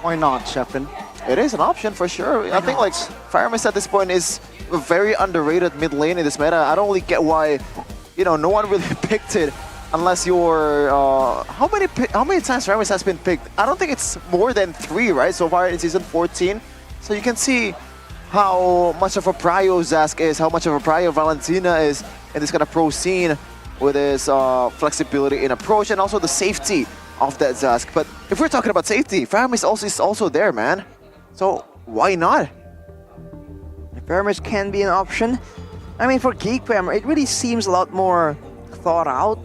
Why not, Sheffin? It is an option for sure. I think like Faramis at this point is a very underrated mid lane in this meta. I don't really get why, no one really picked it unless you're... how many times Faramis has been picked? I don't think it's more than 3, right? So far in Season 14. So you can see how much of a prio Zask is, how much of a prio Valentina is in this kind of pro scene with his flexibility in approach and also the safety of that Zask. But if we're talking about safety, Faramis is also there, man. So why not? Faramis can be an option. I mean, for Geek Fam, it really seems a lot more thought out.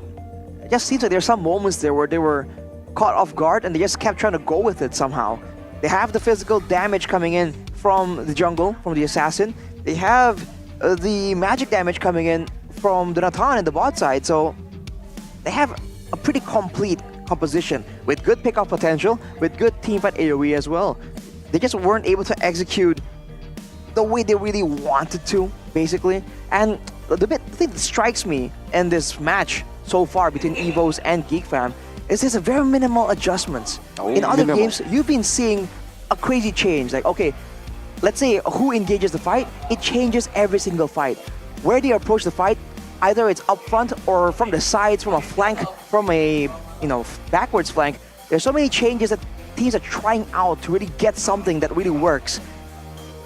It just seems like there's some moments there where they were caught off guard and they just kept trying to go with it somehow. They have the physical damage coming in from the jungle, from the assassin. They have the magic damage coming in from the Natan and the bot side. So they have a pretty complete composition with good pickoff potential, with good teamfight AoE as well. They just weren't able to execute the way they really wanted to, basically. And the thing that strikes me in this match so far between Evos and Geek Fam is there's a very minimal adjustments. In other games, you've been seeing a crazy change. Like, okay, let's say who engages the fight, it changes every single fight. Where they approach the fight, either it's up front or from the sides, from a flank, from a backwards flank. There's so many changes that teams are trying out to really get something that really works.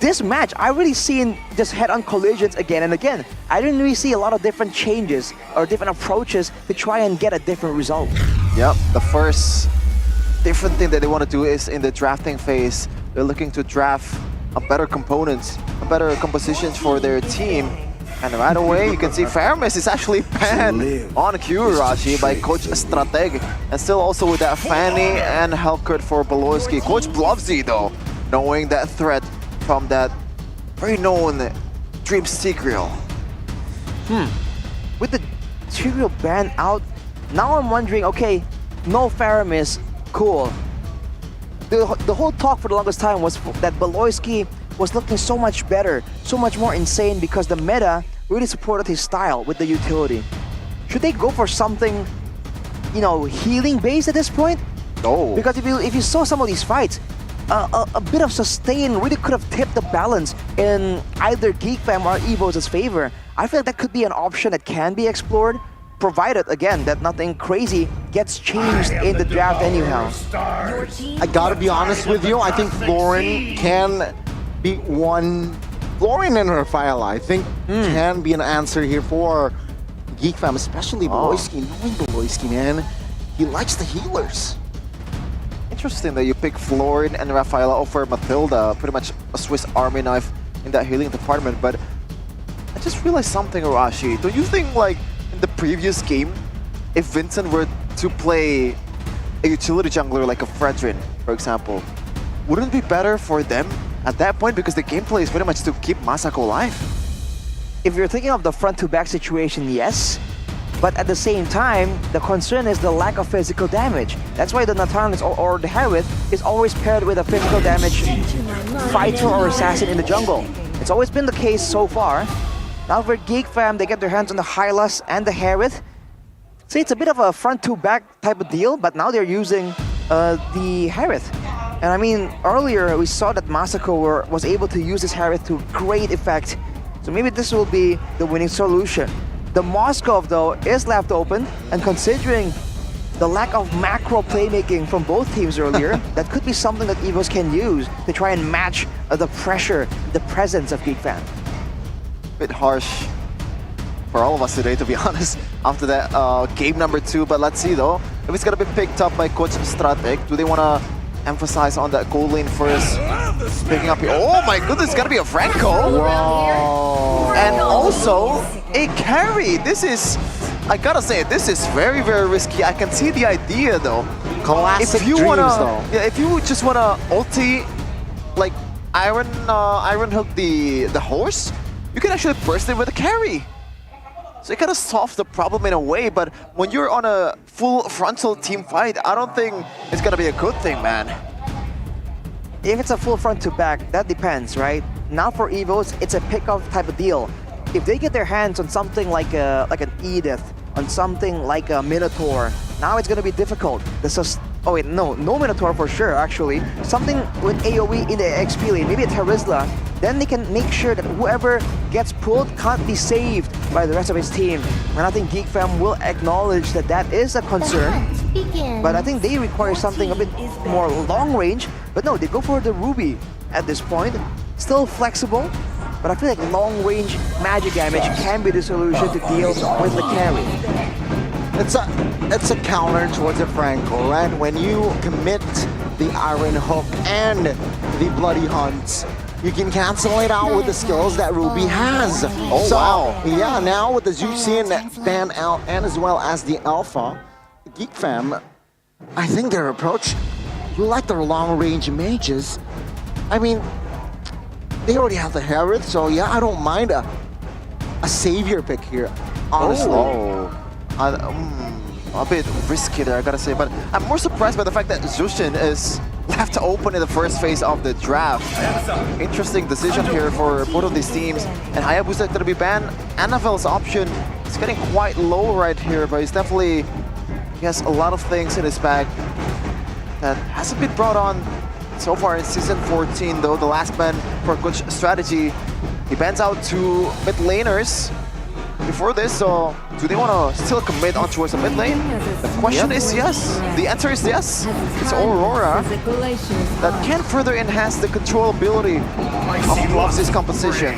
This match, I really seen just head-on collisions again and again. I didn't really see a lot of different changes or different approaches to try and get a different result. Yep, the first different thing that they want to do is in the drafting phase, they're looking to draft a better components, a better compositions for their team. And right away, you can see Faramis is actually banned on Q, Rashi, by Coach Strateg. And still also with that Fanny and Helkert for Baloski. Coach Blovsy, though, knowing that threat from that very known Dream Secret. With the Tyrael ban out. Now I'm wondering, okay, no Faramis, cool. The whole talk for the longest time was that Beloyski was looking so much better, so much more insane because the meta really supported his style with the utility. Should they go for something, you know, healing based at this point? No. Because if you saw some of these fights, a bit of sustain really could have tipped the balance in either GeekFam or EVO's favor. I feel like that could be an option that can be explored, provided, again, that nothing crazy gets changed in the draft anyhow. I gotta be honest with you, I think Florin can be one. Florin and Rafaela, I think, can be an answer here for GeekFam, especially Beloyski. Knowing Beloyski, man, he likes the healers. Interesting that you pick Florin and Rafaela over Matilda, pretty much a Swiss Army knife in that healing department. But I just realized something, Arashi. Don't you think, like, in the previous game, if Vincent were to play a utility jungler like a Fredrin, for example, wouldn't it be better for them at that point? Because the gameplay is pretty much to keep Masako alive. If you're thinking of the front-to-back situation, yes. But at the same time, the concern is the lack of physical damage. That's why the Natalis or the Harith is always paired with a physical damage fighter or assassin in the jungle. It's always been the case so far. Now for GeekFam, they get their hands on the Hylas and the Harith. See, it's a bit of a front-to-back type of deal, but now they're using the Harith. And I mean, earlier we saw that Masako was able to use his Harith to great effect. So maybe this will be the winning solution. The Moskov, though, is left open, and considering the lack of macro playmaking from both teams earlier, that could be something that EVOs can use to try and match the pressure, the presence of GeekFam. Bit harsh for all of us today, to be honest, after that game number 2. But let's see, though, if it's going to be picked up by Coach Strateg. Do they want to emphasize on that goal lane first? Picking up here. Oh my goodness, it's going to be a Franco. Wow. And also a carry. This is, I gotta say, this is very, very risky. I can see the idea, though. Classic if you dreams, wanna, though. Yeah, if you just wanna ulti, like Iron Hook the horse, you can actually burst it with a carry. So it kind of solves the problem in a way, but when you're on a full frontal team fight, I don't think it's gonna be a good thing, man. If it's a full front to back, that depends, right? Now for EVOs, it's a pick-off type of deal. If they get their hands on something like an Edith, on something like a Minotaur, now it's gonna be difficult. Oh wait, no Minotaur for sure, actually. Something with AoE in the XP lane, maybe a Terizla, then they can make sure that whoever gets pulled can't be saved by the rest of his team. And I think GeekFam will acknowledge that that is a concern. But I think they require something a bit more long range. But no, they go for the Ruby at this point. Still flexible, but I feel like long range magic damage can be the solution to deal with the carry. It's a counter towards the Franco, right? When you commit the Iron Hook and the Bloody Hunt, you can cancel it out with the skills that Ruby has. Oh, wow. Yeah, now with the Zuxian ban out and as well as the Alpha, GeekFam, I think their approach, you like their long-range mages. I mean, they already have the Harith, so yeah, I don't mind a savior pick here, honestly. A bit risky there, I gotta say, but I'm more surprised by the fact that Zushin is left open in the first phase of the draft. Interesting decision here for both of these teams. And Hayabusa gonna be banned. Anavel's option is getting quite low right here, but he's definitely, he has a lot of things in his bag that hasn't been brought on so far in Season 14, though. The last ban for Coach Strategy, he bans out 2 mid laners before this, so do they want to still commit on towards the mid lane? The question is yes. The answer is yes. It's Aurora that can further enhance the controllability of Bluff's composition.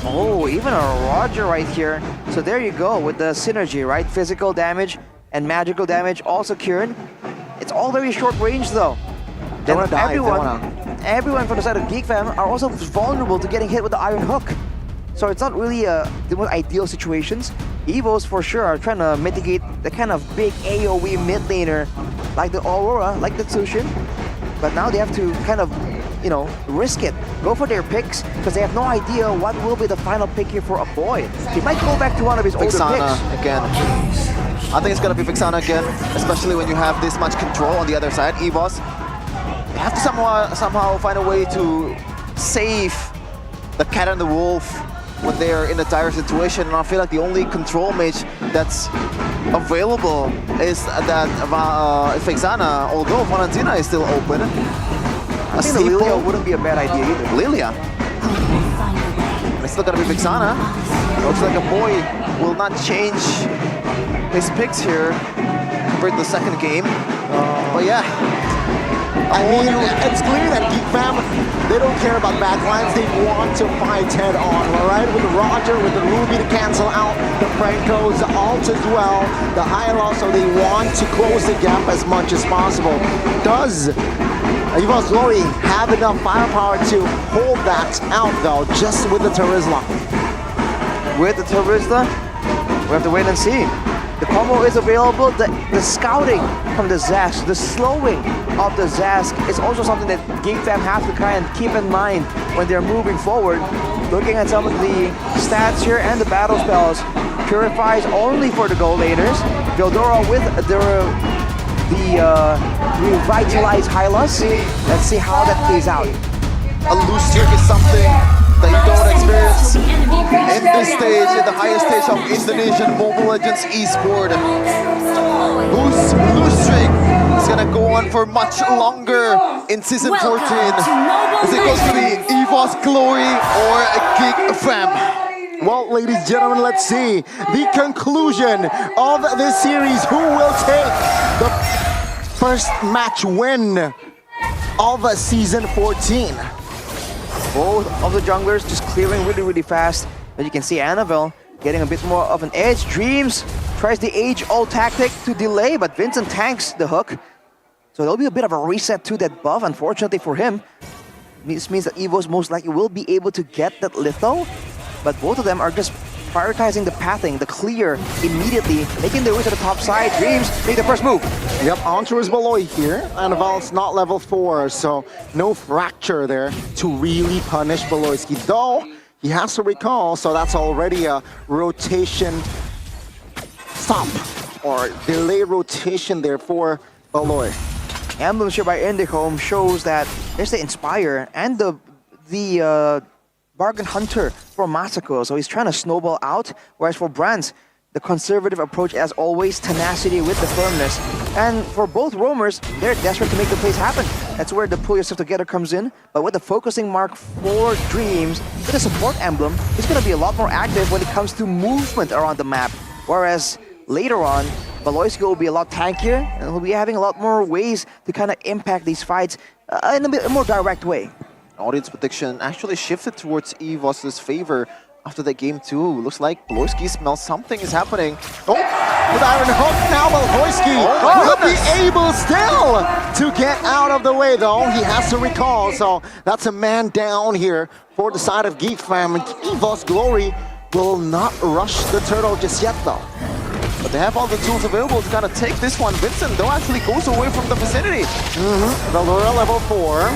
Oh, even a Roger right here. So there you go with the synergy, right? Physical damage and magical damage all secured. It's all very short range though. Then everyone from the side of GeekFam are also vulnerable to getting hit with the Iron Hook. So it's not really the most ideal situations. EVOs for sure are trying to mitigate the kind of big AoE mid laner like the Aurora, like the Tsushin. But now they have to kind of, you know, risk it. Go for their picks because they have no idea what will be the final pick here for a boy. He might go back to one of his older Vixana picks. again. I think it's gonna be Vixana again, especially when you have this much control on the other side. EVOS, you have to somehow find a way to save the cat and the wolf when they're in a dire situation. And I feel like the only control mage that's available is that Vixana, although Valentina is still open. I think the Lilia wouldn't be a bad idea either. Lilia. It's still gonna be Vixana. Looks like a boy will not change his picks here compared to the second game. But yeah. I mean, it's clear that Geek Fam, they don't care about backlines. They want to fight head on, all right? With the Roger, with the Ruby to cancel out, the Francos, the Alt as well, the Hyla, so they want to close the gap as much as possible. Does EVOS Glory have enough firepower to hold that out, though, just with the Terizla? With the Terizla, we have to wait and see. The combo is available. The scouting from the Zask, the slowing of the Zask is also something that Geek Fam have to kind of keep in mind when they're moving forward. Looking at some of the stats here and the battle spells, Purifies only for the gold laners. Vildora with the revitalized Hylas. Let's see how that plays out. A loose streak is something that you don't experience in this stage, in the highest stage of Indonesian Mobile Legends esport. Loose streak is gonna go on for much longer in season 14. Is it going to be EVOS Glory or Geek Fam? Well, ladies and gentlemen, let's see the conclusion of this series. Who will take the first match win of season 14? Both of the junglers just clearing really, really fast. As you can see, Annabelle getting a bit more of an edge. Dreams tries the age-old tactic to delay, but Vincent tanks the hook. So there'll be a bit of a reset to that buff, unfortunately for him. This means that EVOS most likely will be able to get that litho, but both of them are just prioritizing the pathing, the clear immediately, making their way to the top side. Dreams make the first move. Yep, Entre is below here. Annabelle's not level 4, so no fracture there to really punish Beloyski. Though, he has to recall, so that's already a rotation stop or delay rotation there for Beloy. Emblem here by Indicom shows that there's the Inspire and the Bargain Hunter for Masako, so he's trying to snowball out, whereas for Brands, the conservative approach as always, tenacity with the firmness. And for both roamers, they're desperate to make the plays happen. That's where the pull yourself together comes in, but with the focusing mark for Dreams, with the support emblem, he's going to be a lot more active when it comes to movement around the map, whereas later on, Beloyski will be a lot tankier, and he'll be having a lot more ways to kind of impact these fights in a bit more direct way. Audience prediction actually shifted towards EVOS' favor after that game too. Looks like Beloyski smells something is happening. Oh, with Iron Hook now, Beloyski will be able still to get out of the way though. He has to recall, so that's a man down here for the side of Geek Fam. EVOS Glory will not rush the turtle just yet though. But they have all the tools available to kind of take this one. Vincent though actually goes away from the vicinity. Valdora level 4.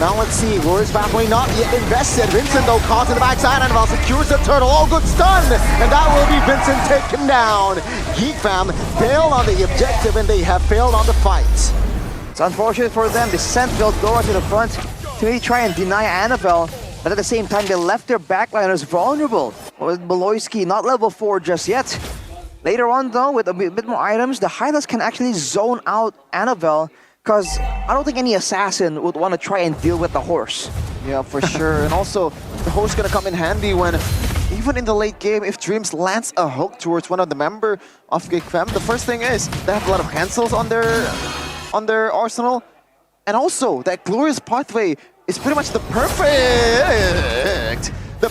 Now let's see, Glorious Pathway not yet invested. Vincent though caught to the backside, Annabelle secures the turtle. Oh, good stun! And that will be Vincent taken down. Geek Fam failed on the objective and they have failed on the fight. It's unfortunate for them. They sent Vildora to the front to really try and deny Annabelle, but at the same time they left their backliners vulnerable. With Beloyski not level 4 just yet. Later on though, with a bit more items, the Hylas can actually zone out Annabelle, because I don't think any assassin would want to try and deal with the horse. Yeah, for sure. And also, the horse gonna come in handy when, even in the late game, if Dreams lands a hook towards one of the member of Geek Fam, the first thing is they have a lot of cancels on their arsenal. And also, that Glorious Pathway is pretty much the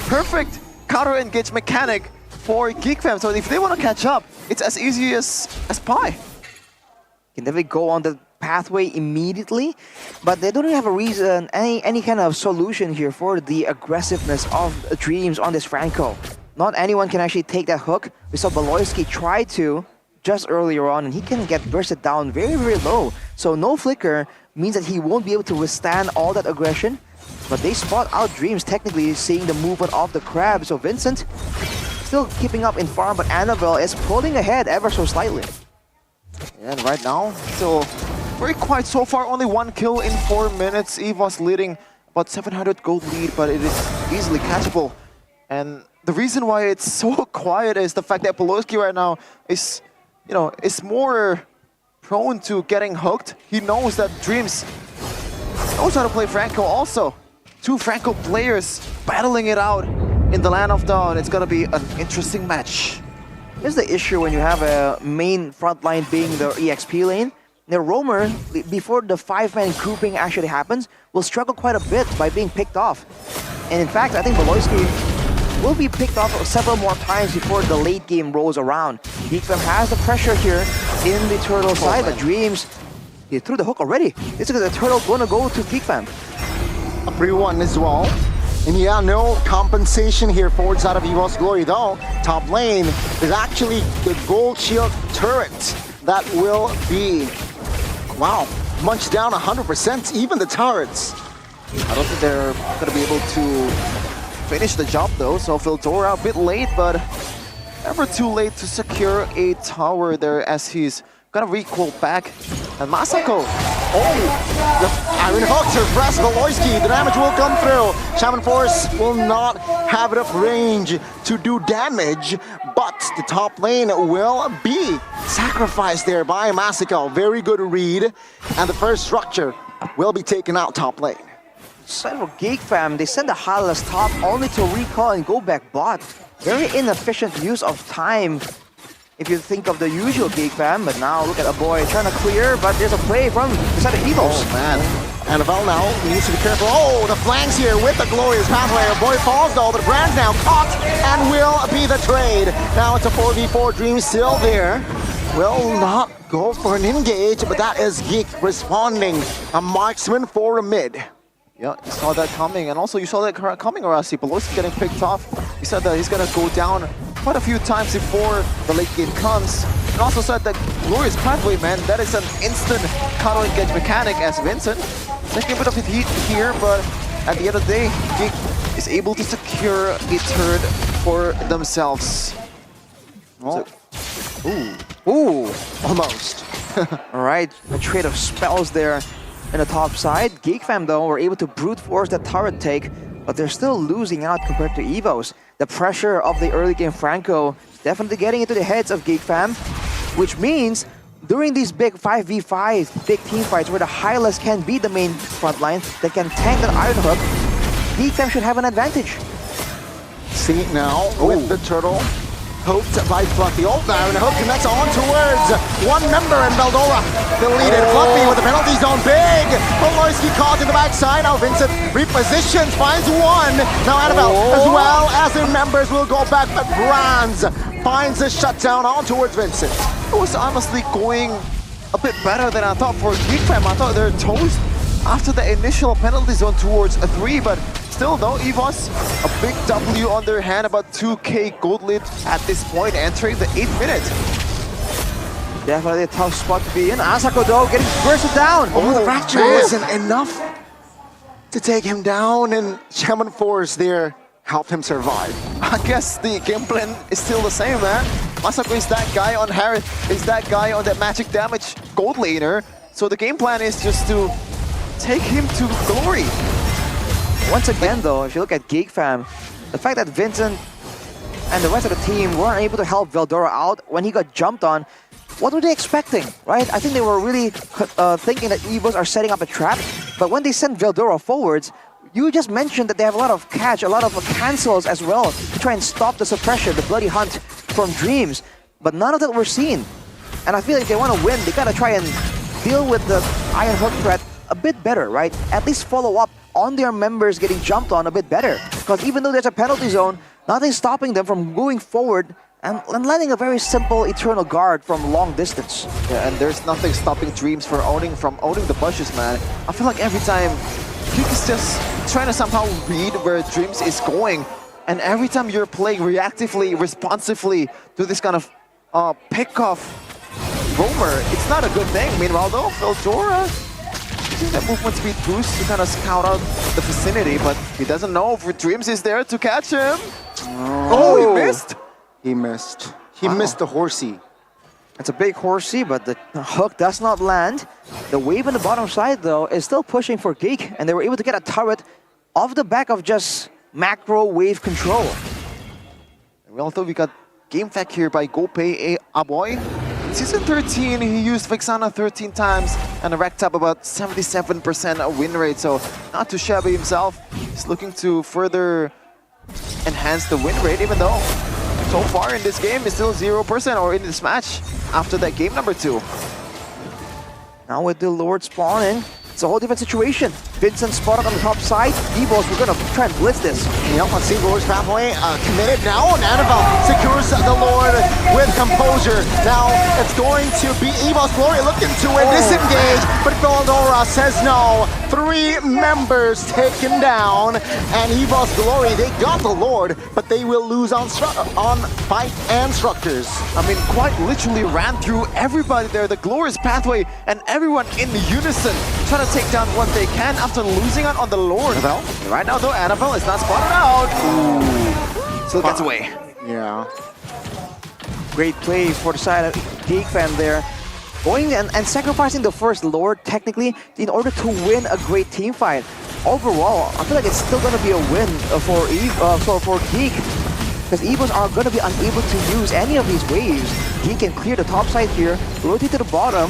perfect counter-engage mechanic for Geek Fam. So if they want to catch up, it's as easy as pie. Can definitely go on the pathway immediately, but they don't have a reason, any kind of solution here for the aggressiveness of Dreams on this Franco. Not anyone can actually take that hook. We saw Beloyski try to just earlier on, and he can get bursted down very, very low. So no flicker means that he won't be able to withstand all that aggression. But they spot out Dreams, technically seeing the movement of the crab. So Vincent still keeping up in farm, but Annabelle is pulling ahead ever so slightly. And right now, still very quiet so far. Only 1 kill in 4 minutes. EVOS leading about 700 gold lead, but it is easily catchable. And the reason why it's so quiet is the fact that Poloski right now is, you know, is more prone to getting hooked. He knows that Dreams knows how to play Franco also. 2 Franco players battling it out in the Land of Dawn. It's gonna be an interesting match. Here's the issue when you have a main front line being the EXP lane. The roamer, before the 5-man grouping actually happens, will struggle quite a bit by being picked off. And in fact, I think Beloyski will be picked off several more times before the late game rolls around. Geekfam has the pressure here in the turtle side, but Dreams, he threw the hook already. This is the turtle gonna go to Geekfam. A 3-1 as well. And yeah, no compensation here for side of EVOS Glory though. Top lane is actually the gold shield turret that will be, wow, munched down 100%, even the turrets. I don't think they're gonna be able to finish the job though, so Vildora a bit late, but never too late to secure a tower there as he's gonna recoil back. And Masako, the Iron Hook to press Beloyski. The damage will come through. Shaman Force will not have enough range to do damage, but the top lane will be sacrificed there by Masako. Very good read, and the first structure will be taken out top lane. Side for Geekfam, they send the Hylas top only to recall and go back bot. Very inefficient use of time if you think of the usual Geekfam, but now look at a boy trying to clear, but there's a play from the side of EVOS. Oh man, Annabelle now needs to be careful. Oh, the flanks here with the glorious pathway. A boy falls though, but Brand's now caught and will be the trade. Now it's a 4v4, Dream still there. Will not go for an engage, but that is Geek responding. A marksman for a mid. Yeah, you saw that coming, and also you saw that coming, Arasi. Beloyski getting picked off. He said that he's gonna go down quite a few times before the late game comes. And also said that glorious pathway, man, that is an instant counter engage mechanic as Vincent taking a bit of a heat here, but at the end of the day, Geek is able to secure a turret for themselves. Oh. So, ooh, almost. All right, a trade of spells there in the top side. Geekfam though were able to brute force that turret take, but they're still losing out compared to EVOS. The pressure of the early game Franco is definitely getting into the heads of Geekfam, which means during these big 5v5, big team fights where the Hylas can be the main front line, that can tank that Iron Hook, Geekfam should have an advantage. See now with the turtle. Hoped by Fluffy. Oh, Iron Hook connects on towards one member, and Vildora deleted. Fluffy with the penalty zone. Big! Beloyski caught in the backside. Now Vincent repositions, finds one. Now Annabelle, as well as their members, will go back, but Bronze finds a shutdown on towards Vincent. It was honestly going a bit better than I thought for Geekfam. I thought they're toast after the initial penalty zone towards a 3, but still though, EVOS, a big W on their hand, about 2k gold lead at this point, entering the 8th minute. Definitely a tough spot to be in. Asako though getting bursted down. Oh, the fracture wasn't enough to take him down, and Shaman Force there helped him survive. I guess the game plan is still the same, man. Masako is that guy on Harith, is that guy on that magic damage gold laner. So the game plan is just to take him to glory. Once again though, if you look at Geekfam, the fact that Vincent and the rest of the team weren't able to help Vildora out when he got jumped on, what were they expecting, right? I think they were really thinking that EVOS are setting up a trap, but when they sent Vildora forwards, you just mentioned that they have a lot of catch, a lot of cancels as well to try and stop the suppression, the bloody hunt from Dreams, but none of that were seen. And I feel like if they want to win, they gotta try and deal with the Iron Hook threat a bit better, right? At least follow up on their members getting jumped on a bit better. Because even though there's a penalty zone, nothing's stopping them from going forward and landing a very simple Eternal Guard from long distance. Yeah, and there's nothing stopping Dreams from owning the bushes, man. I feel like every time Geek is just trying to somehow read where Dreams is going, and every time you're playing reactively, responsively to this kind of pick-off roamer, it's not a good thing. Meanwhile though, Vildora using that movement speed boost to kind of scout out the vicinity, but he doesn't know if Dreams is there to catch him. Oh, he missed. He missed. He missed the horsey. It's a big horsey, but the hook does not land. The wave on the bottom side, though, is still pushing for Geek, and they were able to get a turret off the back of just macro wave control. Well, though we got game fact here by Gopei Aboy. In Season 13, he used Vexana 13 times and racked up about 77% win rate, so not too shabby himself. He's looking to further enhance the win rate, even though so far in this game it's still 0%, or in this match after that game number 2. Now with the Lord spawning, it's a whole different situation. Vincent spotted on the top side. Evos, we're gonna try and blitz this. Yep, let's see Lord's pathway committed now. And Annabelle secures the Lord with composure. Now it's going to be Evo's Glory looking to disengage, but Goldora says no. 3 members taken down, and Evo's Glory, they got the Lord, but they will lose on fight and structures. I mean, quite literally ran through everybody there, the glorious pathway, and everyone in unison trying to take down what they can after losing out on the Lord. Well, right now though, Annabelle is not spotted out. Ooh. Still gets away. Yeah. Great play for the side of Geek Fam there. Going and sacrificing the first Lord technically in order to win a great team fight. Overall, I feel like it's still going to be a win for Geek, because Evos are going to be unable to use any of these waves. Geek can clear the top side here, rotate to the bottom,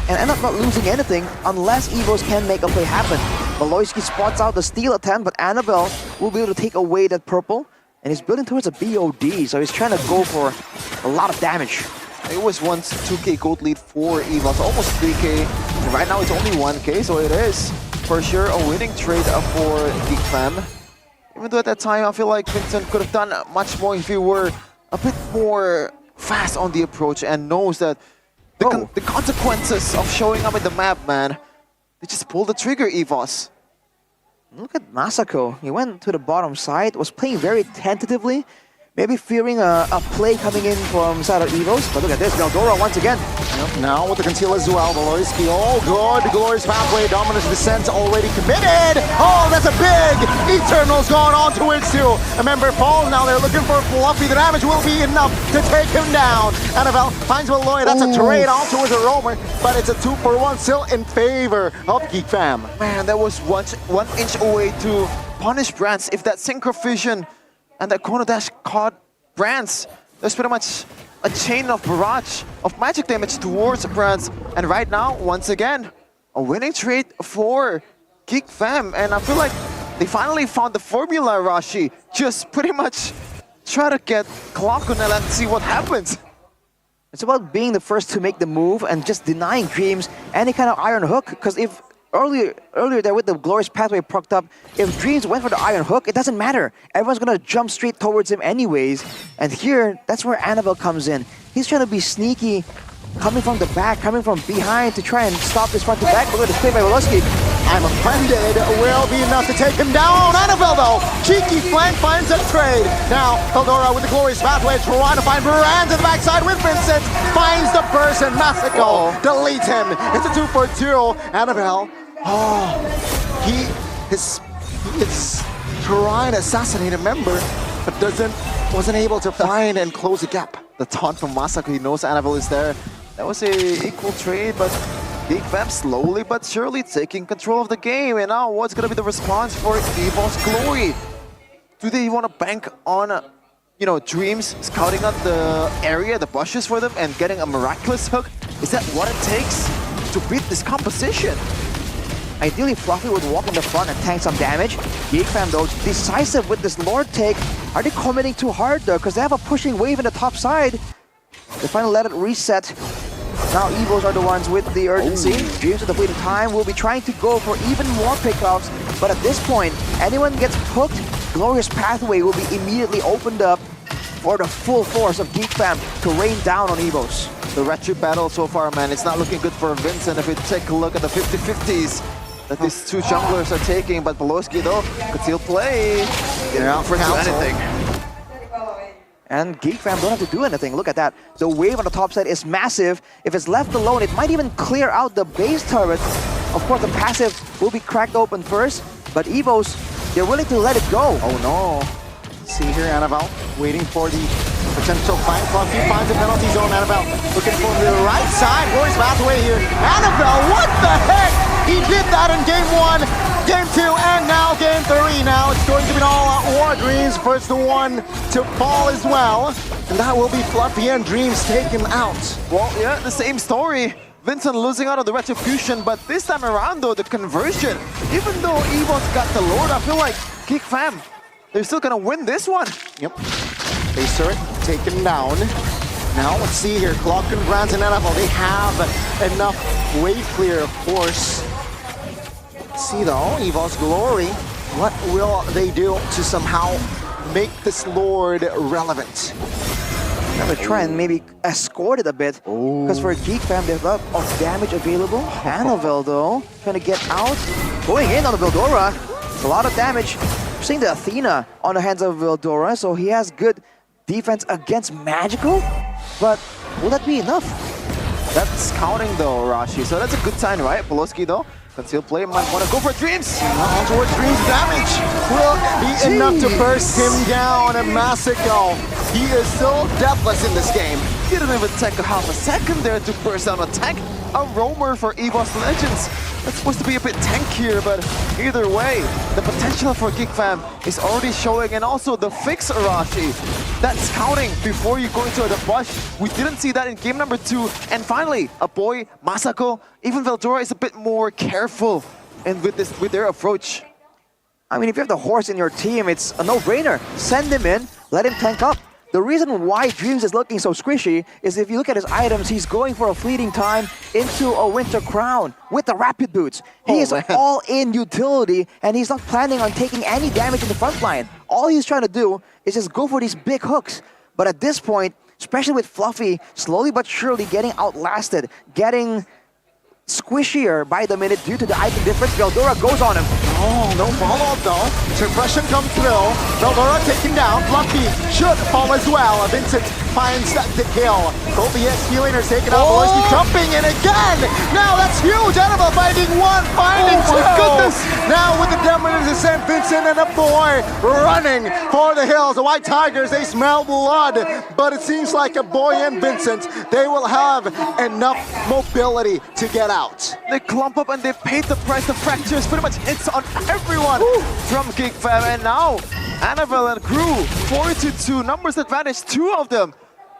and end up not losing anything unless Evos can make a play happen. Maloyski spots out the steal attempt, but Annabelle will be able to take away that purple, and he's building towards a BOD, so he's trying to go for a lot of damage. It was once 2k gold lead for Evos, almost 3k. And right now it's only 1k, so it is for sure a winning trade for Geek Fam. Even though at that time I feel like Vincent could have done much more if he were a bit more fast on the approach and knows that the consequences of showing up in the map, man. They just pulled the trigger, Evos. Look at Masako. He went to the bottom side, was playing very tentatively, maybe fearing a play coming in from side of Evos. But look at this, Veldora once again. Yep, now with the conceal as well, Valoisky, oh good, Glorious Pathway, Dominus Descent already committed. Oh, that's a big Eternal's gone on to it too. A member falls, now they're looking for Fluffy, the damage will be enough to take him down. Annabelle finds Valoy, that's a trade on towards a roamer, but it's a 2-for-1 still in favor of Geek Fam. Man, that was 1 inch away to punish Brands. If that Synchro Fusion and that Chrono Dash caught Brands, there's pretty much a chain of barrage of magic damage towards Brands. And right now, once again, a winning trade for Geek Fam. And I feel like they finally found the formula, Rashi. Just pretty much try to get Clock on and see what happens. It's about being the first to make the move and just denying Dreams any kind of Iron Hook, because if earlier there with the Glorious Pathway procced up, if Dreams went for the Iron Hook, it doesn't matter. Everyone's gonna jump straight towards him anyways. And here, that's where Annabelle comes in. He's trying to be sneaky, coming from the back, coming from behind to try and stop this front to back. But look at this play by Veloski. I'm offended, will be enough to take him down. Annabelle though, cheeky flank finds a trade. Now, Veldora with the Glorious Pathway trying to find Brand in the backside with Vincent. Finds the person, Masako, deletes him. It's a 2-for-2. Annabelle, he is trying to assassinate a member, but wasn't able to find and close the gap. The taunt from Masako, he knows Annabelle is there. That was a equal trade, but Geek Fam slowly but surely taking control of the game. And now what's gonna be the response for Evo's Glory? Do they want to bank on, Dreams scouting out the area, the bushes for them, and getting a miraculous hook? Is that what it takes to beat this composition? Ideally, Fluffy would walk in the front and tank some damage. Geek Fam, though, decisive with this Lord take. Are they committing too hard, though? Because they have a pushing wave in the top side. They finally let it reset. Now Evos are the ones with the urgency. Dreams with the fleeting time will be trying to go for even more pickups. But at this point, anyone gets hooked, Glorious Pathway will be immediately opened up for the full force of Geek Fam to rain down on Evos. The retro battle so far, man, it's not looking good for Vincent. If we take a look at the 50-50s that these two junglers are taking, but Beloski though could still play. Yeah, for anything. And Geek Fam don't have to do anything. Look at that. The wave on the top side is massive. If it's left alone, it might even clear out the base turret Of course, the passive will be cracked open first, but Evos, they're willing to let it go. Oh no. See here, Annabelle waiting for the potential fight. Fluffy finds a penalty zone. Annabelle looking for the right side. Roy's pathway here. Annabelle, what the heck? He did that in game 1, game 2, and now game 3. Now it's going to be an all-out war. Dreams first one to fall as well. And that will be Fluffy and Dreams taken out. Well, yeah, the same story. Vincent losing out on the retribution, but this time around though, the conversion. Even though Evos got the Lord, I feel like Geek Fam, they're still gonna win this one. Yep. Base turret taken down. Now let's see here, Clock and Brands and NFL, they have enough wave clear, of course. Let's see though, Evos Glory, what will they do to somehow make this Lord relevant? I'm gonna try and maybe escort it a bit. Because for Geek Fam, there's a lot of damage available. Annabelle though, trying to get out. Going in on the Veldora. It's a lot of damage. We're seeing the Athena on the hands of Veldora, so he has good defense against Magical. But will that be enough? That's counting though, Rashi. So that's a good sign, right? Poloski though, conceal play, might want to go for Dreams. Onward Dreams damage will be enough to burst him down. And Masako, he is still deathless in this game. He didn't even take a half a second there to burst down a tank. A roamer for Evos Legends. That's supposed to be a bit tankier, but either way, the potential for Geek Fam is already showing, and also the fix, Arashi. That's counting before you go into the push. We didn't see that in game number 2. And finally, a boy, Masako, even Veldora is a bit more careful and with their approach. I mean, if you have the horse in your team, it's a no-brainer. Send him in, let him tank up. The reason why Dreams is looking so squishy is if you look at his items, he's going for a fleeting time into a Winter Crown with the Rapid Boots. He is all in utility, and he's not planning on taking any damage in the front line. All he's trying to do is just go for these big hooks. But at this point, especially with Fluffy slowly but surely getting outlasted, getting squishier by the minute due to the item difference, Veldora goes on him. Oh, no follow-up though. Suppression comes through. Veldora taken down. Fluffy should fall as well. Vincent finds the kill. OBS healing her taken out. Poloski jumping in again. Now that's huge. Annabelle finding one, finding two. Goodness. Now with the Demon Descent, Vincent and a boy running for the hills. The White Tigers, they smell blood, but it seems like a boy and Vincent, they will have enough mobility to get out. They clump up and they paid the price. The fractures pretty much hits on everyone from Geek Fam. And now Annabelle and crew 4-2 numbers advantage, 2 of them.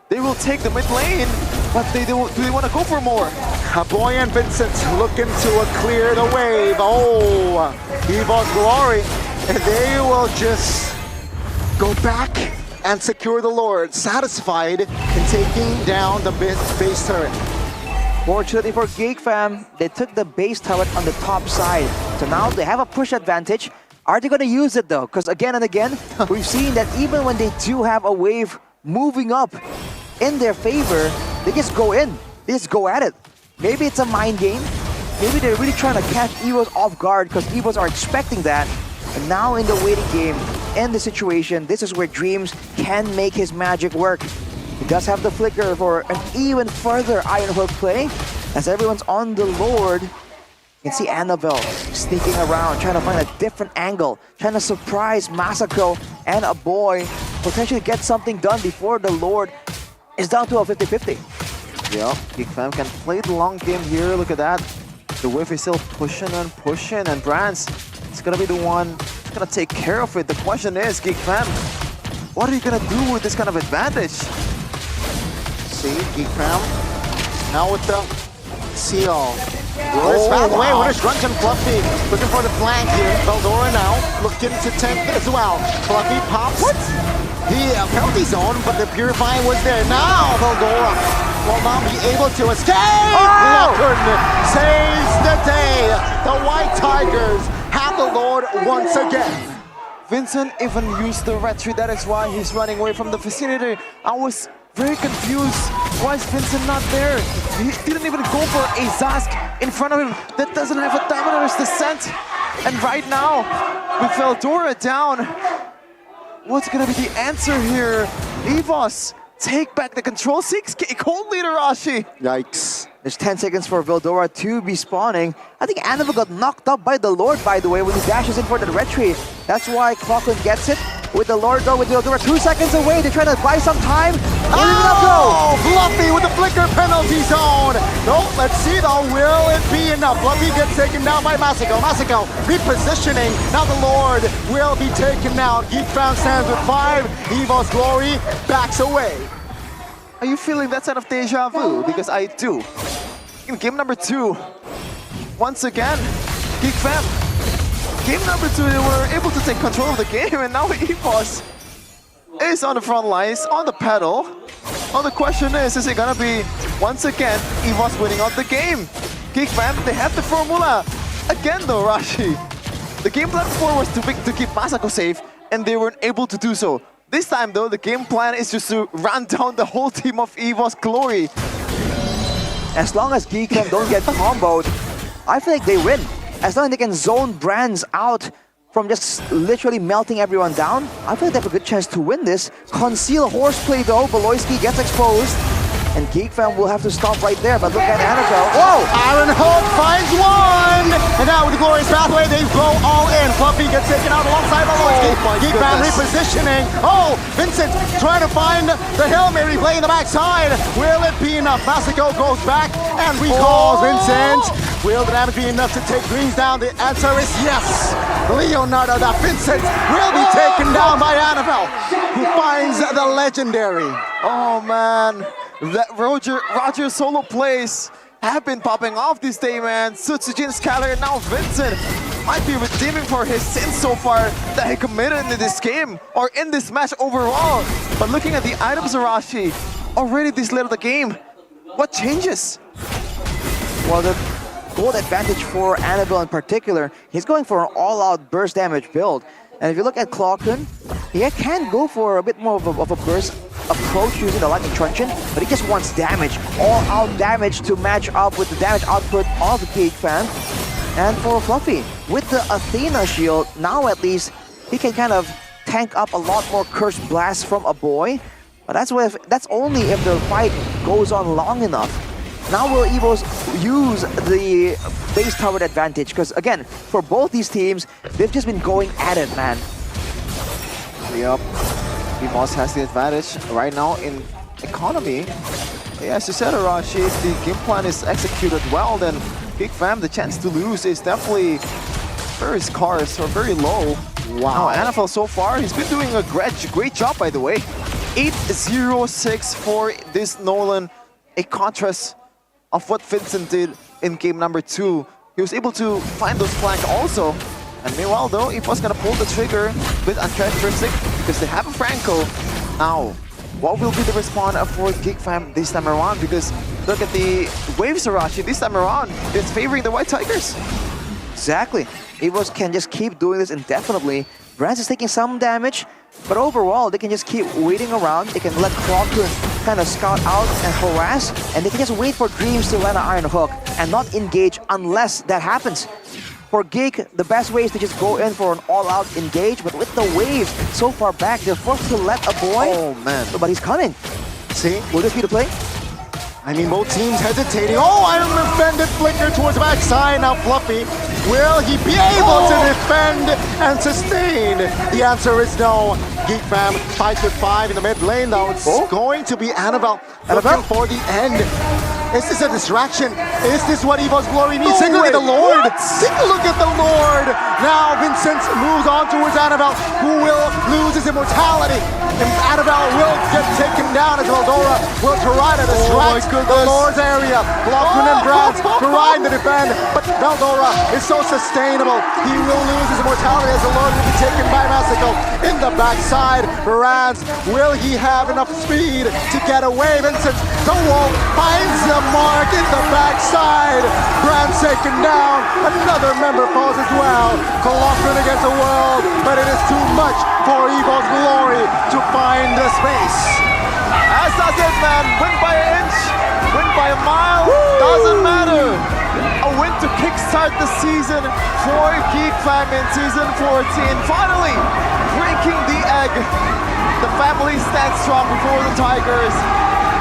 They will take the mid lane, but do they want to go for more? A boy and Vincent looking to clear the wave. Oh, Evos Glory, and they will just go back and secure the Lord, satisfied in taking down the base turret. Fortunately for Geek Fam, they took the base turret on the top side. So now they have a push advantage. Are they going to use it though? Because again and again, we've seen that even when they do have a wave moving up in their favor, they just go in. They just go at it. Maybe it's a mind game. Maybe they're really trying to catch Evos off guard because Evos are expecting that. And now in the waiting game, in the situation, this is where Dreams can make his magic work. He does have the flicker for an even further Iron Hook play. As everyone's on the Lord, you can see Annabelle sneaking around, trying to find a different angle, trying to surprise Masako and a boy, potentially get something done before the Lord is down to a 50-50. Yeah, Geek Fam can play the long game here. Look at that. The whiff is still pushing and pushing, and Brands is gonna be the one who's gonna take care of it. The question is, Geek Fam, what are you gonna do with this kind of advantage? See, Geek Fam now with the seal. Roy's pathway, Winner's Crunch and Fluffy looking for the flank here. Veldora now looking to tank as well. Fluffy pops the penalty zone, but the Purify was there. Now Veldora will not be able to escape. Lockern saves the day. The White Tigers have the Lord once again. Vincent even used the retreat. That is why he's running away from the vicinity. I was very confused. Why is Vincent not there? He didn't even go for a Zask in front of him that doesn't have a Dominator's Descent. And right now, with Veldora down, what's gonna be the answer here? Evos take back the control. 6K cold leader, Rashi. Yikes. There's 10 seconds for Veldora to be spawning. I think Annabelle got knocked up by the Lord, by the way, when he dashes in for the retreat. That's why Clockland gets it. With the Lord though, with Veldora 2 seconds away, they're trying to buy some time. Oh, Fluffy with the flicker penalty zone. No, let's see though, will it be enough? Fluffy gets taken down by Masako. Masako repositioning. Now the Lord will be taken out. Geek Fam stands with 5. Evo's Glory backs away. Are you feeling that kind of deja vu? Because I do. In game number 2, once again, Geek Fam. Game number 2, they were able to take control of the game, and now EVOS is on the front lines, on the pedal. Well, the question is it gonna be, once again, EVOS winning out the game? Geek Fam, they have the formula. Again though, Rashi. The game plan before was to keep Masako safe, and they weren't able to do so. This time though, the game plan is just to run down the whole team of EVOS Glory. As long as Geek Fam don't get comboed, I feel like they win. As long as they can zone Brands out from just literally melting everyone down, I feel like they have a good chance to win this. Conceal horseplay though, Beloyski gets exposed. And Geek Fam will have to stop right there, but look at Annabelle. Whoa! Aaron Hope finds one! And now with the Glorious Pathway, they go all in. Fluffy gets taken out alongside Beloyski. Geek Fam repositioning. Oh, Vincent trying to find the Hail Mary play in the backside. Will it be enough? Masako goes back and recalls Vincent. Will the damage be enough to take Greens down? The answer is yes. Leonardo da Vincent will be taken down by Annabelle, who finds the legendary. Oh man, that Roger solo plays have been popping off this day, man. Sutsujin, Skylar, and now Vincent might be redeeming for his sins so far that he committed in this game or in this match overall. But looking at the items, Arashi, already this late of the game, what changes? Well, the gold advantage for Annabelle in particular, he's going for an all-out burst damage build. And if you look at Clockun, he can go for a bit more of a burst approach using the Lightning Truncheon, but he just wants damage, all-out damage to match up with the damage output of the Geek Fam. And for Fluffy, with the Athena shield, now at least he can kind of tank up a lot more Curse Blasts from a boy. But that's only if the fight goes on long enough. Now will EVOS use the base tower advantage? Because again, for both these teams, they've just been going at it, man. Yep, EVOS has the advantage right now in economy. Yeah, as you said, Arashi, if the game plan is executed well, then Geek Fam, the chance to lose is definitely very scarce or very low. Wow. Now, NFL so far, he's been doing a great job, by the way. 8-0-6 for this Nolan, a contrast of what Vincent did in game number 2. He was able to find those flanks also. And meanwhile though, EVOS gonna pull the trigger with uncharacteristic because they have a Franco. Now, what will be the response for Geek Fam this time around? Because look at the waves, Arashi, this time around, it's favoring the White Tigers. Exactly. EVOS can just keep doing this indefinitely. Brands is taking some damage, but overall, they can just keep waiting around. They can let Clockun kind of scout out and harass, and they can just wait for Dreams to land an Iron Hook and not engage unless that happens. For Geek, the best way is to just go in for an all-out engage, but with the waves so far back, they're forced to let a boy. Oh man. But he's coming. See? Will this be the play? I mean, both teams hesitating. Oh, Iron defended flicker towards the backside. Now Fluffy, will he be able to defend and sustain? The answer is no. Geek Fam fights with 5 in the mid lane though. It's going to be Annabelle looking for the end. Is this a distraction? Is this what EVO's Glory needs? Take a look at the Lord. Take a look at the Lord. Now Vincent moves on towards Annabelle, who will lose his immortality. And Annabelle will get taken down as Veldora will try to distract the Lord's area. Clockun and Brands trying to defend, but Veldora is so sustainable. He will lose his immortality as the Lord will be taken by Masako. In the backside, Brands, will he have enough speed to get away? Vincent, the wall finds the mark in the backside. Brands taken down. Another member falls as well. Clockun against the world, but it is too much for EVO's Glory to find the space. As does it, man. Win by an inch, win by a mile, doesn't matter. A win to kickstart the season for Geek Fam in Season 14. Finally, breaking the egg. The family stands strong before the Tigers.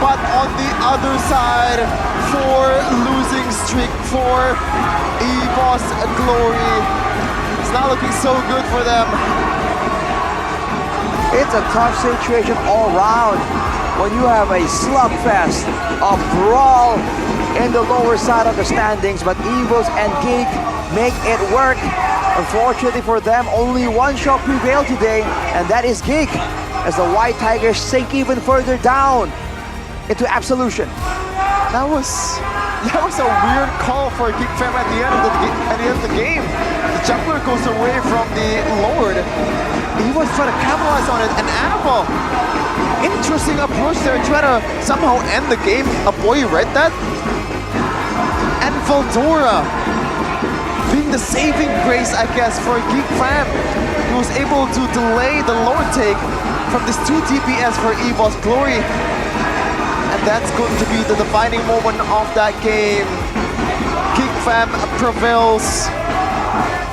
But on the other side, for losing streak for EVOS Glory, it's not looking so good for them. It's a tough situation all round when you have a slugfest, a brawl in the lower side of the standings, but EVOS and Geek make it work. Unfortunately for them, only one shot prevailed today, and that is Geek, as the White Tigers sink even further down into absolution. That was a weird call for Geek Fam at the end of the game. The jungler goes away from the Lord. He was trying to capitalize on it, and Annabelle, interesting approach there, trying to somehow end the game. A boy read that. And Veldora, being the saving grace, I guess, for Geek Fam. He was able to delay the Lord take from this 2 DPS for EVOS Glory. And that's going to be the defining moment of that game. Geek Fam prevails.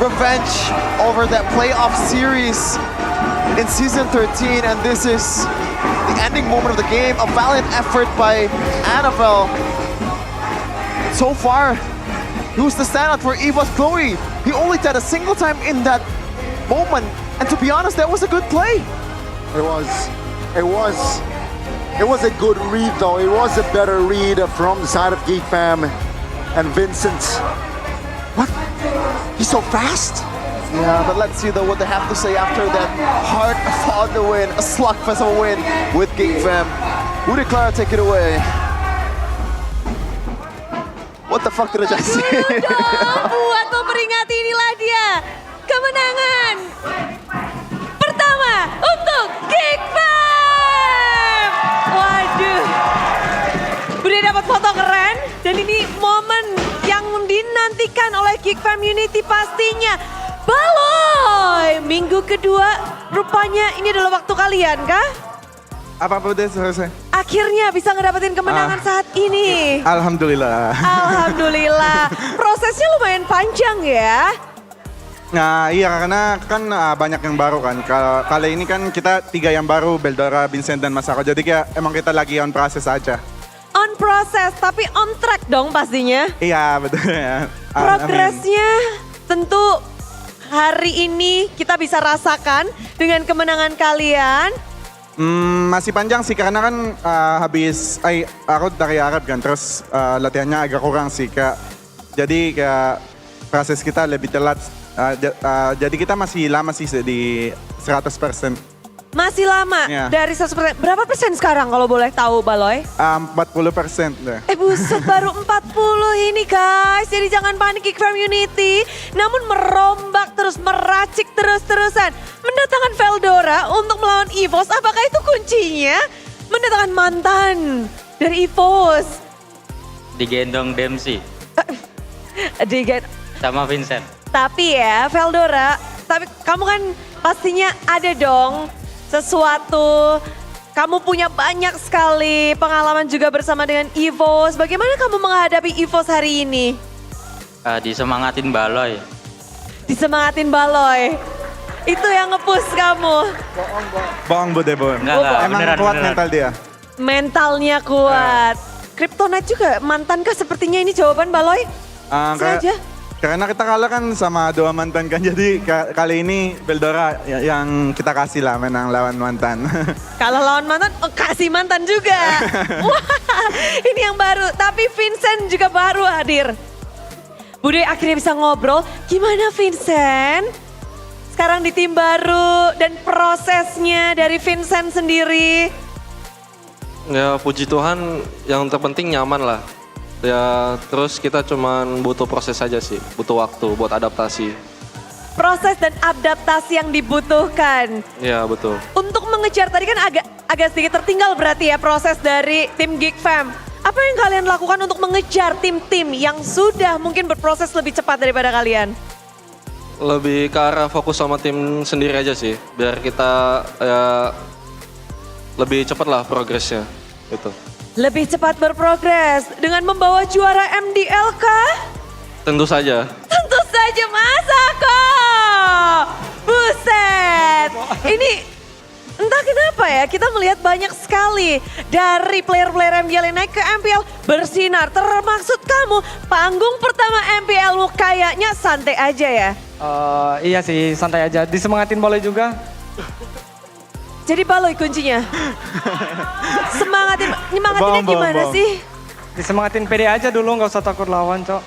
Revenge over that playoff series in Season 13, and this is the ending moment of the game. A valiant effort by Annabelle. So far, he was the standout for EVOS Glory. He only died a single time in that moment, and to be honest, that was a good play. It was a good read though. It was a better read from the side of Geek Fam. And Vincent, what? He's so fast? Yeah, but let's see though what they have to say after that hard-fought win, a slugfest of a win with Geek Fam. Woody Clara, take it away. What the fuck did I just say? Buat memperingati, inilah dia kemenangan pertama untuk Geek Fam. Waduh, udah dapat foto keren dan ini momen yang dinantikan oleh Geek Fam Unity pastinya. Baloy, minggu kedua rupanya ini adalah waktu kalian kah? Apa-apa deh selesai. Akhirnya bisa ngedapetin kemenangan saat ini. Alhamdulillah. Alhamdulillah. Prosesnya lumayan panjang ya. Nah iya karena kan banyak yang baru kan. Kali ini kan kita 3 yang baru, Veldora, Vincent, dan Masako. Jadi kayak emang kita lagi on proses aja. On proses, tapi on track dong pastinya. Iya betul ya. Progresnya tentu hari ini kita bisa rasakan dengan kemenangan kalian. Masih panjang sih karena kan aku dari Arab kan, terus latihannya agak kurang sih kak. Jadi kayak proses kita lebih telat. Jadi kita masih lama sih di 100%. Masih lama Ya. dari 100%. Berapa persen sekarang kalau boleh tahu Baloy? 40% deh. Buset baru 40 ini guys. Jadi jangan panik Geek Fam Unity. Namun merombak terus, meracik terus-terusan. Mendatangkan Veldora untuk melawan EVOS. Apakah itu kuncinya? Mendatangkan mantan dari EVOS. Digendong Dempsey sama Vincent. Tapi ya Veldora, tapi kamu kan pastinya ada dong sesuatu. Kamu punya banyak sekali pengalaman juga bersama dengan EVOS. Bagaimana kamu menghadapi EVOS hari ini? Disemangatin Baloy. Disemangatin Baloy. Itu yang nge-push kamu. Bohong bude bohong. Emang beneran, kuat beneran. mental dia. Mentalnya kuat. Kryptonite juga mantankah sepertinya ini jawaban Baloy? Sengaja? Karena kita kalah kan sama 2 mantan kan, jadi kali ini Veldora yang kita kasih lah menang lawan mantan. Kalau lawan mantan, kasih mantan juga. Wah, ini yang baru. Tapi Vincent juga baru hadir. Bude akhirnya bisa ngobrol. Gimana Vincent? Sekarang di tim baru dan prosesnya dari Vincent sendiri. Ya puji Tuhan yang terpenting nyaman lah. Ya terus kita cuman butuh proses aja sih, butuh waktu buat adaptasi. Proses dan adaptasi yang dibutuhkan. Ya betul. Untuk mengejar tadi kan agak sedikit tertinggal berarti ya proses dari tim Geek Fam. Apa yang kalian lakukan untuk mengejar tim-tim yang sudah mungkin berproses lebih cepat daripada kalian? Lebih ke arah fokus sama tim sendiri aja sih, biar kita ya lebih cepat lah progresnya gitu. Lebih cepat berprogres dengan membawa juara MDL kah? Tentu saja. Tentu saja Masako. Buset. Ini Entah kenapa ya, kita melihat banyak sekali dari player-player MPL yang naik ke MPL bersinar. Termaksud kamu, panggung pertama MPL-mu kayaknya santai aja ya? Iya sih, santai aja. Disemangatin boleh juga. Jadi baloy kuncinya? Nyemangatinnya gimana sih? Disemangatin pede aja dulu, nggak usah takut lawan, Cok.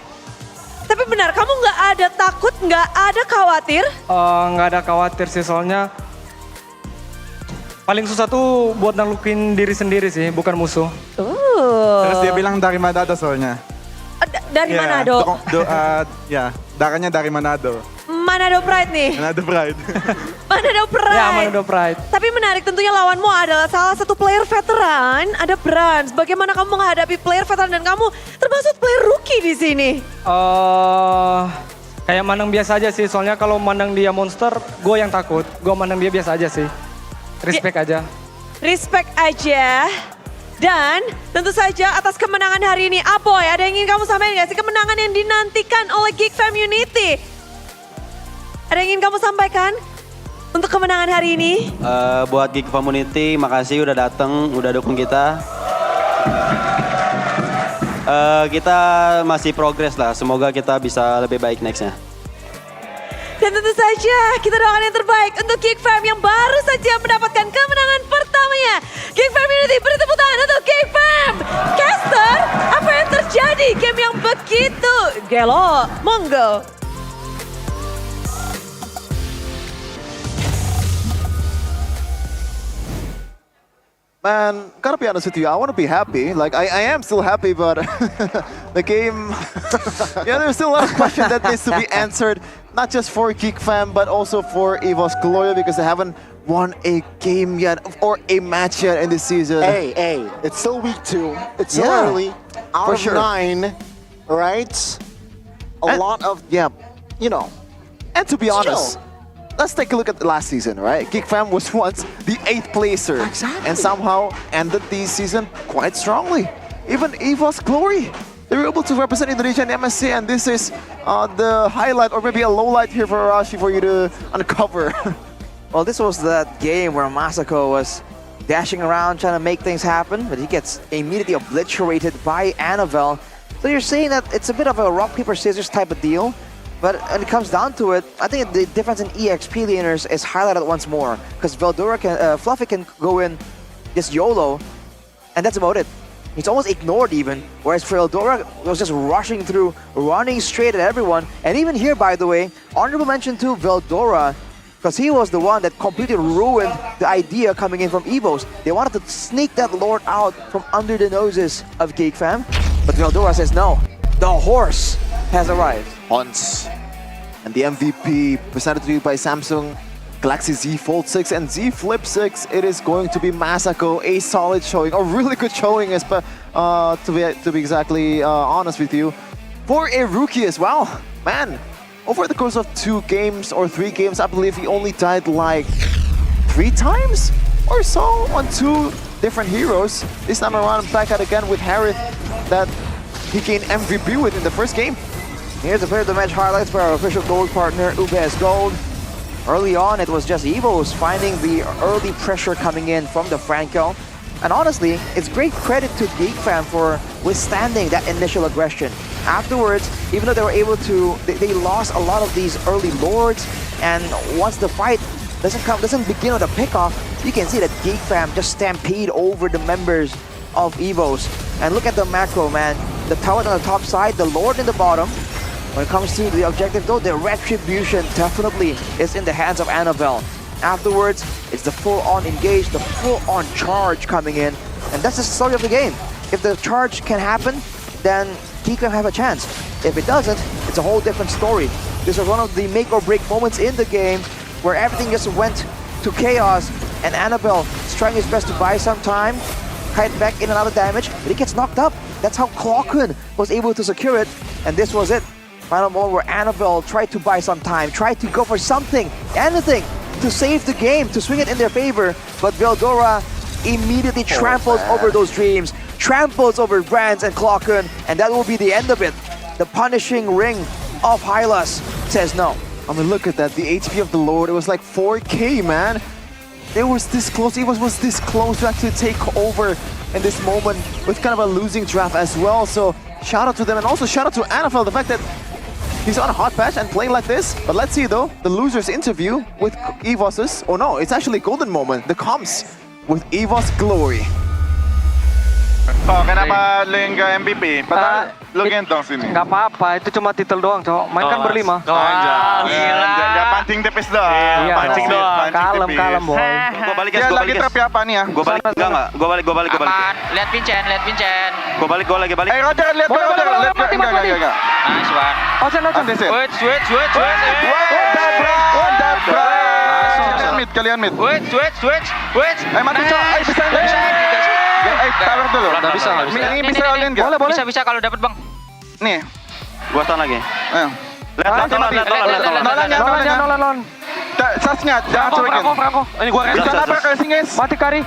Tapi benar, kamu nggak ada takut, nggak ada khawatir? Nggak ada khawatir sih, soalnya paling susah tuh buat naklukin diri sendiri sih, bukan musuh. Terus dia bilang dari Manado soalnya. Dari Manado? Ya, darahnya dari Manado. Manado Pride nih? Manado Pride. Manado Pride. Ya, Manado Pride. Tapi menarik tentunya lawanmu adalah salah satu player veteran, ada Brans. Bagaimana kamu menghadapi player veteran dan kamu termasuk player rookie di sini? Kayak mandang biasa aja sih, soalnya kalau mandang dia monster, gue yang takut. Gue mandang dia biasa aja sih. Respect aja. Respect aja. Dan tentu saja atas kemenangan hari ini, Apoy, ada yang ingin kamu sampaikan gak sih? Kemenangan yang dinantikan oleh Geek Fam Unity. Ada yang ingin kamu sampaikan untuk kemenangan hari ini? Buat Geek Community, makasih udah datang, udah dukung kita. Kita masih progres lah, semoga kita bisa lebih baik nextnya. Dan tentu saja kita doakan yang terbaik untuk Geek Fam yang baru saja mendapatkan kemenangan pertamanya. Geek Fam Unity, beri tepuk tangan untuk Geek Fam. Caster, apa yang terjadi? Game yang begitu gelo, monggo. Man, gotta be honest with you, I want to be happy. Like, I am still happy, but the game... yeah, there's still a lot of questions that needs to be answered. Not just for Geek Fam, but also for EVOS Gloria, because they haven't won a game yet, or a match yet in this season. Hey, it's still week 2. It's so early. Out of 9, right? A lot of, you know. And to be honest, let's take a look at the last season, right? Geek Fam was once the 8th placer. Exactly. And somehow ended the season quite strongly. Even EVOS Glory, they were able to represent Indonesia in MSC, and this is the highlight, or maybe a low light here for Arashi for you to uncover. Well, this was that game where Masako was dashing around trying to make things happen, but he gets immediately obliterated by Annabelle. So you're saying that it's a bit of a rock, paper, scissors type of deal. But when it comes down to it, I think the difference in EXP laners is highlighted once more. Because Veldora can, Fluffy can go in just YOLO, and that's about it. He's almost ignored even, whereas Veldora was just rushing through, running straight at everyone. And even here, by the way, honorable mention to Veldora, because he was the one that completely ruined the idea coming in from EVOS. They wanted to sneak that Lord out from under the noses of Geek Fam, but Veldora says no, the horse has arrived. Hunts. And the MVP presented to you by Samsung Galaxy Z Fold 6 and Z Flip 6. It is going to be Masako, a solid showing, a really good showing, to be exactly honest with you, for a rookie as well. Man, over the course of 2 games or 3 games, I believe he only died like 3 times or so on 2 different heroes. This time around, back at again with Harith that he gained MVP with in the first game. Here's the player of the match highlights for our official gold partner, UBS Gold. Early on, it was just EVOS finding the early pressure coming in from the Franco. And honestly, it's great credit to Geek Fam for withstanding that initial aggression. Afterwards, even though they were able to, they lost a lot of these early lords. And once the fight doesn't begin with a pickoff, you can see that Geek Fam just stampede over the members of EVOS. And look at the macro, man. The tower on the top side, the lord in the bottom. When it comes to the objective though, the retribution definitely is in the hands of Annabelle. Afterwards, it's the full-on engage, the full-on charge coming in. And that's the story of the game. If the charge can happen, then Geek can have a chance. If it doesn't, it's a whole different story. This was one of the make or break moments in the game where everything just went to chaos and Annabelle is trying his best to buy some time, kite back in another damage, but he gets knocked up. That's how Clockun was able to secure it, and this was it. Final moment where Annabelle tried to buy some time, tried to go for something, anything, to save the game, to swing it in their favor, but Veldora immediately tramples over those dreams, tramples over Brands and Clockun, and that will be the end of it. The punishing ring of Hylas says no. I mean, look at that, the HP of the Lord, it was like 4K, man. They was this close, EVOS was this close to actually take over in this moment with kind of a losing draft as well. So shout out to them, and also shout out to NFL, the fact that he's on a hot patch and playing like this. But let's see though, the losers interview with EVOS's, oh no, it's actually golden moment, the comms with EVOS Glory. Oh, kenapa lu yang ke MVP? Padahal lu gendong sini. Gak apa-apa, itu cuma titel doang, cowok. Main kan berlima. Gila. Gak pancing tipis doang. Iya, pancing doang. Kalem, boy. Gua balik guys, Ya gua lagi balik guys. tapi apa nih ya? Gua balik enggak? Gua balik. Aman. Lihat Vincent. Gua balik, gua lagi balik. Roger, lihat Roger. Mati. Nice one. Ocean. Wait. Kalian mid. Wait. Mati cok, bisa. Taruh dulu. Nggak bisa. Ini bisa alien nggak? Bisa kalau dapat bang. Nih. Gua stun lagi. Ayo. Lihat Nolan. Sasnya, jangan cuekin. Franco. Ini gua Bisa nabrak ke Singis. Mati Kari.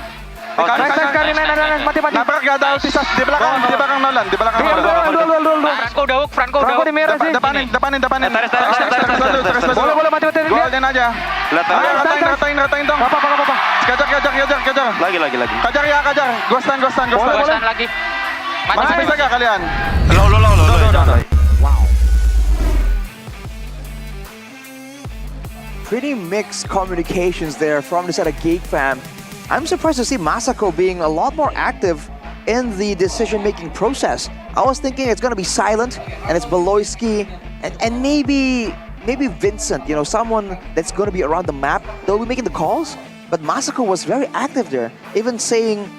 Kari, mati. Nabrak gak ada ulti Sas. Di belakang Nolan. Di belakang Nolan. Dua. Franco udah di merah sih. Depanin. Terus. Boleh mati. Gua alien aja. Ratain dong. Gak apa-apa. Kejar. Lagi. Kajar. Gua stun. Bosan lagi. Masih bisa gak kalian? Lo. Wow. Pretty mixed communications there from the side of Geek Fam. I'm surprised to see Masako being a lot more active in the decision-making process. I was thinking it's gonna be silent, and it's Beloyski, and maybe Vincent, someone that's gonna be around the map. They'll be making the calls, but Masako was very active there, even saying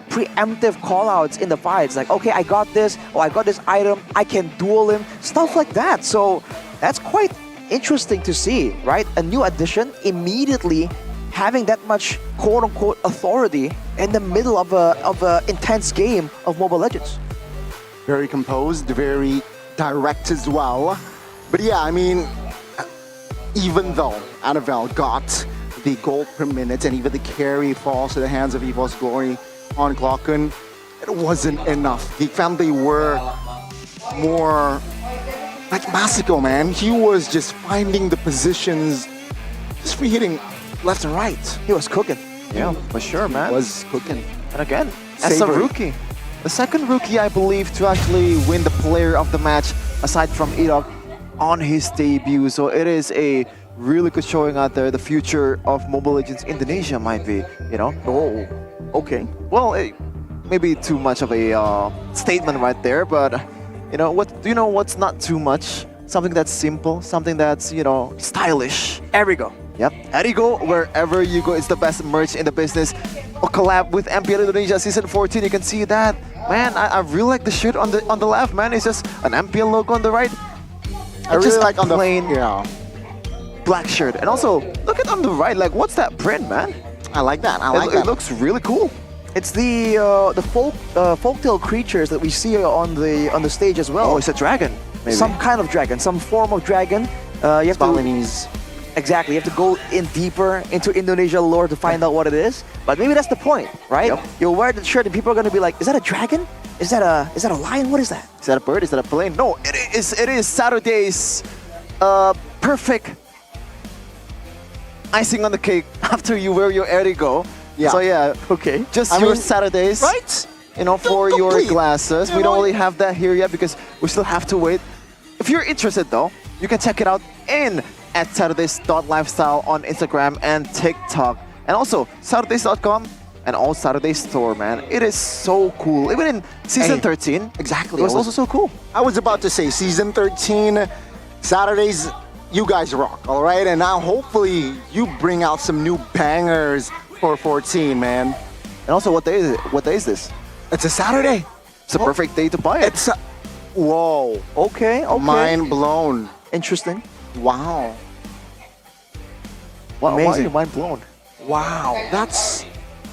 preemptive callouts in the fights, like, okay, I got this, I got this item, I can duel him, stuff like that. So that's quite interesting to see, right? A new addition immediately having that much quote-unquote authority in the middle of a intense game of Mobile Legends. Very composed, very direct as well. But yeah, I mean, even though Annabelle got the gold per minute and even the carry falls to the hands of EVOS Glory on Glocken, it wasn't enough. The family were more like Masako, man. He was just finding the positions, just free hitting left and right. He was cooking. Yeah, for sure, man. Was cooking. And again, as a rookie, the second rookie, I believe, to actually win the player of the match, aside from Irok, on his debut. So it is a really good showing out there. The future of Mobile Legends Indonesia might be, Oh, okay. Well, maybe too much of a statement right there, but what's not too much? Something that's simple, something that's, stylish. Erigo. Yep, Erigo, wherever you go, it's the best merch in the business. A collab with MPL Indonesia Season 14, you can see that. Man, I really like the shirt on the left, man. It's just an MPL logo on the right. I really like on the plain black shirt. And also, look at on the right, like, what's that print, man? I like that. It looks really cool. It's the folktale creatures that we see on the stage as well. Oh, it's a dragon. Maybe. Some kind of dragon, some form of dragon. You have Balinese. Exactly, you have to go in deeper into Indonesia lore to find out what it is. But maybe that's the point, right? Yep. You'll wear the shirt and people are gonna be like, is that a dragon? Is that a lion? What is that? Is that a bird? Is that a plane? No, it is Saturday's perfect icing on the cake after you wear your Erigo. Yeah. So yeah, okay. Just your Saturdays. Right? For your complete. glasses. We don't really have that here yet because we still have to wait. If you're interested though, you can check it out at Saturdays.lifestyle on Instagram and TikTok. And also, Saturdays.com and all Saturdays store, man. It is so cool. Even in Season 13, exactly. It was also so cool. I was about to say, Season 13, Saturdays, you guys rock, all right? And now hopefully you bring out some new bangers for 14, man. And also, what day is it? What day is this? It's a Saturday. It's a perfect day to buy it. Whoa. Okay. Mind blown. Interesting. Wow. Why are you mind blown? Wow, that's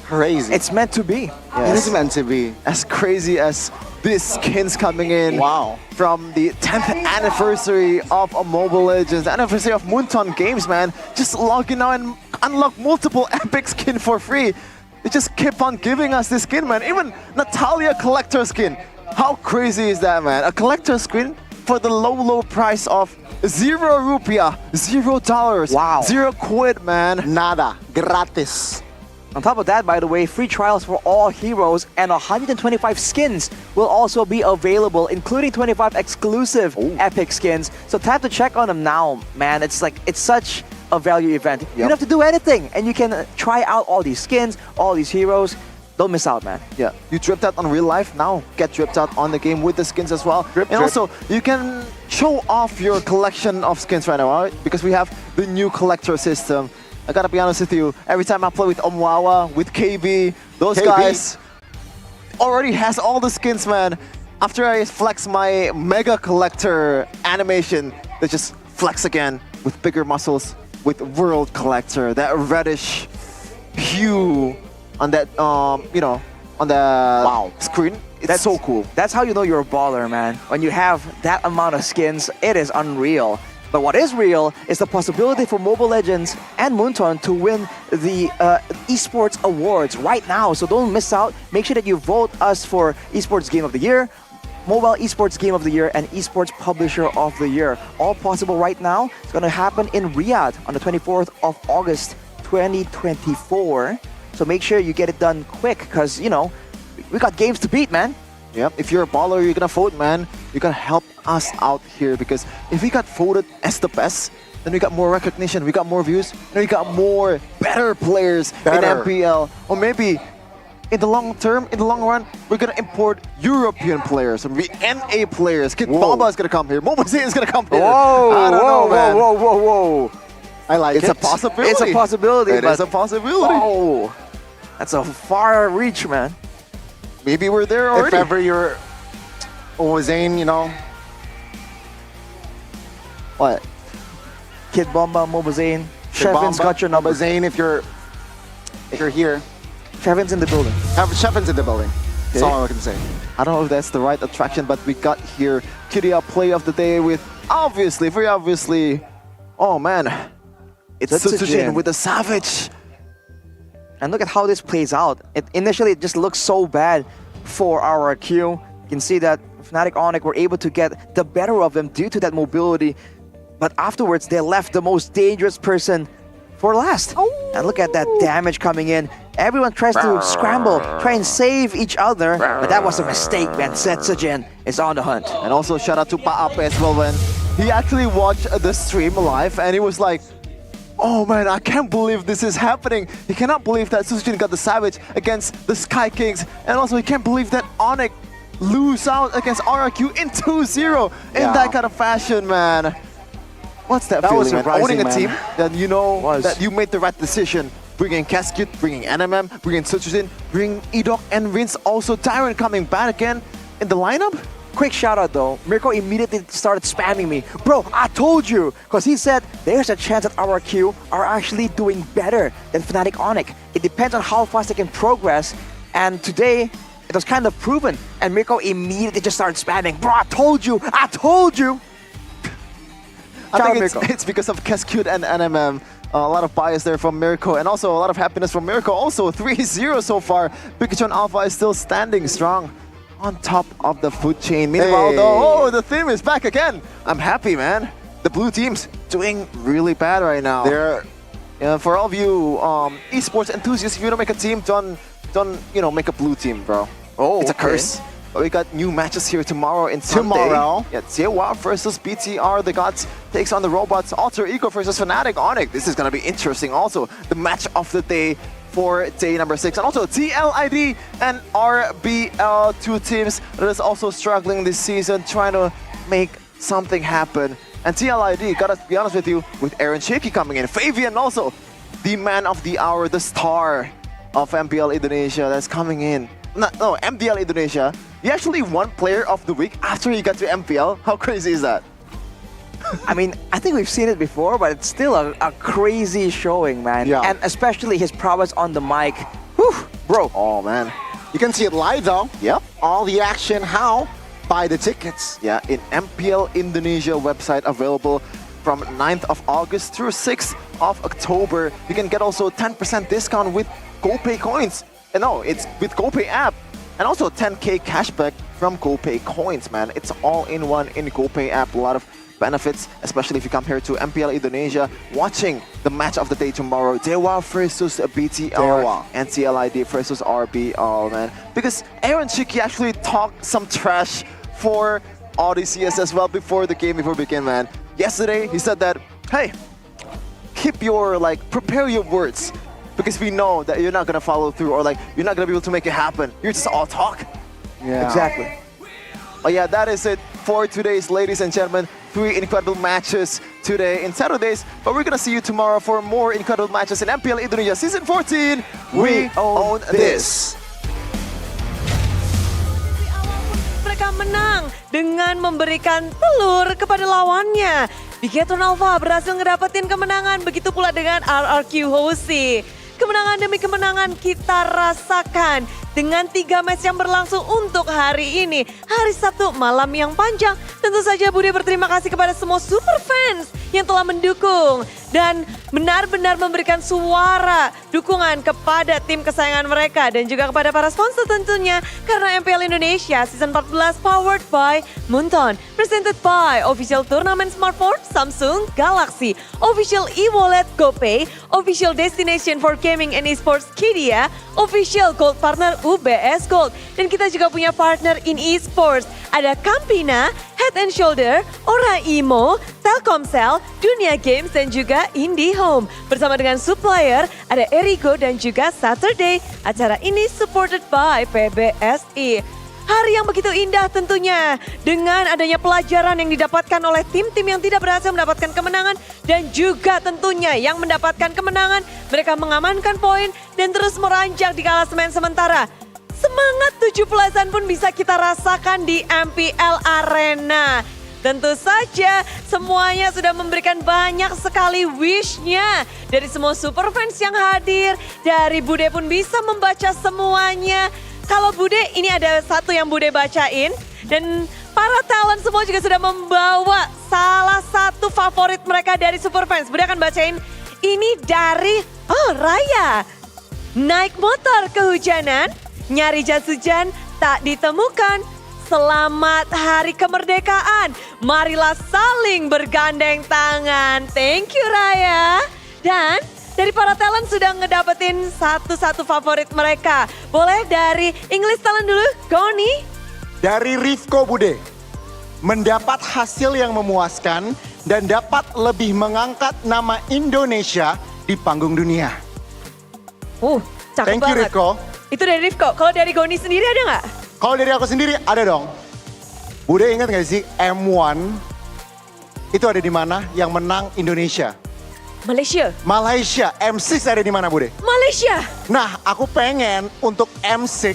crazy. It's meant to be. It is meant to be. As crazy as these skins coming in from the 10th anniversary of Mobile Legends, the anniversary of Moonton Games, man. Just log in now and unlock multiple epic skin for free. They just keep on giving us this skin, man. Even Natalia collector skin. How crazy is that, man? A collector skin for the low price of 0 rupiah, $0. Wow. 0 quid, man. Nada. Gratis. On top of that, by the way, free trials for all heroes and 125 skins will also be available, including 25 exclusive epic skins. So time to check on them now, man. It's such a value event. You don't have to do anything, and you can try out all these skins, all these heroes. Don't miss out, man. Yeah, you dripped out on real life, now get dripped out on the game with the skins as well. And also, you can show off your collection of skins right now, right? Because we have the new collector system. I gotta be honest with you, every time I play with Omwawa, with KB, those guys already has all the skins, man. After I flex my mega collector animation, they just flex again with bigger muscles, with world collector, that reddish hue on that, you know, on the screen. That's so cool. That's how you know you're a baller, man. When you have that amount of skins, it is unreal. But what is real is the possibility for Mobile Legends and Moonton to win the Esports Awards right now. So don't miss out. Make sure that you vote us for Esports Game of the Year, Mobile Esports Game of the Year, and Esports Publisher of the Year. All possible right now. It's going to happen in Riyadh on the 24th of August, 2024. So make sure you get it done quick because, you know, we got games to beat, man. Yep, if you're a baller, you're gonna vote, man. You're gonna help us out here because if we got voted as the best, then we got more recognition, we got more views, and we got more better players in MPL. Or maybe in the long term, in the long run, we're gonna import European players and NA players. Kid Baba is gonna come here. Mobazine is gonna come here. I don't know, man. Whoa. I like it's it. a possibility. It's a possibility. It is a possibility. Whoa. That's a far reach, man. Maybe we're there already. If ever you're Zane, you know. What? Kid Bomba, Mobazane. Shevin's got your number. Zane, if you're here. Shevin's in the building. Shevin's in the building. That's all I can say. I don't know if that's the right attraction, but we got here Kyria play of the day with obviously, very obviously. Oh man, it's Sutsujin with the Savage. And look at how this plays out. Initially, it just looks so bad for our queue. You can see that Fnatic Onyx were able to get the better of them due to that mobility. But afterwards, they left the most dangerous person for last. And look at that damage coming in. Everyone tries to scramble, try and save each other. But that was a mistake, man. Sutsujin is on the hunt. And also shout out to Paape as well, when he actually watched the stream live and he was like, oh man, I can't believe this is happening. He cannot believe that Sutsujin got the Savage against the Sky Kings. And also he can't believe that Onyx lose out against RRQ in 2-0 in that kind of fashion, man. What's that feeling, was man? surprising, Owning a team that you know that you made the right decision. Bringing Cascade, bringing NMM, bringing Sutsujin, bringing Edok and Rince. Also Tyrant coming back again in the lineup. Quick shout out though, Mirko immediately started spamming me. Bro, I told you! Because he said there's a chance that our queue are actually doing better than Fnatic Onyx. It depends on how fast they can progress. And today, it was kind of proven. And Mirko immediately just started spamming. Bro, I told you! I told you! I think it's because of Cascade and NMM. A lot of bias there from Mirko, and also a lot of happiness from Mirko. Also 3-0 so far. Pikachu and Alpha is still standing strong on top of the food chain. Meanwhile, though, the theme is back again. I'm happy, man. The blue team's doing really bad right now. They're for all of you esports enthusiasts, if you don't make a team, don't make a blue team, bro. It's a curse. But we got new matches here tomorrow and Sunday. Yeah, Ziewa versus BTR. The Gods takes on the Robots. Alter Ego versus Fnatic Onyx. This is gonna be interesting. Also, the match of the day for day number 6. And also TLID and RBL, two teams that is also struggling this season, trying to make something happen. And TLID, gotta be honest with you, with Aaron Shaky coming in. Fabian also, the man of the hour, the star of MPL Indonesia that's coming in. No, MPL Indonesia. He actually won Player of the Week after he got to MPL. How crazy is that? I mean, I think we've seen it before, but it's still a crazy showing, man. Yeah. And especially his prowess on the mic. Whew, bro. Oh, man. You can see it live, though. Yep. All the action. How? Buy the tickets. Yeah, in MPL Indonesia website, available from 9th of August through 6th of October. You can get also 10% discount with GoPay coins. No, it's with GoPay app. And also 10K cashback from GoPay coins, man. It's all in one in GoPay app. A lot of benefits, especially if you come here to MPL Indonesia, watching the match of the day tomorrow, Dewa versus BTR, Dewa. and CLID versus RB. Oh man, because Aaron Chiki actually talked some trash for Odysseus as well before the game begin, man. Yesterday, he said that, hey, keep your, prepare your words, because we know that you're not gonna follow through, or you're not gonna be able to make it happen. You're just all talk. Yeah. Exactly. But yeah, that is it for today's, ladies and gentlemen. 3 incredible matches today in Saturdays, but we're gonna see you tomorrow for more incredible matches in MPL Indonesia Season 14. We own this. Mereka menang dengan memberikan telur kepada lawannya. Bigetron Alpha berhasil ngedapetin kemenangan, begitu pula dengan RRQ Hoshi. Kemenangan demi kemenangan kita rasakan dengan 3 match yang berlangsung untuk hari ini. Hari Sabtu malam yang panjang. Tentu saja Bude berterima kasih kepada semua super fans yang telah mendukung dan benar-benar memberikan suara dukungan kepada tim kesayangan mereka dan juga kepada para sponsor tentunya, karena MPL Indonesia Season 14 powered by Munton, presented by official turnamen smartphone Samsung Galaxy, official e-wallet GoPay, official destination for gaming and esports Kidia, official gold partner UBS Gold, dan kita juga punya partner in esports, ada Campina, Head and Shoulder, Ora Imo, Telkomsel, Dunia Games, dan juga IndiHome. Bersama dengan supplier ada Erigo dan juga Saturday. Acara ini supported by PBSI. Hari yang begitu indah tentunya, dengan adanya pelajaran yang didapatkan oleh tim-tim yang tidak berhasil mendapatkan kemenangan, dan juga tentunya yang mendapatkan kemenangan, mereka mengamankan poin dan terus meranjak di klasemen sementara. Semangat 17-an pun bisa kita rasakan di MPL Arena. Tentu saja semuanya sudah memberikan banyak sekali wish-nya dari semua super fans yang hadir. Dari Bude pun bisa membaca semuanya. Kalau Bude, ini ada satu yang Bude bacain. Dan para talent semua juga sudah membawa salah satu favorit mereka dari super fans. Bude akan bacain ini dari, Raya. Naik motor kehujanan, nyari jas hujan tak ditemukan. Selamat Hari Kemerdekaan. Marilah saling bergandeng tangan. Thank you Raya. Dan dari para talent sudah ngedapetin satu-satu favorit mereka. Boleh dari English talent dulu, Goni. Dari Rifko Bude, mendapat hasil yang memuaskan dan dapat lebih mengangkat nama Indonesia di panggung dunia. Cakep Thank you banget. Rifko. Itu dari Rifko. Kalau dari Goni sendiri ada nggak? Kalau dari aku sendiri ada dong. Bude ingat gak sih M1 itu ada di mana yang menang Indonesia? Malaysia. Malaysia. M6 ada di mana Bude? Malaysia. Nah aku pengen untuk M6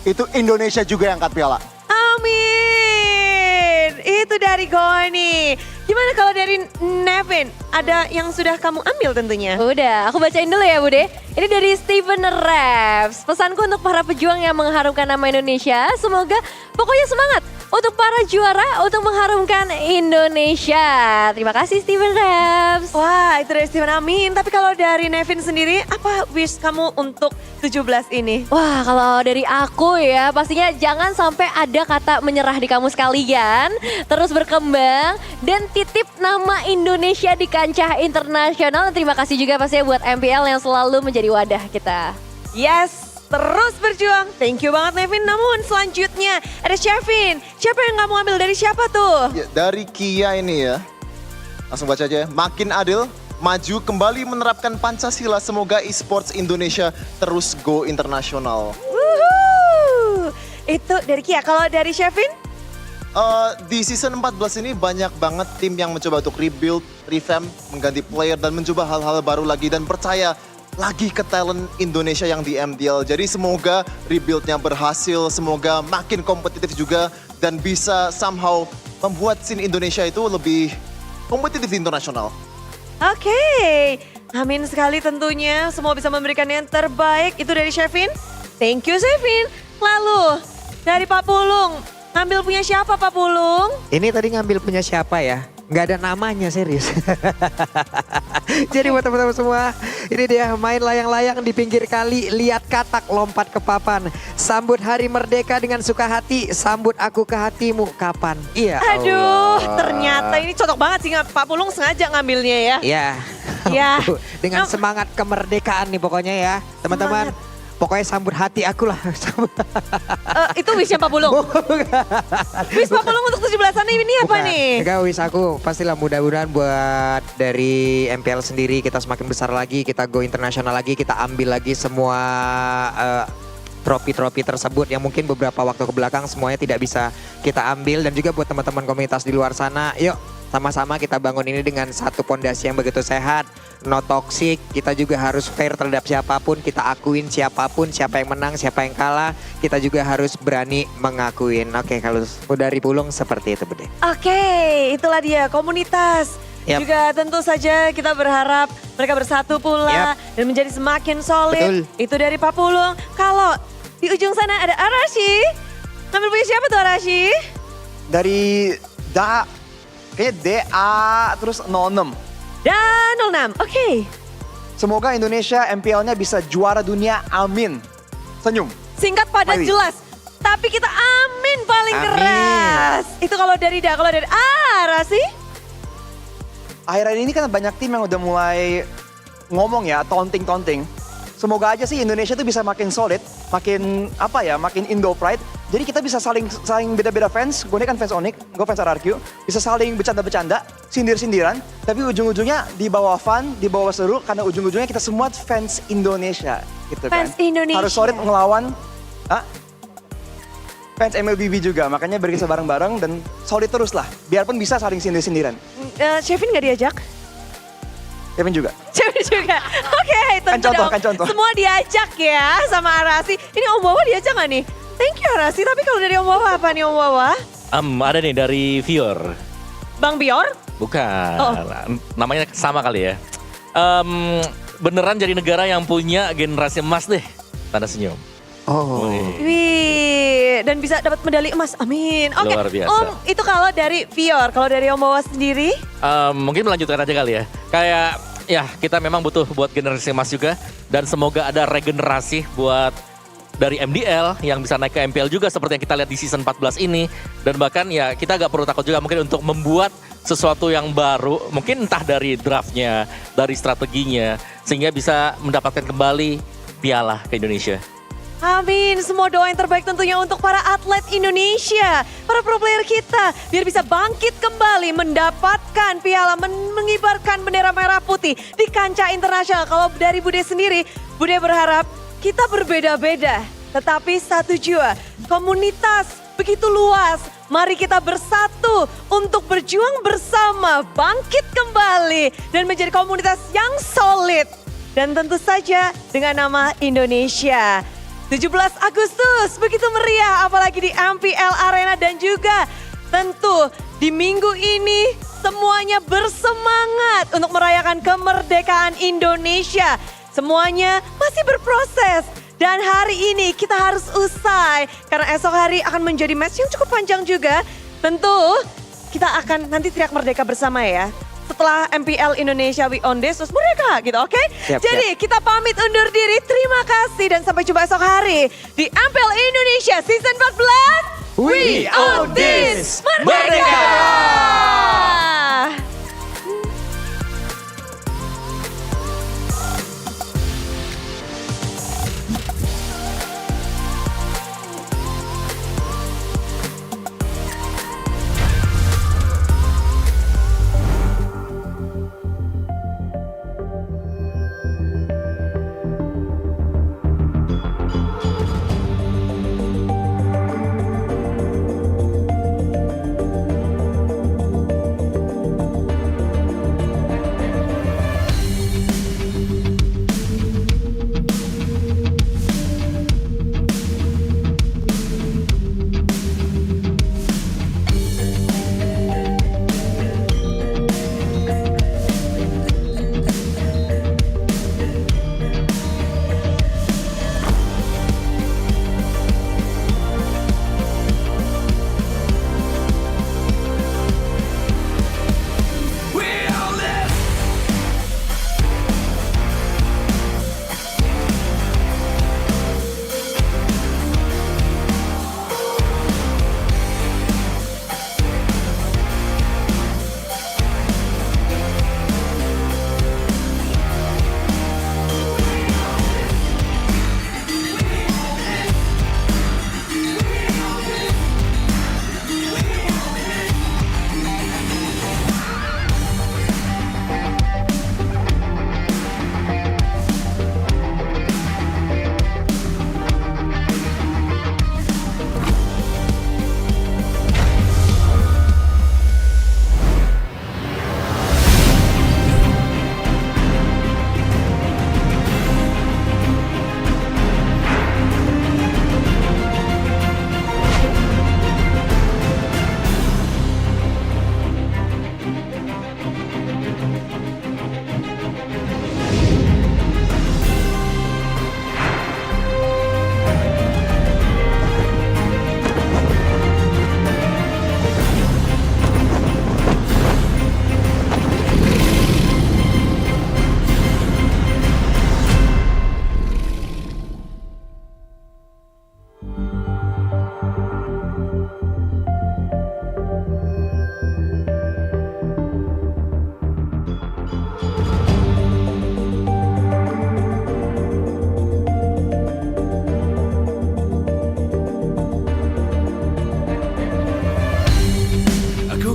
itu Indonesia juga yang angkat piala. Amin. Itu dari Goni. Gimana kalau dari Nevin? Ada yang sudah kamu ambil tentunya? Udah, aku bacain dulu ya Bude. Ini dari Steven Reps. Pesanku untuk para pejuang yang mengharumkan nama Indonesia, semoga pokoknya semangat untuk para juara untuk mengharumkan Indonesia. Terima kasih Steven Reps. Wah, itu dari Steven, amin. Tapi kalau dari Nevin sendiri, apa wish kamu untuk 17 ini? Wah, kalau dari aku ya, pastinya jangan sampai ada kata menyerah di kamus kalian. Terus berkembang dan titip nama Indonesia di kancah internasional. Terima kasih juga pastinya buat MPL yang selalu menjadi wadah kita. Yes, terus berjuang. Thank you banget Nevin. Namun selanjutnya ada Shevin. Siapa yang kamu ambil, dari siapa tuh? Ya, dari Kia ini ya. Langsung baca aja ya. Makin adil, maju kembali menerapkan Pancasila. Semoga esports Indonesia terus go internasional. Wuhuu. Itu dari Kia. Kalau dari Shevin? Di season 14 ini banyak banget tim yang mencoba untuk rebuild, revamp, mengganti player, dan mencoba hal-hal baru lagi, dan percaya lagi ke talent Indonesia yang di MPL. Jadi semoga rebuildnya berhasil, semoga makin kompetitif juga, dan bisa somehow membuat scene Indonesia itu lebih kompetitif di internasional. Oke, amin sekali tentunya. Semua bisa memberikan yang terbaik. Itu dari Shevin. Thank you Shevin. Lalu dari Pak Pulung. Ngambil punya siapa Pak Pulung? Ini tadi ngambil punya siapa ya? Nggak ada namanya, serius. Jadi buat teman-teman semua Ini dia main layang-layang di pinggir kali, lihat katak lompat ke papan. Sambut hari merdeka dengan suka hati, sambut aku ke hatimu kapan. Iya. Aduh, ternyata ini cocok banget sih Pak Pulung sengaja ngambilnya ya. Iya. Ya. Dengan semangat kemerdekaan nih pokoknya ya, teman-teman. Pokoknya sambut hati aku lah. Itu wishnya Pak Pulung. Wish Pak Pulung untuk 17-an ini apa nih? Enggak, wish aku pastilah mudah-mudahan buat dari MPL sendiri kita semakin besar lagi, kita go internasional lagi, kita ambil lagi semua trofi-trofi tersebut yang mungkin beberapa waktu kebelakang semuanya tidak bisa kita ambil. Dan juga buat teman-teman komunitas di luar sana, yuk sama-sama kita bangun ini dengan satu pondasi yang begitu sehat, no toxic. Kita juga harus fair terhadap siapapun, kita akuin siapapun, siapa yang menang, siapa yang kalah, kita juga harus berani mengakuin. Oke, kalau dari Pulung seperti itu, Bude. Oke, itulah dia komunitas. Yap. Juga tentu saja kita berharap mereka bersatu pula dan menjadi semakin solid. Betul. Itu dari Pak Pulung. Kalau di ujung sana ada Arashi. Ngambil punya siapa tuh Arashi? Dari kayaknya DA terus 06. Dan 06, oke. Semoga Indonesia MPL-nya bisa juara dunia, amin. Senyum. Singkat padat Smiley. jelas. Tapi kita amin paling Amin. keras. Itu kalau dari Da, kalau dari Arashi. Akhir-akhir ini kan banyak tim yang udah mulai ngomong ya, taunting. Semoga aja sih Indonesia tuh bisa makin solid, makin makin Indo pride. Jadi kita bisa saling beda-beda fans. Gue ini kan fans Onyx, gue fans RRQ. Bisa saling bercanda-bercanda, sindir-sindiran. Tapi ujung-ujungnya di bawah fun, di bawah seru. Karena ujung-ujungnya kita semua fans Indonesia. Gitu Fans kan. Indonesia. Harus solid ngelawan fans MLBB juga. Makanya berkisah bareng-bareng dan solid terus lah. Biarpun bisa saling sindir-sindiran. Chefin gak diajak? Kevin juga. Chefin juga. Oke, tentu dong. Kan contoh. Semua diajak ya sama Arasi. Ini Om Wawa diajak gak nih? Thank you Arasi, tapi kalau dari Om Wawa apa nih Om Wawa? Ada nih dari Vior. Bang Bior? Bukan, Oh. namanya sama kali ya. Beneran jadi negara yang punya generasi emas deh, tanda senyum. Oh. Wih, dan bisa dapat medali emas, amin. Oke, Luar biasa. Om itu kalau dari Vior, kalau dari Om Wawa sendiri? Mungkin melanjutkan aja kali ya. Kayak ya kita memang butuh buat generasi emas juga. Dan semoga ada regenerasi buat dari MDL yang bisa naik ke MPL juga seperti yang kita lihat di season 14 ini. Dan bahkan ya kita agak perlu takut juga mungkin untuk membuat sesuatu yang baru. Mungkin entah dari draftnya, dari strateginya. Sehingga bisa mendapatkan kembali piala ke Indonesia. Amin, semua doa yang terbaik tentunya untuk para atlet Indonesia, para pro player kita, biar bisa bangkit kembali, mendapatkan piala, mengibarkan bendera merah putih di kancah internasional. Kalau dari Bude sendiri, Bude berharap kita berbeda-beda, tetapi satu jua, komunitas begitu luas. Mari kita bersatu untuk berjuang bersama, bangkit kembali, dan menjadi komunitas yang solid. Dan tentu saja dengan nama Indonesia. 17 Agustus begitu meriah apalagi di MPL Arena dan juga tentu di minggu ini semuanya bersemangat untuk merayakan kemerdekaan Indonesia. Semuanya masih berproses dan hari ini kita harus usai karena esok hari akan menjadi match yang cukup panjang juga. Tentu kita akan nanti teriak merdeka bersama ya. Setelah MPL Indonesia We On This, terus merdeka gitu, oke? Jadi kita pamit undur diri, terima kasih dan sampai jumpa esok hari di MPL Indonesia Season 14. We On This, merdeka!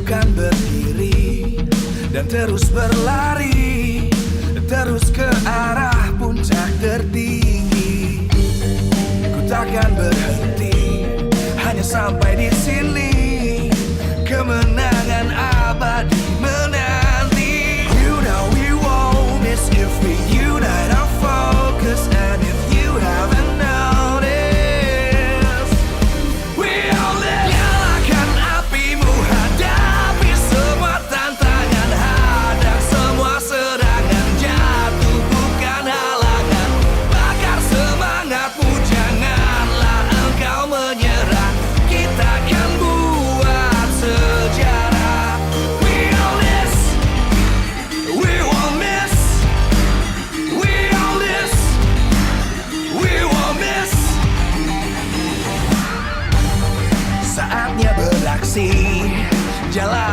kan berdiri dan terus berlari, terus ke arah puncak tertinggi. Ku takkan berhenti, hanya sampai di sini. Kemenangan abadi menanti. You know we won't miss if we unite our focus. And if you haven't noticed, we all live. Nyalakan apimu, hadapi semua tantangan, hadang semua serangan, jatuh bukan halangan. Bakar semangatmu, janganlah engkau menyerah. Kita akan buat sejarah. We all this, we won't miss. We all this, we won't miss. Saatnya beraksi, jalan